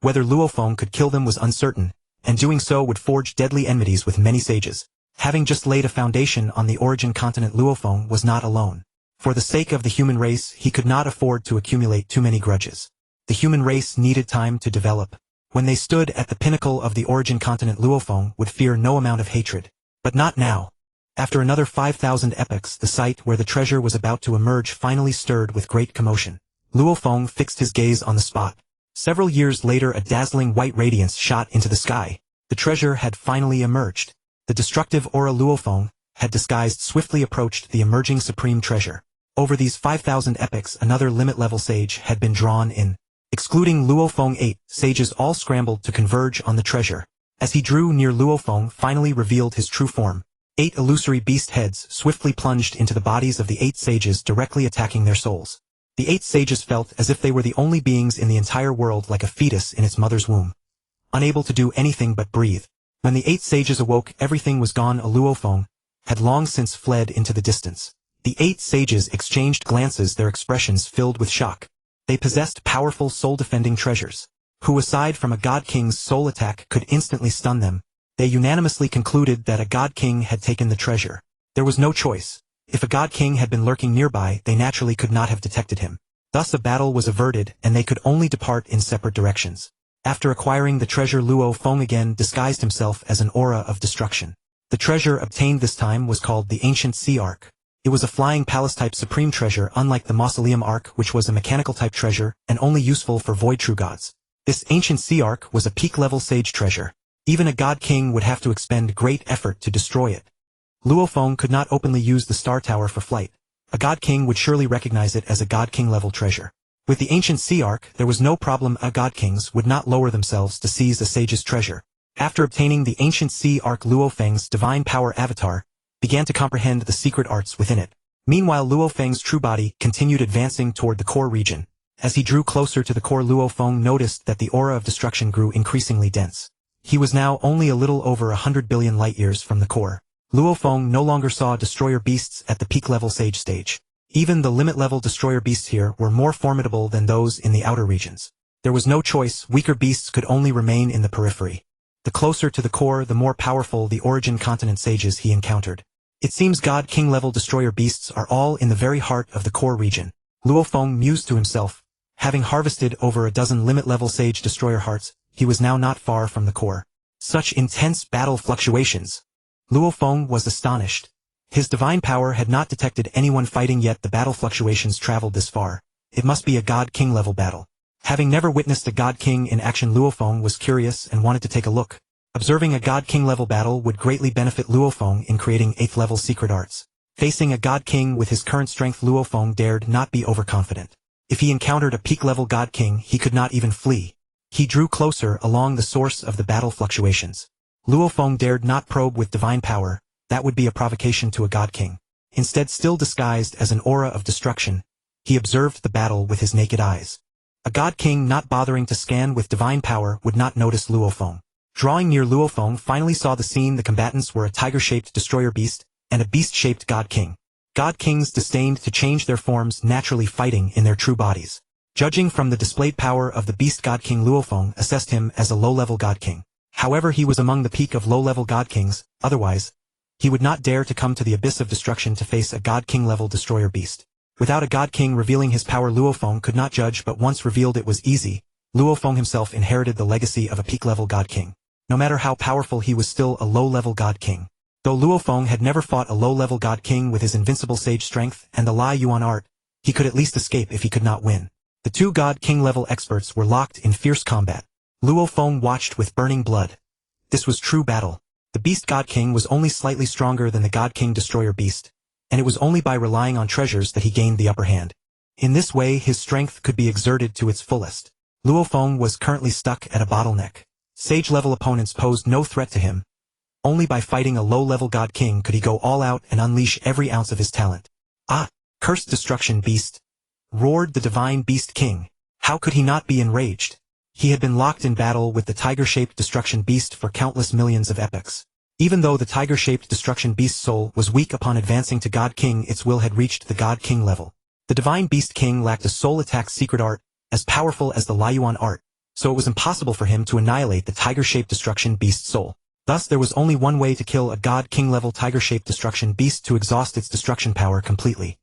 Whether Luo Feng could kill them was uncertain, and doing so would forge deadly enmities with many sages. Having just laid a foundation on the origin continent, Luo Feng was not alone. For the sake of the human race, he could not afford to accumulate too many grudges. The human race needed time to develop. When they stood at the pinnacle of the origin continent, Luo Feng would fear no amount of hatred. But not now. After another 5,000 epochs, the site where the treasure was about to emerge finally stirred with great commotion. Luo Feng fixed his gaze on the spot. Several years later, a dazzling white radiance shot into the sky. The treasure had finally emerged. The destructive aura Luo Feng had disguised swiftly approached the emerging supreme treasure. Over these 5,000 epochs, another limit-level sage had been drawn in. Excluding Luo Feng, 8 sages all scrambled to converge on the treasure. As he drew near, Luo Feng finally revealed his true form. 8 illusory beast heads swiftly plunged into the bodies of the 8 sages, directly attacking their souls. The 8 sages felt as if they were the only beings in the entire world, like a fetus in its mother's womb, unable to do anything but breathe. When the 8 sages awoke, everything was gone. Luo Feng had long since fled into the distance. The 8 sages exchanged glances, their expressions filled with shock. They possessed powerful soul-defending treasures. Who, aside from a god king's soul attack, could instantly stun them? They unanimously concluded that a god king had taken the treasure. There was no choice. If a god king had been lurking nearby, they naturally could not have detected him. Thus a battle was averted, and they could only depart in separate directions. After acquiring the treasure, Luo Feng again disguised himself as an aura of destruction. The treasure obtained this time was called the Ancient Sea Ark. It was a flying palace-type supreme treasure, unlike the Mausoleum Ark, which was a mechanical-type treasure, and only useful for void true gods. This Ancient Sea Ark was a peak-level sage treasure. Even a god king would have to expend great effort to destroy it. Luo Feng could not openly use the Star Tower for flight. A god king would surely recognize it as a god king-level treasure. With the Ancient Sea Ark, there was no problem. God kings would not lower themselves to seize a sage's treasure. After obtaining the Ancient Sea Ark, Luo Feng's divine power avatar began to comprehend the secret arts within it. Meanwhile, Luo Feng's true body continued advancing toward the core region. As he drew closer to the core, Luo Feng noticed that the aura of destruction grew increasingly dense. He was now only a little over 100 billion light-years from the core. Luo Feng no longer saw destroyer beasts at the peak-level sage stage. Even the limit-level destroyer beasts here were more formidable than those in the outer regions. There was no choice. Weaker beasts could only remain in the periphery. The closer to the core, the more powerful the origin continent sages he encountered. It seems god king-level destroyer beasts are all in the very heart of the core region. Luo Feng mused to himself. Having harvested over a dozen limit-level sage destroyer hearts, he was now not far from the core. Such intense battle fluctuations! Luo Feng was astonished. His divine power had not detected anyone fighting yet. The battle fluctuations traveled this far. It must be a god king level battle. Having never witnessed a god king in action, Luo Feng was curious and wanted to take a look. Observing a god king level battle would greatly benefit Luo Feng in creating 8th level secret arts. Facing a god king with his current strength, Luo Feng dared not be overconfident. If he encountered a peak level god king, he could not even flee. He drew closer along the source of the battle fluctuations. Luo Feng dared not probe with divine power, that would be a provocation to a god king. Instead, still disguised as an aura of destruction, he observed the battle with his naked eyes. A god king not bothering to scan with divine power would not notice Luo Feng. Drawing near, Luo Feng finally saw the scene. The combatants were a tiger-shaped destroyer beast and a beast-shaped god king. God kings disdained to change their forms, naturally fighting in their true bodies. Judging from the displayed power of the beast god king, Luo Feng assessed him as a low-level god king. However, he was among the peak of low-level god kings, otherwise, he would not dare to come to the abyss of destruction to face a god king-level destroyer beast. Without a god king revealing his power, Luo Feng could not judge, but once revealed it was easy. Luo Feng himself inherited the legacy of a peak-level god king. No matter how powerful, he was still a low-level god king. Though Luo Feng had never fought a low-level god king with his invincible sage strength and the Lai Yuan art, he could at least escape if he could not win. The two god king level experts were locked in fierce combat. Luo Feng watched with burning blood. This was true battle. The beast god king was only slightly stronger than the god king destroyer beast, and it was only by relying on treasures that he gained the upper hand. In this way, his strength could be exerted to its fullest. Luo Feng was currently stuck at a bottleneck. Sage-level opponents posed no threat to him. Only by fighting a low-level god king could he go all out and unleash every ounce of his talent. "Ah! Cursed destruction beast!" roared the divine beast king. How could he not be enraged? He had been locked in battle with the tiger-shaped destruction beast for countless millions of epochs. Even though the tiger-shaped destruction beast's soul was weak, upon advancing to god king, its will had reached the god king level. The divine beast king lacked a soul attack secret art, as powerful as the Laiyuan art, so it was impossible for him to annihilate the tiger-shaped destruction beast's soul. Thus, there was only one way to kill a god king-level tiger-shaped destruction beast: to exhaust its destruction power completely.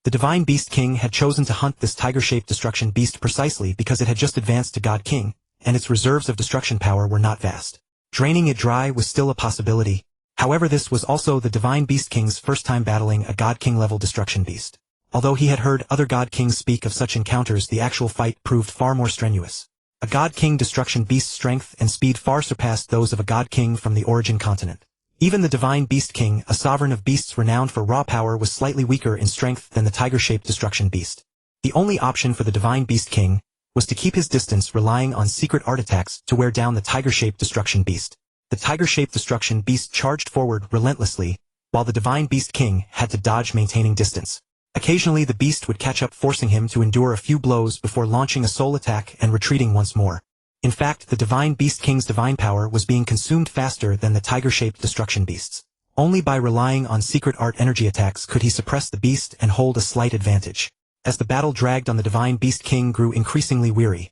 The divine beast king had chosen to hunt this tiger-shaped destruction beast precisely because it had just advanced to god king, and its reserves of destruction power were not vast. Draining it dry was still a possibility. However, this was also the divine beast king's first time battling a god king-level destruction beast. Although he had heard other god kings speak of such encounters, the actual fight proved far more strenuous. A god king destruction beast's strength and speed far surpassed those of a god king from the origin continent. Even the divine beast king, a sovereign of beasts renowned for raw power, was slightly weaker in strength than the tiger-shaped destruction beast. The only option for the divine beast king was to keep his distance, relying on secret art attacks to wear down the tiger-shaped destruction beast. The tiger-shaped destruction beast charged forward relentlessly, while the divine beast king had to dodge, maintaining distance. Occasionally the beast would catch up, forcing him to endure a few blows before launching a soul attack and retreating once more. In fact, the divine beast king's divine power was being consumed faster than the tiger-shaped destruction beast's. Only by relying on secret art energy attacks could he suppress the beast and hold a slight advantage. As the battle dragged on, the divine beast king grew increasingly weary.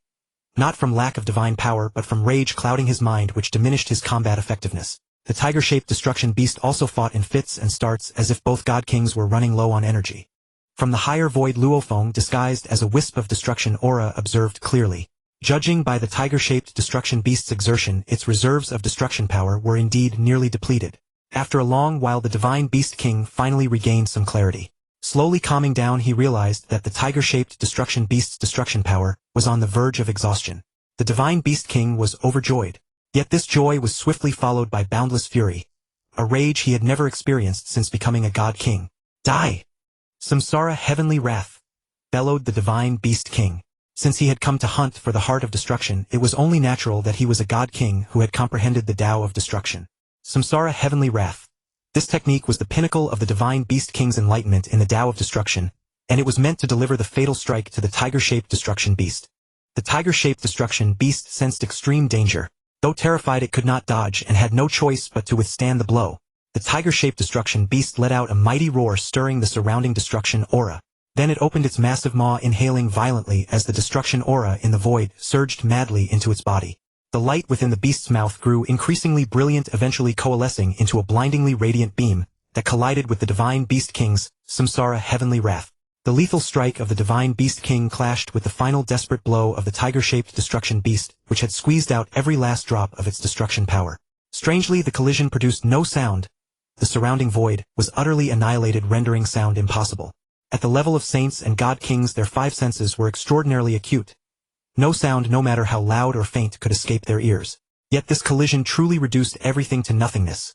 Not from lack of divine power, but from rage clouding his mind, which diminished his combat effectiveness. The tiger-shaped destruction beast also fought in fits and starts, as if both god kings were running low on energy. From the higher void, Luo Feng, disguised as a wisp of destruction aura, observed clearly. Judging by the tiger-shaped destruction beast's exertion, its reserves of destruction power were indeed nearly depleted. After a long while, the divine beast king finally regained some clarity. Slowly calming down, he realized that the tiger-shaped destruction beast's destruction power was on the verge of exhaustion. The divine beast king was overjoyed. Yet this joy was swiftly followed by boundless fury, a rage he had never experienced since becoming a god king. "Die! Samsara, heavenly wrath!" bellowed the divine beast king. Since he had come to hunt for the heart of destruction, it was only natural that he was a god king who had comprehended the Tao of destruction. Samsara, heavenly wrath. This technique was the pinnacle of the divine beast king's enlightenment in the Tao of destruction, and it was meant to deliver the fatal strike to the tiger-shaped destruction beast. The tiger-shaped destruction beast sensed extreme danger. Though terrified, it could not dodge and had no choice but to withstand the blow. The tiger-shaped destruction beast let out a mighty roar, stirring the surrounding destruction aura. Then it opened its massive maw, inhaling violently as the destruction aura in the void surged madly into its body. The light within the beast's mouth grew increasingly brilliant, eventually coalescing into a blindingly radiant beam that collided with the divine beast king's Samsara, heavenly wrath. The lethal strike of the divine beast king clashed with the final desperate blow of the tiger-shaped destruction beast, which had squeezed out every last drop of its destruction power. Strangely, the collision produced no sound. The surrounding void was utterly annihilated, rendering sound impossible. At the level of saints and god kings, their five senses were extraordinarily acute. No sound, no matter how loud or faint, could escape their ears. Yet this collision truly reduced everything to nothingness.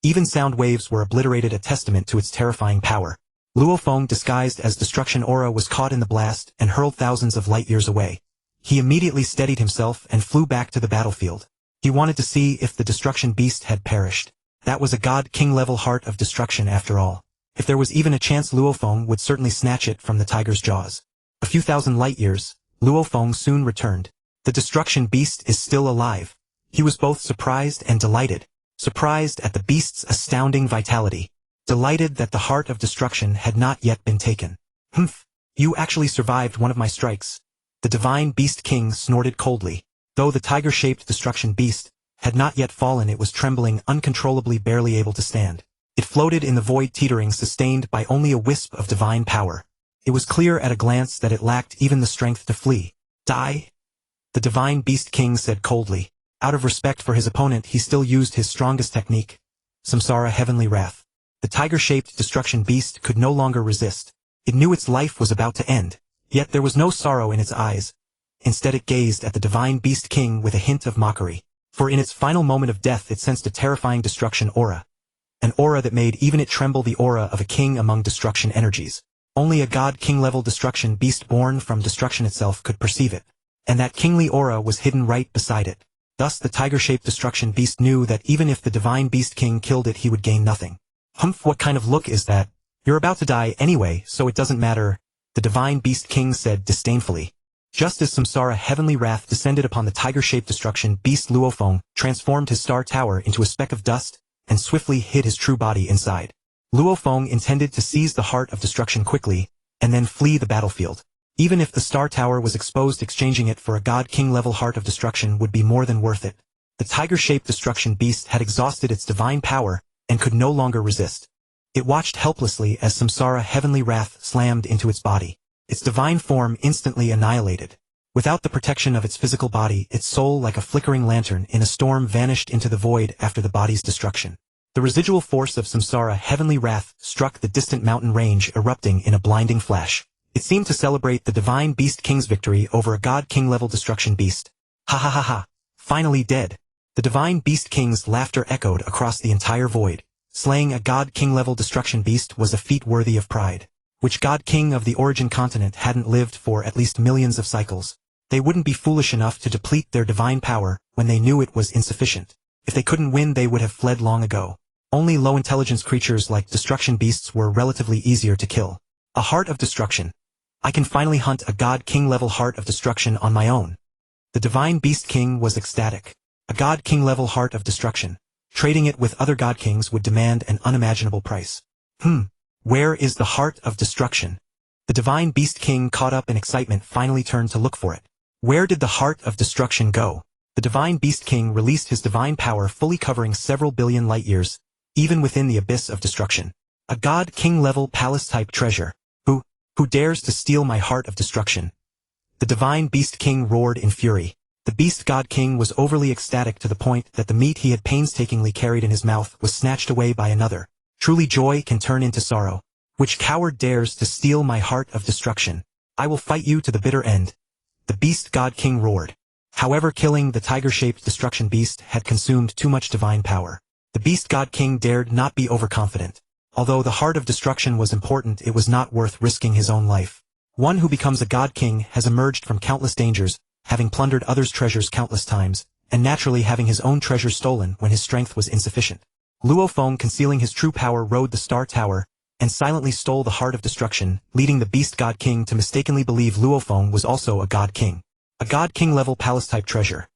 Even sound waves were obliterated, a testament to its terrifying power. Luo Feng, disguised as destruction aura, was caught in the blast and hurled thousands of light years away. He immediately steadied himself and flew back to the battlefield. He wanted to see if the destruction beast had perished. That was a god king level heart of destruction after all. If there was even a chance, Luo Feng would certainly snatch it from the tiger's jaws. A few thousand light years, Luo Feng soon returned. The destruction beast is still alive. He was both surprised and delighted. Surprised at the beast's astounding vitality. Delighted that the heart of destruction had not yet been taken. Humph! You actually survived one of my strikes. The divine beast king snorted coldly. Though the tiger-shaped destruction beast had not yet fallen, it was trembling uncontrollably, barely able to stand. It floated in the void, teetering, sustained by only a wisp of divine power. It was clear at a glance that it lacked even the strength to flee. Die? The divine beast king said coldly. Out of respect for his opponent, he still used his strongest technique, Samsara Heavenly Wrath. The tiger-shaped destruction beast could no longer resist. It knew its life was about to end, yet there was no sorrow in its eyes. Instead it gazed at the divine beast king with a hint of mockery. For in its final moment of death it sensed a terrifying destruction aura. An aura that made even it tremble, the aura of a king among destruction energies. Only a god-king-level destruction beast born from destruction itself could perceive it. And that kingly aura was hidden right beside it. Thus the tiger-shaped destruction beast knew that even if the divine beast king killed it, he would gain nothing. Humph, what kind of look is that? You're about to die anyway, so it doesn't matter, the divine beast king said disdainfully. Just as Samsara Heavenly Wrath descended upon the tiger-shaped destruction beast, Luo Feng transformed his star tower into a speck of dust and swiftly hid his true body inside. Luo Feng intended to seize the heart of destruction quickly and then flee the battlefield. Even if the star tower was exposed, exchanging it for a god-king level heart of destruction would be more than worth it. The tiger-shaped destruction beast had exhausted its divine power and could no longer resist. It watched helplessly as Samsara Heavenly Wrath slammed into its body. Its divine form instantly annihilated. Without the protection of its physical body, its soul, like a flickering lantern in a storm, vanished into the void after the body's destruction. The residual force of Samsara Heavenly Wrath struck the distant mountain range, erupting in a blinding flash. It seemed to celebrate the divine beast king's victory over a god-king level destruction beast. Ha ha ha ha! Finally dead! The divine beast king's laughter echoed across the entire void. Slaying a god-king level destruction beast was a feat worthy of pride. Which god-king of the origin continent hadn't lived for at least millions of cycles? They wouldn't be foolish enough to deplete their divine power when they knew it was insufficient. If they couldn't win, they would have fled long ago. Only low-intelligence creatures like destruction beasts were relatively easier to kill. A heart of destruction. I can finally hunt a god-king level heart of destruction on my own. The divine beast king was ecstatic. A god-king level heart of destruction. Trading it with other god-kings would demand an unimaginable price. Where is the heart of destruction? The divine beast king, caught up in excitement, finally turned to look for it. Where did the heart of destruction go? The divine beast king released his divine power, fully covering several billion light years, even within the abyss of destruction. A god-king level palace-type treasure. Who dares to steal my heart of destruction? The divine beast king roared in fury. The beast god king was overly ecstatic to the point that the meat he had painstakingly carried in his mouth was snatched away by another. Truly, joy can turn into sorrow. Which coward dares to steal my heart of destruction? I will fight you to the bitter end. The beast god king roared. However, killing the tiger-shaped destruction beast had consumed too much divine power. The beast god king dared not be overconfident. Although the heart of destruction was important, it was not worth risking his own life. One who becomes a god king has emerged from countless dangers, having plundered others' treasures countless times, and naturally having his own treasures stolen when his strength was insufficient. Luo Feng, concealing his true power, rode the star tower, and silently stole the heart of destruction, leading the beast god king to mistakenly believe Luo Feng was also a god king. A god king level palace-type treasure.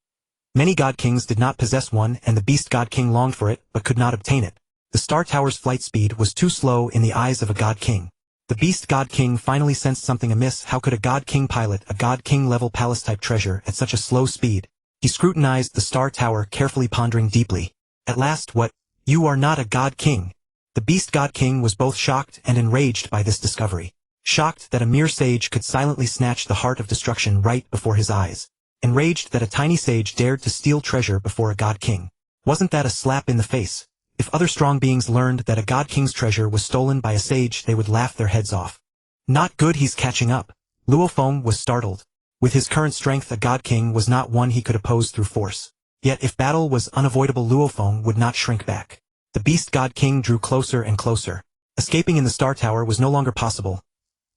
Many god kings did not possess one, and the beast god king longed for it, but could not obtain it. The star tower's flight speed was too slow in the eyes of a god king. The beast god king finally sensed something amiss. How could a god king pilot a god king level palace-type treasure at such a slow speed? He scrutinized the star tower carefully, pondering deeply. At last, what? You are not a god king. The beast god king was both shocked and enraged by this discovery. Shocked that a mere sage could silently snatch the heart of destruction right before his eyes. Enraged that a tiny sage dared to steal treasure before a god king. Wasn't that a slap in the face? If other strong beings learned that a god king's treasure was stolen by a sage, they would laugh their heads off. Not good, he's catching up. Luo Feng was startled. With his current strength, a god king was not one he could oppose through force. Yet if battle was unavoidable, Luo Feng would not shrink back. The beast god king drew closer and closer. Escaping in the star tower was no longer possible.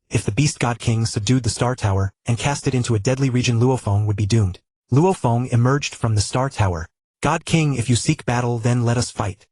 If the Beast God King subdued the Star Tower and cast it into a deadly region, Luo Feng would be doomed. Luo Feng emerged from the Star Tower. God King, if you seek battle, then let us fight.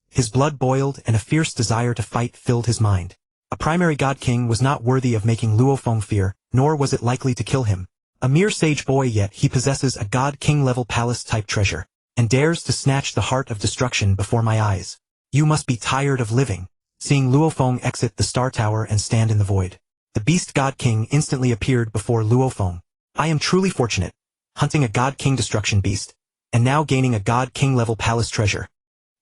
His blood boiled and a fierce desire to fight filled his mind. A primary God King was not worthy of making Luo Feng fear, nor was it likely to kill him. A mere sage boy, yet he possesses a God King level palace-type treasure, and dares to snatch the heart of destruction before my eyes. You must be tired of living. Seeing Luo Feng exit the Star Tower and stand in the void, the Beast God King instantly appeared before Luo Feng. I am truly fortunate, hunting a God King destruction beast, and now gaining a God King level palace treasure.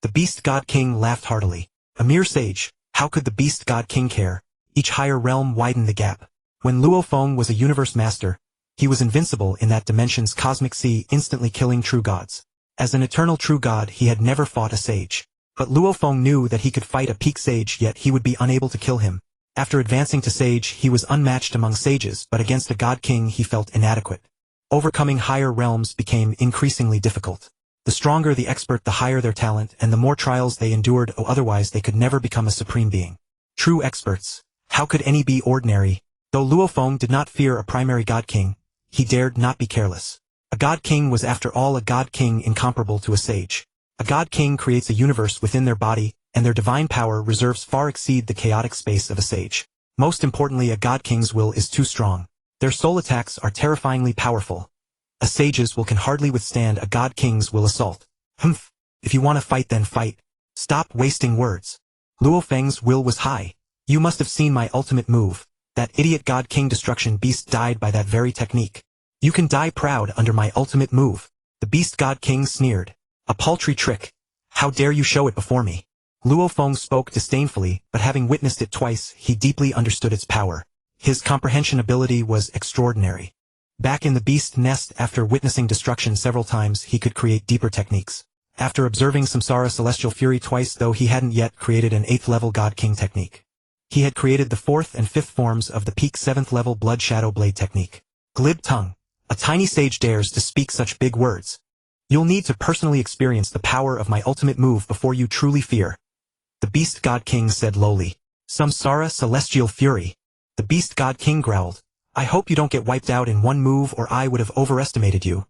The Beast God King laughed heartily. A mere sage, how could the Beast God King care? Each higher realm widened the gap. When Luo Feng was a universe master, he was invincible in that dimension's cosmic sea, instantly killing true gods. As an eternal true god, he had never fought a sage. But Luo Feng knew that he could fight a peak sage, yet he would be unable to kill him. After advancing to sage, he was unmatched among sages, but against a God King he felt inadequate. Overcoming higher realms became increasingly difficult. The stronger the expert, the higher their talent, and the more trials they endured, otherwise they could never become a supreme being. True experts. How could any be ordinary? Though Luo Feng did not fear a primary God King, he dared not be careless. A God King was after all a God King incomparable to a sage. A God King creates a universe within their body, and their divine power reserves far exceed the chaotic space of a sage. Most importantly, a God King's will is too strong. Their soul attacks are terrifyingly powerful. A sage's will can hardly withstand a God King's will assault. Humph. If you want to fight, then fight. Stop wasting words. Luo Feng's will was high. You must have seen my ultimate move. That idiot God King destruction beast died by that very technique. You can die proud under my ultimate move. The Beast God King sneered. A paltry trick. How dare you show it before me? Luo Feng spoke disdainfully, but having witnessed it twice, he deeply understood its power. His comprehension ability was extraordinary. Back in the beast nest, after witnessing destruction several times, he could create deeper techniques. After observing Samsara Celestial Fury twice, though he hadn't yet created an 8th level God King technique. He had created the 4th and 5th forms of the peak 7th level Blood Shadow Blade technique. Glib tongue. A tiny sage dares to speak such big words. You'll need to personally experience the power of my ultimate move before you truly fear. The Beast God King said lowly. Samsara Celestial Fury. The Beast God King growled. I hope you don't get wiped out in one move, or I would have overestimated you.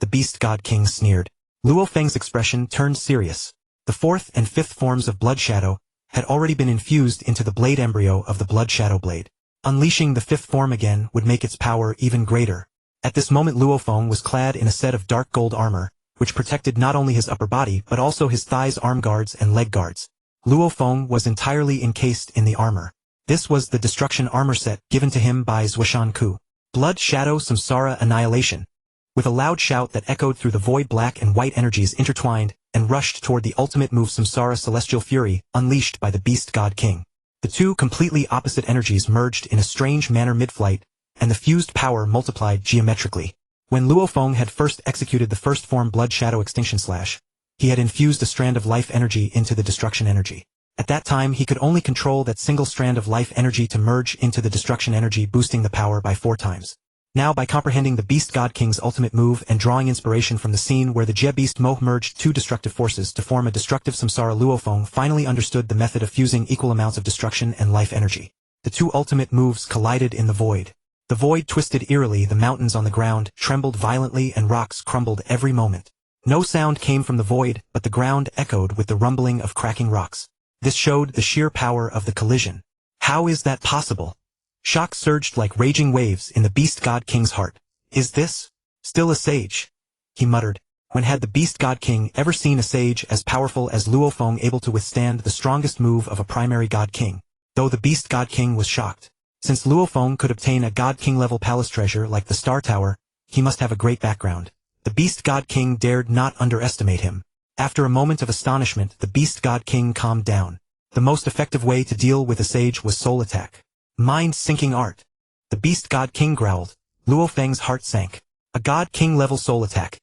The Beast God King sneered. Luo Feng's expression turned serious. The 4th and 5th forms of Blood Shadow had already been infused into the blade embryo of the Blood Shadow Blade. Unleashing the 5th form again would make its power even greater. At this moment Luo Feng was clad in a set of dark gold armor, which protected not only his upper body but also his thighs, arm guards, and leg guards. Luo Feng was entirely encased in the armor. This was the destruction armor set given to him by Zhuoshan Ku. Blood Shadow Samsara Annihilation. With a loud shout that echoed through the void, black and white energies intertwined and rushed toward the ultimate move, Samsara Celestial Fury, unleashed by the Beast God King. The two completely opposite energies merged in a strange manner mid-flight, and the fused power multiplied geometrically. When Luo Feng had first executed the first form Blood Shadow Extinction Slash, he had infused a strand of life energy into the destruction energy. At that time he could only control that single strand of life energy to merge into the destruction energy, boosting the power by 4 times. Now, by comprehending the Beast God King's ultimate move and drawing inspiration from the scene where the Jie Beast Mo merged 2 destructive forces to form a destructive Samsara, Luo Feng finally understood the method of fusing equal amounts of destruction and life energy. The 2 ultimate moves collided in the void. The void twisted eerily, the mountains on the ground trembled violently, and rocks crumbled every moment. No sound came from the void, but the ground echoed with the rumbling of cracking rocks. This showed the sheer power of the collision. How is that possible? Shock surged like raging waves in the Beast God King's heart. Is this still a sage? He muttered. When had the Beast God King ever seen a sage as powerful as Luo Feng, able to withstand the strongest move of a primary God King? Though the Beast God King was shocked. Since Luo Feng could obtain a God King level palace treasure like the Star Tower, he must have a great background. The Beast God King dared not underestimate him. After a moment of astonishment, the Beast God King calmed down. The most effective way to deal with a sage was soul attack. Mind-sinking art. The Beast God King growled. Luo Feng's heart sank. A God King level soul attack.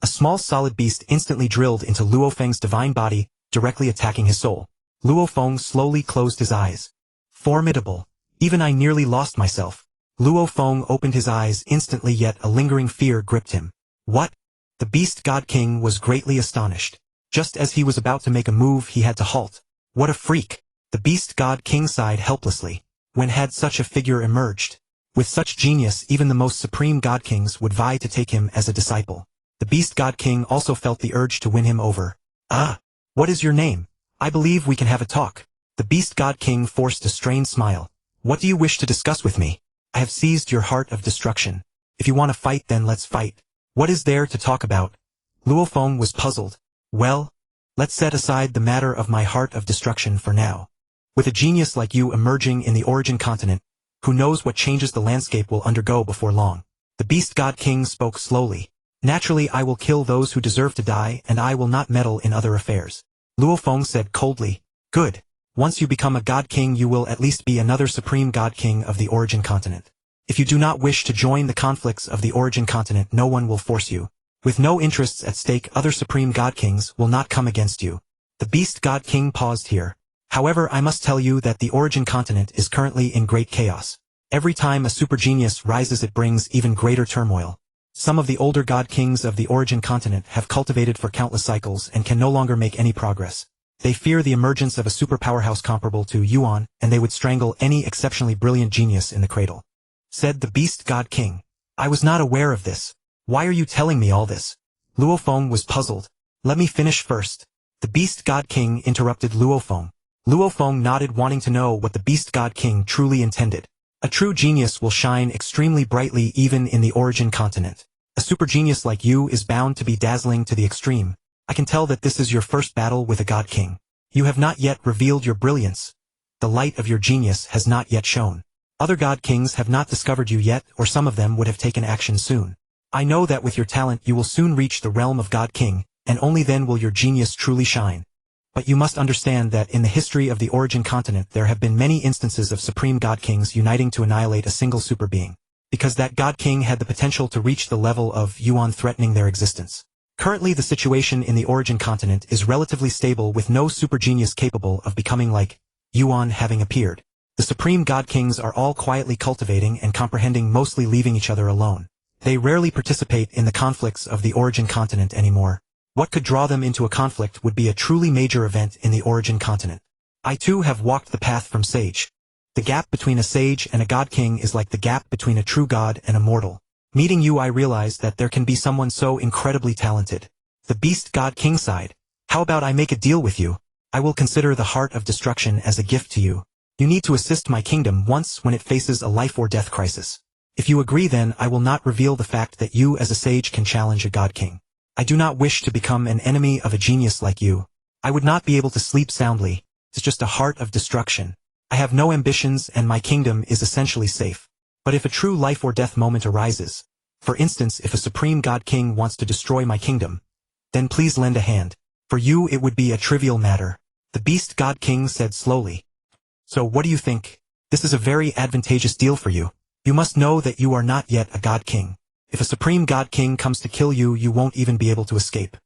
A small solid beast instantly drilled into Luo Feng's divine body, directly attacking his soul. Luo Feng slowly closed his eyes. Formidable. Even I nearly lost myself. Luo Feng opened his eyes instantly, yet a lingering fear gripped him. What? The Beast God King was greatly astonished. Just as he was about to make a move, he had to halt. What a freak! The Beast God King sighed helplessly. When had such a figure emerged? With such genius even the most supreme god kings would vie to take him as a disciple. The beast god king also felt the urge to win him over. "Ah! What is your name? I believe we can have a talk." The beast god king forced a strained smile. "What do you wish to discuss with me? I have seized your heart of destruction. If you want to fight, then let's fight. What is there to talk about?" Luo Feng was puzzled. "Well, let's set aside the matter of my heart of destruction for now. With a genius like you emerging in the origin continent, who knows what changes the landscape will undergo before long." The beast god king spoke slowly. "Naturally I will kill those who deserve to die, and I will not meddle in other affairs." Luo Feng said coldly. "Good. Once you become a god king you will at least be another supreme god king of the origin continent. If you do not wish to join the conflicts of the origin continent, no one will force you. With no interests at stake, other supreme god kings will not come against you." The beast god king paused here. "However, I must tell you that the origin continent is currently in great chaos. Every time a super genius rises it brings even greater turmoil. Some of the older god kings of the origin continent have cultivated for countless cycles and can no longer make any progress. They fear the emergence of a super powerhouse comparable to Yuan, and they would strangle any exceptionally brilliant genius in the cradle." Said the beast god king. "I was not aware of this. Why are you telling me all this?" Luo Feng was puzzled. "Let me finish first." The beast god king interrupted Luo Feng. Luo Feng nodded, wanting to know what the beast god king truly intended. "A true genius will shine extremely brightly even in the origin continent. A super genius like you is bound to be dazzling to the extreme. I can tell that this is your first battle with a god king. You have not yet revealed your brilliance. The light of your genius has not yet shone. Other god kings have not discovered you yet, or some of them would have taken action soon. I know that with your talent you will soon reach the realm of god king, and only then will your genius truly shine. But you must understand that in the history of the origin continent there have been many instances of supreme god kings uniting to annihilate a single super being, because that god king had the potential to reach the level of Yuan, threatening their existence. Currently the situation in the origin continent is relatively stable, with no super genius capable of becoming like Yuan having appeared. The supreme god kings are all quietly cultivating and comprehending, mostly leaving each other alone. They rarely participate in the conflicts of the origin continent anymore. What could draw them into a conflict would be a truly major event in the origin continent. I too have walked the path from sage. The gap between a sage and a god king is like the gap between a true god and a mortal. Meeting you I realized that there can be someone so incredibly talented." The beast god king sighed. "How about I make a deal with you? I will consider the heart of destruction as a gift to you. You need to assist my kingdom once when it faces a life or death crisis. If you agree, then I will not reveal the fact that you as a sage can challenge a god king. I do not wish to become an enemy of a genius like you. I would not be able to sleep soundly. It's just a heart of destruction. I have no ambitions and my kingdom is essentially safe. But if a true life or death moment arises, for instance if a supreme god king wants to destroy my kingdom, then please lend a hand. For you it would be a trivial matter." The beast god king said slowly. "So what do you think? This is a very advantageous deal for you. You must know that you are not yet a god king. If a supreme god king comes to kill you, you won't even be able to escape,"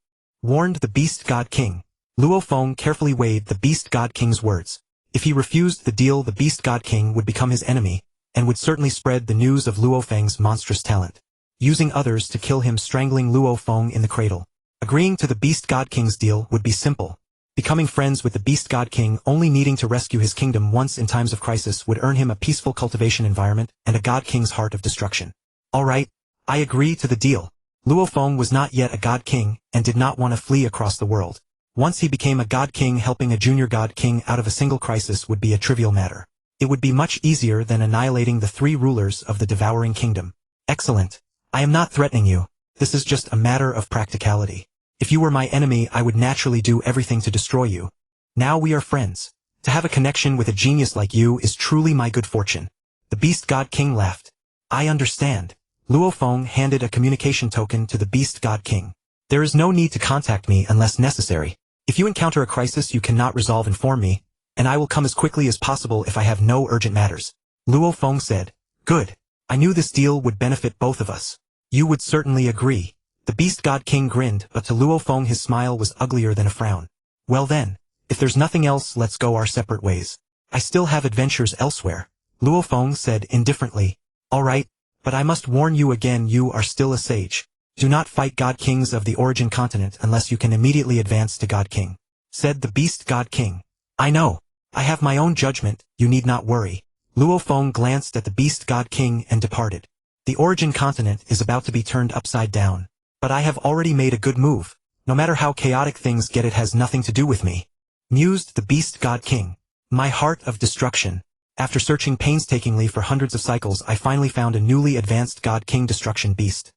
warned the beast god king. Luo Feng carefully weighed the beast god king's words. If he refused the deal, the beast god king would become his enemy, and would certainly spread the news of Luo Feng's monstrous talent, using others to kill him, strangling Luo Feng in the cradle. Agreeing to the beast god king's deal would be simple. Becoming friends with the beast god king, only needing to rescue his kingdom once in times of crisis, would earn him a peaceful cultivation environment and a god king's heart of destruction. "All right, I agree to the deal." Luo Feng was not yet a god king, and did not want to flee across the world. Once he became a god king, helping a junior god king out of a single crisis would be a trivial matter. It would be much easier than annihilating the three rulers of the devouring kingdom. "Excellent. I am not threatening you. This is just a matter of practicality. If you were my enemy, I would naturally do everything to destroy you. Now we are friends. To have a connection with a genius like you is truly my good fortune." The beast god king laughed. "I understand." Luo Feng handed a communication token to the beast god king. "There is no need to contact me unless necessary. If you encounter a crisis you cannot resolve, inform me, and I will come as quickly as possible if I have no urgent matters." Luo Feng said. "Good. I knew this deal would benefit both of us. You would certainly agree." The beast god king grinned, but to Luo Feng his smile was uglier than a frown. "Well then, if there's nothing else, let's go our separate ways. I still have adventures elsewhere," Luo Feng said indifferently. "All right, but I must warn you again, you are still a sage. Do not fight god kings of the origin continent unless you can immediately advance to god king," said the beast god king. "I know. I have my own judgment, you need not worry." Luo Feng glanced at the beast god king and departed. The origin continent is about to be turned upside down. But I have already made a good move. No matter how chaotic things get, it has nothing to do with me. Mused the beast god king. My heart of destruction. After searching painstakingly for hundreds of cycles, I finally found a newly advanced god king destruction beast.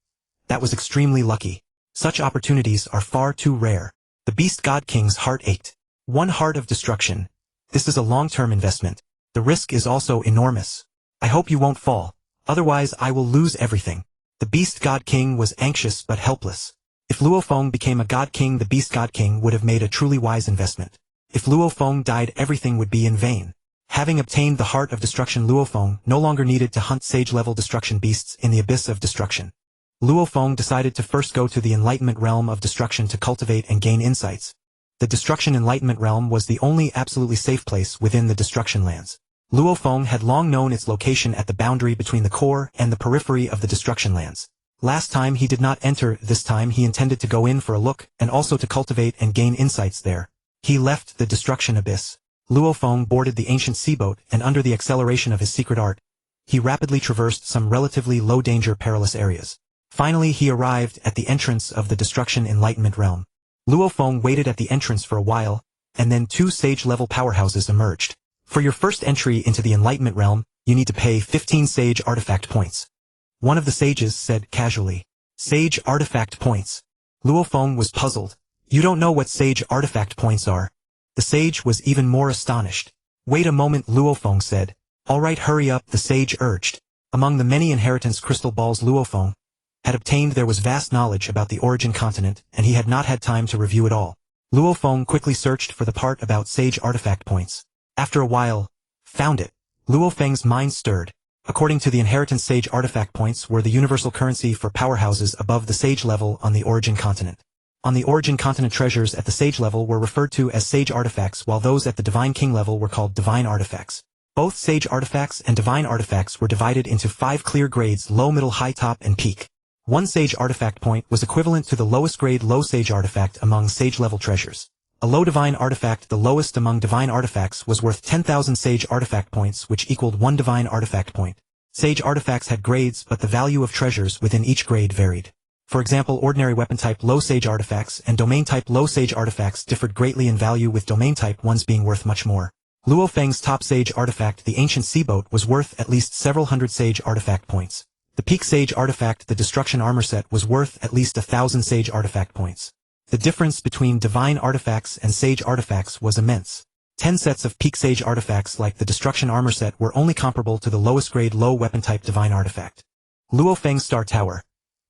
That was extremely lucky. Such opportunities are far too rare. The beast god king's heart ached. One heart of destruction. This is a long-term investment. The risk is also enormous. I hope you won't fall. Otherwise I will lose everything. The beast god king was anxious but helpless. If Luo Feng became a god king, the beast god king would have made a truly wise investment. If Luo Feng died, everything would be in vain. Having obtained the heart of destruction, Luo Feng no longer needed to hunt sage-level destruction beasts in the abyss of destruction. Luo Feng decided to first go to the Enlightenment Realm of Destruction to cultivate and gain insights. The Destruction Enlightenment Realm was the only absolutely safe place within the Destruction Lands. Luo Feng had long known its location at the boundary between the core and the periphery of the Destruction Lands. Last time he did not enter, this time he intended to go in for a look and also to cultivate and gain insights there. He left the Destruction Abyss. Luo Feng boarded the ancient seaboat, and under the acceleration of his secret art, he rapidly traversed some relatively low-danger perilous areas. Finally he arrived at the entrance of the Destruction Enlightenment Realm. Luo Feng waited at the entrance for a while, and then two sage-level powerhouses emerged. For your first entry into the Enlightenment Realm, you need to pay 15 sage artifact points. One of the sages said casually. Sage artifact points. Luo Feng was puzzled. You don't know what sage artifact points are. The sage was even more astonished. Wait a moment, Luo Feng said. Alright, hurry up, the sage urged. Among the many inheritance crystal balls Luo Feng had obtained, there was vast knowledge about the origin continent, and he had not had time to review it all. Luo Feng quickly searched for the part about sage artifact points. After a while, found it. Luo Feng's mind stirred. According to the inheritance, sage artifact points were the universal currency for powerhouses above the sage level on the origin continent. On the origin continent, treasures at the sage level were referred to as sage artifacts, while those at the divine king level were called divine artifacts. Both sage artifacts and divine artifacts were divided into 5 clear grades: low, middle, high, top, and peak. One sage artifact point was equivalent to the lowest grade low sage artifact among sage level treasures. A low divine artifact, the lowest among divine artifacts, was worth 10,000 sage artifact points, which equaled 1 divine artifact point. Sage artifacts had grades, but the value of treasures within each grade varied. For example, ordinary weapon type low sage artifacts and domain type low sage artifacts differed greatly in value, with domain type ones being worth much more. Luo Feng's top sage artifact, the ancient seaboat, was worth at least several hundred sage artifact points. The peak sage artifact, the destruction armor set, was worth at least 1,000 sage artifact points. The difference between divine artifacts and sage artifacts was immense. 10 sets of peak sage artifacts like the destruction armor set were only comparable to the lowest grade low weapon type divine artifact. Luo Feng's Star Tower.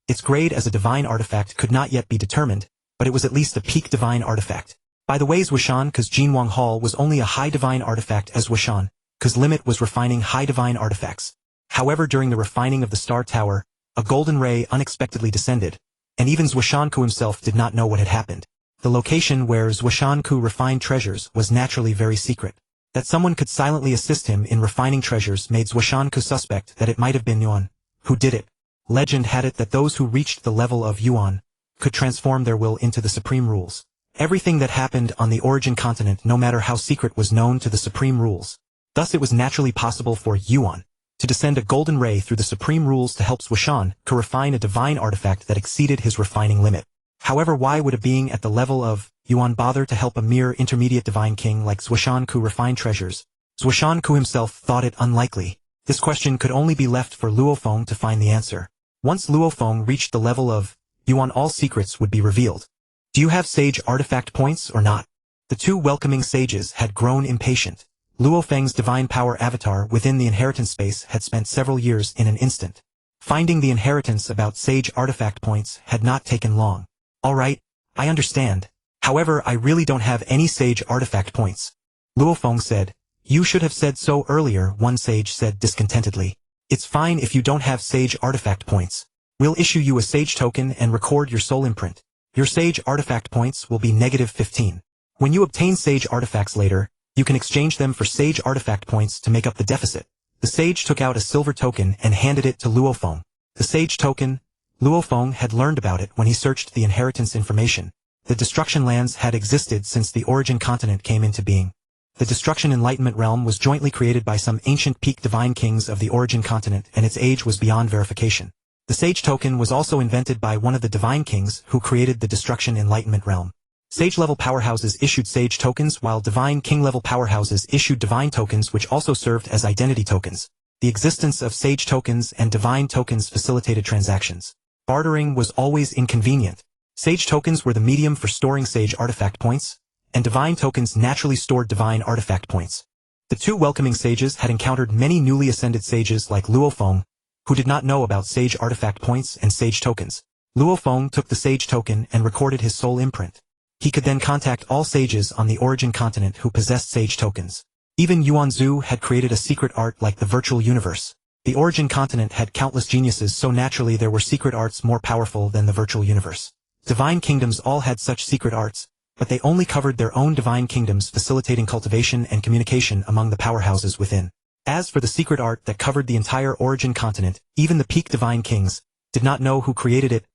Its grade as a divine artifact could not yet be determined, but it was at least a peak divine artifact. By the way, Zhuoshan Ke's Jinwang Hall was only a high divine artifact, as Zhuoshan Ke's limit was refining high divine artifacts. However, during the refining of the Star Tower, a golden ray unexpectedly descended, and even Zhuoshan Ke himself did not know what had happened. The location where Zhuoshan Ke refined treasures was naturally very secret. That someone could silently assist him in refining treasures made Zhuoshan Ke suspect that it might have been Yuan who did it. Legend had it that those who reached the level of Yuan could transform their will into the supreme rules. Everything that happened on the origin continent, no matter how secret, was known to the supreme rules. Thus it was naturally possible for Yuan to descend a golden ray through the supreme rules to help Zhuoshan Ke refine a divine artifact that exceeded his refining limit. However, why would a being at the level of Yuan bother to help a mere intermediate divine king like Zhuoshan Ke refine treasures? Zhuoshan Ke himself thought it unlikely. This question could only be left for Luo Feng to find the answer. Once Luo Feng reached the level of Yuan, all secrets would be revealed. Do you have sage artifact points or not? The two welcoming sages had grown impatient. Luo Feng's divine power avatar within the inheritance space had spent several years in an instant. Finding the inheritance about sage artifact points had not taken long. Alright, I understand. However, I really don't have any sage artifact points. Luo Feng said. You should have said so earlier, one sage said discontentedly. It's fine if you don't have sage artifact points. We'll issue you a sage token and record your soul imprint. Your sage artifact points will be -15. When you obtain sage artifacts later, you can exchange them for sage artifact points to make up the deficit. The sage took out a silver token and handed it to Luo Feng. The sage token, Luo Feng had learned about it when he searched the inheritance information. The destruction lands had existed since the origin continent came into being. The Destruction Enlightenment Realm was jointly created by some ancient peak divine kings of the origin continent, and its age was beyond verification. The Sage Token was also invented by one of the divine kings who created the Destruction Enlightenment Realm. Sage-level powerhouses issued Sage tokens, while Divine King-level powerhouses issued Divine tokens, which also served as identity tokens. The existence of Sage tokens and Divine tokens facilitated transactions. Bartering was always inconvenient. Sage tokens were the medium for storing Sage artifact points, and Divine tokens naturally stored Divine artifact points. The two welcoming sages had encountered many newly ascended sages like Luo Feng, who did not know about Sage artifact points and Sage tokens. Luo Feng took the Sage token and recorded his soul imprint. He could then contact all sages on the origin continent who possessed Sage tokens. Even Yuan Zhu had created a secret art like the virtual universe. The origin continent had countless geniuses, so naturally there were secret arts more powerful than the virtual universe. Divine kingdoms all had such secret arts, but they only covered their own divine kingdoms, facilitating cultivation and communication among the powerhouses within. As for the secret art that covered the entire origin continent, even the peak divine kings did not know who created it.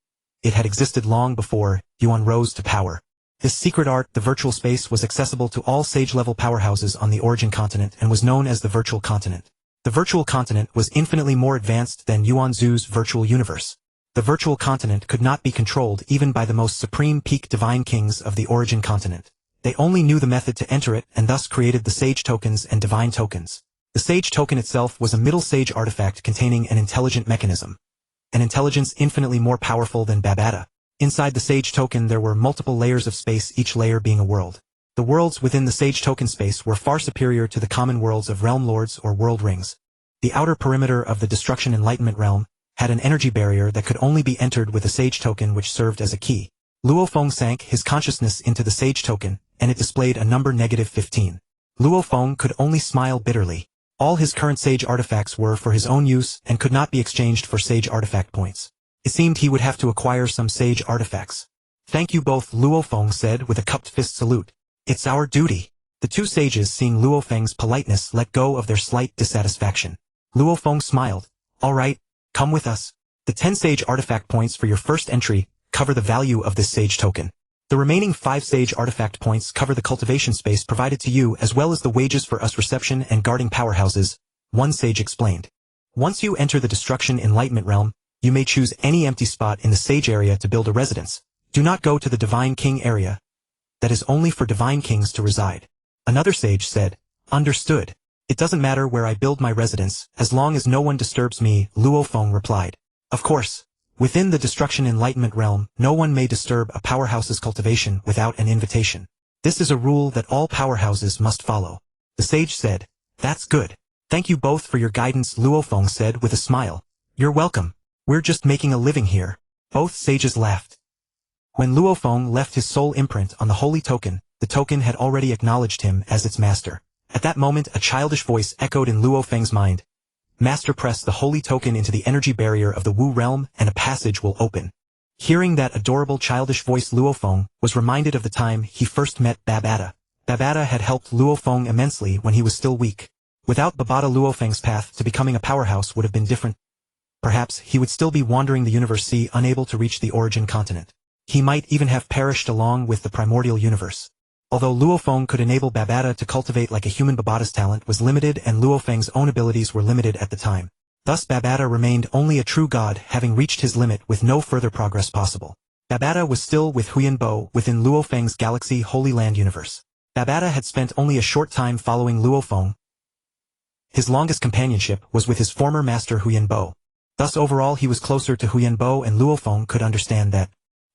It had existed long before Yuan rose to power. This secret art, the virtual space, was accessible to all sage-level powerhouses on the origin continent and was known as the virtual continent. The virtual continent was infinitely more advanced than Yuan Zhu's virtual universe. The virtual continent could not be controlled even by the most supreme peak divine kings of the origin continent. They only knew the method to enter it and thus created the Sage tokens and Divine tokens. The Sage token itself was a middle Sage artifact containing an intelligent mechanism. An intelligence infinitely more powerful than Babata. Inside the Sage token there were multiple layers of space, each layer being a world. The worlds within the Sage token space were far superior to the common worlds of Realm Lords or World Rings. The outer perimeter of the Destruction Enlightenment Realm had an energy barrier that could only be entered with a Sage token, which served as a key. Luo Feng sank his consciousness into the Sage token, and it displayed a number -15. Luo Feng could only smile bitterly. All his current Sage artifacts were for his own use and could not be exchanged for Sage artifact points. It seemed he would have to acquire some Sage artifacts. "Thank you both," Luo Feng said with a cupped fist salute. "It's our duty." The two sages, seeing Luo Feng's politeness, let go of their slight dissatisfaction. Luo Feng smiled. "All right, come with us. The 10 Sage artifact points for your first entry cover the value of this Sage token. The remaining 5 Sage artifact points cover the cultivation space provided to you as well as the wages for us reception and guarding powerhouses," one sage explained. "Once you enter the Destruction Enlightenment Realm, you may choose any empty spot in the Sage area to build a residence. Do not go to the Divine King area. That is only for Divine Kings to reside." Another sage said, "Understood. It doesn't matter where I build my residence, as long as no one disturbs me," Luo Feng replied. "Of course. Within the Destruction Enlightenment Realm, no one may disturb a powerhouse's cultivation without an invitation. This is a rule that all powerhouses must follow." The sage said, "That's good. Thank you both for your guidance," Luo Feng said with a smile. "You're welcome. We're just making a living here." Both sages laughed. When Luo Feng left his soul imprint on the holy token, the token had already acknowledged him as its master. At that moment a childish voice echoed in Luo Feng's mind. "Master, press the holy token into the energy barrier of the Wu realm and a passage will open." Hearing that adorable childish voice, Luo Feng was reminded of the time he first met Babata. Babata had helped Luo Feng immensely when he was still weak. Without Babata, Luo Feng's path to becoming a powerhouse would have been different. Perhaps he would still be wandering the universe sea, unable to reach the origin continent. He might even have perished along with the primordial universe. Although Luo Feng could enable Babata to cultivate like a human, Babata's talent was limited and Luo Feng's own abilities were limited at the time. Thus Babata remained only a true god, having reached his limit with no further progress possible. Babata was still with Huyanbo within Luo Feng's Galaxy Holy Land universe. Babata had spent only a short time following Luo Feng. His longest companionship was with his former master Huyanbo. Thus overall he was closer to Huyanbo, and Luo Feng could understand that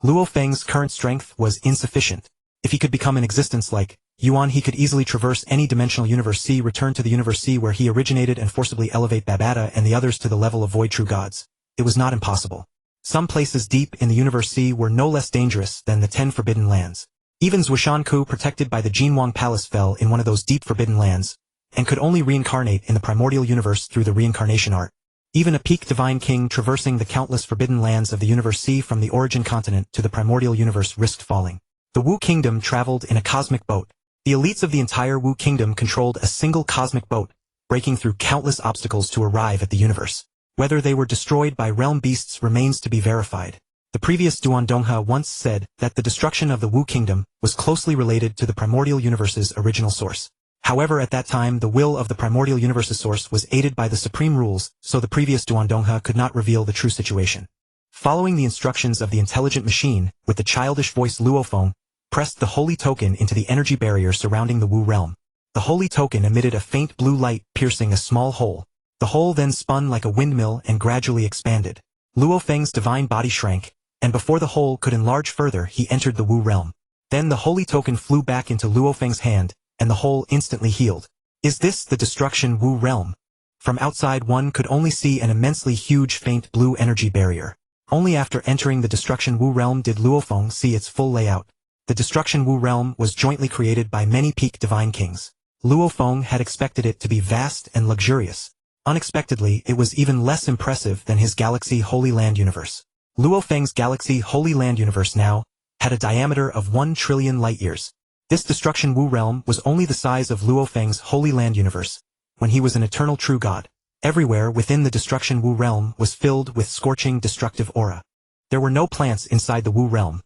Luo Feng's current strength was insufficient. If he could become an existence like Yuan, he could easily traverse any dimensional universe C, return to the universe C where he originated, and forcibly elevate Babata and the others to the level of void true gods. It was not impossible. Some places deep in the universe C were no less dangerous than the 10 Forbidden Lands. Even Zhuoshanku, protected by the Jinwang Palace, fell in one of those deep forbidden lands, and could only reincarnate in the primordial universe through the reincarnation art. Even a peak divine king traversing the countless forbidden lands of the universe C from the origin continent to the primordial universe risked falling. The Wu Kingdom traveled in a cosmic boat. The elites of the entire Wu Kingdom controlled a single cosmic boat, breaking through countless obstacles to arrive at the universe. Whether they were destroyed by realm beasts remains to be verified. The previous Duan Dongha once said that the destruction of the Wu Kingdom was closely related to the primordial universe's original source. However, at that time the will of the primordial universe's source was aided by the supreme rules, so the previous Duandonghe could not reveal the true situation. Following the instructions of the intelligent machine, with the childish voice Luo Feng pressed the holy token into the energy barrier surrounding the Wu realm. The holy token emitted a faint blue light piercing a small hole. The hole then spun like a windmill and gradually expanded. Luo Feng's divine body shrank, and before the hole could enlarge further he entered the Wu realm. Then the holy token flew back into Luo Feng's hand, and the hole instantly healed. Is this the destruction Wu realm? From outside one could only see an immensely huge faint blue energy barrier. Only after entering the destruction Wu realm did Luo Feng see its full layout. The destruction Wu realm was jointly created by many peak divine kings. Luo Feng had expected it to be vast and luxurious. Unexpectedly, it was even less impressive than his Galaxy Holy Land universe. Luo Feng's Galaxy Holy Land universe now had a diameter of 1 trillion light-years. This destruction Wu realm was only the size of Luo Feng's Holy Land universe, when he was an eternal true god. Everywhere within the destruction Wu realm was filled with scorching destructive aura. There were no plants inside the Wu realm.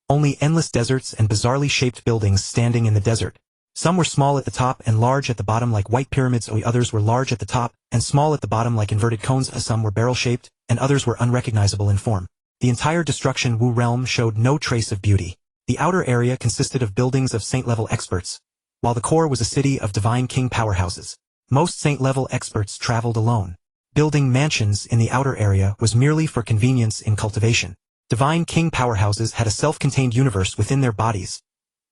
Only endless deserts and bizarrely shaped buildings standing in the desert. Some were small at the top and large at the bottom like white pyramids, others were large at the top and small at the bottom like inverted cones, some were barrel-shaped, and others were unrecognizable in form. The entire destruction Wu realm showed no trace of beauty. The outer area consisted of buildings of saint-level experts, while the core was a city of divine king powerhouses. Most saint-level experts traveled alone. Building mansions in the outer area was merely for convenience in cultivation. Divine king powerhouses had a self-contained universe within their bodies.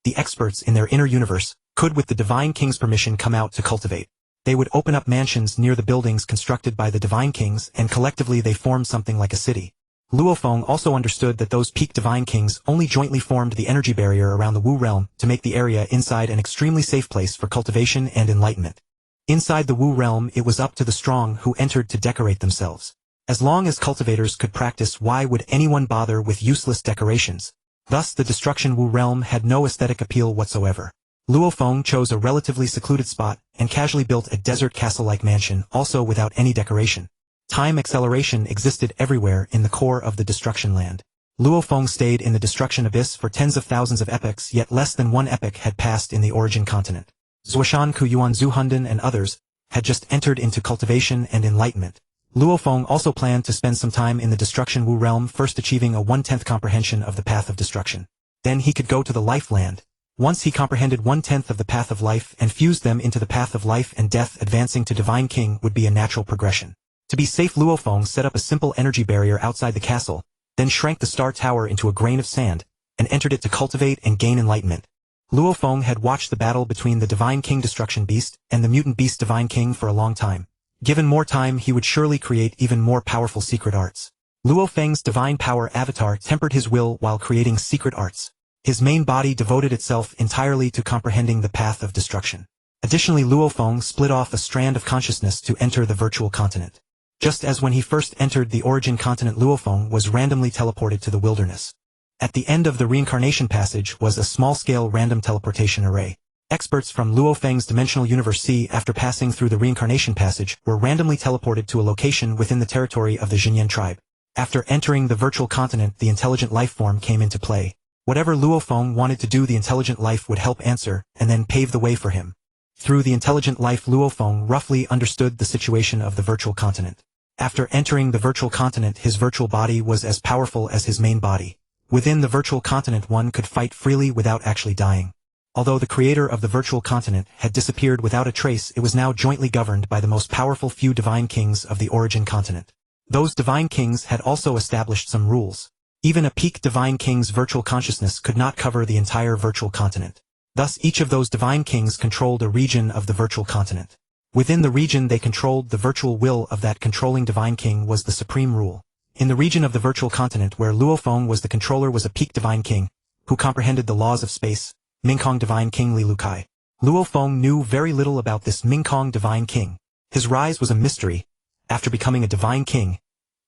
The experts in their inner universe could, with the divine king's permission, come out to cultivate. They would open up mansions near the buildings constructed by the divine kings, and collectively they formed something like a city. Luo Feng also understood that those peak divine kings only jointly formed the energy barrier around the Wu realm to make the area inside an extremely safe place for cultivation and enlightenment. Inside the Wu realm it was up to the strong who entered to decorate themselves. As long as cultivators could practice, why would anyone bother with useless decorations? Thus the destruction Wu realm had no aesthetic appeal whatsoever. Luo Feng chose a relatively secluded spot and casually built a desert castle-like mansion, also without any decoration. Time acceleration existed everywhere in the core of the destruction land. Luo Feng stayed in the destruction abyss for tens of thousands of epochs, yet less than one epoch had passed in the origin continent. Zuoshan Kuyuan Zuhunden and others had just entered into cultivation and enlightenment. Luo Feng also planned to spend some time in the destruction Wu realm, first achieving a 1/10 comprehension of the path of destruction. Then he could go to the life land. Once he comprehended 1/10 of the path of life and fused them into the path of life and death, advancing to divine king would be a natural progression. To be safe, Luo Feng set up a simple energy barrier outside the castle, then shrank the star tower into a grain of sand, and entered it to cultivate and gain enlightenment. Luo Feng had watched the battle between the divine king destruction beast and the mutant beast divine king for a long time. Given more time, he would surely create even more powerful secret arts. Luo Feng's divine power avatar tempered his will while creating secret arts. His main body devoted itself entirely to comprehending the path of destruction. Additionally, Luo Feng split off a strand of consciousness to enter the virtual continent. Just as when he first entered the origin continent, Luo Feng was randomly teleported to the wilderness. At the end of the Reincarnation Passage was a small-scale random teleportation array. Experts from Luo Feng's dimensional universe C, after passing through the Reincarnation Passage, were randomly teleported to a location within the territory of the Xinyan tribe. After entering the virtual continent, the intelligent life form came into play. Whatever Luo Feng wanted to do, the intelligent life would help answer, and then pave the way for him. Through the intelligent life, Luo Feng roughly understood the situation of the virtual continent. After entering the virtual continent, his virtual body was as powerful as his main body. Within the virtual continent, one could fight freely without actually dying. Although the creator of the virtual continent had disappeared without a trace, it was now jointly governed by the most powerful few divine kings of the origin continent. Those divine kings had also established some rules. Even a peak divine king's virtual consciousness could not cover the entire virtual continent. Thus each of those divine kings controlled a region of the virtual continent. Within the region they controlled, the virtual will of that controlling divine king was the supreme rule. In the region of the virtual continent where Luo Feng was the controller was a peak divine king, who comprehended the laws of space, Mingkong divine king Li Lukai. Luo Feng knew very little about this Mingkong divine king. His rise was a mystery. After becoming a divine king,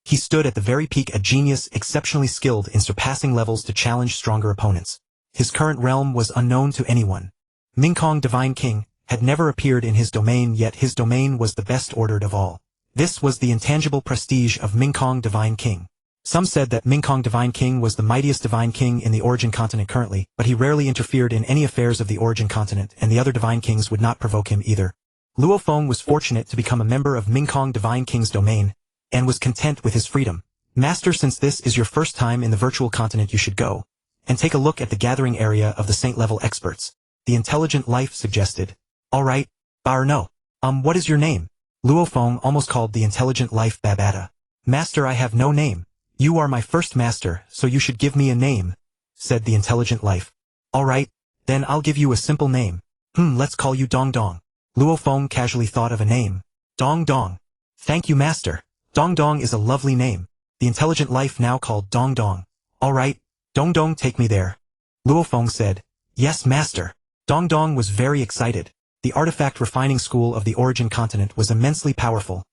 he stood at the very peak, a genius exceptionally skilled in surpassing levels to challenge stronger opponents. His current realm was unknown to anyone. Mingkong divine king had never appeared in his domain, yet his domain was the best ordered of all. This was the intangible prestige of Mingkong divine king. Some said that Mingkong Divine King was the mightiest Divine King in the Origin Continent currently, but he rarely interfered in any affairs of the Origin Continent, and the other Divine Kings would not provoke him either. Luo Feng was fortunate to become a member of Mingkong Divine King's domain, and was content with his freedom. Master, since this is your first time in the virtual continent, you should go and take a look at the gathering area of the saint-level experts, the intelligent life suggested. All right, Bar no. What is your name? Luo Feng almost called the intelligent life Babata. Master, I have no name. You are my first master, so you should give me a name, said the intelligent life. All right, then I'll give you a simple name. Let's call you Dong Dong. Luo Feng casually thought of a name. Dong Dong. Thank you, master. Dong Dong is a lovely name. The intelligent life now called Dong Dong. All right, Dong Dong, take me there. Luo Feng said. Yes, master. Dong Dong was very excited. The artifact refining school of the Origin Continent was immensely powerful.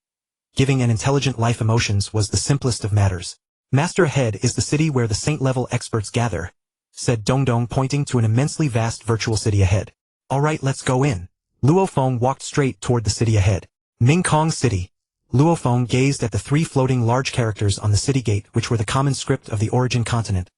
Giving an intelligent life emotions was the simplest of matters. Master, ahead is the city where the saint-level experts gather, said Dong Dong, pointing to an immensely vast virtual city ahead. All right, let's go in. Luo Feng walked straight toward the city ahead. Mingkong City. Luo Feng gazed at the 3 floating large characters on the city gate, which were the common script of the Origin Continent.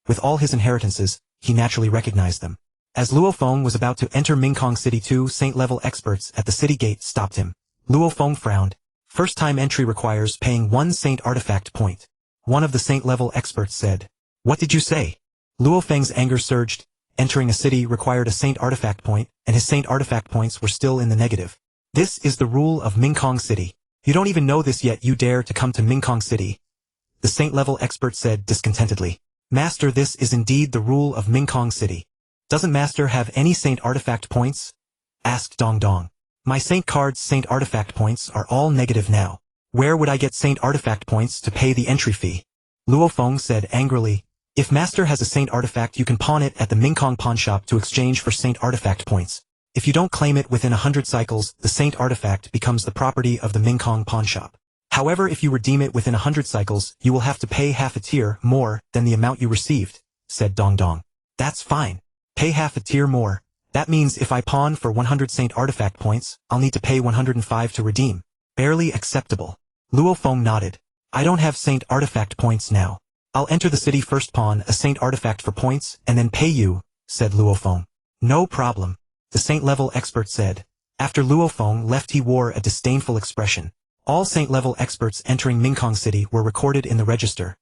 With all his inheritances, he naturally recognized them. As Luo Feng was about to enter Mingkong City, 2 saint-level experts at the city gate stopped him. Luo Feng frowned. First-time entry requires paying 1 saint artifact point. One of the saint-level experts said. What did you say? Luo Feng's anger surged. Entering a city required a saint artifact point, and his saint artifact points were still in the negative. This is the rule of Mingkong City. You don't even know this yet, you dare to come to Mingkong City? The saint-level expert said discontentedly. Master, this is indeed the rule of Mingkong City. Doesn't Master have any saint artifact points? Asked Dong Dong. My saint card's saint artifact points are all negative now. Where would I get saint artifact points to pay the entry fee? Luo Feng said angrily. If Master has a saint artifact, you can pawn it at the Mingkong pawn shop to exchange for saint artifact points. If you don't claim it within 100 cycles, the saint artifact becomes the property of the Mingkong pawn shop. However, if you redeem it within 100 cycles, you will have to pay half a tier more than the amount you received, said Dong Dong. That's fine. Pay half a tier more. That means if I pawn for 100 saint artifact points, I'll need to pay 105 to redeem. Barely acceptable. Luo Feng nodded. I don't have saint artifact points now. I'll enter the city first, pawn a saint artifact for points, and then pay you, said Luo Feng. No problem. The saint-level expert said. After Luo Feng left, he wore a disdainful expression. All saint-level experts entering Mingkong City were recorded in the register.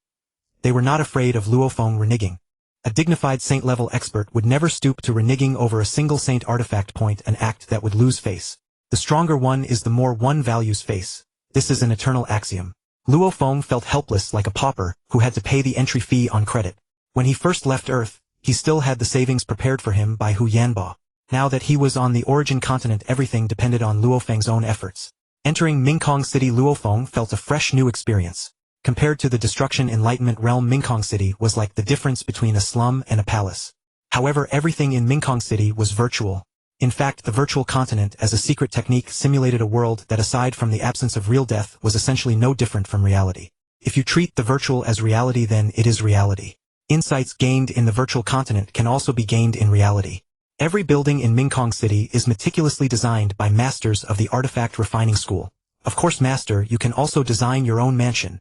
They were not afraid of Luo Feng reneging. A dignified saint-level expert would never stoop to reneging over a single saint artifact point, an act that would lose face. The stronger one is the more one values face. This is an eternal axiom. Luo Feng felt helpless, like a pauper who had to pay the entry fee on credit. When he first left Earth, he still had the savings prepared for him by Hu Yanbo. Now that he was on the Origin Continent, everything depended on Luo Feng's own efforts. Entering Mingkong City, Luo Feng felt a fresh new experience. Compared to the Destruction Enlightenment Realm, Mingkong City was like the difference between a slum and a palace. However, everything in Mingkong City was virtual. In fact, the virtual continent as a secret technique simulated a world that, aside from the absence of real death, was essentially no different from reality. If you treat the virtual as reality, then it is reality. Insights gained in the virtual continent can also be gained in reality. Every building in Mingkong City is meticulously designed by masters of the Artifact Refining School. Of course, master, you can also design your own mansion.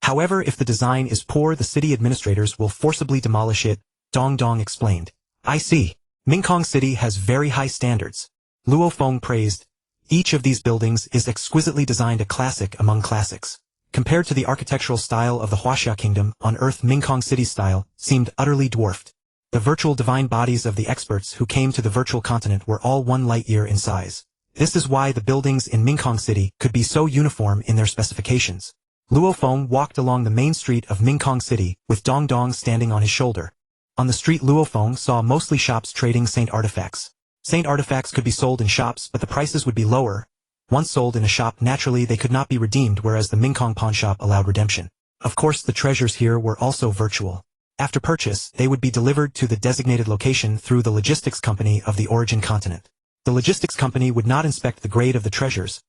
However, if the design is poor, the city administrators will forcibly demolish it, Dong Dong explained. I see. Mingkong City has very high standards. Luo Feng praised. Each of these buildings is exquisitely designed, a classic among classics. Compared to the architectural style of the Huaxia Kingdom on Earth, Mingkong City's style seemed utterly dwarfed. The virtual divine bodies of the experts who came to the virtual continent were all 1 light-year in size. This is why the buildings in Mingkong City could be so uniform in their specifications. Luo Feng walked along the main street of Mingkong City, with Dong Dong standing on his shoulder. On the street, Luo Feng saw mostly shops trading saint artifacts. Saint artifacts could be sold in shops, but the prices would be lower. Once sold in a shop, naturally they could not be redeemed, whereas the Mingkong pawn shop allowed redemption. Of course, the treasures here were also virtual. After purchase, they would be delivered to the designated location through the logistics company of the Origin Continent. The logistics company would not inspect the grade of the treasures.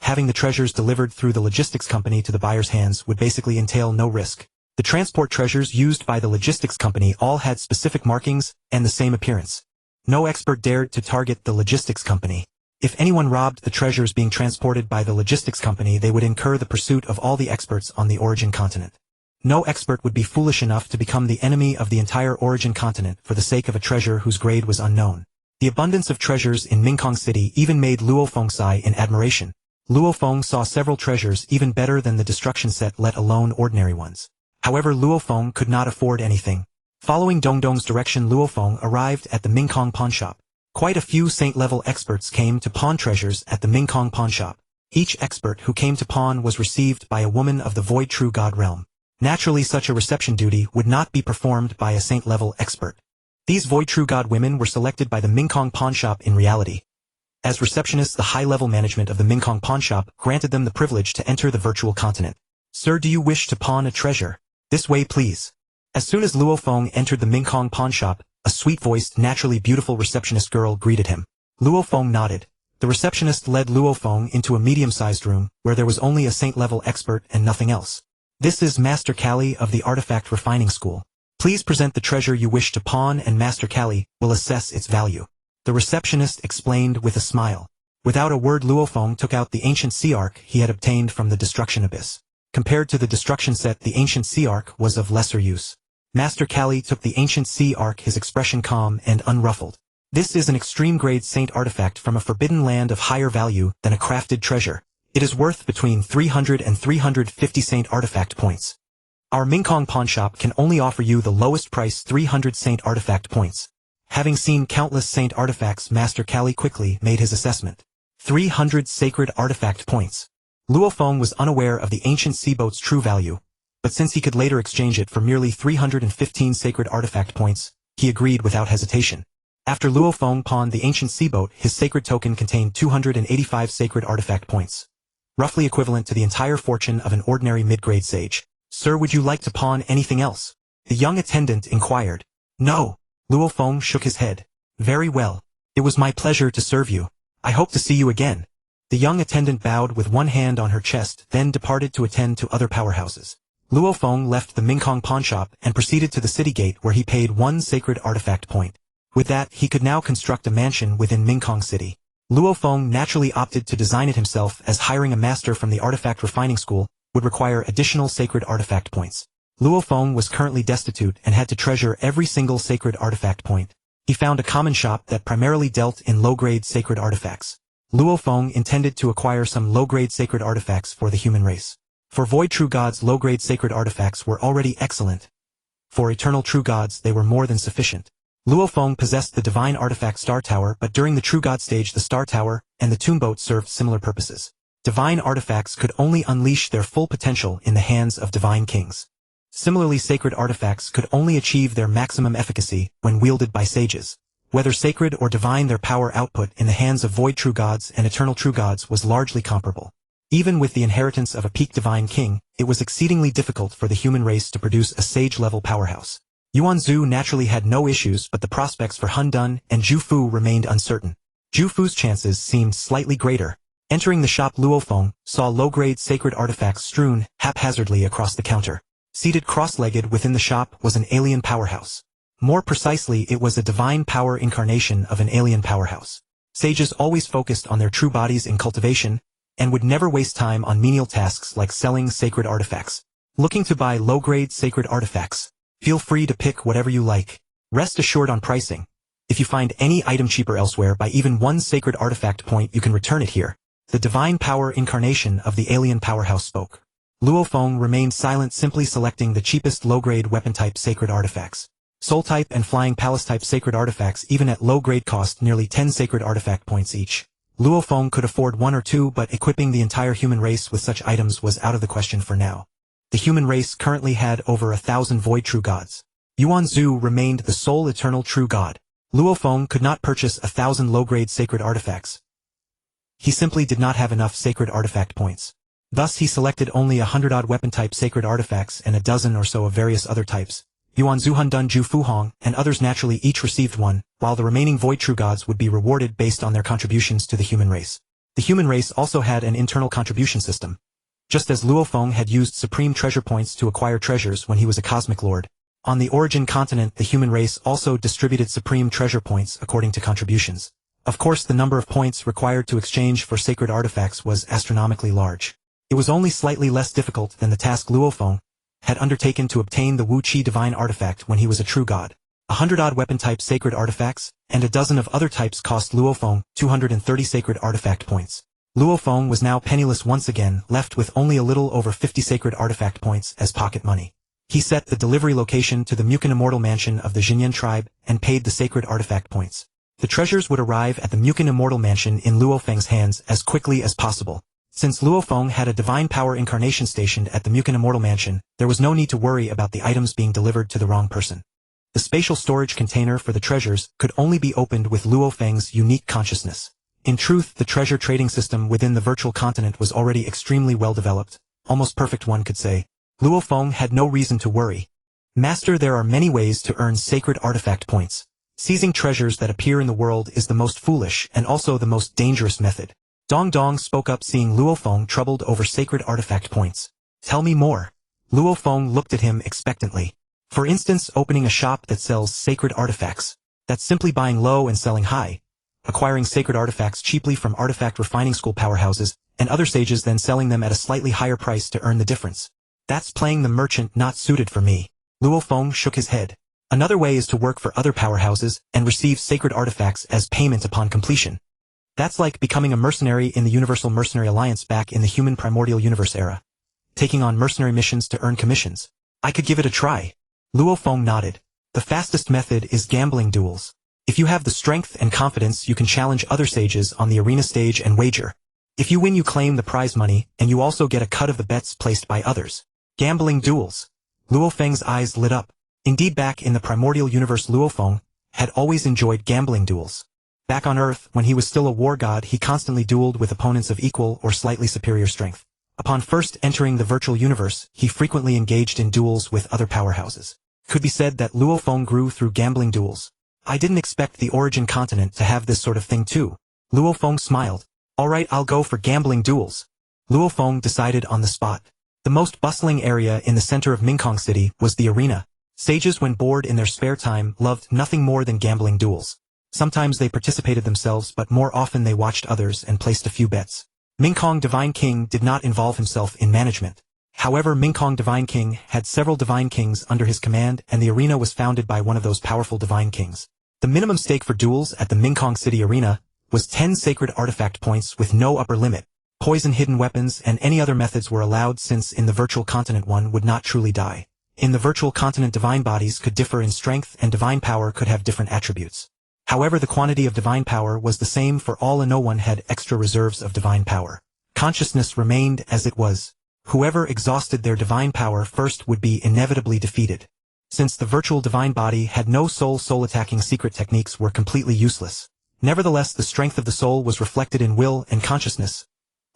Having the treasures delivered through the logistics company to the buyer's hands would basically entail no risk. The transport treasures used by the logistics company all had specific markings and the same appearance. No expert dared to target the logistics company. If anyone robbed the treasures being transported by the logistics company, they would incur the pursuit of all the experts on the Origin Continent. No expert would be foolish enough to become the enemy of the entire origin continent for the sake of a treasure whose grade was unknown. The abundance of treasures in Mingkong City even made Luo Feng sigh in admiration. Luo Feng saw several treasures even better than the destruction set, let alone ordinary ones. However, Luo Feng could not afford anything. Following Dongdong's direction, Luo Feng arrived at the Mingkong pawnshop. Quite a few saint-level experts came to pawn treasures at the Mingkong pawnshop. Each expert who came to pawn was received by a woman of the Void True God realm. Naturally, such a reception duty would not be performed by a saint-level expert. These Void True God women were selected by the Mingkong pawnshop in reality. As receptionists, the high-level management of the Mingkong pawnshop granted them the privilege to enter the virtual continent. "Sir, do you wish to pawn a treasure? This way, please." As soon as Luo Feng entered the Mingkong pawnshop, a sweet-voiced, naturally beautiful receptionist girl greeted him. Luo Feng nodded. The receptionist led Luo Feng into a medium-sized room, where there was only a saint-level expert and nothing else. "This is Master Callie of the Artifact Refining School. Please present the treasure you wish to pawn and Master Callie will assess its value," the receptionist explained with a smile. Without a word, Luo Feng took out the ancient sea arc he had obtained from the destruction abyss. Compared to the destruction set, the ancient sea arc was of lesser use. Master Callie took the ancient sea arc, his expression calm and unruffled. "This is an extreme-grade saint artifact from a forbidden land of higher value than a crafted treasure. It is worth between 300 and 350 saint artifact points. Our Mingkong pawnshop can only offer you the lowest price, 300 saint artifact points." Having seen countless saint artifacts, Master Callie quickly made his assessment. 300 sacred artifact points. Luo Feng was unaware of the ancient sea boat's true value, but since he could later exchange it for merely 315 sacred artifact points, he agreed without hesitation. After Luo Feng pawned the ancient sea boat, his sacred token contained 285 sacred artifact points, roughly equivalent to the entire fortune of an ordinary mid-grade sage. "Sir, would you like to pawn anything else?" the young attendant inquired. "No." Luo Feng shook his head. "Very well. It was my pleasure to serve you. I hope to see you again." The young attendant bowed with one hand on her chest, then departed to attend to other powerhouses. Luo Feng left the Mingkong pawnshop and proceeded to the city gate, where he paid 1 sacred artifact point. With that, he could now construct a mansion within Mingkong City. Luo Feng naturally opted to design it himself, as hiring a master from the Artifact Refining School would require additional sacred artifact points. Luo Feng was currently destitute and had to treasure every single sacred artifact point. He found a common shop that primarily dealt in low-grade sacred artifacts. Luo Feng intended to acquire some low-grade sacred artifacts for the human race. For Void True Gods, low-grade sacred artifacts were already excellent. For Eternal True Gods, they were more than sufficient. Luo Feng possessed the Divine Artifact Star Tower, but during the True God stage, the Star Tower and the Tomb Boat served similar purposes. Divine artifacts could only unleash their full potential in the hands of divine kings. Similarly, sacred artifacts could only achieve their maximum efficacy when wielded by sages. Whether sacred or divine, their power output in the hands of Void True Gods and Eternal True Gods was largely comparable. Even with the inheritance of a peak divine king, it was exceedingly difficult for the human race to produce a sage-level powerhouse. Yuan Zhu naturally had no issues, but the prospects for Hun Dun and Zhu Fu remained uncertain. Zhu Fu's chances seemed slightly greater. Entering the shop, Luo Feng saw low-grade sacred artifacts strewn haphazardly across the counter. Seated cross-legged within the shop was an alien powerhouse. More precisely, it was a divine power incarnation of an alien powerhouse. Sages always focused on their true bodies in cultivation, and would never waste time on menial tasks like selling sacred artifacts. Looking to buy low-grade sacred artifacts? Feel free to pick whatever you like. Rest assured on pricing. If you find any item cheaper elsewhere by even 1 sacred artifact point, you can return it here. The divine power incarnation of the alien powerhouse spoke. Luo Feng remained silent, simply selecting the cheapest low-grade weapon-type sacred artifacts. Soul-type and Flying Palace-type sacred artifacts, even at low-grade, cost nearly 10 sacred artifact points each. Luo Feng could afford 1 or 2, but equipping the entire human race with such items was out of the question for now. The human race currently had over 1,000 Void True Gods. Yuan Zhu remained the sole Eternal True God. Luo Feng could not purchase 1,000 low-grade sacred artifacts. He simply did not have enough sacred artifact points. Thus he selected only 100-odd weapon-type sacred artifacts and a dozen or so of various other types. Yuan Zhu, Han Dun, Zhu Fu Hong, and others naturally each received 1, while the remaining Void True Gods would be rewarded based on their contributions to the human race. The human race also had an internal contribution system. Just as Luo Feng had used supreme treasure points to acquire treasures when he was a cosmic lord, on the origin continent the human race also distributed supreme treasure points according to contributions. Of course, the number of points required to exchange for sacred artifacts was astronomically large. It was only slightly less difficult than the task Luo Feng had undertaken to obtain the Wu Qi divine artifact when he was a true god. 100-odd weapon-type sacred artifacts, and a dozen of other types cost Luo Feng 230 sacred artifact points. Luo Feng was now penniless once again, left with only a little over 50 sacred artifact points as pocket money. He set the delivery location to the Mu Chen Immortal Mansion of the Xinyan tribe and paid the sacred artifact points. The treasures would arrive at the Mu Chen Immortal Mansion in Luo Feng's hands as quickly as possible. Since Luo Feng had a divine power incarnation stationed at the Mu Chen Immortal Mansion, there was no need to worry about the items being delivered to the wrong person. The spatial storage container for the treasures could only be opened with Luo Feng's unique consciousness. In truth, the treasure trading system within the virtual continent was already extremely well developed, almost perfect one could say. Luo Feng had no reason to worry. Master, there are many ways to earn sacred artifact points. Seizing treasures that appear in the world is the most foolish and also the most dangerous method. Dong Dong spoke up, seeing Luo Feng troubled over sacred artifact points. Tell me more. Luo Feng looked at him expectantly. For instance, opening a shop that sells sacred artifacts. That's simply buying low and selling high. Acquiring sacred artifacts cheaply from artifact refining school powerhouses, and other sages then selling them at a slightly higher price to earn the difference. That's playing the merchant, not suited for me. Luo Feng shook his head. Another way is to work for other powerhouses and receive sacred artifacts as payment upon completion. That's like becoming a mercenary in the Universal Mercenary Alliance back in the human primordial universe era. Taking on mercenary missions to earn commissions. I could give it a try. Luo Feng nodded. The fastest method is gambling duels. If you have the strength and confidence, you can challenge other sages on the arena stage and wager. If you win, you claim the prize money, and you also get a cut of the bets placed by others. Gambling duels. Luo Feng's eyes lit up. Indeed, back in the primordial universe, Luo Feng had always enjoyed gambling duels. Back on Earth, when he was still a war god, he constantly dueled with opponents of equal or slightly superior strength. Upon first entering the virtual universe, he frequently engaged in duels with other powerhouses. Could be said that Luo Feng grew through gambling duels. I didn't expect the origin continent to have this sort of thing too. Luo Feng smiled. Alright, I'll go for gambling duels. Luo Feng decided on the spot. The most bustling area in the center of Mingkong City was the arena. Sages, when bored in their spare time, loved nothing more than gambling duels. Sometimes they participated themselves, but more often they watched others and placed a few bets. Mingkong Divine King did not involve himself in management. However, Mingkong Divine King had several Divine Kings under his command, and the arena was founded by one of those powerful Divine Kings. The minimum stake for duels at the Mingkong City arena was 10 sacred artifact points with no upper limit. Poison, hidden weapons, and any other methods were allowed, since in the virtual continent one would not truly die. In the virtual continent, divine bodies could differ in strength and divine power could have different attributes. However, the quantity of divine power was the same for all, and no one had extra reserves of divine power. Consciousness remained as it was. Whoever exhausted their divine power first would be inevitably defeated. Since the virtual divine body had no soul attacking secret techniques were completely useless. Nevertheless, the strength of the soul was reflected in will and consciousness.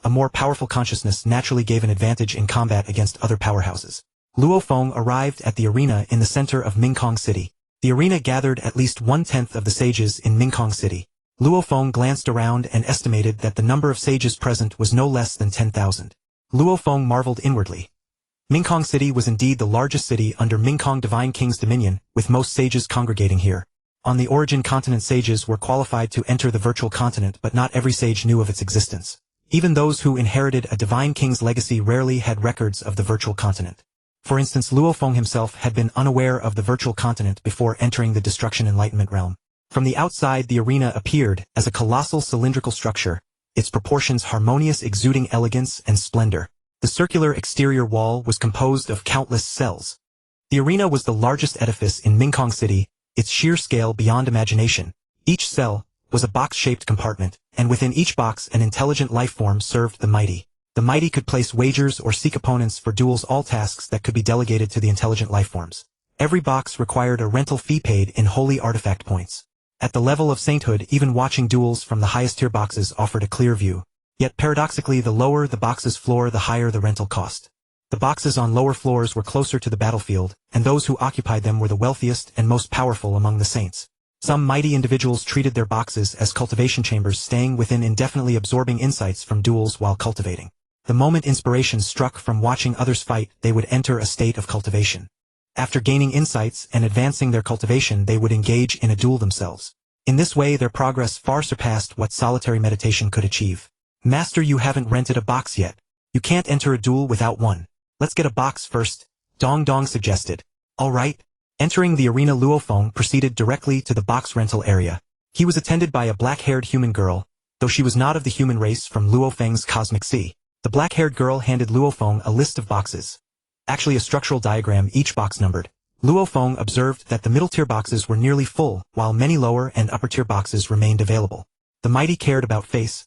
A more powerful consciousness naturally gave an advantage in combat against other powerhouses. Luo Feng arrived at the arena in the center of Mingkong City. The arena gathered at least 1/10 of the sages in Mingkong City. Luo Feng glanced around and estimated that the number of sages present was no less than 10,000. Luo Feng marveled inwardly. Mingkong City was indeed the largest city under Mingkong Divine King's dominion, with most sages congregating here. On the origin continent, sages were qualified to enter the virtual continent, but not every sage knew of its existence. Even those who inherited a Divine King's legacy rarely had records of the virtual continent. For instance, Luo Feng himself had been unaware of the virtual continent before entering the Destruction Enlightenment realm. From the outside, the arena appeared as a colossal cylindrical structure, its proportions harmonious, exuding elegance and splendor. The circular exterior wall was composed of countless cells. The arena was the largest edifice in Mingkong City, its sheer scale beyond imagination. Each cell was a box-shaped compartment, and within each box an intelligent life form served the mighty. The mighty could place wagers or seek opponents for duels, all tasks that could be delegated to the intelligent life forms. Every box required a rental fee paid in holy artifact points. At the level of sainthood, even watching duels from the highest tier boxes offered a clear view. Yet paradoxically, the lower the box's floor, the higher the rental cost. The boxes on lower floors were closer to the battlefield, and those who occupied them were the wealthiest and most powerful among the saints. Some mighty individuals treated their boxes as cultivation chambers, staying within indefinitely, absorbing insights from duels while cultivating. The moment inspiration struck from watching others fight, they would enter a state of cultivation. After gaining insights and advancing their cultivation, they would engage in a duel themselves. In this way, their progress far surpassed what solitary meditation could achieve. Master, you haven't rented a box yet. You can't enter a duel without one. Let's get a box first. Dong Dong suggested. All right. Entering the arena, Luo Feng proceeded directly to the box rental area. He was attended by a black-haired human girl, though she was not of the human race from Luo Feng's cosmic sea. The black-haired girl handed Luo Feng a list of boxes. Actually a structural diagram, each box numbered. Luo Feng observed that the middle-tier boxes were nearly full, while many lower and upper-tier boxes remained available. The mighty cared about face.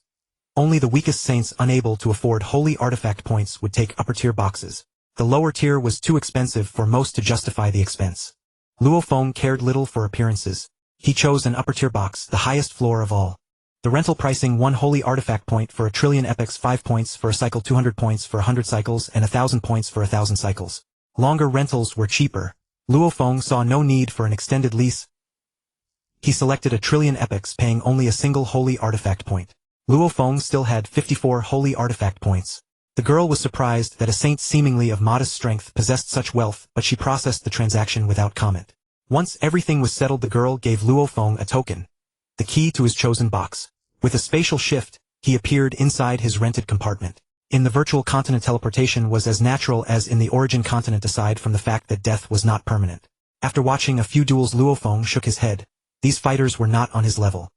Only the weakest saints unable to afford holy artifact points would take upper-tier boxes. The lower tier was too expensive for most to justify the expense. Luo Feng cared little for appearances. He chose an upper-tier box, the highest floor of all. The rental pricing: 1 holy artifact point for 1,000,000,000 epochs, 5 points for a cycle, 200 points for 100 cycles, and 1,000 points for 1,000 cycles. Longer rentals were cheaper. Luo Feng saw no need for an extended lease. He selected 1,000,000,000 epochs, paying only a single holy artifact point. Luo Feng still had 54 holy artifact points. The girl was surprised that a saint seemingly of modest strength possessed such wealth, but she processed the transaction without comment. Once everything was settled, the girl gave Luo Feng a token, the key to his chosen box. With a spatial shift, he appeared inside his rented compartment. In the virtual continent, teleportation was as natural as in the origin continent, aside from the fact that death was not permanent. After watching a few duels, Luo Feng shook his head. These fighters were not on his level.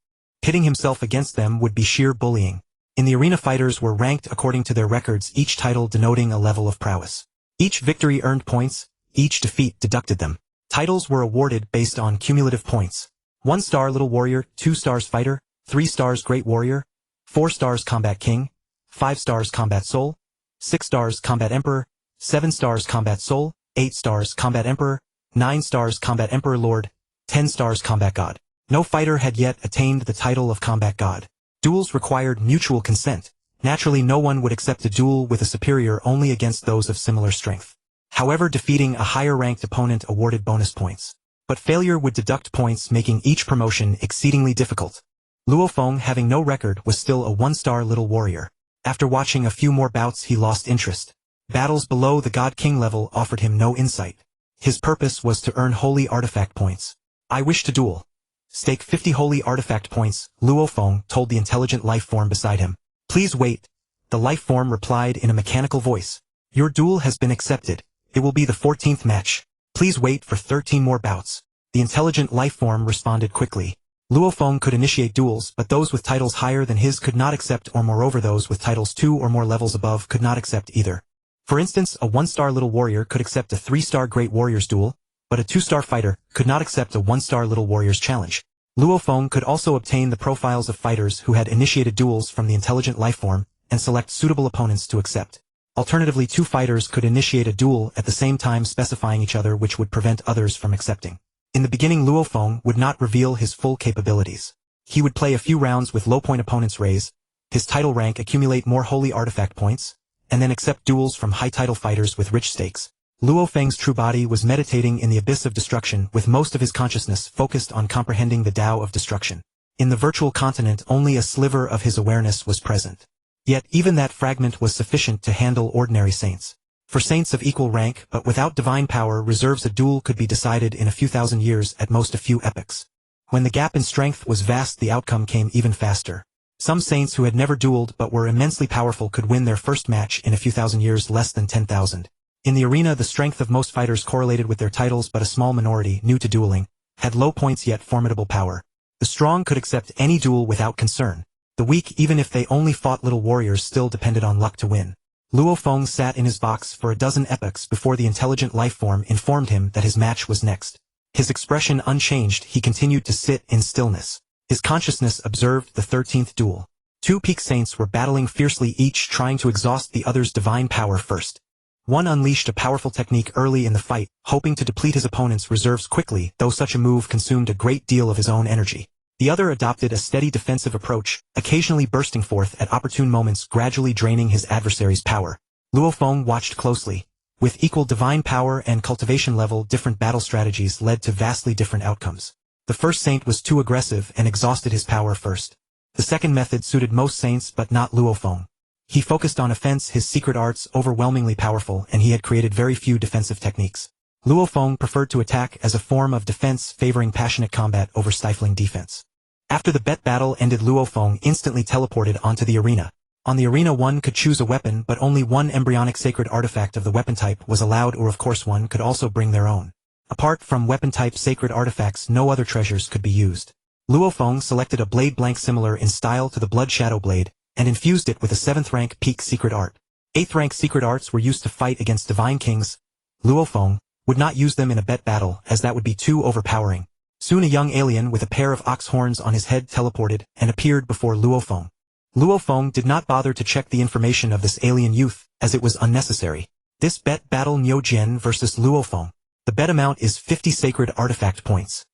Pitting himself against them would be sheer bullying. In the arena, fighters were ranked according to their records, each title denoting a level of prowess. Each victory earned points, each defeat deducted them. Titles were awarded based on cumulative points. 1 star Little Warrior, 2 stars Fighter, 3 stars Great Warrior, 4 stars Combat King, 5 stars Combat Soul, 6 stars Combat Emperor, 7 stars Combat Soul, 8 stars Combat Emperor, 9 stars Combat Emperor Lord, 10 stars Combat God. No fighter had yet attained the title of Combat God. Duels required mutual consent. Naturally, no one would accept a duel with a superior only against those of similar strength. However, defeating a higher-ranked opponent awarded bonus points. But failure would deduct points, making each promotion exceedingly difficult. Luo Feng, having no record, was still a 1-star Little Warrior. After watching a few more bouts, he lost interest. Battles below the God King level offered him no insight. His purpose was to earn holy artifact points. I wish to duel. Stake 50 holy artifact points, Luo Feng told the intelligent life form beside him. Please wait. The life form replied in a mechanical voice. Your duel has been accepted. It will be the 14th match. Please wait for 13 more bouts. The intelligent life form responded quickly. Luo Feng could initiate duels, but those with titles higher than his could not accept, or moreover those with titles 2 or more levels above could not accept either. For instance, a 1-star Little Warrior could accept a 3-star Great Warrior's duel, but a 2-star fighter could not accept a 1-star Little Warrior's challenge. Luo Feng could also obtain the profiles of fighters who had initiated duels from the intelligent life form, and select suitable opponents to accept. Alternatively, 2 fighters could initiate a duel at the same time, specifying each other, which would prevent others from accepting. In the beginning, Luo Feng would not reveal his full capabilities. He would play a few rounds with low-point opponents, raise his title rank, accumulate more holy artifact points, and then accept duels from high-title fighters with rich stakes. Luo Feng's true body was meditating in the abyss of destruction, with most of his consciousness focused on comprehending the Tao of destruction. In the virtual continent, only a sliver of his awareness was present. Yet even that fragment was sufficient to handle ordinary saints. For saints of equal rank but without divine power reserves, a duel could be decided in a few thousand years, at most a few epochs. When the gap in strength was vast, the outcome came even faster. Some saints who had never dueled but were immensely powerful could win their first match in a few thousand years, less than 10,000. In the arena, the strength of most fighters correlated with their titles, but a small minority, new to dueling, had low points yet formidable power. The strong could accept any duel without concern. The weak, even if they only fought Little Warriors, still depended on luck to win. Luo Feng sat in his box for a dozen epochs before the intelligent life form informed him that his match was next. His expression unchanged, he continued to sit in stillness. His consciousness observed the 13th duel. 2 peak saints were battling fiercely, each trying to exhaust the other's divine power first. One unleashed a powerful technique early in the fight, hoping to deplete his opponent's reserves quickly, though such a move consumed a great deal of his own energy. The other adopted a steady defensive approach, occasionally bursting forth at opportune moments, gradually draining his adversary's power. Luo Feng watched closely. With equal divine power and cultivation level, different battle strategies led to vastly different outcomes. The first saint was too aggressive and exhausted his power first. The second method suited most saints but not Luo Feng. He focused on offense, his secret arts overwhelmingly powerful, and he had created very few defensive techniques. Luo Feng preferred to attack as a form of defense, favoring passionate combat over stifling defense. After the bet battle ended, Luo Feng instantly teleported onto the arena. On the arena one could choose a weapon but only one embryonic sacred artifact of the weapon type was allowed, or of course one could also bring their own. Apart from weapon type sacred artifacts, no other treasures could be used. Luo Feng selected a blade blank similar in style to the Blood Shadow Blade, and infused it with a 7th rank peak secret art. 8th rank secret arts were used to fight against divine kings. Luo Feng would not use them in a bet battle, as that would be too overpowering. Soon a young alien with a pair of ox horns on his head teleported and appeared before Luo Feng. Luo Feng did not bother to check the information of this alien youth, as it was unnecessary. This bet battle Mo Jian versus Luo Feng. The bet amount is 50 sacred artifact points.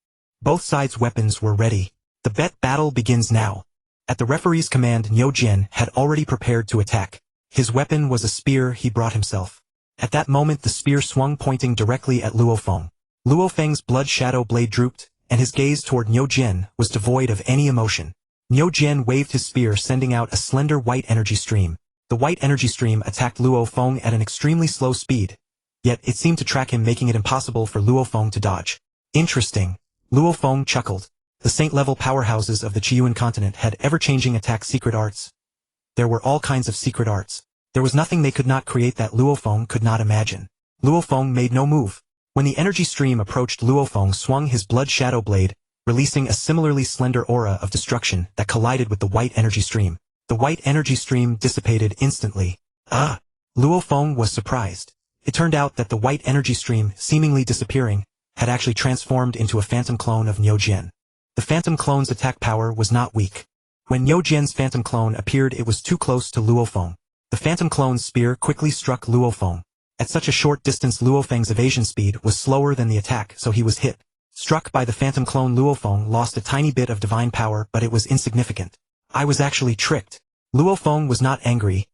Both sides' weapons were ready. The bet battle begins now. At the referee's command, Mo Jian had already prepared to attack. His weapon was a spear he brought himself. At that moment the spear swung, pointing directly at Luo Feng. Luo Feng's blood shadow blade drooped, and his gaze toward Mo Jian was devoid of any emotion. Mo Jian waved his spear, sending out a slender white energy stream. The white energy stream attacked Luo Feng at an extremely slow speed, yet it seemed to track him, making it impossible for Luo Feng to dodge. Interesting. Luo Feng chuckled. The saint-level powerhouses of the Qiyuan continent had ever-changing attack secret arts. There were all kinds of secret arts. There was nothing they could not create that Luo Feng could not imagine. Luo Feng made no move. When the energy stream approached, Luo Feng swung his blood shadow blade, releasing a similarly slender aura of destruction that collided with the white energy stream. The white energy stream dissipated instantly. Luo Feng was surprised. It turned out that the white energy stream, seemingly disappearing, had actually transformed into a phantom clone of Mo Jian. The phantom clone's attack power was not weak. When Mo Jian's phantom clone appeared, it was too close to Luo Feng. The phantom clone's spear quickly struck Luo Feng. At such a short distance, Luo Feng's evasion speed was slower than the attack, so he was hit. Struck by the phantom clone, Luo Feng lost a tiny bit of divine power, but it was insignificant. I was actually tricked. Luo Feng was not angry.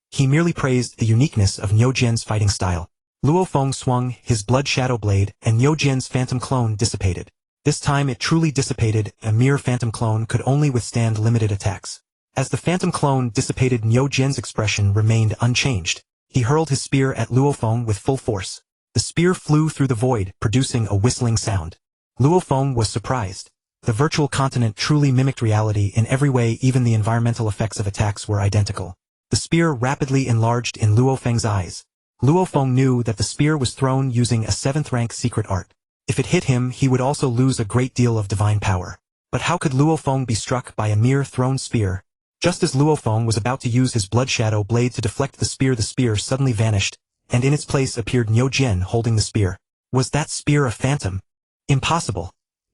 He merely praised the uniqueness of Mo Jian's fighting style. Luo Feng swung his blood shadow blade, and Mo Jian's phantom clone dissipated. This time it truly dissipated. A mere phantom clone could only withstand limited attacks. As the phantom clone dissipated, Mo Jian's expression remained unchanged. He hurled his spear at Luo Feng with full force. The spear flew through the void, producing a whistling sound. Luo Feng was surprised. The virtual continent truly mimicked reality in every way. Even the environmental effects of attacks were identical. The spear rapidly enlarged in Luo Feng's eyes. Luo Feng knew that the spear was thrown using a 7th rank secret art. If it hit him, he would also lose a great deal of divine power. But how could Luo Feng be struck by a mere thrown spear? Just as Luo Feng was about to use his blood shadow blade to deflect the spear suddenly vanished, and in its place appeared Mo Jian holding the spear. Was that spear a phantom? Impossible.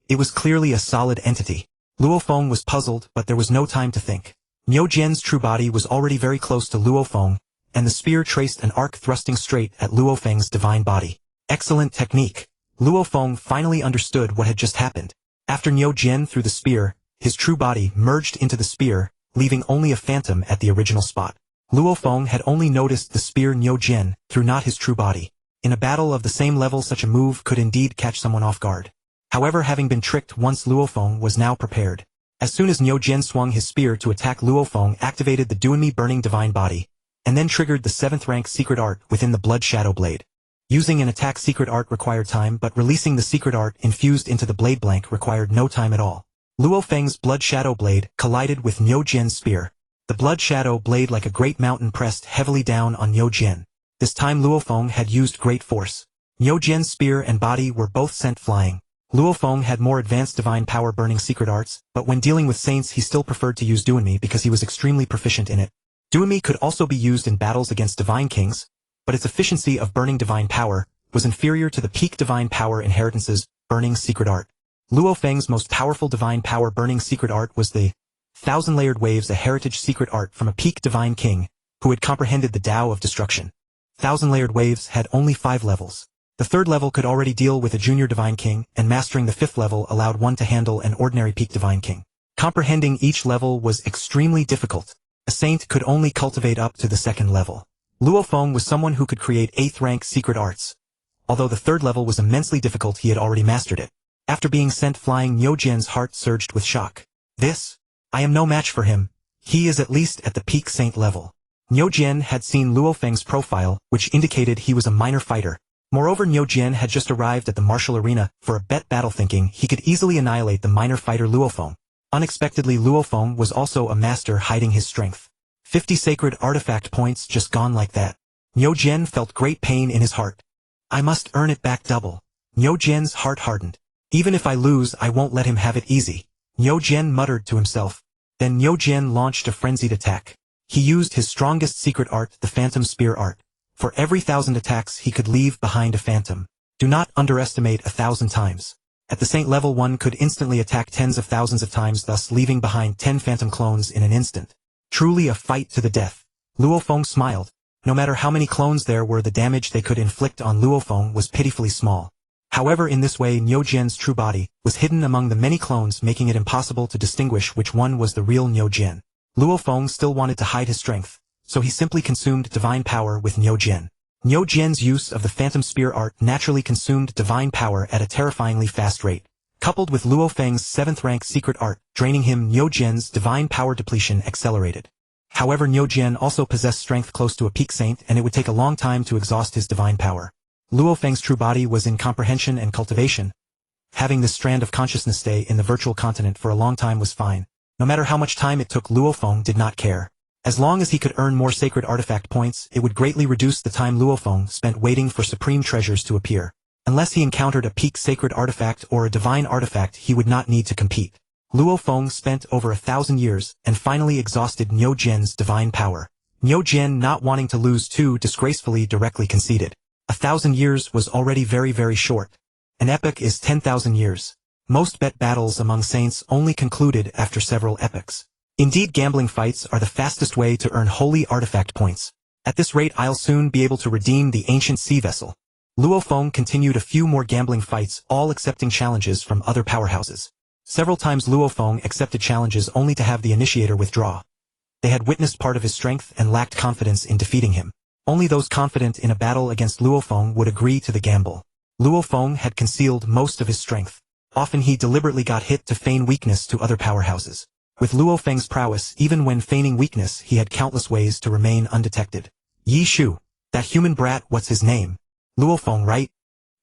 It was clearly a solid entity. Luo Feng was puzzled, but there was no time to think. Mo Jian's true body was already very close to Luo Feng, and the spear traced an arc thrusting straight at Luo Feng's divine body. Excellent technique. Luo Feng finally understood what had just happened. After Mo Jian threw the spear, his true body merged into the spear, leaving only a phantom at the original spot. Luo Feng had only noticed the spear Mo Jian threw, not his true body. In a battle of the same level, such a move could indeed catch someone off guard. However, having been tricked once, Luo Feng was now prepared. As soon as Mo Jian swung his spear to attack, Luo Feng activated the Duanmi Burning Divine Body, and then triggered the 7th rank secret art within the Blood Shadow Blade. Using an attack secret art required time, but releasing the secret art infused into the blade blank required no time at all. Luo Feng's Blood Shadow Blade collided with Mo Jian's spear. The Blood Shadow Blade, like a great mountain, pressed heavily down on Mo Jian. This time Luo Feng had used great force. Mo Jian's spear and body were both sent flying. Luo Feng had more advanced divine power burning secret arts, but when dealing with saints he still preferred to use Duanmi because he was extremely proficient in it. Duanmi could also be used in battles against divine kings, but its efficiency of burning divine power was inferior to the peak divine power inheritance's burning secret art. Luo Feng's most powerful divine power burning secret art was the Thousand-Layered Waves, a heritage secret art from a peak divine king who had comprehended the Tao of Destruction. Thousand-Layered Waves had only 5 levels. The 3rd level could already deal with a junior divine king, and mastering the 5th level allowed one to handle an ordinary peak divine king. Comprehending each level was extremely difficult. A saint could only cultivate up to the 2nd level. Luo Feng was someone who could create 8th rank secret arts. Although the 3rd level was immensely difficult, he had already mastered it. After being sent flying, Mo Jian's heart surged with shock. I am no match for him. He is at least at the peak saint level. Mo Jian had seen Luo Feng's profile, which indicated he was a minor fighter. Moreover, Mo Jian had just arrived at the martial arena for a bet battle, thinking he could easily annihilate the minor fighter Luo Feng. Unexpectedly, Luo Feng was also a master, hiding his strength. 50 sacred artifact points just gone like that. Mo Jian felt great pain in his heart. I must earn it back double. Mo Jian's heart hardened. Even if I lose, I won't let him have it easy. Mo Jian muttered to himself. Then Mo Jian launched a frenzied attack. He used his strongest secret art, the Phantom Spear art. For every 1,000 attacks he could leave behind a phantom. Do not underestimate 1,000 times. At the Saint level one could instantly attack tens of thousands of times, thus leaving behind 10 phantom clones in an instant. Truly a fight to the death. Luo Feng smiled. No matter how many clones there were, the damage they could inflict on Luo Feng was pitifully small. However, in this way Mo Jian's true body was hidden among the many clones, making it impossible to distinguish which one was the real Mo Jian. Luo Feng still wanted to hide his strength, so he simply consumed divine power with Mo Jian. Mo Jian's use of the Phantom Spear art naturally consumed divine power at a terrifyingly fast rate. Coupled with Luo Feng's 7th rank secret art, draining him, Mo Jian's divine power depletion accelerated. However, Mo Jian also possessed strength close to a peak saint, and it would take a long time to exhaust his divine power. Luo Feng's true body was in comprehension and cultivation. Having this strand of consciousness stay in the virtual continent for a long time was fine. No matter how much time it took, Luo Feng did not care. As long as he could earn more sacred artifact points, it would greatly reduce the time Luo Feng spent waiting for supreme treasures to appear. Unless he encountered a peak sacred artifact or a divine artifact, he would not need to compete. Luo Feng spent over 1,000 years and finally exhausted Mo Jian's divine power. Mo Jian, not wanting to lose too disgracefully, directly conceded. 1,000 years was already very short. An epoch is 10,000 years. Most bet battles among saints only concluded after several epochs. Indeed, gambling fights are the fastest way to earn holy artifact points. At this rate, I'll soon be able to redeem the ancient sea vessel. Luo Feng continued a few more gambling fights, all accepting challenges from other powerhouses. Several times Luo Feng accepted challenges only to have the initiator withdraw. They had witnessed part of his strength and lacked confidence in defeating him. Only those confident in a battle against Luo Feng would agree to the gamble. Luo Feng had concealed most of his strength. Often he deliberately got hit to feign weakness to other powerhouses. With Luo Feng's prowess, even when feigning weakness, he had countless ways to remain undetected. Yi Shu, that human brat, what's his name? Luo Feng, right?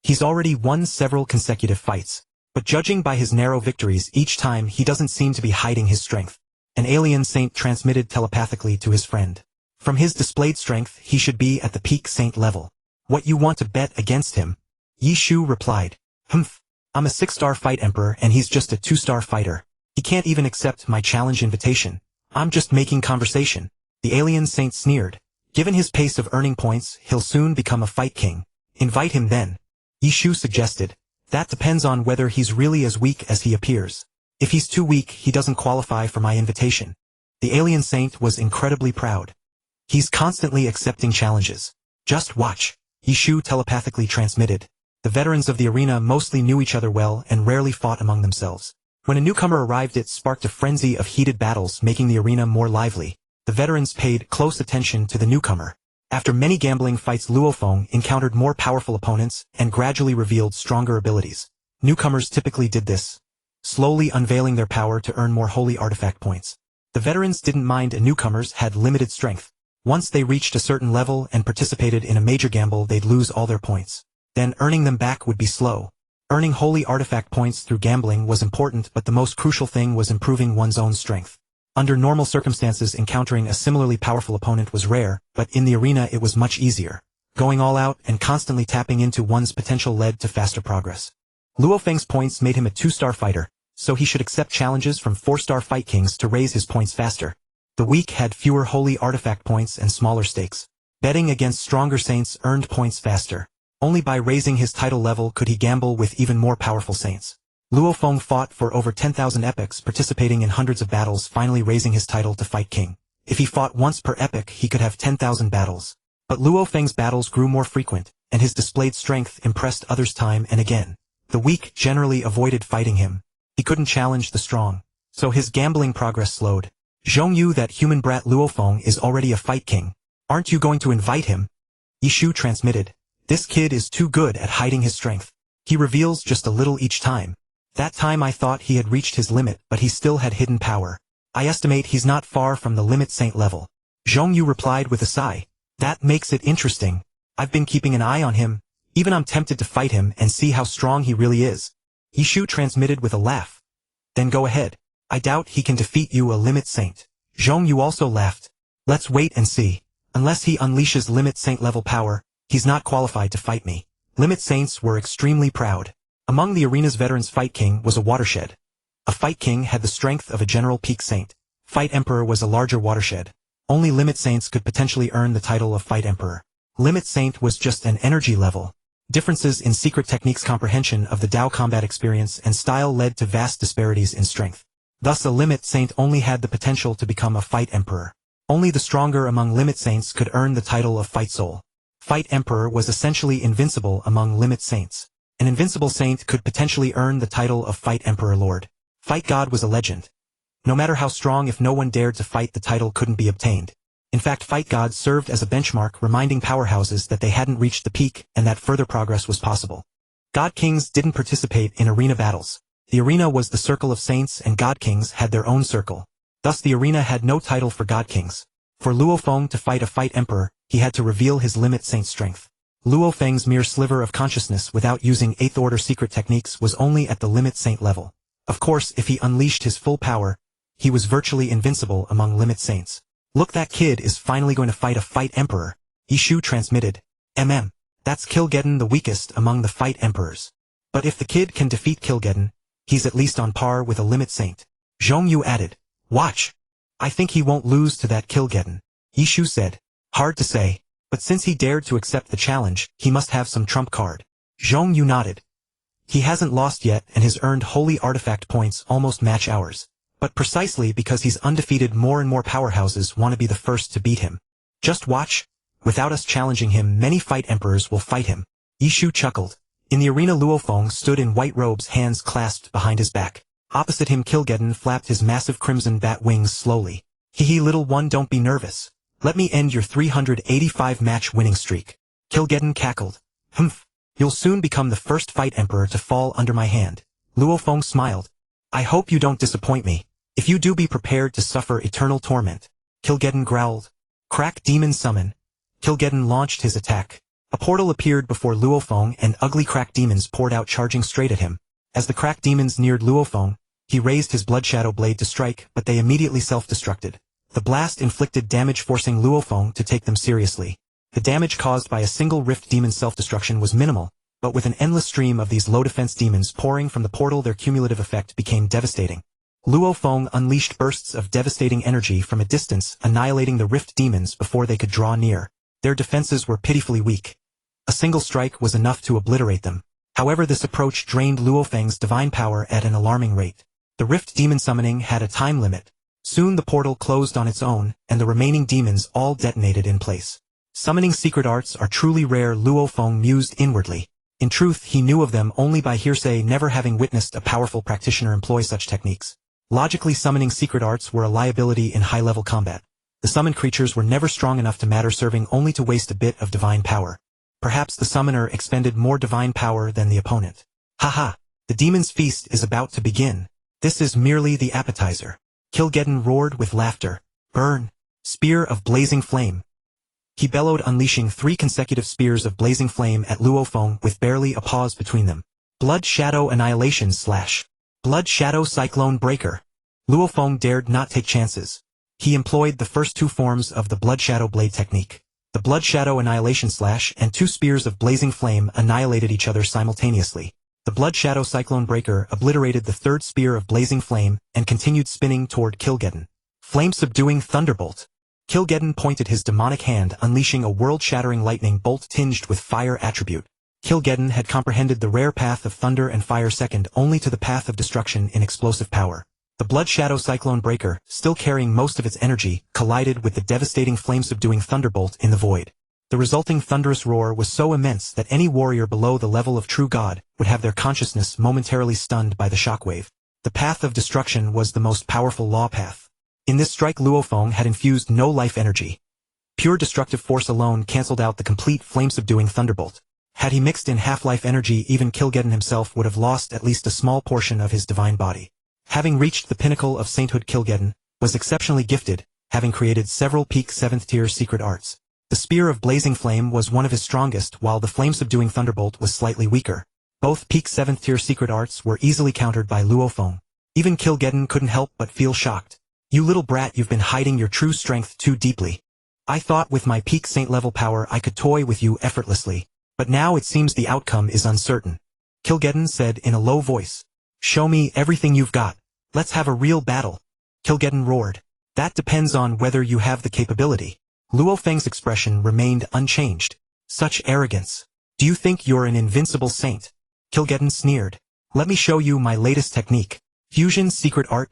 He's already won several consecutive fights. But judging by his narrow victories each time, he doesn't seem to be hiding his strength. An alien saint transmitted telepathically to his friend. From his displayed strength, he should be at the peak saint level. What, you want to bet against him? Yi Shu replied. Humph. I'm a 6-star fight emperor and he's just a 2-star fighter. He can't even accept my challenge invitation. I'm just making conversation. The alien saint sneered. Given his pace of earning points, he'll soon become a fight king. Invite him then. Yi Shu suggested. That depends on whether he's really as weak as he appears. If he's too weak, he doesn't qualify for my invitation. The alien saint was incredibly proud. He's constantly accepting challenges. Just watch. Yi Shu telepathically transmitted. The veterans of the arena mostly knew each other well and rarely fought among themselves. When a newcomer arrived, it sparked a frenzy of heated battles, making the arena more lively. The veterans paid close attention to the newcomer. After many gambling fights, Luo Feng encountered more powerful opponents and gradually revealed stronger abilities. Newcomers typically did this, slowly unveiling their power to earn more holy artifact points. The veterans didn't mind a newcomer's had limited strength. Once they reached a certain level and participated in a major gamble, they'd lose all their points. Then earning them back would be slow. Earning holy artifact points through gambling was important, but the most crucial thing was improving one's own strength. Under normal circumstances, encountering a similarly powerful opponent was rare, but in the arena it was much easier. Going all out and constantly tapping into one's potential led to faster progress. Luo Feng's points made him a 2-star fighter, so he should accept challenges from 4-star fight kings to raise his points faster. The weak had fewer holy artifact points and smaller stakes. Betting against stronger saints earned points faster. Only by raising his title level could he gamble with even more powerful saints. Luo Feng fought for over 10,000 epochs, participating in hundreds of battles, finally raising his title to Fight King. If he fought once per epoch, he could have 10,000 battles. But Luo Feng's battles grew more frequent, and his displayed strength impressed others time and again. The weak generally avoided fighting him. He couldn't challenge the strong, so his gambling progress slowed. Zhongyu, that human brat Luo Feng is already a fight king. Aren't you going to invite him? Yi Shu transmitted. This kid is too good at hiding his strength. He reveals just a little each time. That time I thought he had reached his limit, but he still had hidden power. I estimate he's not far from the limit saint level. Zhongyu replied with a sigh. That makes it interesting. I've been keeping an eye on him. Even I'm tempted to fight him and see how strong he really is. Yi Shu transmitted with a laugh. Then go ahead. I doubt he can defeat you, a limit saint. Zhongyu also laughed. Let's wait and see. Unless he unleashes Limit Saint level power, he's not qualified to fight me. Limit Saints were extremely proud. Among the arena's veterans, Fight King was a watershed. A Fight King had the strength of a general Peak Saint. Fight Emperor was a larger watershed. Only Limit Saints could potentially earn the title of Fight Emperor. Limit Saint was just an energy level. Differences in secret techniques, comprehension of the Dao combat experience and style led to vast disparities in strength. Thus a Limit Saint only had the potential to become a Fight Emperor. Only the stronger among Limit Saints could earn the title of Fight Soul. Fight Emperor was essentially invincible among Limit Saints. An invincible saint could potentially earn the title of Fight Emperor Lord. Fight God was a legend. No matter how strong, if no one dared to fight, the title couldn't be obtained. In fact, Fight God served as a benchmark, reminding powerhouses that they hadn't reached the peak and that further progress was possible. God Kings didn't participate in arena battles. The arena was the circle of saints and God Kings had their own circle. Thus the arena had no title for God Kings. For Luo Feng to fight a Fight Emperor, he had to reveal his Limit Saint strength. Luo Feng's mere sliver of consciousness without using 8th order secret techniques was only at the Limit Saint level. Of course, if he unleashed his full power, he was virtually invincible among Limit Saints. Look, that kid is finally going to fight a Fight Emperor. Yishu transmitted. That's Kil'jaeden, the weakest among the Fight Emperors. But if the kid can defeat Kil'jaeden, he's at least on par with a Limit Saint. Zhongyu added. Watch. I think he won't lose to that Kil'jaeden. Yishu said. Hard to say, but since he dared to accept the challenge, he must have some trump card. Zhongyu nodded. He hasn't lost yet and his earned holy artifact points almost match ours. But precisely because he's undefeated, more and more powerhouses want to be the first to beat him. Just watch. Without us challenging him, many Fight Emperors will fight him. Yishu chuckled. In the arena, Luo Feng stood in white robes, hands clasped behind his back. Opposite him, Kil'jaeden flapped his massive crimson bat wings slowly. Hee little one, don't be nervous. Let me end your 385 match winning streak. Kil'jaeden cackled. Humph. You'll soon become the first Fight Emperor to fall under my hand. Luo Feng smiled. I hope you don't disappoint me. If you do, be prepared to suffer eternal torment. Kil'jaeden growled. Crack Demon Summon. Kil'jaeden launched his attack. A portal appeared before Luo Feng and ugly crack demons poured out, charging straight at him. As the crack demons neared Luo Feng, he raised his blood shadow blade to strike, but they immediately self-destructed. The blast inflicted damage, forcing Luo Feng to take them seriously. The damage caused by a single rift demon's self-destruction was minimal, but with an endless stream of these low-defense demons pouring from the portal, their cumulative effect became devastating. Luo Feng unleashed bursts of devastating energy from a distance, annihilating the rift demons before they could draw near. Their defenses were pitifully weak. A single strike was enough to obliterate them. However, this approach drained Luo Feng's divine power at an alarming rate. The rift demon summoning had a time limit. Soon the portal closed on its own, and the remaining demons all detonated in place. Summoning secret arts are truly rare, Luo Feng mused inwardly. In truth, he knew of them only by hearsay, never having witnessed a powerful practitioner employ such techniques. Logically, summoning secret arts were a liability in high-level combat. The summoned creatures were never strong enough to matter, serving only to waste a bit of divine power. Perhaps the summoner expended more divine power than the opponent. Haha! The demon's feast is about to begin. This is merely the appetizer. Kil'jaeden roared with laughter. Burn! Spear of blazing flame. He bellowed, unleashing 3 consecutive spears of blazing flame at Luo Feng with barely a pause between them. Blood Shadow Annihilation Slash. Blood Shadow Cyclone Breaker. Luo Feng dared not take chances. He employed the first 2 forms of the Blood Shadow Blade technique. The Blood Shadow Annihilation Slash and 2 spears of blazing flame annihilated each other simultaneously. The Blood Shadow Cyclone Breaker obliterated the 3rd spear of blazing flame and continued spinning toward Kil'jaeden. Flame-subduing Thunderbolt. Kil'jaeden pointed his demonic hand, unleashing a world-shattering lightning bolt tinged with fire attribute. Kil'jaeden had comprehended the rare path of thunder and fire, second only to the path of destruction in explosive power. The Blood Shadow Cyclone Breaker, still carrying most of its energy, collided with the devastating flame-subduing Thunderbolt in the void. The resulting thunderous roar was so immense that any warrior below the level of true God would have their consciousness momentarily stunned by the shockwave. The path of destruction was the most powerful law path. In this strike, Luo Feng had infused no life energy. Pure destructive force alone cancelled out the complete flame-subduing Thunderbolt. Had he mixed in half-life energy, even Kil'jaeden himself would have lost at least a small portion of his divine body. Having reached the pinnacle of sainthood, Kil'jaeden was exceptionally gifted, having created several peak 7th-tier secret arts. The Spear of Blazing Flame was one of his strongest, while the flame-subduing Thunderbolt was slightly weaker. Both peak 7th-tier secret arts were easily countered by Luo Feng. Even Kil'jaeden couldn't help but feel shocked. You little brat, you've been hiding your true strength too deeply. I thought with my peak saint-level power I could toy with you effortlessly, but now it seems the outcome is uncertain. Kil'jaeden said in a low voice. Show me everything you've got. Let's have a real battle. Kil'jaeden roared. That depends on whether you have the capability. Luo Feng's expression remained unchanged. Such arrogance. Do you think you're an invincible saint? Kil'jaeden sneered. Let me show you my latest technique. Fusion's secret art?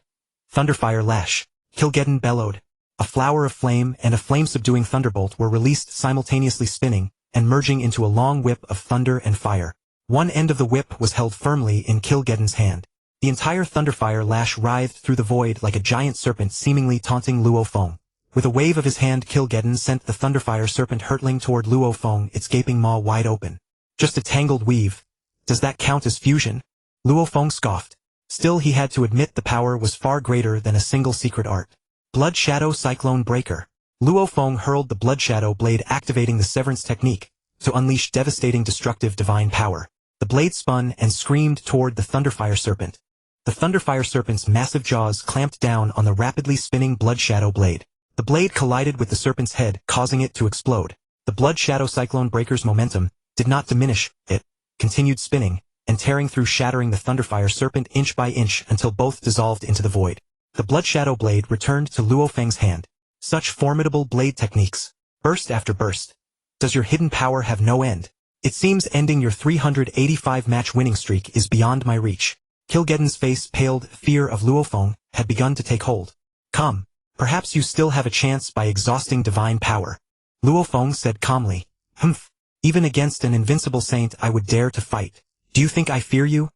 Thunderfire Lash. Kil'jaeden bellowed. A flower of flame and a flame-subduing thunderbolt were released simultaneously, spinning and merging into a long whip of thunder and fire. One end of the whip was held firmly in Kil'jaeden's hand. The entire Thunderfire Lash writhed through the void like a giant serpent, seemingly taunting Luo Feng. With a wave of his hand, Kil'jaeden sent the Thunderfire serpent hurtling toward Luo Feng, its gaping maw wide open. Just a tangled weave. Does that count as fusion? Luo Feng scoffed. Still, he had to admit the power was far greater than a single secret art. Blood Shadow Cyclone Breaker. Luo Feng hurled the Blood Shadow blade, activating the Severance technique to unleash devastating destructive divine power. The blade spun and screamed toward the Thunderfire serpent. The Thunderfire serpent's massive jaws clamped down on the rapidly spinning Blood Shadow blade. The blade collided with the serpent's head, causing it to explode. The Blood Shadow Cyclone Breaker's momentum did not diminish. It continued spinning and tearing through, shattering the Thunderfire serpent inch by inch until both dissolved into the void. The Blood Shadow blade returned to Luo Feng's hand. Such formidable blade techniques. Burst after burst. Does your hidden power have no end? It seems ending your 385-match winning streak is beyond my reach. Kil'jaeden's face paled. Fear of Luo Feng had begun to take hold. Come. Perhaps you still have a chance by exhausting divine power. Luo Feng said calmly. Humph. Even against an invincible saint I would dare to fight. Do you think I fear you?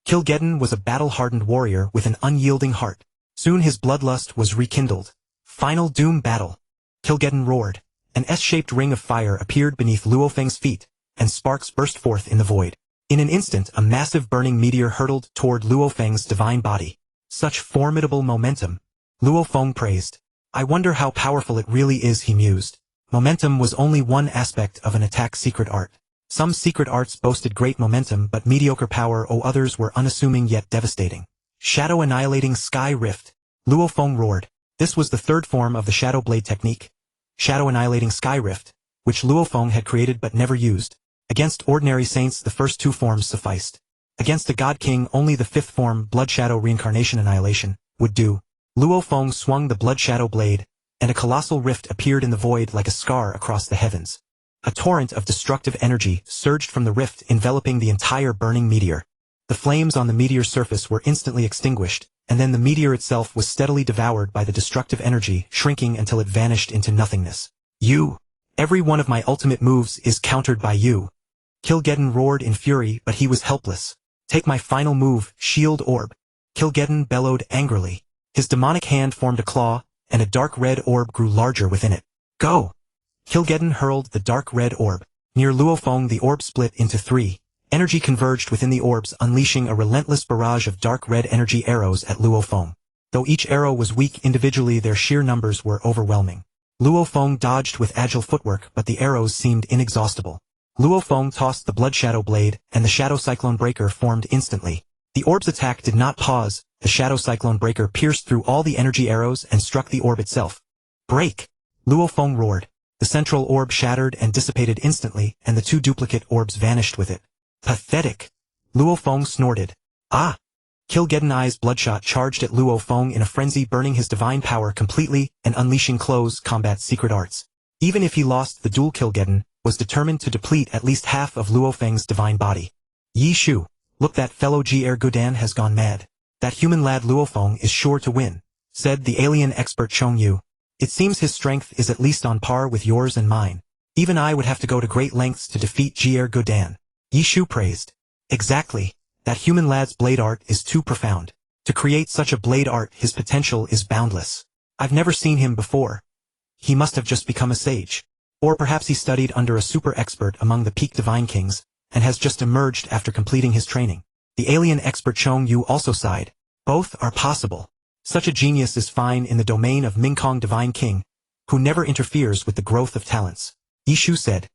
Kil'jaeden was a battle-hardened warrior with an unyielding heart. Soon his bloodlust was rekindled. Final doom battle. Kil'jaeden roared. An S-shaped ring of fire appeared beneath Luo Feng's feet, and sparks burst forth in the void. In an instant, a massive burning meteor hurtled toward Luo Feng's divine body. Such formidable momentum. Luo Feng praised. I wonder how powerful it really is, he mused. Momentum was only one aspect of an attack's secret art. Some secret arts boasted great momentum but mediocre power, others were unassuming yet devastating. Shadow Annihilating Sky Rift. Luo Feng roared. This was the third form of the Shadow Blade technique. Shadow Annihilating Sky Rift, which Luo Feng had created but never used. Against ordinary saints the first two forms sufficed. Against the God King only the fifth form, Blood Shadow Reincarnation Annihilation, would do. Luo Feng swung the Blood Shadow blade, and a colossal rift appeared in the void like a scar across the heavens. A torrent of destructive energy surged from the rift, enveloping the entire burning meteor. The flames on the meteor's surface were instantly extinguished, and then the meteor itself was steadily devoured by the destructive energy, shrinking until it vanished into nothingness. Every one of my ultimate moves is countered by you. Kil'jaeden roared in fury, but he was helpless. Take my final move, Shield Orb. Kil'jaeden bellowed angrily. His demonic hand formed a claw, and a dark red orb grew larger within it. Go! Kil'jaeden hurled the dark red orb. Near Luo Feng the orb split into three. Energy converged within the orbs, unleashing a relentless barrage of dark red energy arrows at Luo Feng. Though each arrow was weak individually, their sheer numbers were overwhelming. Luo Feng dodged with agile footwork, but the arrows seemed inexhaustible. Luo Feng tossed the Blood Shadow blade, and the Shadow Cyclone Breaker formed instantly. The orb's attack did not pause. The Shadow Cyclone Breaker pierced through all the energy arrows and struck the orb itself. Break! Luo Feng roared. The central orb shattered and dissipated instantly, and the two duplicate orbs vanished with it. Pathetic! Luo Feng snorted. Ah! Kil'jaeden's eyes bloodshot charged at Luo Feng in a frenzy, burning his divine power completely and unleashing close combat secret arts. Even if he lost the duel, Kil'jaeden was determined to deplete at least half of Luo Feng's divine body. Yi Shu, look, that fellow Gr Gudan has gone mad. That human lad Luo Feng is sure to win, said the alien expert Chong Yu. It seems his strength is at least on par with yours and mine. Even I would have to go to great lengths to defeat Gr Gudan. Yi Shu praised. Exactly. That human lad's blade art is too profound. To create such a blade art, his potential is boundless. I've never seen him before. He must have just become a sage. Or perhaps he studied under a super expert among the peak divine kings, and has just emerged after completing his training. The alien expert Chong Yu also sighed. Both are possible. Such a genius is fine in the domain of Mingkong Divine King, who never interferes with the growth of talents. Yi Shu said.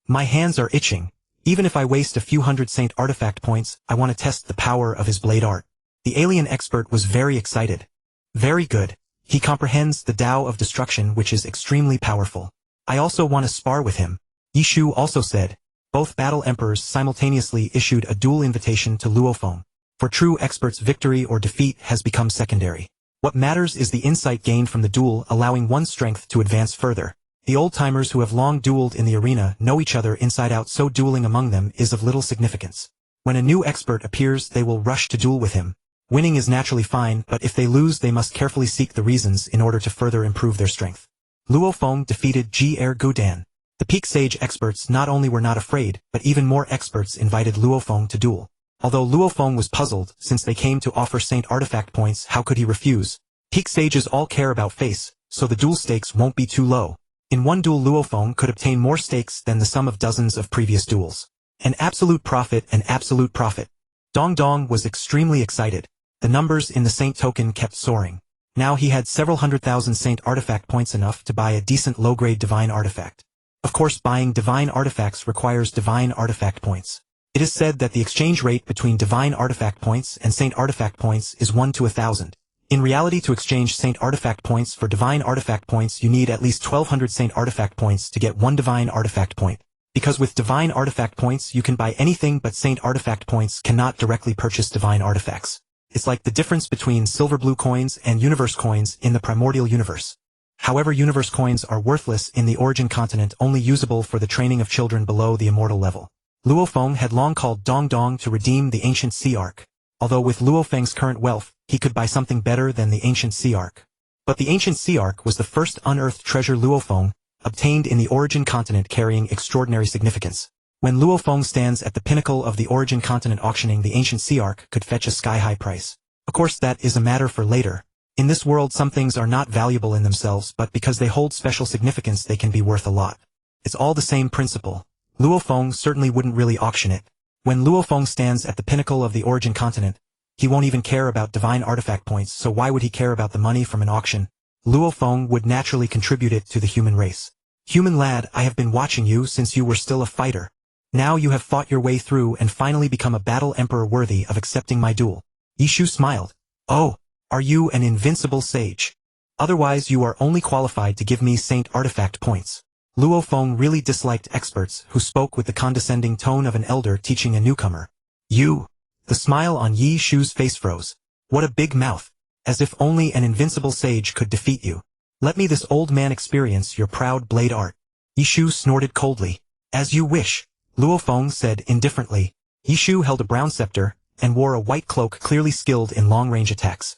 My hands are itching. Even if I waste a few hundred saint artifact points, I want to test the power of his blade art. The alien expert was very excited. Very good. He comprehends the Tao of Destruction, which is extremely powerful. I also want to spar with him. Yishu also said. Both battle emperors simultaneously issued a duel invitation to Luo Feng. For true experts, victory or defeat has become secondary. What matters is the insight gained from the duel, allowing one's strength to advance further. The old-timers who have long dueled in the arena know each other inside out, so dueling among them is of little significance. When a new expert appears, they will rush to duel with him. Winning is naturally fine, but if they lose, they must carefully seek the reasons in order to further improve their strength. Luo Feng defeated Ji Er Gudan. The peak sage experts not only were not afraid, but even more experts invited Luo Feng to duel. Although Luo Feng was puzzled, since they came to offer Saint Artifact points, how could he refuse? Peak sages all care about face, so the duel stakes won't be too low. In one duel, Luo Feng could obtain more stakes than the sum of dozens of previous duels. An absolute profit, an absolute profit. Dong Dong was extremely excited. The numbers in the Saint token kept soaring. Now he had several 100,000 Saint Artifact points, enough to buy a decent low-grade Divine Artifact. Of course, buying Divine Artifacts requires Divine Artifact points. It is said that the exchange rate between Divine Artifact points and Saint Artifact points is 1 to 1,000. In reality, to exchange Saint Artifact points for Divine Artifact points, you need at least 1,200 Saint Artifact points to get 1 Divine Artifact point. Because with Divine Artifact points you can buy anything, but Saint Artifact points cannot directly purchase Divine Artifacts. It's like the difference between silver blue coins and universe coins in the primordial universe. However, universe coins are worthless in the origin continent, only usable for the training of children below the immortal level. Luo Feng had long called Dong Dong to redeem the ancient sea ark. Although with Luo Feng's current wealth, he could buy something better than the ancient sea ark. But the ancient sea ark was the first unearthed treasure Luo Feng obtained in the origin continent, carrying extraordinary significance. When Luo Feng stands at the pinnacle of the origin continent, auctioning the ancient sea ark could fetch a sky-high price. Of course, that is a matter for later. In this world, some things are not valuable in themselves, but because they hold special significance they can be worth a lot. It's all the same principle. Luo Feng certainly wouldn't really auction it. When Luo Feng stands at the pinnacle of the origin continent, he won't even care about Divine Artifact points, so why would he care about the money from an auction? Luo Feng would naturally contribute it to the human race. Human lad, I have been watching you since you were still a fighter. Now you have fought your way through and finally become a battle emperor worthy of accepting my duel. Yishu smiled. Oh, are you an invincible sage? Otherwise you are only qualified to give me Saint Artifact points. Luo Feng really disliked experts who spoke with the condescending tone of an elder teaching a newcomer. You? The smile on Yi Shu's face froze. What a big mouth. As if only an invincible sage could defeat you. Let me, this old man, experience your proud blade art. Yishu snorted coldly. As you wish, Luo Feng said indifferently. Yishu held a brown scepter and wore a white cloak, clearly skilled in long-range attacks.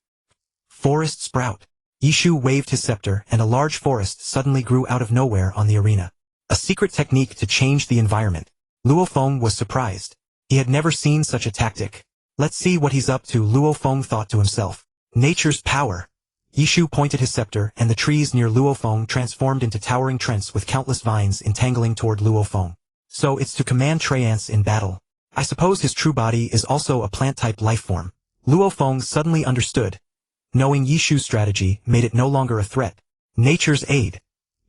Forest sprout. Yishu waved his scepter and a large forest suddenly grew out of nowhere on the arena. A secret technique to change the environment. Luo Feng was surprised. He had never seen such a tactic. Let's see what he's up to, Luo Feng thought to himself. Nature's power. Yishu pointed his scepter and the trees near Luo Feng transformed into towering trees with countless vines entangling toward Luo Feng. So it's to command treants in battle. I suppose his true body is also a plant-type lifeform. Luo Feng suddenly understood. Knowing Yishu's strategy made it no longer a threat. Nature's aid.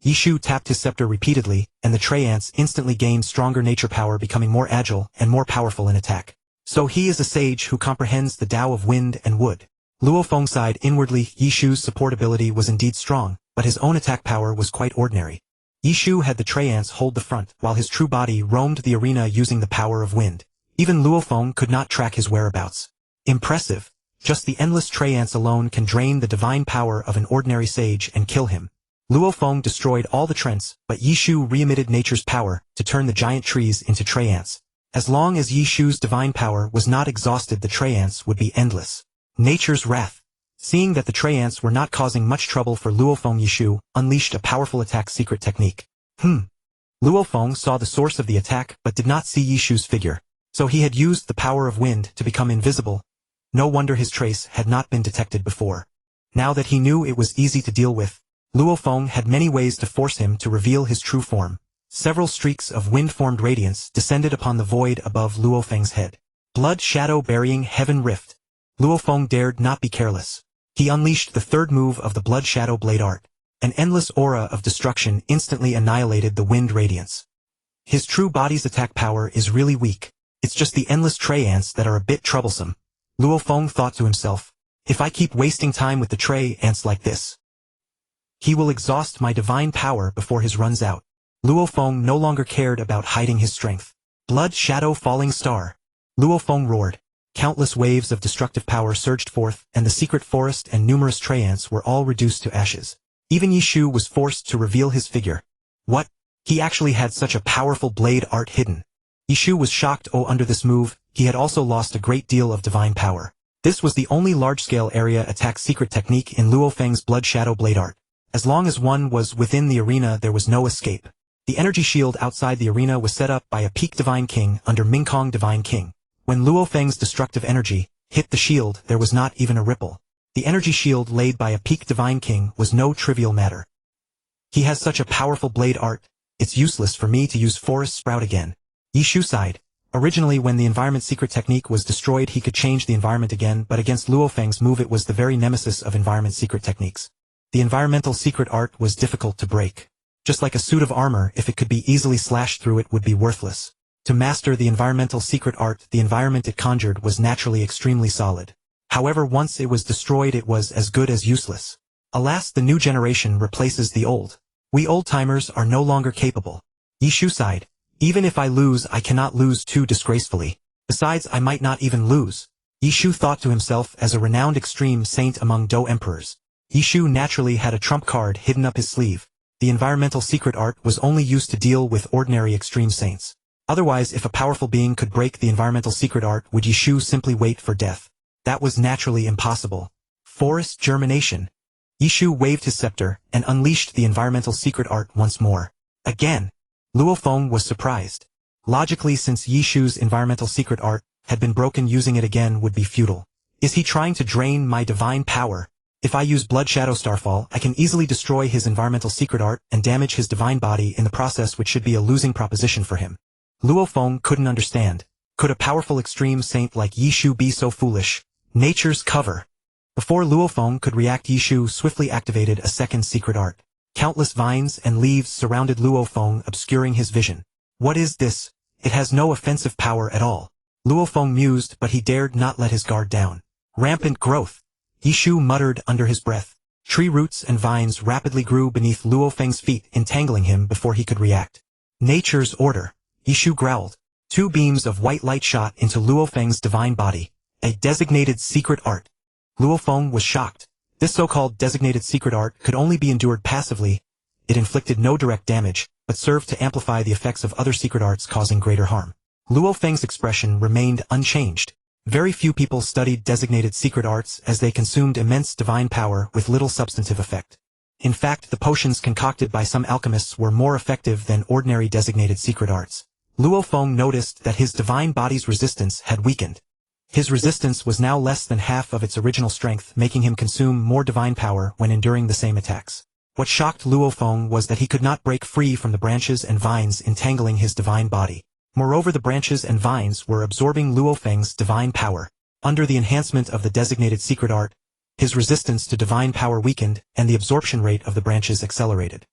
Yishu tapped his scepter repeatedly, and the treants instantly gained stronger nature power, becoming more agile and more powerful in attack. So he is a sage who comprehends the Tao of wind and wood. Luo Feng sighed inwardly. Yishu's support ability was indeed strong, but his own attack power was quite ordinary. Yishu had the treants hold the front, while his true body roamed the arena using the power of wind. Even Luo Feng could not track his whereabouts. Impressive. Just the endless treants alone can drain the divine power of an ordinary sage and kill him. Luo Feng destroyed all the treants, but Yishu re-emitted nature's power to turn the giant trees into treants. As long as Yishu's divine power was not exhausted, the treants would be endless. Nature's wrath. Seeing that the treants were not causing much trouble for Luo Feng, Yishu unleashed a powerful attack secret technique. Luo Feng saw the source of the attack but did not see Yishu's figure. So he had used the power of wind to become invisible. No wonder his trace had not been detected before. Now that he knew it was easy to deal with, Luo Feng had many ways to force him to reveal his true form. Several streaks of wind-formed radiance descended upon the void above Luo Feng's head. Blood shadow burying heaven rift. Luo Feng dared not be careless. He unleashed the third move of the blood shadow blade art. An endless aura of destruction instantly annihilated the wind radiance. His true body's attack power is really weak. It's just the endless treants that are a bit troublesome. Luo Feng thought to himself. If I keep wasting time with the tray ants like this, he will exhaust my divine power before his runs out. Luo Feng no longer cared about hiding his strength. Blood shadow falling star. Luo Feng roared. Countless waves of destructive power surged forth, and the secret forest and numerous tray ants were all reduced to ashes. Even Yishu was forced to reveal his figure. What? He actually had such a powerful blade art hidden. Yishu was shocked. Under this move, he had also lost a great deal of divine power. This was the only large-scale area attack secret technique in Luo Feng's blood shadow blade art. As long as one was within the arena, there was no escape. The energy shield outside the arena was set up by a peak Divine King under Mingkong Divine King. When Luo Feng's destructive energy hit the shield, there was not even a ripple. The energy shield laid by a peak Divine King was no trivial matter. He has such a powerful blade art, it's useless for me to use Forest Sprout again. Yishu sighed. Originally, when the environment secret technique was destroyed, he could change the environment again, but against Luo Feng's move, it was the very nemesis of environment secret techniques. The environmental secret art was difficult to break. Just like a suit of armor, if it could be easily slashed through, it would be worthless. To master the environmental secret art, the environment it conjured was naturally extremely solid. However, once it was destroyed, it was as good as useless. Alas, the new generation replaces the old. We old-timers are no longer capable. Yishu sighed. Even if I lose, I cannot lose too disgracefully. Besides, I might not even lose. Yishu thought to himself as a renowned extreme saint among Do emperors. Yishu naturally had a trump card hidden up his sleeve. The environmental secret art was only used to deal with ordinary extreme saints. Otherwise, if a powerful being could break the environmental secret art, would Yishu simply wait for death? That was naturally impossible. Forest germination. Yishu waved his scepter and unleashed the environmental secret art once more. Again. Luo Feng was surprised. Logically, since Yishu's environmental secret art had been broken, using it again would be futile. Is he trying to drain my divine power? If I use Blood Shadow Starfall, I can easily destroy his environmental secret art and damage his divine body in the process, which should be a losing proposition for him. Luo Feng couldn't understand. Could a powerful extreme saint like Yishu be so foolish? Nature's cover. Before Luo Feng could react, Yishu swiftly activated a second secret art. Countless vines and leaves surrounded Luo Feng, obscuring his vision. What is this? It has no offensive power at all. Luo Feng mused, but he dared not let his guard down. Rampant growth. Yishu muttered under his breath. Tree roots and vines rapidly grew beneath Luo Feng's feet, entangling him before he could react. Nature's order. Yishu growled. Two beams of white light shot into Luo Feng's divine body. A designated secret art. Luo Feng was shocked. This so-called designated secret art could only be endured passively. It inflicted no direct damage, but served to amplify the effects of other secret arts, causing greater harm. Luo Feng's expression remained unchanged. Very few people studied designated secret arts, as they consumed immense divine power with little substantive effect. In fact, the potions concocted by some alchemists were more effective than ordinary designated secret arts. Luo Feng noticed that his divine body's resistance had weakened. His resistance was now less than half of its original strength, making him consume more divine power when enduring the same attacks. What shocked Luo Feng was that he could not break free from the branches and vines entangling his divine body. Moreover, the branches and vines were absorbing Luo Feng's divine power. Under the enhancement of the designated secret art, his resistance to divine power weakened, and the absorption rate of the branches accelerated.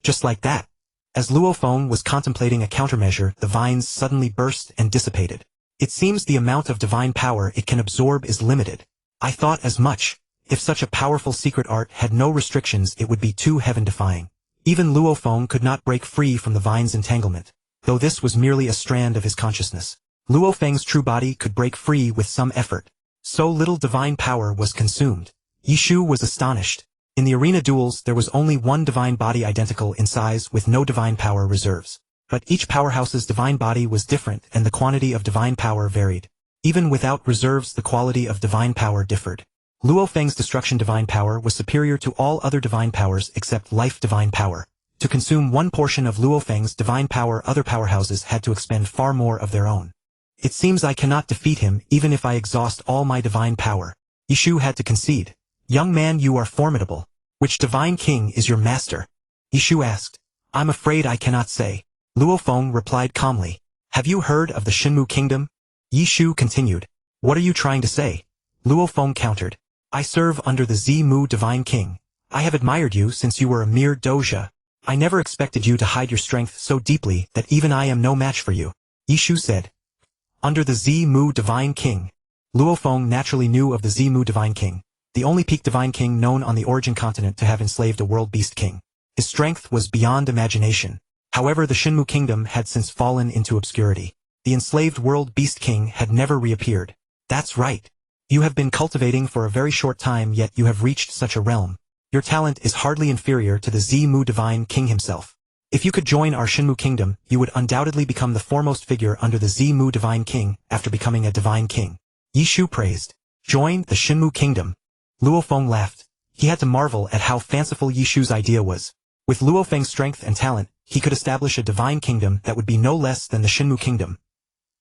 Just like that. As Luo Feng was contemplating a countermeasure, the vines suddenly burst and dissipated. It seems the amount of divine power it can absorb is limited. I thought as much. If such a powerful secret art had no restrictions, it would be too heaven-defying. Even Luo Feng could not break free from the vine's entanglement, though this was merely a strand of his consciousness. Luo Feng's true body could break free with some effort. So little divine power was consumed. Yishu was astonished. In the arena duels, there was only one divine body identical in size with no divine power reserves. But each powerhouse's divine body was different, and the quantity of divine power varied. Even without reserves, the quality of divine power differed. Luo Feng's destruction divine power was superior to all other divine powers except life divine power. To consume one portion of Luo Feng's divine power, other powerhouses had to expend far more of their own. It seems I cannot defeat him even if I exhaust all my divine power. Yishu had to concede. Young man, you are formidable. Which divine king is your master? Yishu asked. I'm afraid I cannot say. Luo Feng replied calmly. Have you heard of the Shenmu kingdom? Yishu continued. What are you trying to say? Luo Feng countered. I serve under the Zimu divine king. I have admired you since you were a mere doja. I never expected you to hide your strength so deeply that even I am no match for you. Yishu said. Under the Zimu divine king. Luo Feng naturally knew of the Zimu Divine King, the only peak Divine King known on the Origin continent to have enslaved a world beast king. His strength was beyond imagination. However, the Shenmu Kingdom had since fallen into obscurity. The enslaved world beast king had never reappeared. That's right. You have been cultivating for a very short time, yet you have reached such a realm. Your talent is hardly inferior to the Zimu Divine King himself. If you could join our Shenmu Kingdom, you would undoubtedly become the foremost figure under the Zimu Divine King after becoming a Divine King. Yi Shu praised. Join the Shenmu Kingdom. Luo Feng laughed. He had to marvel at how fanciful Yi Shu's idea was. With Luo Feng's strength and talent, he could establish a divine kingdom that would be no less than the Shenmu Kingdom.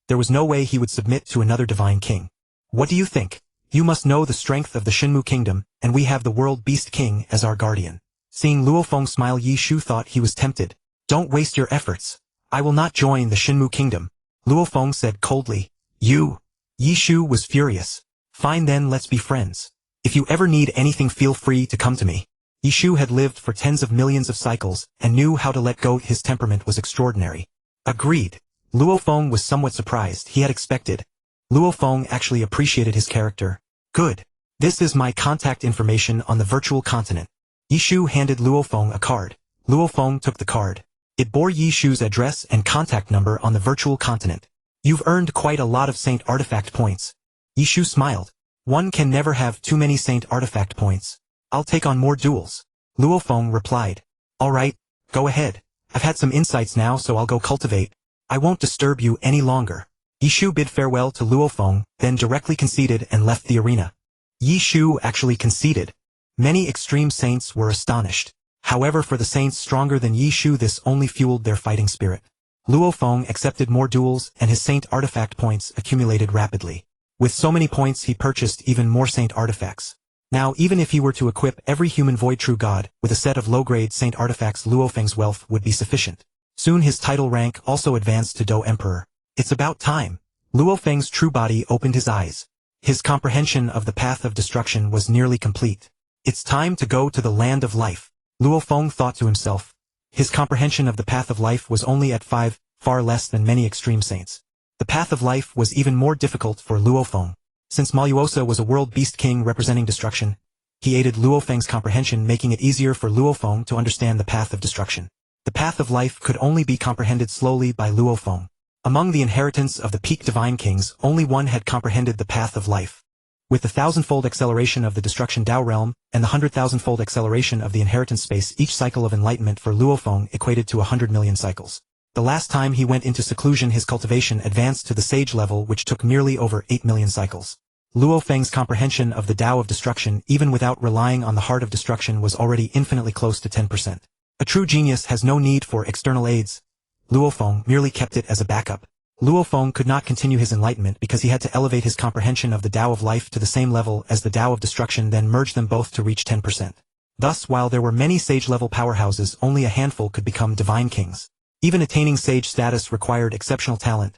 There was no way he would submit to another divine king. What do you think? You must know the strength of the Shenmu Kingdom, and we have the world beast king as our guardian. Seeing Luo Feng smile, Yi Shu thought he was tempted. Don't waste your efforts. I will not join the Shenmu Kingdom. Luo Feng said coldly. You. Yi Shu was furious. Fine then, let's be friends. If you ever need anything, feel free to come to me. Yi Shu had lived for tens of millions of cycles and knew how to let go. His temperament was extraordinary. Agreed. Luo Feng was somewhat surprised. He had expected. Luo Feng actually appreciated his character. Good. This is my contact information on the virtual continent. Yi Shu handed Luo Feng a card. Luo Feng took the card. It bore Yi Shu's address and contact number on the virtual continent. You've earned quite a lot of Saint Artifact points. Yi Shu smiled. One can never have too many Saint Artifact points. I'll take on more duels. Luo Feng replied. All right, go ahead. I've had some insights now, so I'll go cultivate. I won't disturb you any longer. Yi Shu bid farewell to Luo Feng, then directly conceded and left the arena. Yi Shu actually conceded. Many extreme saints were astonished. However, for the saints stronger than Yi Shu, this only fueled their fighting spirit. Luo Feng accepted more duels, and his Saint Artifact points accumulated rapidly. With so many points, he purchased even more Saint Artifacts. Now, even if he were to equip every human Void True God with a set of low-grade Saint Artifacts, Luo Feng's wealth would be sufficient. Soon his title rank also advanced to Do Emperor. It's about time. Luo Feng's true body opened his eyes. His comprehension of the path of destruction was nearly complete. It's time to go to the land of life. Luo Feng thought to himself. His comprehension of the path of life was only at 5, far less than many extreme saints. The path of life was even more difficult for Luo Feng. Since Mo Luo Sa was a world beast king representing destruction, he aided Luo Feng's comprehension, making it easier for Luo Feng to understand the path of destruction. The path of life could only be comprehended slowly by Luo Feng. Among the inheritance of the peak divine kings, only one had comprehended the path of life. With the 1,000-fold acceleration of the destruction Dao realm, and the 100,000-fold acceleration of the inheritance space, each cycle of enlightenment for Luo Feng equated to 100 million cycles. The last time he went into seclusion, his cultivation advanced to the sage level, which took merely over 8 million cycles. Luo Feng's comprehension of the Tao of destruction, even without relying on the heart of destruction, was already infinitely close to 10%. A true genius has no need for external aids. Luo Feng merely kept it as a backup. Luo Feng could not continue his enlightenment because he had to elevate his comprehension of the Tao of life to the same level as the Tao of destruction, then merge them both to reach 10%. Thus, while there were many sage-level powerhouses, only a handful could become divine kings. Even attaining sage status required exceptional talent.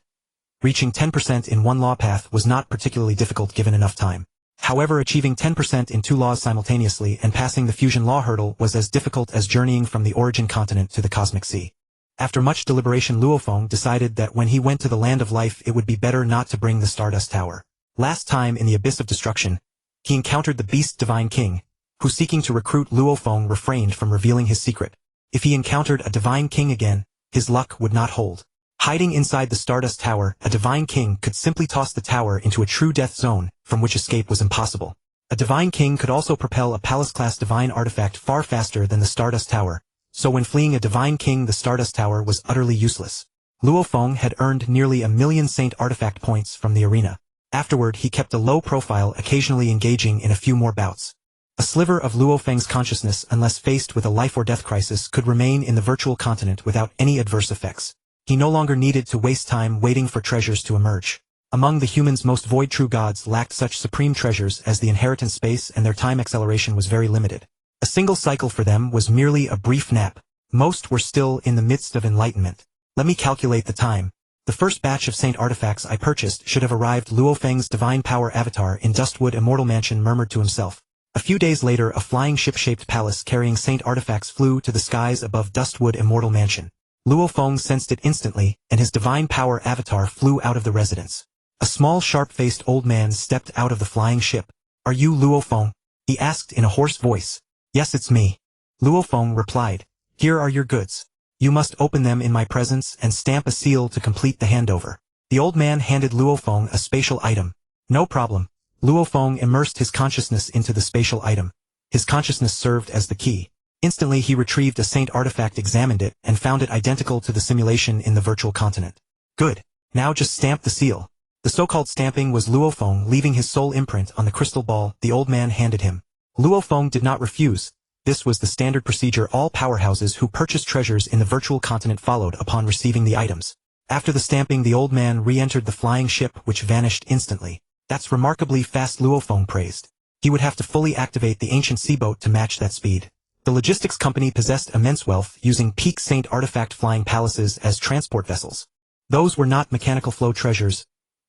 Reaching 10% in one law path was not particularly difficult given enough time. However, achieving 10% in two laws simultaneously and passing the fusion law hurdle was as difficult as journeying from the origin continent to the cosmic sea. After much deliberation, Luo Feng decided that when he went to the land of life, it would be better not to bring the Stardust Tower. Last time in the Abyss of Destruction, he encountered the Beast Divine King, who, seeking to recruit Luo Feng, refrained from revealing his secret. If he encountered a Divine King again, his luck would not hold. Hiding inside the Stardust Tower, a Divine King could simply toss the tower into a true death zone, from which escape was impossible. A Divine King could also propel a Palace-class Divine Artifact far faster than the Stardust Tower, so when fleeing a Divine King, the Stardust Tower was utterly useless. Luo Feng had earned nearly 1 million Saint Artifact points from the arena. Afterward, he kept a low profile, occasionally engaging in a few more bouts. A sliver of Luo Feng's consciousness, unless faced with a life-or-death crisis, could remain in the virtual continent without any adverse effects. He no longer needed to waste time waiting for treasures to emerge. Among the humans, most Void True Gods lacked such supreme treasures as the inheritance space, and their time acceleration was very limited. A single cycle for them was merely a brief nap. Most were still in the midst of enlightenment. Let me calculate the time. The first batch of Saint Artifacts I purchased should have arrived. Luo Feng's divine power avatar in Dustwood Immortal Mansion murmured to himself. A few days later, a flying ship-shaped palace carrying Saint Artifacts flew to the skies above Dustwood Immortal Mansion. Luo Feng sensed it instantly, and his divine power avatar flew out of the residence. A small sharp-faced old man stepped out of the flying ship. "Are you Luo Feng?" he asked in a hoarse voice. "Yes, it's me." Luo Feng replied. "Here are your goods. You must open them in my presence and stamp a seal to complete the handover." The old man handed Luo Feng a spatial item. "No problem." Luo Feng immersed his consciousness into the spatial item. His consciousness served as the key. Instantly he retrieved a saint artifact, examined it, and found it identical to the simulation in the virtual continent. "Good. Now just stamp the seal." The so-called stamping was Luo Feng leaving his soul imprint on the crystal ball the old man handed him. Luo Feng did not refuse. This was the standard procedure all powerhouses who purchased treasures in the virtual continent followed upon receiving the items. After the stamping, the old man re-entered the flying ship, which vanished instantly. "That's remarkably fast," Luo Feng praised. He would have to fully activate the ancient seaboat to match that speed. The logistics company possessed immense wealth, using peak saint artifact flying palaces as transport vessels. Those were not mechanical flow treasures.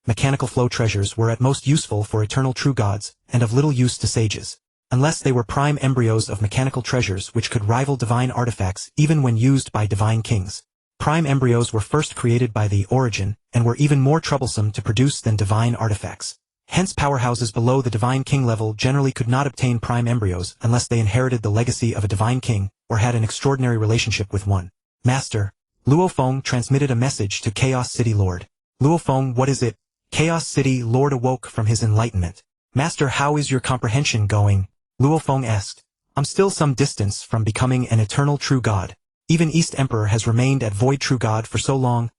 Mechanical flow treasures were at most useful for eternal true gods, and of little use to sages. Unless they were prime embryos of mechanical treasures which could rival divine artifacts even when used by divine kings. Prime embryos were first created by the origin, and were even more troublesome to produce than divine artifacts. Hence powerhouses below the divine king level generally could not obtain prime embryos unless they inherited the legacy of a divine king, or had an extraordinary relationship with one. "Master." Luo Feng transmitted a message to Chaos City Lord. "Luo Feng, what is it?" Chaos City Lord awoke from his enlightenment. "Master, how is your comprehension going?" Luo Feng asked. "I'm still some distance from becoming an eternal true god. Even East Emperor has remained at Void True God for so long.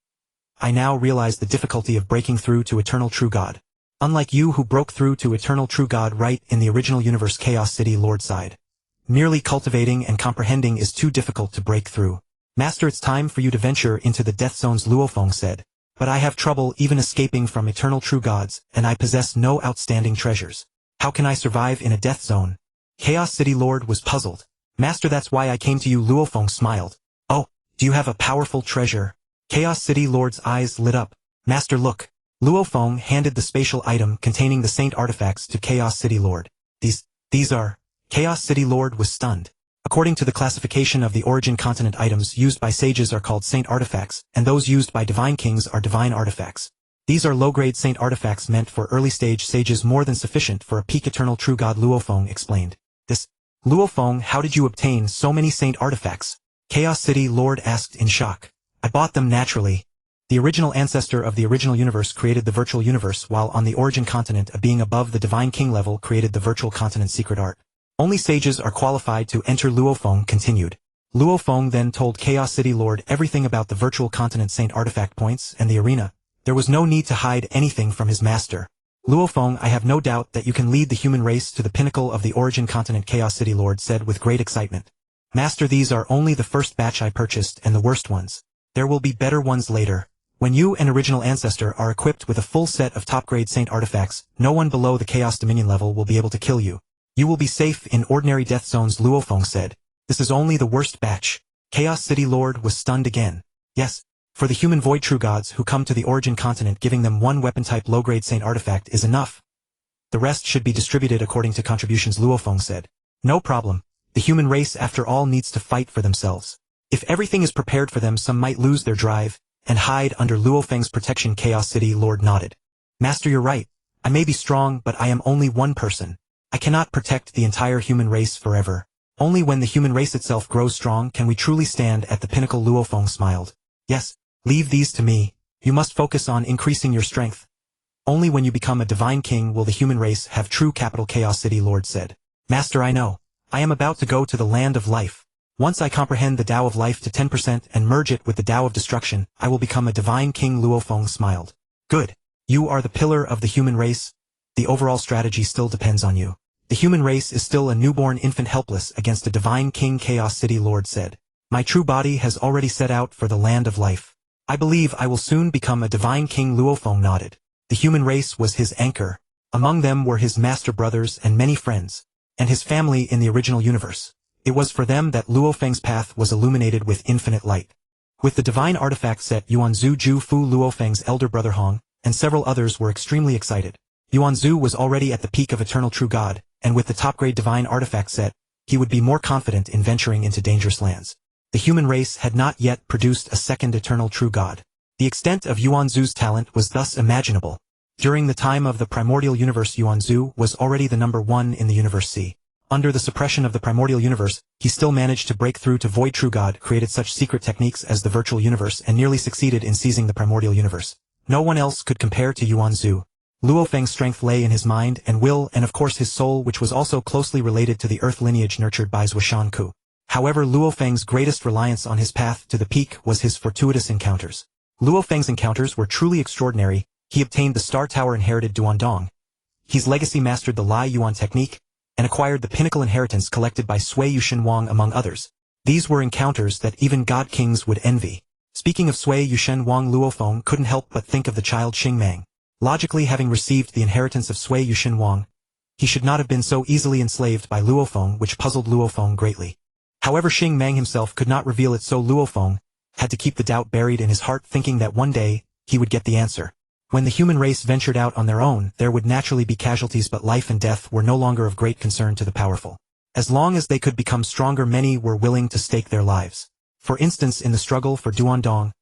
I now realize the difficulty of breaking through to eternal true god. Unlike you who broke through to eternal true god right in the original universe," Chaos City Lord sighed. "Merely cultivating and comprehending is too difficult to break through. Master, it's time for you to venture into the death zones," Luo Feng said. "But I have trouble even escaping from eternal true gods, and I possess no outstanding treasures. How can I survive in a death zone?" Chaos City Lord was puzzled. "Master, that's why I came to you," Luo Feng smiled. "Oh, do you have a powerful treasure?" Chaos City Lord's eyes lit up. "Master, look." Luo Feng handed the spatial item containing the saint artifacts to Chaos City Lord. These are... Chaos City Lord was stunned. According to the classification of the origin continent, items used by sages are called saint artifacts, and those used by divine kings are divine artifacts. These are low-grade saint artifacts meant for early-stage sages, more than sufficient for a peak eternal true god, Luo Feng explained. Luo Feng, how did you obtain so many saint artifacts?" Chaos City Lord asked in shock. "I bought them naturally." The original ancestor of the original universe created the virtual universe, while on the origin continent a being above the divine king level created the virtual continent's secret art. Only sages are qualified to enter, Luo Feng continued. Luo Feng then told Chaos City Lord everything about the virtual continent saint artifact points and the arena. There was no need to hide anything from his master. "Luo Feng, I have no doubt that you can lead the human race to the pinnacle of the origin continent," Chaos City Lord said with great excitement. "Master, these are only the first batch I purchased and the worst ones. There will be better ones later. When you and original ancestor are equipped with a full set of top-grade saint artifacts, no one below the Chaos Dominion level will be able to kill you. You will be safe in ordinary death zones," Luo Feng said. "This is only the worst batch." Chaos City Lord was stunned again. "Yes, for the human void true gods who come to the origin continent, giving them one weapon-type low-grade saint artifact is enough. The rest should be distributed according to contributions," Luo Feng said. "No problem. The human race after all needs to fight for themselves. If everything is prepared for them, some might lose their drive and hide under Luo Feng's protection." Chaos City Lord nodded. "Master, you're right. I may be strong, but I am only one person. I cannot protect the entire human race forever. Only when the human race itself grows strong can we truly stand at the pinnacle," Luo Feng smiled. "Yes, leave these to me. You must focus on increasing your strength. Only when you become a divine king will the human race have true capital," Chaos City Lord said. "Master, I know. I am about to go to the land of life. Once I comprehend the Tao of life to 10% and merge it with the Tao of destruction, I will become a divine king," Luo Feng smiled. "Good. You are the pillar of the human race. The overall strategy still depends on you. The human race is still a newborn infant helpless against a divine king," Chaos City Lord said. "My true body has already set out for the land of life. I believe I will soon become a divine king," Luo Feng nodded. The human race was his anchor. Among them were his master brothers and many friends, and his family in the original universe. It was for them that Luo Feng's path was illuminated with infinite light. With the divine artifact set, Yuanzhu Ju Fu, Luo Feng's elder brother Hong, and several others were extremely excited. Yuanzhu was already at the peak of eternal true god, and with the top-grade divine artifact set, he would be more confident in venturing into dangerous lands. The human race had not yet produced a second eternal true god. The extent of Yuanzhu's talent was thus imaginable. During the time of the primordial universe, Yuanzhu was already the number 1 in the universe C. Under the suppression of the primordial universe, he still managed to break through to Void True God, created such secret techniques as the virtual universe, and nearly succeeded in seizing the primordial universe. No one else could compare to Yuanzhu. Luo Feng's strength lay in his mind and will, and of course his soul, which was also closely related to the earth lineage nurtured by Zhuoshan Ku. However, Luo Feng's greatest reliance on his path to the peak was his fortuitous encounters. Luo Feng's encounters were truly extraordinary. He obtained the Star Tower inherited Duandong. His legacy mastered the Lai Yuan technique, and acquired the pinnacle inheritance collected by Sui Yushin Wang among others. These were encounters that even god kings would envy. Speaking of Sui Yushin Wang, Luo Feng couldn't help but think of the child Xing Mang. Logically, having received the inheritance of Sui Yushin Wang, he should not have been so easily enslaved by Luo Feng, which puzzled Luo Feng greatly. However, Xing Mang himself could not reveal it, so Luo Feng had to keep the doubt buried in his heart, thinking that one day he would get the answer. When the human race ventured out on their own, there would naturally be casualties, but life and death were no longer of great concern to the powerful. As long as they could become stronger, many were willing to stake their lives. For instance, in the struggle for Duandong,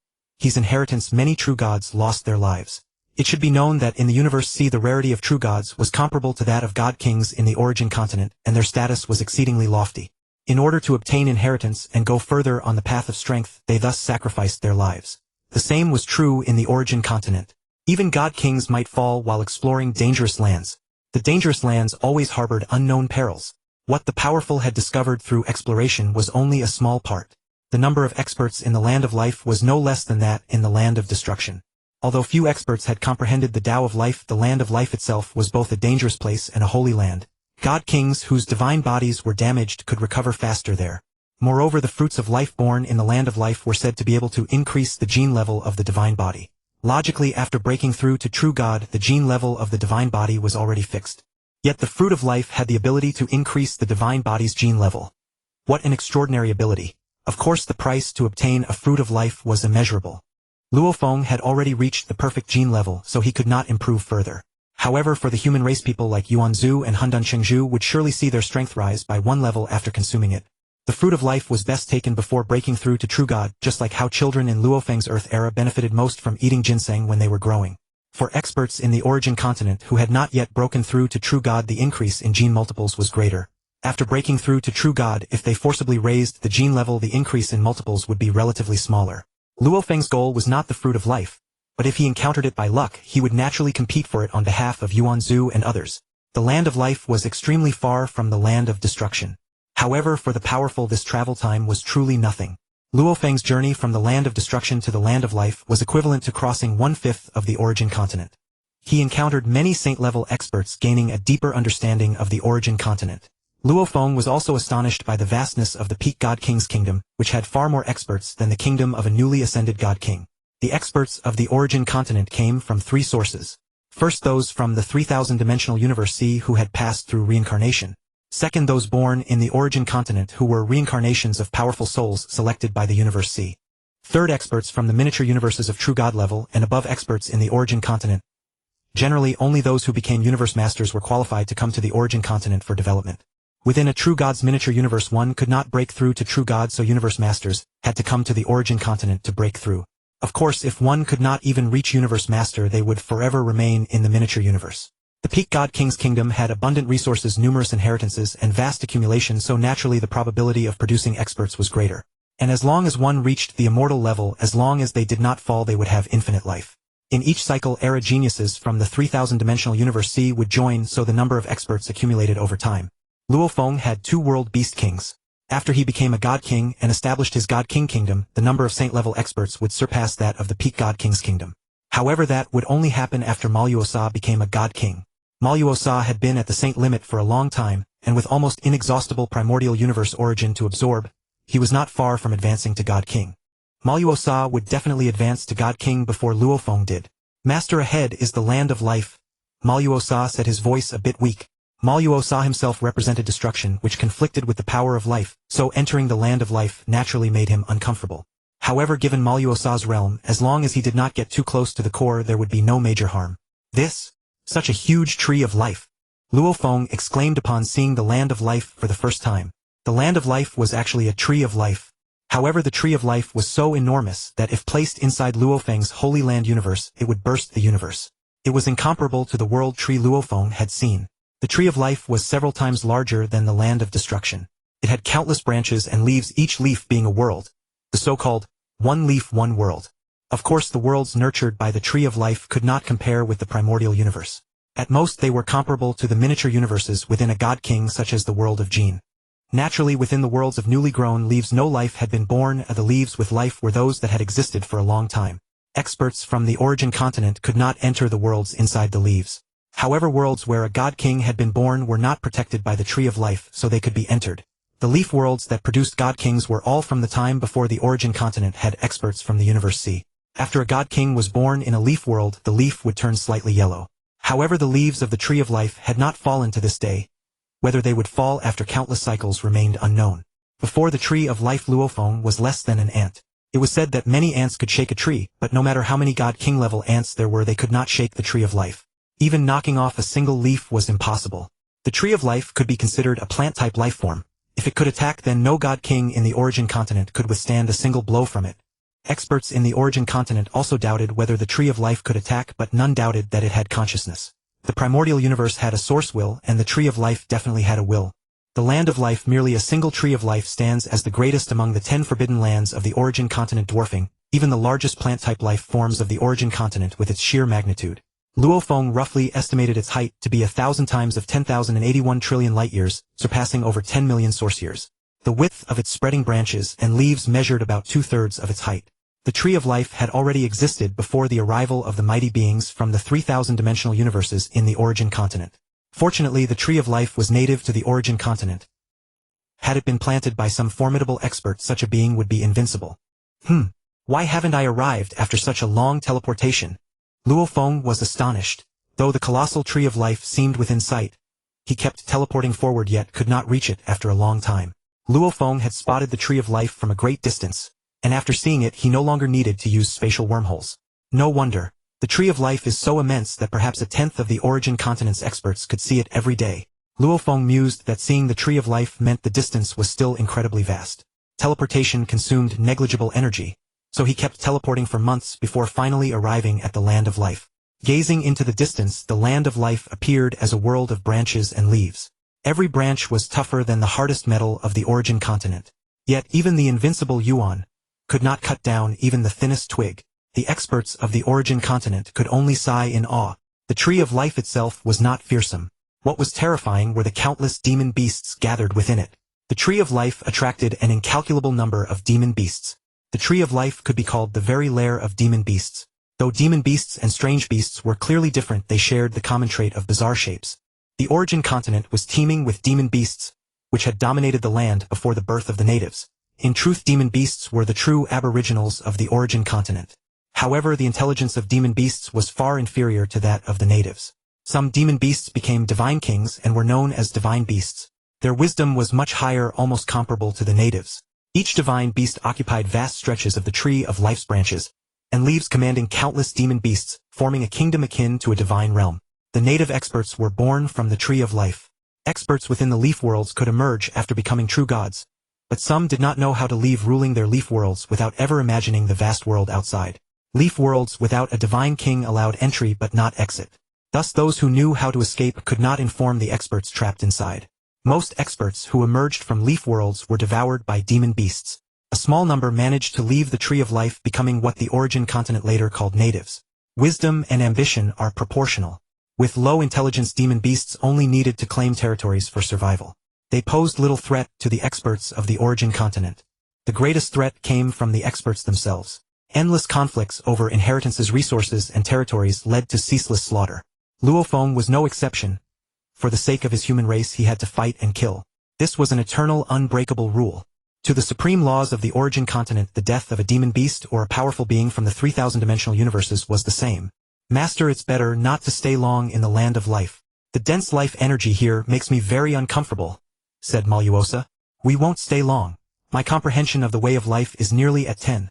his inheritance, many true gods lost their lives. It should be known that in the universe C, the rarity of true gods was comparable to that of god kings in the origin continent, and their status was exceedingly lofty. In order to obtain inheritance and go further on the path of strength, they thus sacrificed their lives. The same was true in the origin continent. Even god kings might fall while exploring dangerous lands. The dangerous lands always harbored unknown perils. What the powerful had discovered through exploration was only a small part. The number of experts in the land of life was no less than that in the land of destruction. Although few experts had comprehended the Tao of life, the land of life itself was both a dangerous place and a holy land. God kings whose divine bodies were damaged could recover faster there. Moreover, the fruits of life born in the land of life were said to be able to increase the gene level of the divine body. Logically, after breaking through to true God, the gene level of the divine body was already fixed. Yet the fruit of life had the ability to increase the divine body's gene level. What an extraordinary ability. Of course, the price to obtain a fruit of life was immeasurable. Luo Feng had already reached the perfect gene level, so he could not improve further. However, for the human race, people like Yuanzhu and Hundun Chengzhu would surely see their strength rise by 1 level after consuming it. The fruit of life was best taken before breaking through to true God, just like how children in Luo Feng's Earth era benefited most from eating ginseng when they were growing. For experts in the origin continent who had not yet broken through to true God, the increase in gene multiples was greater. After breaking through to true God, if they forcibly raised the gene level, the increase in multiples would be relatively smaller. Luo Feng's goal was not the fruit of life, but if he encountered it by luck, he would naturally compete for it on behalf of Yuanzhu and others. The land of life was extremely far from the land of destruction. However, for the powerful, this travel time was truly nothing. Luo Feng's journey from the land of destruction to the land of life was equivalent to crossing 1/5 of the origin continent. He encountered many saint-level experts, gaining a deeper understanding of the origin continent. Luo Feng was also astonished by the vastness of the peak god king's kingdom, which had far more experts than the kingdom of a newly ascended god king. The experts of the origin continent came from 3 sources. First, those from the 3,000-dimensional universe C who had passed through reincarnation. Second, those born in the origin continent who were reincarnations of powerful souls selected by the universe C. Third, experts from the miniature universes of true god level and above, experts in the origin continent. Generally, only those who became universe masters were qualified to come to the origin continent for development. Within a true god's miniature universe, one could not break through to true god, so universe masters had to come to the origin continent to break through. Of course, if one could not even reach universe master, they would forever remain in the miniature universe. The peak god king's kingdom had abundant resources, numerous inheritances, and vast accumulation, so naturally the probability of producing experts was greater. And as long as one reached the immortal level, as long as they did not fall, they would have infinite life. In each cycle, era geniuses from the 3,000-dimensional universe C would join, so the number of experts accumulated over time. Luo Feng had 2 world beast kings. After he became a god king and established his god king kingdom, the number of saint-level experts would surpass that of the peak god king's kingdom. However, that would only happen after Mo Luo Sa became a god king. Mo Luo Sa had been at the saint limit for a long time, and with almost inexhaustible primordial universe origin to absorb, he was not far from advancing to god king. Mo Luo Sa would definitely advance to god king before Luo Feng did. Master, ahead is the land of life. Mo Luo Sa said, his voice a bit weak. Mo Luo Sa himself represented destruction, which conflicted with the power of life, so entering the land of life naturally made him uncomfortable. However, given Mo Luo Sa's realm, as long as he did not get too close to the core, there would be no major harm. Such a huge tree of life! Luo Feng exclaimed upon seeing the land of life for the first time. The land of life was actually a tree of life. However, the tree of life was so enormous that if placed inside Luo Feng's Holy Land universe, it would burst the universe. It It was incomparable to the world tree Luo Feng had seen. The tree of life was several times larger than the land of destruction. It had countless branches and leaves, each leaf being a world, the so-called one leaf one world. Of course, the worlds nurtured by the tree of life could not compare with the primordial universe. At most they were comparable to the miniature universes within a god-king such as the world of Jin. Naturally, within the worlds of newly grown leaves no life had been born, the leaves with life were those that had existed for a long time. Experts from the origin continent could not enter the worlds inside the leaves. However, worlds where a god-king had been born were not protected by the tree of life, so they could be entered. The leaf worlds that produced god-kings were all from the time before the origin continent had experts from the universe C. After a god-king was born in a leaf world, the leaf would turn slightly yellow. However, the leaves of the tree of life had not fallen to this day. Whether they would fall after countless cycles remained unknown. Before the tree of life, Luo Feng was less than an ant. It was said that many ants could shake a tree, but no matter how many god-king level ants there were, they could not shake the tree of life. Even knocking off a single leaf was impossible. The tree of life could be considered a plant-type life form. If it could attack, then no god-king in the origin continent could withstand a single blow from it. Experts in the origin continent also doubted whether the tree of life could attack, but none doubted that it had consciousness. The primordial universe had a source will, and the tree of life definitely had a will. The land of life, merely a single tree of life, stands as the greatest among the 10 forbidden lands of the origin continent, dwarfing even the largest plant-type life forms of the origin continent with its sheer magnitude. Luo Feng roughly estimated its height to be 1,000 times of 10,081 trillion light-years, surpassing over 10 million source-years. The width of its spreading branches and leaves measured about 2/3 of its height. The tree of life had already existed before the arrival of the mighty beings from the 3,000-dimensional universes in the origin continent. Fortunately, the tree of life was native to the origin continent. Had it been planted by some formidable expert, such a being would be invincible. Why haven't I arrived after such a long teleportation? Luo Feng was astonished. Though the colossal tree of life seemed within sight, he kept teleporting forward yet could not reach it after a long time. Luo Feng had spotted the tree of life from a great distance, and after seeing it he no longer needed to use spatial wormholes. No wonder. The tree of life is so immense that perhaps 1/10 of the origin continent's experts could see it every day. Luo Feng mused that seeing the tree of life meant the distance was still incredibly vast. Teleportation consumed negligible energy, so he kept teleporting for months before finally arriving at the land of life. Gazing into the distance, the land of life appeared as a world of branches and leaves. Every branch was tougher than the hardest metal of the origin continent. Yet even the invincible Yuan could not cut down even the thinnest twig. The experts of the origin continent could only sigh in awe. The tree of life itself was not fearsome. What was terrifying were the countless demon beasts gathered within it. The tree of life attracted an incalculable number of demon beasts. The tree of life could be called the very lair of demon beasts. Though demon beasts and strange beasts were clearly different, they shared the common trait of bizarre shapes. The origin continent was teeming with demon beasts, which had dominated the land before the birth of the natives. In truth, demon beasts were the true aboriginals of the origin continent. However, the intelligence of demon beasts was far inferior to that of the natives. Some demon beasts became divine kings and were known as divine beasts. Their wisdom was much higher, almost comparable to the natives. Each divine beast occupied vast stretches of the tree of life's branches and leaves, commanding countless demon beasts, forming a kingdom akin to a divine realm. The native experts were born from the tree of life. Experts within the leaf worlds could emerge after becoming true gods, but some did not know how to leave ruling their leaf worlds without ever imagining the vast world outside. Leaf worlds without a divine king allowed entry but not exit. Thus those who knew how to escape could not inform the experts trapped inside. Most experts who emerged from leaf worlds were devoured by demon beasts. A small number managed to leave the tree of life, becoming what the origin continent later called natives. Wisdom and ambition are proportional. With low intelligence, demon beasts only needed to claim territories for survival. They posed little threat to the experts of the origin continent. The greatest threat came from the experts themselves. Endless conflicts over inheritances, resources, and territories led to ceaseless slaughter. Luo Feng was no exception. For the sake of his human race, he had to fight and kill. This was an eternal, unbreakable rule. To the supreme laws of the origin continent, the death of a demon beast or a powerful being from the 3,000-dimensional universes was the same. Master, it's better not to stay long in the land of life. The dense life energy here makes me very uncomfortable, said Mo Luo Sa. We won't stay long. My comprehension of the way of life is nearly at 10.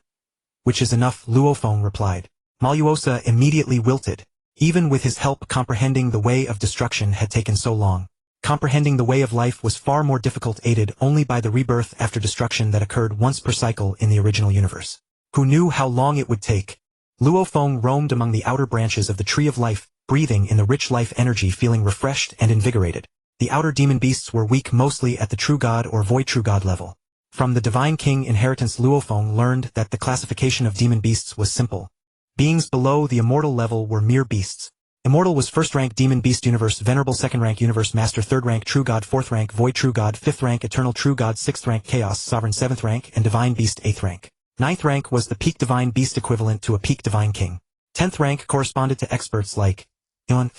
Which is enough, Luo Feng replied. Mo Luo Sa immediately wilted. Even with his help, comprehending the way of destruction had taken so long. Comprehending the way of life was far more difficult, aided only by the rebirth after destruction that occurred once per cycle in the original universe. Who knew how long it would take? Luo Feng roamed among the outer branches of the tree of life, breathing in the rich life energy, feeling refreshed and invigorated. The outer demon beasts were weak mostly at the true god or void true god level. From the Divine King Inheritance, Luo Feng learned that the classification of demon beasts was simple. Beings below the immortal level were mere beasts. Immortal was first rank demon beast universe, venerable second rank universe master, third rank true god, fourth rank void true god, fifth rank eternal true god, sixth rank chaos sovereign, seventh rank and divine beast, eighth rank. Ninth rank was the peak divine beast, equivalent to a peak divine king. 10th rank corresponded to experts like Yon.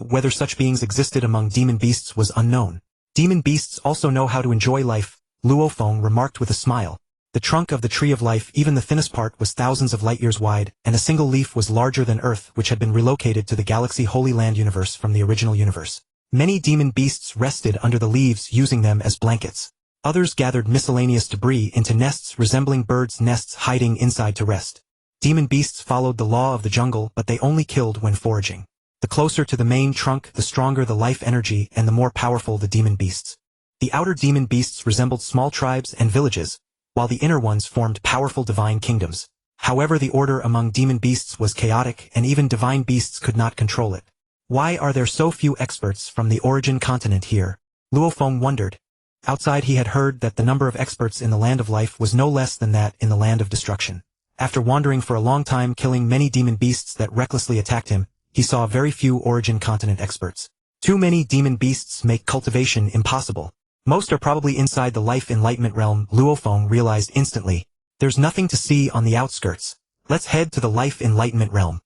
Whether such beings existed among demon beasts was unknown. Demon beasts also know how to enjoy life, Luo Feng remarked with a smile. The trunk of the tree of life, even the thinnest part, was thousands of light-years wide, and a single leaf was larger than Earth, which had been relocated to the galaxy Holy Land universe from the original universe. Many demon beasts rested under the leaves, using them as blankets. Others gathered miscellaneous debris into nests resembling birds' nests, hiding inside to rest. Demon beasts followed the law of the jungle, but they only killed when foraging. The closer to the main trunk, the stronger the life energy and the more powerful the demon beasts. The outer demon beasts resembled small tribes and villages, while the inner ones formed powerful divine kingdoms. However, the order among demon beasts was chaotic, and even divine beasts could not control it. Why are there so few experts from the origin continent here? Luo Feng wondered. Outside, he had heard that the number of experts in the land of life was no less than that in the land of destruction. After wandering for a long time, killing many demon beasts that recklessly attacked him, he saw very few origin continent experts. Too many demon beasts make cultivation impossible. Most are probably inside the life enlightenment realm, Luo Feng realized instantly. There's nothing to see on the outskirts. Let's head to the life enlightenment realm.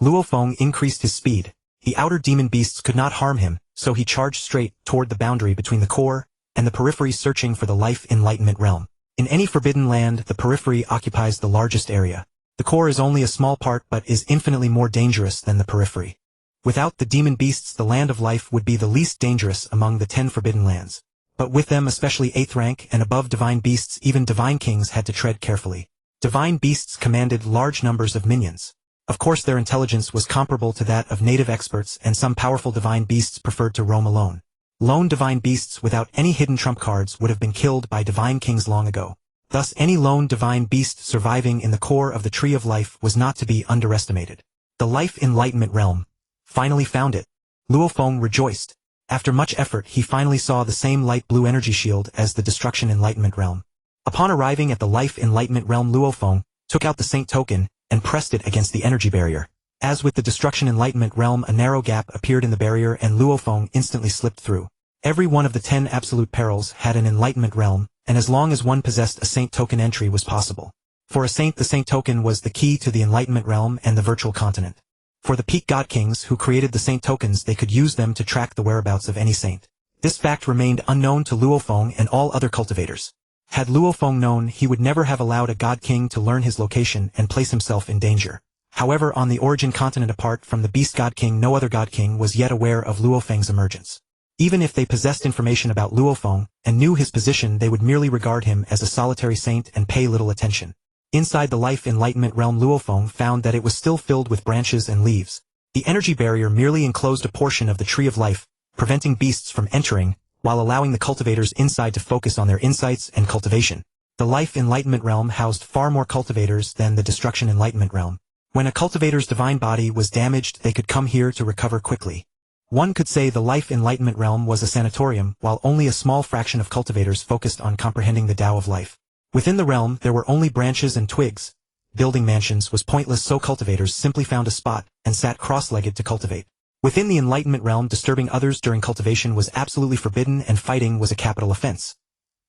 Luo Feng increased his speed. The outer demon beasts could not harm him, so he charged straight toward the boundary between the core and the periphery, searching for the life enlightenment realm. In any forbidden land, the periphery occupies the largest area. The core is only a small part but is infinitely more dangerous than the periphery. Without the demon beasts, the land of life would be the least dangerous among the 10 forbidden lands. But with them, especially 8th rank and above divine beasts, even divine kings had to tread carefully. Divine beasts commanded large numbers of minions. Of course, their intelligence was comparable to that of native experts, and some powerful divine beasts preferred to roam alone. Lone divine beasts without any hidden trump cards would have been killed by divine kings long ago. Thus, any lone divine beast surviving in the core of the Tree of Life was not to be underestimated. The Life Enlightenment Realm. Finally found it. Luo Feng rejoiced. After much effort, he finally saw the same light blue energy shield as the Destruction Enlightenment Realm. Upon arriving at the Life Enlightenment Realm, Luo Feng took out the Saint token and pressed it against the energy barrier. As with the Destruction Enlightenment Realm, a narrow gap appeared in the barrier and Luo Feng instantly slipped through. Every one of the 10 absolute perils had an Enlightenment Realm, and as long as one possessed a Saint token, entry was possible. For a Saint, the Saint token was the key to the Enlightenment Realm and the virtual continent. For the peak god kings who created the Saint tokens, they could use them to track the whereabouts of any saint. This fact remained unknown to Luo Feng and all other cultivators. Had Luo Feng known, he would never have allowed a god king to learn his location and place himself in danger. However, on the origin continent, apart from the beast god king, no other god king was yet aware of Luo Feng's emergence. Even if they possessed information about Luo Feng and knew his position, they would merely regard him as a solitary saint and pay little attention. Inside the Life Enlightenment Realm, Luo Feng found that it was still filled with branches and leaves. The energy barrier merely enclosed a portion of the Tree of Life, preventing beasts from entering, while allowing the cultivators inside to focus on their insights and cultivation. The Life Enlightenment Realm housed far more cultivators than the Destruction Enlightenment Realm. When a cultivator's divine body was damaged, they could come here to recover quickly. One could say the Life Enlightenment Realm was a sanatorium, while only a small fraction of cultivators focused on comprehending the Tao of life. Within the realm, there were only branches and twigs. Building mansions was pointless, so cultivators simply found a spot and sat cross-legged to cultivate. Within the Enlightenment Realm, disturbing others during cultivation was absolutely forbidden, and fighting was a capital offense.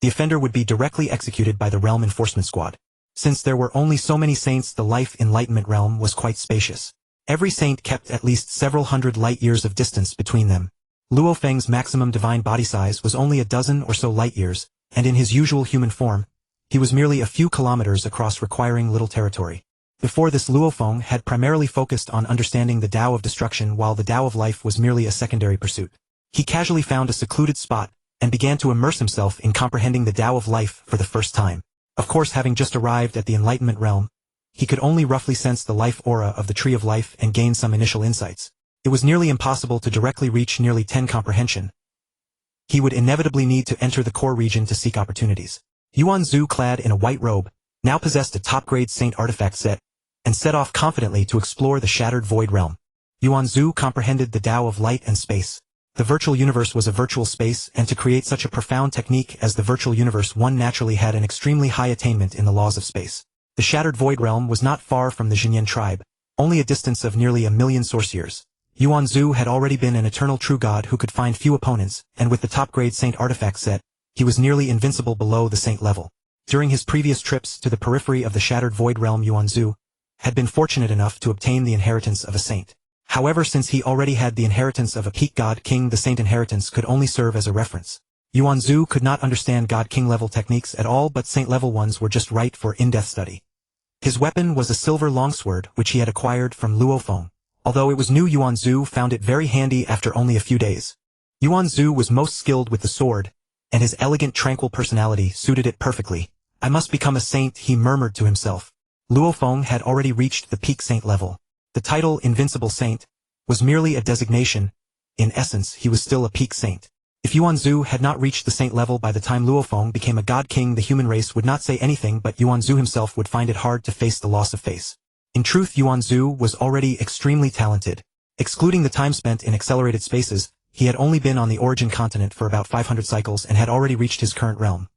The offender would be directly executed by the Realm Enforcement Squad. Since there were only so many saints, the Life Enlightenment Realm was quite spacious. Every saint kept at least several hundred light-years of distance between them. Luo Feng's maximum divine body size was only a dozen or so light-years, and in his usual human form, he was merely a few kilometers across, requiring little territory. Before this, Luo Feng had primarily focused on understanding the Tao of Destruction, while the Tao of Life was merely a secondary pursuit. He casually found a secluded spot and began to immerse himself in comprehending the Tao of Life for the first time. Of course, having just arrived at the Enlightenment Realm, he could only roughly sense the life aura of the Tree of Life and gain some initial insights. It was nearly impossible to directly reach nearly 10 comprehension. He would inevitably need to enter the core region to seek opportunities. Yuan Zhu, clad in a white robe, now possessed a top-grade saint artifact set, and set off confidently to explore the shattered void realm. Yuan Zhu comprehended the Tao of light and space. The virtual universe was a virtual space, and to create such a profound technique as the virtual universe, one naturally had an extremely high attainment in the laws of space. The shattered void realm was not far from the Jinyan tribe, only a distance of nearly 1,000,000 source years. Yuan Zhu had already been an eternal true god who could find few opponents, and with the top-grade saint artifact set, he was nearly invincible below the saint level. During his previous trips to the periphery of the shattered void realm, Yuan Zhu had been fortunate enough to obtain the inheritance of a saint. However, since he already had the inheritance of a peak god king, the saint inheritance could only serve as a reference. Yuan Zhu could not understand god king level techniques at all, but saint level ones were just right for in-depth study. His weapon was a silver longsword which he had acquired from Luo Feng. Although it was new, Yuan Zhu found it very handy after only a few days. Yuan Zhu was most skilled with the sword, and his elegant tranquil personality suited it perfectly. I must become a saint, he murmured to himself. Luo Feng had already reached the peak saint level. The title Invincible Saint was merely a designation. In essence, he was still a peak saint. If Yuan Zhu had not reached the saint level by the time Luo Feng became a god king, the human race would not say anything, but Yuan Zhu himself would find it hard to face the loss of face. In truth, Yuan Zhu was already extremely talented. Excluding the time spent in accelerated spaces, he had only been on the origin continent for about 500 cycles and had already reached his current realm.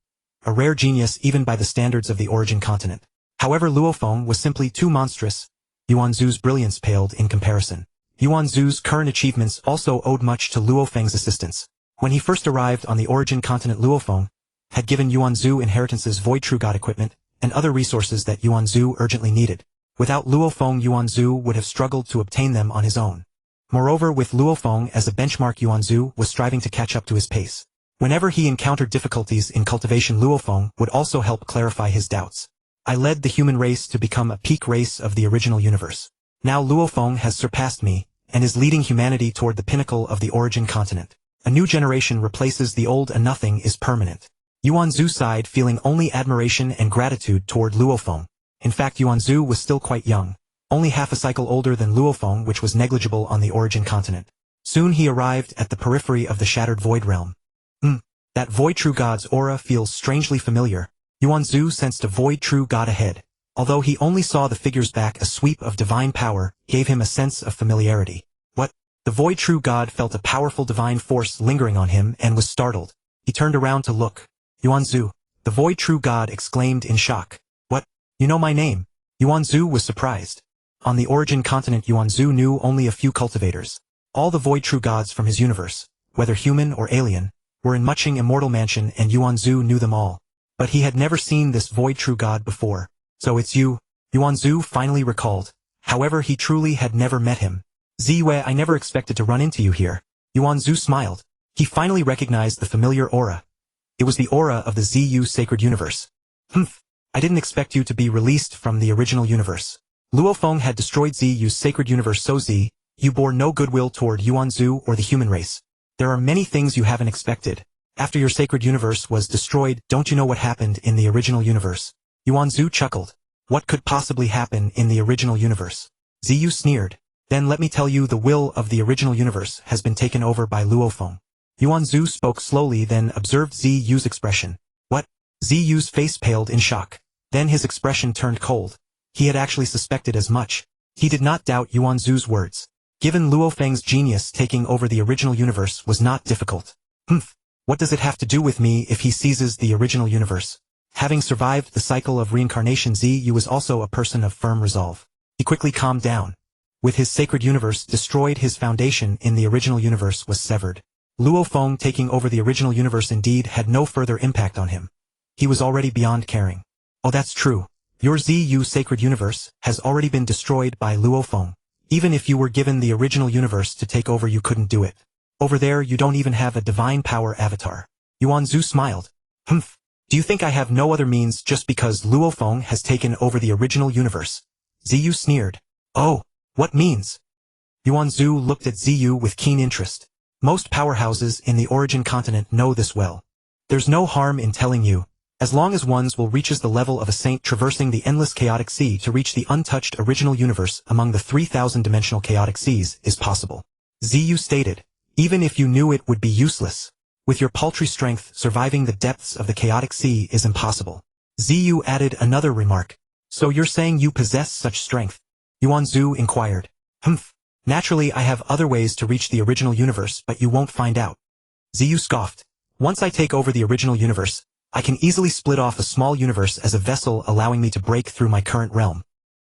A rare genius even by the standards of the origin continent. However, Luo Feng was simply too monstrous. Yuan Zhu's brilliance paled in comparison. Yuan Zhu's current achievements also owed much to Luo Feng's assistance. When he first arrived on the origin continent, Luo Feng had given Yuan Zhu inheritances, void true god equipment, and other resources that Yuan Zhu urgently needed. Without Luo Feng, Yuan Zhu would have struggled to obtain them on his own. Moreover, with Luo Feng as a benchmark, Yuan Zhu was striving to catch up to his pace. Whenever he encountered difficulties in cultivation, Luo Feng would also help clarify his doubts. I led the human race to become a peak race of the original universe. Now Luo Feng has surpassed me, and is leading humanity toward the pinnacle of the origin continent. A new generation replaces the old, and nothing is permanent. Yuan Zhu sighed, feeling only admiration and gratitude toward Luo Feng. In fact, Yuan Zhu was still quite young, only half a cycle older than Luo Feng, which was negligible on the origin continent. Soon he arrived at the periphery of the shattered void realm. That void true god's aura feels strangely familiar. Yuan Zhu sensed a void true god ahead. Although he only saw the figure's back, a sweep of divine power gave him a sense of familiarity. What? The void true god felt a powerful divine force lingering on him and was startled. He turned around to look. Yuan Zhu, the void true god exclaimed in shock. What? You know my name? Yuan Zhu was surprised. On the origin continent, Yuan Zhu knew only a few cultivators. All the void true gods from his universe, whether human or alien, were in Mu Chen Immortal Manor, and Yuan Zhu knew them all. But he had never seen this void true god before. So it's you? Yuan Zhu finally recalled. However, he truly had never met him. Ziwei, I never expected to run into you here. Yuan Zhu smiled. He finally recognized the familiar aura. It was the aura of the ZU sacred universe. I didn't expect you to be released from the original universe. Luo Feng had destroyed ZU's sacred universe, so Z, you bore no goodwill toward Yuan Zhu or the human race. There are many things you haven't expected. After your sacred universe was destroyed, don't you know what happened in the original universe? Yuan Zhu chuckled. What could possibly happen in the original universe? Ziyu sneered. Then let me tell you, the will of the original universe has been taken over by Luo Feng. Yuan Zhu spoke slowly, then observed Ziyu's expression. What? Ziyu's face paled in shock. Then his expression turned cold. He had actually suspected as much. He did not doubt Yuan Zhu's words. Given Luo Feng's genius, taking over the original universe was not difficult. What does it have to do with me if he seizes the original universe? Having survived the cycle of reincarnation, Ziyu was also a person of firm resolve. He quickly calmed down. With his sacred universe destroyed, his foundation in the original universe was severed. Luo Feng taking over the original universe indeed had no further impact on him. He was already beyond caring. Oh, that's true. Your ZU sacred universe has already been destroyed by Luo Feng. Even if you were given the original universe to take over, you couldn't do it. Over there you don't even have a divine power avatar. Yuan Zhu smiled. Do you think I have no other means just because Luo Feng has taken over the original universe? Ziyu sneered. Oh, what means? Yuan Zhu looked at Ziyu with keen interest. Most powerhouses in the origin continent know this well. There's no harm in telling you. As long as one's will reaches the level of a saint, traversing the endless chaotic sea to reach the untouched original universe among the 3,000-dimensional chaotic seas is possible. Ziyu stated. Even if you knew, it would be useless. With your paltry strength, surviving the depths of the chaotic sea is impossible. Ziyu added another remark. So you're saying you possess such strength? Yuan Zhu inquired. Naturally, I have other ways to reach the original universe, but you won't find out. Ziyu scoffed. Once I take over the original universe, I can easily split off a small universe as a vessel, allowing me to break through my current realm.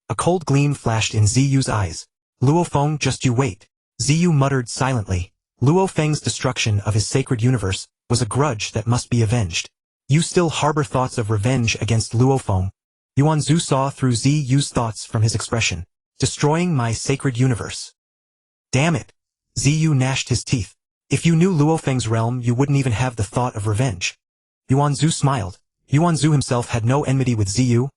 A cold gleam flashed in Ziyu's eyes. Luo Feng, just you wait. Ziyu muttered silently. Luo Feng's destruction of his sacred universe was a grudge that must be avenged. You still harbor thoughts of revenge against Luo Feng. Yuanzu saw through Ziyu's thoughts from his expression. Destroying my sacred universe. Damn it. Ziyu gnashed his teeth. If you knew Luo Feng's realm, you wouldn't even have the thought of revenge. Yuanzu smiled. Yuanzu himself had no enmity with Ziyu.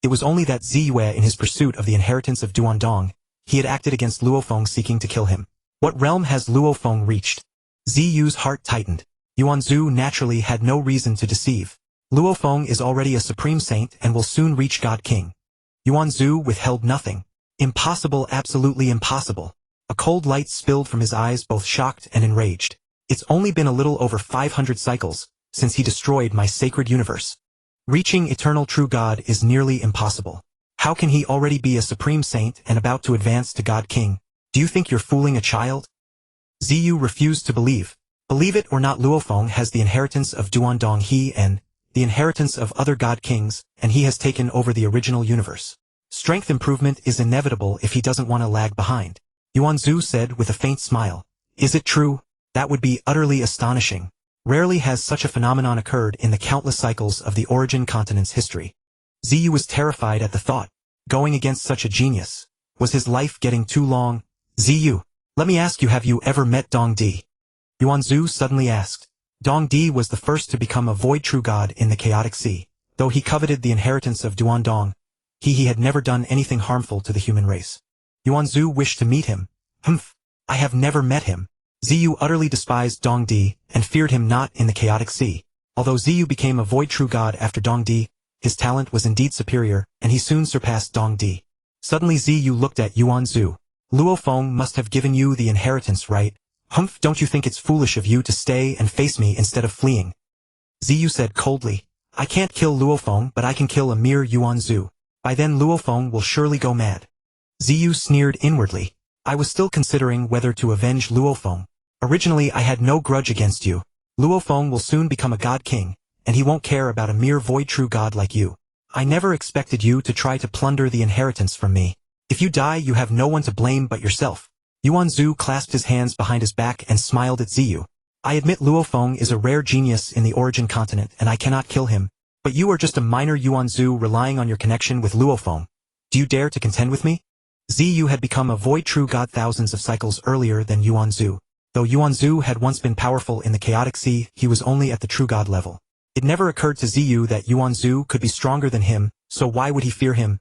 It was only that Ziyue, in his pursuit of the inheritance of Duandong, he had acted against Luo Feng, seeking to kill him. What realm has Luo Feng reached? Ziyu's heart tightened. Yuanzu naturally had no reason to deceive. Luo Feng is already a supreme saint and will soon reach God King. Yuanzu withheld nothing. Impossible, absolutely impossible. A cold light spilled from his eyes, both shocked and enraged. It's only been a little over 500 cycles since he destroyed my sacred universe. Reaching eternal true God is nearly impossible. How can he already be a supreme saint and about to advance to God King? Do you think you're fooling a child? Ziyu refused to believe. Believe it or not, Luo Feng has the inheritance of Duandong He and the inheritance of other God Kings, and he has taken over the original universe. Strength improvement is inevitable if he doesn't want to lag behind. Yuanzu said with a faint smile. Is it true? That would be utterly astonishing. Rarely has such a phenomenon occurred in the countless cycles of the origin continent's history. Ziyu was terrified at the thought. Going against such a genius. Was his life getting too long? Ziyu, let me ask you, have you ever met Dong Di? Yuanzu suddenly asked. Dong Di was the first to become a void true god in the chaotic sea. Though he coveted the inheritance of Duandong, he had never done anything harmful to the human race. Yuanzu wished to meet him. Humph, I have never met him. Ziyu utterly despised Dong Di and feared him not in the chaotic sea. Although Ziyu became a void true god after Dong Di, his talent was indeed superior, and he soon surpassed Dong Di. Suddenly Ziyu looked at Yuanzu. Luo Feng must have given you the inheritance, right? Humph, don't you think it's foolish of you to stay and face me instead of fleeing? Ziyu said coldly. I can't kill Luo Feng, but I can kill a mere Yuanzu. By then Luo Feng will surely go mad. Ziyu sneered inwardly. I was still considering whether to avenge Luo Feng. Originally I had no grudge against you. Luo Feng will soon become a god king, and he won't care about a mere void true god like you. I never expected you to try to plunder the inheritance from me. If you die, you have no one to blame but yourself. Yuanzu clasped his hands behind his back and smiled at Ziyu. I admit Luo Feng is a rare genius in the origin continent and I cannot kill him, but you are just a minor Yuanzu relying on your connection with Luo Feng. Do you dare to contend with me? Ziyu had become a void true god thousands of cycles earlier than Yuanzu. Though Yuanzu had once been powerful in the chaotic sea, he was only at the true god level. It never occurred to Ziyu that Yuanzu could be stronger than him, so why would he fear him?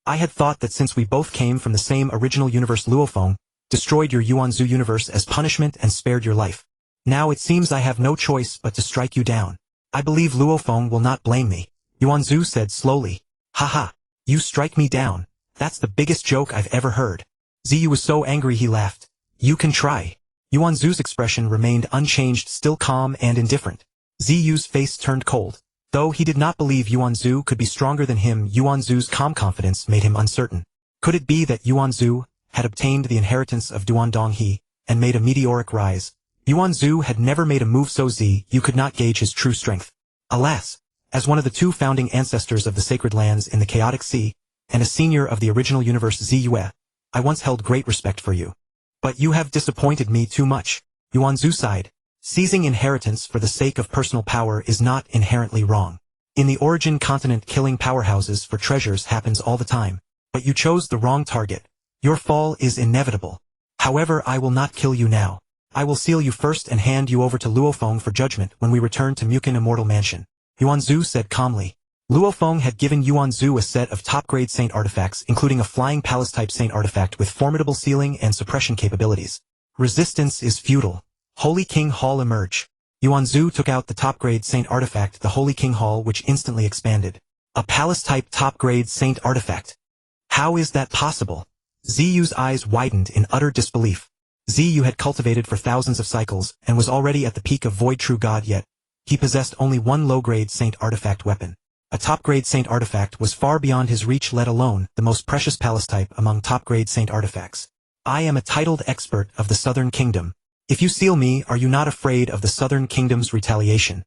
I had thought that since we both came from the same original universe, Luo Feng destroyed your Yuanzu universe as punishment and spared your life. Now it seems I have no choice but to strike you down. I believe Luo Feng will not blame me. Yuanzu said slowly. Haha, you strike me down. That's the biggest joke I've ever heard. Ziyu was so angry he laughed. You can try. Yuanzu's expression remained unchanged, still calm and indifferent. Ziyu's face turned cold. Though he did not believe Yuanzu could be stronger than him, Yuanzu's calm confidence made him uncertain. Could it be that Yuanzu had obtained the inheritance of Duandong He and made a meteoric rise? Yuanzu had never made a move so you could not gauge his true strength. Alas, as one of the two founding ancestors of the sacred lands in the chaotic sea, and a senior of the original universe Ziyue, I once held great respect for you. But you have disappointed me too much. Yuanzu sighed. Seizing inheritance for the sake of personal power is not inherently wrong. In the origin continent, killing powerhouses for treasures happens all the time. But you chose the wrong target. Your fall is inevitable. However, I will not kill you now. I will seal you first and hand you over to Luo Feng for judgment when we return to Mu Chen Immortal Mansion. Yuanzu said calmly. Luo Feng had given Yuanzu a set of top-grade saint artifacts, including a flying palace-type saint artifact with formidable sealing and suppression capabilities. Resistance is futile. Holy King Hall emerge. Yuanzu took out the top-grade saint artifact, the Holy King Hall, which instantly expanded. A palace-type top-grade saint artifact. How is that possible? Ziyu's eyes widened in utter disbelief. Ziyu had cultivated for thousands of cycles and was already at the peak of void true god, yet he possessed only one low-grade saint artifact weapon. A top-grade saint artifact was far beyond his reach, let alone the most precious palace type among top-grade saint artifacts. I am a titled expert of the Southern Kingdom. If you seal me, are you not afraid of the Southern Kingdom's retaliation?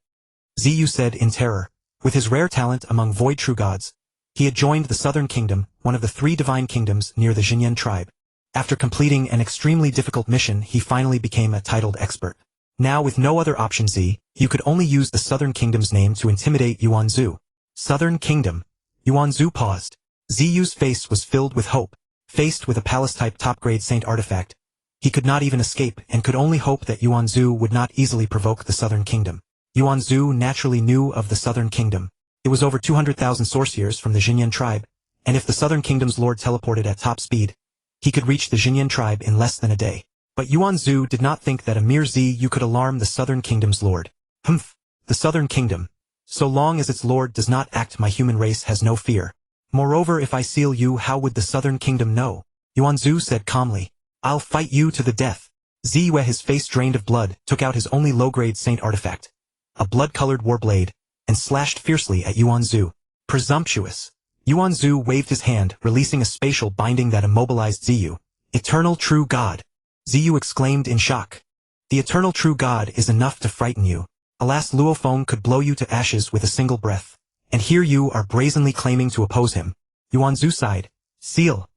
Ziyu said in terror. With his rare talent among void true gods, he had joined the Southern Kingdom, one of the 3 divine kingdoms near the Xinyan tribe. After completing an extremely difficult mission, he finally became a titled expert. Now with no other option you could only use the Southern Kingdom's name to intimidate Yuanzhu. Southern Kingdom. Yuanzhu paused. Ziyu's face was filled with hope. Faced with a palace-type top-grade saint artifact, he could not even escape and could only hope that Yuanzhu would not easily provoke the Southern Kingdom. Yuanzhu naturally knew of the Southern Kingdom. It was over 200,000 sorcerers from the Xinyan tribe, and if the Southern Kingdom's lord teleported at top speed, he could reach the Xinyan tribe in less than a day. But Yuanzhu did not think that a mere Ziyu could alarm the Southern Kingdom's lord. Humph! The Southern Kingdom. So long as its lord does not act, my human race has no fear. Moreover, if I seal you, how would the Southern Kingdom know? Yuanzhu said calmly. I'll fight you to the death. Ziyue, his face drained of blood, took out his only low-grade saint artifact, a blood-colored warblade, and slashed fiercely at Yuanzhu. Presumptuous. Yuanzhu waved his hand, releasing a spatial binding that immobilized Ziyu. Eternal true God. Ziyu exclaimed in shock. The eternal true God is enough to frighten you. Alas, Luo Feng could blow you to ashes with a single breath. And here you are brazenly claiming to oppose him. Yuanzhu sighed. Seal.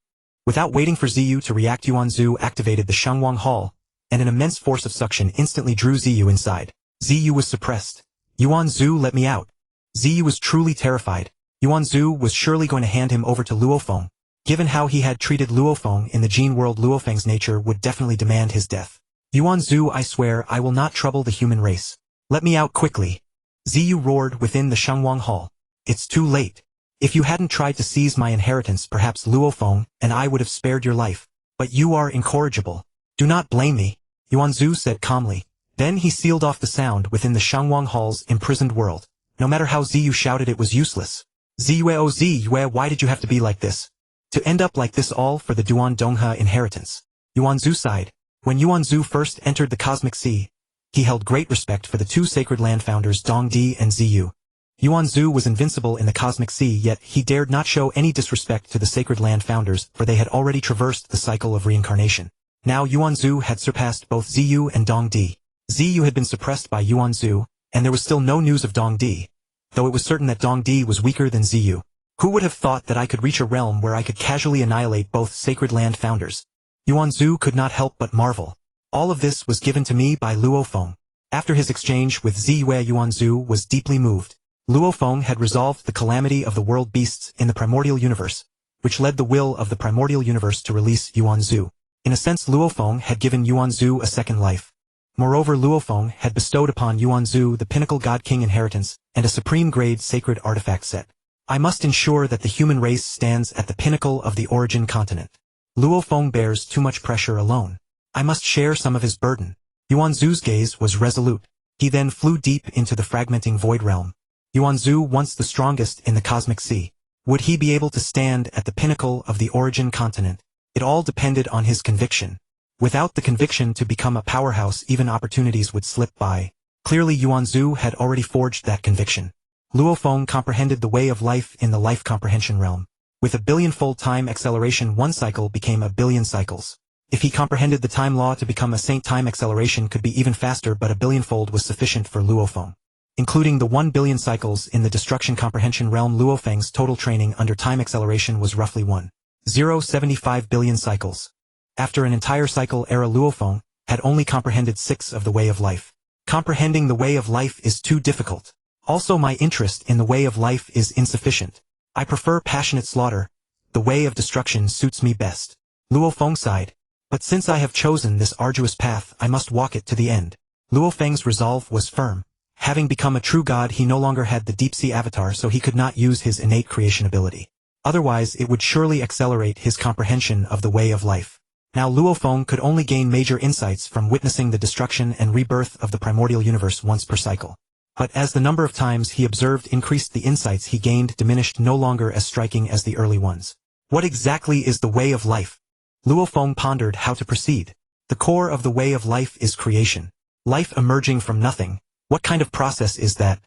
Without waiting for Ziyu to react, Yuanzhu activated the Shangwang Hall, and an immense force of suction instantly drew Ziyu inside. Ziyu was suppressed. Yuanzhu, let me out. Ziyu was truly terrified. Yuanzhu was surely going to hand him over to Luo Feng. Given how he had treated Luo Feng in the Jin world, Luo Feng's nature would definitely demand his death. Yuanzhu, I swear I will not trouble the human race. Let me out quickly. Ziyu roared within the Shangwang Hall. It's too late. If you hadn't tried to seize my inheritance, perhaps Luo Feng and I would have spared your life. But you are incorrigible. Do not blame me, Yuanzhu said calmly. Then he sealed off the sound within the Shangwang Hall's imprisoned world. No matter how Ziyu shouted, it was useless. Ziyue, oh Ziyue, why did you have to be like this? To end up like this, all for the Duan Donghe inheritance. Yuanzhu sighed. When Yuanzhu first entered the Cosmic Sea, he held great respect for the 2 sacred land founders Dongdi and Ziyu. Yuanzhu was invincible in the Cosmic Sea, yet he dared not show any disrespect to the sacred land founders, for they had already traversed the cycle of reincarnation. Now Yuanzhu had surpassed both Ziyu and Dongdi. Ziyu had been suppressed by Yuanzhu, and there was still no news of Dongdi, though it was certain that Dongdi was weaker than Ziyu. Who would have thought that I could reach a realm where I could casually annihilate both sacred land founders? Yuanzhu could not help but marvel. All of this was given to me by Luo Feng. After his exchange with Ziyue, Yuanzhu was deeply moved. Luo Feng had resolved the calamity of the world beasts in the primordial universe, which led the will of the primordial universe to release Yuanzhu. In a sense, Luo Feng had given Yuanzhu a second life. Moreover, Luo Feng had bestowed upon Yuanzhu the pinnacle God King inheritance and a supreme grade sacred artifact set. I must ensure that the human race stands at the pinnacle of the origin continent. Luo Feng bears too much pressure alone. I must share some of his burden. Yuanzhu's gaze was resolute. He then flew deep into the fragmenting void realm. Yuanzhu, once the strongest in the Cosmic Sea. Would he be able to stand at the pinnacle of the origin continent? It all depended on his conviction. Without the conviction to become a powerhouse, even opportunities would slip by. Clearly Yuanzhu had already forged that conviction. Luo Feng comprehended the way of life in the life comprehension realm. With a billion-fold time acceleration, one cycle became a billion cycles. If he comprehended the time law to become a saint, time acceleration could be even faster, but a billion-fold was sufficient for Luo Feng. Including the 1 billion cycles in the destruction comprehension realm, Luo Feng's total training under time acceleration was roughly 1.075 billion cycles. After an entire cycle era, Luo Feng had only comprehended 6 of the way of life. Comprehending the way of life is too difficult. Also, my interest in the way of life is insufficient. I prefer passionate slaughter. The way of destruction suits me best. Luo Feng sighed. But since I have chosen this arduous path, I must walk it to the end. Luo Feng's resolve was firm. Having become a true god, he no longer had the deep-sea avatar, so he could not use his innate creation ability. Otherwise, it would surely accelerate his comprehension of the way of life. Now Luo Feng could only gain major insights from witnessing the destruction and rebirth of the primordial universe once per cycle. But as the number of times he observed increased, the insights he gained diminished, no longer as striking as the early ones. What exactly is the way of life? Luo Feng pondered how to proceed. The core of the way of life is creation. Life emerging from nothing. What kind of process is that?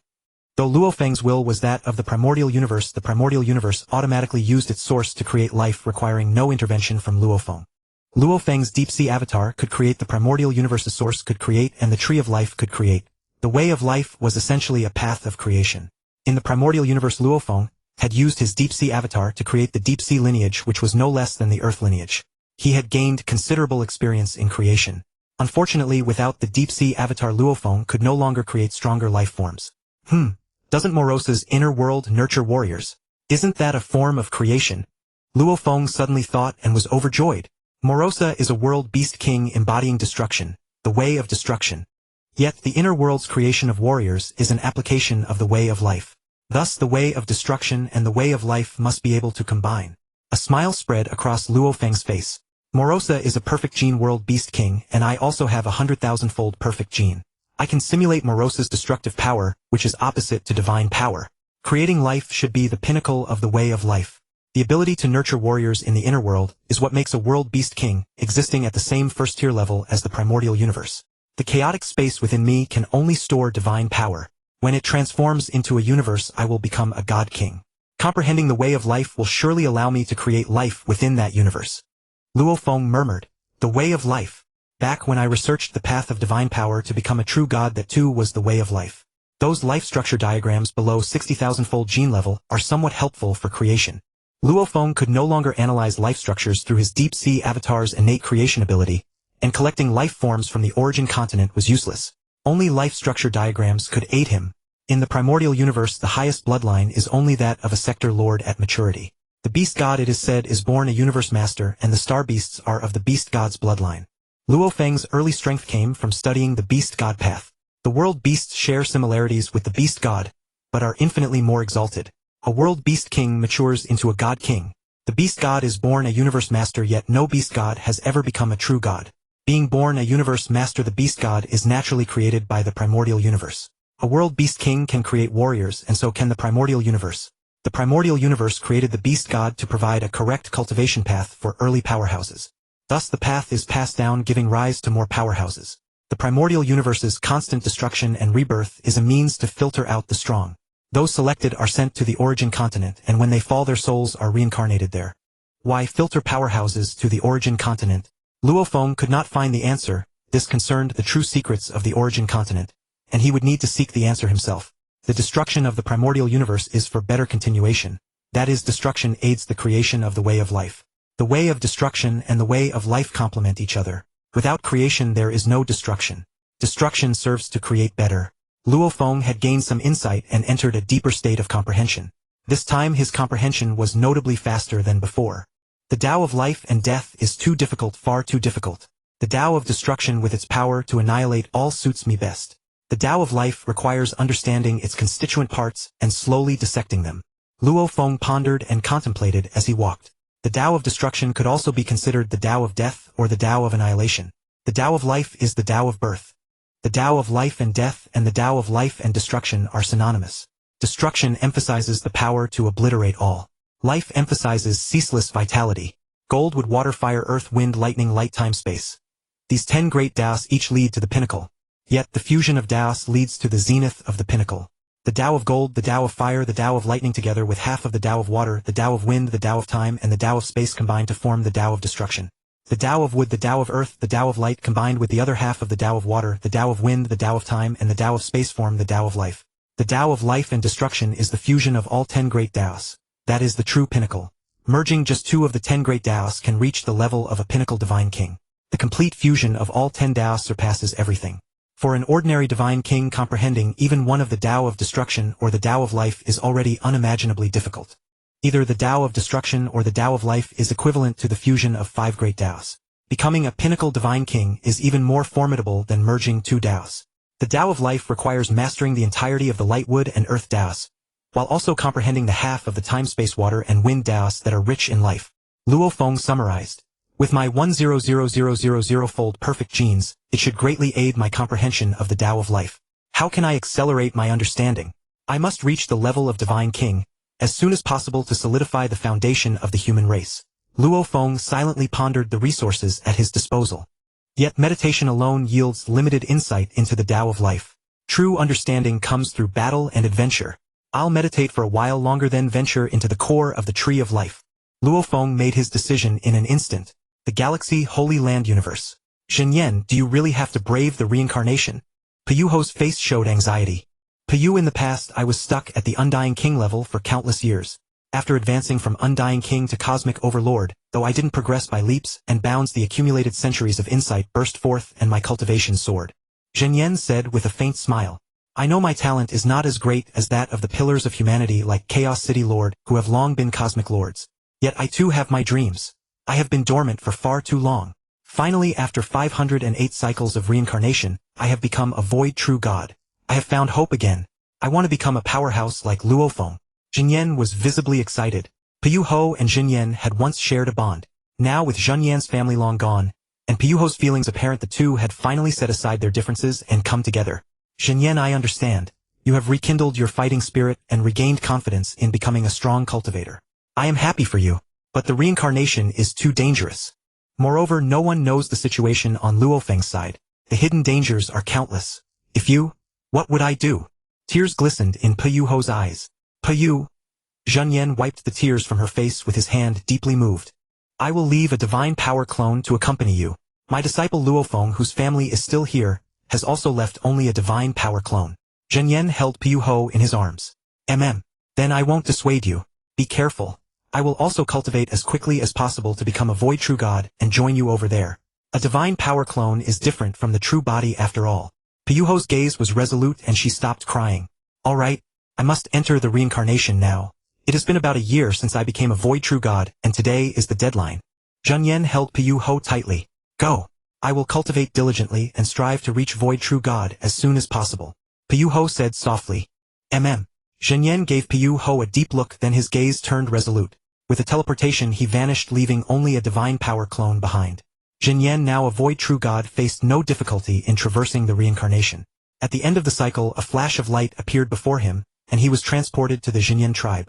Though Luo Feng's will was that of the primordial universe automatically used its source to create life, requiring no intervention from Luo Feng. Luo Feng's deep-sea avatar could create the primordial universe's source could create and the tree of life could create. The way of life was essentially a path of creation. In the primordial universe, Luo Feng had used his deep-sea avatar to create the deep-sea lineage, which was no less than the earth lineage. He had gained considerable experience in creation. Unfortunately, without the deep-sea avatar, Luo Feng could no longer create stronger life forms. Doesn't Mo Luo's inner world nurture warriors? Isn't that a form of creation? Luo Feng suddenly thought and was overjoyed. Mo Luo Sa is a world beast king embodying destruction, the way of destruction. Yet the inner world's creation of warriors is an application of the way of life. Thus the way of destruction and the way of life must be able to combine. A smile spread across Luo Feng's face. Mo Luo Sa is a perfect gene world beast king, and I also have 100,000-fold perfect gene. I can simulate Mo Luo Sa's destructive power, which is opposite to divine power. Creating life should be the pinnacle of the way of life. The ability to nurture warriors in the inner world is what makes a world beast king, existing at the same first-tier level as the primordial universe. The chaotic space within me can only store divine power. When it transforms into a universe, I will become a god king. Comprehending the way of life will surely allow me to create life within that universe. Luo Feng murmured, the way of life. Back when I researched the path of divine power to become a true god, that too was the way of life. Those life structure diagrams below 60,000-fold gene level are somewhat helpful for creation. Luo Feng could no longer analyze life structures through his deep-sea avatar's innate creation ability, and collecting life forms from the origin continent was useless. Only life structure diagrams could aid him. In the primordial universe, the highest bloodline is only that of a sector lord at maturity. The beast god, it is said, is born a universe master, and the star beasts are of the beast god's bloodline. Luo Feng's early strength came from studying the beast god path. The world beasts share similarities with the beast god, but are infinitely more exalted. A world beast king matures into a god king. The beast god is born a universe master, yet no beast god has ever become a true god. Being born a universe master, the beast god is naturally created by the primordial universe. A world beast king can create warriors, and so can the primordial universe. The primordial universe created the beast god to provide a correct cultivation path for early powerhouses. Thus the path is passed down, giving rise to more powerhouses. The primordial universe's constant destruction and rebirth is a means to filter out the strong. Those selected are sent to the origin continent, and when they fall, their souls are reincarnated there. Why filter powerhouses to the origin continent? Luo Feng could not find the answer. This concerned the true secrets of the origin continent, and he would need to seek the answer himself. The destruction of the primordial universe is for better continuation. That is, destruction aids the creation of the way of life. The way of destruction and the way of life complement each other. Without creation there is no destruction. Destruction serves to create better. Luo Feng had gained some insight and entered a deeper state of comprehension. This time his comprehension was notably faster than before. The Tao of life and death is too difficult, far too difficult. The Tao of destruction with its power to annihilate all suits me best. The Tao of life requires understanding its constituent parts and slowly dissecting them. Luo Feng pondered and contemplated as he walked. The Tao of destruction could also be considered the Tao of death or the Tao of annihilation. The Tao of life is the Tao of birth. The Tao of life and death and the Tao of life and destruction are synonymous. Destruction emphasizes the power to obliterate all. Life emphasizes ceaseless vitality. Gold, wood, water, fire, earth, wind, lightning, light, time, space. These 10 great Taos each lead to the pinnacle. Yet the fusion of Taos leads to the zenith of the pinnacle. The Tao of gold, the Tao of fire, the Tao of lightning together with half of the Tao of water, the Tao of wind, the Tao of time, and the Tao of space combine to form the Tao of destruction. The Tao of wood, the Tao of earth, the Tao of light combined with the other half of the Tao of water, the Tao of wind, the Tao of time, and the Tao of space form the Tao of life. The Tao of life and destruction is the fusion of all 10 great Taos. That is the true pinnacle. Merging just 2 of the 10 great Taos can reach the level of a pinnacle divine king. The complete fusion of all 10 Taos surpasses everything. For an ordinary divine king, comprehending even one of the Tao of destruction or the Tao of life is already unimaginably difficult. Either the Tao of destruction or the Tao of life is equivalent to the fusion of 5 great Taos. Becoming a pinnacle divine king is even more formidable than merging 2 Taos. The Tao of life requires mastering the entirety of the light, wood, and earth Taos, while also comprehending the half of the time, space, water, and wind Taos that are rich in life. Luo Feng summarized. With my 100,000-fold perfect genes, it should greatly aid my comprehension of the Tao of life. How can I accelerate my understanding? I must reach the level of divine king as soon as possible to solidify the foundation of the human race. Luo Feng silently pondered the resources at his disposal. Yet meditation alone yields limited insight into the Tao of life. True understanding comes through battle and adventure. I'll meditate for a while longer, then venture into the core of the tree of life. Luo Feng made his decision in an instant. The Galaxy Holy Land Universe. Zhenyan, do you really have to brave the reincarnation? Peyuho's face showed anxiety. Peiyu, in the past I was stuck at the Undying King level for countless years. After advancing from Undying King to Cosmic Overlord, though I didn't progress by leaps and bounds, the accumulated centuries of insight burst forth and my cultivation soared. Zhenyan said with a faint smile. I know my talent is not as great as that of the pillars of humanity like Chaos City Lord, who have long been cosmic lords. Yet I too have my dreams. I have been dormant for far too long. Finally, after 508 cycles of reincarnation, I have become a void true god. I have found hope again. I want to become a powerhouse like Luo Feng. Zhenyan was visibly excited. Peyuho and Zhenyan had once shared a bond. Now, with Zhenyan's family long gone, and Peyuho's feelings apparent, the two had finally set aside their differences and come together. Zhenyan, I understand. You have rekindled your fighting spirit and regained confidence in becoming a strong cultivator. I am happy for you. But the reincarnation is too dangerous. Moreover, no one knows the situation on Luo Feng's side. The hidden dangers are countless. If you, what would I do? Tears glistened in Peyuho's eyes. Peiyu. Zhenyan wiped the tears from her face with his hand, deeply moved. I will leave a divine power clone to accompany you. My disciple Luo Feng, whose family is still here, has also left only a divine power clone. Zhenyan held Peyuho in his arms. Then I won't dissuade you. Be careful. I will also cultivate as quickly as possible to become a void true god and join you over there. A divine power clone is different from the true body after all. Peyuho's gaze was resolute and she stopped crying. All right, I must enter the reincarnation now. It has been about a year since I became a void true god, and today is the deadline. Zhenyan held Peyuho tightly. Go. I will cultivate diligently and strive to reach void true god as soon as possible. Peyuho said softly. Zhenyan gave Peyuho a deep look, then his gaze turned resolute. With a teleportation he vanished, leaving only a divine power clone behind. Zhenyan, now a void true god, faced no difficulty in traversing the reincarnation. At the end of the cycle, a flash of light appeared before him, and he was transported to the Zhenyan tribe.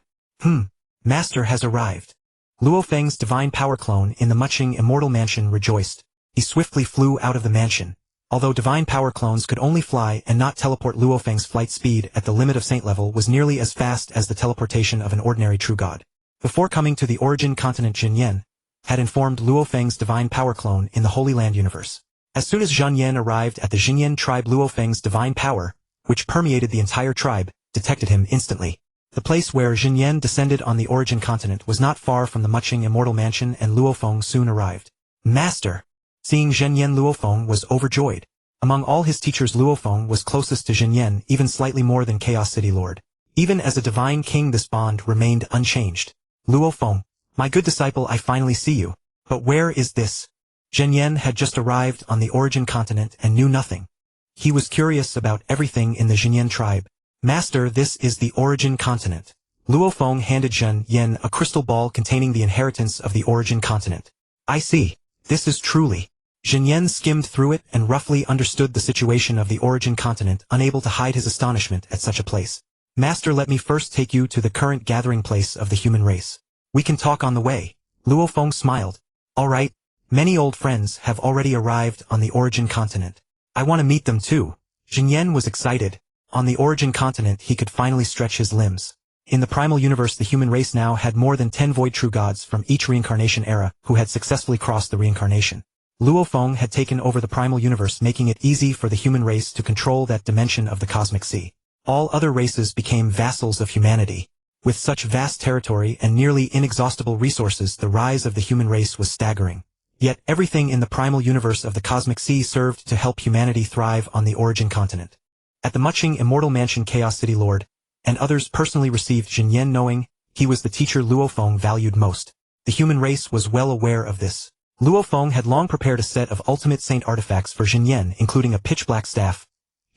Master has arrived. Luo Feng's divine power clone in the Mu Chen Immortal Mansion rejoiced. He swiftly flew out of the mansion. Although divine power clones could only fly and not teleport, Luo Feng's flight speed at the limit of saint level was nearly as fast as the teleportation of an ordinary true god. Before coming to the origin continent, Zhenyan had informed Luo Feng's divine power clone in the Holy Land universe. As soon as Zhenyan arrived at the Zhenyan tribe, Luo Feng's divine power, which permeated the entire tribe, detected him instantly. The place where Zhenyan descended on the origin continent was not far from the Mu Chen Immortal Mansion, and Luo Feng soon arrived. Master! Seeing Zhenyan, Luo Feng was overjoyed. Among all his teachers, Luo Feng was closest to Zhenyan, even slightly more than Chaos City Lord. Even as a divine king, this bond remained unchanged. Luo Feng, my good disciple, I finally see you. But where is this? Zhenyan had just arrived on the origin continent and knew nothing. He was curious about everything in the Zhenyan tribe. Master, this is the origin continent. Luo Feng handed Zhenyan a crystal ball containing the inheritance of the origin continent. I see. This is truly. Zhenyan skimmed through it and roughly understood the situation of the origin continent, unable to hide his astonishment at such a place. Master, let me first take you to the current gathering place of the human race. We can talk on the way. Luo Feng smiled. All right. Many old friends have already arrived on the origin continent. I want to meet them too. Zhenyan was excited. On the origin continent he could finally stretch his limbs. In the primal universe, the human race now had more than 10 void true gods from each reincarnation era who had successfully crossed the reincarnation. Luo Feng had taken over the primal universe, making it easy for the human race to control that dimension of the cosmic sea. All other races became vassals of humanity. With such vast territory and nearly inexhaustible resources, the rise of the human race was staggering. Yet everything in the primal universe of the cosmic sea served to help humanity thrive on the origin continent. At the Mu Chen Immortal Mansion, Chaos City Lord and others personally received Zhenyan, knowing he was the teacher Luo Feng valued most. The human race was well aware of this. Luo Feng had long prepared a set of ultimate saint artifacts for Zhenyan, including a pitch-black staff,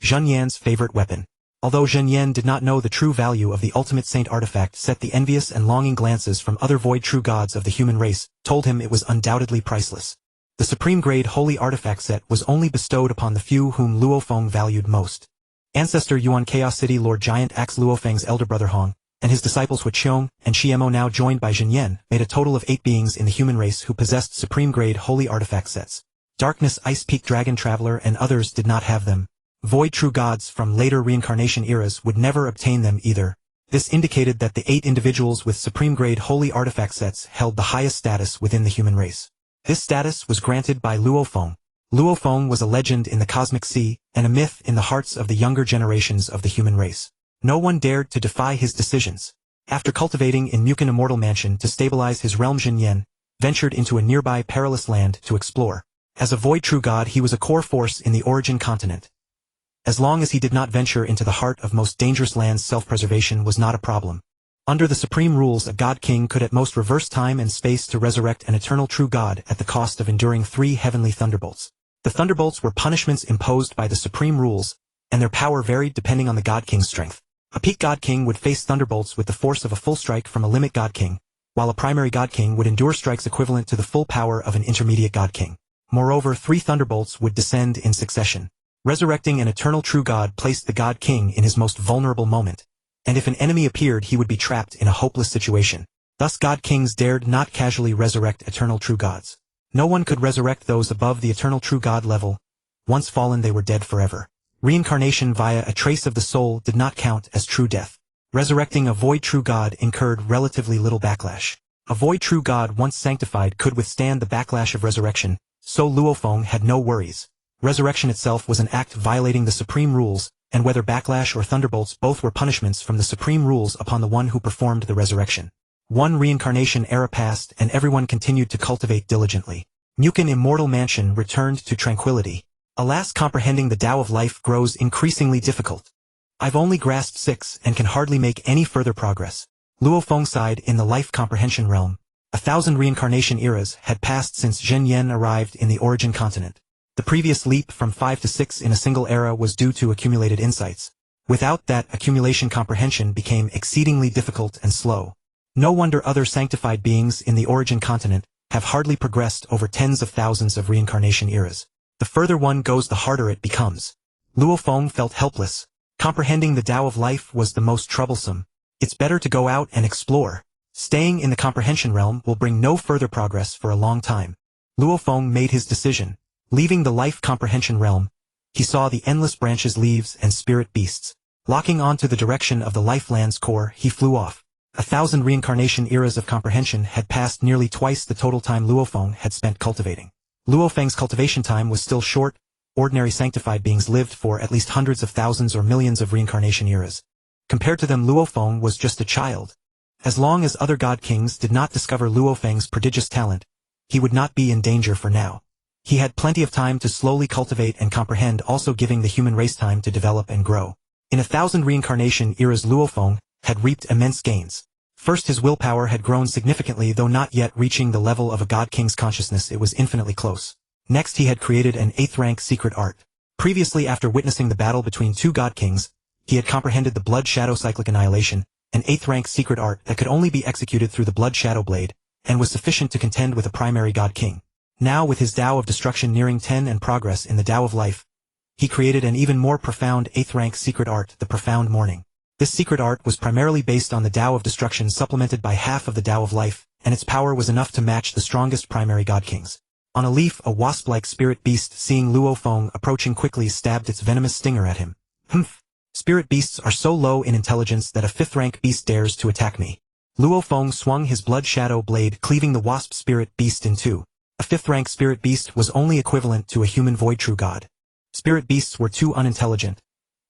Zhenyan's favorite weapon. Although Zhenyan did not know the true value of the ultimate saint artifact set, the envious and longing glances from other void true gods of the human race told him it was undoubtedly priceless. The supreme grade holy artifact set was only bestowed upon the few whom Luo Feng valued most. Ancestor Yuan, Chaos City Lord Giant Axe Luo Feng's elder brother Hong, and his disciples Hui Qiong and Xiemo, now joined by Zhenyan, made a total of 8 beings in the human race who possessed supreme grade holy artifact sets. Darkness Ice Peak Dragon Traveler and others did not have them. Void true gods from later reincarnation eras would never obtain them either. This indicated that the 8 individuals with supreme grade holy artifact sets held the highest status within the human race. This status was granted by Luo Feng. Luo Feng was a legend in the cosmic sea, and a myth in the hearts of the younger generations of the human race. No one dared to defy his decisions. After cultivating in Mu Chen Immortal Mansion to stabilize his realm, Jin Yen ventured into a nearby perilous land to explore. As a void true god, he was a core force in the origin continent. As long as he did not venture into the heart of most dangerous lands, self-preservation was not a problem. Under the supreme rules, a god king could at most reverse time and space to resurrect an eternal true god at the cost of enduring 3 heavenly thunderbolts. The thunderbolts were punishments imposed by the supreme rules, and their power varied depending on the god king's strength. A peak god king would face thunderbolts with the force of a full strike from a limit god king, while a primary god king would endure strikes equivalent to the full power of an intermediate god king. Moreover, 3 thunderbolts would descend in succession. Resurrecting an eternal true god placed the god king in his most vulnerable moment, and if an enemy appeared, he would be trapped in a hopeless situation. Thus god kings dared not casually resurrect eternal true gods. No one could resurrect those above the eternal true god level. Once fallen, they were dead forever. Reincarnation via a trace of the soul did not count as true death. Resurrecting a void true god incurred relatively little backlash. A void true god once sanctified could withstand the backlash of resurrection, so Luo Feng had no worries. Resurrection itself was an act violating the supreme rules, and whether backlash or thunderbolts, both were punishments from the supreme rules upon the one who performed the resurrection. One reincarnation era passed, and everyone continued to cultivate diligently. Mu Chen Immortal Mansion returned to tranquility. Alas, comprehending the Tao of life grows increasingly difficult. I've only grasped 6 and can hardly make any further progress. Luo Feng sighed in the life comprehension realm. 1,000 reincarnation eras had passed since Zhen Yen arrived in the origin continent. The previous leap from 5 to 6 in a single era was due to accumulated insights. Without that accumulation, comprehension became exceedingly difficult and slow. No wonder other sanctified beings in the origin continent have hardly progressed over tens of thousands of reincarnation eras. The further one goes, the harder it becomes. Luo Feng felt helpless. Comprehending the Tao of life was the most troublesome. It's better to go out and explore. Staying in the comprehension realm will bring no further progress for a long time. Luo Feng made his decision. Leaving the life comprehension realm, he saw the endless branches, leaves, and spirit beasts. Locking onto the direction of the lifeland's core, he flew off. 1,000 reincarnation eras of comprehension had passed, nearly twice the total time Luo Feng had spent cultivating. Luo Feng's cultivation time was still short. Ordinary sanctified beings lived for at least hundreds of thousands or millions of reincarnation eras. Compared to them, Luo Feng was just a child. As long as other god kings did not discover Luo Feng's prodigious talent, he would not be in danger for now. He had plenty of time to slowly cultivate and comprehend, also giving the human race time to develop and grow. In 1,000 reincarnation eras, Luo Feng had reaped immense gains. First, his willpower had grown significantly, though not yet reaching the level of a god king's consciousness. It was infinitely close. Next, he had created an 8th rank secret art. Previously, after witnessing the battle between 2 god kings, he had comprehended the Blood Shadow Cyclic Annihilation, an 8th rank secret art that could only be executed through the Blood Shadow Blade, and was sufficient to contend with a primary god king. Now, with his Tao of Destruction nearing 10 and progress in the Tao of Life, he created an even more profound 8th rank secret art, the Profound Mourning. This secret art was primarily based on the Tao of Destruction, supplemented by half of the Tao of Life, and its power was enough to match the strongest primary god kings. On a leaf, a wasp-like spirit beast, seeing Luo Feng approaching quickly, stabbed its venomous stinger at him. Humph! Spirit beasts are so low in intelligence that a 5th rank beast dares to attack me. Luo Feng swung his Blood Shadow Blade, cleaving the wasp spirit beast in 2. A 5th rank spirit beast was only equivalent to a human void true god. Spirit beasts were too unintelligent.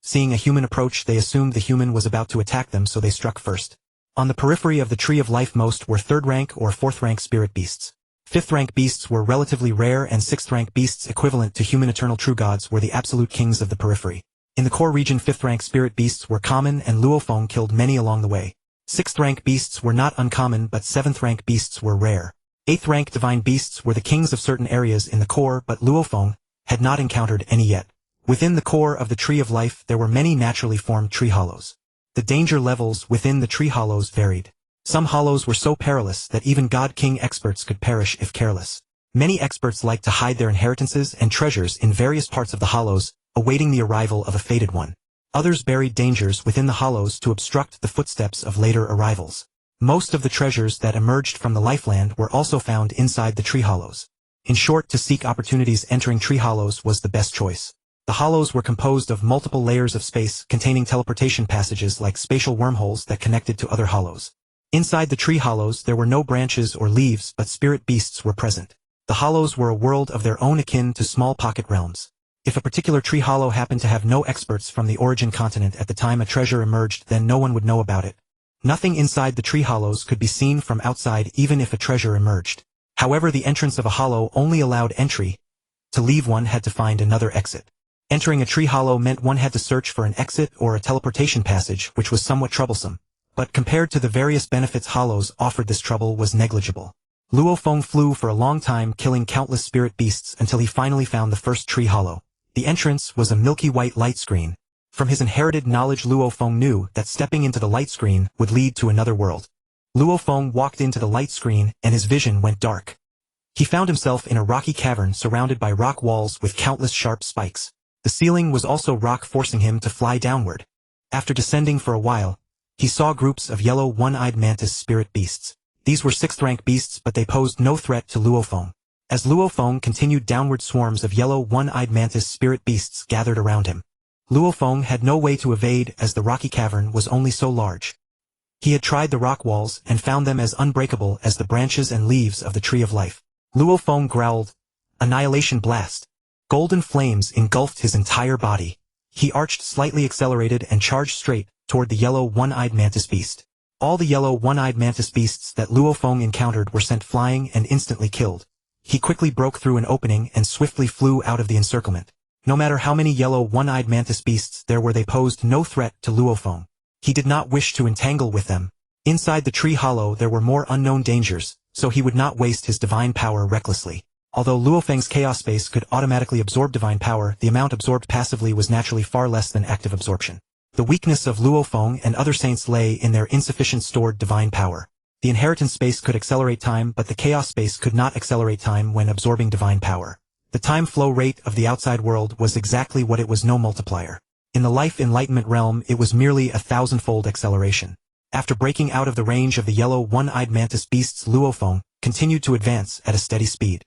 Seeing a human approach, they assumed the human was about to attack them, so they struck first. On the periphery of the Tree of Life, most were 3rd rank or 4th rank spirit beasts. 5th rank beasts were relatively rare, and 6th rank beasts equivalent to human eternal true gods were the absolute kings of the periphery. In the core region, 5th rank spirit beasts were common, and Luo Feng killed many along the way. 6th rank beasts were not uncommon, but 7th rank beasts were rare. 8th rank divine beasts were the kings of certain areas in the core, but Luo Feng had not encountered any yet. Within the core of the Tree of Life, there were many naturally formed tree hollows. The danger levels within the tree hollows varied. Some hollows were so perilous that even god king experts could perish if careless. Many experts liked to hide their inheritances and treasures in various parts of the hollows, awaiting the arrival of a fated one. Others buried dangers within the hollows to obstruct the footsteps of later arrivals. Most of the treasures that emerged from the Lifeland were also found inside the tree hollows. In short, to seek opportunities, entering tree hollows was the best choice. The hollows were composed of multiple layers of space containing teleportation passages like spatial wormholes that connected to other hollows. Inside the tree hollows there were no branches or leaves, but spirit beasts were present. The hollows were a world of their own akin to small pocket realms. If a particular tree hollow happened to have no experts from the origin continent at the time a treasure emerged, then no one would know about it. Nothing inside the tree hollows could be seen from outside even if a treasure emerged. However, the entrance of a hollow only allowed entry. To leave, one had to find another exit. Entering a tree hollow meant one had to search for an exit or a teleportation passage, which was somewhat troublesome. But compared to the various benefits hollows offered, this trouble was negligible. Luo Feng flew for a long time, killing countless spirit beasts until he finally found the first tree hollow. The entrance was a milky white light screen. From his inherited knowledge, Luo Feng knew that stepping into the light screen would lead to another world. Luo Feng walked into the light screen and his vision went dark. He found himself in a rocky cavern surrounded by rock walls with countless sharp spikes. The ceiling was also rock, forcing him to fly downward. After descending for a while, he saw groups of yellow one-eyed mantis spirit beasts. These were 6th-rank beasts, but they posed no threat to Luo Feng. As Luo Feng continued downward, swarms of yellow one-eyed mantis spirit beasts gathered around him. Luo Feng had no way to evade as the rocky cavern was only so large. He had tried the rock walls and found them as unbreakable as the branches and leaves of the Tree of Life. Luo Feng growled, "Annihilation Blast." Golden flames engulfed his entire body. He arched, slightly accelerated, and charged straight toward the yellow one-eyed mantis beast. All the yellow one-eyed mantis beasts that Luo Feng encountered were sent flying and instantly killed. He quickly broke through an opening and swiftly flew out of the encirclement. No matter how many yellow one-eyed mantis beasts there were, they posed no threat to Luo Feng. He did not wish to entangle with them. Inside the tree hollow there were more unknown dangers, so he would not waste his divine power recklessly. Although Luo Feng's chaos space could automatically absorb divine power, the amount absorbed passively was naturally far less than active absorption. The weakness of Luo Feng and other saints lay in their insufficient stored divine power. The inheritance space could accelerate time, but the chaos space could not accelerate time when absorbing divine power. The time flow rate of the outside world was exactly what it was, no multiplier. In the life enlightenment realm, it was merely a 1,000-fold acceleration. After breaking out of the range of the yellow one-eyed mantis beasts, Luo Feng continued to advance at a steady speed.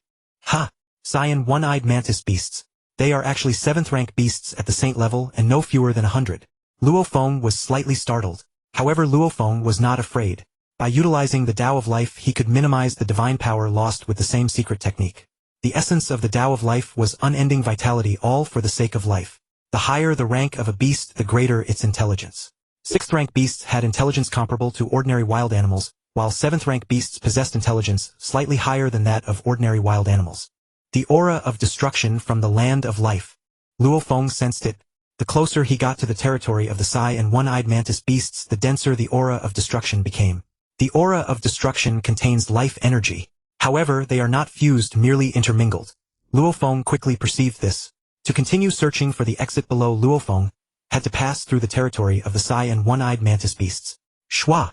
Ha! Cyan one-eyed mantis beasts. They are actually 7th-rank beasts at the saint level and no fewer than 100. Luo Feng was slightly startled. However, Luo Feng was not afraid. By utilizing the Tao of Life, he could minimize the divine power lost with the same secret technique. The essence of the Tao of Life was unending vitality, all for the sake of life. The higher the rank of a beast, the greater its intelligence. 6th-rank beasts had intelligence comparable to ordinary wild animals, while 7th-rank beasts possessed intelligence slightly higher than that of ordinary wild animals. The aura of destruction from the land of life. Luo Feng sensed it. The closer he got to the territory of the Sai and one-eyed mantis beasts, the denser the aura of destruction became. The aura of destruction contains life energy. However, they are not fused, merely intermingled. Luo Feng quickly perceived this. To continue searching for the exit below, Luo Feng had to pass through the territory of the Sai and one-eyed mantis beasts. Shwa!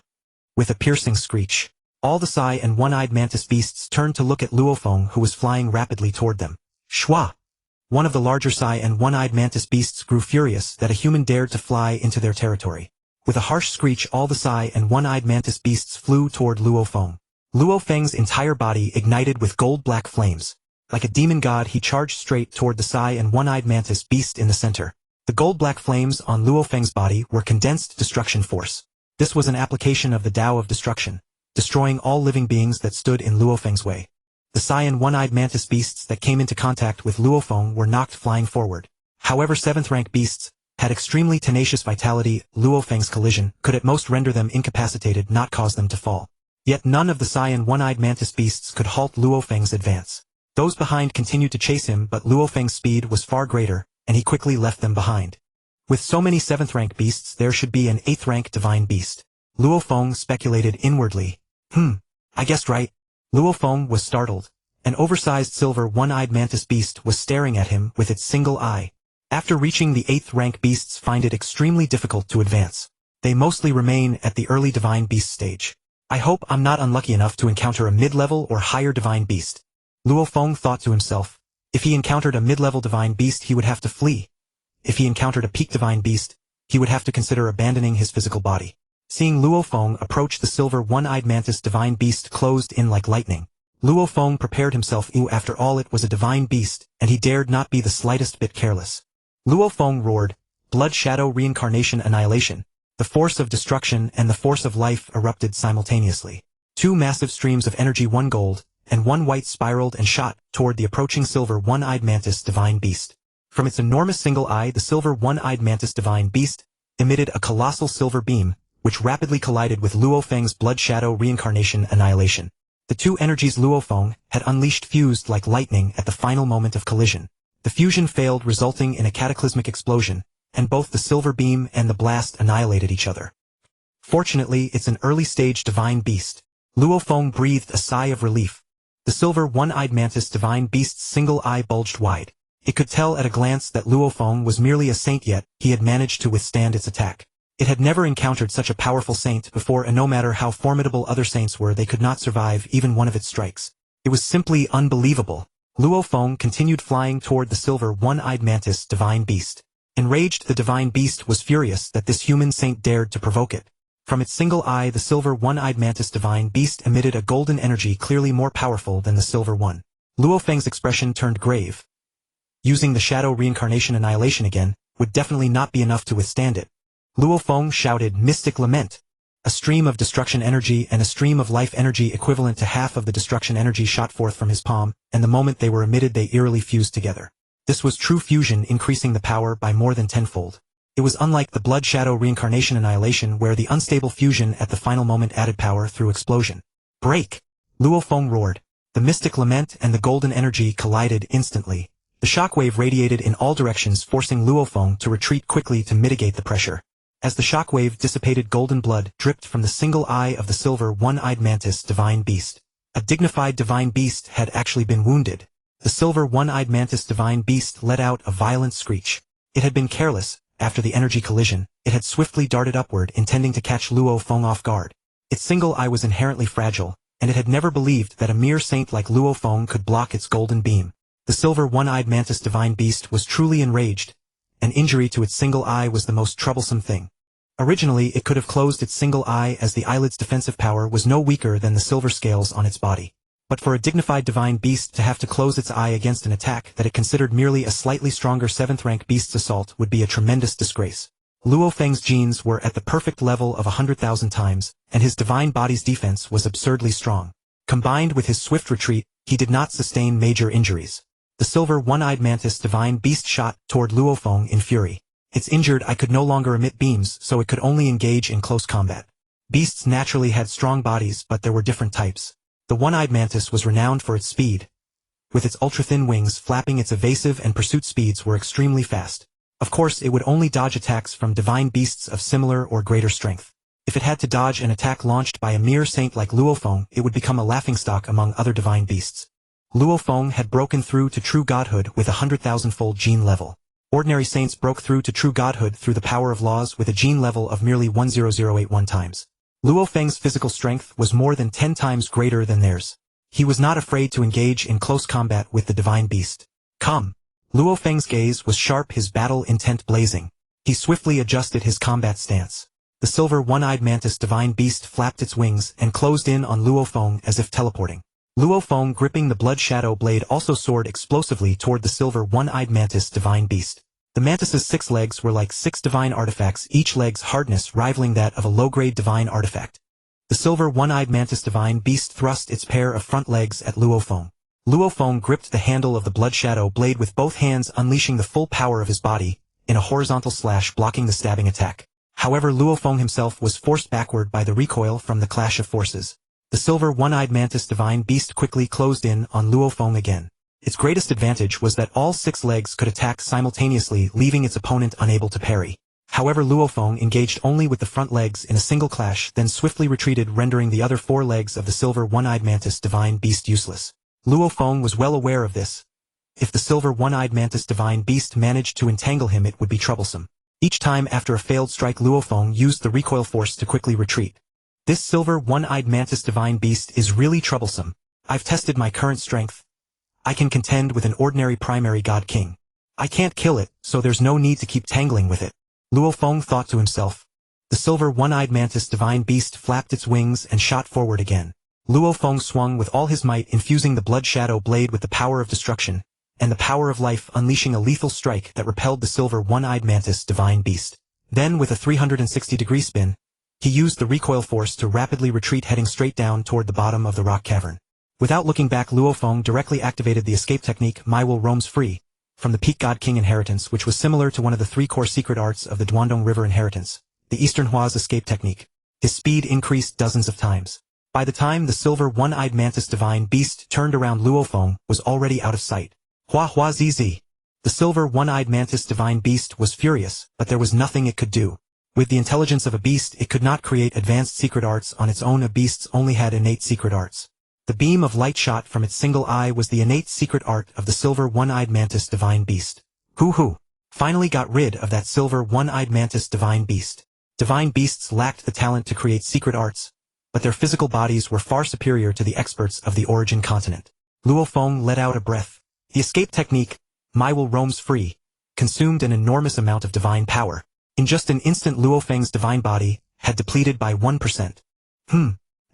With a piercing screech, all the Sai and one-eyed mantis beasts turned to look at Luo Feng, who was flying rapidly toward them. Shwa! One of the larger Sai and one-eyed mantis beasts grew furious that a human dared to fly into their territory. With a harsh screech, all the Sai and one-eyed mantis beasts flew toward Luo Feng. Luo Feng's entire body ignited with gold-black flames. Like a demon god, he charged straight toward the Sai and one-eyed mantis beast in the center. The gold-black flames on Luo Feng's body were condensed destruction force. This was an application of the Tao of Destruction, destroying all living beings that stood in Luo Feng's way. The Sai and one-eyed mantis beasts that came into contact with Luo Feng were knocked flying forward. However, 7th-rank beasts had extremely tenacious vitality. Luo Feng's collision could at most render them incapacitated, not cause them to fall. Yet none of the Sai and one-eyed mantis beasts could halt Luo Feng's advance. Those behind continued to chase him, but Luo Feng's speed was far greater, and he quickly left them behind. With so many 7th-rank beasts, there should be an 8th-rank divine beast. Luo Feng speculated inwardly. I guessed right. Luo Feng was startled. An oversized silver one-eyed mantis beast was staring at him with its single eye. After reaching the 8th-rank, beasts find it extremely difficult to advance. They mostly remain at the early divine beast stage. I hope I'm not unlucky enough to encounter a mid-level or higher divine beast. Luo Feng thought to himself. If he encountered a mid-level divine beast, he would have to flee. If he encountered a peak divine beast, he would have to consider abandoning his physical body. Seeing Luo Feng approach, the silver one-eyed mantis divine beast closed in like lightning. Luo Feng prepared himself. After all, it was a divine beast, and he dared not be the slightest bit careless. Luo Feng roared, "Blood, shadow, reincarnation, annihilation." The force of destruction and the force of life erupted simultaneously. Two massive streams of energy, one gold, and one white spiraled and shot toward the approaching silver one-eyed mantis divine beast. From its enormous single eye, the silver one-eyed mantis divine beast emitted a colossal silver beam, which rapidly collided with Luo Feng's blood shadow reincarnation annihilation. The two energies Luo Feng had unleashed fused like lightning at the final moment of collision. The fusion failed, resulting in a cataclysmic explosion, and both the silver beam and the blast annihilated each other. Fortunately, it's an early-stage divine beast. Luo Feng breathed a sigh of relief. The silver one-eyed mantis divine beast's single eye bulged wide. It could tell at a glance that Luo Feng was merely a saint, yet he had managed to withstand its attack. It had never encountered such a powerful saint before, and no matter how formidable other saints were, they could not survive even one of its strikes. It was simply unbelievable. Luo Feng continued flying toward the silver one-eyed mantis divine beast. Enraged, the divine beast was furious that this human saint dared to provoke it. From its single eye, the silver one-eyed mantis divine beast emitted a golden energy clearly more powerful than the silver one. Luo Feng's expression turned grave. Using the shadow reincarnation annihilation again would definitely not be enough to withstand it. Luo Feng shouted, "Mystic Lament!" A stream of destruction energy and a stream of life energy equivalent to half of the destruction energy shot forth from his palm, and the moment they were emitted they eerily fused together. This was true fusion, increasing the power by more than tenfold. It was unlike the blood shadow reincarnation annihilation, where the unstable fusion at the final moment added power through explosion. "Break!" Luo Feng roared. The mystic lament and the golden energy collided instantly. The shockwave radiated in all directions, forcing Luo Feng to retreat quickly to mitigate the pressure. As the shockwave dissipated, golden blood dripped from the single eye of the silver one-eyed mantis divine beast. A dignified divine beast had actually been wounded. The silver one-eyed mantis divine beast let out a violent screech. It had been careless. After the energy collision, it had swiftly darted upward, intending to catch Luo Feng off guard. Its single eye was inherently fragile, and it had never believed that a mere saint like Luo Feng could block its golden beam. The silver one-eyed mantis divine beast was truly enraged. An injury to its single eye was the most troublesome thing. Originally, it could have closed its single eye, as the eyelid's defensive power was no weaker than the silver scales on its body. But for a dignified divine beast to have to close its eye against an attack that it considered merely a slightly stronger 7th-rank beast's assault would be a tremendous disgrace. Luo Feng's genes were at the perfect level of 100,000 times, and his divine body's defense was absurdly strong. Combined with his swift retreat, he did not sustain major injuries. The silver one-eyed mantis divine beast shot toward Luo Feng in fury. Its injured eye could no longer emit beams, so it could only engage in close combat. Beasts naturally had strong bodies, but there were different types. The one-eyed mantis was renowned for its speed. With its ultra-thin wings flapping, its evasive and pursuit speeds were extremely fast. Of course, it would only dodge attacks from divine beasts of similar or greater strength. If it had to dodge an attack launched by a mere saint like Luo Feng, it would become a laughingstock among other divine beasts. Luo Feng had broken through to true godhood with a 100,000-fold gene level. Ordinary saints broke through to true godhood through the power of laws with a gene level of merely 10081 times. Luo Feng's physical strength was more than 10 times greater than theirs. He was not afraid to engage in close combat with the divine beast. "Come!" Luo Feng's gaze was sharp, his battle intent blazing. He swiftly adjusted his combat stance. The silver one-eyed mantis divine beast flapped its wings and closed in on Luo Feng as if teleporting. Luo Feng, gripping the blood shadow blade, also soared explosively toward the silver one-eyed mantis divine beast. The mantis's 6 legs were like 6 divine artifacts, each leg's hardness rivaling that of a low-grade divine artifact. The silver one-eyed mantis divine beast thrust its pair of front legs at Luo Feng. Luo Feng gripped the handle of the blood shadow blade with both hands, unleashing the full power of his body in a horizontal slash, blocking the stabbing attack. However, Luo Feng himself was forced backward by the recoil from the clash of forces. The silver one-eyed mantis divine beast quickly closed in on Luo Feng again. Its greatest advantage was that all 6 legs could attack simultaneously, leaving its opponent unable to parry. However, Luo Feng engaged only with the front legs in a single clash, then swiftly retreated, rendering the other 4 legs of the silver one-eyed mantis divine beast useless. Luo Feng was well aware of this. If the silver one-eyed mantis divine beast managed to entangle him, it would be troublesome. Each time after a failed strike, Luo Feng used the recoil force to quickly retreat. This silver one-eyed mantis divine beast is really troublesome. I've tested my current strength. I can contend with an ordinary primary god king. I can't kill it, so there's no need to keep tangling with it. Luo Feng thought to himself. The silver one-eyed mantis divine beast flapped its wings and shot forward again. Luo Feng swung with all his might, infusing the blood shadow blade with the power of destruction and the power of life, unleashing a lethal strike that repelled the silver one-eyed mantis divine beast. Then, with a 360-degree spin, he used the recoil force to rapidly retreat, heading straight down toward the bottom of the rock cavern. Without looking back, Luo Feng directly activated the escape technique My Will Roams Free from the Peak God King inheritance, which was similar to one of the 3 core secret arts of the Duandong River inheritance, the Eastern Hua's escape technique. His speed increased dozens of times. By the time the silver one-eyed mantis divine beast turned around, Luo Feng was already out of sight. Hua Hua Zi. The silver one-eyed mantis divine beast was furious, but there was nothing it could do. With the intelligence of a beast, it could not create advanced secret arts on its own. A beast only had innate secret arts. The beam of light shot from its single eye was the innate secret art of the silver one-eyed mantis divine beast. Hoo. Finally got rid of that silver one-eyed mantis divine beast. Divine beasts lacked the talent to create secret arts, but their physical bodies were far superior to the experts of the origin continent. Luo Feng let out a breath. The escape technique, My Will Roams Free, consumed an enormous amount of divine power. In just an instant, Luo Feng's divine body had depleted by 1%.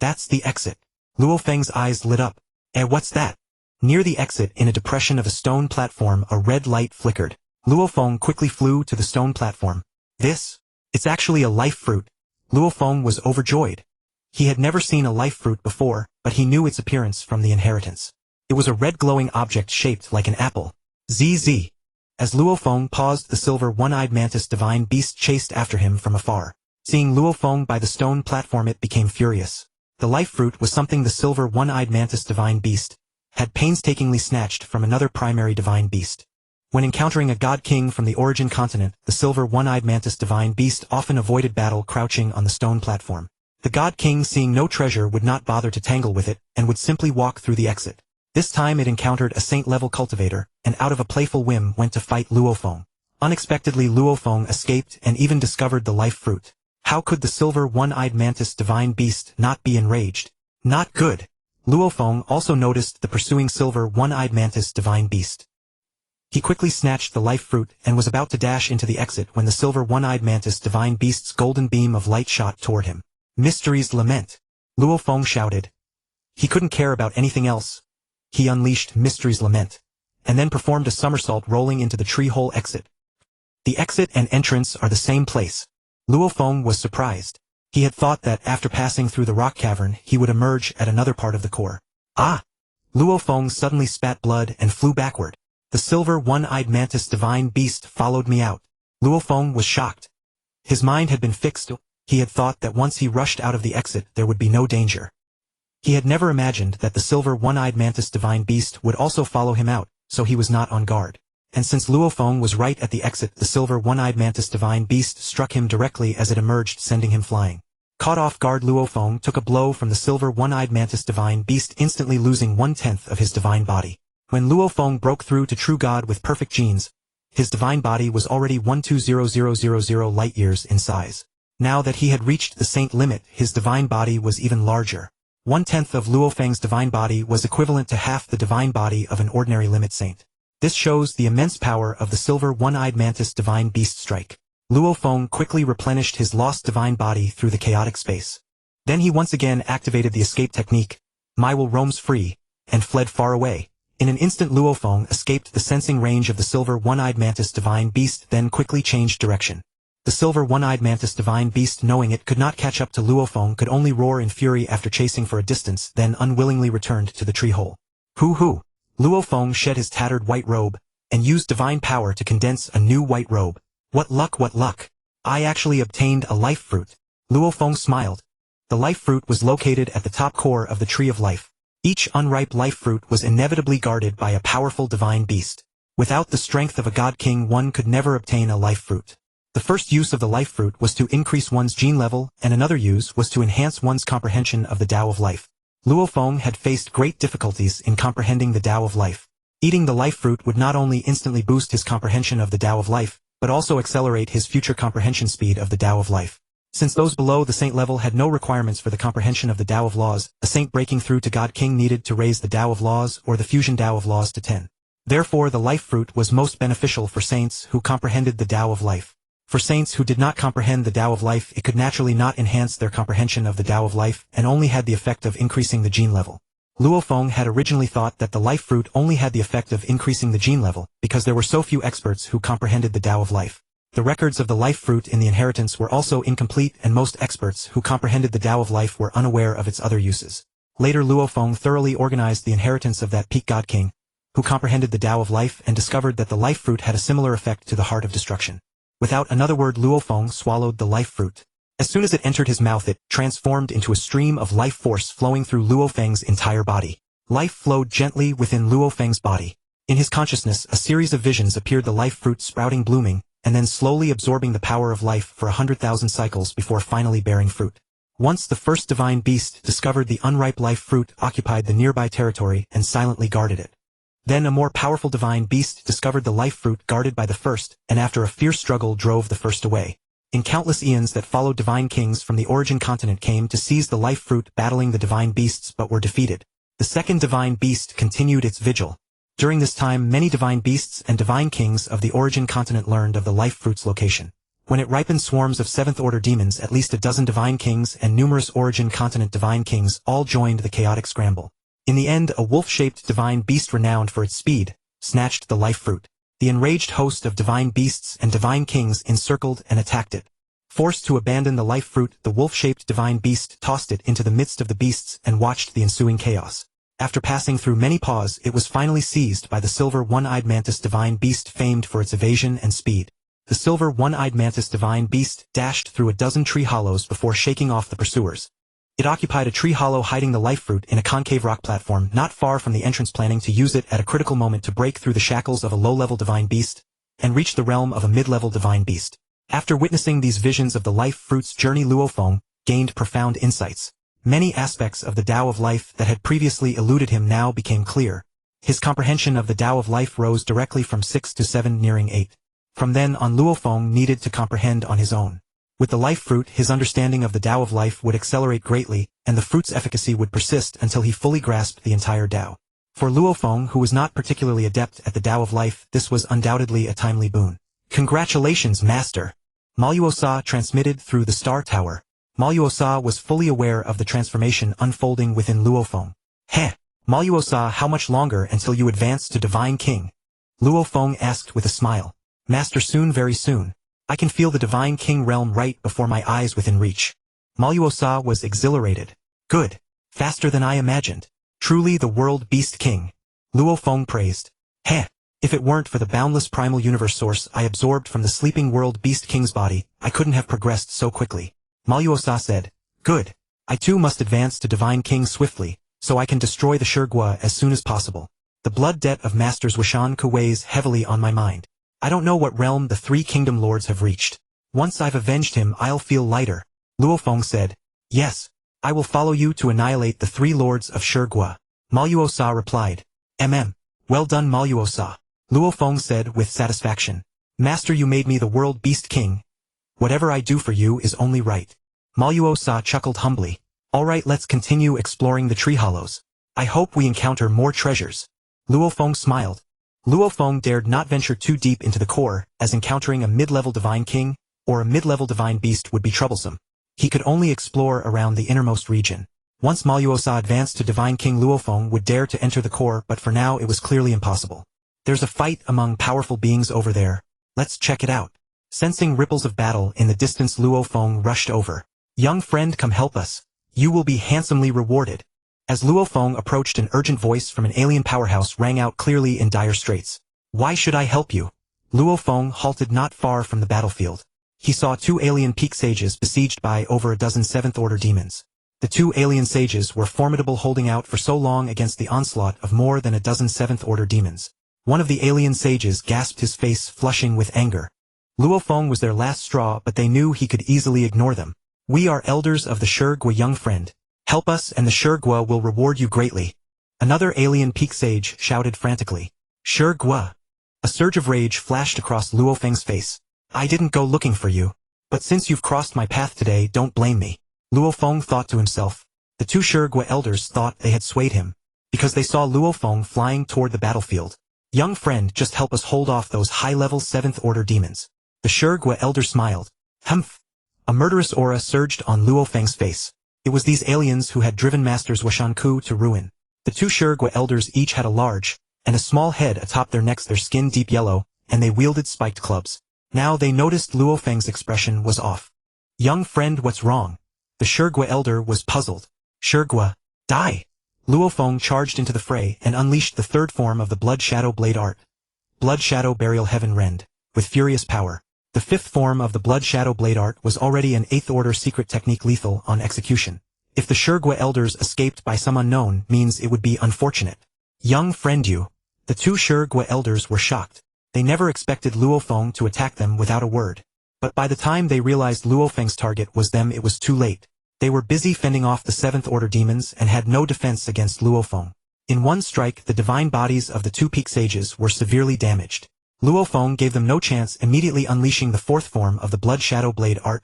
That's the exit. Luo Feng's eyes lit up. What's that? Near the exit, in a depression of a stone platform, a red light flickered. Luo Feng quickly flew to the stone platform. It's actually a life fruit. Luo Feng was overjoyed. He had never seen a life fruit before, but he knew its appearance from the inheritance. It was a red glowing object shaped like an apple. ZZ. As Luo Feng paused, the silver one-eyed mantis divine beast chased after him from afar. Seeing Luo Feng by the stone platform, it became furious. The life fruit was something the silver one-eyed mantis divine beast had painstakingly snatched from another primary divine beast. When encountering a god king from the origin continent, the silver one-eyed mantis divine beast often avoided battle, crouching on the stone platform. The god king, seeing no treasure, would not bother to tangle with it, and would simply walk through the exit. This time it encountered a saint-level cultivator, and out of a playful whim went to fight Luo Feng. Unexpectedly, Luo Feng escaped and even discovered the life fruit. How could the silver one-eyed mantis divine beast not be enraged? Not good. Luo Feng also noticed the pursuing silver one-eyed mantis divine beast. He quickly snatched the life fruit and was about to dash into the exit when the silver one-eyed mantis divine beast's golden beam of light shot toward him. Mystery's Lament. Luo Feng shouted. He couldn't care about anything else. He unleashed Mystery's Lament, and then performed a somersault, rolling into the tree hole exit. The exit and entrance are the same place. Luo Feng was surprised. He had thought that after passing through the rock cavern, he would emerge at another part of the core. Luo Feng suddenly spat blood and flew backward. The silver one-eyed mantis divine beast followed me out. Luo Feng was shocked. His mind had been fixed. He had thought that once he rushed out of the exit, there would be no danger. He had never imagined that the silver one-eyed mantis divine beast would also follow him out, so he was not on guard. And since Luo Feng was right at the exit, the silver one-eyed mantis divine beast struck him directly as it emerged, sending him flying. Caught off guard, Luo Feng took a blow from the silver one-eyed mantis divine beast, instantly losing 1/10 of his divine body. When Luo Feng broke through to true god with perfect genes, his divine body was already 120,000 light years in size. Now that he had reached the saint limit, his divine body was even larger. 1/10 of Luo Feng's divine body was equivalent to half the divine body of an ordinary limit saint. This shows the immense power of the silver one-eyed mantis divine beast strike. Luo Feng quickly replenished his lost divine body through the chaotic space. Then he once again activated the escape technique, My Will Roams Free, and fled far away. In an instant, Luo Feng escaped the sensing range of the silver one-eyed mantis divine beast, then quickly changed direction. The silver one-eyed mantis divine beast, knowing it could not catch up to Luo Feng, could only roar in fury after chasing for a distance, then unwillingly returned to the tree hole. Hoo. Luo Feng shed his tattered white robe, and used divine power to condense a new white robe. What luck. I actually obtained a life fruit. Luo Feng smiled. The life fruit was located at the top core of the Tree of Life. Each unripe life fruit was inevitably guarded by a powerful divine beast. Without the strength of a god king, one could never obtain a life fruit. The first use of the life fruit was to increase one's gene level, and another use was to enhance one's comprehension of the Tao of Life. Luo Feng had faced great difficulties in comprehending the Tao of Life. Eating the life fruit would not only instantly boost his comprehension of the Tao of Life, but also accelerate his future comprehension speed of the Tao of Life. Since those below the saint level had no requirements for the comprehension of the Tao of Laws, a saint breaking through to God King needed to raise the Tao of Laws or the fusion Tao of Laws to 10. Therefore, the life fruit was most beneficial for saints who comprehended the Tao of Life. For saints who did not comprehend the Tao of Life, it could naturally not enhance their comprehension of the Tao of Life, and only had the effect of increasing the gene level. Luo Feng had originally thought that the life fruit only had the effect of increasing the gene level, because there were so few experts who comprehended the Tao of Life. The records of the life fruit in the inheritance were also incomplete, and most experts who comprehended the Tao of Life were unaware of its other uses. Later Luo Feng thoroughly organized the inheritance of that peak god king, who comprehended the Tao of life and discovered that the life fruit had a similar effect to the heart of destruction. Without another word, Luo Feng swallowed the life fruit. As soon as it entered his mouth, it transformed into a stream of life force flowing through Luo Feng's entire body. Life flowed gently within Luo Feng's body. In his consciousness, a series of visions appeared, the life fruit sprouting, blooming, and then slowly absorbing the power of life for 100,000 cycles before finally bearing fruit. Once the first divine beast discovered the unripe life fruit occupied the nearby territory and silently guarded it. Then a more powerful divine beast discovered the life fruit guarded by the first, and after a fierce struggle drove the first away. In countless eons that followed, divine kings from the origin continent came to seize the life fruit, battling the divine beasts but were defeated. The second divine beast continued its vigil. During this time, many divine beasts and divine kings of the origin continent learned of the life fruit's location. When it ripened, swarms of seventh-order demons, at least a dozen divine kings and numerous origin continent divine kings, all joined the chaotic scramble. In the end, a wolf-shaped divine beast renowned for its speed snatched the life fruit. The enraged host of divine beasts and divine kings encircled and attacked it. Forced to abandon the life fruit, the wolf-shaped divine beast tossed it into the midst of the beasts and watched the ensuing chaos. After passing through many paws, it was finally seized by the silver one-eyed mantis divine beast, famed for its evasion and speed. The silver one-eyed mantis divine beast dashed through a dozen tree hollows before shaking off the pursuers. It occupied a tree hollow hiding the life fruit in a concave rock platform not far from the entrance, planning to use it at a critical moment to break through the shackles of a low-level divine beast and reach the realm of a mid-level divine beast. After witnessing these visions of the life fruit's journey, Luo Feng gained profound insights. Many aspects of the Tao of life that had previously eluded him now became clear. His comprehension of the Tao of life rose directly from 6 to 7, nearing 8. From then on, Luo Feng needed to comprehend on his own. With the life fruit, his understanding of the Tao of life would accelerate greatly, and the fruit's efficacy would persist until he fully grasped the entire Tao. For Luo Feng, who was not particularly adept at the Tao of life, this was undoubtedly a timely boon. "Congratulations, Master!" Mo Luo Sa transmitted through the Star Tower. Mo Luo Sa was fully aware of the transformation unfolding within Luo Feng. "Heh! Mo Luo Sa, how much longer until you advance to Divine King?" Luo Feng asked with a smile. "Master, soon, very soon. I can feel the Divine King realm right before my eyes, within reach." Mo Luo Sa was exhilarated. "Good. Faster than I imagined. Truly the World Beast King." Luo Feng praised. "Heh! If it weren't for the boundless primal universe source I absorbed from the sleeping World Beast King's body, I couldn't have progressed so quickly." Mo Luo Sa said. "Good. I too must advance to Divine King swiftly, so I can destroy the Shurgua as soon as possible. The blood debt of Masters Wishan Ku weighs heavily on my mind. I don't know what realm the three kingdom lords have reached. Once I've avenged him, I'll feel lighter." Luo Feng said. "Yes. I will follow you to annihilate the three lords of Shurgua." Mo Luo Sa replied. Well done, Mo Luo Sa." Luo Feng said with satisfaction. "Master, you made me the World Beast King. Whatever I do for you is only right." Mo Luo Sa chuckled humbly. "All right, let's continue exploring the tree hollows. I hope we encounter more treasures." Luo Feng smiled. Luo Feng dared not venture too deep into the core, as encountering a mid-level divine king or a mid-level divine beast would be troublesome. He could only explore around the innermost region. Once Mo Luo Sa advanced to Divine King, Luo Feng would dare to enter the core, but for now it was clearly impossible. "There's a fight among powerful beings over there. Let's check it out." Sensing ripples of battle in the distance, Luo Feng rushed over. "Young friend, come help us. You will be handsomely rewarded." As Luo Feng approached, an urgent voice from an alien powerhouse rang out clearly in dire straits. "Why should I help you?" Luo Feng halted not far from the battlefield. He saw two alien peak sages besieged by over a dozen seventh-order demons. The two alien sages were formidable, holding out for so long against the onslaught of more than a dozen seventh-order demons. One of the alien sages gasped, his face flushing with anger. Luo Feng was their last straw, but they knew he could easily ignore them. "We are elders of the Shurgua, young friend. Help us and the Shurgua will reward you greatly." Another alien peak sage shouted frantically. "Shurgua!" A surge of rage flashed across Luo Feng's face. "I didn't go looking for you. But since you've crossed my path today, don't blame me." Luo Feng thought to himself. The two Shurgua elders thought they had swayed him, because they saw Luo Feng flying toward the battlefield. "Young friend, just help us hold off those high-level seventh-order demons." The Shurgua elder smiled. "Humph!" A murderous aura surged on Luo Feng's face. It was these aliens who had driven Masters Wishan Ku to ruin. The two Shurgua elders each had a large and a small head atop their necks, their skin deep yellow, and they wielded spiked clubs. Now they noticed Luo Feng's expression was off. "Young friend, what's wrong?" The Shurgua elder was puzzled. "Shurgua, Die! Luo Feng charged into the fray and unleashed the third form of the Blood Shadow Blade art. Blood Shadow Burial Heaven Rend, with furious power. The fifth form of the Blood Shadow Blade art was already an 8th order secret technique lethal on execution. If the Shurgua elders escaped by some unknown means it would be unfortunate. Young friend you. The two Shurgua elders were shocked. They never expected Luo Feng to attack them without a word. But by the time they realized Luo Feng's target was them, it was too late. They were busy fending off the 7th order demons and had no defense against Luo Feng. In one strike, the divine bodies of the two peak sages were severely damaged. Luo Feng gave them no chance, immediately unleashing the 4th form of the Blood Shadow Blade art,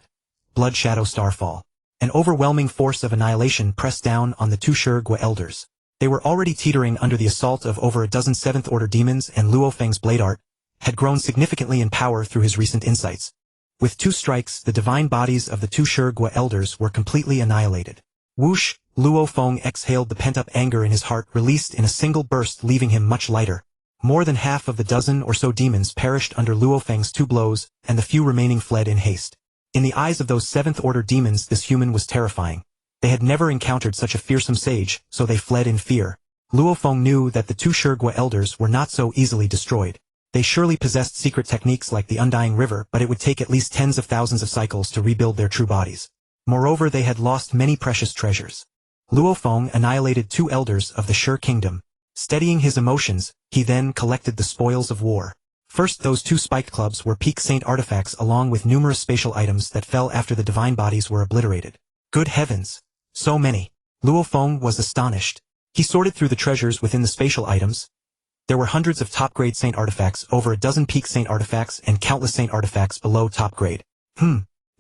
Blood Shadow Starfall. An overwhelming force of annihilation pressed down on the two Shurgua elders. They were already teetering under the assault of over a dozen 7th order demons, and Luo Feng's blade art had grown significantly in power through his recent insights. With 2 strikes, the divine bodies of the two Shurgua elders were completely annihilated. Whoosh! Luo Feng exhaled the pent-up anger in his heart, released in a single burst, leaving him much lighter. More than half of the dozen or so demons perished under Luo Feng's 2 blows, and the few remaining fled in haste. In the eyes of those 7th order demons, this human was terrifying. They had never encountered such a fearsome sage, so they fled in fear. Luo Feng knew that the two Shurgua elders were not so easily destroyed. They surely possessed secret techniques like the Undying River, but it would take at least tens of thousands of cycles to rebuild their true bodies. Moreover, they had lost many precious treasures. Luo Feng annihilated 2 elders of the Shur Kingdom. Steadying his emotions, he then collected the spoils of war. First, those 2 spiked clubs were peak saint artifacts, along with numerous spatial items that fell after the divine bodies were obliterated. Good heavens! So many! Luo Feng was astonished. He sorted through the treasures within the spatial items. There were hundreds of top-grade saint artifacts, over a dozen peak saint artifacts, and countless saint artifacts below top grade.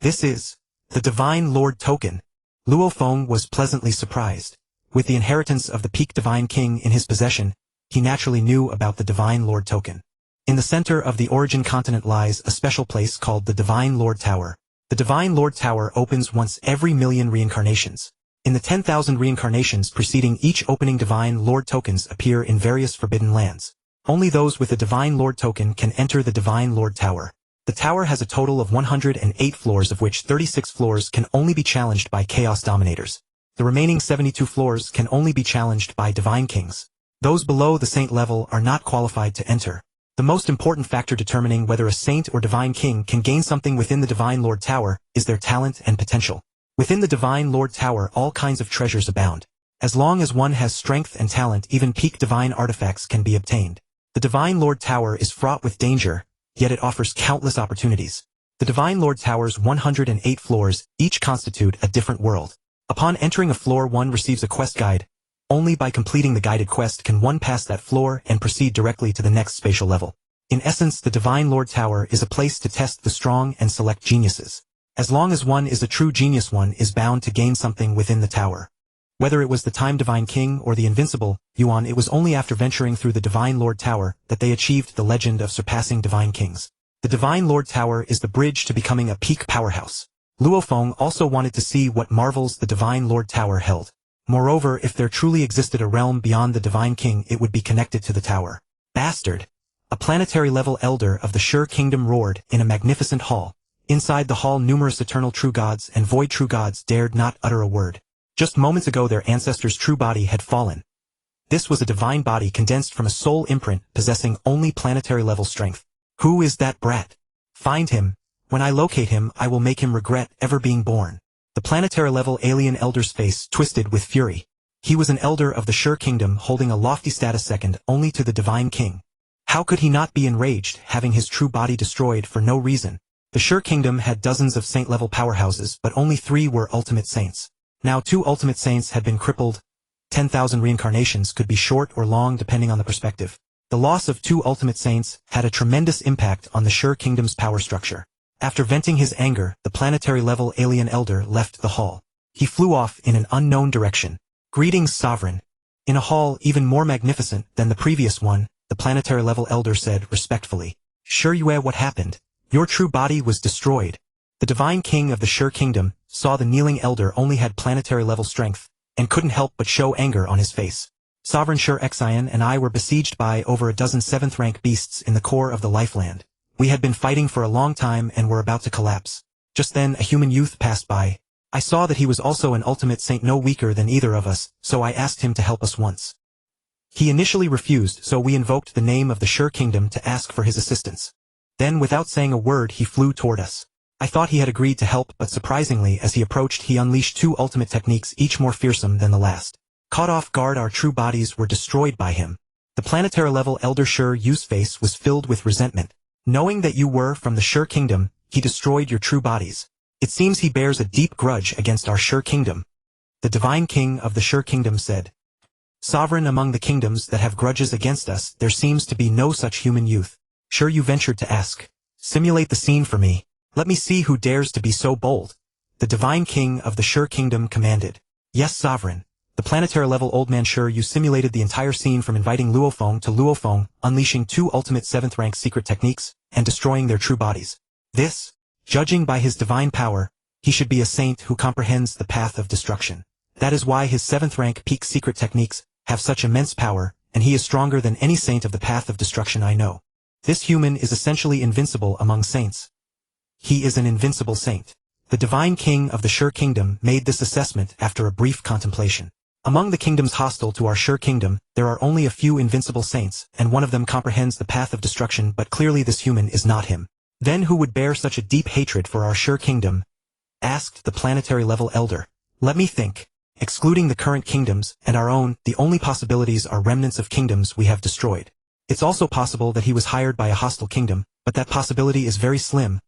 This is the Divine Lord token. Luo Feng was pleasantly surprised. With the inheritance of the peak Divine King in his possession, he naturally knew about the Divine Lord token. In the center of the origin continent lies a special place called the Divine Lord Tower. The Divine Lord Tower opens once every 1,000,000 reincarnations. In the 10,000 reincarnations preceding each opening, Divine Lord tokens appear in various forbidden lands. Only those with the Divine Lord token can enter the Divine Lord Tower. The tower has a total of 108 floors, of which 36 floors can only be challenged by Chaos Dominators. The remaining 72 floors can only be challenged by Divine Kings. Those below the Saint level are not qualified to enter. The most important factor determining whether a Saint or Divine King can gain something within the Divine Lord Tower is their talent and potential. Within the Divine Lord Tower, all kinds of treasures abound. As long as one has strength and talent, even peak divine artifacts can be obtained. The Divine Lord Tower is fraught with danger, yet it offers countless opportunities. The Divine Lord Tower's 108 floors each constitute a different world. Upon entering a floor, one receives a quest guide. Only by completing the guided quest can one pass that floor and proceed directly to the next spatial level. In essence, the Divine Lord Tower is a place to test the strong and select geniuses. As long as one is a true genius, one is bound to gain something within the tower. Whether it was the Time Divine King or the Invincible Yuan, it was only after venturing through the Divine Lord Tower that they achieved the legend of surpassing Divine Kings. The Divine Lord Tower is the bridge to becoming a peak powerhouse. Luo Feng also wanted to see what marvels the Divine Lord Tower held. Moreover, if there truly existed a realm beyond the Divine King, it would be connected to the tower. Bastard! A planetary-level elder of the Shur Kingdom roared in a magnificent hall. Inside the hall, numerous eternal true gods and void true gods dared not utter a word. Just moments ago, their ancestor's true body had fallen. This was a divine body condensed from a soul imprint possessing only planetary-level strength. Who is that brat? Find him. When I locate him, I will make him regret ever being born. The planetary-level alien elder's face twisted with fury. He was an elder of the Shur Kingdom, holding a lofty status second only to the Divine King. How could he not be enraged, having his true body destroyed for no reason? The Shur Kingdom had dozens of saint-level powerhouses, but only 3 were ultimate saints. Now 2 ultimate saints had been crippled. 10,000 reincarnations could be short or long depending on the perspective. The loss of 2 ultimate saints had a tremendous impact on the Shur Kingdom's power structure. After venting his anger, the planetary-level alien elder left the hall. He flew off in an unknown direction. Greetings, Sovereign. In a hall even more magnificent than the previous one, the planetary-level elder said respectfully. Shur Yue, what happened? Your true body was destroyed. The Divine King of the Shur Kingdom saw the kneeling elder only had planetary-level strength, and couldn't help but show anger on his face. Sovereign Shur Xian and I were besieged by over a dozen 7th-rank beasts in the core of the Lifeland. We had been fighting for a long time and were about to collapse. Just then a human youth passed by. I saw that he was also an ultimate saint no weaker than either of us, so I asked him to help us once. He initially refused, so we invoked the name of the Sure Kingdom to ask for his assistance. Then without saying a word he flew toward us. I thought he had agreed to help, but surprisingly as he approached he unleashed 2 ultimate techniques, each more fearsome than the last. Caught off guard, our true bodies were destroyed by him. The planetary level Elder Sure Yu's face was filled with resentment. Knowing that you were from the Sure Kingdom, he destroyed your true bodies. It seems he bears a deep grudge against our Sure Kingdom. The Divine King of the Sure Kingdom said, Sovereign among the kingdoms that have grudges against us, there seems to be no such human youth. Sure Yu ventured to ask, simulate the scene for me. Let me see who dares to be so bold. The Divine King of the Sure Kingdom commanded. Yes, Sovereign. The planetary level Old Man Sure Yu simulated the entire scene from inviting Luo Feng to Luo Feng, unleashing 2 ultimate 7th rank secret techniques, and destroying their true bodies. This, judging by his divine power, he should be a saint who comprehends the path of destruction. That is why his 7th rank peak secret techniques have such immense power, and he is stronger than any saint of the path of destruction I know. This human is essentially invincible among saints. He is an invincible saint. The Divine King of the Sure Kingdom made this assessment after a brief contemplation. Among the kingdoms hostile to our Sure Kingdom, there are only a few invincible saints, and one of them comprehends the path of destruction, but clearly this human is not him. Then who would bear such a deep hatred for our Sure Kingdom? Asked the planetary level elder. Let me think. Excluding the current kingdoms, and our own, the only possibilities are remnants of kingdoms we have destroyed. It's also possible that he was hired by a hostile kingdom, but that possibility is very slim.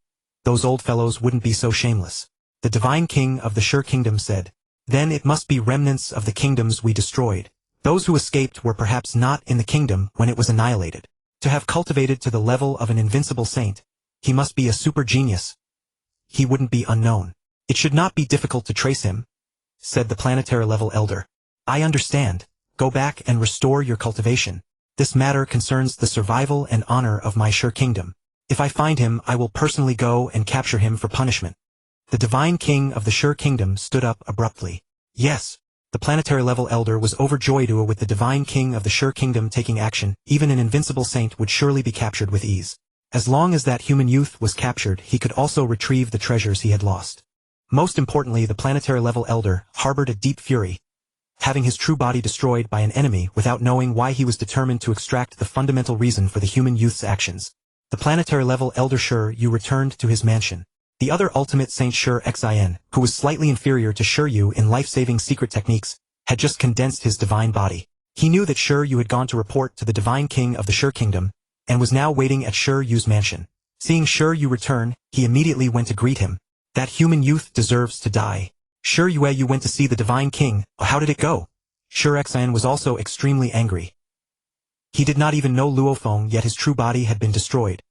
Those old fellows wouldn't be so shameless. The Divine King of the Sure Kingdom said. Then it must be remnants of the kingdoms we destroyed. Those who escaped were perhaps not in the kingdom when it was annihilated. To have cultivated to the level of an invincible saint, he must be a super genius. He wouldn't be unknown. It should not be difficult to trace him, said the planetary level elder. I understand. Go back and restore your cultivation. This matter concerns the survival and honor of my Sure Kingdom. If I find him, I will personally go and capture him for punishment. The Divine King of the Sure Kingdom stood up abruptly. Yes. The planetary level elder was overjoyed with the Divine King of the Sure Kingdom taking action. Even an invincible saint would surely be captured with ease. As long as that human youth was captured, he could also retrieve the treasures he had lost. Most importantly, the planetary level elder harbored a deep fury, having his true body destroyed by an enemy without knowing why. He was determined to extract the fundamental reason for the human youth's actions. The planetary level elder Sure Yu returned to his mansion. The other ultimate saint Sure Xin, who was slightly inferior to Sure Yu in life-saving secret techniques, had just condensed his divine body. He knew that Sure Yu had gone to report to the Divine King of the Sure Kingdom, and was now waiting at Sure Yu's mansion. Seeing Sure Yu return, he immediately went to greet him. That human youth deserves to die. Sure you went to see the Divine King. How did it go? Sure Xin was also extremely angry. He did not even know Luo Feng, yet his true body had been destroyed.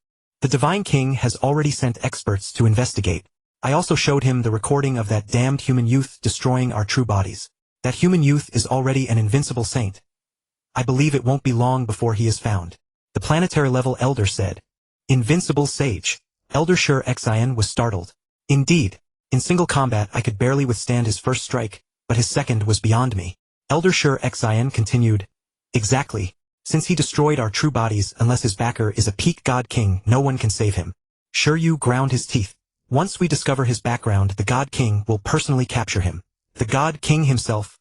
The Divine King has already sent experts to investigate. I also showed him the recording of that damned human youth destroying our true bodies. That human youth is already an invincible saint. I believe it won't be long before he is found. The planetary level elder said. Invincible sage. Elder Sure Xin was startled. Indeed. In single combat I could barely withstand his first strike, but his second was beyond me. Elder Sure Xin continued. Exactly. Since he destroyed our true bodies, unless his backer is a peak god king, no one can save him. Sure Yu ground his teeth. Once we discover his background, the god king will personally capture him. The god king himself.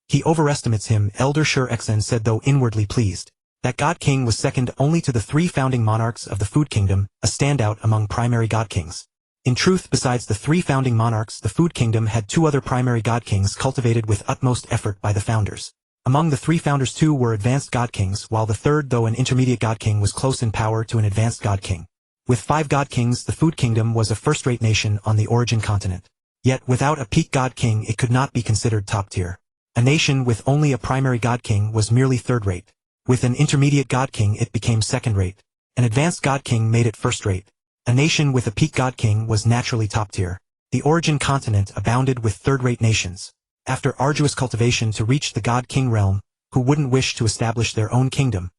He overestimates him, Elder Sure Xin said, though inwardly pleased. That god king was second only to the 3 founding monarchs of the Food Kingdom, a standout among primary god kings. In truth, besides the 3 founding monarchs, the Food Kingdom had 2 other primary god kings cultivated with utmost effort by the founders. Among the 3 founders, 2 were advanced god kings, while the third, though an intermediate god king, was close in power to an advanced god king. With 5 god kings, the Food Kingdom was a first-rate nation on the origin continent. Yet without a peak god king it could not be considered top tier. A nation with only a primary god king was merely third-rate. With an intermediate god king it became second-rate. An advanced god king made it first-rate. A nation with a peak god king was naturally top tier. The origin continent abounded with third-rate nations. After arduous cultivation to reach the god king realm, who wouldn't wish to establish their own kingdom?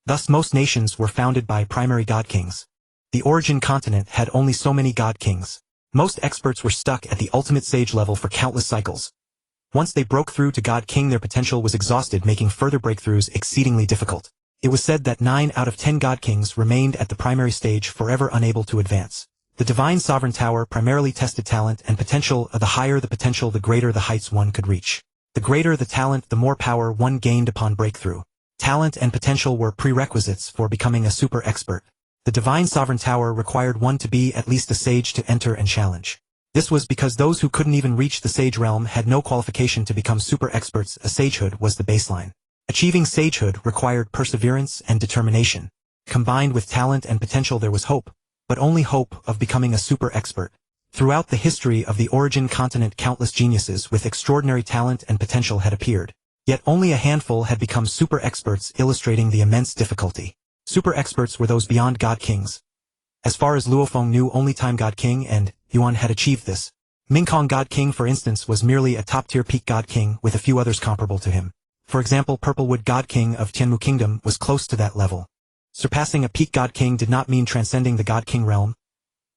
Thus most nations were founded by primary god kings. The origin continent had only so many god kings. Most experts were stuck at the ultimate sage level for countless cycles. Once they broke through to god king, their potential was exhausted, making further breakthroughs exceedingly difficult. It was said that 9 out of 10 god kings remained at the primary stage, forever unable to advance. The Divine Sovereign Tower primarily tested talent and potential. The higher the potential, the greater the heights one could reach. The greater the talent, the more power one gained upon breakthrough. Talent and potential were prerequisites for becoming a super expert. The Divine Sovereign Tower required one to be at least a sage to enter and challenge. This was because those who couldn't even reach the sage realm had no qualification to become super experts. A sagehood was the baseline. Achieving sagehood required perseverance and determination. Combined with talent and potential, there was hope, but only hope of becoming a super expert. Throughout the history of the origin continent, countless geniuses with extraordinary talent and potential had appeared. Yet only a handful had become super experts, illustrating the immense difficulty. Super experts were those beyond God Kings. As far as Luo Feng knew, only Time God King and Yuan had achieved this. Mingkong God King, for instance, was merely a top-tier peak God King with a few others comparable to him. For example, Purplewood God King of Tianmu Kingdom was close to that level. Surpassing a peak God King did not mean transcending the God King realm.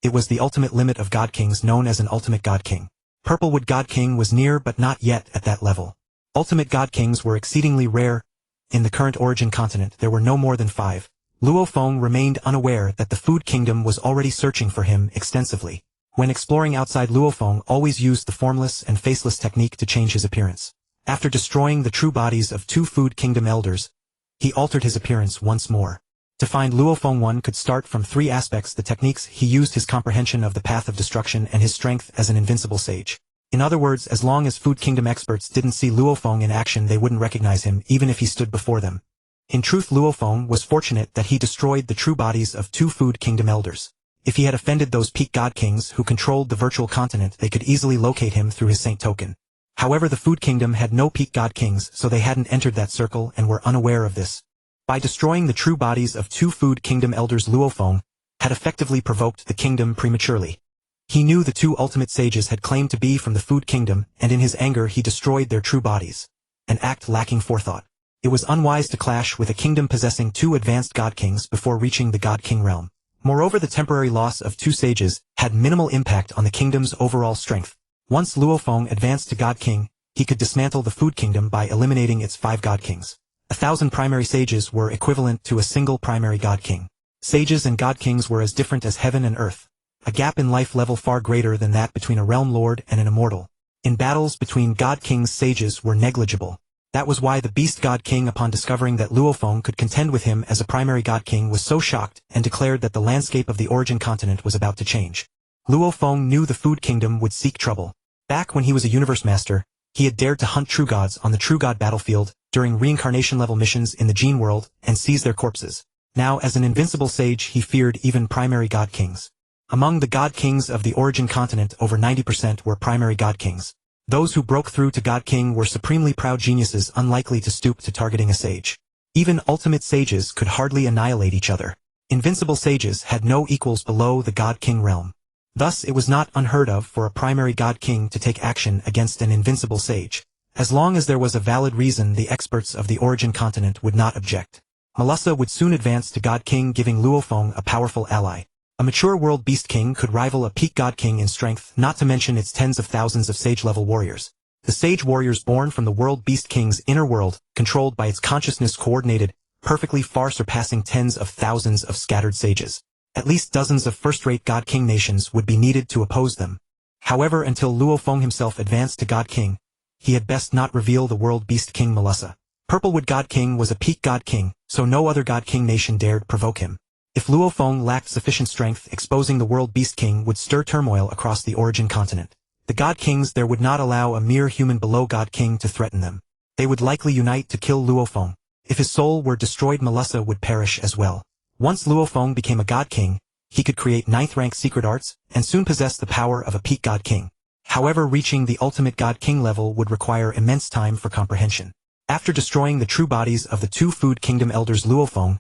It was the ultimate limit of God Kings, known as an ultimate God King. Purplewood God King was near but not yet at that level. Ultimate God Kings were exceedingly rare. In the current origin continent, there were no more than 5. Luo Feng remained unaware that the Food Kingdom was already searching for him extensively. When exploring outside, Luo Feng always used the formless and faceless technique to change his appearance. After destroying the true bodies of 2 Food Kingdom elders, he altered his appearance once more. To find Luo Feng, one could start from 3 aspects: the techniques he used, his comprehension of the path of destruction, and his strength as an invincible sage. In other words, as long as Food Kingdom experts didn't see Luo Feng in action, they wouldn't recognize him, even if he stood before them. In truth, Luo Feng was fortunate that he destroyed the true bodies of 2 Food Kingdom elders. If he had offended those peak God Kings who controlled the virtual continent, they could easily locate him through his saint token. However, the Food Kingdom had no peak God Kings, so they hadn't entered that circle and were unaware of this. By destroying the true bodies of 2 Food Kingdom elders, Luo Feng had effectively provoked the kingdom prematurely. He knew the 2 ultimate sages had claimed to be from the Food Kingdom, and in his anger he destroyed their true bodies. An act lacking forethought. It was unwise to clash with a kingdom possessing 2 advanced God Kings before reaching the God King realm. Moreover, the temporary loss of 2 sages had minimal impact on the kingdom's overall strength. Once Luo Feng advanced to God King, he could dismantle the Food Kingdom by eliminating its 5 God Kings. 1,000 primary sages were equivalent to a single primary God King. Sages and God Kings were as different as heaven and earth. A gap in life level far greater than that between a realm lord and an immortal. In battles between God Kings, sages were negligible. That was why the Beast God King, upon discovering that Luo Feng could contend with him as a primary God King, was so shocked and declared that the landscape of the origin continent was about to change. Luo Feng knew the Food Kingdom would seek trouble. Back when he was a universe master, he had dared to hunt true gods on the True God battlefield during reincarnation level missions in the Gene world and seize their corpses. Now, as an invincible sage, he feared even primary God Kings. Among the God Kings of the origin continent, over 90% were primary God Kings. Those who broke through to God King were supremely proud geniuses, unlikely to stoop to targeting a sage. Even ultimate sages could hardly annihilate each other. Invincible sages had no equals below the God King realm. Thus, it was not unheard of for a primary God King to take action against an invincible sage. As long as there was a valid reason, the experts of the origin continent would not object. Mo Luo Sa would soon advance to God King, giving Luo Feng a powerful ally. A mature world beast king could rival a peak God King in strength, not to mention its tens of thousands of sage-level warriors. The sage warriors born from the world beast king's inner world, controlled by its consciousness, coordinated perfectly, far surpassing tens of thousands of scattered sages. At least dozens of first-rate God King nations would be needed to oppose them. However, until Luo Feng himself advanced to God King, he had best not reveal the world beast king Mo Luo Sa. Purplewood God King was a peak God King, so no other God King nation dared provoke him. If Luo Feng lacked sufficient strength, exposing the world beast king would stir turmoil across the origin continent. The God Kings there would not allow a mere human below God King to threaten them. They would likely unite to kill Luo Feng. If his soul were destroyed, Mo Luo Sa would perish as well. Once Luo Feng became a God King, he could create 9th-rank secret arts, and soon possess the power of a peak God King. However, reaching the ultimate God King level would require immense time for comprehension. After destroying the true bodies of the 2 Food Kingdom elders, Luo Feng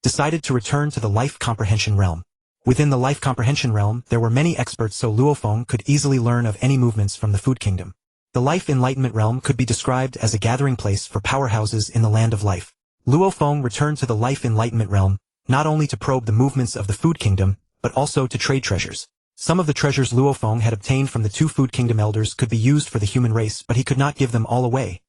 decided to return to the life comprehension realm. Within the life comprehension realm, there were many experts, so Luo Feng could easily learn of any movements from the Food Kingdom. The life enlightenment realm could be described as a gathering place for powerhouses in the land of life. Luo Feng returned to the life enlightenment realm, not only to probe the movements of the Food Kingdom, but also to trade treasures. Some of the treasures Luo Feng had obtained from the 2 Food Kingdom elders could be used for the human race, but he could not give them all away.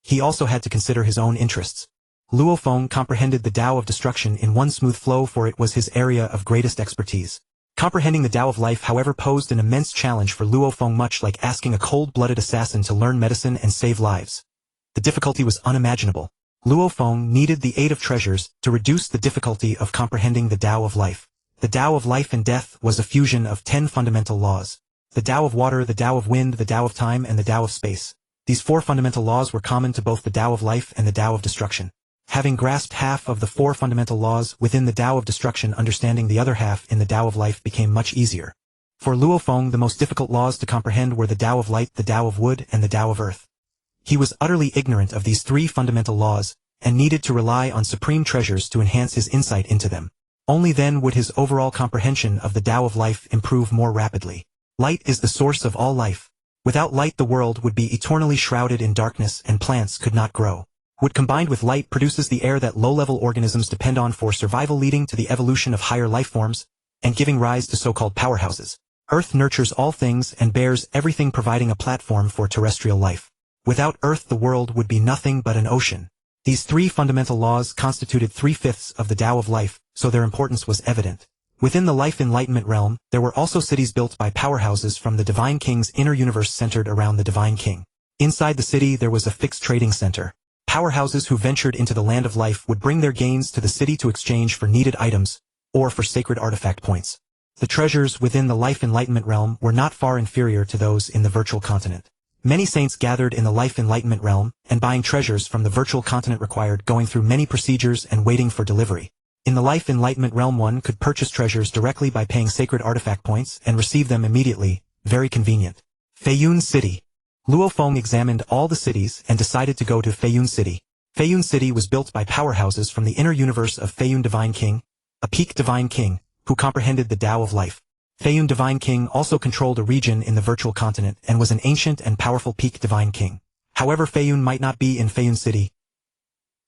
He also had to consider his own interests. Luo Feng comprehended the Tao of destruction in one smooth flow, for it was his area of greatest expertise. Comprehending the Tao of Life, however, posed an immense challenge for Luo Feng, much like asking a cold-blooded assassin to learn medicine and save lives. The difficulty was unimaginable. Luo Feng needed the aid of treasures to reduce the difficulty of comprehending the Tao of Life. The Tao of Life and Death was a fusion of 10 fundamental laws. The Tao of Water, the Tao of Wind, the Tao of Time, and the Tao of Space. These 4 fundamental laws were common to both the Tao of Life and the Tao of Destruction. Having grasped half of the 4 fundamental laws within the Tao of Destruction, understanding the other half in the Tao of Life became much easier. For Luo Feng, the most difficult laws to comprehend were the Tao of Light, the Tao of Wood, and the Tao of Earth. He was utterly ignorant of these 3 fundamental laws, and needed to rely on supreme treasures to enhance his insight into them. Only then would his overall comprehension of the Tao of Life improve more rapidly. Light is the source of all life. Without light, the world would be eternally shrouded in darkness and plants could not grow. Wood combined with light produces the air that low-level organisms depend on for survival, leading to the evolution of higher life forms, and giving rise to so-called powerhouses. Earth nurtures all things and bears everything, providing a platform for terrestrial life. Without Earth, the world would be nothing but an ocean. These 3 fundamental laws constituted 3/5 of the Tao of Life, so their importance was evident. Within the Life Enlightenment realm, there were also cities built by powerhouses from the Divine King's inner universe centered around the Divine King. Inside the city there was a fixed trading center. Powerhouses who ventured into the Land of Life would bring their gains to the city to exchange for needed items, or for sacred artifact points. The treasures within the Life Enlightenment realm were not far inferior to those in the virtual continent. Many saints gathered in the Life Enlightenment realm, and buying treasures from the virtual continent required going through many procedures and waiting for delivery. In the Life Enlightenment realm, one could purchase treasures directly by paying sacred artifact points and receive them immediately, very convenient. Feiyun City. Luo Feng examined all the cities and decided to go to Feiyun City. Feiyun City was built by powerhouses from the inner universe of Feiyun Divine King, a peak Divine King, who comprehended the Tao of Life. Feiyun Divine King also controlled a region in the virtual continent and was an ancient and powerful peak Divine King. However, Feiyun might not be in Feiyun City.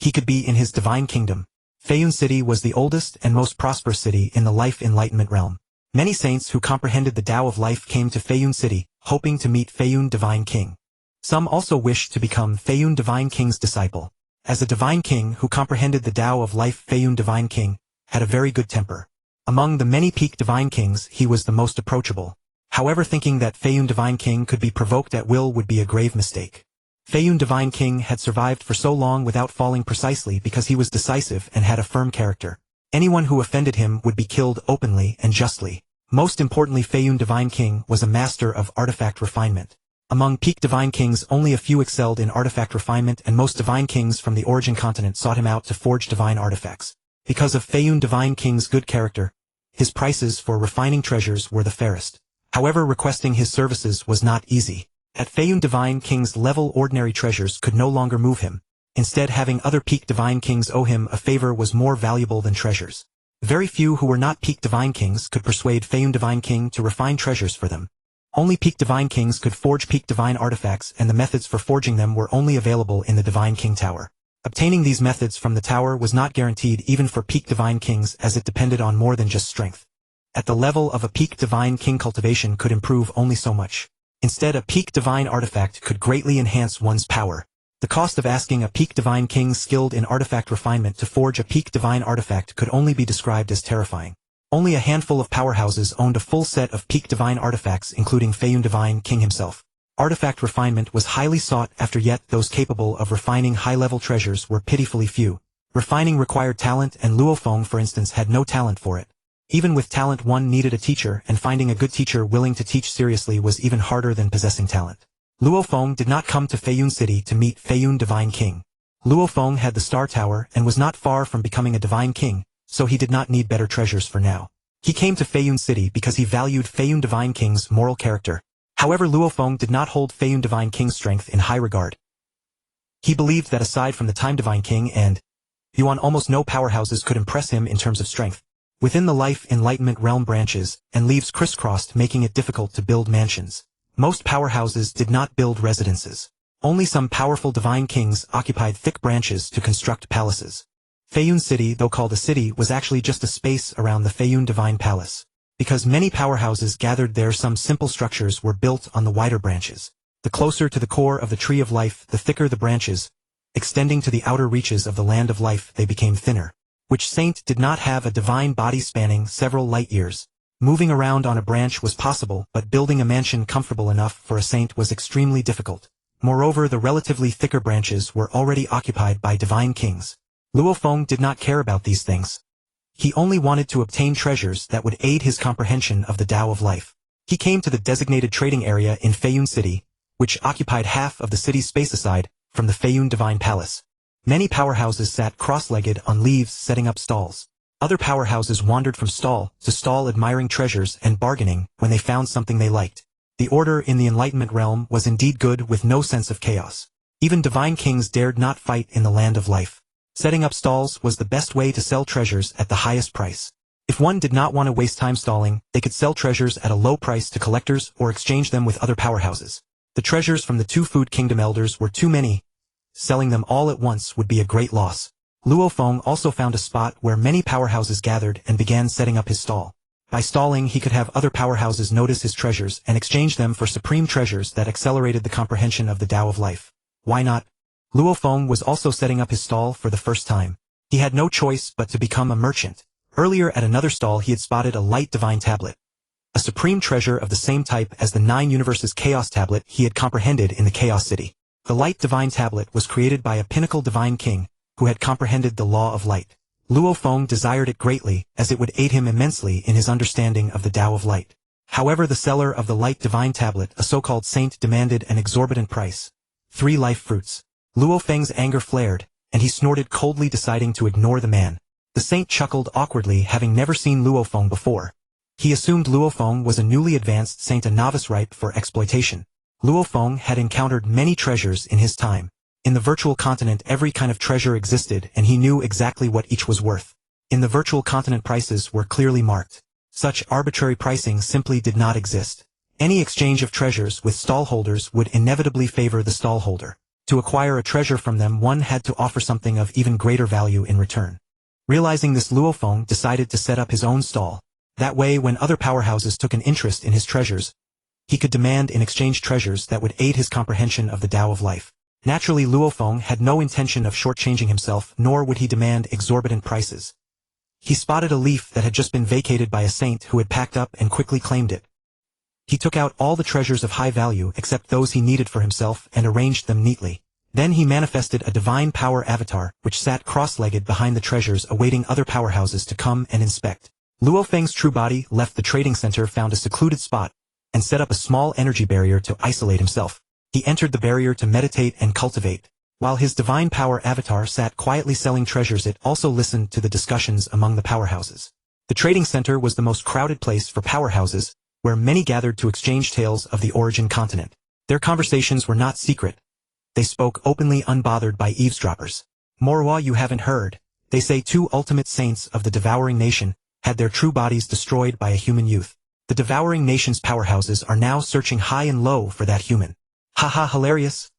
He could be in his Divine Kingdom. Feiyun City was the oldest and most prosperous city in the Life Enlightenment realm. Many saints who comprehended the Tao of Life came to Feiyun City, hoping to meet Feiyun Divine King. Some also wished to become Feiyun Divine King's disciple. As a Divine King who comprehended the Tao of Life, Feiyun Divine King had a very good temper. Among the many peak Divine Kings, he was the most approachable. However, thinking that Feiyun Divine King could be provoked at will would be a grave mistake. Feiyun Divine King had survived for so long without falling precisely because he was decisive and had a firm character. Anyone who offended him would be killed openly and justly. Most importantly, Feiyun Divine King was a master of artifact refinement. Among peak Divine Kings, only a few excelled in artifact refinement, and most Divine Kings from the origin continent sought him out to forge divine artifacts. Because of Feiyun Divine King's good character, his prices for refining treasures were the fairest. However, requesting his services was not easy. At Feiyun Divine King's level, ordinary treasures could no longer move him. Instead, having other peak Divine Kings owe him a favor was more valuable than treasures. Very few who were not peak Divine Kings could persuade Feiyun Divine King to refine treasures for them. Only peak Divine Kings could forge peak Divine artifacts, and the methods for forging them were only available in the Divine King Tower. Obtaining these methods from the tower was not guaranteed even for peak Divine Kings, as it depended on more than just strength. At the level of a peak Divine King, cultivation could improve only so much. Instead, a peak Divine artifact could greatly enhance one's power. The cost of asking a peak Divine King skilled in artifact refinement to forge a peak Divine artifact could only be described as terrifying. Only a handful of powerhouses owned a full set of peak Divine artifacts, including Feiyun Divine King himself. Artifact refinement was highly sought after, yet those capable of refining high-level treasures were pitifully few. Refining required talent, and Luo Feng, for instance, had no talent for it. Even with talent, one needed a teacher, and finding a good teacher willing to teach seriously was even harder than possessing talent. Luo Feng did not come to Feiyun City to meet Feiyun Divine King. Luo Feng had the Star Tower and was not far from becoming a Divine King, so he did not need better treasures for now. He came to Feiyun City because he valued Feiyun Divine King's moral character. However, Luo Feng did not hold Feiyun Divine King's strength in high regard. He believed that aside from the Time Divine King and Yuan, almost no powerhouses could impress him in terms of strength. Within the Life Enlightenment realm, branches and leaves crisscrossed, making it difficult to build mansions. Most powerhouses did not build residences. Only some powerful Divine Kings occupied thick branches to construct palaces. Feiyun City, though called a city, was actually just a space around the Feiyun Divine Palace. Because many powerhouses gathered there, some simple structures were built on the wider branches. The closer to the core of the Tree of Life, the thicker the branches. Extending to the outer reaches of the Land of Life, they became thinner. Which saint did not have a divine body spanning several light years? Moving around on a branch was possible, but building a mansion comfortable enough for a saint was extremely difficult. Moreover, the relatively thicker branches were already occupied by divine kings. Luo Feng did not care about these things. He only wanted to obtain treasures that would aid his comprehension of the Tao of life. He came to the designated trading area in Feiyun City, which occupied half of the city's space aside from the Feiyun Divine Palace. Many powerhouses sat cross-legged on leaves setting up stalls. Other powerhouses wandered from stall to stall admiring treasures and bargaining when they found something they liked. The order in the Enlightenment realm was indeed good with no sense of chaos. Even divine kings dared not fight in the land of life. Setting up stalls was the best way to sell treasures at the highest price. If one did not want to waste time stalling, they could sell treasures at a low price to collectors or exchange them with other powerhouses. The treasures from the two Food Kingdom elders were too many. Selling them all at once would be a great loss. Luo Feng also found a spot where many powerhouses gathered and began setting up his stall. By stalling, he could have other powerhouses notice his treasures and exchange them for supreme treasures that accelerated the comprehension of the Tao of life. Why not? Luo Feng was also setting up his stall for the first time. He had no choice but to become a merchant. Earlier at another stall he had spotted a light divine tablet. A supreme treasure of the same type as the 9 universes chaos tablet he had comprehended in the Chaos City. The light divine tablet was created by a pinnacle divine king who had comprehended the law of light. Luo Feng desired it greatly, as it would aid him immensely in his understanding of the Tao of light. However, the seller of the light divine tablet, a so-called saint, demanded an exorbitant price. 3 life fruits. Luo Feng's anger flared, and he snorted coldly, deciding to ignore the man. The saint chuckled awkwardly, having never seen Luo Feng before. He assumed Luo Feng was a newly advanced saint, a novice ripe for exploitation. Luo Feng had encountered many treasures in his time. In the virtual continent every kind of treasure existed, and he knew exactly what each was worth. In the virtual continent prices were clearly marked. Such arbitrary pricing simply did not exist. Any exchange of treasures with stallholders would inevitably favor the stallholder. To acquire a treasure from them, one had to offer something of even greater value in return. Realizing this, Luo Feng decided to set up his own stall. That way, when other powerhouses took an interest in his treasures, he could demand in exchange treasures that would aid his comprehension of the Tao of life. Naturally, Luo Feng had no intention of shortchanging himself, nor would he demand exorbitant prices. He spotted a leaf that had just been vacated by a saint who had packed up and quickly claimed it. He took out all the treasures of high value except those he needed for himself and arranged them neatly. Then he manifested a divine power avatar, which sat cross-legged behind the treasures, awaiting other powerhouses to come and inspect. Luo Feng's true body left the trading center, found a secluded spot, and set up a small energy barrier to isolate himself. He entered the barrier to meditate and cultivate. While his divine power avatar sat quietly selling treasures, it also listened to the discussions among the powerhouses. The trading center was the most crowded place for powerhouses, where many gathered to exchange tales of the origin continent. Their conversations were not secret. They spoke openly, unbothered by eavesdroppers. Mo Luo, you haven't heard. They say 2 ultimate saints of the devouring nation had their true bodies destroyed by a human youth. The devouring nation's powerhouses are now searching high and low for that human. Haha, hilarious.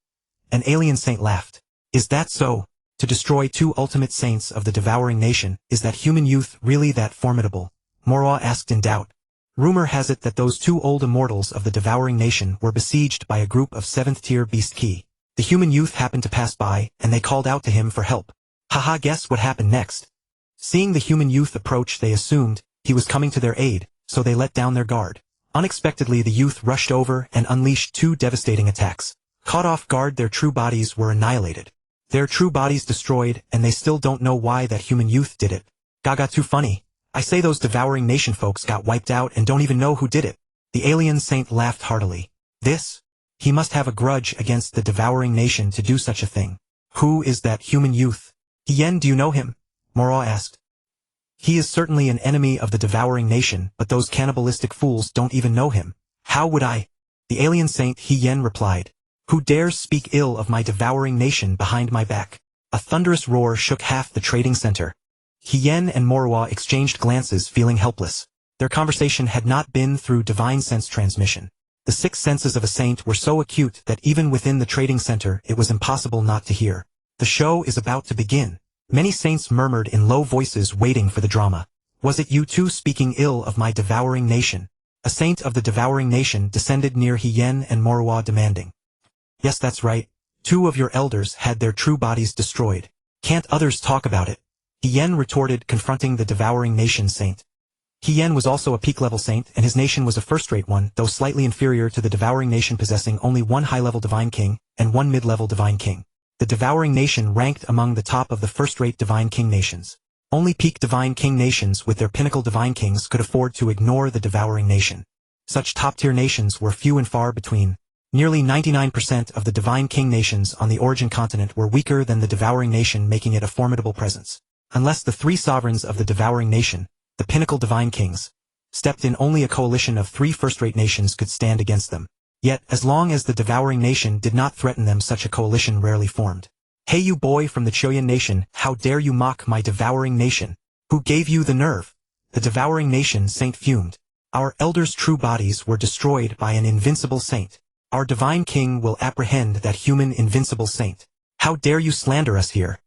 An alien saint laughed. Is that so? To destroy 2 ultimate saints of the devouring nation, is that human youth really that formidable? Mo Luo asked in doubt. Rumor has it that those 2 old immortals of the devouring nation were besieged by a group of 7th-tier beast key. The human youth happened to pass by, and they called out to him for help. Haha, guess what happened next? Seeing the human youth approach, they assumed he was coming to their aid, so they let down their guard. Unexpectedly, the youth rushed over and unleashed 2 devastating attacks. Caught off guard, their true bodies were annihilated. Their true bodies destroyed, and they still don't know why that human youth did it. Gaga, too funny. I say those devouring nation folks got wiped out and don't even know who did it. The alien saint laughed heartily. This? He must have a grudge against the devouring nation to do such a thing. Who is that human youth? Yen, do you know him? Mo Luo asked. He is certainly an enemy of the devouring nation, but those cannibalistic fools don't even know him. How would I? The alien saint Yen replied. Who dares speak ill of my devouring nation behind my back? A thunderous roar shook half the trading center. Yen and Mo Luo exchanged glances, feeling helpless. Their conversation had not been through divine sense transmission. The 6 senses of a saint were so acute that even within the trading center it was impossible not to hear. The show is about to begin. Many saints murmured in low voices, waiting for the drama. Was it you 2 speaking ill of my devouring nation? A saint of the devouring nation descended near Yen and Mo Luo, demanding. Yes, that's right. 2 of your elders had their true bodies destroyed. Can't others talk about it? Yen retorted, confronting the devouring nation saint. He Yan was also a peak-level saint, and his nation was a first-rate one, though slightly inferior to the Devouring Nation, possessing only one high-level Divine King and one mid-level Divine King. The Devouring Nation ranked among the top of the first-rate Divine King nations. Only peak Divine King nations with their pinnacle Divine Kings could afford to ignore the Devouring Nation. Such top-tier nations were few and far between. Nearly 99% of the Divine King nations on the Origin continent were weaker than the Devouring Nation, making it a formidable presence. Unless the three sovereigns of the Devouring Nation, the pinnacle Divine Kings, stepped in, only a coalition of three first-rate nations could stand against them. Yet, as long as the Devouring Nation did not threaten them, such a coalition rarely formed. "Hey, you boy from the Choyan Nation, how dare you mock my Devouring Nation? Who gave you the nerve?" The Devouring Nation saint fumed. "Our elders' true bodies were destroyed by an invincible saint. Our Divine King will apprehend that human invincible saint. How dare you slander us here?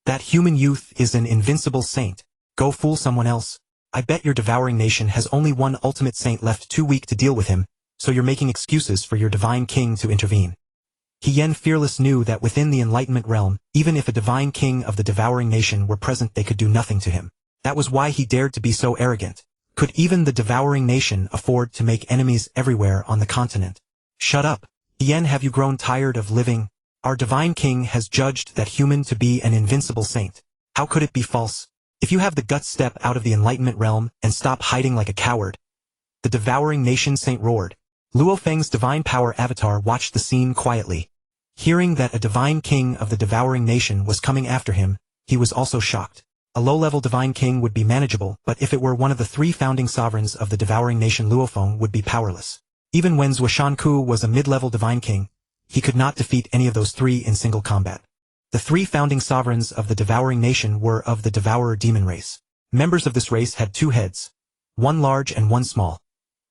That human youth is an invincible saint. Go fool someone else. I bet your Devouring Nation has only one ultimate saint left, too weak to deal with him, so you're making excuses for your Divine King to intervene." He Yan Fearless knew that within the Enlightenment realm, even if a Divine King of the Devouring Nation were present, they could do nothing to him. That was why he dared to be so arrogant. Could even the Devouring Nation afford to make enemies everywhere on the continent? "Shut up. He Yan, have you grown tired of living? Our Divine King has judged that human to be an invincible saint. How could it be false? If you have the guts, step out of the Enlightenment realm and stop hiding like a coward." The Devouring Nation saint roared. Luo Feng's divine power avatar watched the scene quietly. Hearing that a Divine King of the Devouring Nation was coming after him, he was also shocked. A low-level Divine King would be manageable, but if it were one of the three founding sovereigns of the Devouring Nation, Luo Feng would be powerless. Even when Zuoshanku was a mid-level Divine King, he could not defeat any of those three in single combat. The three founding sovereigns of the Devouring Nation were of the Devourer demon race. Members of this race had two heads, one large and one small,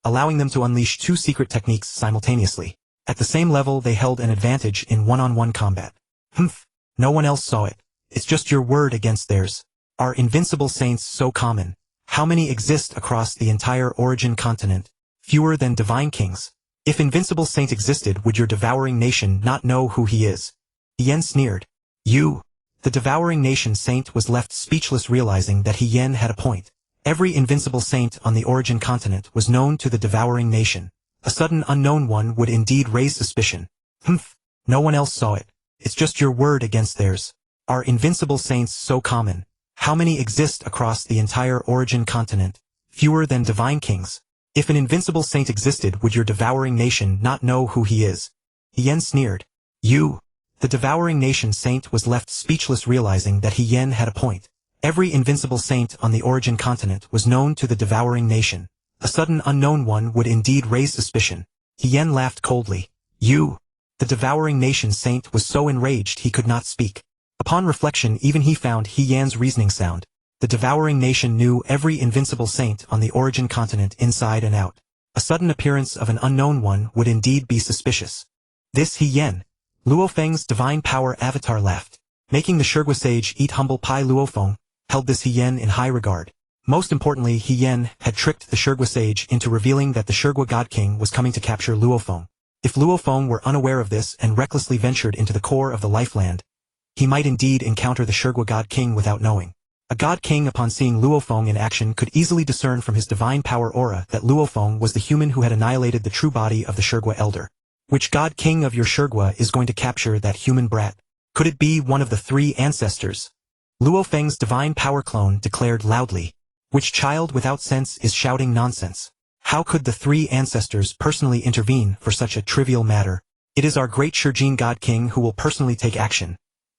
allowing them to unleash two secret techniques simultaneously. At the same level, they held an advantage in one-on-one combat. "Humph, no one else saw it. It's just your word against theirs. Are invincible saints so common? How many exist across the entire Origin continent? Fewer than Divine Kings. If invincible saint existed, would your Devouring Nation not know who he is?" Yen sneered. "You." The Devouring Nation saint was left speechless, realizing that He Yen had a point. Every invincible saint on the Origin continent was known to the Devouring Nation. A sudden unknown one would indeed raise suspicion. "Humph, no one else saw it. It's just your word against theirs. Are invincible saints so common? How many exist across the entire Origin continent? Fewer than Divine Kings. If an invincible saint existed, would your Devouring Nation not know who he is?" He Yen sneered. "You." The Devouring Nation saint was left speechless, realizing that He Yen had a point. Every invincible saint on the Origin continent was known to the Devouring Nation. A sudden unknown one would indeed raise suspicion. He Yen laughed coldly. "You." The Devouring Nation saint was so enraged he could not speak. Upon reflection, even he found He Yan's reasoning sound. The Devouring Nation knew every invincible saint on the Origin continent inside and out. A sudden appearance of an unknown one would indeed be suspicious. This He Yen. Luo Feng's divine power avatar laughed. Making the Shurgwa sage eat humble pie, Luo Feng held this He Yen in high regard. Most importantly, He Yen had tricked the Shurgwa sage into revealing that the Shurgwa God King was coming to capture Luo Feng. If Luo Feng were unaware of this and recklessly ventured into the core of the Lifeland, he might indeed encounter the Shurgwa God King without knowing. A God King, upon seeing Luo Feng in action, could easily discern from his divine power aura that Luo Feng was the human who had annihilated the true body of the Shurgwa elder. Which God King of your Shurgwa is going to capture that human brat? Could it be one of the three ancestors? Luo Feng's divine power clone declared loudly. Which child without sense is shouting nonsense? How could the three ancestors personally intervene for such a trivial matter? It is our great Shurjin God King who will personally take action.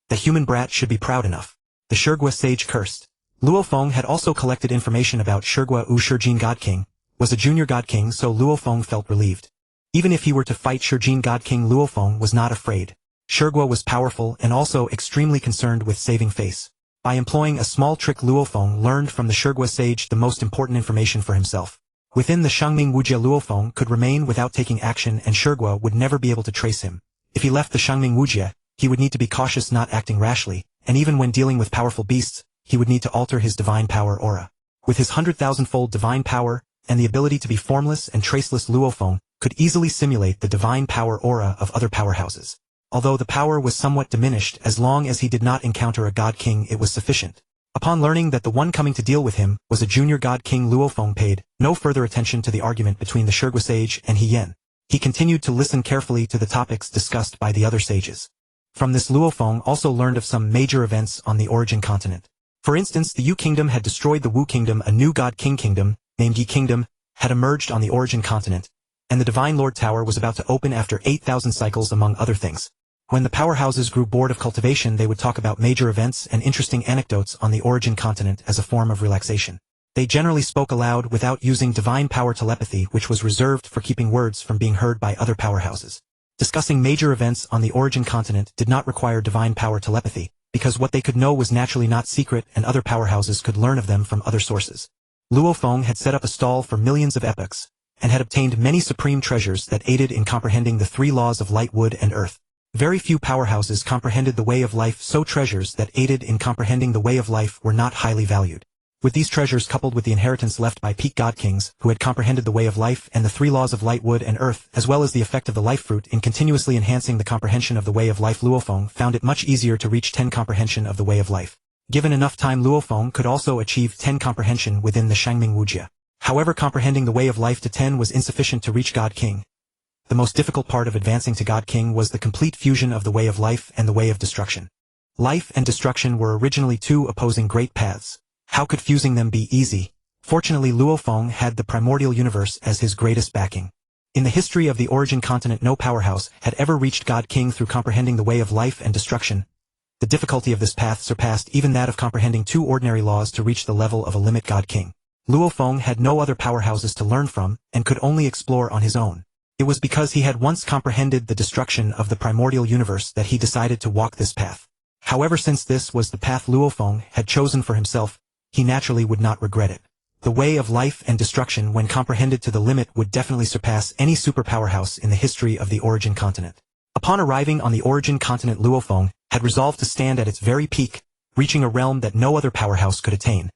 The human brat should be proud enough. The Shurgwa sage cursed. Luo Feng had also collected information about Shurgwa Shurjin God King, was a junior God King, so Luo Feng felt relieved. Even if he were to fight Shurjin God King, Luo Feng was not afraid. Shurgwa was powerful and also extremely concerned with saving face. By employing a small trick, Luo Feng learned from the Shurgwa sage the most important information for himself. Within the Shangming Wujia, Luo Feng could remain without taking action, and Shurgwa would never be able to trace him. If he left the Shangming Wujia, he would need to be cautious, not acting rashly, and even when dealing with powerful beasts, he would need to alter his divine power aura. With his 100,000-fold divine power, and the ability to be formless and traceless, Luo Feng could easily simulate the divine power aura of other powerhouses. Although the power was somewhat diminished, as long as he did not encounter a God King, it was sufficient. Upon learning that the one coming to deal with him was a junior god king, Luo Feng paid no further attention to the argument between the Shurgwa sage and He Yen. He continued to listen carefully to the topics discussed by the other sages. From this, Luo Feng also learned of some major events on the origin continent. For instance, the Yu kingdom had destroyed the Wu kingdom, a new god king kingdom, named Yi kingdom, had emerged on the origin continent, and the Divine Lord Tower was about to open after 8,000 cycles, among other things. When the powerhouses grew bored of cultivation, they would talk about major events and interesting anecdotes on the origin continent as a form of relaxation. They generally spoke aloud without using divine power telepathy, which was reserved for keeping words from being heard by other powerhouses. Discussing major events on the origin continent did not require divine power telepathy, because what they could know was naturally not secret and other powerhouses could learn of them from other sources. Luo Feng had set up a stall for millions of epochs, and had obtained many supreme treasures that aided in comprehending the three laws of light, wood, and earth. Very few powerhouses comprehended the way of life, so treasures that aided in comprehending the way of life were not highly valued. With these treasures coupled with the inheritance left by peak god kings who had comprehended the way of life and the three laws of light, wood, and earth, as well as the effect of the life fruit in continuously enhancing the comprehension of the way of life, Luo Feng found it much easier to reach 10 comprehension of the way of life. Given enough time, Luo Feng could also achieve 10 comprehension within the Shangming Wujia. However, comprehending the way of life to 10 was insufficient to reach God King. The most difficult part of advancing to God King was the complete fusion of the way of life and the way of destruction. Life and destruction were originally two opposing great paths. How could fusing them be easy? Fortunately, Luo Feng had the primordial universe as his greatest backing. In the history of the origin continent, no powerhouse had ever reached God King through comprehending the way of life and destruction. The difficulty of this path surpassed even that of comprehending two ordinary laws to reach the level of a limit God King. Luo Feng had no other powerhouses to learn from, and could only explore on his own. It was because he had once comprehended the destruction of the primordial universe that he decided to walk this path. However, since this was the path Luo Feng had chosen for himself, he naturally would not regret it. The way of life and destruction, when comprehended to the limit, would definitely surpass any superpowerhouse in the history of the origin continent. Upon arriving on the origin continent, Luo Feng had resolved to stand at its very peak, reaching a realm that no other powerhouse could attain.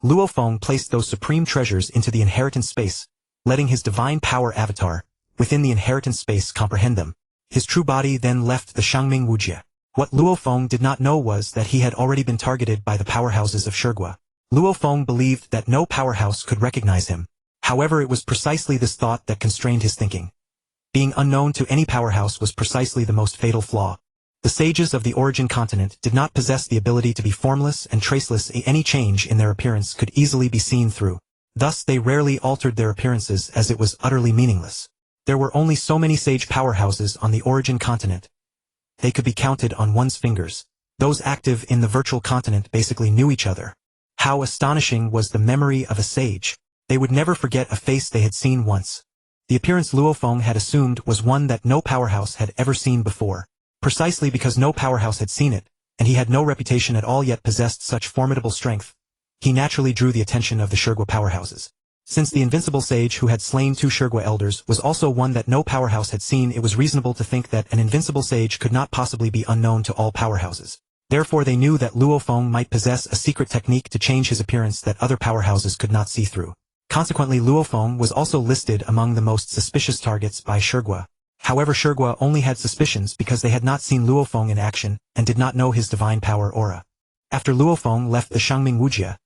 Luo Feng placed those supreme treasures into the inheritance space, letting his divine power avatar, within the inheritance space, comprehend them. His true body then left the Shangming Wujia. What Luo Feng did not know was that he had already been targeted by the powerhouses of Shurgwa. Luo Feng believed that no powerhouse could recognize him. However, it was precisely this thought that constrained his thinking. Being unknown to any powerhouse was precisely the most fatal flaw. The sages of the origin continent did not possess the ability to be formless and traceless. Any change in their appearance could easily be seen through. Thus they rarely altered their appearances, as it was utterly meaningless. There were only so many sage powerhouses on the origin continent. They could be counted on one's fingers. Those active in the virtual continent basically knew each other. How astonishing was the memory of a sage. They would never forget a face they had seen once. The appearance Luo Feng had assumed was one that no powerhouse had ever seen before. Precisely because no powerhouse had seen it, and he had no reputation at all yet possessed such formidable strength, he naturally drew the attention of the Shurgwa powerhouses. Since the invincible sage who had slain 2 Shurgwa elders was also one that no powerhouse had seen, it was reasonable to think that an invincible sage could not possibly be unknown to all powerhouses. Therefore they knew that Luo Feng might possess a secret technique to change his appearance that other powerhouses could not see through. Consequently, Luo Feng was also listed among the most suspicious targets by Shurgwa. However, Shurgwa only had suspicions because they had not seen Luo Feng in action and did not know his divine power aura. After Luo Feng left the Shangming Wujia,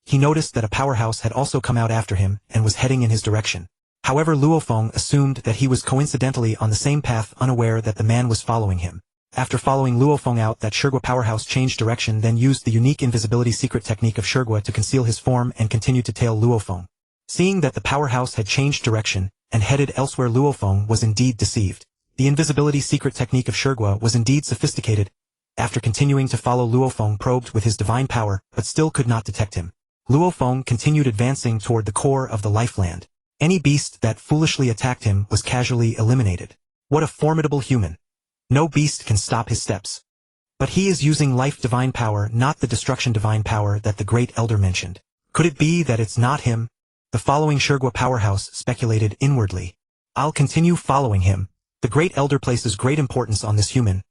he noticed that a powerhouse had also come out after him and was heading in his direction. However, Luo Feng assumed that he was coincidentally on the same path, unaware that the man was following him. After following Luo Feng out, that Shurgwa powerhouse changed direction, then used the unique invisibility secret technique of Shurgwa to conceal his form and continued to tail Luo Feng. Seeing that the powerhouse had changed direction and headed elsewhere, Luo Feng was indeed deceived. The invisibility secret technique of Shurgwa was indeed sophisticated. After continuing to follow, Luo Feng probed with his divine power, but still could not detect him. Luo Feng continued advancing toward the core of the Lifeland. Any beast that foolishly attacked him was casually eliminated. What a formidable human. No beast can stop his steps. But he is using life divine power, not the destruction divine power that the great elder mentioned. Could it be that it's not him? The following Shurgwa powerhouse speculated inwardly. I'll continue following him. The great elder places great importance on this human.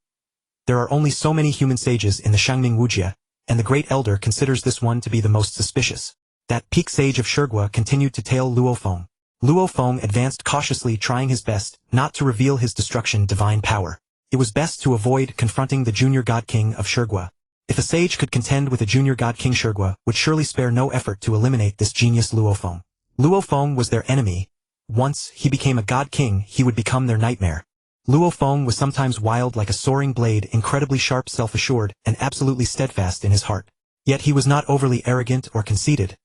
There are only so many human sages in the Shangming Wujia, and the great elder considers this one to be the most suspicious. That peak sage of Shurgwa continued to tail Luo Feng. Luo Feng advanced cautiously, trying his best not to reveal his destruction divine power. It was best to avoid confronting the junior god king of Shurgwa. If a sage could contend with a junior god King Shurgua, would surely spare no effort to eliminate this genius Luo Feng. Luo Feng was their enemy. Once he became a god king, he would become their nightmare. Luo Feng was sometimes wild like a soaring blade, incredibly sharp, self-assured, and absolutely steadfast in his heart. Yet he was not overly arrogant or conceited.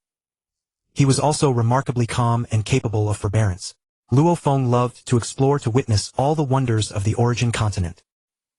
He was also remarkably calm and capable of forbearance. Luo Feng loved to explore, to witness all the wonders of the origin continent.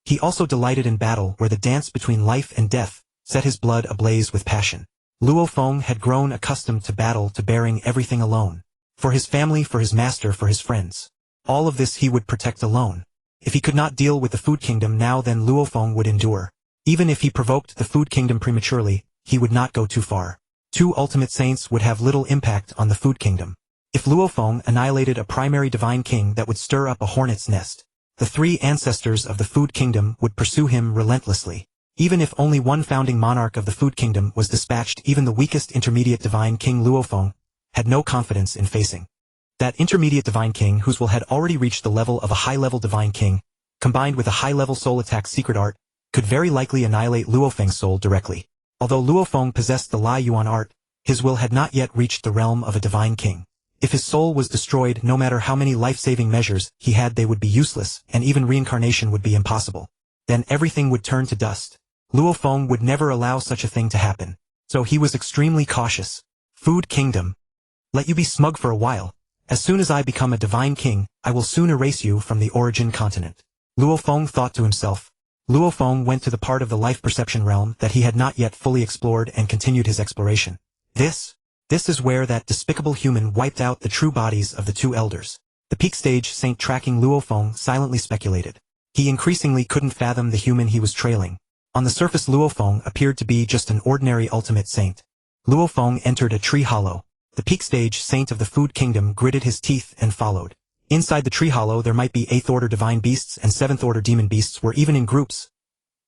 He also delighted in battle, where the dance between life and death set his blood ablaze with passion. Luo Feng had grown accustomed to battle, to bearing everything alone. For his family, for his master, for his friends. All of this he would protect alone. If he could not deal with the Food Kingdom now, then Luo Feng would endure. Even if he provoked the Food Kingdom prematurely, he would not go too far. Two ultimate saints would have little impact on the Food Kingdom. If Luo Feng annihilated a primary divine king, that would stir up a hornet's nest. The three ancestors of the Food Kingdom would pursue him relentlessly. Even if only one founding monarch of the Food Kingdom was dispatched, even the weakest intermediate divine king Luo Feng had no confidence in facing. That intermediate divine king, whose will had already reached the level of a high-level divine king, combined with a high-level soul attack secret art, could very likely annihilate Luo Feng's soul directly. Although Luo Feng possessed the Lai Yuan art, his will had not yet reached the realm of a divine king. If his soul was destroyed, no matter how many life-saving measures he had, they would be useless, and even reincarnation would be impossible. Then everything would turn to dust. Luo Feng would never allow such a thing to happen. So he was extremely cautious. Food Kingdom. Let you be smug for a while. As soon as I become a divine king, I will soon erase you from the origin continent. Luo Feng thought to himself. Luo Feng went to the part of the life perception realm that he had not yet fully explored and continued his exploration. This is where that despicable human wiped out the true bodies of the two elders. The peak stage saint, tracking Luo Feng, silently speculated. He increasingly couldn't fathom the human he was trailing. On the surface, Luo Feng appeared to be just an ordinary ultimate saint. Luo Feng entered a tree hollow. The peak stage saint of the Food Kingdom gritted his teeth and followed. Inside the tree hollow there might be 8th order divine beasts and 7th order demon beasts, were even in groups.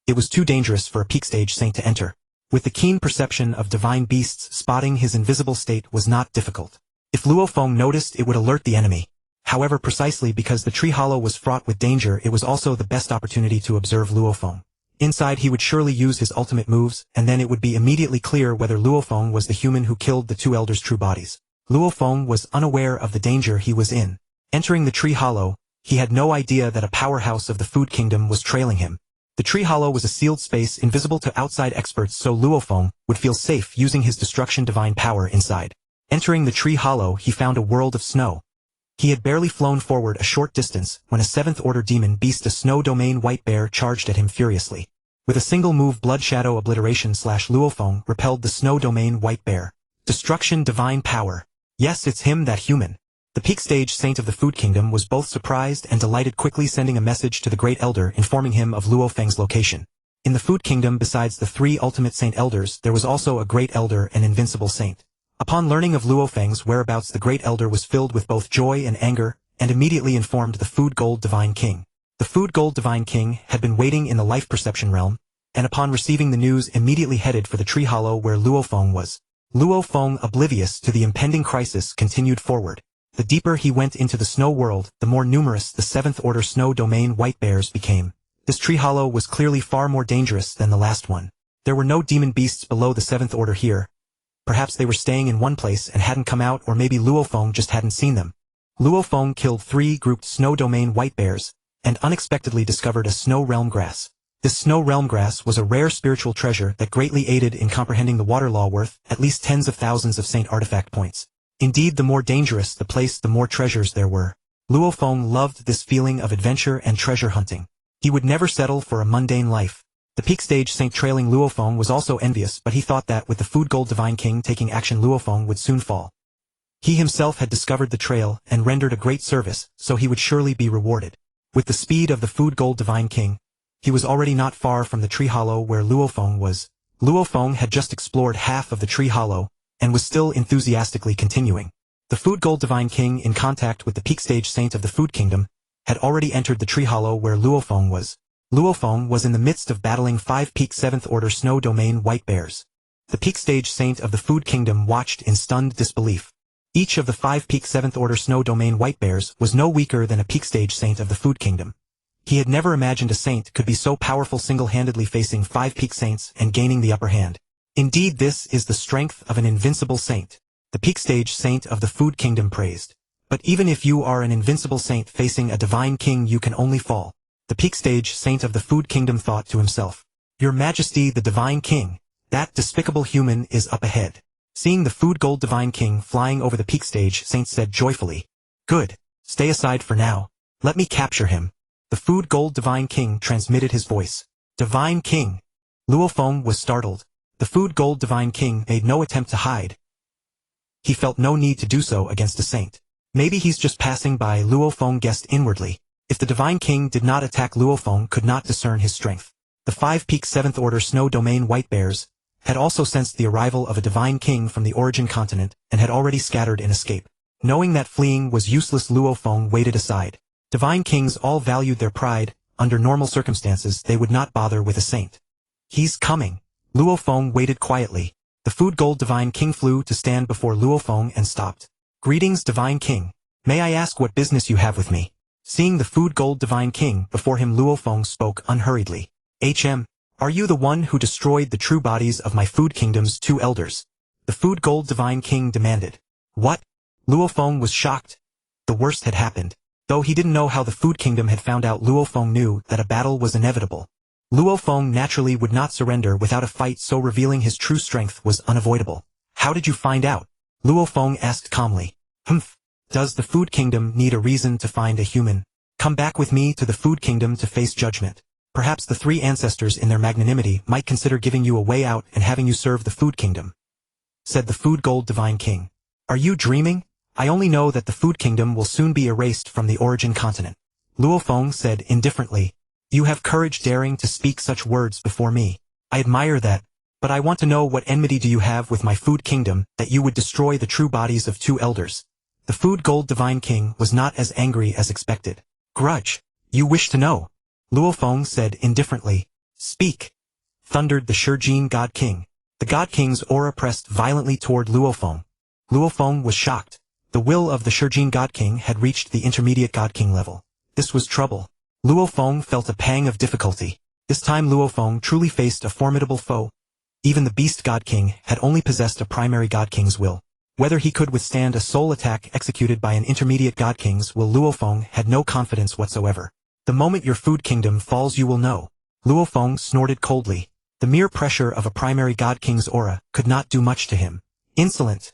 It was too dangerous for a peak stage saint to enter. With the keen perception of divine beasts, spotting his invisible state was not difficult. If Luo Feng noticed, it would alert the enemy. However, precisely because the tree hollow was fraught with danger, it was also the best opportunity to observe Luo Feng. Inside he would surely use his ultimate moves, and then it would be immediately clear whether Luo Feng was the human who killed the two elders' true bodies. Luo Feng was unaware of the danger he was in. Entering the tree hollow, he had no idea that a powerhouse of the Food Kingdom was trailing him. The tree hollow was a sealed space invisible to outside experts, so Luo Feng would feel safe using his destruction divine power inside. Entering the tree hollow, he found a world of snow. He had barely flown forward a short distance when a 7th order demon beast, a snow domain white bear, charged at him furiously. With a single move, Blood Shadow Obliteration / Luo Feng repelled the snow domain white bear. Destruction divine power. Yes, it's him, that human. The peak stage saint of the Food Kingdom was both surprised and delighted, quickly sending a message to the Great Elder informing him of Luo Feng's location. In the Food Kingdom, besides the 3 ultimate saint elders, there was also a Great Elder, an invincible saint. Upon learning of Luo Feng's whereabouts, the Great Elder was filled with both joy and anger, and immediately informed the Food Gold Divine King. The Food Gold Divine King had been waiting in the life perception realm, and upon receiving the news immediately headed for the tree hollow where Luo Feng was. Luo Feng, oblivious to the impending crisis, continued forward. The deeper he went into the snow world, the more numerous the 7th order snow domain white bears became. This tree hollow was clearly far more dangerous than the last one. There were no demon beasts below the 7th order here. Perhaps they were staying in one place and hadn't come out, or maybe Luo Feng just hadn't seen them. Luo Feng killed 3 grouped snow domain white bears, and unexpectedly discovered a snow realm grass. This snow realm grass was a rare spiritual treasure that greatly aided in comprehending the water law, worth at least tens of thousands of saint artifact points. Indeed, the more dangerous the place, the more treasures there were. Luo Feng loved this feeling of adventure and treasure hunting. He would never settle for a mundane life. The peak stage saint trailing Luo Feng was also envious, but he thought that with the Food Gold Divine King taking action, Luo Feng would soon fall. He himself had discovered the trail and rendered a great service, so he would surely be rewarded. With the speed of the Food Gold Divine King, he was already not far from the tree hollow where Luo Feng was. Luo Feng had just explored half of the tree hollow, and was still enthusiastically continuing. The Food Gold Divine King, in contact with the peak stage saint of the Food Kingdom, had already entered the tree hollow where Luo Feng was. Luo Feng was in the midst of battling 5 peak 7th order snow domain white bears. The peak stage saint of the Food Kingdom watched in stunned disbelief. Each of the 5 peak 7th order snow domain white bears was no weaker than a peak stage saint of the Food Kingdom. He had never imagined a saint could be so powerful single-handedly facing 5 peak saints and gaining the upper hand. Indeed, this is the strength of an invincible saint. The peak stage saint of the Food Kingdom praised. But even if you are an invincible saint facing a divine king, you can only fall. The peak stage saint of the Food Kingdom thought to himself, Your Majesty, the divine king, that despicable human is up ahead. Seeing the Food Gold divine king flying over the peak stage, saint said joyfully, Good, stay aside for now. Let me capture him. The Food Gold divine king transmitted his voice. Divine king. Luo Feng was startled. The Food Gold divine king made no attempt to hide. He felt no need to do so against a saint. Maybe he's just passing by, Luo Feng guessed inwardly. If the divine king did not attack, Luo Feng could not discern his strength. The 5-peak 7th order snow domain white bears had also sensed the arrival of a divine king from the origin continent and had already scattered in escape. Knowing that fleeing was useless, Luo Feng waited aside. Divine kings all valued their pride. Under normal circumstances, they would not bother with a saint. He's coming. Luo Feng waited quietly. The Food Gold divine king flew to stand before Luo Feng and stopped. Greetings, divine king. May I ask what business you have with me? Seeing the Food Gold divine king before him, Luo Feng spoke unhurriedly. Are you the one who destroyed the true bodies of my Food Kingdom's 2 elders? The Food Gold divine king demanded. What? Luo Feng was shocked. The worst had happened. Though he didn't know how the Food Kingdom had found out, Luo Feng knew that a battle was inevitable. Luo Feng naturally would not surrender without a fight, so revealing his true strength was unavoidable. How did you find out? Luo Feng asked calmly. Humph. Does the Food Kingdom need a reason to find a human? Come back with me to the Food Kingdom to face judgment. Perhaps the 3 ancestors in their magnanimity might consider giving you a way out and having you serve the Food Kingdom, said the Food Gold divine king. Are you dreaming? I only know that the Food Kingdom will soon be erased from the origin continent. Luo Feng said indifferently. You have courage daring to speak such words before me. I admire that, but I want to know, what enmity do you have with my Food Kingdom that you would destroy the true bodies of 2 elders? The Food Gold divine king was not as angry as expected. Grudge. You wish to know? Luo Feng said indifferently. Speak, thundered the Shijin God King. The God King's aura pressed violently toward Luo Feng. Luo Feng was shocked. The will of the Shijin God King had reached the intermediate God King level. This was trouble. Luo Feng felt a pang of difficulty. This time Luo Feng truly faced a formidable foe. Even the Beast God King had only possessed a primary God King's will. Whether he could withstand a soul attack executed by an intermediate God King's will, Luo Feng had no confidence whatsoever. The moment your Food Kingdom falls, you will know. Luo Feng snorted coldly. The mere pressure of a primary God King's aura could not do much to him. Insolent,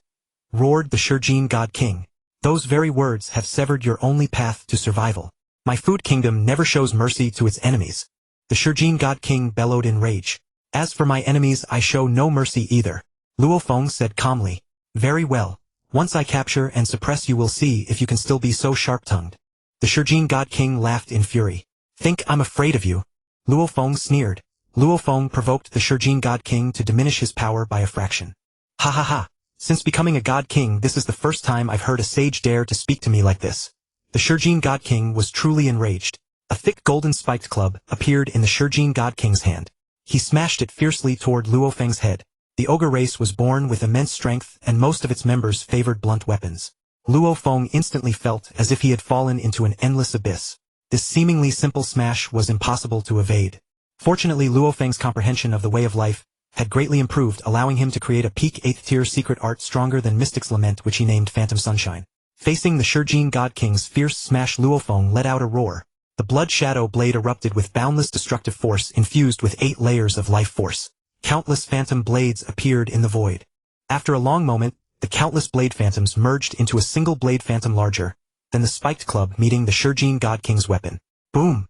roared the Shijin God King. Those very words have severed your only path to survival. My Food Kingdom never shows mercy to its enemies. The Shijin God King bellowed in rage. As for my enemies, I show no mercy either. Luo Feng said calmly. Very well. Once I capture and suppress you, will see if you can still be so sharp-tongued. The Shijin God King laughed in fury. Think I'm afraid of you? Luo Feng sneered. Luo Feng provoked the Shijin God King to diminish his power by a fraction. Ha ha ha. Since becoming a God King, this is the first time I've heard a sage dare to speak to me like this. The Shijin God King was truly enraged. A thick golden spiked club appeared in the Shijin God King's hand. He smashed it fiercely toward Luo Feng's head. The ogre race was born with immense strength, and most of its members favored blunt weapons. Luo Feng instantly felt as if he had fallen into an endless abyss. This seemingly simple smash was impossible to evade. Fortunately, Luo Feng's comprehension of the way of life had greatly improved, allowing him to create a peak 8th tier secret art stronger than Mystic's Lament, which he named Phantom Sunshine. Facing the Shijin God King's fierce smash, Luo Feng let out a roar. The blood shadow blade erupted with boundless destructive force infused with 8 layers of life force. Countless phantom blades appeared in the void. After a long moment, the countless blade phantoms merged into a single blade phantom larger than the spiked club meeting the Shijin God King's weapon. Boom!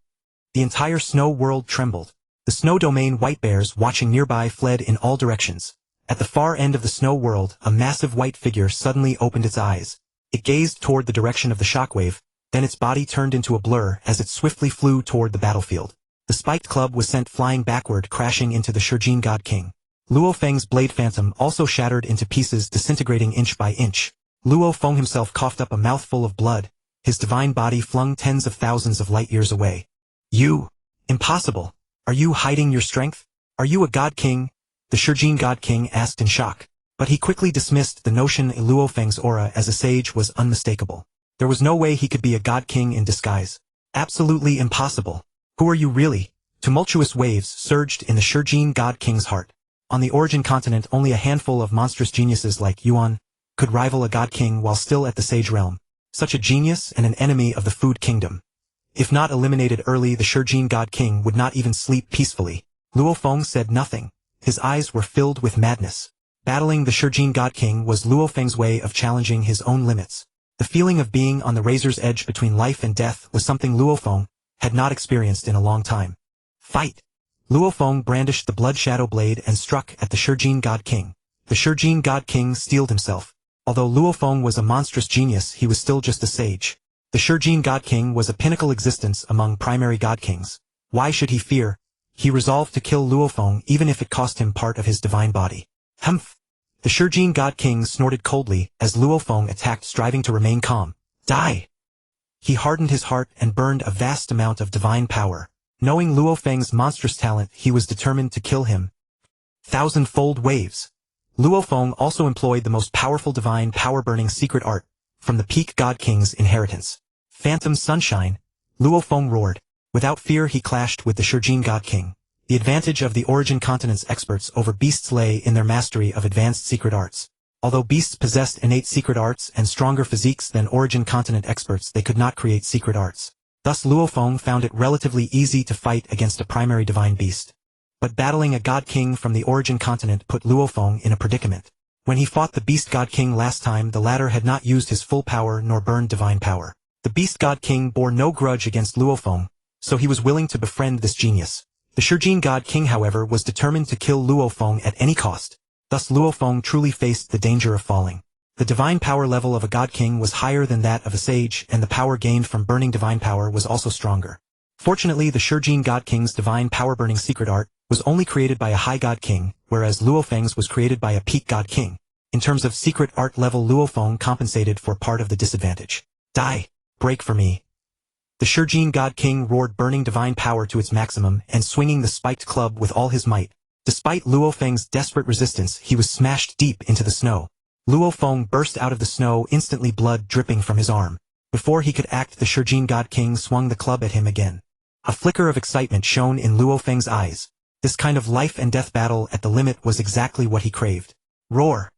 The entire snow world trembled. The snow domain white bears watching nearby fled in all directions. At the far end of the snow world, a massive white figure suddenly opened its eyes. It gazed toward the direction of the shockwave, then its body turned into a blur as it swiftly flew toward the battlefield. The spiked club was sent flying backward, crashing into the Shijin God King. Luo Feng's blade phantom also shattered into pieces, disintegrating inch by inch. Luo Feng himself coughed up a mouthful of blood, his divine body flung tens of thousands of light years away. You! Impossible! Are you hiding your strength? Are you a God King? The Shijin God King asked in shock. But he quickly dismissed the notion Luo Feng's aura as a sage was unmistakable. There was no way he could be a God King in disguise. Absolutely impossible. Who are you really? Tumultuous waves surged in the Shurjin God King's heart. On the Origin continent only a handful of monstrous geniuses like Yuan could rival a God King while still at the Sage Realm. Such a genius and an enemy of the Food Kingdom. If not eliminated early, the Shurjin God King would not even sleep peacefully. Luo Feng said nothing. His eyes were filled with madness. Battling the Shurjin God King was Luo Feng's way of challenging his own limits. The feeling of being on the razor's edge between life and death was something Luo Feng had not experienced in a long time. Fight! Luo Feng brandished the blood shadow blade and struck at the Shurjin God King. The Shurjin God King steeled himself. Although Luo Feng was a monstrous genius, he was still just a sage. The Shurjin God King was a pinnacle existence among primary God Kings. Why should he fear? He resolved to kill Luo Feng even if it cost him part of his divine body. Humph! The Shurjin God King snorted coldly as Luo Feng attacked, striving to remain calm. Die! He hardened his heart and burned a vast amount of divine power. Knowing Luo Feng's monstrous talent, he was determined to kill him. Thousand-fold waves. Luo Feng also employed the most powerful divine power-burning secret art from the Peak God King's inheritance. Phantom Sunshine, Luo Feng roared. Without fear he clashed with the Shurjin God King. The advantage of the Origin Continent's experts over beasts lay in their mastery of advanced secret arts. Although beasts possessed innate secret arts and stronger physiques than Origin Continent experts, they could not create secret arts. Thus Luo Feng found it relatively easy to fight against a primary divine beast. But battling a God King from the Origin Continent put Luo Feng in a predicament. When he fought the Beast God King last time, the latter had not used his full power nor burned divine power. The Beast God King bore no grudge against Luo Feng, so he was willing to befriend this genius. The Shurjin God King, however, was determined to kill Luo Feng at any cost. Thus Luo Feng truly faced the danger of falling. The divine power level of a God King was higher than that of a sage, and the power gained from burning divine power was also stronger. Fortunately, the Shurjin God King's divine power-burning secret art was only created by a high God King, whereas Luo Feng's was created by a peak God King. In terms of secret art level, Luo Feng compensated for part of the disadvantage. Die! Break for me! The Shurjin God King roared, burning divine power to its maximum and swinging the spiked club with all his might. Despite Luo Feng's desperate resistance, he was smashed deep into the snow. Luo Feng burst out of the snow, instantly blood dripping from his arm. Before he could act, the Shurjin God King swung the club at him again. A flicker of excitement shone in Luo Feng's eyes. This kind of life and death battle at the limit was exactly what he craved. Roar!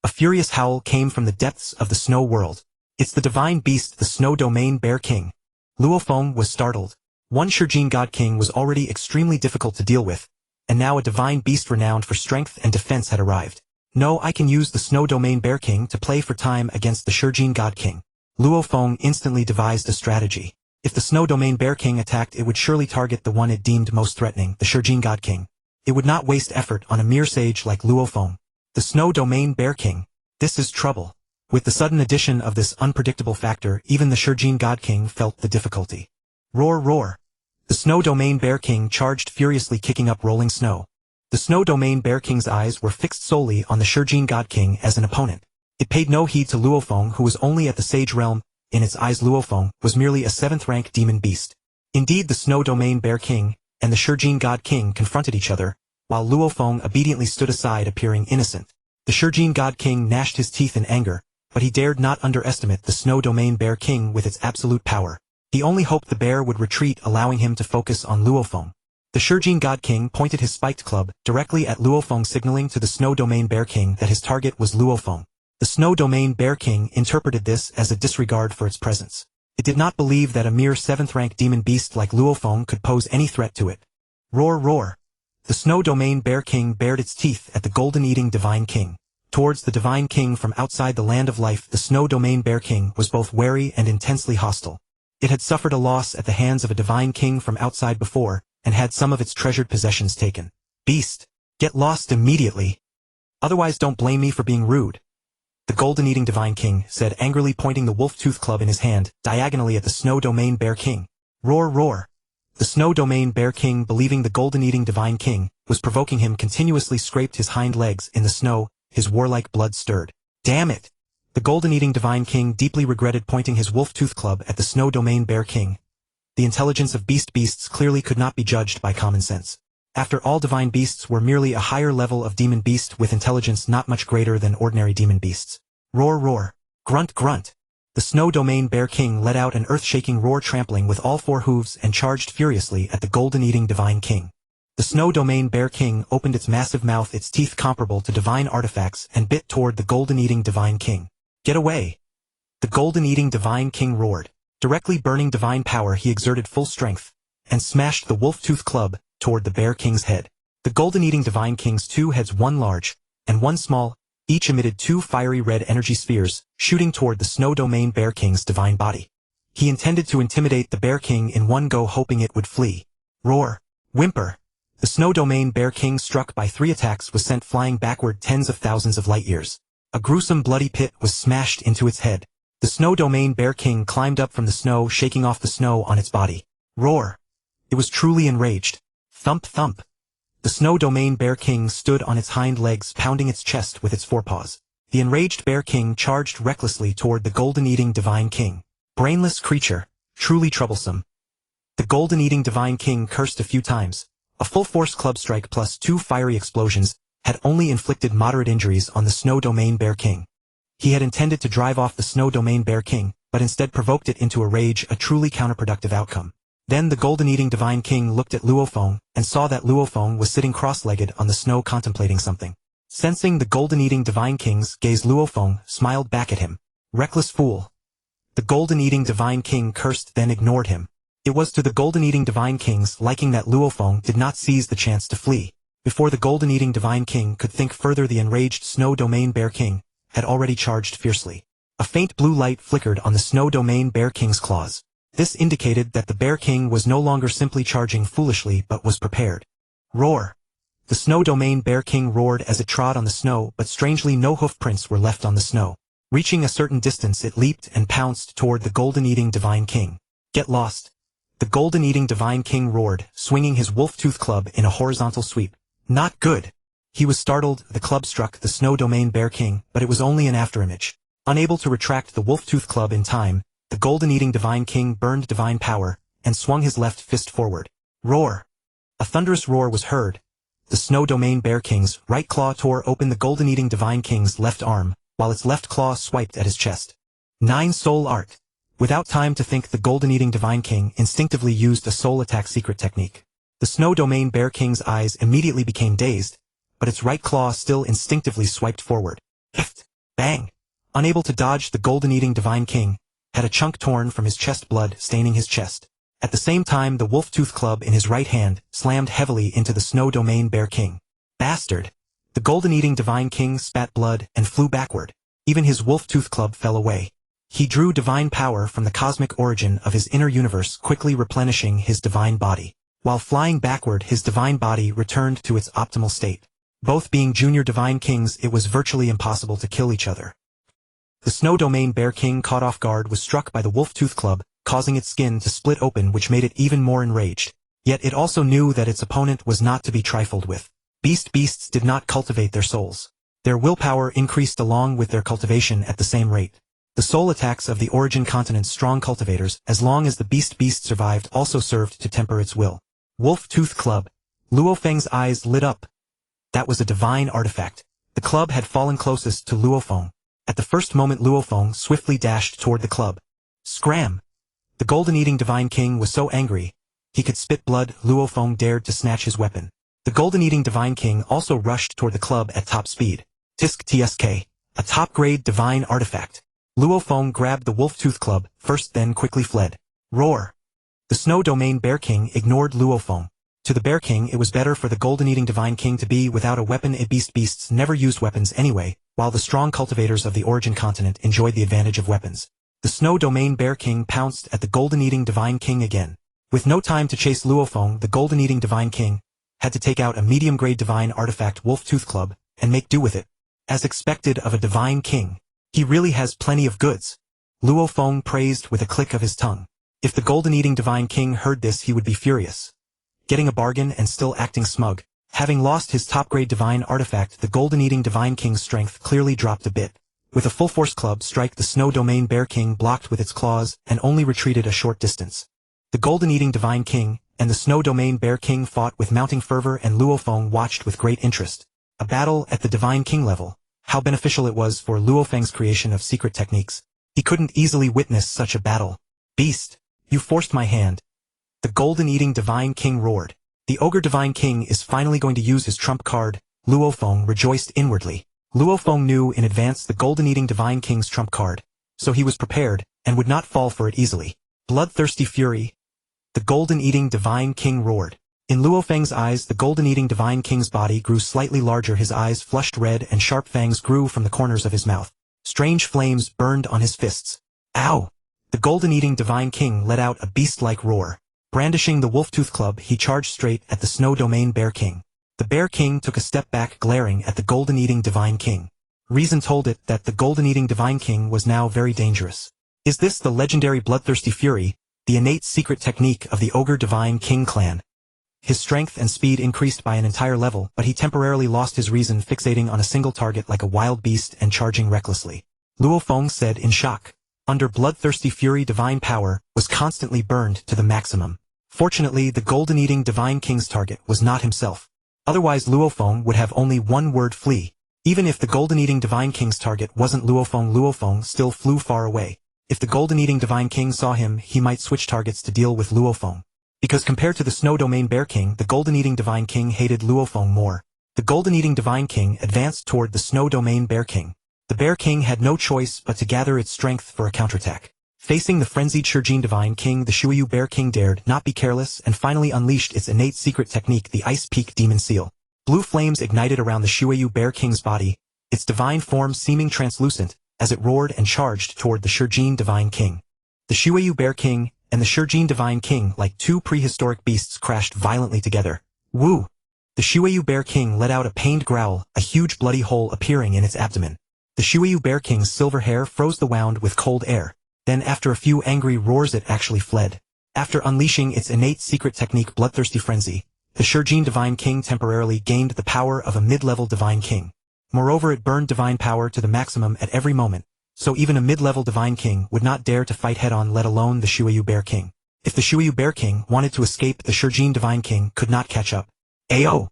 A furious howl came from the depths of the snow world. It's the divine beast, the Snow Domain Bear King. Luo Feng was startled. One Shurjin God King was already extremely difficult to deal with, and now a divine beast renowned for strength and defense had arrived. No, I can use the Snow Domain Bear King to play for time against the Shurjin God King. Luo Feng instantly devised a strategy. If the Snow Domain Bear King attacked, it would surely target the one it deemed most threatening, the Shurjin God King. It would not waste effort on a mere sage like Luo Feng. The Snow Domain Bear King. This is trouble. With the sudden addition of this unpredictable factor, even the Shurjin God King felt the difficulty. Roar, roar. The Snow Domain Bear King charged furiously, kicking up rolling snow. The Snow Domain Bear King's eyes were fixed solely on the Shurjin God King as an opponent. It paid no heed to Luo Feng, who was only at the Sage Realm. In its eyes, Luo Feng was merely a 7th-rank demon beast. Indeed, the Snow Domain Bear King and the Shurjin God King confronted each other, while Luo Feng obediently stood aside, appearing innocent. The Shurjin God King gnashed his teeth in anger, but he dared not underestimate the Snow Domain Bear King with its absolute power. He only hoped the bear would retreat, allowing him to focus on Luo Feng. The Shurjin God King pointed his spiked club directly at Luo Feng, signaling to the Snow Domain Bear King that his target was Luo Feng. The Snow Domain Bear King interpreted this as a disregard for its presence. It did not believe that a mere 7th-rank demon beast like Luo Feng could pose any threat to it. Roar, roar. The Snow Domain Bear King bared its teeth at the golden-eating Divine King. Towards the Divine King from outside the Land of Life, the Snow Domain Bear King was both wary and intensely hostile. It had suffered a loss at the hands of a Divine King from outside before, and had some of its treasured possessions taken. Beast! Get lost immediately! Otherwise don't blame me for being rude. The golden-eating Divine King said, angrily, pointing the wolf-tooth club in his hand diagonally at the Snow Domain Bear King. Roar, roar. The Snow Domain Bear King, believing the golden-eating Divine King was provoking him, continuously scraped his hind legs in the snow, his warlike blood stirred. Damn it! The golden-eating Divine King deeply regretted, pointing his wolf-tooth club at the Snow Domain Bear King. The intelligence of beasts clearly could not be judged by common sense. After all, divine beasts were merely a higher level of demon beast with intelligence not much greater than ordinary demon beasts. Roar, roar. Grunt, grunt. The Snow Domain Bear King let out an earth-shaking roar, trampling with all four hooves and charged furiously at the golden-eating Divine King. The Snow Domain Bear King opened its massive mouth, its teeth comparable to divine artifacts, and bit toward the golden-eating Divine King. "Get away!" The golden-eating Divine King roared. Directly burning divine power, he exerted full strength, and smashed the wolf-tooth club toward the Bear King's head. The golden-eating Divine King's two heads, one large and one small, each emitted two fiery red energy spheres, shooting toward the Snow Domain Bear King's divine body. He intended to intimidate the Bear King in one go, hoping it would flee. Roar! Whimper! The Snow Domain Bear King, struck by 3 attacks, was sent flying backward tens of thousands of light years. A gruesome bloody pit was smashed into its head. The Snow Domain Bear King climbed up from the snow, shaking off the snow on its body. Roar! It was truly enraged. Thump thump! The Snow Domain Bear King stood on its hind legs, pounding its chest with its forepaws. The enraged Bear King charged recklessly toward the golden-eating Divine King. Brainless creature, truly troublesome. The golden-eating Divine King cursed a few times. A full-force club strike plus 2 fiery explosions had only inflicted moderate injuries on the Snow Domain Bear King. He had intended to drive off the Snow Domain Bear King, but instead provoked it into a rage, a truly counterproductive outcome. Then the golden-eating Divine King looked at Luo Feng and saw that Luo Feng was sitting cross-legged on the snow, contemplating something. Sensing the golden-eating Divine King's gaze, Luo Feng smiled back at him. Reckless fool. The golden-eating Divine King cursed, then ignored him. It was to the golden-eating Divine King's liking that Luo Feng did not seize the chance to flee. Before the golden-eating Divine King could think further, the enraged Snow Domain Bear King had already charged fiercely. A faint blue light flickered on the Snow Domain Bear King's claws. This indicated that the Bear King was no longer simply charging foolishly, but was prepared. Roar! The Snow Domain Bear King roared as it trod on the snow, but strangely no hoof prints were left on the snow. Reaching a certain distance, it leaped and pounced toward the golden-eating Divine King. Get lost! The golden-eating Divine King roared, swinging his wolf-tooth club in a horizontal sweep. Not good! He was startled. The club struck the Snow Domain Bear King, but it was only an afterimage. Unable to retract the wolf-tooth club in time, the golden-eating Divine King burned divine power and swung his left fist forward. Roar! A thunderous roar was heard. The Snow Domain Bear King's right claw tore open the golden-eating Divine King's left arm, while its left claw swiped at his chest. 9 Soul Art! Without time to think, the golden-eating Divine King instinctively used a soul attack secret technique. The Snow Domain Bear King's eyes immediately became dazed, but its right claw still instinctively swiped forward. Hift! Bang! Unable to dodge, the golden-eating Divine King had a chunk torn from his chest, blood staining his chest. At the same time, the wolf-tooth club in his right hand slammed heavily into the Snow Domain Bear King. Bastard! The golden-eating Divine King spat blood and flew backward. Even his wolf-tooth club fell away. He drew divine power from the cosmic origin of his inner universe, quickly replenishing his divine body. While flying backward, his divine body returned to its optimal state. Both being junior Divine Kings, it was virtually impossible to kill each other. The Snow Domain Bear King, caught off guard, was struck by the wolf-tooth club, causing its skin to split open, which made it even more enraged. Yet it also knew that its opponent was not to be trifled with. Beasts did not cultivate their souls. Their willpower increased along with their cultivation at the same rate. The soul attacks of the Origin Continent's strong cultivators, as long as the beast survived, also served to temper its will. Wolf-tooth club. Luo Feng's eyes lit up. That was a divine artifact. The club had fallen closest to Luo Feng. At the first moment, Luo Feng swiftly dashed toward the club. Scram! The golden-eating Divine King was so angry he could spit blood. Luo Feng dared to snatch his weapon. The golden-eating Divine King also rushed toward the club at top speed. Tisk TSK. A top-grade divine artifact. Luo Feng grabbed the wolf-tooth club first, then quickly fled. Roar! The Snow Domain Bear King ignored Luo Feng. To the Bear King, it was better for the golden-eating Divine King to be without a weapon. Beasts never used weapons anyway, while the strong cultivators of the Origin Continent enjoyed the advantage of weapons. The Snow Domain Bear King pounced at the golden-eating Divine King again. With no time to chase Luo Feng, the golden-eating Divine King had to take out a medium-grade divine artifact wolf-tooth club and make do with it. As expected of a Divine King, he really has plenty of goods. Luo Feng praised with a click of his tongue. If the golden-eating Divine King heard this, he would be furious. Getting a bargain and still acting smug. Having lost his top-grade divine artifact, the golden-eating Divine King's strength clearly dropped a bit. With a full-force club strike, the Snow Domain Bear King blocked with its claws and only retreated a short distance. The golden-eating Divine King and the Snow Domain Bear King fought with mounting fervor, and Luo Feng watched with great interest. A battle at the Divine King level. How beneficial it was for Luo Feng's creation of secret techniques. He couldn't easily witness such a battle. Beast! You forced my hand. The golden-eating Divine King roared. The Ogre Divine King is finally going to use his trump card, Luo Feng rejoiced inwardly. Luo Feng knew in advance the golden-eating Divine King's trump card, so he was prepared, and would not fall for it easily. Bloodthirsty fury! The golden-eating Divine King roared. In Luo Feng's eyes the golden-eating Divine King's body grew slightly larger, his eyes flushed red and sharp fangs grew from the corners of his mouth. Strange flames burned on his fists. Ow! The golden-eating Divine King let out a beast-like roar. Brandishing the wolf-tooth club he charged straight at the Snow Domain Bear King. The Bear King took a step back, glaring at the golden-eating Divine King. Reason told it that the golden-eating Divine King was now very dangerous. Is this the legendary Bloodthirsty Fury, the innate secret technique of the Ogre Divine King clan? His strength and speed increased by an entire level, but he temporarily lost his reason, fixating on a single target like a wild beast and charging recklessly. Luo Feng said in shock. Under Bloodthirsty Fury, divine power was constantly burned to the maximum. Fortunately, the golden-eating Divine King's target was not himself. Otherwise Luo Feng would have only one word: flee. Even if the golden-eating Divine King's target wasn't Luo Feng still flew far away. If the golden-eating Divine King saw him, he might switch targets to deal with Luo Feng. Because compared to the Snow Domain Bear King, the golden-eating Divine King hated Luo Feng more. The golden-eating Divine King advanced toward the Snow Domain Bear King. The Bear King had no choice but to gather its strength for a counterattack. Facing the frenzied Shijin Divine King, the Shuyu Bear King dared not be careless and finally unleashed its innate secret technique, the Ice Peak Demon Seal. Blue flames ignited around the Shuyu Bear King's body, its divine form seeming translucent, as it roared and charged toward the Shijin Divine King. The Shuyu Bear King and the Shijin Divine King, like two prehistoric beasts, crashed violently together. Woo! The Shuyu Bear King let out a pained growl, a huge bloody hole appearing in its abdomen. The Shuyu Bear King's silver hair froze the wound with cold air. Then after a few angry roars it actually fled. After unleashing its innate secret technique Bloodthirsty Frenzy, the Shijin Divine King temporarily gained the power of a mid-level Divine King. Moreover, it burned divine power to the maximum at every moment, so even a mid-level Divine King would not dare to fight head-on, let alone the Shuyu Bear King. If the Shuyu Bear King wanted to escape, the Shijin Divine King could not catch up. Ayo!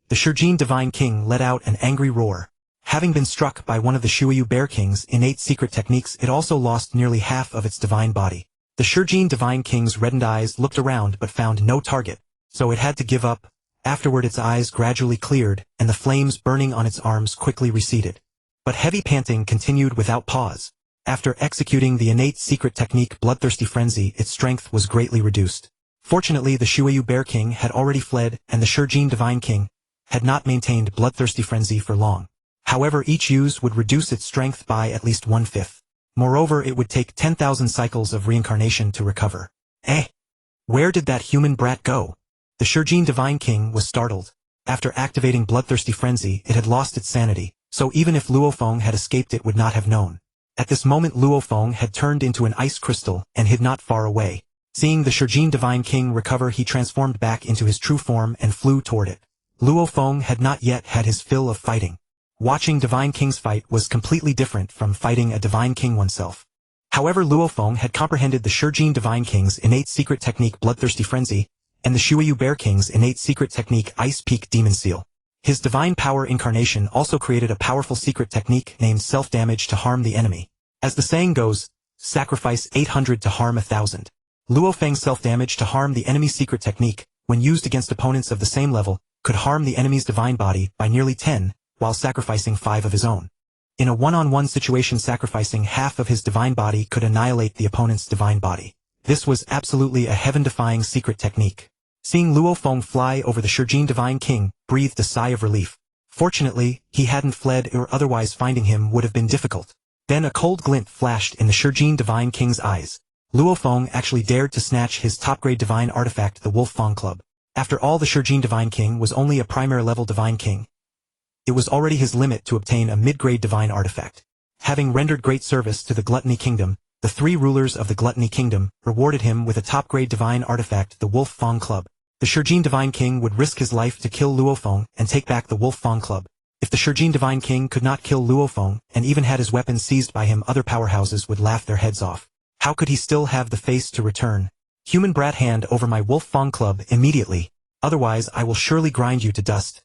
The Shijin Divine King let out an angry roar. Having been struck by one of the Shuyu Bear King's innate secret techniques, it also lost nearly half of its divine body. The Shijin Divine King's reddened eyes looked around but found no target, so it had to give up. Afterward its eyes gradually cleared, and the flames burning on its arms quickly receded. But heavy panting continued without pause. After executing the innate secret technique Bloodthirsty Frenzy, its strength was greatly reduced. Fortunately, the Shuyu Bear King had already fled, and the Shijin Divine King had not maintained Bloodthirsty Frenzy for long. However, each use would reduce its strength by at least 1/5. Moreover, it would take 10,000 cycles of reincarnation to recover. Eh? Where did that human brat go? The Shijin Divine King was startled. After activating Bloodthirsty Frenzy, it had lost its sanity, so even if Luo Feng had escaped it would not have known. At this moment Luo Feng had turned into an ice crystal and hid not far away. Seeing the Shijin Divine King recover, he transformed back into his true form and flew toward it. Luo Feng had not yet had his fill of fighting. Watching Divine Kings fight was completely different from fighting a Divine King oneself. However, Luo Feng had comprehended the Shijin Divine King's innate secret technique Bloodthirsty Frenzy, and the Shuyu Bear King's innate secret technique Ice Peak Demon Seal. His divine power incarnation also created a powerful secret technique named self-damage to harm the enemy. As the saying goes, sacrifice 800 to harm 1,000. Luo Feng's self-damage to harm the enemy secret technique, when used against opponents of the same level, could harm the enemy's divine body by nearly 10, while sacrificing 5 of his own. In a one-on-one situation, sacrificing half of his divine body could annihilate the opponent's divine body. This was absolutely a heaven-defying secret technique. Seeing Luo Feng fly over the Shijin Divine King breathed a sigh of relief. Fortunately, he hadn't fled, or otherwise finding him would have been difficult. Then a cold glint flashed in the Shijin Divine King's eyes. Luo Feng actually dared to snatch his top-grade divine artifact, the Wolf Feng Club. After all, the Shijin Divine King was only a primary-level Divine King. It was already his limit to obtain a mid-grade divine artifact. Having rendered great service to the Gluttony Kingdom, the 3 rulers of the Gluttony Kingdom rewarded him with a top-grade divine artifact, the Wolf Feng Club. The Shijin Divine King would risk his life to kill Luo Feng and take back the Wolf Feng Club. If the Shijin Divine King could not kill Luo Feng and even had his weapons seized by him, other powerhouses would laugh their heads off. How could he still have the face to return? Human brat, hand over my Wolf Feng Club immediately, otherwise I will surely grind you to dust.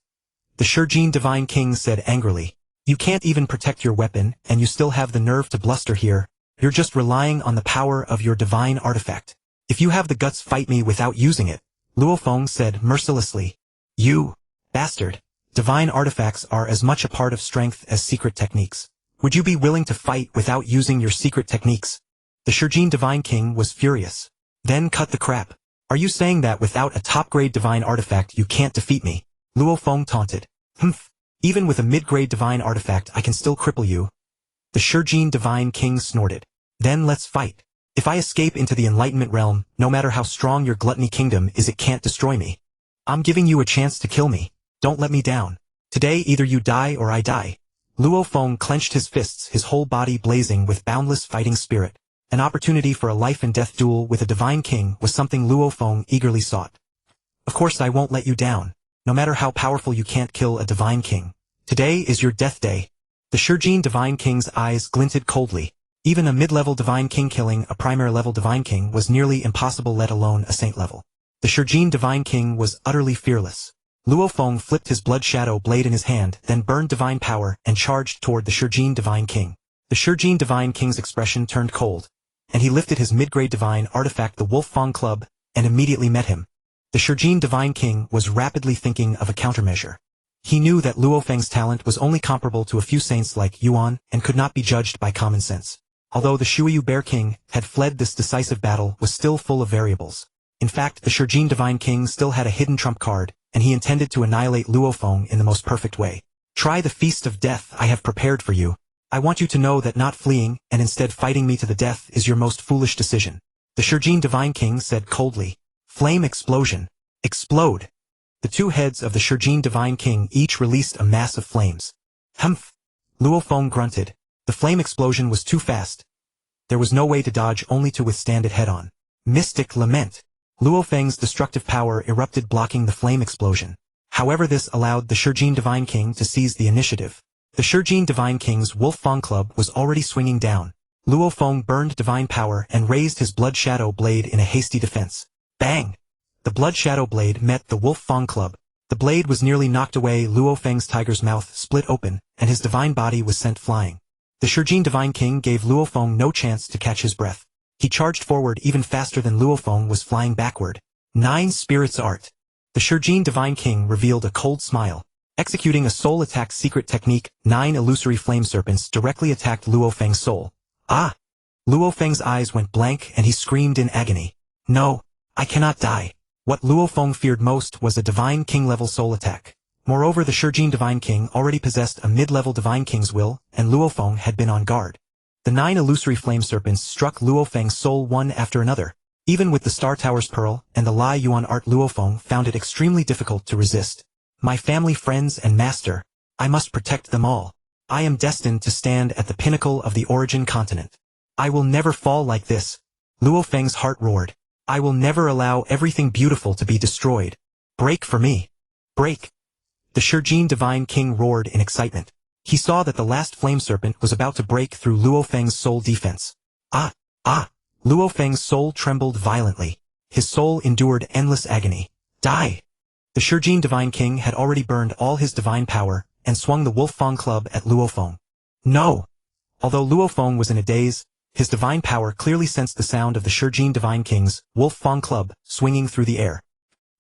The Shijin Divine King said angrily. You can't even protect your weapon, and you still have the nerve to bluster here. You're just relying on the power of your divine artifact. If you have the guts, fight me without using it, Luo Feng said mercilessly. You bastard. Divine artifacts are as much a part of strength as secret techniques. Would you be willing to fight without using your secret techniques? The Shijin Divine King was furious. Then cut the crap. Are you saying that without a top-grade divine artifact you can't defeat me? Luo Feng taunted. Humph. Even with a mid-grade divine artifact I can still cripple you. The Shijin Divine King snorted. Then let's fight. If I escape into the Enlightenment Realm, no matter how strong your gluttony kingdom is, it can't destroy me. I'm giving you a chance to kill me. Don't let me down. Today either you die or I die. Luo Feng clenched his fists, his whole body blazing with boundless fighting spirit. An opportunity for a life-and-death duel with a divine king was something Luo Feng eagerly sought. Of course I won't let you down. No matter how powerful, you can't kill a divine king. Today is your death day. The Shijin Divine King's eyes glinted coldly. Even a mid-level divine king killing a primary-level divine king was nearly impossible, let alone a saint level. The Shijin Divine King was utterly fearless. Luo Feng flipped his blood shadow blade in his hand, then burned divine power and charged toward the Shijin Divine King. The Shijin Divine King's expression turned cold, and he lifted his mid-grade divine artifact, the Luo Feng Club, and immediately met him. The Shijin Divine King was rapidly thinking of a countermeasure. He knew that Luo Feng's talent was only comparable to a few saints like Yuan and could not be judged by common sense. Although the Shuyu Bear King had fled, this decisive battle was still full of variables. In fact, the Shijin Divine King still had a hidden trump card, and he intended to annihilate Luo Feng in the most perfect way. Try the feast of death I have prepared for you. I want you to know that not fleeing and instead fighting me to the death is your most foolish decision. The Shijin Divine King said coldly. Flame explosion. Explode. The two heads of the Shijin Divine King each released a mass of flames. Humph. Luo Feng grunted. The flame explosion was too fast. There was no way to dodge, only to withstand it head-on. Mystic Lament. Luo Feng's destructive power erupted, blocking the flame explosion. However, this allowed the Shijin Divine King to seize the initiative. The Shijin Divine King's Luo Feng Club was already swinging down. Luo Feng burned divine power and raised his blood shadow blade in a hasty defense. Bang! The blood shadow blade met the Luo Feng Club. The blade was nearly knocked away. Luo Feng's tiger's mouth split open, and his divine body was sent flying. The Shijin Divine King gave Luo Feng no chance to catch his breath. He charged forward even faster than Luo Feng was flying backward. 9 Spirits Art. The Shijin Divine King revealed a cold smile. Executing a soul attack secret technique, 9 illusory flame serpents directly attacked Luo Feng's soul. Ah! Luo Feng's eyes went blank and he screamed in agony. No, I cannot die. What Luo Feng feared most was a Divine King-level soul attack. Moreover, the Shijin Divine King already possessed a mid-level Divine King's will, and Luo Feng had been on guard. The 9 illusory flame serpents struck Luo Feng's soul one after another. Even with the Star Tower's Pearl and the Lai Yuan art, Luo Feng found it extremely difficult to resist. My family, friends, and master. I must protect them all. I am destined to stand at the pinnacle of the origin continent. I will never fall like this. Luo Feng's heart roared. I will never allow everything beautiful to be destroyed. Break for me. Break. The Shijin Divine King roared in excitement. He saw that the last flame serpent was about to break through Luo Feng's soul defense. Ah! Ah! Luo Feng's soul trembled violently. His soul endured endless agony. Die! The Shijin Divine King had already burned all his divine power and swung the Luo Feng Club at Luo Feng. No! Although Luo Feng was in a daze, his divine power clearly sensed the sound of the Shijin Divine King's Luo Feng Club swinging through the air.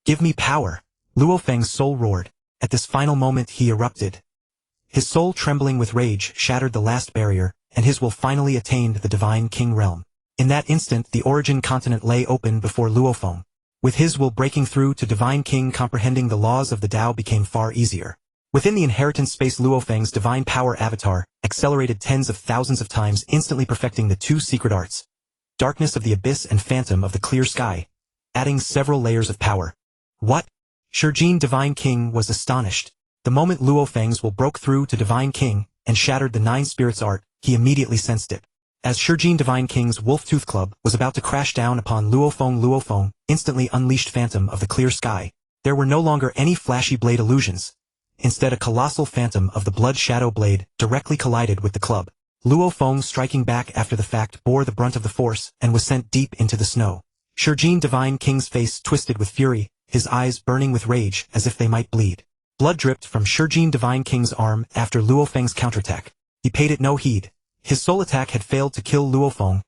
Give me power! Luo Feng's soul roared. At this final moment he erupted. His soul, trembling with rage, shattered the last barrier, and his will finally attained the Divine King realm. In that instant the origin continent lay open before Luo Feng. With his will breaking through to Divine King, comprehending the laws of the Tao became far easier. Within the inheritance space, Luo Feng's divine power avatar accelerated tens of thousands of times, instantly perfecting the 2 secret arts. Darkness of the Abyss and Phantom of the Clear Sky, adding several layers of power. What? Shijin Divine King was astonished. The moment Luo Feng's will broke through to Divine King and shattered the 9 spirits art, he immediately sensed it. As Shijin Divine King's Wolf Tooth Club was about to crash down upon Luo Feng instantly unleashed Phantom of the Clear Sky. There were no longer any flashy blade illusions. Instead, a colossal phantom of the blood shadow blade directly collided with the club. Luo Feng, striking back after the fact, bore the brunt of the force and was sent deep into the snow. Shijin Divine King's face twisted with fury, his eyes burning with rage as if they might bleed. Blood dripped from Shijin Divine King's arm after Luo Feng's counterattack. He paid it no heed. His soul attack had failed to kill Luo Feng.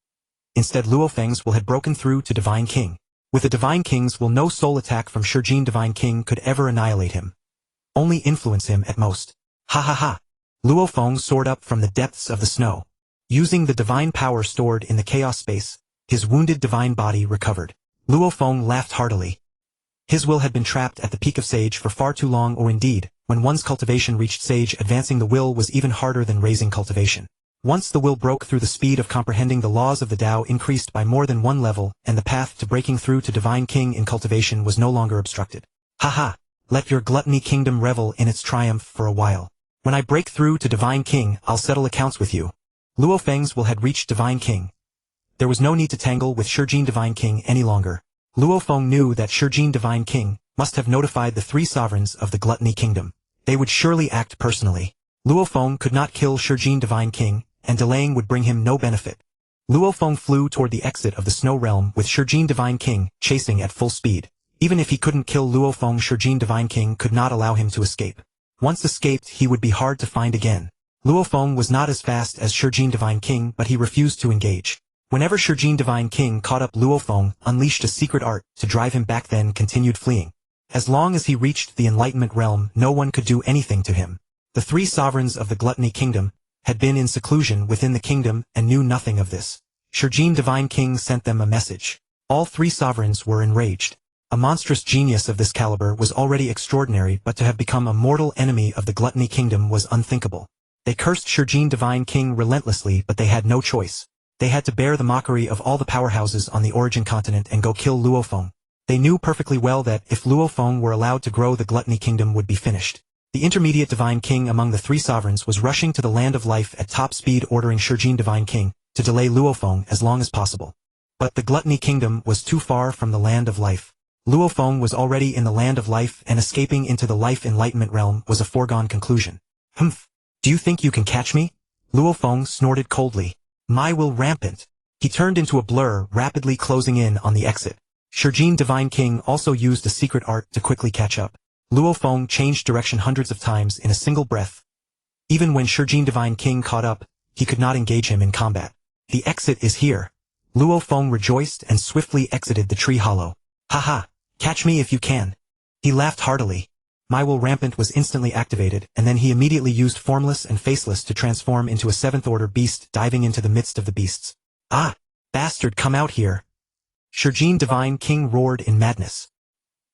Instead, Luo Feng's will had broken through to Divine King. With a Divine King's will, no soul attack from Shijin Divine King could ever annihilate him. Only influence him at most. Ha ha ha. Luo Feng soared up from the depths of the snow. Using the divine power stored in the chaos space, his wounded divine body recovered. Luo Feng laughed heartily. His will had been trapped at the peak of Sage for far too long, or indeed, when one's cultivation reached Sage, advancing the will was even harder than raising cultivation. Once the will broke through, the speed of comprehending the laws of the Tao increased by more than one level, and the path to breaking through to Divine King in cultivation was no longer obstructed. Haha, let your gluttony kingdom revel in its triumph for a while. When I break through to Divine King, I'll settle accounts with you. Luo Feng's will had reached Divine King. There was no need to tangle with Shijin Divine King any longer. Luo Feng knew that Shijin Divine King must have notified the three sovereigns of the Gluttony Kingdom. They would surely act personally. Luo Feng could not kill Shijin Divine King, and delaying would bring him no benefit. Luo Feng flew toward the exit of the Snow Realm with Shijin Divine King chasing at full speed. Even if he couldn't kill Luo Feng, Shijin Divine King could not allow him to escape. Once escaped, he would be hard to find again. Luo Feng was not as fast as Shijin Divine King, but he refused to engage. Whenever Shijin Divine King caught up, Luo Feng unleashed a secret art to drive him back, then continued fleeing. As long as he reached the Enlightenment Realm, no one could do anything to him. The three sovereigns of the Gluttony Kingdom had been in seclusion within the kingdom and knew nothing of this. Shijin Divine King sent them a message. All three sovereigns were enraged. A monstrous genius of this caliber was already extraordinary, but to have become a mortal enemy of the Gluttony Kingdom was unthinkable. They cursed Shijin Divine King relentlessly, but they had no choice. They had to bear the mockery of all the powerhouses on the Origin Continent and go kill Luo Feng. They knew perfectly well that if Luo Feng were allowed to grow, the Gluttony Kingdom would be finished. The intermediate Divine King among the three sovereigns was rushing to the Land of Life at top speed, ordering Shijin Divine King to delay Luo Feng as long as possible. But the Gluttony Kingdom was too far from the Land of Life. Luo Feng was already in the Land of Life, and escaping into the Life Enlightenment Realm was a foregone conclusion. Humph! Do you think you can catch me? Luo Feng snorted coldly. My will rampant. He turned into a blur, rapidly closing in on the exit. Shijin Divine King also used a secret art to quickly catch up. Luo Feng changed direction hundreds of times in a single breath. Even when Shijin Divine King caught up, he could not engage him in combat. The exit is here. Luo Feng rejoiced and swiftly exited the tree hollow. Haha, catch me if you can. He laughed heartily. My will rampant was instantly activated, and then he immediately used Formless and Faceless to transform into a seventh-order beast, diving into the midst of the beasts. Ah! Bastard, come out here! Shijin Divine King roared in madness.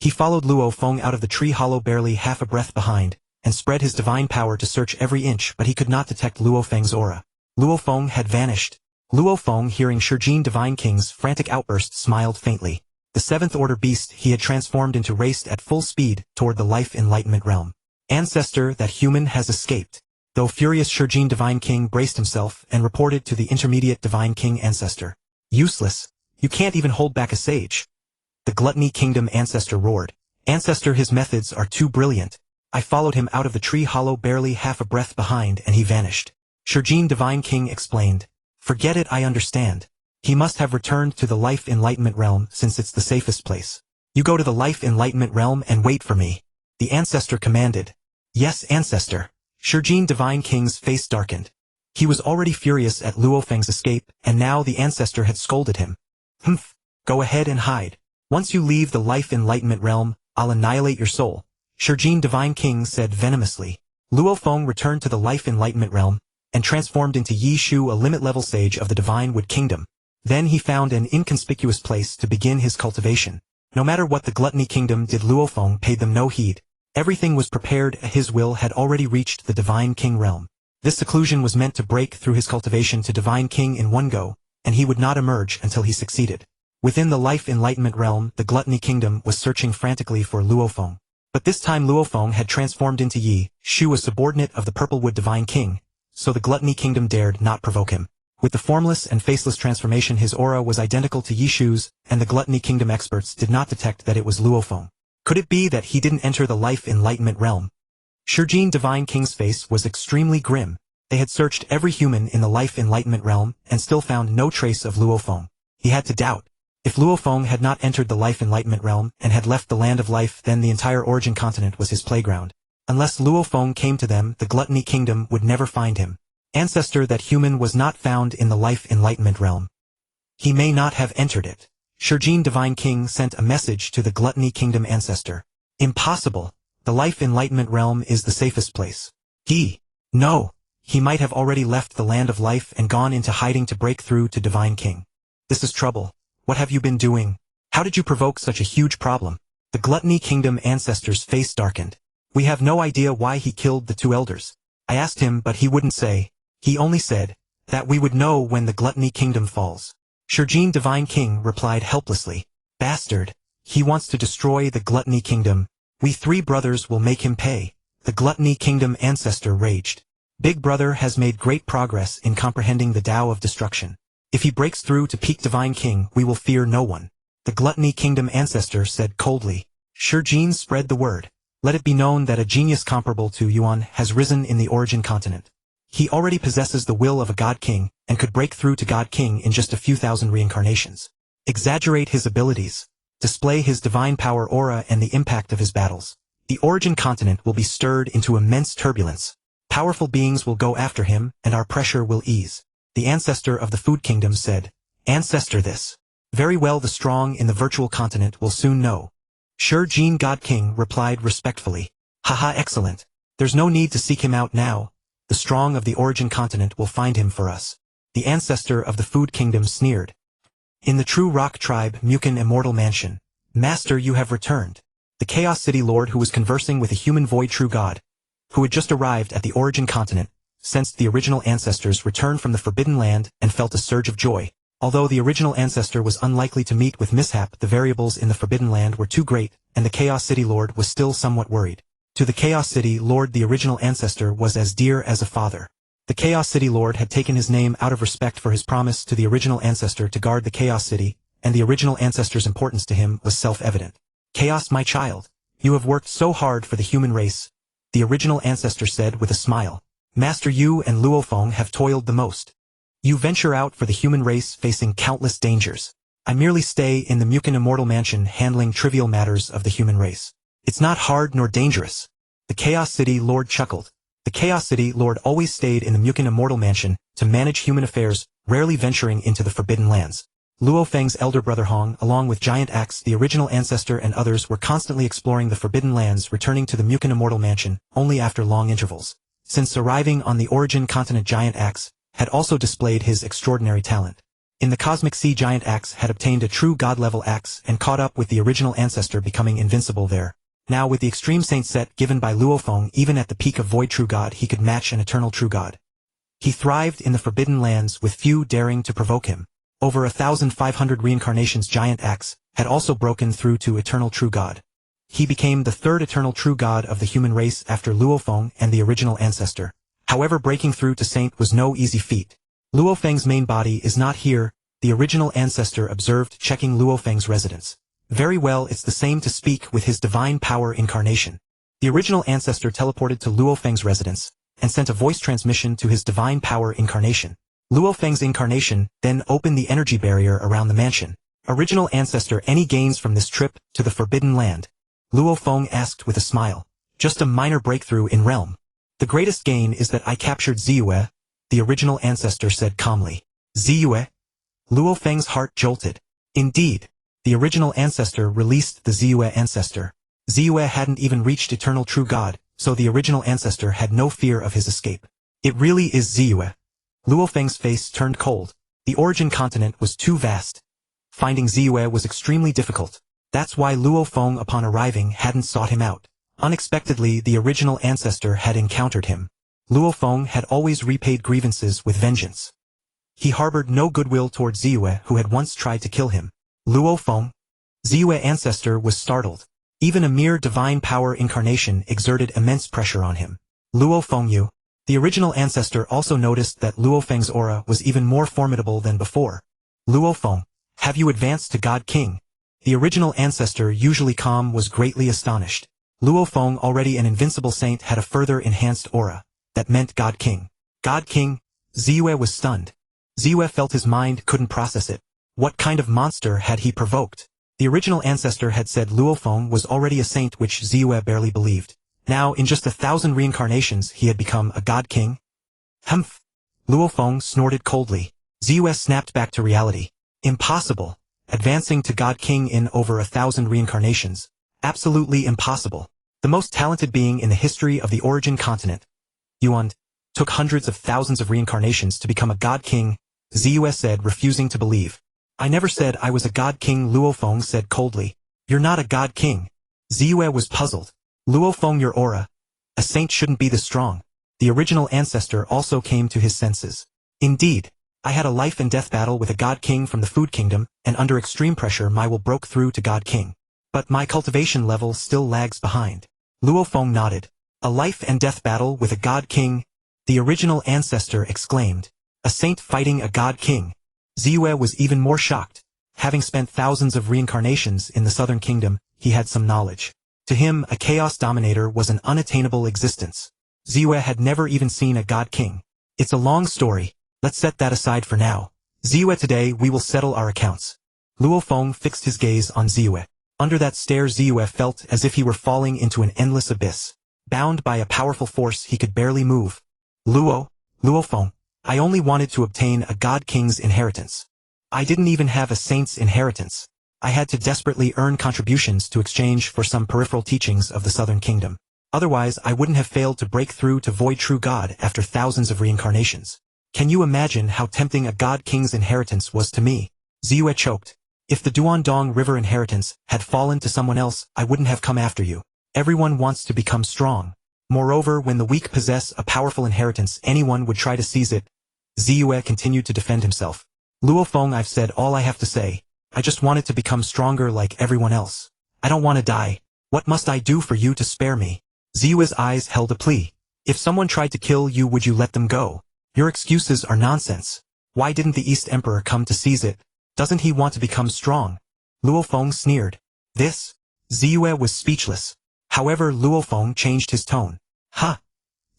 He followed Luo Feng out of the tree hollow, barely half a breath behind, and spread his divine power to search every inch, but he could not detect Luo Feng's aura. Luo Feng had vanished. Luo Feng, hearing Shijin Divine King's frantic outburst, smiled faintly. The seventh-order beast he had transformed into raced at full speed toward the Life Enlightenment Realm. Ancestor, that human has escaped. Though furious, Shijin Divine King braced himself and reported to the intermediate Divine King Ancestor. Useless. You can't even hold back a sage. The Gluttony Kingdom Ancestor roared. Ancestor, his methods are too brilliant. I followed him out of the tree hollow, barely half a breath behind, and he vanished. Shijin Divine King explained. Forget it, I understand. He must have returned to the Life Enlightenment Realm, since it's the safest place. You go to the Life Enlightenment Realm and wait for me. The Ancestor commanded. Yes, Ancestor. Shijin Divine King's face darkened. He was already furious at Luo Feng's escape, and now the Ancestor had scolded him. Humph. Go ahead and hide. Once you leave the Life Enlightenment Realm, I'll annihilate your soul. Shijin Divine King said venomously. Luo Feng returned to the Life Enlightenment Realm, and transformed into Yi Shu, a limit-level sage of the Divine Wood Kingdom. Then he found an inconspicuous place to begin his cultivation. No matter what the Gluttony Kingdom did, Luo Feng paid them no heed. Everything was prepared, his will had already reached the Divine King realm. This seclusion was meant to break through his cultivation to Divine King in one go, and he would not emerge until he succeeded. Within the Life Enlightenment realm, the Gluttony Kingdom was searching frantically for Luo Feng. But this time Luo Feng had transformed into Yi Shu, a subordinate of the Purplewood Divine King, so the Gluttony Kingdom dared not provoke him. With the Formless and Faceless transformation, his aura was identical to Yi Shu's, and the Gluttony Kingdom experts did not detect that it was Luo Feng. Could it be that he didn't enter the Life Enlightenment realm? Shijin Divine King's face was extremely grim. They had searched every human in the Life Enlightenment realm, and still found no trace of Luo Feng. He had to doubt. If Luo Feng had not entered the Life Enlightenment realm, and had left the Land of Life, then the entire Origin Continent was his playground. Unless Luo Feng came to them, the Gluttony Kingdom would never find him. Ancestor that human was not found in the life enlightenment realm. He may not have entered it. Shurjin Divine King sent a message to the Gluttony Kingdom ancestor. Impossible. The life enlightenment realm is the safest place. No. He might have already left the land of life and gone into hiding to break through to Divine King. This is trouble. What have you been doing? How did you provoke such a huge problem? The Gluttony Kingdom ancestor's face darkened. We have no idea why he killed the two elders. I asked him but he wouldn't say. He only said that we would know when the Gluttony Kingdom falls. Shurjin Divine King replied helplessly. Bastard. He wants to destroy the Gluttony Kingdom. We three brothers will make him pay. The Gluttony Kingdom ancestor raged. Big Brother has made great progress in comprehending the Tao of destruction. If he breaks through to peak Divine King, we will fear no one. The Gluttony Kingdom ancestor said coldly. Shurjin spread the word. Let it be known that a genius comparable to Yuan has risen in the origin continent. He already possesses the will of a God King, and could break through to God King in just a few thousand reincarnations. Exaggerate his abilities. Display his divine power aura and the impact of his battles. The origin continent will be stirred into immense turbulence. Powerful beings will go after him, and our pressure will ease. The ancestor of the Food Kingdom said, Ancestor this. Very well, the strong in the virtual continent will soon know. Shurjin God King replied respectfully. Haha, excellent. There's no need to seek him out now. The strong of the origin continent will find him for us. The ancestor of the Food Kingdom sneered. In the true rock tribe Mu Chen Immortal Mansion. Master, you have returned. The Chaos City Lord, who was conversing with a human void true god, who had just arrived at the origin continent, sensed the original ancestor's return from the Forbidden Land and felt a surge of joy. Although the original ancestor was unlikely to meet with mishap, the variables in the Forbidden Land were too great, and the Chaos City Lord was still somewhat worried. To the Chaos City Lord, the original ancestor was as dear as a father. The Chaos City Lord had taken his name out of respect for his promise to the original ancestor to guard the Chaos City, and the original ancestor's importance to him was self-evident. Chaos, my child. You have worked so hard for the human race, the original ancestor said with a smile. Master, you and Luo Feng have toiled the most. You venture out for the human race facing countless dangers. I merely stay in the Mu Chen Immortal Mansion handling trivial matters of the human race. It's not hard nor dangerous. The Chaos City Lord chuckled. The Chaos City Lord always stayed in the Mu Chen Immortal Mansion to manage human affairs, rarely venturing into the Forbidden Lands. Luo Feng's elder brother Hong, along with Giant Axe, the original ancestor, and others were constantly exploring the Forbidden Lands, returning to the Mu Chen Immortal Mansion only after long intervals. Since arriving on the origin continent, Giant Axe had also displayed his extraordinary talent. In the Cosmic Sea, Giant Axe had obtained a true god-level axe and caught up with the original ancestor, becoming invincible there. Now with the extreme saint set given by Luo Feng, even at the peak of Void True God, he could match an eternal true god. He thrived in the Forbidden Lands with few daring to provoke him. Over 1,500 reincarnations, Giant Axe had also broken through to eternal true god. He became the third eternal true god of the human race after Luo Feng and the original ancestor. However, breaking through to saint was no easy feat. Luo Feng's main body is not here, the original ancestor observed, checking Luo Feng's residence. Very well, it's the same to speak with his divine power incarnation. The original ancestor teleported to Luo Feng's residence and sent a voice transmission to his divine power incarnation. Luo Feng's incarnation then opened the energy barrier around the mansion. Original ancestor, any gains from this trip to the Forbidden Land? Luo Feng asked with a smile. Just a minor breakthrough in realm. The greatest gain is that I captured Ziyue, the original ancestor said calmly. Ziyue? Luo Feng's heart jolted. Indeed. The original ancestor released the Ziyue ancestor. Ziyue hadn't even reached eternal true god, so the original ancestor had no fear of his escape. It really is Ziyue. Luo Feng's face turned cold. The origin continent was too vast. Finding Ziyue was extremely difficult. That's why Luo Feng, upon arriving, hadn't sought him out. Unexpectedly, the original ancestor had encountered him. Luo Feng had always repaid grievances with vengeance. He harbored no goodwill toward Ziyue, who had once tried to kill him. Luo Feng? Ziyue ancestor was startled. Even a mere divine power incarnation exerted immense pressure on him. Luo Feng, you? The original ancestor also noticed that Luo Feng's aura was even more formidable than before. Luo Feng, have you advanced to God King? The original ancestor, usually calm, was greatly astonished. Luo Feng, already an invincible saint, had a further enhanced aura. That meant God King. God King? Ziyue was stunned. Ziyue felt his mind couldn't process it. What kind of monster had he provoked? The original ancestor had said Luo Feng was already a saint, which Ziyue barely believed. Now, in just 1,000 reincarnations, he had become a God King? Humph! Luo Feng snorted coldly. Ziyu snapped back to reality. Impossible. Advancing to God King in over 1,000 reincarnations. Absolutely impossible. The most talented being in the history of the origin continent. Yuan took hundreds of thousands of reincarnations to become a God King, Ziyu said, refusing to believe. I never said I was a God King, Luo Feng said coldly. You're not a God King. Ziyu was puzzled. Luo Feng, your aura. A saint shouldn't be this strong. The original ancestor also came to his senses. Indeed, I had a life and death battle with a God King from the Food Kingdom, and under extreme pressure my will broke through to God King. But my cultivation level still lags behind. Luo Feng nodded. A life and death battle with a God King? The original ancestor exclaimed. A saint fighting a God King. Ziyu was even more shocked. Having spent thousands of reincarnations in the Southern Kingdom, he had some knowledge. To him, a chaos dominator was an unattainable existence. Ziyu had never even seen a God King. It's a long story. Let's set that aside for now. Ziyu, today we will settle our accounts. Luo Feng fixed his gaze on Ziyu. Under that stare, Ziyu felt as if he were falling into an endless abyss. Bound by a powerful force he could barely move. Luo Feng, I only wanted to obtain a God King's inheritance. I didn't even have a saint's inheritance. I had to desperately earn contributions to exchange for some peripheral teachings of the Southern Kingdom. Otherwise I wouldn't have failed to break through to void true God after thousands of reincarnations. Can you imagine how tempting a God King's inheritance was to me? Ziyu choked. If the Duandong River inheritance had fallen to someone else, I wouldn't have come after you. Everyone wants to become strong. Moreover, when the weak possess a powerful inheritance, anyone would try to seize it. Ziyu continued to defend himself. Luo Feng, I've said all I have to say. I just wanted to become stronger like everyone else. I don't want to die. What must I do for you to spare me? Ziyu's eyes held a plea. If someone tried to kill you, would you let them go? Your excuses are nonsense. Why didn't the East Emperor come to seize it? Doesn't he want to become strong? Luo Feng sneered. This? Ziyu was speechless. However, Luo Feng changed his tone. Ha!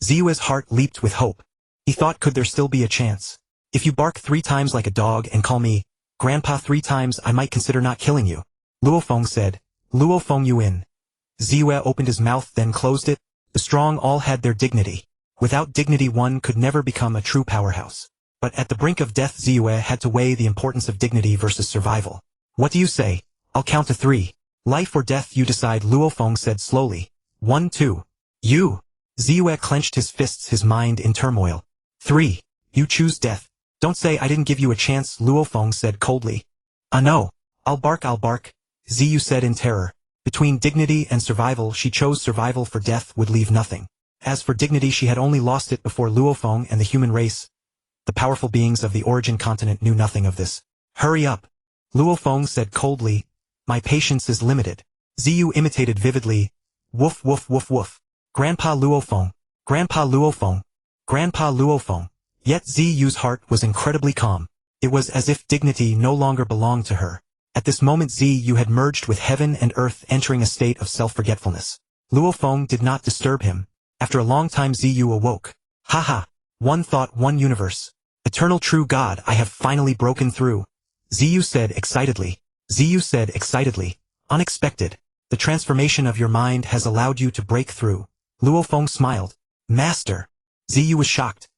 Ziyu's heart leaped with hope. He thought, could there still be a chance? If you bark 3 times like a dog and call me Grandpa 3 times, I might consider not killing you. Luo Feng said. Luo Feng, you in. Ziyu opened his mouth then closed it. The strong all had their dignity. Without dignity one could never become a true powerhouse. But at the brink of death, Ziyu had to weigh the importance of dignity versus survival. What do you say? I'll count to 3. Life or death, you decide, Luo Feng said slowly. 1, 2. You. Ziyu clenched his fists, his mind in turmoil. 3. You choose death. Don't say I didn't give you a chance, Luo Feng said coldly. No. I'll bark, Ziyu said in terror. Between dignity and survival, she chose survival, for death would leave nothing. As for dignity, she had only lost it before Luo Feng and the human race. The powerful beings of the origin continent knew nothing of this. Hurry up. Luo Feng said coldly. My patience is limited. Ziyu imitated vividly. Woof woof woof woof. Grandpa Luo Feng. Grandpa Luo Feng. Grandpa Luo Feng. Yet Ziyu's heart was incredibly calm. It was as if dignity no longer belonged to her. At this moment Ziyu had merged with heaven and earth, entering a state of self-forgetfulness. Luo Feng did not disturb him. After a long time Ziyu awoke. Haha. One thought, one universe. Eternal true God, I have finally broken through. Ziyu said excitedly. Unexpected. The transformation of your mind has allowed you to break through. Luo Feng smiled. Master. Ziyu was shocked.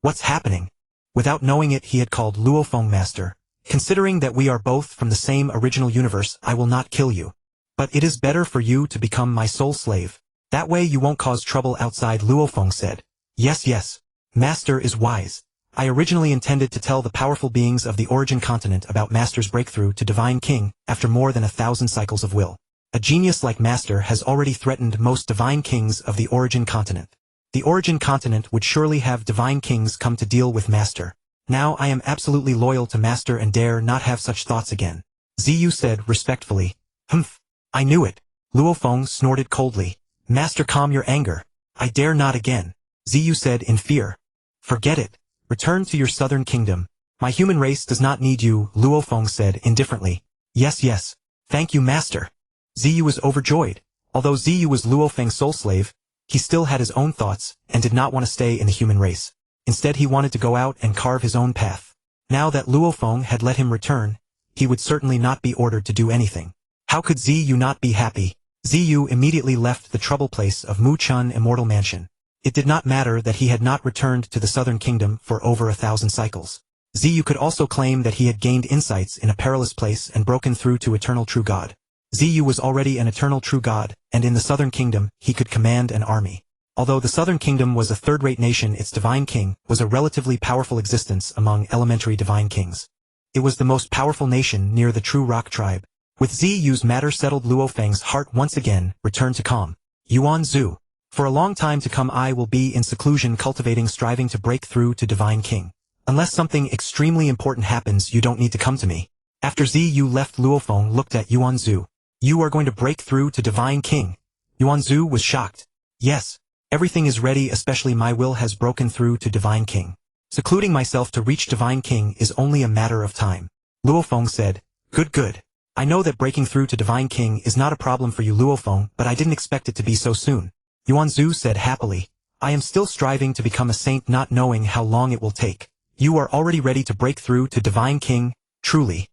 What's happening? Without knowing it, he had called Luo Feng master. Considering that we are both from the same original universe, I will not kill you. But it is better for you to become my soul slave. That way you won't cause trouble outside, Luo Feng said. Yes. Master is wise. I originally intended to tell the powerful beings of the origin continent about Master's breakthrough to Divine King after more than 1,000 cycles of will. A genius like Master has already threatened most Divine Kings of the origin continent. The origin continent would surely have Divine Kings come to deal with Master. Now I am absolutely loyal to Master and dare not have such thoughts again. Ziyu said respectfully. Humph. I knew it. Luo Feng snorted coldly. Master, calm your anger. I dare not again. Ziyu said in fear. Forget it. Return to your southern kingdom. My human race does not need you, Luo Feng said indifferently. Yes. Thank you, Master. Ziyu was overjoyed. Although Ziyu was Luo Feng's soul slave, he still had his own thoughts and did not want to stay in the human race. Instead he wanted to go out and carve his own path. Now that Luo Feng had let him return, he would certainly not be ordered to do anything. How could Ziyu not be happy? Ziyu immediately left the trouble place of Mu Chen Immortal Mansion. It did not matter that he had not returned to the Southern Kingdom for over 1,000 cycles. Ziyu could also claim that he had gained insights in a perilous place and broken through to eternal true god. Ziyu was already an eternal true god, and in the Southern Kingdom, he could command an army. Although the Southern Kingdom was a third-rate nation, its divine king was a relatively powerful existence among elementary divine kings. It was the most powerful nation near the true rock tribe. With Ziyu's matter settled, Luo Feng's heart once again returned to calm. Yuan Zhu. For a long time to come I will be in seclusion cultivating striving to break through to divine king. Unless something extremely important happens, you don't need to come to me. After Ziyu left, Luo Feng looked at Yuan Zhu. You are going to break through to divine king? Yuan Zhu was shocked. Yes. Everything is ready, especially my will has broken through to divine king. Secluding myself to reach divine king is only a matter of time. Luo Feng said. Good. I know that breaking through to divine king is not a problem for you, Luo Feng, but I didn't expect it to be so soon. Yuan Zhu said happily. I am still striving to become a saint, not knowing how long it will take. You are already ready to break through to divine king, truly.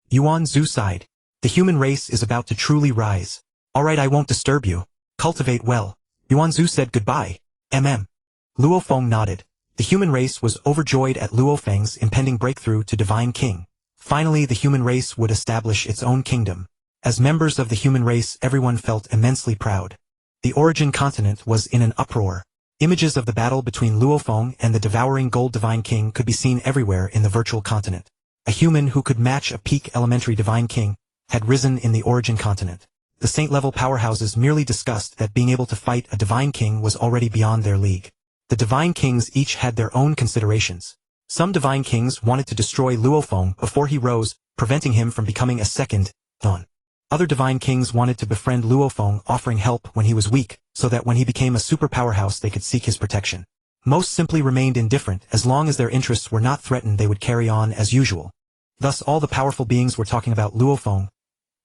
Yuan Zhu sighed. The human race is about to truly rise. Alright, I won't disturb you. Cultivate well. Yuan Zhu said goodbye. Luo Feng nodded. The human race was overjoyed at Luo Feng's impending breakthrough to divine king. Finally, the human race would establish its own kingdom. As members of the human race, everyone felt immensely proud. The origin continent was in an uproar. Images of the battle between Luo Feng and the devouring gold divine king could be seen everywhere in the virtual continent. A human who could match a peak elementary divine king had risen in the origin continent. The saint-level powerhouses merely discussed that being able to fight a divine king was already beyond their league. The divine kings each had their own considerations. Some divine kings wanted to destroy Luo Feng before he rose, preventing him from becoming a second Dawn. Other divine kings wanted to befriend Luo Feng, offering help when he was weak, so that when he became a super powerhouse they could seek his protection. Most simply remained indifferent. As long as their interests were not threatened, they would carry on as usual. Thus all the powerful beings were talking about Luo Feng.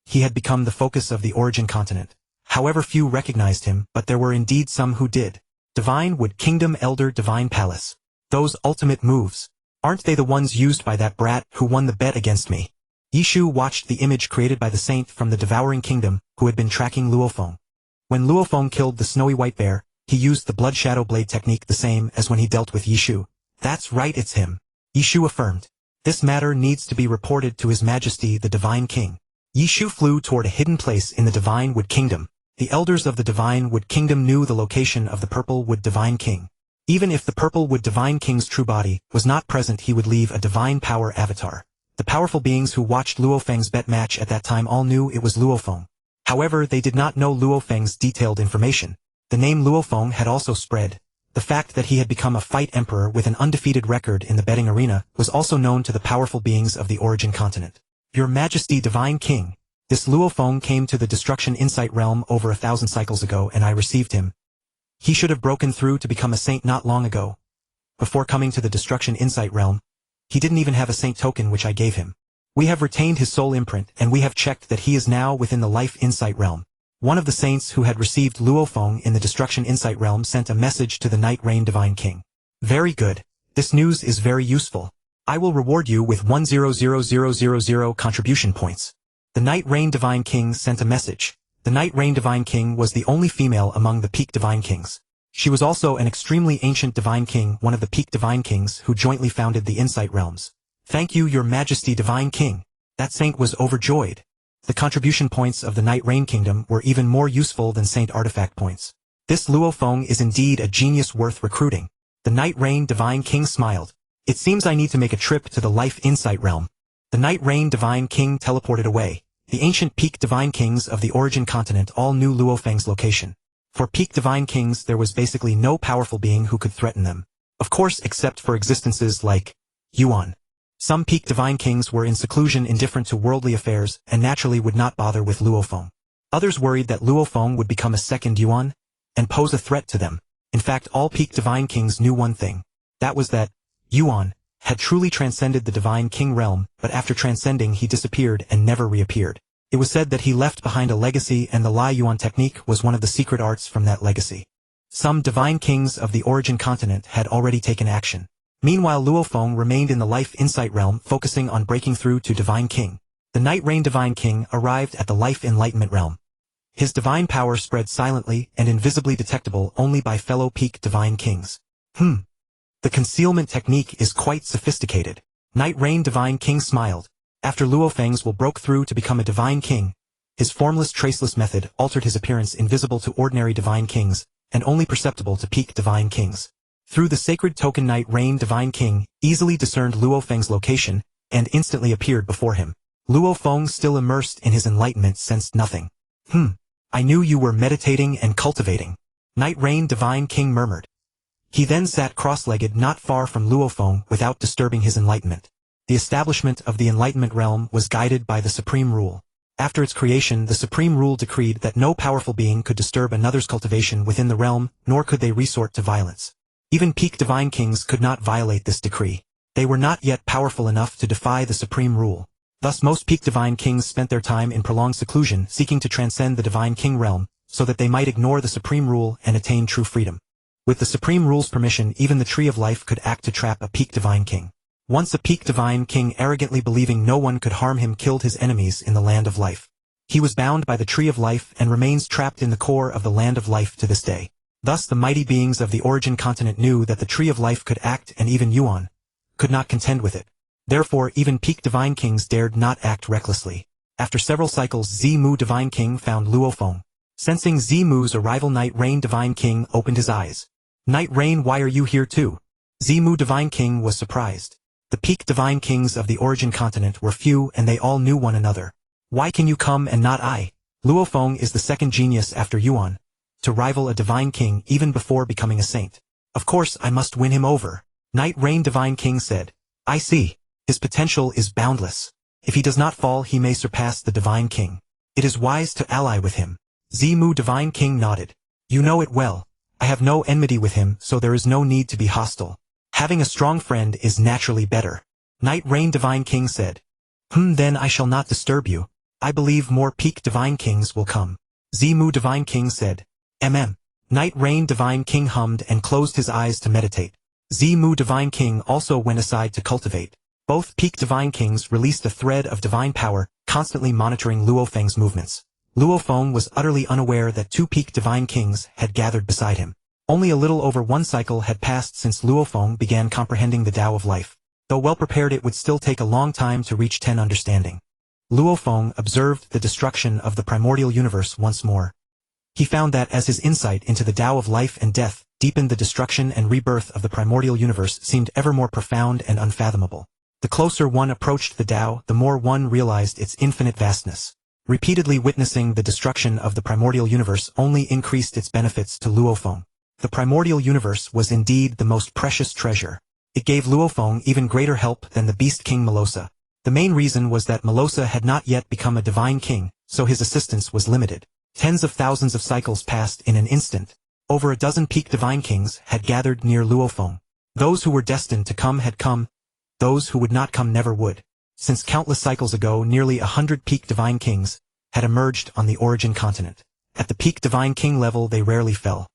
He had become the focus of the origin continent. However, few recognized him, but there were indeed some who did. Divine Wood Kingdom Elder Divine Palace. Those ultimate moves. Aren't they the ones used by that brat who won the bet against me? Yishu watched the image created by the saint from the devouring kingdom, who had been tracking Luo Feng. When Luo Feng killed the snowy white bear, he used the blood shadow blade technique the same as when he dealt with Yishu. That's right, it's him. Yishu affirmed. This matter needs to be reported to His Majesty the Divine King. Yishu flew toward a hidden place in the Divine Wood Kingdom. The elders of the Divine Wood Kingdom knew the location of the Purple Wood Divine King. Even if the Purple Wood Divine King's true body was not present, he would leave a divine power avatar. The powerful beings who watched Luo Feng's bet match at that time all knew it was Luo Feng. However, they did not know Luo Feng's detailed information. The name Luo Feng had also spread. The fact that he had become a fight emperor with an undefeated record in the betting arena was also known to the powerful beings of the origin continent. Your Majesty Divine King. This Luo Feng came to the Destruction Insight Realm over 1,000 cycles ago and I received him. He should have broken through to become a saint not long ago. Before coming to the Destruction Insight Realm, he didn't even have a saint token which I gave him. We have retained his soul imprint and we have checked that he is now within the Life Insight Realm. One of the saints who had received Luo Feng in the Destruction Insight Realm sent a message to the Night Rain Divine King. Very good. This news is very useful. I will reward you with 1,000,000 contribution points. The Night Rain Divine King sent a message. The Night Rain Divine King was the only female among the Peak Divine Kings. She was also an extremely ancient Divine King, one of the Peak Divine Kings who jointly founded the Insight Realms. Thank you, Your Majesty Divine King. That saint was overjoyed. The contribution points of the Night Rain Kingdom were even more useful than saint artifact points. This Luo Feng is indeed a genius worth recruiting. The Night Rain Divine King smiled. It seems I need to make a trip to the Life Insight Realm. The Night Rain Divine King teleported away. The ancient Peak Divine Kings of the origin continent all knew Luo Feng's location. For Peak Divine Kings there was basically no powerful being who could threaten them. Of course, except for existences like Yuan. Some Peak Divine Kings were in seclusion, indifferent to worldly affairs, and naturally would not bother with Luo Feng. Others worried that Luo Feng would become a second Yuan, and pose a threat to them. In fact, all Peak Divine Kings knew one thing. That was that Yuan had truly transcended the Divine King realm, but after transcending he disappeared and never reappeared. It was said that he left behind a legacy and the Lai Yuan technique was one of the secret arts from that legacy. Some Divine Kings of the origin continent had already taken action. Meanwhile, Luo Feng remained in the Life Insight realm, focusing on breaking through to Divine King. The Night Rain Divine King arrived at the Life Enlightenment realm. His divine power spread silently and invisibly detectable only by fellow peak divine kings. The concealment technique is quite sophisticated. Night Rain Divine King smiled. After Luo Feng's will broke through to become a divine king, his formless traceless method altered his appearance invisible to ordinary divine kings, and only perceptible to peak divine kings. Through the sacred token Night Rain Divine King easily discerned Luo Feng's location, and instantly appeared before him. Luo Feng, still immersed in his enlightenment, sensed nothing. I knew you were meditating and cultivating. Night Rain Divine King murmured. He then sat cross-legged not far from Luo Feng without disturbing his enlightenment. The establishment of the Enlightenment realm was guided by the Supreme Rule. After its creation, the Supreme Rule decreed that no powerful being could disturb another's cultivation within the realm, nor could they resort to violence. Even peak divine kings could not violate this decree. They were not yet powerful enough to defy the Supreme Rule. Thus most peak divine kings spent their time in prolonged seclusion, seeking to transcend the divine king realm, so that they might ignore the Supreme Rule and attain true freedom. With the Supreme Rule's permission, even the Tree of Life could act to trap a peak divine king. Once a peak divine king, arrogantly believing no one could harm him, killed his enemies in the Land of Life. He was bound by the Tree of Life and remains trapped in the core of the Land of Life to this day. Thus the mighty beings of the Origin continent knew that the Tree of Life could act, and even Yuan could not contend with it. Therefore even peak divine kings dared not act recklessly. After several cycles, Mu Divine King found Luo Feng. Sensing Mu's arrival, Night Rain Divine King opened his eyes. Night Rain, why are you here too? Mu Divine King was surprised. The peak divine kings of the Origin continent were few and they all knew one another. Why can you come and not I? Luo Feng is the second genius after Yuan to rival a divine king even before becoming a saint. Of course I must win him over. Night Rain Divine King said. I see. His potential is boundless. If he does not fall, he may surpass the divine king. It is wise to ally with him. Mu Divine King nodded. You know it well. I have no enmity with him, so there is no need to be hostile. Having a strong friend is naturally better. Night Rain Divine King said. Then I shall not disturb you. I believe more peak divine kings will come. Mu Divine King said. Night Rain Divine King hummed and closed his eyes to meditate. Mu Divine King also went aside to cultivate. Both peak divine kings released a thread of divine power, constantly monitoring Luo Feng's movements. Luo Feng was utterly unaware that two peak divine kings had gathered beside him. Only a little over one cycle had passed since Luo Feng began comprehending the Tao of Life. Though well prepared, it would still take a long time to reach 10 understanding. Luo Feng observed the destruction of the primordial universe once more. He found that as his insight into the Tao of life and death deepened, the destruction and rebirth of the primordial universe seemed ever more profound and unfathomable. The closer one approached the Tao, the more one realized its infinite vastness. Repeatedly witnessing the destruction of the primordial universe only increased its benefits to Luo Feng. The primordial universe was indeed the most precious treasure. It gave Luo Feng even greater help than the Beast King Mo Luo Sa. The main reason was that Mo Luo Sa had not yet become a divine king, so his assistance was limited. Tens of thousands of cycles passed in an instant. Over a dozen peak divine kings had gathered near Luo Feng. Those who were destined to come had come. Those who would not come never would. Since countless cycles ago, nearly 100 peak divine kings had emerged on the Origin continent. At the peak divine king level, they rarely fell.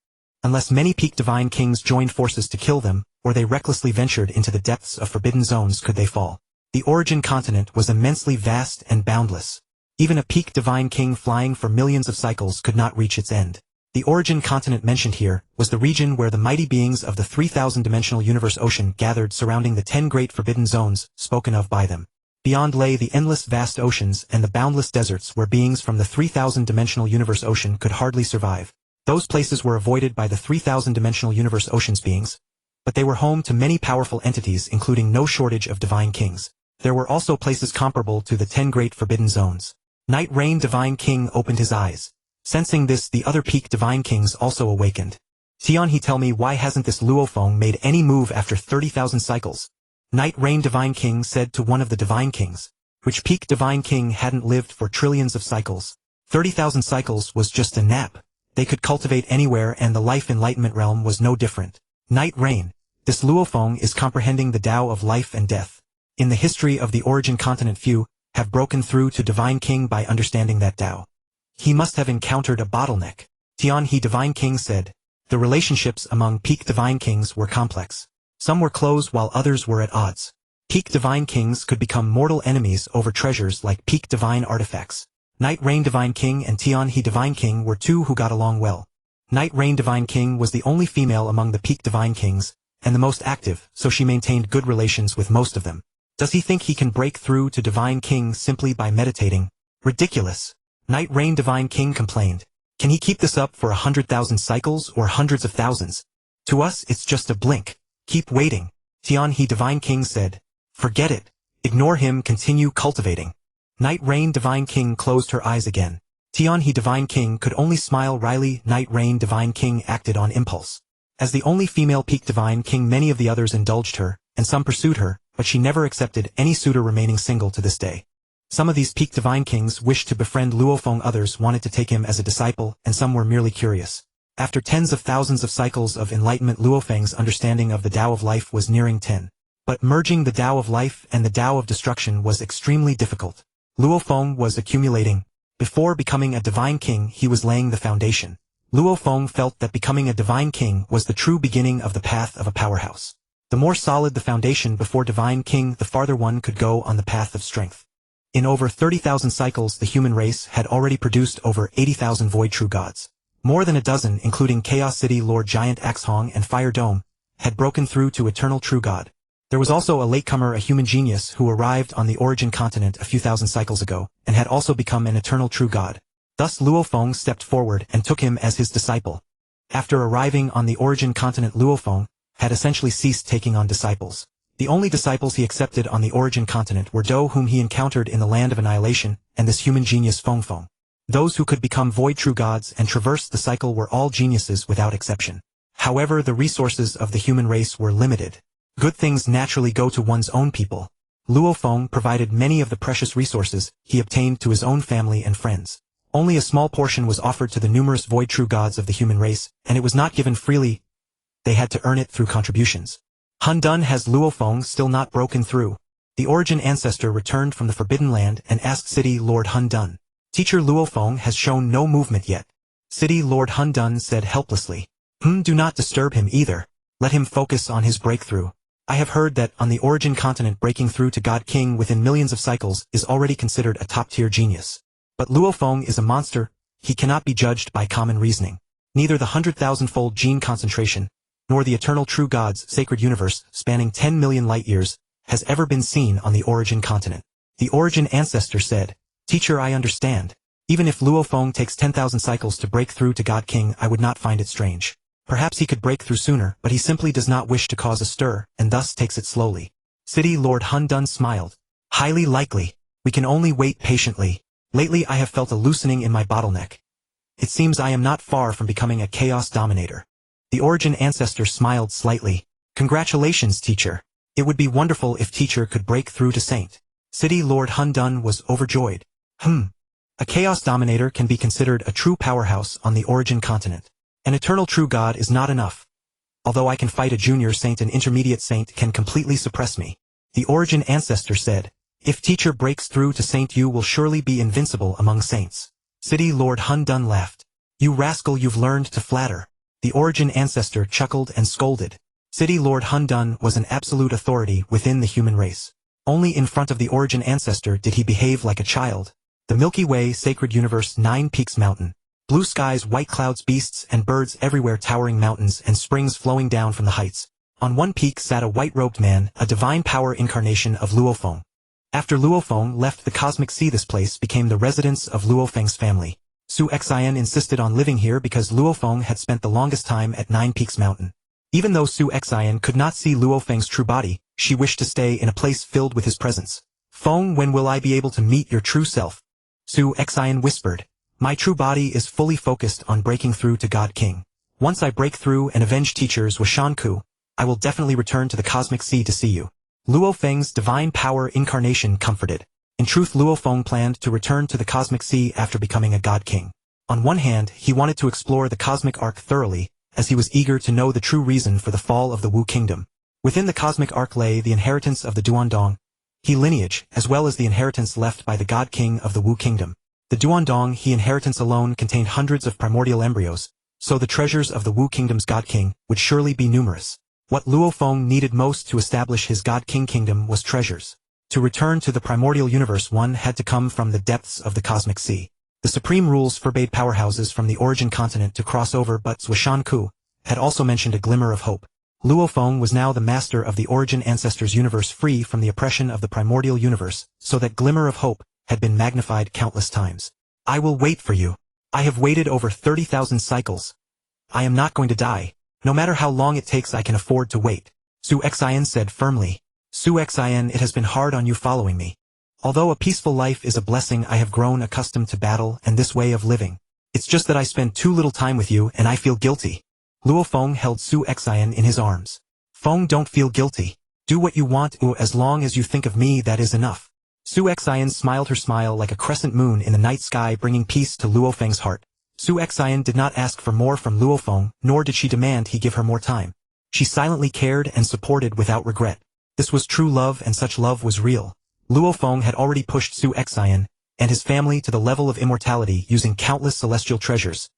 Unless many peak divine kings joined forces to kill them, or they recklessly ventured into the depths of forbidden zones, could they fall. The Origin continent was immensely vast and boundless. Even a peak divine king flying for millions of cycles could not reach its end. The Origin continent mentioned here was the region where the mighty beings of the 3,000-dimensional universe ocean gathered surrounding the 10 great forbidden zones spoken of by them. Beyond lay the endless vast oceans and the boundless deserts where beings from the 3,000-dimensional universe ocean could hardly survive. Those places were avoided by the 3,000-dimensional universe ocean's beings, but they were home to many powerful entities, including no shortage of divine kings. There were also places comparable to the 10 great forbidden zones. Night Rain Divine King opened his eyes. Sensing this, the other peak divine kings also awakened. Tian, he tell me, why hasn't this Luo Feng made any move after 30,000 cycles? Night Rain Divine King said to one of the divine kings. Which peak divine king hadn't lived for trillions of cycles? 30,000 cycles was just a nap. They could cultivate anywhere, and the life enlightenment realm was no different. Night Rain, this Luo Feng is comprehending the Tao of life and death. In the history of the Origin continent, few have broken through to divine king by understanding that Tao. He must have encountered a bottleneck. Tian He Divine King said. The relationships among peak divine kings were complex. Some were close while others were at odds. Peak divine kings could become mortal enemies over treasures like peak divine artifacts. Night Rain Divine King and Tian He Divine King were two who got along well. Night Rain Divine King was the only female among the peak Divine Kings, and the most active, so she maintained good relations with most of them. Does he think he can break through to Divine King simply by meditating? Ridiculous. Night Rain Divine King complained. Can he keep this up for 100,000 cycles or hundreds of thousands? To us it's just a blink. Keep waiting. Tian He Divine King said. Forget it. Ignore him, continue cultivating. Night Rain Divine King closed her eyes again. Tian He Divine King could only smile wryly. Night Rain Divine King acted on impulse. As the only female peak Divine King, many of the others indulged her, and some pursued her, but she never accepted any suitor, remaining single to this day. Some of these peak Divine Kings wished to befriend Luo Feng, others wanted to take him as a disciple, and some were merely curious. After tens of thousands of cycles of enlightenment, Luo Feng's understanding of the Tao of life was nearing 10. But merging the Tao of life and the Tao of destruction was extremely difficult. Luo Feng was accumulating. Before becoming a Divine King, he was laying the foundation. Luo Feng felt that becoming a Divine King was the true beginning of the path of a powerhouse. The more solid the foundation before Divine King, the farther one could go on the path of strength. In over 30,000 cycles, the human race had already produced over 80,000 void true gods. More than a dozen, including Chaos City Lord Giant Axe Hong and Fire Dome, had broken through to eternal true god. There was also a latecomer, a human genius, who arrived on the origin continent a few thousand cycles ago, and had also become an eternal true god. Thus Luo Feng stepped forward and took him as his disciple. After arriving on the origin continent, Luo Feng had essentially ceased taking on disciples. The only disciples he accepted on the origin continent were those whom he encountered in the land of annihilation, and this human genius Feng Feng. Those who could become void true gods and traverse the cycle were all geniuses without exception. However, the resources of the human race were limited. Good things naturally go to one's own people. Luo Feng provided many of the precious resources he obtained to his own family and friends. Only a small portion was offered to the numerous void true gods of the human race, and it was not given freely. They had to earn it through contributions. Hun Dun has Luo Feng still not broken through. The origin ancestor returned from the Forbidden Land and asked City Lord Hun Dun. Teacher Luo Feng has shown no movement yet. City Lord Hun Dun said helplessly. Do not disturb him either. Let him focus on his breakthrough. I have heard that on the origin continent, breaking through to God King within millions of cycles is already considered a top-tier genius. But Luo Feng is a monster. He cannot be judged by common reasoning. Neither the 100,000-fold gene concentration, nor the eternal true God's sacred universe, spanning 10 million light-years, has ever been seen on the origin continent. The origin ancestor said, Teacher, I understand. Even if Luo Feng takes 10,000 cycles to break through to God King, I would not find it strange. Perhaps he could break through sooner, but he simply does not wish to cause a stir, and thus takes it slowly. City Lord Hun Dun smiled. Highly likely. We can only wait patiently. Lately I have felt a loosening in my bottleneck. It seems I am not far from becoming a chaos dominator. The origin ancestor smiled slightly. Congratulations, teacher. It would be wonderful if teacher could break through to Saint. City Lord Hun Dun was overjoyed. A chaos dominator can be considered a true powerhouse on the origin continent. An eternal true god is not enough. Although I can fight a junior saint, an intermediate saint can completely suppress me. The origin ancestor said, if teacher breaks through to Saint, you will surely be invincible among saints. City Lord Hun Dun laughed. You rascal, you've learned to flatter. The origin ancestor chuckled and scolded. City Lord Hun Dun was an absolute authority within the human race. Only in front of the origin ancestor did he behave like a child. The Milky Way, sacred universe, 9 peaks mountain. Blue skies, white clouds, beasts and birds everywhere, towering mountains and springs flowing down from the heights. On one peak sat a white-robed man, a divine power incarnation of Luo Feng. After Luo Feng left the cosmic sea, this place became the residence of Luo Feng's family. Su Xian insisted on living here because Luo Feng had spent the longest time at 9 Peaks Mountain. Even though Su Xian could not see Luo Feng's true body, she wished to stay in a place filled with his presence. Feng, when will I be able to meet your true self? Su Xian whispered. My true body is fully focused on breaking through to God King. Once I break through and avenge teachers with Shanku, I will definitely return to the cosmic sea to see you. Luo Feng's divine power incarnation comforted. In truth, Luo Feng planned to return to the cosmic sea after becoming a God King. On one hand, he wanted to explore the cosmic arc thoroughly, as he was eager to know the true reason for the fall of the Wu Kingdom. Within the cosmic arc lay the inheritance of the Duandong, He lineage, as well as the inheritance left by the God King of the Wu Kingdom. The Duandong He inheritance alone contained hundreds of primordial embryos, so the treasures of the Wu Kingdom's God King would surely be numerous. What Luo Feng needed most to establish his God King kingdom was treasures. To return to the primordial universe, one had to come from the depths of the cosmic sea. The supreme rules forbade powerhouses from the origin continent to cross over, but Zhuoshan Ku had also mentioned a glimmer of hope. Luo Feng was now the master of the origin ancestors universe, free from the oppression of the primordial universe, so that glimmer of hope had been magnified countless times. I will wait for you. I have waited over 30,000 cycles. I am not going to die. No matter how long it takes, I can afford to wait. Su Xian said firmly. Su Xian, it has been hard on you following me. Although a peaceful life is a blessing, I have grown accustomed to battle and this way of living. It's just that I spend too little time with you and I feel guilty. Luo Feng held Su Xian in his arms. Feng, don't feel guilty. Do what you want, as long as you think of me, that is enough. Su Xian smiled her smile like a crescent moon in the night sky, bringing peace to Luo Feng's heart. Su Xian did not ask for more from Luo Feng, nor did she demand he give her more time. She silently cared and supported without regret. This was true love, and such love was real. Luo Feng had already pushed Su Xian and his family to the level of immortality using countless celestial treasures.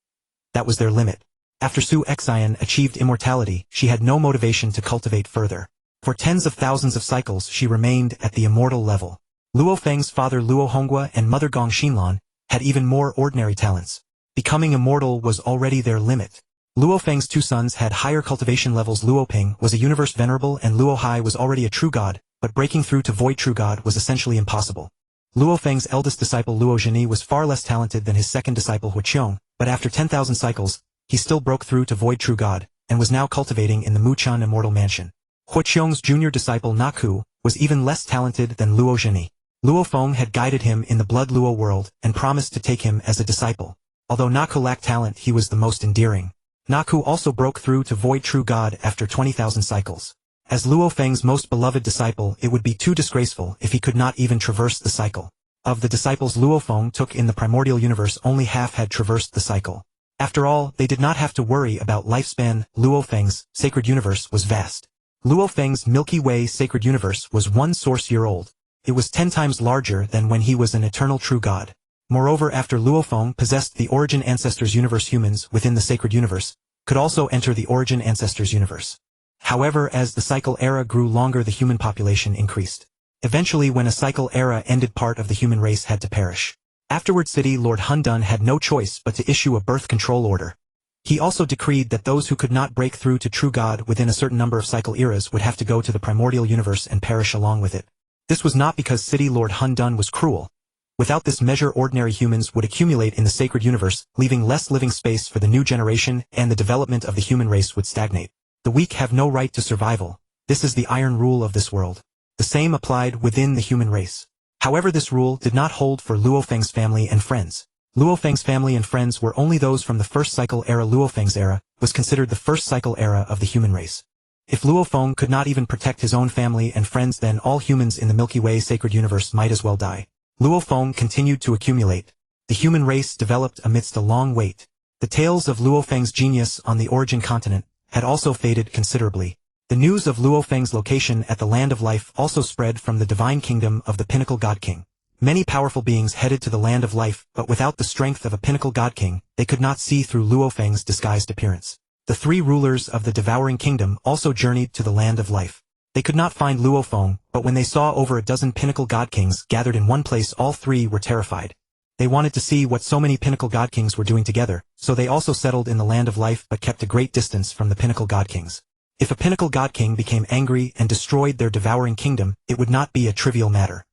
That was their limit. After Su Xian achieved immortality, she had no motivation to cultivate further. For tens of thousands of cycles she remained at the immortal level. Luo Feng's father Luo Honghua and mother Gong Xinlan had even more ordinary talents. Becoming immortal was already their limit. Luo Feng's two sons had higher cultivation levels. Luo Ping was a universe venerable and Luo Hai was already a true god, but breaking through to void true god was essentially impossible. Luo Feng's eldest disciple Luo Zheni was far less talented than his second disciple Huqiong, but after 10,000 cycles, he still broke through to void true god, and was now cultivating in the Mu Chen Immortal Mansion. Huqiong's junior disciple Naku was even less talented than Luo Zheni. Luo Feng had guided him in the Blood Luo world and promised to take him as a disciple. Although Naku lacked talent, he was the most endearing. Naku also broke through to void true god after 20,000 cycles. As Luo Feng's most beloved disciple, it would be too disgraceful if he could not even traverse the cycle. Of the disciples Luo Feng took in the primordial universe, only half had traversed the cycle. After all, they did not have to worry about lifespan. Luo Feng's sacred universe was vast. Luo Feng's Milky Way sacred universe was 1 source year old. It was 10 times larger than when he was an eternal true god. Moreover, after Luo Feng possessed the origin ancestors universe, humans within the sacred universe could also enter the origin ancestors universe. However, as the cycle era grew longer, the human population increased. Eventually, when a cycle era ended, part of the human race had to perish. Afterward, City Lord Hun Dun had no choice but to issue a birth control order. He also decreed that those who could not break through to true god within a certain number of cycle eras would have to go to the primordial universe and perish along with it. This was not because City Lord Hun Dun was cruel. Without this measure, ordinary humans would accumulate in the sacred universe, leaving less living space for the new generation, and the development of the human race would stagnate. The weak have no right to survival. This is the iron rule of this world. The same applied within the human race. However, this rule did not hold for Luo Feng's family and friends. Luo Feng's family and friends were only those from the first cycle era. Luo Feng's era was considered the first cycle era of the human race. If Luo Feng could not even protect his own family and friends, then all humans in the Milky Way sacred universe might as well die. Luo Feng continued to accumulate. The human race developed amidst a long wait. The tales of Luo Feng's genius on the origin continent had also faded considerably. The news of Luo Feng's location at the Land of Life also spread from the divine kingdom of the Pinnacle God King. Many powerful beings headed to the Land of Life, but without the strength of a Pinnacle God King, they could not see through Luo Feng's disguised appearance. The 3 rulers of the devouring kingdom also journeyed to the Land of Life. They could not find Luo Feng, but when they saw over a dozen Pinnacle God Kings gathered in one place, all 3 were terrified. They wanted to see what so many Pinnacle God Kings were doing together, so they also settled in the Land of Life but kept a great distance from the Pinnacle God Kings. If a Pinnacle God King became angry and destroyed their devouring kingdom, it would not be a trivial matter.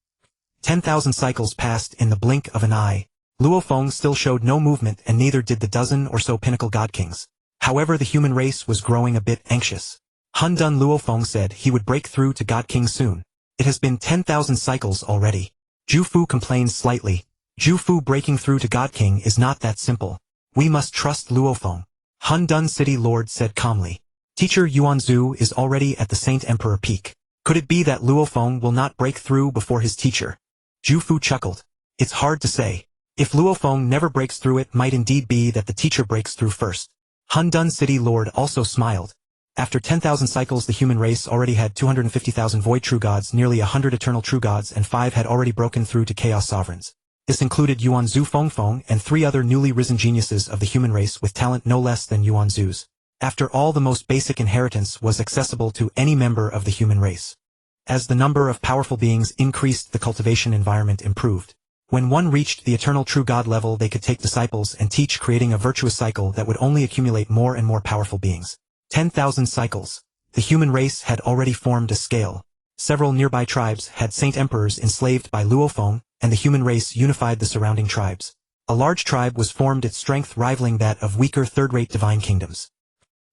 10,000 cycles passed in the blink of an eye. Luo Feng still showed no movement, and neither did the dozen or so Pinnacle God Kings. However, the human race was growing a bit anxious. Hun Dun Luo Feng said he would break through to God King soon. It has been 10,000 cycles already. Zhu Fu complained slightly. Zhu Fu, breaking through to God King is not that simple. We must trust Luo Feng. Hun Dun City Lord said calmly. Teacher Yuanzhu is already at the Saint Emperor peak. Could it be that Luo Feng will not break through before his teacher? Zhu Fu chuckled. It's hard to say. If Luo Feng never breaks through, it might indeed be that the teacher breaks through first. Hun Dun City Lord also smiled. After 10,000 cycles, the human race already had 250,000 void true gods, nearly 100 eternal true gods, and 5 had already broken through to chaos sovereigns. This included Yuanzhu Feng and 3 other newly risen geniuses of the human race with talent no less than Yuanzhu's. After all, the most basic inheritance was accessible to any member of the human race. As the number of powerful beings increased, the cultivation environment improved. When one reached the eternal true God level, they could take disciples and teach, creating a virtuous cycle that would only accumulate more and more powerful beings. 10,000 cycles. The human race had already formed a scale. Several nearby tribes had saint emperors enslaved by Luo Feng, and the human race unified the surrounding tribes. A large tribe was formed, its strength rivaling that of weaker third-rate divine kingdoms.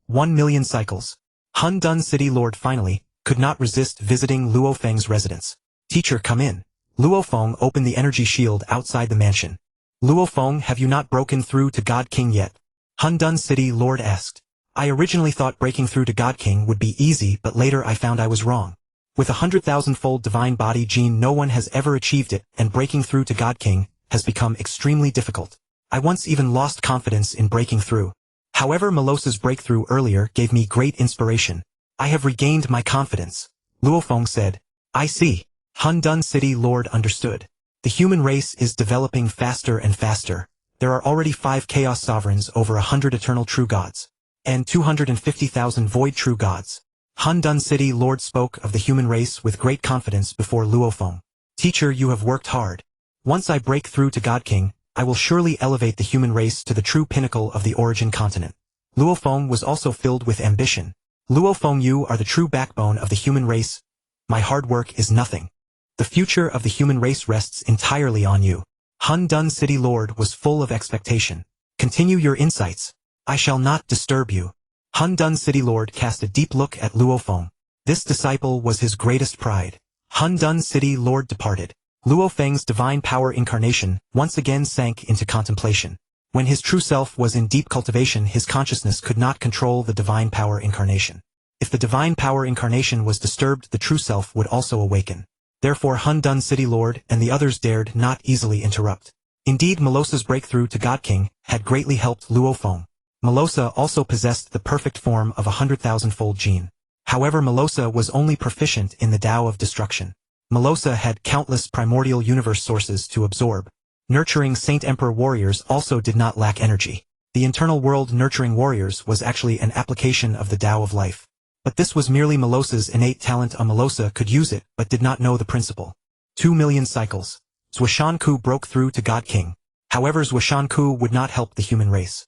1,000,000 cycles. Hun Dun City Lord finally could not resist visiting Luo Feng's residence. "Teacher, come in." Luo Feng opened the energy shield outside the mansion. "Luo Feng, have you not broken through to God King yet?" Hun Dun City Lord asked. "I originally thought breaking through to God King would be easy, but later I found I was wrong. With 100,000-fold divine body gene, no one has ever achieved it, and breaking through to God King has become extremely difficult. I once even lost confidence in breaking through. However, Mo Luo Sa's breakthrough earlier gave me great inspiration. I have regained my confidence." Luo Feng said. "I see." Hun Dun City Lord understood. The human race is developing faster and faster. There are already 5 Chaos Sovereigns, over 100 Eternal True Gods, and 250,000 Void True Gods. Hun Dun City Lord spoke of the human race with great confidence before Luo Feng. "Teacher, you have worked hard. Once I break through to God King, I will surely elevate the human race to the true pinnacle of the origin continent." Luo Feng was also filled with ambition. "Luo Feng, you are the true backbone of the human race. My hard work is nothing. The future of the human race rests entirely on you." Hun Dun City Lord was full of expectation. "Continue your insights. I shall not disturb you." Hun Dun City Lord cast a deep look at Luo Feng. This disciple was his greatest pride. Hun Dun City Lord departed. Luo Feng's divine power incarnation once again sank into contemplation. When his true self was in deep cultivation, his consciousness could not control the divine power incarnation. If the divine power incarnation was disturbed, the true self would also awaken. Therefore Hun Dun City Lord and the others dared not easily interrupt. Indeed, Mo Luo Sa's breakthrough to God King had greatly helped Luo Feng. Mo Luo Sa also possessed the perfect form of 100,000-fold gene. However, Mo Luo Sa was only proficient in the Tao of Destruction. Mo Luo Sa had countless primordial universe sources to absorb. Nurturing Saint Emperor warriors also did not lack energy. The internal world nurturing warriors was actually an application of the Tao of life. But this was merely Mo Luo Sa's innate talent. Mo Luo Sa could use it, but did not know the principle. 2,000,000 cycles. Zhuoshanku broke through to God King. However, Zhuoshanku would not help the human race.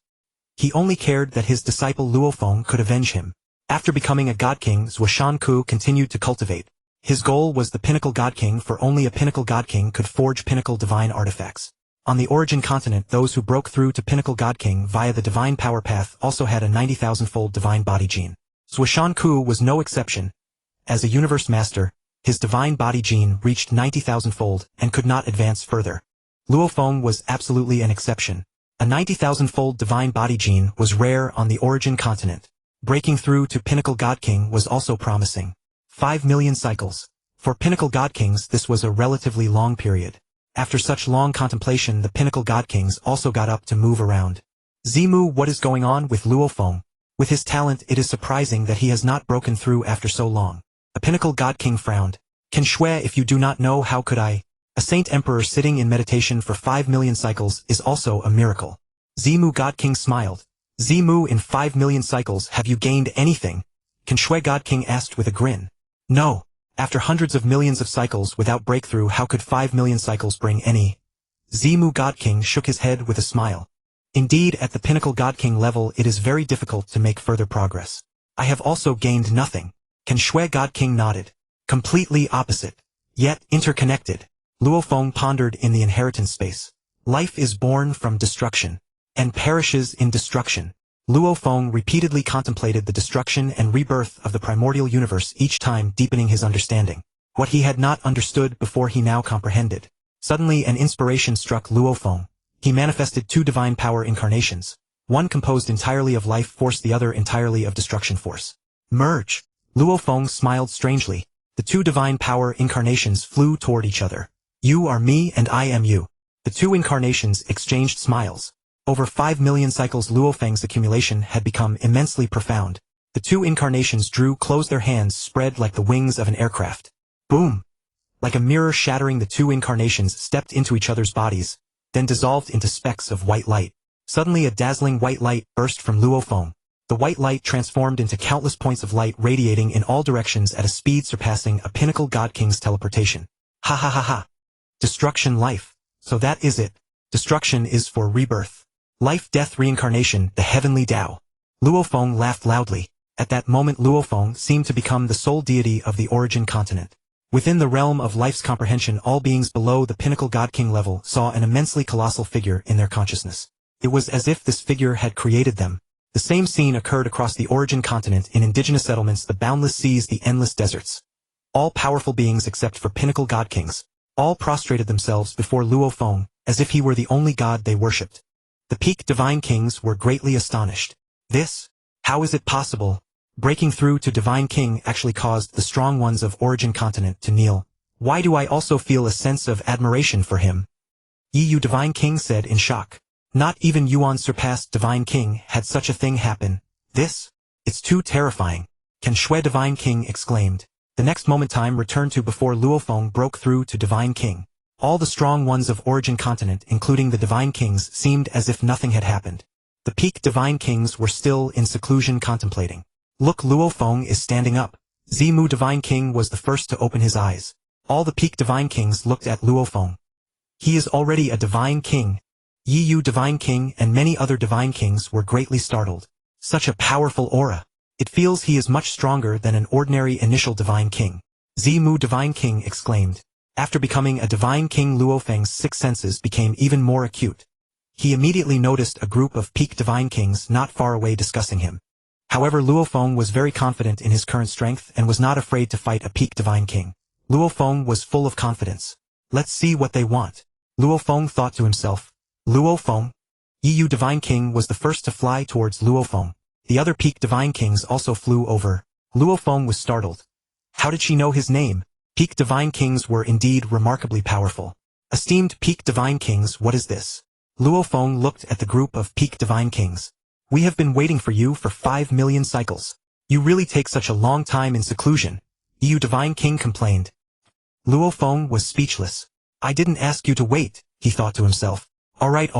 He only cared that his disciple Luo Feng could avenge him. After becoming a God King, Zhuoshanku continued to cultivate. His goal was the pinnacle God King, for only a pinnacle God King could forge pinnacle divine artifacts. On the origin continent, those who broke through to pinnacle God King via the divine power path also had a 90,000-fold divine body gene. Zhuoshanku was no exception. As a universe master, his divine body gene reached 90,000-fold and could not advance further. Luo Feng was absolutely an exception. A 90,000-fold divine body gene was rare on the origin continent. Breaking through to pinnacle God King was also promising. 5,000,000 cycles. For pinnacle God Kings, this was a relatively long period. After such long contemplation, the pinnacle God Kings also got up to move around. "Zimu, what is going on with Luo Feng? With his talent, it is surprising that he has not broken through after so long." A pinnacle God King frowned. "Can Shui, if you do not know, how could I? A saint emperor sitting in meditation for 5,000,000 cycles is also a miracle." Zimu God King smiled. "Zimu, in 5,000,000 cycles, have you gained anything?" Can Shui God King asked with a grin. "No. After hundreds of millions of cycles without breakthrough, how could 5,000,000 cycles bring any?" Zimu God King shook his head with a smile. "Indeed, at the pinnacle God King level, it is very difficult to make further progress. I have also gained nothing." Can Shui God King nodded. "Completely opposite, yet interconnected." Luo Feng pondered in the inheritance space. "Life is born from destruction, and perishes in destruction." Luo Feng repeatedly contemplated the destruction and rebirth of the primordial universe, each time deepening his understanding. What he had not understood before he now comprehended. Suddenly an inspiration struck Luo Feng. He manifested 2 divine power incarnations. One composed entirely of life force, the other entirely of destruction force. "Merge." Luo Feng smiled strangely. The 2 divine power incarnations flew toward each other. "You are me and I am you." The 2 incarnations exchanged smiles. Over 5,000,000 cycles, Luo Feng's accumulation had become immensely profound. The 2 incarnations drew close, their hands spread like the wings of an aircraft. Boom! Like a mirror shattering, the 2 incarnations stepped into each other's bodies, then dissolved into specks of white light. Suddenly a dazzling white light burst from Luo Feng. The white light transformed into countless points of light radiating in all directions at a speed surpassing a pinnacle God King's teleportation. "Ha ha ha ha! Destruction life!" So that is it. Destruction is for rebirth. Life, death, reincarnation, the heavenly Tao. Luo Feng laughed loudly. At that moment Luo Feng seemed to become the sole deity of the origin continent. Within the realm of life's comprehension, all beings below the pinnacle God-King level saw an immensely colossal figure in their consciousness. It was as if this figure had created them. The same scene occurred across the origin continent in indigenous settlements, the boundless seas, the endless deserts. All powerful beings except for pinnacle God-Kings. All prostrated themselves before Luo Feng, as if he were the only god they worshipped. The peak divine kings were greatly astonished. This? How is it possible? Breaking through to divine king actually caused the strong ones of origin continent to kneel. Why do I also feel a sense of admiration for him? Yu divine king said in shock. Not even Yuan surpassed divine king had such a thing happen. This? It's too terrifying. Can Shui divine king exclaimed. The next moment time returned to before Luo Feng broke through to divine king. All the strong ones of origin continent, including the divine kings, seemed as if nothing had happened. The peak divine kings were still in seclusion contemplating. Look, Luo Feng is standing up. Zimu divine king was the first to open his eyes. All the peak divine kings looked at Luo Feng. He is already a divine king. Yu divine king and many other divine kings were greatly startled. Such a powerful aura. It feels he is much stronger than an ordinary initial divine king. Zimu divine king exclaimed. After becoming a divine king, Luo Feng's sixth senses became even more acute. He immediately noticed a group of peak divine kings not far away discussing him. However, Luo Feng was very confident in his current strength and was not afraid to fight a peak divine king. Luo Feng was full of confidence. Let's see what they want. Luo Feng thought to himself. Luo Feng? Yu divine king was the first to fly towards Luo Feng. The other peak divine kings also flew over. Luo Feng was startled. How did she know his name? Peak divine kings were indeed remarkably powerful. Esteemed peak divine kings, what is this? Luo Feng looked at the group of peak divine kings. We have been waiting for you for 5 million cycles. You really take such a long time in seclusion. Yu divine king complained. Luo Feng was speechless. I didn't ask you to wait, he thought to himself. Alright,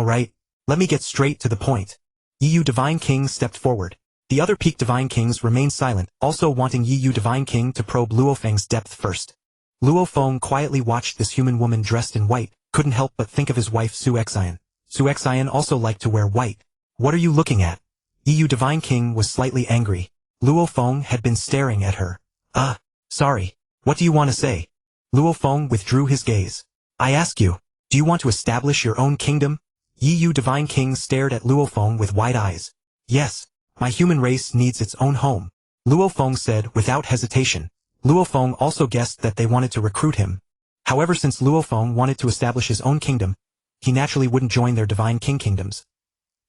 let me get straight to the point. Yu divine king stepped forward. The other peak divine kings remained silent, also wanting Yu divine king to probe Luo Feng's depth first. Luo Feng quietly watched this human woman dressed in white, couldn't help but think of his wife Su Xian. Su Xian also liked to wear white. What are you looking at? Yu divine king was slightly angry. Luo Feng had been staring at her. Sorry. What do you want to say? Luo Feng withdrew his gaze. I ask you, do you want to establish your own kingdom? Yu divine king stared at Luo Feng with wide eyes. Yes, my human race needs its own home. Luo Feng said without hesitation. Luo Feng also guessed that they wanted to recruit him. However, since Luo Feng wanted to establish his own kingdom, he naturally wouldn't join their divine king kingdoms.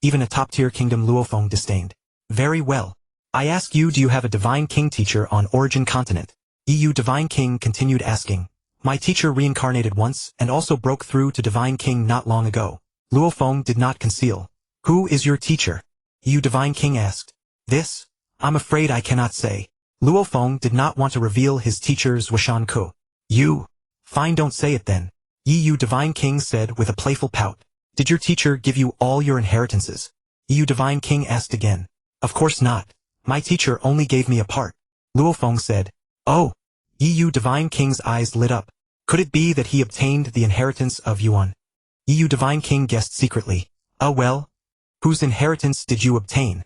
Even a top-tier kingdom Luo Feng disdained. Very well. I ask you, do you have a divine king teacher on origin continent? Yu divine king continued asking. My teacher reincarnated once and also broke through to divine king not long ago. Luo Feng did not conceal. Who is your teacher? Yu divine king asked. This? I'm afraid I cannot say. Luo Feng did not want to reveal his teacher's Washan Ku. You? Fine, don't say it then. Yu divine king said with a playful pout. Did your teacher give you all your inheritances? Yu divine king asked again. Of course not. My teacher only gave me a part. Luo Feng said. Oh. Yu divine king's eyes lit up. Could it be that he obtained the inheritance of Yuan? Yu divine king guessed secretly. Well. Whose inheritance did you obtain?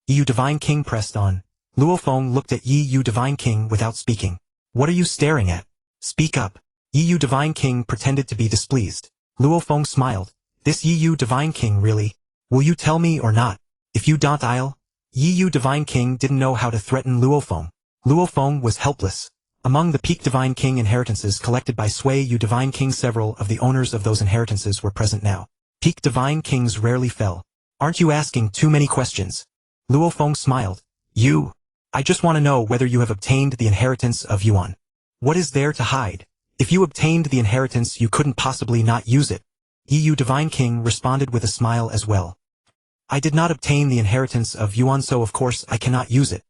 Yu divine king pressed on. Luo Feng looked at Yu divine king without speaking. What are you staring at? Speak up. Yu divine king pretended to be displeased. Luo Feng smiled. This Yu divine king really? Will you tell me or not? If you don't, I'll. Yu divine king didn't know how to threaten Luo Feng. Luo Feng was helpless. Among the peak divine king inheritances collected by Sui Yu divine king, several of the owners of those inheritances were present now. Peak divine kings rarely fell. Aren't you asking too many questions? Luo Feng smiled. I just want to know whether you have obtained the inheritance of Yuan. What is there to hide? If you obtained the inheritance, you couldn't possibly not use it. Yu divine king responded with a smile as well. I did not obtain the inheritance of Yuan, so of course I cannot use it.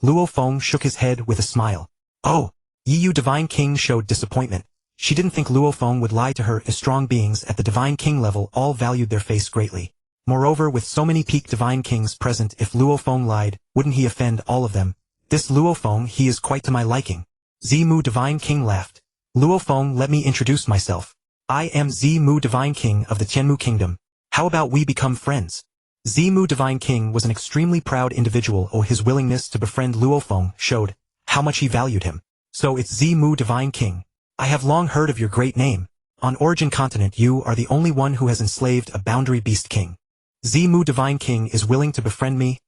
Luo Feng shook his head with a smile. Oh. Yu divine king showed disappointment. She didn't think Luo Feng would lie to her, as strong beings at the divine king level all valued their face greatly. Moreover, with so many peak divine kings present, if Luo Feng lied, wouldn't he offend all of them? This Luo Feng, he is quite to my liking. Zimu divine king laughed. Luo Feng, let me introduce myself. I am Zimu Divine King of the Tianmu Kingdom. How about we become friends? Zimu Divine King was an extremely proud individual. His willingness to befriend Luo Feng showed how much he valued him. So it's Zimu Divine King. I have long heard of your great name. On Origin Continent you are the only one who has enslaved a boundary beast king. Zimu Divine King is willing to befriend me?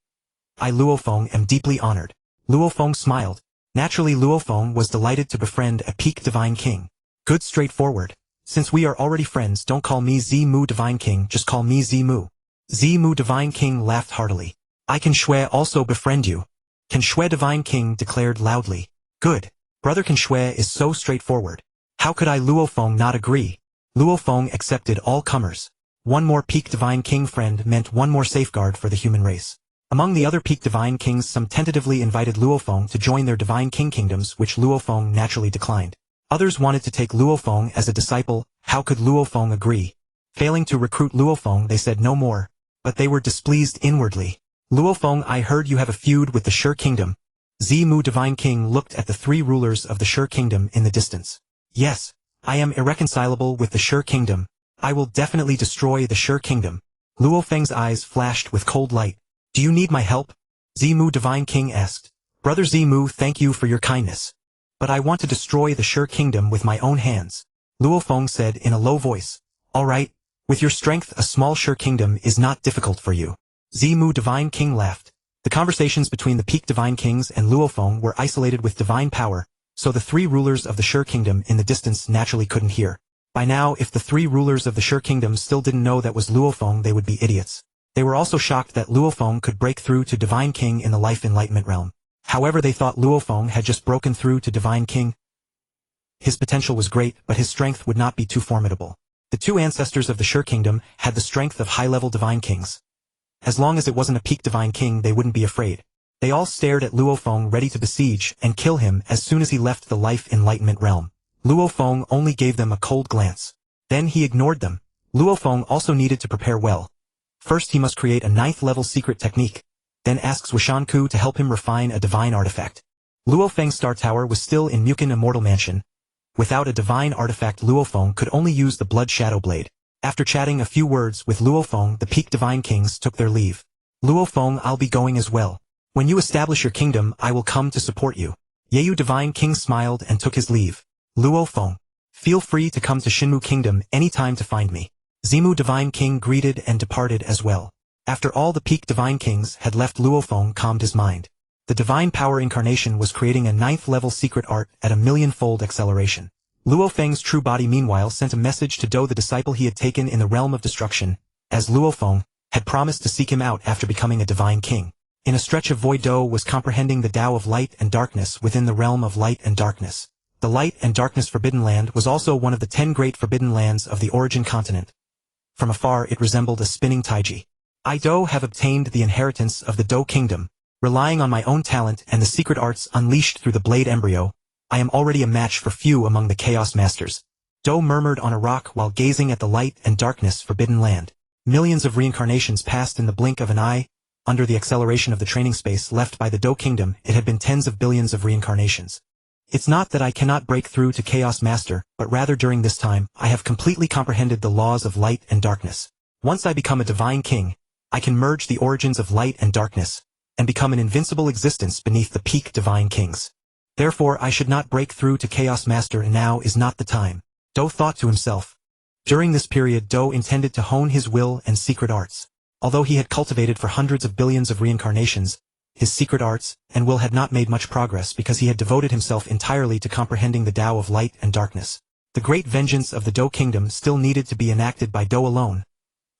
I Luo Feng am deeply honored. Luo Feng smiled. Naturally Luo Feng was delighted to befriend a peak Divine King. Good straightforward. Since we are already friends, don't call me Zimu Divine King, just call me Zimu. Zimu Divine King laughed heartily. I can Shui also befriend you. Can Shui Divine King declared loudly. Good. Brother Can Shui is so straightforward. How could I Luo Feng not agree? Luo Feng accepted all comers. One more peak Divine King friend meant one more safeguard for the human race. Among the other peak Divine Kings, some tentatively invited Luo Feng to join their Divine King kingdoms, which Luo Feng naturally declined. Others wanted to take Luo Feng as a disciple. How could Luo Feng agree? Failing to recruit Luo Feng, they said no more, but they were displeased inwardly. Luo Feng, I heard you have a feud with the Shi Kingdom. Zimu Divine King looked at the three rulers of the Shi Kingdom in the distance. Yes, I am irreconcilable with the Shi Kingdom. I will definitely destroy the Shi Kingdom. Luo Feng's eyes flashed with cold light. Do you need my help? Zimu Divine King asked. Brother Zimu, thank you for your kindness. But I want to destroy the Shi Kingdom with my own hands. Luo Feng said in a low voice. All right, with your strength a small Shi Kingdom is not difficult for you. Zimu Divine King laughed. The conversations between the peak Divine Kings and Luo Feng were isolated with divine power, so the three rulers of the Shi Kingdom in the distance naturally couldn't hear. By now, if the three rulers of the Shi Kingdom still didn't know that was Luo Feng, they would be idiots. They were also shocked that Luo Feng could break through to Divine King in the Life Enlightenment realm. However, they thought Luo Feng had just broken through to Divine King. His potential was great, but his strength would not be too formidable. The two ancestors of the Shi Kingdom had the strength of high-level Divine Kings. As long as it wasn't a peak Divine King, they wouldn't be afraid. They all stared at Luo Feng, ready to besiege and kill him as soon as he left the Life Enlightenment realm. Luo Feng only gave them a cold glance. Then he ignored them. Luo Feng also needed to prepare well. First he must create a 9th-level secret technique. Then asks Wishanku to help him refine a divine artifact. Luo Feng's Star Tower was still in Mu Chen Immortal Mansion. Without a divine artifact, Luo Feng could only use the Blood Shadow Blade. After chatting a few words with Luo Feng, the peak Divine Kings took their leave. Luo Feng, I'll be going as well. When you establish your kingdom, I will come to support you. Yeyu Divine King smiled and took his leave. Luo Feng, feel free to come to Shinmu Kingdom anytime to find me. Zimu Divine King greeted and departed as well. After all the peak Divine Kings had left, Luo Feng calmed his mind. The Divine Power Incarnation was creating a 9th-level secret art at a million-fold acceleration. Luo Feng's true body meanwhile sent a message to Do, the disciple he had taken in the realm of destruction, as Luo Feng had promised to seek him out after becoming a Divine King. In a stretch of void, Do was comprehending the Tao of light and darkness within the realm of light and darkness. The light and darkness Forbidden Land was also one of the 10 great forbidden lands of the Origin Continent. From afar it resembled a spinning taiji. I Do have obtained the inheritance of the Do Kingdom. Relying on my own talent and the secret arts unleashed through the Blade Embryo, I am already a match for few among the Chaos Masters. Do murmured on a rock while gazing at the light and darkness Forbidden Land. Millions of reincarnations passed in the blink of an eye. Under the acceleration of the training space left by the Do Kingdom, it had been tens of billions of reincarnations. It's not that I cannot break through to Chaos Master, but rather during this time, I have completely comprehended the laws of light and darkness. Once I become a Divine King, I can merge the origins of light and darkness, and become an invincible existence beneath the peak Divine Kings. Therefore I should not break through to Chaos Master, and now is not the time. Do thought to himself. During this period Do intended to hone his will and secret arts. Although he had cultivated for hundreds of billions of reincarnations, his secret arts and will had not made much progress because he had devoted himself entirely to comprehending the Tao of light and darkness. The great vengeance of the Do Kingdom still needed to be enacted by Do alone.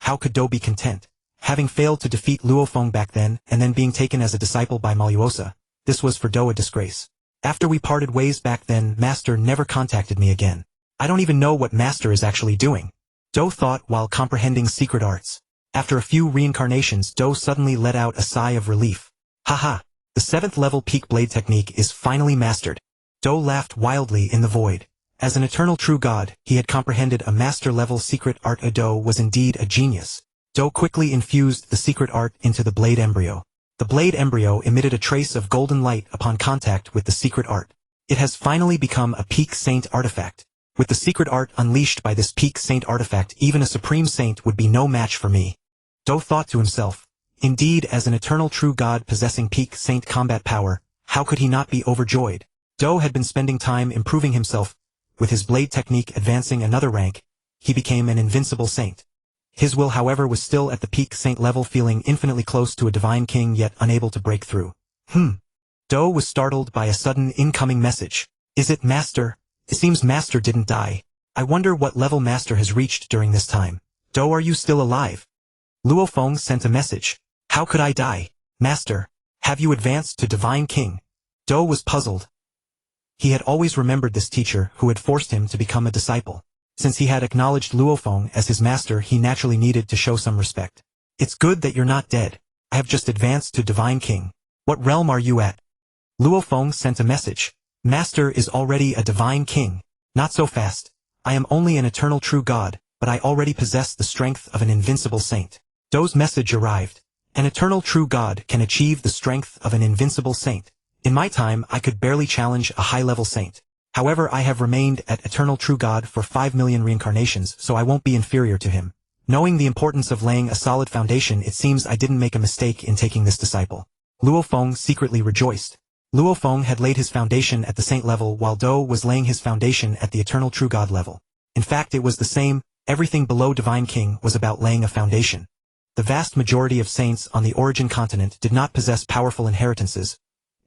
How could Do be content? Having failed to defeat Luo Feng back then, and then being taken as a disciple by Mo Luo Sa, this was for Do a disgrace. After we parted ways back then, Master never contacted me again. I don't even know what Master is actually doing. Do thought while comprehending secret arts. After a few reincarnations, Do suddenly let out a sigh of relief. Haha, the 7th level peak blade technique is finally mastered. Do laughed wildly in the void. As an eternal true god, he had comprehended a master level secret art. Do was indeed a genius. Do quickly infused the secret art into the blade embryo. The blade embryo emitted a trace of golden light upon contact with the secret art. It has finally become a peak saint artifact. With the secret art unleashed by this peak saint artifact, even a supreme saint would be no match for me. Do thought to himself. Indeed, as an eternal true god possessing peak saint combat power, how could he not be overjoyed? Do had been spending time improving himself. With his blade technique advancing another rank, he became an invincible saint. His will, however, was still at the peak saint level, feeling infinitely close to a divine king yet unable to break through. Do was startled by a sudden incoming message. Is it Master? It seems Master didn't die. I wonder what level Master has reached during this time. Do, are you still alive? Luo Feng sent a message. How could I die? Master, have you advanced to Divine King? Do was puzzled. He had always remembered this teacher who had forced him to become a disciple. Since he had acknowledged Luo Feng as his master, he naturally needed to show some respect. It's good that you're not dead. I have just advanced to Divine King. What realm are you at? Luo Feng sent a message. Master is already a Divine King. Not so fast. I am only an eternal true god, but I already possess the strength of an invincible saint. Do's message arrived. An eternal true god can achieve the strength of an invincible saint. In my time, I could barely challenge a high-level saint. However, I have remained at eternal true god for 5 million reincarnations, so I won't be inferior to him. Knowing the importance of laying a solid foundation, it seems I didn't make a mistake in taking this disciple. Luo Feng secretly rejoiced. Luo Feng had laid his foundation at the saint level while Do was laying his foundation at the eternal true god level. In fact, it was the same. Everything below Divine King was about laying a foundation. The vast majority of saints on the origin continent did not possess powerful inheritances.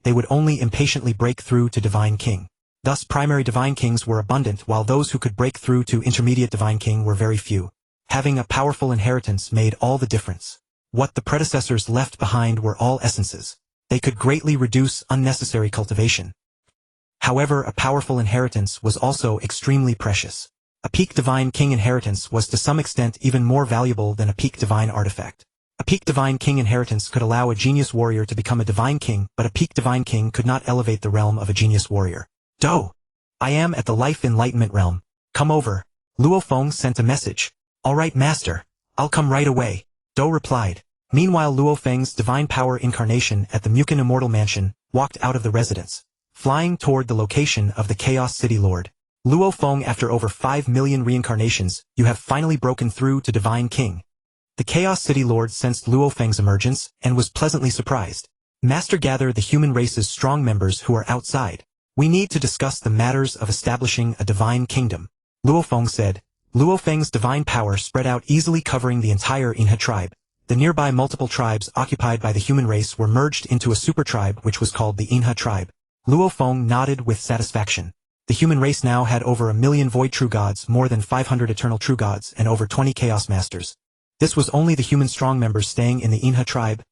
They would only impatiently break through to Divine King. Thus primary Divine Kings were abundant while those who could break through to intermediate Divine King were very few. Having a powerful inheritance made all the difference. What the predecessors left behind were all essences. They could greatly reduce unnecessary cultivation. However, a powerful inheritance was also extremely precious. A peak Divine King inheritance was to some extent even more valuable than a peak Divine artifact. A peak Divine King inheritance could allow a genius warrior to become a Divine King, but a peak Divine King could not elevate the realm of a genius warrior. Do, I am at the Life Enlightenment realm. Come over. Luo Feng sent a message. All right, Master. I'll come right away. Do replied. Meanwhile, Luo Feng's divine power incarnation at the Mu Chen Immortal Mansion walked out of the residence, flying toward the location of the Chaos City Lord. Luo Feng, after over 5 million reincarnations, you have finally broken through to Divine King. The Chaos City Lord sensed Luo Feng's emergence and was pleasantly surprised. Master, gather the human race's strong members who are outside. We need to discuss the matters of establishing a divine kingdom. Luo Feng said. Luo Feng's divine power spread out easily, covering the entire Inha tribe. The nearby multiple tribes occupied by the human race were merged into a super tribe which was called the Inha tribe. Luo Feng nodded with satisfaction. The human race now had over 1 million void true gods, more than 500 eternal true gods, and over 20 chaos masters. This was only the human strong members staying in the Inha tribe.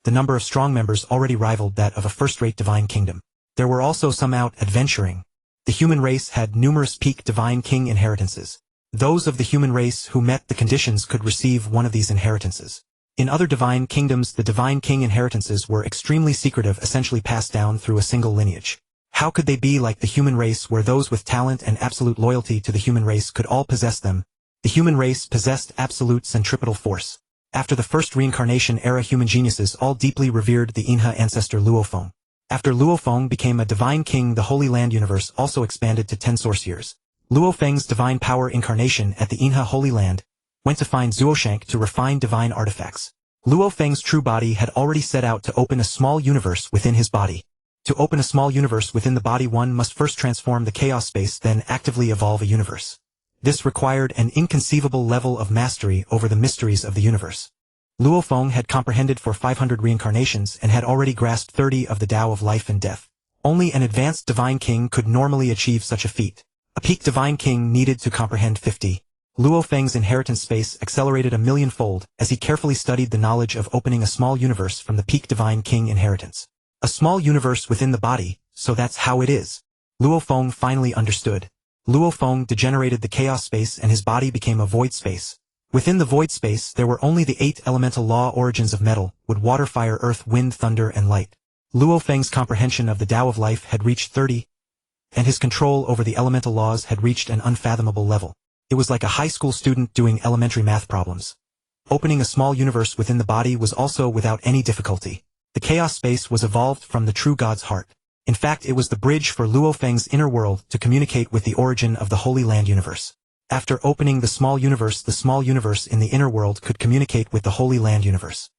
The number of strong members already rivaled that of a first-rate divine kingdom. There were also some out adventuring. The human race had numerous peak Divine King inheritances. Those of the human race who met the conditions could receive one of these inheritances. In other divine kingdoms, the Divine King inheritances were extremely secretive, essentially passed down through a single lineage. How could they be like the human race, where those with talent and absolute loyalty to the human race could all possess them? The human race possessed absolute centripetal force. After the first reincarnation era, human geniuses all deeply revered the Inha ancestor Luo Feng. After Luo Feng became a Divine King, the Holy Land universe also expanded to 10 source years. Luo Feng's divine power incarnation at the Inha Holy Land went to find Zuoshank to refine divine artifacts. Luo Feng's true body had already set out to open a small universe within his body. To open a small universe within the body, one must first transform the chaos space, then actively evolve a universe. This required an inconceivable level of mastery over the mysteries of the universe. Luo Feng had comprehended for 500 reincarnations and had already grasped 30 of the Tao of life and death. Only an advanced Divine King could normally achieve such a feat. A peak Divine King needed to comprehend 50. Luo Feng's inheritance space accelerated 1,000,000-fold as he carefully studied the knowledge of opening a small universe from the peak Divine King inheritance. A small universe within the body, so that's how it is. Luo Feng finally understood. Luo Feng degenerated the chaos space and his body became a void space. Within the void space, there were only the 8 elemental law origins of metal, wood, water, fire, earth, wind, thunder, and light. Luo Feng's comprehension of the Tao of life had reached 30, and his control over the elemental laws had reached an unfathomable level. It was like a high school student doing elementary math problems. Opening a small universe within the body was also without any difficulty. The chaos space was evolved from the true God's heart. In fact, it was the bridge for Luo Feng's inner world to communicate with the origin of the Holy Land universe. After opening the small universe in the inner world could communicate with the Holy Land universe.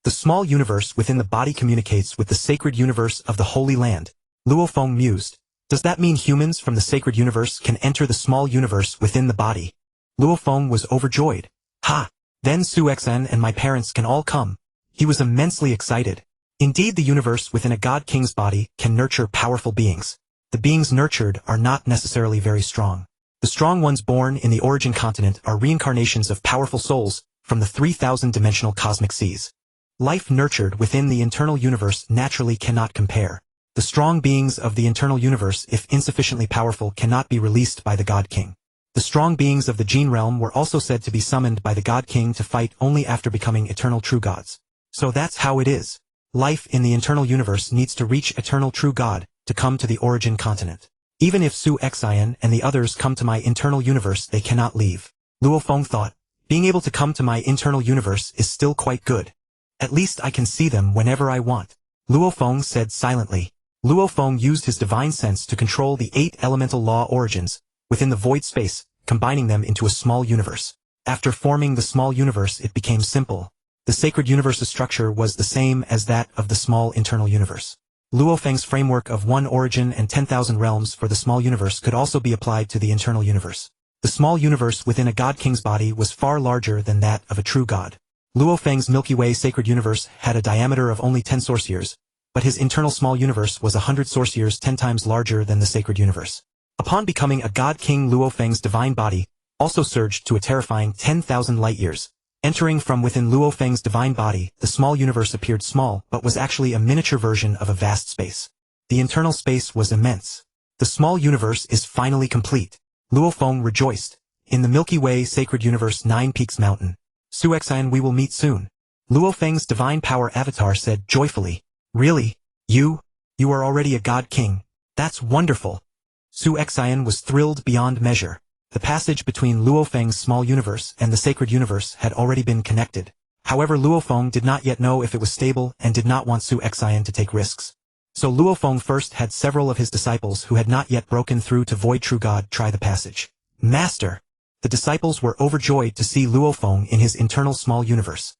The small universe within the body communicates with the sacred universe of the Holy Land. Luo Feng mused. Does that mean humans from the sacred universe can enter the small universe within the body? Luo Feng was overjoyed. Ha! Then Su Xan and my parents can all come. He was immensely excited. Indeed, the universe within a god king's body can nurture powerful beings. The beings nurtured are not necessarily very strong. The strong ones born in the origin continent are reincarnations of powerful souls from the 3,000-dimensional cosmic seas. Life nurtured within the internal universe naturally cannot compare. The strong beings of the internal universe, if insufficiently powerful, cannot be released by the god king. The strong beings of the gene realm were also said to be summoned by the god king to fight only after becoming eternal true gods. So that's how it is. Life in the internal universe needs to reach eternal true God to come to the origin continent. Even if Su Xian and the others come to my internal universe, they cannot leave. Luo Feng thought, being able to come to my internal universe is still quite good. At least I can see them whenever I want. Luo Feng said silently. Luo Feng used his divine sense to control the 8 elemental law origins within the void space, combining them into a small universe. After forming the small universe, it became simple. The sacred universe's structure was the same as that of the small internal universe. Luo Feng's framework of 1 origin and 10,000 realms for the small universe could also be applied to the internal universe. The small universe within a god king's body was far larger than that of a true god. Luo Feng's Milky Way sacred universe had a diameter of only 10 source years, but his internal small universe was 100 source years, 10 times larger than the sacred universe. Upon becoming a god king, Luo Feng's divine body also surged to a terrifying 10,000 light years. Entering from within Luo Feng's divine body, the small universe appeared small but was actually a miniature version of a vast space. The internal space was immense. The small universe is finally complete. Luo Feng rejoiced. In the Milky Way sacred universe 9 Peaks Mountain. Su Xian, we will meet soon. Luo Feng's divine power avatar said joyfully. Really? You are already a god king. That's wonderful. Su Xian was thrilled beyond measure. The passage between Luo Feng's small universe and the sacred universe had already been connected. However, Luo Feng did not yet know if it was stable and did not want Su Xian to take risks. So Luo Feng first had several of his disciples who had not yet broken through to Void True God try the passage. Master! The disciples were overjoyed to see Luo Feng in his internal small universe.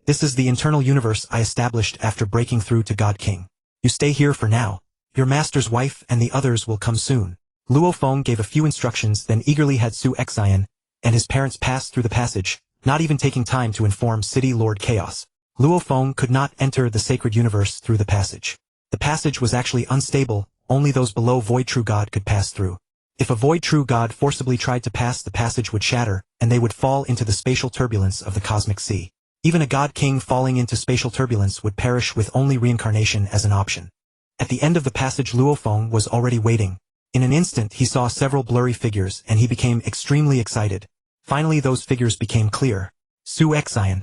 This is the internal universe I established after breaking through to God King. You stay here for now. Your master's wife and the others will come soon. Luo Feng gave a few instructions, then eagerly had Su Xian and his parents pass through the passage, not even taking time to inform City Lord Chaos. Luo Feng could not enter the sacred universe through the passage. The passage was actually unstable, only those below Void True God could pass through. If a Void True God forcibly tried to pass, the passage would shatter, and they would fall into the spatial turbulence of the cosmic sea. Even a God King falling into spatial turbulence would perish with only reincarnation as an option. At the end of the passage, Luo Feng was already waiting. In an instant he saw several blurry figures and he became extremely excited. Finally those figures became clear. Su Xian.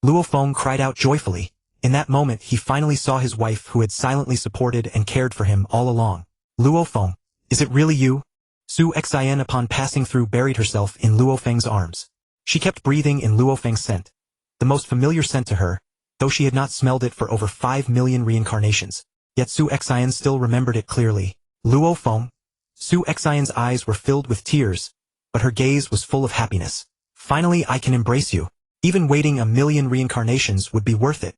Luo Feng cried out joyfully. In that moment he finally saw his wife who had silently supported and cared for him all along. Luo Feng, is it really you? Su Xian upon passing through buried herself in Luo Feng's arms. She kept breathing in Luo Feng's scent. The most familiar scent to her, though she had not smelled it for over 5 million reincarnations. Yet Su Xian still remembered it clearly. Luo Feng. Su Xian's eyes were filled with tears, but her gaze was full of happiness. Finally I can embrace you. Even waiting 1,000,000 reincarnations would be worth it.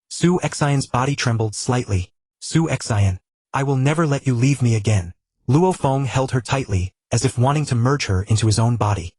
Su Xian's body trembled slightly. Su Xian. I will never let you leave me again. Luo Feng held her tightly, as if wanting to merge her into his own body.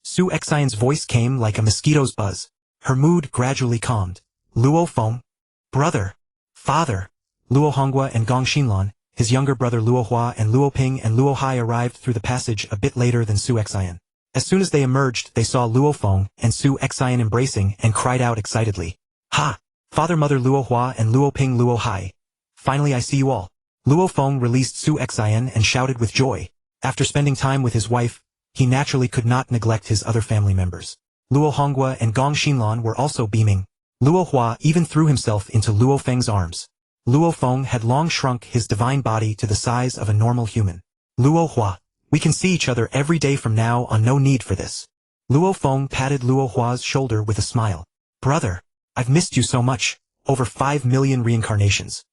Su Xian's voice came like a mosquito's buzz. Her mood gradually calmed. Luo Feng. Brother. Father. Luo Honghua and Gong Xinlan, his younger brother Luo Hua and Luo Ping and Luo Hai arrived through the passage a bit later than Su Xian. As soon as they emerged, they saw Luo Feng and Su Xian embracing and cried out excitedly. Ha! Father, Mother Luo Hua and Luo Ping, Luo Hai. Finally I see you all. Luo Feng released Su Xian and shouted with joy. After spending time with his wife, he naturally could not neglect his other family members. Luo Honghua and Gong Xinlan were also beaming. Luo Hua even threw himself into Luo Feng's arms. Luo Feng had long shrunk his divine body to the size of a normal human. Luo Hua, we can see each other every day from now on, no need for this. Luo Feng patted Luo Hua's shoulder with a smile. Brother, I've missed you so much, over 5 million reincarnations.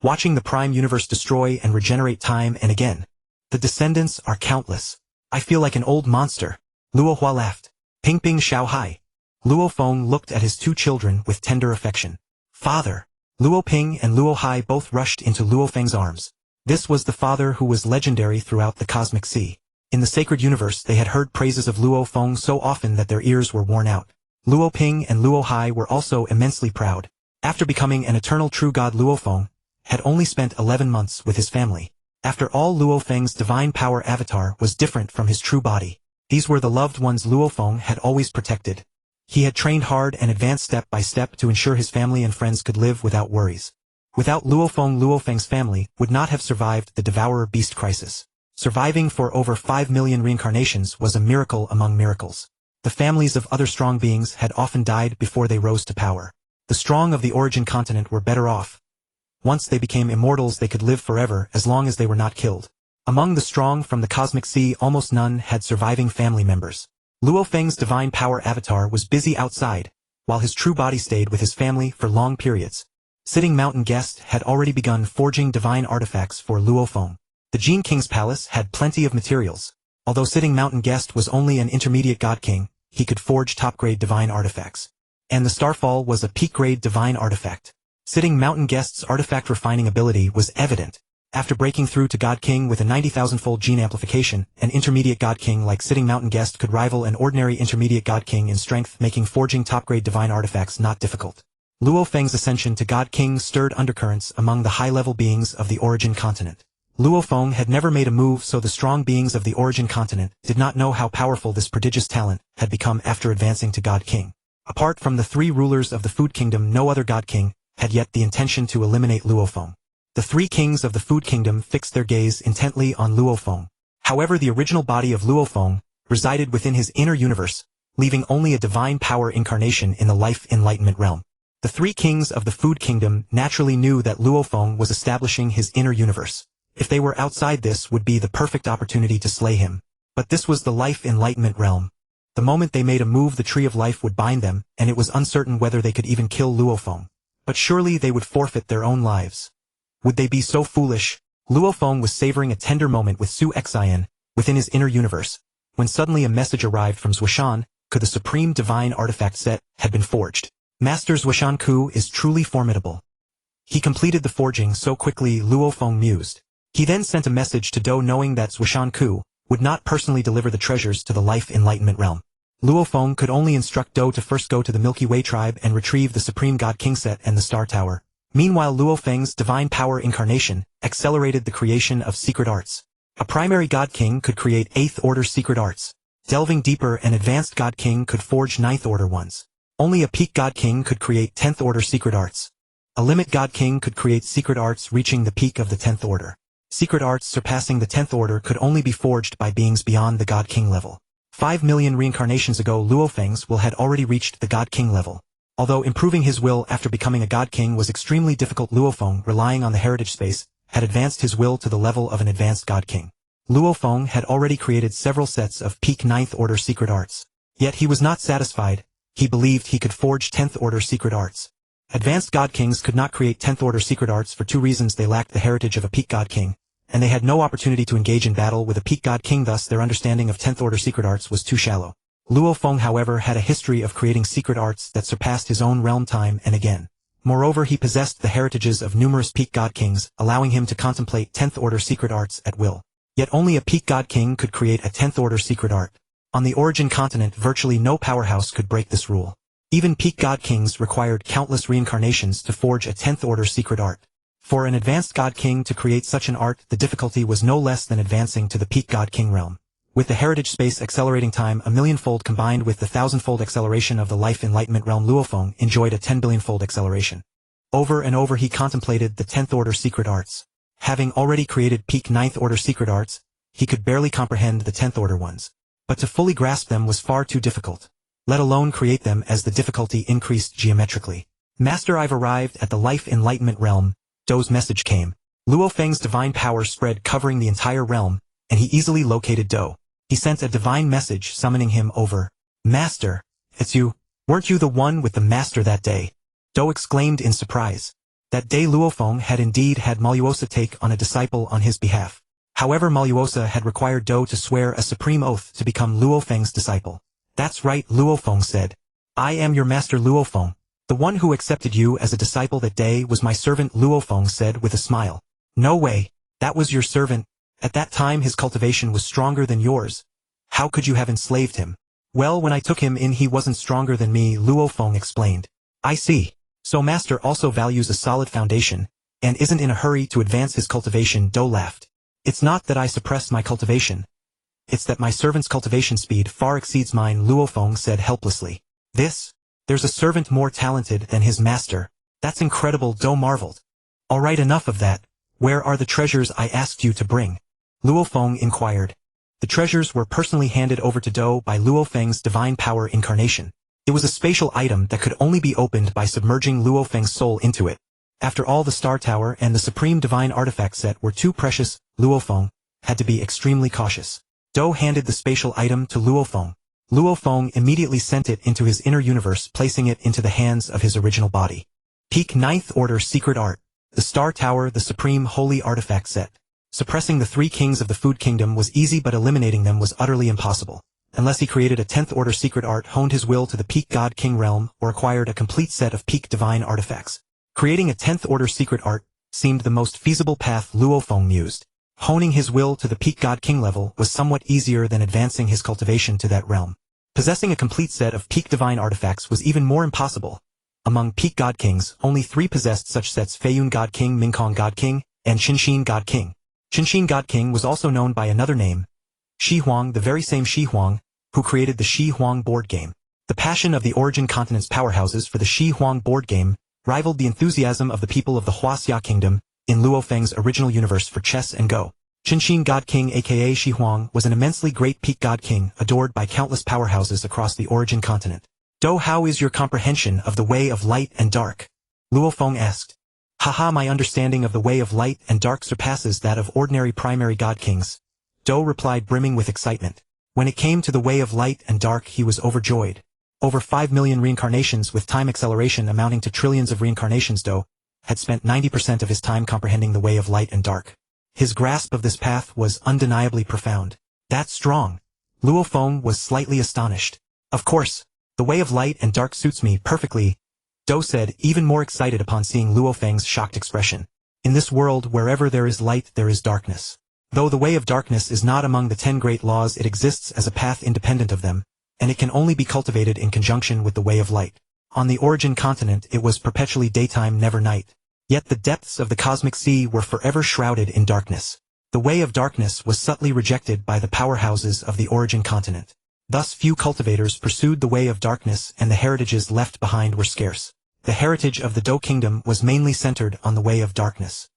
watching the Prime Universe destroy and regenerate time and again. The descendants are countless. I feel like an old monster. Luo Hua laughed. Ping Ping Xiao Hai. Luo Feng looked at his two children with tender affection. Father. Luo Ping and Luo Hai both rushed into Luo Feng's arms. This was the father who was legendary throughout the cosmic sea. In the sacred universe they had heard praises of Luo Feng so often that their ears were worn out. Luo Ping and Luo Hai were also immensely proud. After becoming an eternal true god, Luo Feng had only spent 11 months with his family. After all, Luo Feng's divine power avatar was different from his true body. These were the loved ones Luo Feng had always protected. He had trained hard and advanced step by step to ensure his family and friends could live without worries. Without Luo Feng, Luo Feng's family would not have survived the Devourer Beast crisis. Surviving for over 5 million reincarnations was a miracle among miracles. The families of other strong beings had often died before they rose to power. The strong of the origin continent were better off. Once they became immortals, they could live forever as long as they were not killed. Among the strong from the cosmic sea, almost none had surviving family members. Luo Feng's divine power avatar was busy outside, while his true body stayed with his family for long periods. Sitting Mountain Guest had already begun forging divine artifacts for Luo Feng. The Gene King's palace had plenty of materials. Although Sitting Mountain Guest was only an intermediate god king, he could forge top-grade divine artifacts. And the Starfall was a peak-grade divine artifact. Sitting Mountain Guest's artifact refining ability was evident. After breaking through to God King with a 90,000-fold gene amplification, an intermediate God King like Sitting Mountain Guest could rival an ordinary intermediate God King in strength, making forging top-grade divine artifacts not difficult. Luo Feng's ascension to God King stirred undercurrents among the high-level beings of the origin continent. Luo Feng had never made a move, so the strong beings of the origin continent did not know how powerful this prodigious talent had become after advancing to God King. Apart from the three rulers of the Food Kingdom, no other God King had yet the intention to eliminate Luo Feng. The three kings of the Food Kingdom fixed their gaze intently on Luo Feng. However, the original body of Luo Feng resided within his inner universe, leaving only a divine power incarnation in the life enlightenment realm. The three kings of the Food Kingdom naturally knew that Luo Feng was establishing his inner universe. If they were outside, this would be the perfect opportunity to slay him. But this was the life enlightenment realm. The moment they made a move, the tree of life would bind them, and it was uncertain whether they could even kill Luo Feng. But surely they would forfeit their own lives. Would they be so foolish? Luo Feng was savoring a tender moment with Su Xian within his inner universe, when suddenly a message arrived from Zhuoshan. The supreme divine artifact set had been forged. Master Zhuoshan Ku is truly formidable. He completed the forging so quickly, Luo Feng mused. He then sent a message to Dou, knowing that Zhuoshan Ku would not personally deliver the treasures to the life enlightenment realm. Luo Feng could only instruct Dou to first go to the Milky Way tribe and retrieve the Supreme God King set and the Star Tower. Meanwhile, Luo Feng's divine power incarnation accelerated the creation of secret arts. A primary God King could create 8th order secret arts. Delving deeper, an advanced God King could forge 9th order ones. Only a peak God King could create 10th order secret arts. A limit God King could create secret arts reaching the peak of the 10th order. Secret arts surpassing the 10th order could only be forged by beings beyond the God King level. 5 million reincarnations ago, Luo Feng's will had already reached the God King level. Although improving his will after becoming a God King was extremely difficult, Luo Feng, relying on the heritage space, had advanced his will to the level of an advanced God King. Luo Feng had already created several sets of peak 9th order secret arts. Yet he was not satisfied. He believed he could forge 10th order secret arts. Advanced God Kings could not create 10th order secret arts for two reasons: they lacked the heritage of a peak God King, and they had no opportunity to engage in battle with a peak God King, thus their understanding of 10th order secret arts was too shallow. Luo Feng, however, had a history of creating secret arts that surpassed his own realm time and again. Moreover, he possessed the heritages of numerous peak God Kings, allowing him to contemplate 10th order secret arts at will. Yet only a peak God King could create a 10th order secret art. On the origin continent, virtually no powerhouse could break this rule. Even peak God Kings required countless reincarnations to forge a 10th order secret art. For an advanced God King to create such an art, the difficulty was no less than advancing to the peak God King realm. With the heritage space accelerating time a millionfold combined with the 1,000-fold acceleration of the life enlightenment realm, Luo Feng enjoyed a 10 billionfold acceleration. Over and over he contemplated the 10th order secret arts. Having already created peak 9th order secret arts, he could barely comprehend the 10th order ones. But to fully grasp them was far too difficult, let alone create them, as the difficulty increased geometrically. Master, I've arrived at the life enlightenment realm. Dou's message came. Luo Feng's divine power spread, covering the entire realm, and he easily located Dou. He sent a divine message summoning him over. Master, it's you. Weren't you the one with the master that day? Dou exclaimed in surprise. That day Luo Feng had indeed had Mo Luo Sa take on a disciple on his behalf. However, Mo Luo Sa had required Dou to swear a supreme oath to become Luo Feng's disciple. That's right, Luo Feng said. I am your master Luo Feng. The one who accepted you as a disciple that day was my servant, Luo Feng said with a smile. No way, that was your servant. At that time his cultivation was stronger than yours. How could you have enslaved him? Well, when I took him in he wasn't stronger than me, Luo Feng explained. I see. So master also values a solid foundation, and isn't in a hurry to advance his cultivation, Dou laughed. It's not that I suppressed my cultivation. It's that my servant's cultivation speed far exceeds mine, Luo Feng said helplessly. There's a servant more talented than his master. That's incredible, Dou marveled. Alright, enough of that. Where are the treasures I asked you to bring? Luo Feng inquired. The treasures were personally handed over to Dou by Luo Feng's divine power incarnation. It was a spatial item that could only be opened by submerging Luo Feng's soul into it. After all, the Star Tower and the Supreme Divine Artifact set were too precious. Luo Feng had to be extremely cautious. Dou handed the spatial item to Luo Feng. Luo Feng immediately sent it into his inner universe, placing it into the hands of his original body. Peak 9th Order Secret Art. The Star Tower, the Supreme Holy Artifact set. Suppressing the 3 kings of the Food Kingdom was easy, but eliminating them was utterly impossible. Unless he created a 10th Order Secret Art, honed his will to the Peak God King realm, or acquired a complete set of Peak Divine Artifacts. Creating a 10th Order Secret Art seemed the most feasible path, Luo Feng mused. Honing his will to the Peak God King level was somewhat easier than advancing his cultivation to that realm. Possessing a complete set of Peak Divine Artifacts was even more impossible. Among Peak God Kings, only 3 possessed such sets: Feiyun God King, Mingkong God King, and Qinshin God King. Qinshin God King was also known by another name, Shi Huang, the very same Shi Huang who created the Shi Huang board game. The passion of the Origin Continent's powerhouses for the Shi Huang board game rivaled the enthusiasm of the people of the Huaxia Kingdom in Luo Feng's original universe for chess and Go. Qinshin God King, aka Shi Huang, was an immensely great Peak God King, adored by countless powerhouses across the Origin Continent. Dou, how is your comprehension of the way of light and dark? Luo Feng asked. Haha, my understanding of the way of light and dark surpasses that of ordinary primary God Kings. Dou replied, brimming with excitement. When it came to the way of light and dark, he was overjoyed. Over 5 million reincarnations with time acceleration amounting to trillions of reincarnations, Dou had spent 90% of his time comprehending the way of light and dark. His grasp of this path was undeniably profound. That's strong. Luo Feng was slightly astonished. Of course, the way of light and dark suits me perfectly, Dou said, even more excited upon seeing Luo Feng's shocked expression. In this world, wherever there is light, there is darkness. Though the way of darkness is not among the 10 great laws, it exists as a path independent of them, and it can only be cultivated in conjunction with the way of light. On the Origin Continent it was perpetually daytime, never night. Yet the depths of the cosmic sea were forever shrouded in darkness. The way of darkness was subtly rejected by the powerhouses of the Origin Continent. Thus few cultivators pursued the way of darkness, and the heritages left behind were scarce. The heritage of the Dou Kingdom was mainly centered on the way of darkness.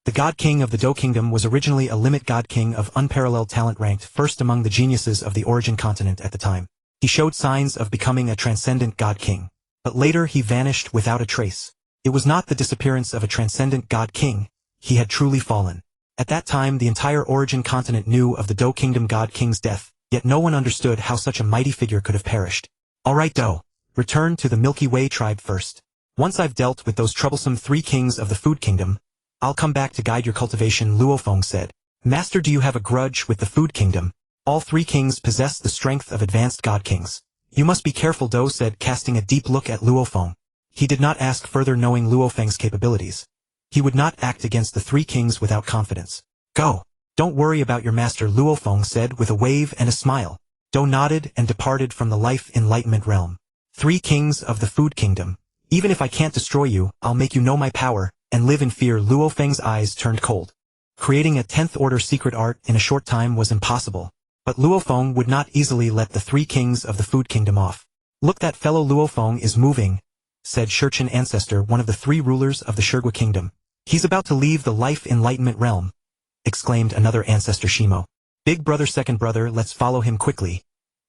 The God King of the Dou Kingdom was originally a limit God King of unparalleled talent, ranked first among the geniuses of the Origin Continent at the time. He showed signs of becoming a transcendent God King. But later he vanished without a trace. It was not the disappearance of a transcendent God King. He had truly fallen. At that time the entire Origin Continent knew of the Dou Kingdom God King's death, yet no one understood how such a mighty figure could have perished. Alright Dou, return to the Milky Way tribe first. Once I've dealt with those troublesome 3 kings of the Food Kingdom, I'll come back to guide your cultivation, Luo Feng said. Master, do you have a grudge with the Food Kingdom? All 3 kings possess the strength of advanced God Kings. You must be careful, Dou said, casting a deep look at Luo Feng. He did not ask further, knowing Luo Feng's capabilities. He would not act against the 3 kings without confidence. Go. Don't worry about your master, Luo Feng said with a wave and a smile. Dou nodded and departed from the life enlightenment realm. 3 kings of the Food Kingdom. Even if I can't destroy you, I'll make you know my power, and live in fear. Luo Feng's eyes turned cold. Creating a 10th Order Secret Art in a short time was impossible. But Luo Feng would not easily let the 3 kings of the Food Kingdom off. Look, that fellow Luo Feng is moving, said Shurchen Ancestor, one of the 3 rulers of the Shurgua Kingdom. He's about to leave the life enlightenment realm, exclaimed another ancestor, Shimo. Big brother, second brother, let's follow him quickly.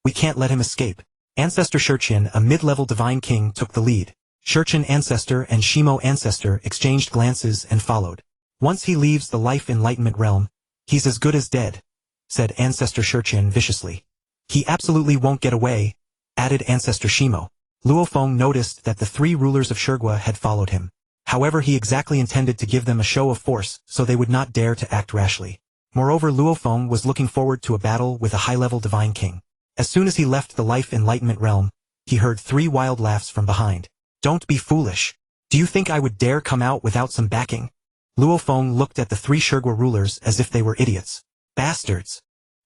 We can't let him escape. Ancestor Shurchen, a mid-level divine king, took the lead. Shurchen Ancestor and Shimo Ancestor exchanged glances and followed. Once he leaves the life enlightenment realm, he's as good as dead, said Ancestor Shurchen viciously. He absolutely won't get away, added Ancestor Shimo. Luo Feng noticed that the 3 rulers of Shurgua had followed him. However, he exactly intended to give them a show of force, so they would not dare to act rashly. Moreover, Luo Feng was looking forward to a battle with a high-level divine king. As soon as he left the life enlightenment realm, he heard 3 wild laughs from behind. Don't be foolish. Do you think I would dare come out without some backing? Luo Feng looked at the 3 Shurgwa rulers as if they were idiots. Bastards.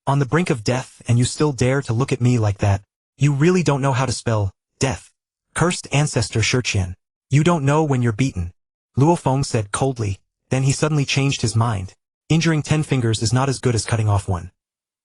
On the brink of death and you still dare to look at me like that. You really don't know how to spell death. Cursed ancestor Shurqian. You don't know when you're beaten. Luo Feng said coldly, then he suddenly changed his mind. Injuring 10 fingers is not as good as cutting off one.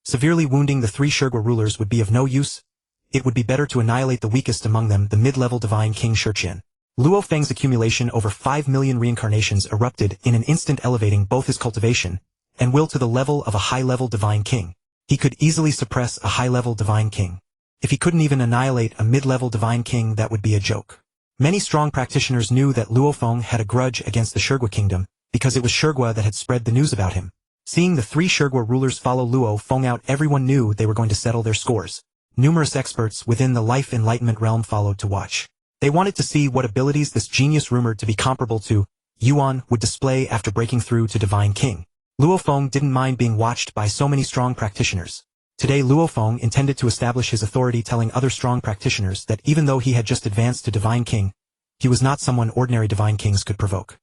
Severely wounding the 3 Shurgwa rulers would be of no use. It would be better to annihilate the weakest among them, the mid-level divine king Shurqian. Luo Feng's accumulation over 5 million reincarnations erupted in an instant, elevating both his cultivation and will to the level of a high-level divine king. He could easily suppress a high-level divine king. If he couldn't even annihilate a mid-level divine king, that would be a joke. Many strong practitioners knew that Luo Feng had a grudge against the Shurgwa kingdom, because it was Shurgwa that had spread the news about him. Seeing the 3 Shurgwa rulers follow Luo Feng out, everyone knew they were going to settle their scores. Numerous experts within the life enlightenment realm followed to watch. They wanted to see what abilities this genius rumored to be comparable to Yuan would display after breaking through to divine king. Luo Feng didn't mind being watched by so many strong practitioners. Today Luo Feng intended to establish his authority, telling other strong practitioners that even though he had just advanced to divine king, he was not someone ordinary divine kings could provoke.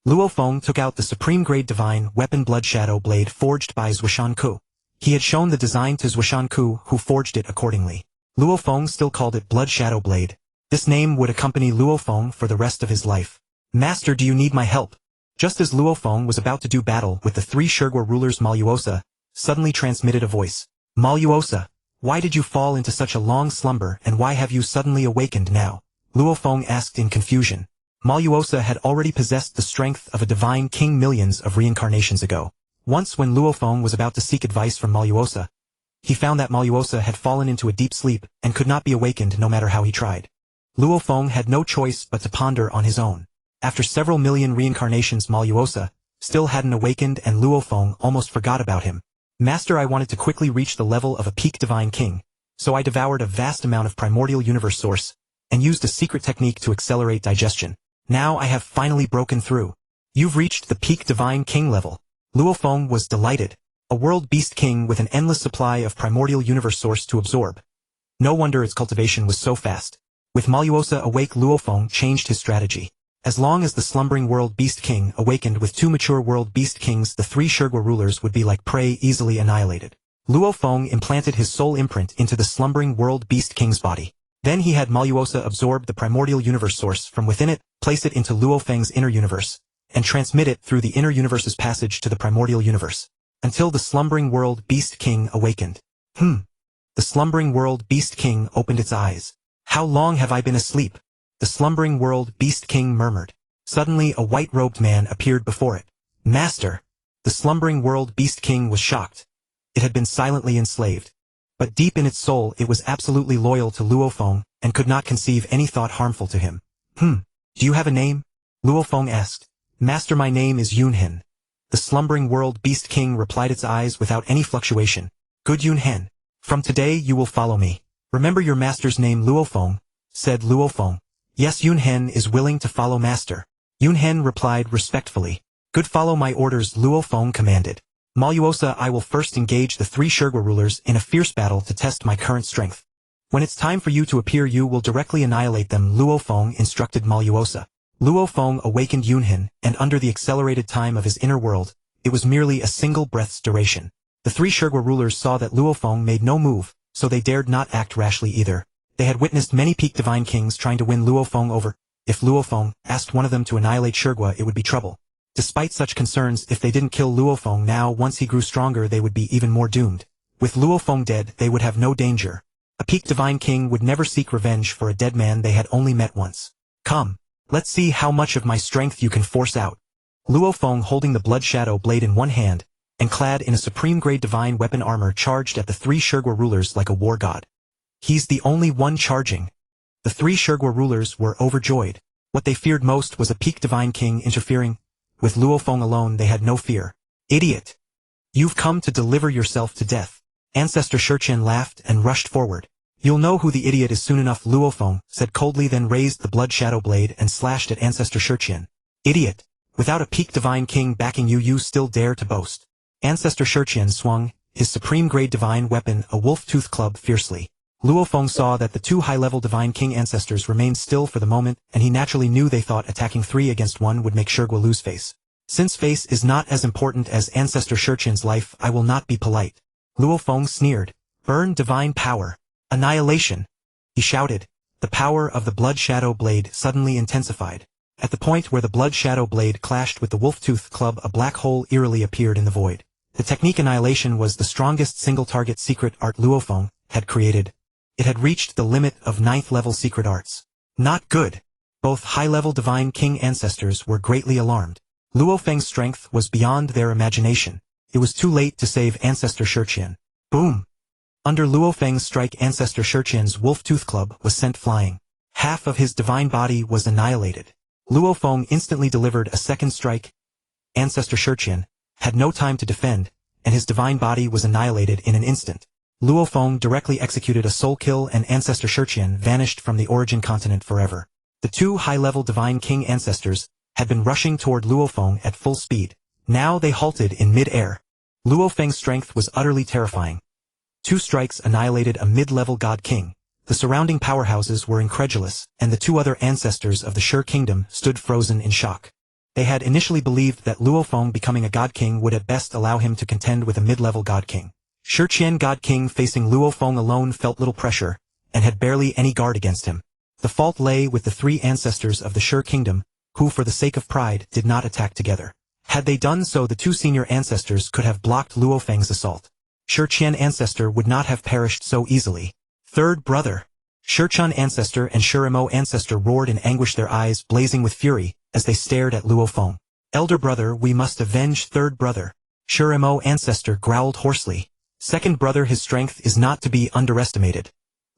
Luo Feng took out the supreme grade divine weapon Blood Shadow Blade forged by Zhuoshan Ku. He had shown the design to Zhuoshan Ku, who forged it accordingly. Luo Feng still called it Blood Shadow Blade. This name would accompany Luo Feng for the rest of his life. Master, do you need my help? Just as Luo Feng was about to do battle with the 3 Shurgwa rulers, Mo Luo Sa suddenly transmitted a voice. Mo Luo Sa, why did you fall into such a long slumber, and why have you suddenly awakened now? Luo Feng asked in confusion. Mo Luo Sa had already possessed the strength of a divine king millions of reincarnations ago. Once when Luo Feng was about to seek advice from Mo Luo Sa, he found that Mo Luo Sa had fallen into a deep sleep and could not be awakened no matter how he tried. Luo Feng had no choice but to ponder on his own. After several million reincarnations, Mo Luo Sa still hadn't awakened, and Luo Feng almost forgot about him. Master, I wanted to quickly reach the level of a peak divine king, so I devoured a vast amount of primordial universe source, and used a secret technique to accelerate digestion. Now I have finally broken through. You've reached the peak divine king level. Luo Feng was delighted. A world beast king with an endless supply of primordial universe source to absorb. No wonder its cultivation was so fast. With Mo Luo Sa awake, Luo Feng changed his strategy. As long as the slumbering world beast king awakened with 2 mature world beast kings, the 3 Shurgwa rulers would be like prey, easily annihilated. Luo Feng implanted his soul imprint into the slumbering world beast king's body. Then he had Mo Luo Sa absorb the primordial universe source from within it, place it into Luo Feng's inner universe, and transmit it through the inner universe's passage to the primordial universe, until the slumbering world beast king awakened. The slumbering world beast king opened its eyes. How long have I been asleep? The slumbering world beast king murmured. Suddenly a white-robed man appeared before it. Master! The slumbering world beast king was shocked. It had been silently enslaved. But deep in its soul it was absolutely loyal to Luo Feng, and could not conceive any thought harmful to him. Do you have a name? Luo Feng asked. Master, my name is Yunhen. The slumbering world beast king replied, its eyes without any fluctuation. Good Yunhen. From today you will follow me. Remember your master's name, Luo Feng, said Luo Feng. Yes, Yunhen is willing to follow master. Yunhen replied respectfully. Good, follow my orders, Luo Feng commanded. Mo Luo Sa, I will first engage the 3 Shurgwa rulers in a fierce battle to test my current strength. When it's time for you to appear, you will directly annihilate them, Luo Feng instructed Mo Luo Sa. Luo Feng awakened Yunhen, and under the accelerated time of his inner world, it was merely a single breath's duration. The 3 Shurgwa rulers saw that Luo Feng made no move, so they dared not act rashly either. They had witnessed many peak divine kings trying to win Luo Feng over. If Luo Feng asked one of them to annihilate Shurgwa, it would be trouble. Despite such concerns, if they didn't kill Luo Feng now, once he grew stronger, they would be even more doomed. With Luo Feng dead, they would have no danger. A peak divine king would never seek revenge for a dead man they had only met once. Come, let's see how much of my strength you can force out. Luo Feng, holding the Blood Shadow Blade in one hand, and clad in a supreme grade divine weapon armor, charged at the 3 Shurgwa rulers like a war god. He's the only one charging. The 3 Shurgwa rulers were overjoyed. What they feared most was a peak divine king interfering. With Luo Feng alone they had no fear. Idiot! You've come to deliver yourself to death. Ancestor Shurqian laughed and rushed forward. You'll know who the idiot is soon enough, Luo Feng said coldly, then raised the Blood Shadow Blade and slashed at Ancestor Shurqian. Idiot! Without a peak divine king backing you, you still dare to boast. Ancestor Shiqian swung his supreme-grade divine weapon, a wolf-tooth club, fiercely. Luo Feng saw that the two high-level divine king ancestors remained still for the moment, and he naturally knew they thought attacking 3 against 1 would make Shirgua lose face. Since face is not as important as Ancestor Shiqian's life, I will not be polite. Luo Feng sneered. Burn divine power. Annihilation! He shouted. The power of the Blood Shadow Blade suddenly intensified. At the point where the Blood Shadow Blade clashed with the Wolf-Tooth Club, a black hole eerily appeared in the void. The technique Annihilation was the strongest single-target secret art Luo Feng had created. It had reached the limit of 9th-level secret arts. Not good. Both high-level divine king ancestors were greatly alarmed. Luo Feng's strength was beyond their imagination. It was too late to save Ancestor Shiqian. Boom! Under Luo Feng's strike, Ancestor Shiqian's Wolf-Tooth Club was sent flying. Half of his divine body was annihilated. Luo Feng instantly delivered a second strike. Ancestor Shiqian had no time to defend, and his divine body was annihilated in an instant. Luo Feng directly executed a soul kill, and Ancestor Shiqian vanished from the origin continent forever. The two high-level divine king ancestors had been rushing toward Luo Feng at full speed. Now they halted in mid-air. Luo Feng's strength was utterly terrifying. 2 strikes annihilated a mid-level god king. The surrounding powerhouses were incredulous, and the 2 other ancestors of the Shi Kingdom stood frozen in shock. They had initially believed that Luo Feng becoming a god king would at best allow him to contend with a mid-level god king. Shiqian God King facing Luo Feng alone felt little pressure, and had barely any guard against him. The fault lay with the 3 ancestors of the Shi Kingdom, who for the sake of pride did not attack together. Had they done so, the 2 senior ancestors could have blocked Luo Feng's assault. Shiqian ancestor would not have perished so easily. Third brother. Shiqian ancestor and Shirimo ancestor roared in anguish, their eyes blazing with fury, as they stared at Luo Feng. Elder brother, we must avenge third brother. Shirimo ancestor growled hoarsely. Second brother, his strength is not to be underestimated.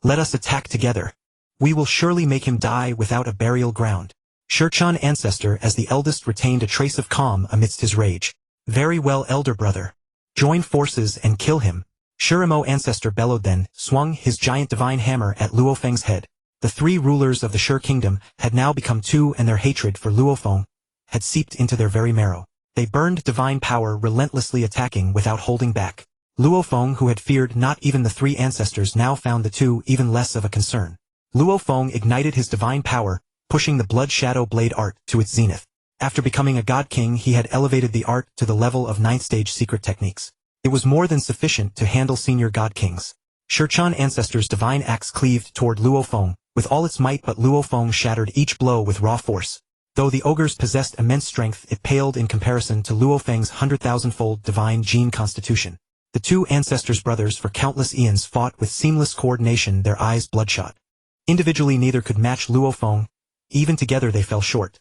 Let us attack together. We will surely make him die without a burial ground. Shiqian ancestor, as the eldest, retained a trace of calm amidst his rage. Very well, elder brother. Join forces and kill him. Shirimo ancestor bellowed, then swung his giant divine hammer at Luo Feng's head. The 3 rulers of the Shi Kingdom had now become 2, and their hatred for Luo Feng had seeped into their very marrow. They burned divine power, relentlessly attacking without holding back. Luo Feng, who had feared not even the 3 ancestors, now found the 2 even less of a concern. Luo Feng ignited his divine power, pushing the Blood Shadow Blade art to its zenith. After becoming a god king, he had elevated the art to the level of 9th stage secret techniques. It was more than sufficient to handle senior god kings. Shiqian ancestor's divine axe cleaved toward Luo Feng with all its might, but Luo Feng shattered each blow with raw force. Though the ogres possessed immense strength, it paled in comparison to Luo Feng's 100,000-fold divine gene constitution. The 2 ancestors' brothers for countless eons fought with seamless coordination, their eyes bloodshot. Individually neither could match Luo Feng. Even together they fell short.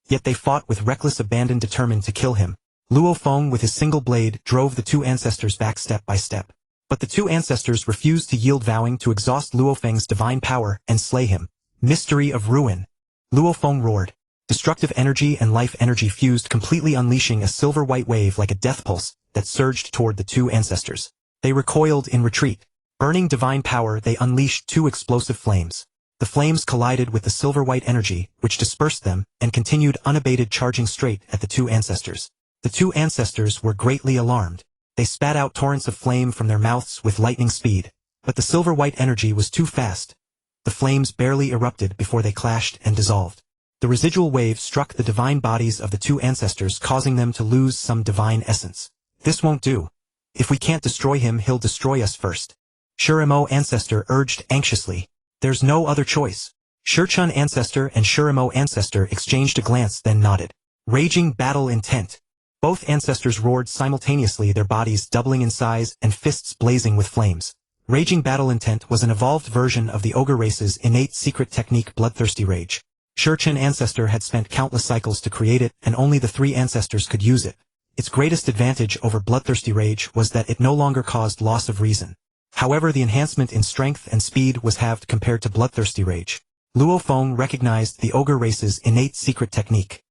Yet they fought with reckless abandon, determined to kill him. Luo Feng with his single blade drove the 2 ancestors back step by step. But the 2 ancestors refused to yield, vowing to exhaust Luo Feng's divine power and slay him. Mystery of ruin. Luo Feng roared. Destructive energy and life energy fused, completely unleashing a silver-white wave like a death pulse that surged toward the 2 ancestors. They recoiled in retreat. Burning divine power, they unleashed 2 explosive flames. The flames collided with the silver-white energy, which dispersed them, and continued unabated, charging straight at the 2 ancestors. The 2 ancestors were greatly alarmed. They spat out torrents of flame from their mouths with lightning speed, but the silver-white energy was too fast. The flames barely erupted before they clashed and dissolved. The residual wave struck the divine bodies of the 2 ancestors, causing them to lose some divine essence. This won't do. If we can't destroy him, he'll destroy us first. Shirimo ancestor urged anxiously. There's no other choice. Shiqian ancestor and Shirimo ancestor exchanged a glance, then nodded. Raging battle intent. Both ancestors roared simultaneously, their bodies doubling in size and fists blazing with flames. Raging battle intent was an evolved version of the ogre race's innate secret technique, bloodthirsty rage. Shiqian ancestor had spent countless cycles to create it, and only the 3 ancestors could use it. Its greatest advantage over bloodthirsty rage was that it no longer caused loss of reason. However, the enhancement in strength and speed was halved compared to bloodthirsty rage. Luo Feng recognized the ogre race's innate secret technique.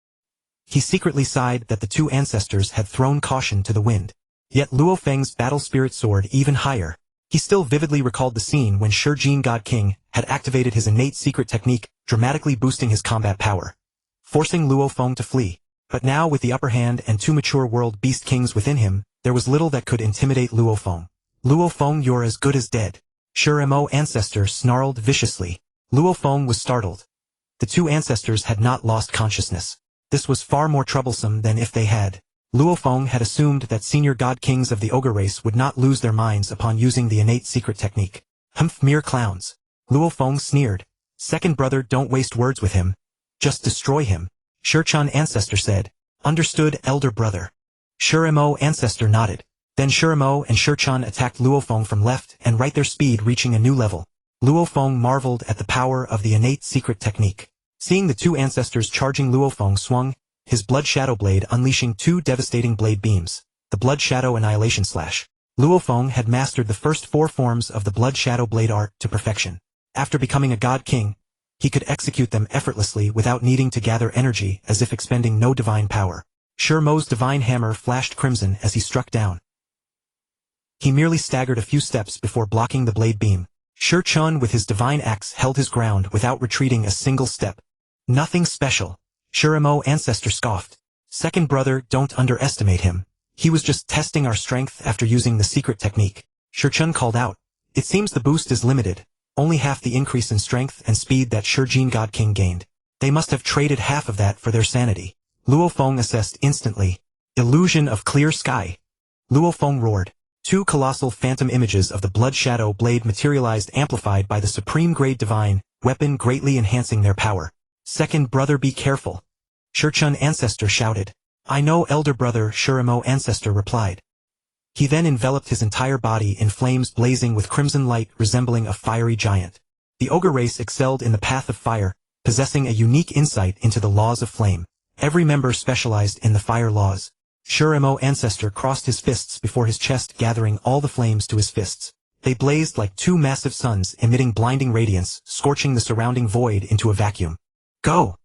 He secretly sighed that the 2 ancestors had thrown caution to the wind. Yet Luo Feng's battle spirit soared even higher. He still vividly recalled the scene when Shi God King had activated his innate secret technique, dramatically boosting his combat power. forcing Luo Feng to flee. But now with the upper hand and two mature world beast kings within him, there was little that could intimidate Luo Feng. Luo Feng, you're as good as dead. Mo ancestor snarled viciously. Luo Feng was startled. The two ancestors had not lost consciousness. This was far more troublesome than if they had. Luo Feng had assumed that senior god kings of the ogre race would not lose their minds upon using the innate secret technique. Humph, mere clowns. Luo Feng sneered. Second brother, don't waste words with him. Just destroy him. Shurchan ancestor said. Understood, elder brother. Mo ancestor nodded. Then Mo and Shurchan attacked Luo Feng from left and right, their speed reaching a new level. Luo Feng marveled at the power of the innate secret technique. Seeing the two ancestors charging, Luo Feng swung his blood shadow blade, unleashing two devastating blade beams. The blood shadow annihilation slash. Luo Feng had mastered the first four forms of the blood shadow blade art to perfection. After becoming a god king, he could execute them effortlessly without needing to gather energy, as if expending no divine power. Mo's divine hammer flashed crimson as he struck down. He merely staggered a few steps before blocking the blade beam. Shurchan with his divine axe held his ground without retreating a single step. Nothing special. Mo ancestor scoffed. Second brother, don't underestimate him. He was just testing our strength after using the secret technique. Shurchan called out. It seems the boost is limited. Only half the increase in strength and speed that Shurjin God King gained. They must have traded half of that for their sanity. Luo Feng assessed instantly. Illusion of clear sky. Luo Feng roared. Two colossal phantom images of the blood shadow blade materialized, amplified by the supreme grade divine weapon, greatly enhancing their power. Second brother, be careful. Shurchan ancestor shouted. I know, elder brother, Mo ancestor replied. He then enveloped his entire body in flames blazing with crimson light, resembling a fiery giant. The ogre race excelled in the path of fire, possessing a unique insight into the laws of flame. Every member specialized in the fire laws. Mo ancestor crossed his fists before his chest, gathering all the flames to his fists. They blazed like two massive suns, emitting blinding radiance, scorching the surrounding void into a vacuum. Go!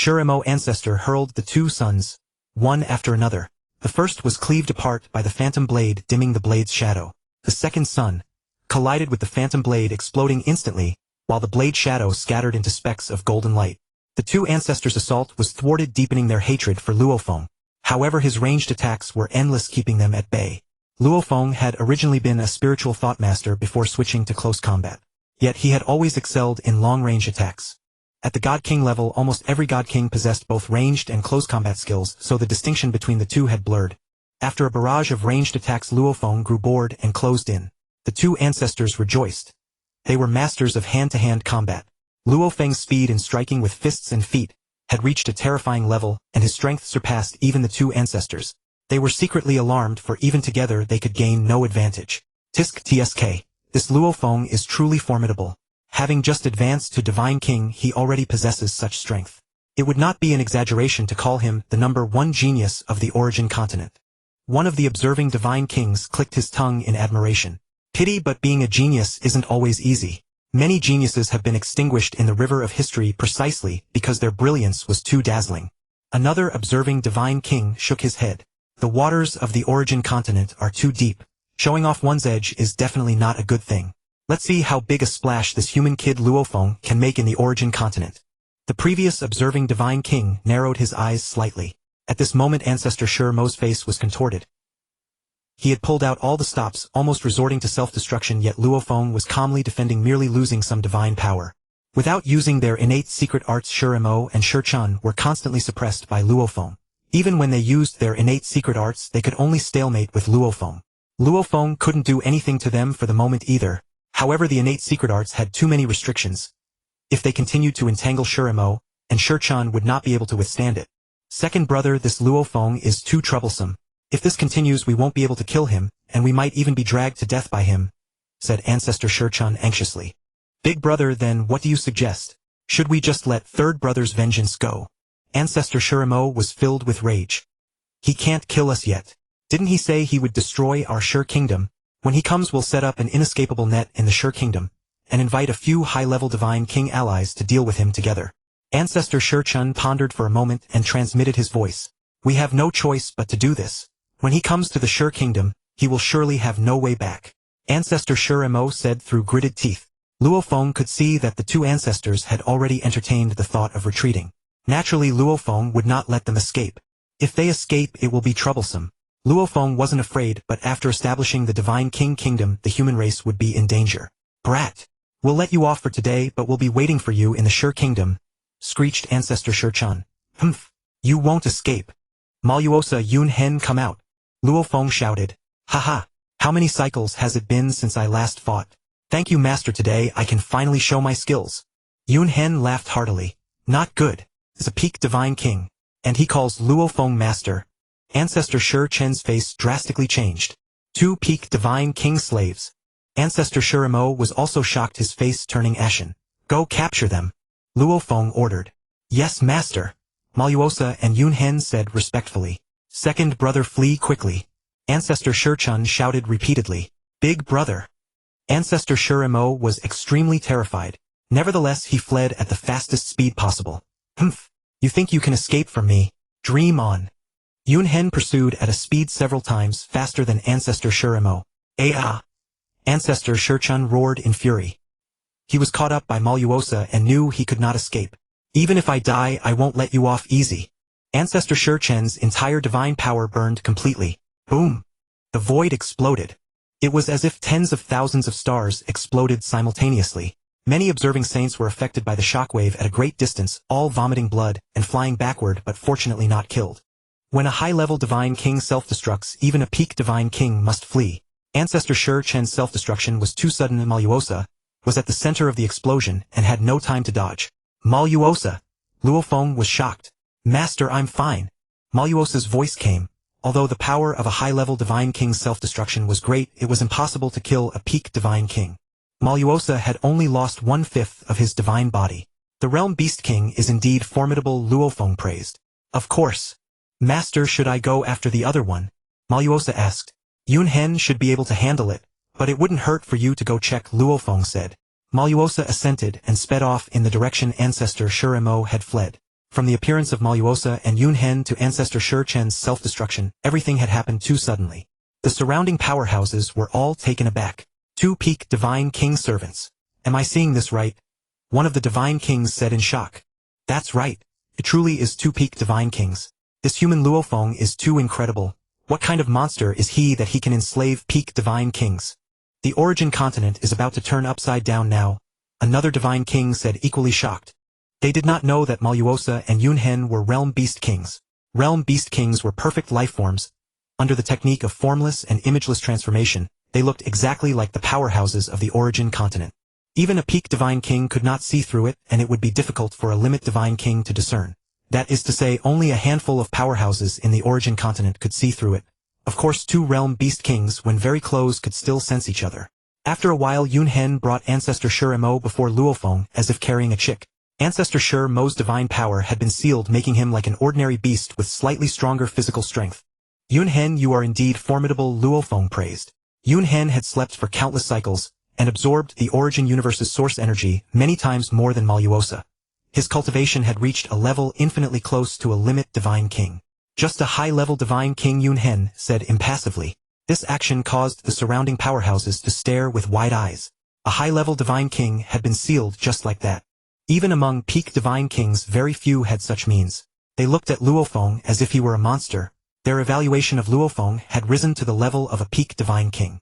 Mo ancestor hurled the two suns, one after another. The first was cleaved apart by the phantom blade, dimming the blade's shadow. The second sun collided with the phantom blade, exploding instantly, while the blade shadow scattered into specks of golden light. The two ancestors' assault was thwarted, deepening their hatred for Luo Feng. However, his ranged attacks were endless, keeping them at bay. Luo Feng had originally been a spiritual thought master before switching to close combat. Yet he had always excelled in long-range attacks. At the God King level, almost every God King possessed both ranged and close combat skills, so the distinction between the two had blurred. After a barrage of ranged attacks, Luo Feng grew bored and closed in. The two ancestors rejoiced. They were masters of hand-to-hand combat. Luo Feng's speed in striking with fists and feet had reached a terrifying level, and his strength surpassed even the two ancestors. They were secretly alarmed, for even together they could gain no advantage. Tisk tsk. This Luo Feng is truly formidable. Having just advanced to Divine King, he already possesses such strength. It would not be an exaggeration to call him the #1 genius of the Origin continent. One of the observing Divine Kings clicked his tongue in admiration. Pity, but being a genius isn't always easy. Many geniuses have been extinguished in the river of history precisely because their brilliance was too dazzling. Another observing Divine King shook his head. The waters of the Origin continent are too deep. Showing off one's edge is definitely not a good thing. Let's see how big a splash this human kid Luo Feng can make in the Origin continent. The previous observing Divine King narrowed his eyes slightly. At this moment, Ancestor Mo's face was contorted. He had pulled out all the stops, almost resorting to self-destruction, yet Luo Feng was calmly defending, merely losing some divine power. Without using their innate secret arts, Mo and Shurchan were constantly suppressed by Luo Feng. Even when they used their innate secret arts, they could only stalemate with Luo Feng. Luo Feng couldn't do anything to them for the moment either. However, the innate secret arts had too many restrictions. If they continued to entangle Mo and Shurchan would not be able to withstand it. Second brother, this Luo Feng is too troublesome. If this continues, we won't be able to kill him, and we might even be dragged to death by him, said Ancestor Shurchan anxiously. Big brother, then what do you suggest? Should we just let third brother's vengeance go? Ancestor Mo was filled with rage. He can't kill us yet. Didn't he say he would destroy our Shur kingdom? When he comes, we'll set up an inescapable net in the Shur kingdom, and invite a few high-level Divine King allies to deal with him together. Ancestor Shurchan pondered for a moment and transmitted his voice. We have no choice but to do this. When he comes to the Shur kingdom, he will surely have no way back. Ancestor Mo said through gritted teeth. Luo Feng could see that the two ancestors had already entertained the thought of retreating. Naturally Luo Feng would not let them escape. If they escape it will be troublesome. Luo Feng wasn't afraid, but after establishing the Divine King Kingdom the human race would be in danger. Brat! We'll let you off for today, but we'll be waiting for you in the Shi Kingdom, screeched Ancestor Shi Chun. Humph! You won't escape. Mo Luo Sa Yun Hen, come out. Luo Feng shouted. Haha! How many cycles has it been since I last fought? Thank you master, today I can finally show my skills. Yun Hen laughed heartily. Not good. Is a peak Divine King. And he calls Luo Feng master. Ancestor Shi Chen's face drastically changed. 2 peak Divine King slaves. Ancestor Shirimo was also shocked, his face turning ashen. Go capture them. Luo Feng ordered. Yes master. Mo Luo Sa and Yun Hen said respectfully. Second brother, flee quickly. Ancestor Shi Chun shouted repeatedly. Big brother. Ancestor Shirimo was extremely terrified. Nevertheless he fled at the fastest speed possible. Humph! You think you can escape from me? Dream on. Yun Hen pursued at a speed several times faster than Ancestor Shirimo. Ah! Ancestor Shi Chun roared in fury. He was caught up by Mo Luo Sa and knew he could not escape. Even if I die I won't let you off easy. Ancestor Shi Chen's entire divine power burned completely. Boom! The void exploded. It was as if tens of thousands of stars exploded simultaneously. Many observing saints were affected by the shockwave at a great distance, all vomiting blood and flying backward, but fortunately not killed. When a high-level Divine King self-destructs, even a peak Divine King must flee. Ancestor Shi Chen's self-destruction was too sudden, and Mo Luo Sa was at the center of the explosion and had no time to dodge. Mo Luo Sa! Luo Feng was shocked. Master, I'm fine. Mo Luo Sa's voice came. Although the power of a high-level Divine King's self-destruction was great, it was impossible to kill a peak Divine King. Mo Luo Sa had only lost 1/5 of his divine body. The Realm Beast King is indeed formidable, Luo Feng praised. Of course. Master, should I go after the other one? Mo Luo Sa asked. Yun Hen should be able to handle it, but it wouldn't hurt for you to go check, Luo Feng said. Mo Luo Sa assented and sped off in the direction Ancestor Shirimo had fled. From the appearance of Mo Luo Sa and Yun Hen to Ancestor Shi Chen's self-destruction, everything had happened too suddenly. The surrounding powerhouses were all taken aback. 2 peak Divine King servants. Am I seeing this right? One of the Divine Kings said in shock. That's right. It truly is 2 peak Divine Kings. This human Luo Feng is too incredible. What kind of monster is he that he can enslave peak Divine Kings? The origin continent is about to turn upside down now. Another Divine King said, equally shocked. They did not know that Mo Luo Sa and Yun Hen were Realm Beast Kings. Realm Beast Kings were perfect life forms. Under the technique of formless and imageless transformation, they looked exactly like the powerhouses of the origin continent. Even a peak Divine King could not see through it, and it would be difficult for a limit Divine King to discern. That is to say, only a handful of powerhouses in the origin continent could see through it. Of course 2 Realm Beast Kings, when very close, could still sense each other. After a while Yun Hen brought Ancestor Shirimo before Luo Feng as if carrying a chick. Ancestor Shirimo's divine power had been sealed, making him like an ordinary beast with slightly stronger physical strength. Yun Hen, you are indeed formidable, Luo Feng praised. Yun Hen had slept for countless cycles, and absorbed the origin universe's source energy many times more than Mo Luo Sa. His cultivation had reached a level infinitely close to a limit Divine King. Just a high-level Divine King, Yun Hen said impassively. This action caused the surrounding powerhouses to stare with wide eyes. A high-level Divine King had been sealed just like that. Even among peak Divine Kings very few had such means. They looked at Luo Feng as if he were a monster. Their evaluation of Luo Feng had risen to the level of a peak Divine King.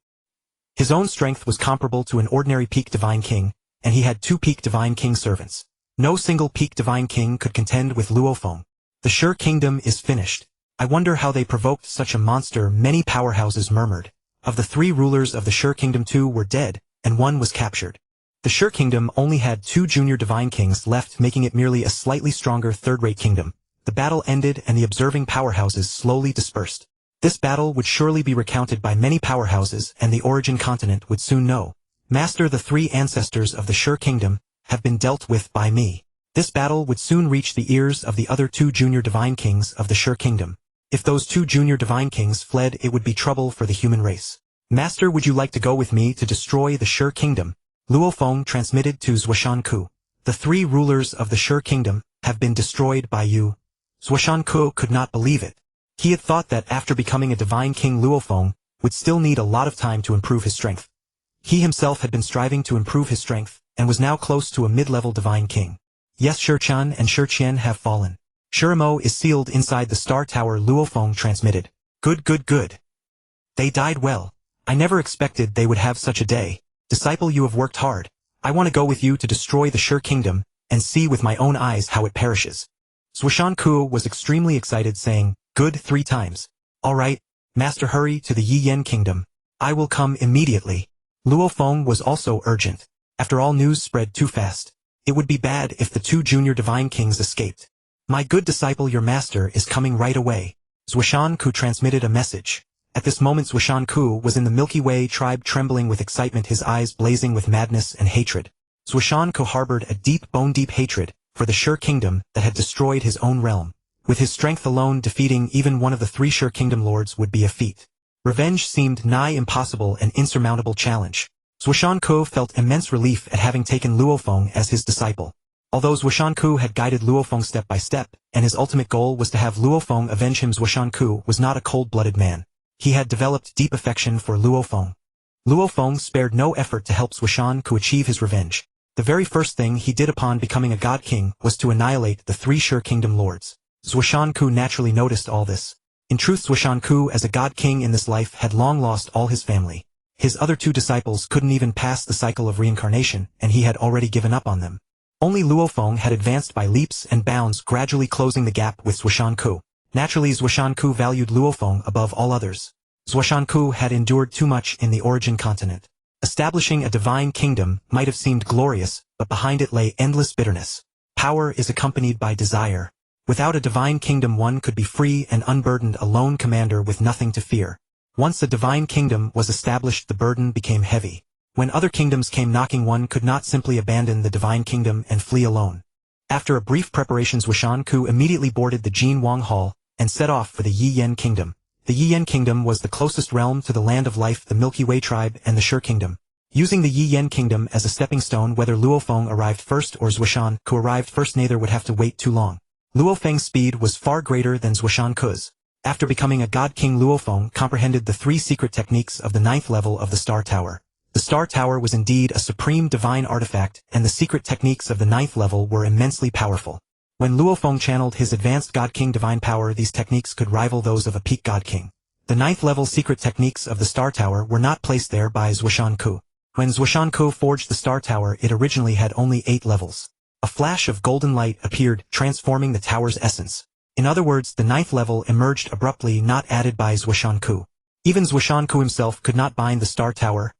His own strength was comparable to an ordinary peak Divine King, and he had 2 peak Divine King servants. No single peak Divine King could contend with Luo Feng. The Shi Kingdom is finished. I wonder how they provoked such a monster, many powerhouses murmured. Of the 3 rulers of the Shi Kingdom, 2 were dead, and 1 was captured. The Shi Kingdom only had 2 junior Divine Kings left, making it merely a slightly stronger third-rate kingdom. The battle ended and the observing powerhouses slowly dispersed. This battle would surely be recounted by many powerhouses, and the origin continent would soon know. Master, the 3 ancestors of the Shi Kingdom have been dealt with by me. This battle would soon reach the ears of the other 2 junior Divine Kings of the Shi Kingdom. If those 2 junior Divine Kings fled, it would be trouble for the human race. Master, would you like to go with me to destroy the Shi Kingdom? Luo Feng transmitted to Zhuoshanku. The 3 rulers of the Shi Kingdom have been destroyed by you. Zhuoshanku could not believe it. He had thought that after becoming a Divine King, Luo Feng would still need a lot of time to improve his strength. He himself had been striving to improve his strength, and was now close to a mid-level Divine King. Yes, Shurchan and Shurqian have fallen. Shurimo is sealed inside the Star Tower, Luo Feng transmitted. Good. They died well. I never expected they would have such a day. Disciple, you have worked hard. I want to go with you to destroy the Shur kingdom, and see with my own eyes how it perishes. Zhuoshan Ku was extremely excited, saying, good 3 times. Alright, Master, hurry to the Yi Yen kingdom. I will come immediately. Luo Feng was also urgent. After all, news spread too fast. It would be bad if the 2 junior divine kings escaped. My good disciple, your master is coming right away. Zhuoshan Ku transmitted a message. At this moment Zhuoshan Ku was in the Milky Way tribe, trembling with excitement, his eyes blazing with madness and hatred. Zhuoshan Ku harbored a deep, bone-deep hatred for the Shur kingdom that had destroyed his own realm. With his strength alone, defeating even one of the 3 Shur kingdom lords would be a feat. Revenge seemed nigh impossible, an insurmountable challenge. Zhuoshan Ku felt immense relief at having taken Luo Feng as his disciple. Although Zhuoshan Ku had guided Luo Feng step by step, and his ultimate goal was to have Luo Feng avenge him, Zhuoshan Ku was not a cold-blooded man. He had developed deep affection for Luo Feng. Luo Feng spared no effort to help Zhuoshan Ku achieve his revenge. The very first thing he did upon becoming a god king was to annihilate the 3 Shur kingdom lords. Zhuoshan Ku naturally noticed all this. In truth, Zhuoshan Ku as a god king in this life had long lost all his family. His other 2 disciples couldn't even pass the cycle of reincarnation, and he had already given up on them. Only Luo Feng had advanced by leaps and bounds, gradually closing the gap with Zhuoshan Ku. Naturally, Zhuoshan Ku valued Luo Feng above all others. Zhuoshan Ku had endured too much in the origin continent. Establishing a divine kingdom might have seemed glorious, but behind it lay endless bitterness. Power is accompanied by desire. Without a divine kingdom, one could be free and unburdened, a lone commander with nothing to fear. Once a divine kingdom was established, the burden became heavy. When other kingdoms came knocking, one could not simply abandon the divine kingdom and flee alone. After a brief preparation, Zhuoshan Ku immediately boarded the Jin Wang Hall and set off for the Yi Yen kingdom. The Yi Yen kingdom was the closest realm to the land of life, the Milky Way tribe, and the Shur kingdom. Using the Yi Yen kingdom as a stepping stone, whether Luo Feng arrived first or Zhuoshan Ku arrived first, neither would have to wait too long. Luo Feng's speed was far greater than Zhuoshan Ku's. After becoming a god king, Luo Feng comprehended the 3 secret techniques of the 9th level of the Star Tower. The Star Tower was indeed a supreme divine artifact, and the secret techniques of the 9th level were immensely powerful. When Luo Feng channeled his advanced God King divine power, these techniques could rival those of a peak God King. The 9th level secret techniques of the Star Tower were not placed there by Zhuoshan Ku. When Zhuoshan Ku forged the Star Tower, it originally had only 8 levels. A flash of golden light appeared, transforming the tower's essence. In other words, the 9th level emerged abruptly, not added by Zhuoshan Ku. Even Zhuoshan Ku himself could not bind the Star Tower.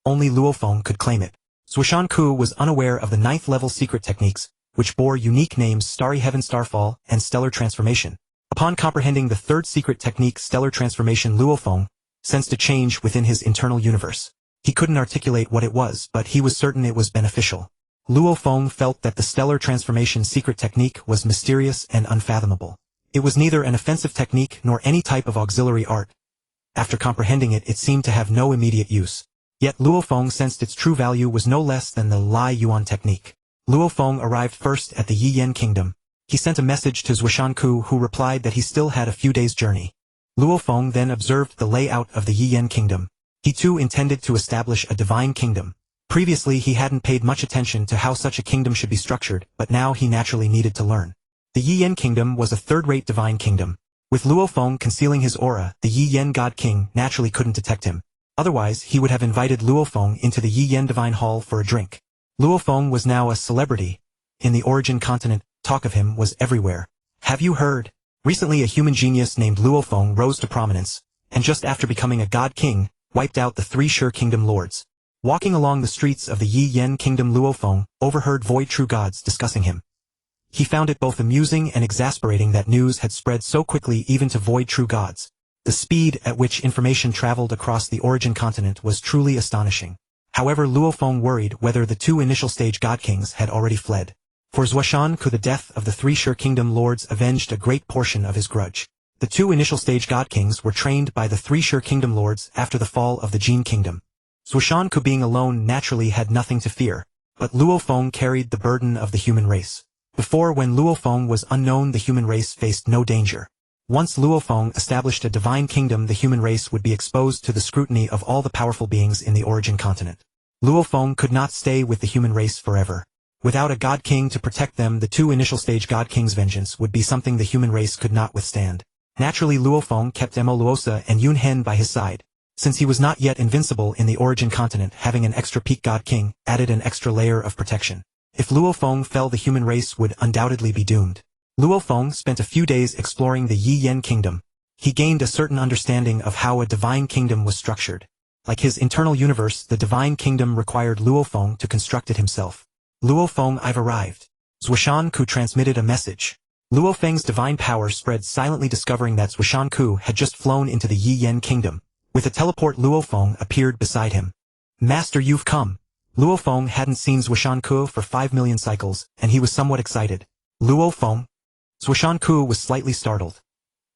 Only Luo Feng could claim it. Zhuoshan Ku was unaware of the 9th level secret techniques, which bore unique names: Starry Heaven, Starfall, and Stellar Transformation. Upon comprehending the 3rd secret technique, Stellar Transformation, Luo Feng sensed a change within his internal universe. He couldn't articulate what it was, but he was certain it was beneficial. Luo Feng felt that the Stellar Transformation secret technique was mysterious and unfathomable. It was neither an offensive technique nor any type of auxiliary art. After comprehending it, it seemed to have no immediate use. Yet Luo Feng sensed its true value was no less than the Lai Yuan technique. Luo Feng arrived first at the Yi Yen kingdom. He sent a message to Zhuoshan Ku, who replied that he still had a few days' journey. Luo Feng then observed the layout of the Yi Yen kingdom. He too intended to establish a divine kingdom. Previously he hadn't paid much attention to how such a kingdom should be structured, but now he naturally needed to learn. The Yi Yen kingdom was a third-rate divine kingdom. With Luo Feng concealing his aura, the Yi Yen God King naturally couldn't detect him. Otherwise, he would have invited Luo Feng into the Yi Yen Divine Hall for a drink. Luo Feng was now a celebrity. In the origin continent, talk of him was everywhere. Have you heard? Recently a human genius named Luo Feng rose to prominence, and just after becoming a god king, wiped out the 3 Shur kingdom lords. Walking along the streets of the Yi Yen kingdom, Luo Feng overheard Void True Gods discussing him. He found it both amusing and exasperating that news had spread so quickly even to Void True Gods. The speed at which information traveled across the origin continent was truly astonishing. However, Luo Feng worried whether the 2 initial stage god kings had already fled. For Zhuoshan Ku, the death of the 3 Shur kingdom lords avenged a great portion of his grudge. The 2 initial stage god kings were trained by the 3 Shur kingdom lords after the fall of the Jin kingdom. Zhuoshan Ku being alone naturally had nothing to fear, but Luo Feng carried the burden of the human race. Before, when Luo Feng was unknown, the human race faced no danger. Once Luo Feng established a divine kingdom, the human race would be exposed to the scrutiny of all the powerful beings in the origin continent. Luo Feng could not stay with the human race forever. Without a God King to protect them, the two initial stage God Kings' vengeance would be something the human race could not withstand. Naturally, Luo Feng kept Mo Luo Sa and Yun Hen by his side. Since he was not yet invincible in the origin continent, having an extra peak God King added an extra layer of protection. If Luo Feng fell, the human race would undoubtedly be doomed. Luo Feng spent a few days exploring the Yi Yen kingdom. He gained a certain understanding of how a divine kingdom was structured. Like his internal universe, the divine kingdom required Luo Feng to construct it himself. Luo Feng, I've arrived. Zhuoshan Ku transmitted a message. Luo Feng's divine power spread silently, discovering that Zhuoshan Ku had just flown into the Yi Yen kingdom. With a teleport, Luo Feng appeared beside him. Master, you've come. Luo Feng hadn't seen Zhuoshan Ku for 5 million cycles, and he was somewhat excited. Luo Feng? Zhuoshan Ku was slightly startled.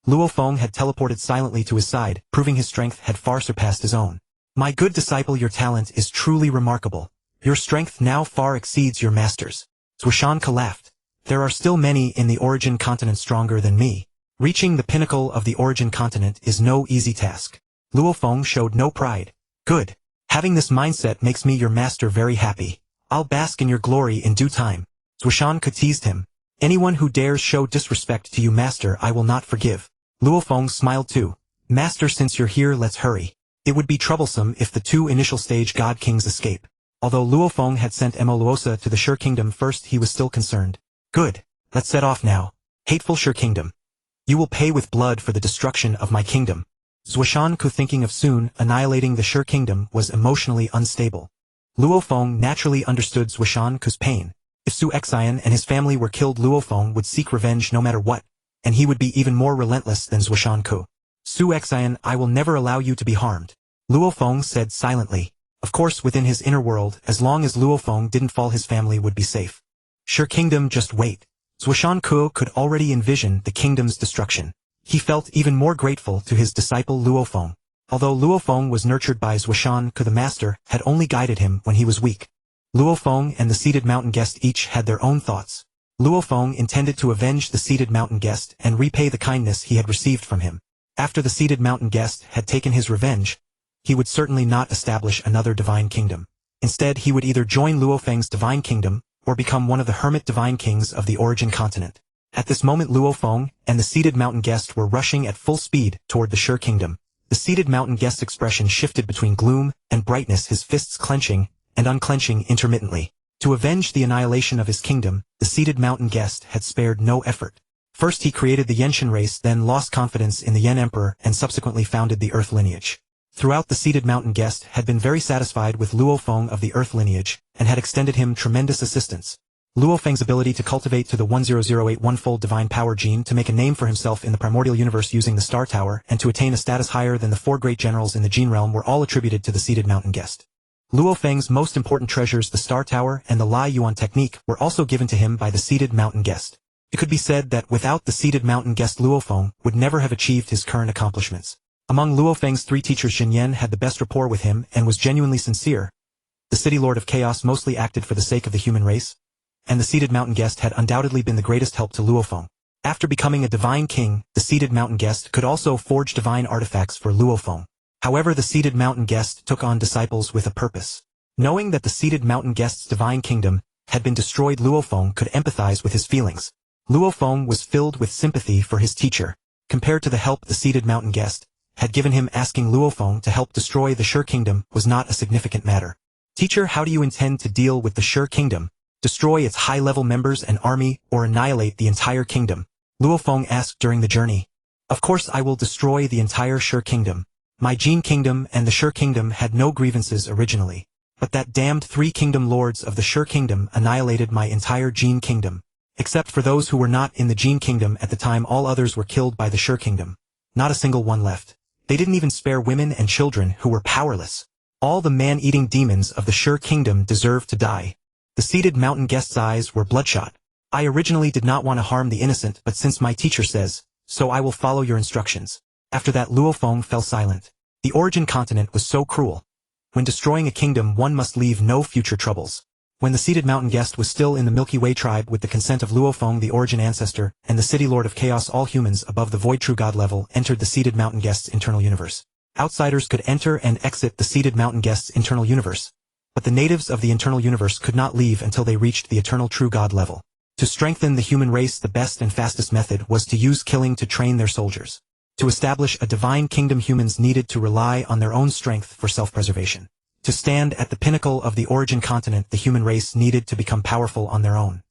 Luo Feng had teleported silently to his side, proving his strength had far surpassed his own. My good disciple, your talent is truly remarkable. Your strength now far exceeds your master's. Zhuoshan Ku laughed. There are still many in the origin continent stronger than me. Reaching the pinnacle of the origin continent is no easy task. Luo Feng showed no pride. Good. Having this mindset makes me your master very happy. I'll bask in your glory in due time. Zhuoshan Ku teased him. Anyone who dares show disrespect to you, master, I will not forgive. Luo Feng smiled too. Master, since you're here, let's hurry. It would be troublesome if the two initial stage God Kings escape. Although Luo Feng had sent Mo Luo Sa to the Sure Kingdom first, he was still concerned. Good. Let's set off now. Hateful Sure Kingdom. You will pay with blood for the destruction of my kingdom. Zhuoshan Ku, thinking of soon annihilating the Sure Kingdom, was emotionally unstable. Luo Feng naturally understood Zhuoshan Ku's pain. If Su Xian and his family were killed, Luo Feng would seek revenge no matter what, and he would be even more relentless than Zhuoshan Ku. Su Xian, I will never allow you to be harmed. Luo Feng said silently. Of course, within his inner world, as long as Luo Feng didn't fall, his family would be safe. Sure Kingdom, just wait. Zhuoshan Ku could already envision the kingdom's destruction. He felt even more grateful to his disciple Luo Feng. Although Luo Feng was nurtured by Zhuoshan Ku, the master had only guided him when he was weak. Luo Feng and the seated mountain guest each had their own thoughts. Luo Feng intended to avenge the seated mountain guest and repay the kindness he had received from him. After the seated mountain guest had taken his revenge, he would certainly not establish another divine kingdom. Instead, he would either join Luo Feng's divine kingdom, or become one of the hermit divine kings of the origin continent. At this moment, Luo Feng and the seated mountain guest were rushing at full speed toward the Sure Kingdom. The seated mountain guest's expression shifted between gloom and brightness, his fists clenching and unclenching intermittently. To avenge the annihilation of his kingdom, the seated mountain guest had spared no effort. First he created the Yenshin race, then lost confidence in the Yen Emperor, and subsequently founded the Earth lineage. Throughout, the seated mountain guest had been very satisfied with Luo Feng of the Earth lineage, and had extended him tremendous assistance. Luo Feng's ability to cultivate to the 1008 one-fold divine power gene, to make a name for himself in the primordial universe using the Star Tower, and to attain a status higher than the 4 great generals in the gene realm, were all attributed to the seated mountain guest. Luo Feng's most important treasures, the Star Tower and the Lai Yuan technique, were also given to him by the seated mountain guest. It could be said that without the seated mountain guest, Luo Feng would never have achieved his current accomplishments. Among Luo Feng's 3 teachers, Jin Yen had the best rapport with him and was genuinely sincere. The City Lord of Chaos mostly acted for the sake of the human race, and the seated mountain guest had undoubtedly been the greatest help to Luo Feng. After becoming a divine king, the seated mountain guest could also forge divine artifacts for Luo Feng. However, the seated mountain guest took on disciples with a purpose. Knowing that the seated mountain guest's divine kingdom had been destroyed, Luo Feng could empathize with his feelings. Luo Feng was filled with sympathy for his teacher. Compared to the help the seated mountain guest had given him, asking Luo Feng to help destroy the Sure Kingdom was not a significant matter. Teacher, how do you intend to deal with the Sure Kingdom? Destroy its high-level members and army, or annihilate the entire kingdom? Luo Feng asked during the journey. Of course I will destroy the entire Sure Kingdom. My Gene Kingdom and the Sure Kingdom had no grievances originally. But that damned 3 kingdom lords of the Sure Kingdom annihilated my entire Gene Kingdom. Except for those who were not in the Gene Kingdom at the time, all others were killed by the Sure Kingdom. Not a single one left. They didn't even spare women and children who were powerless. All the man-eating demons of the Sure Kingdom deserve to die. The seated mountain guest's eyes were bloodshot. I originally did not want to harm the innocent, but since my teacher says, so I will follow your instructions. After that, Luo Feng fell silent. The origin continent was so cruel. When destroying a kingdom, one must leave no future troubles. When the seated mountain guest was still in the Milky Way tribe, with the consent of Luo Feng, the origin ancestor, and the City Lord of Chaos, all humans above the Void True God level entered the seated mountain guest's internal universe. Outsiders could enter and exit the seated mountain guest's internal universe, but the natives of the internal universe could not leave until they reached the eternal true God level. To strengthen the human race, the best and fastest method was to use killing to train their soldiers. To establish a divine kingdom, humans needed to rely on their own strength for self-preservation. To stand at the pinnacle of the origin continent, the human race needed to become powerful on their own.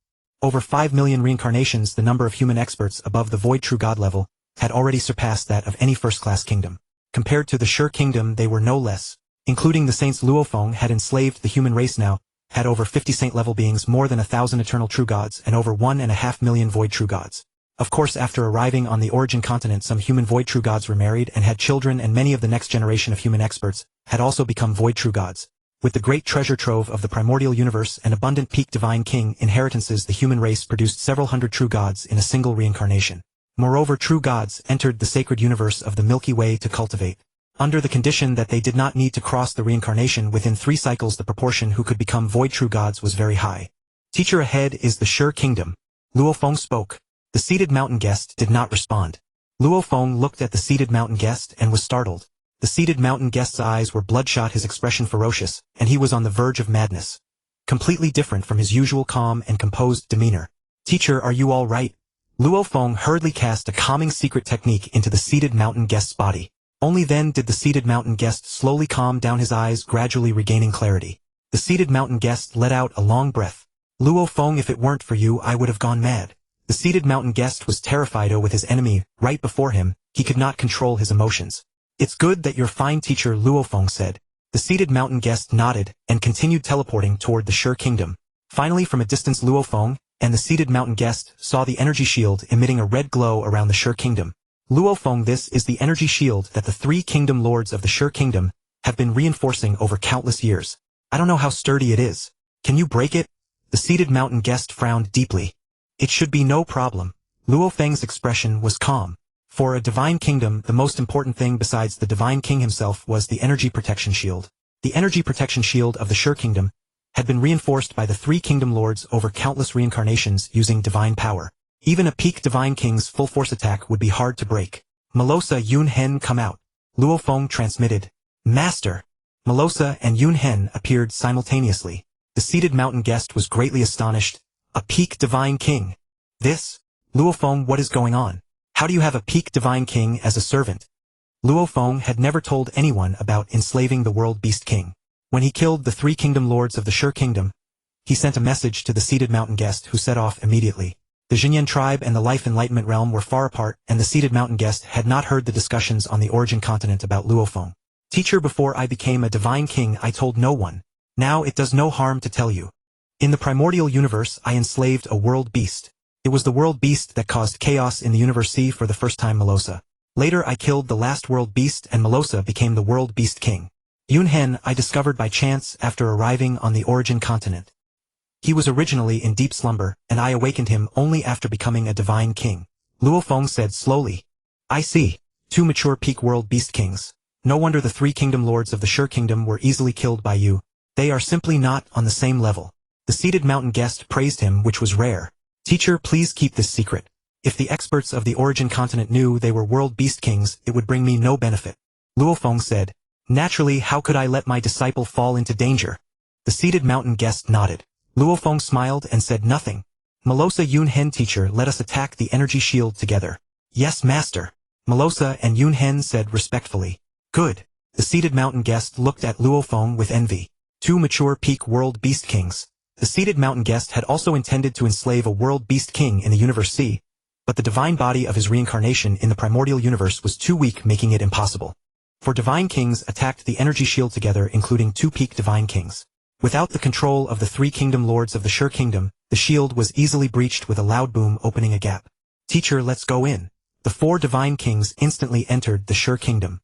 Over 5 million reincarnations, the number of human experts above the void true God level, had already surpassed that of any first-class kingdom. Compared to the Sure Kingdom, they were no less. Including the saints, Luo Feng had enslaved the human race now, had over 50 saint-level beings, more than 1,000 eternal true gods, and over 1.5 million void true gods. Of course, after arriving on the origin continent, some human void true gods remarried and had children, and many of the next generation of human experts had also become void true gods. With the great treasure trove of the primordial universe and abundant peak divine king inheritances, the human race produced several hundred true gods in a single reincarnation. Moreover, true gods entered the sacred universe of the Milky Way to cultivate. Under the condition that they did not need to cross the reincarnation within 3 cycles, the proportion who could become void true gods was very high. Teacher, ahead is the Sure Kingdom. Luo Feng spoke. The seated mountain guest did not respond. Luo Feng looked at the seated mountain guest and was startled. The seated mountain guest's eyes were bloodshot, his expression ferocious, and he was on the verge of madness. Completely different from his usual calm and composed demeanor. Teacher, are you all right? Luo Feng hurriedly cast a calming secret technique into the seated mountain guest's body. Only then did the seated mountain guest slowly calm down, his eyes gradually regaining clarity. The seated mountain guest let out a long breath. Luo Feng, if it weren't for you, I would have gone mad. The seated mountain guest was terrified with his enemy right before him. He could not control his emotions. It's good that you're fine, teacher, Luo Feng said. The seated mountain guest nodded and continued teleporting toward the Sure Kingdom. Finally, from a distance, Luo Feng and the seated mountain guest saw the energy shield emitting a red glow around the Sure Kingdom. Luo Feng, this is the energy shield that the 3 kingdom lords of the Sure Kingdom have been reinforcing over countless years. I don't know how sturdy it is. Can you break it? The seated mountain guest frowned deeply. It should be no problem. Luo Feng's expression was calm. For a divine kingdom, the most important thing besides the divine king himself was the energy protection shield. The energy protection shield of the Sure Kingdom had been reinforced by the 3 kingdom lords over countless reincarnations using divine power. Even a peak divine king's full force attack would be hard to break. Mo Luo Sa, Yun Hen, come out. Luo Feng transmitted. Master. Mo Luo Sa and Yun Hen appeared simultaneously. The seated mountain guest was greatly astonished. A peak divine king. This? Luo Feng, what is going on? How do you have a peak divine king as a servant? Luo Feng had never told anyone about enslaving the world beast king. When he killed the 3 kingdom lords of the Sure Kingdom, he sent a message to the seated mountain guest, who set off immediately. The Xinyan tribe and the Life Enlightenment realm were far apart, and the seated mountain guest had not heard the discussions on the origin continent about Luo Feng. Teacher, before I became a divine king, I told no one. Now it does no harm to tell you. In the primordial universe, I enslaved a world beast. It was the world beast that caused chaos in the universe. See, for the first time, Mo Luo Sa. Later, I killed the last world beast, and Mo Luo Sa became the world beast king. Yun Hen I discovered by chance after arriving on the origin continent. He was originally in deep slumber, and I awakened him only after becoming a divine king. Luo Feng said slowly. I see. 2 mature peak world beast kings. No wonder the 3 kingdom lords of the Sure Kingdom were easily killed by you. They are simply not on the same level. The seated mountain guest praised him, which was rare. Teacher, please keep this secret. If the experts of the origin continent knew they were world beast kings, it would bring me no benefit. Luo Feng said. Naturally, how could I let my disciple fall into danger? The seated mountain guest nodded. Luo Feng smiled and said nothing. Mo Luo Sa, Yun Hen, teacher, let us attack the energy shield together. Yes, master. Mo Luo Sa and Yun Hen said respectfully. Good. The seated mountain guest looked at Luo Feng with envy. 2 mature peak world beast kings. The seated mountain guest had also intended to enslave a world beast king in the universe C, but the divine body of his reincarnation in the primordial universe was too weak, making it impossible. For divine kings attacked the energy shield together, including 2 peak divine kings. Without the control of the 3 kingdom lords of the Sure Kingdom, the shield was easily breached with a loud boom, opening a gap. Teacher, let's go in. The 4 divine kings instantly entered the Sure Kingdom.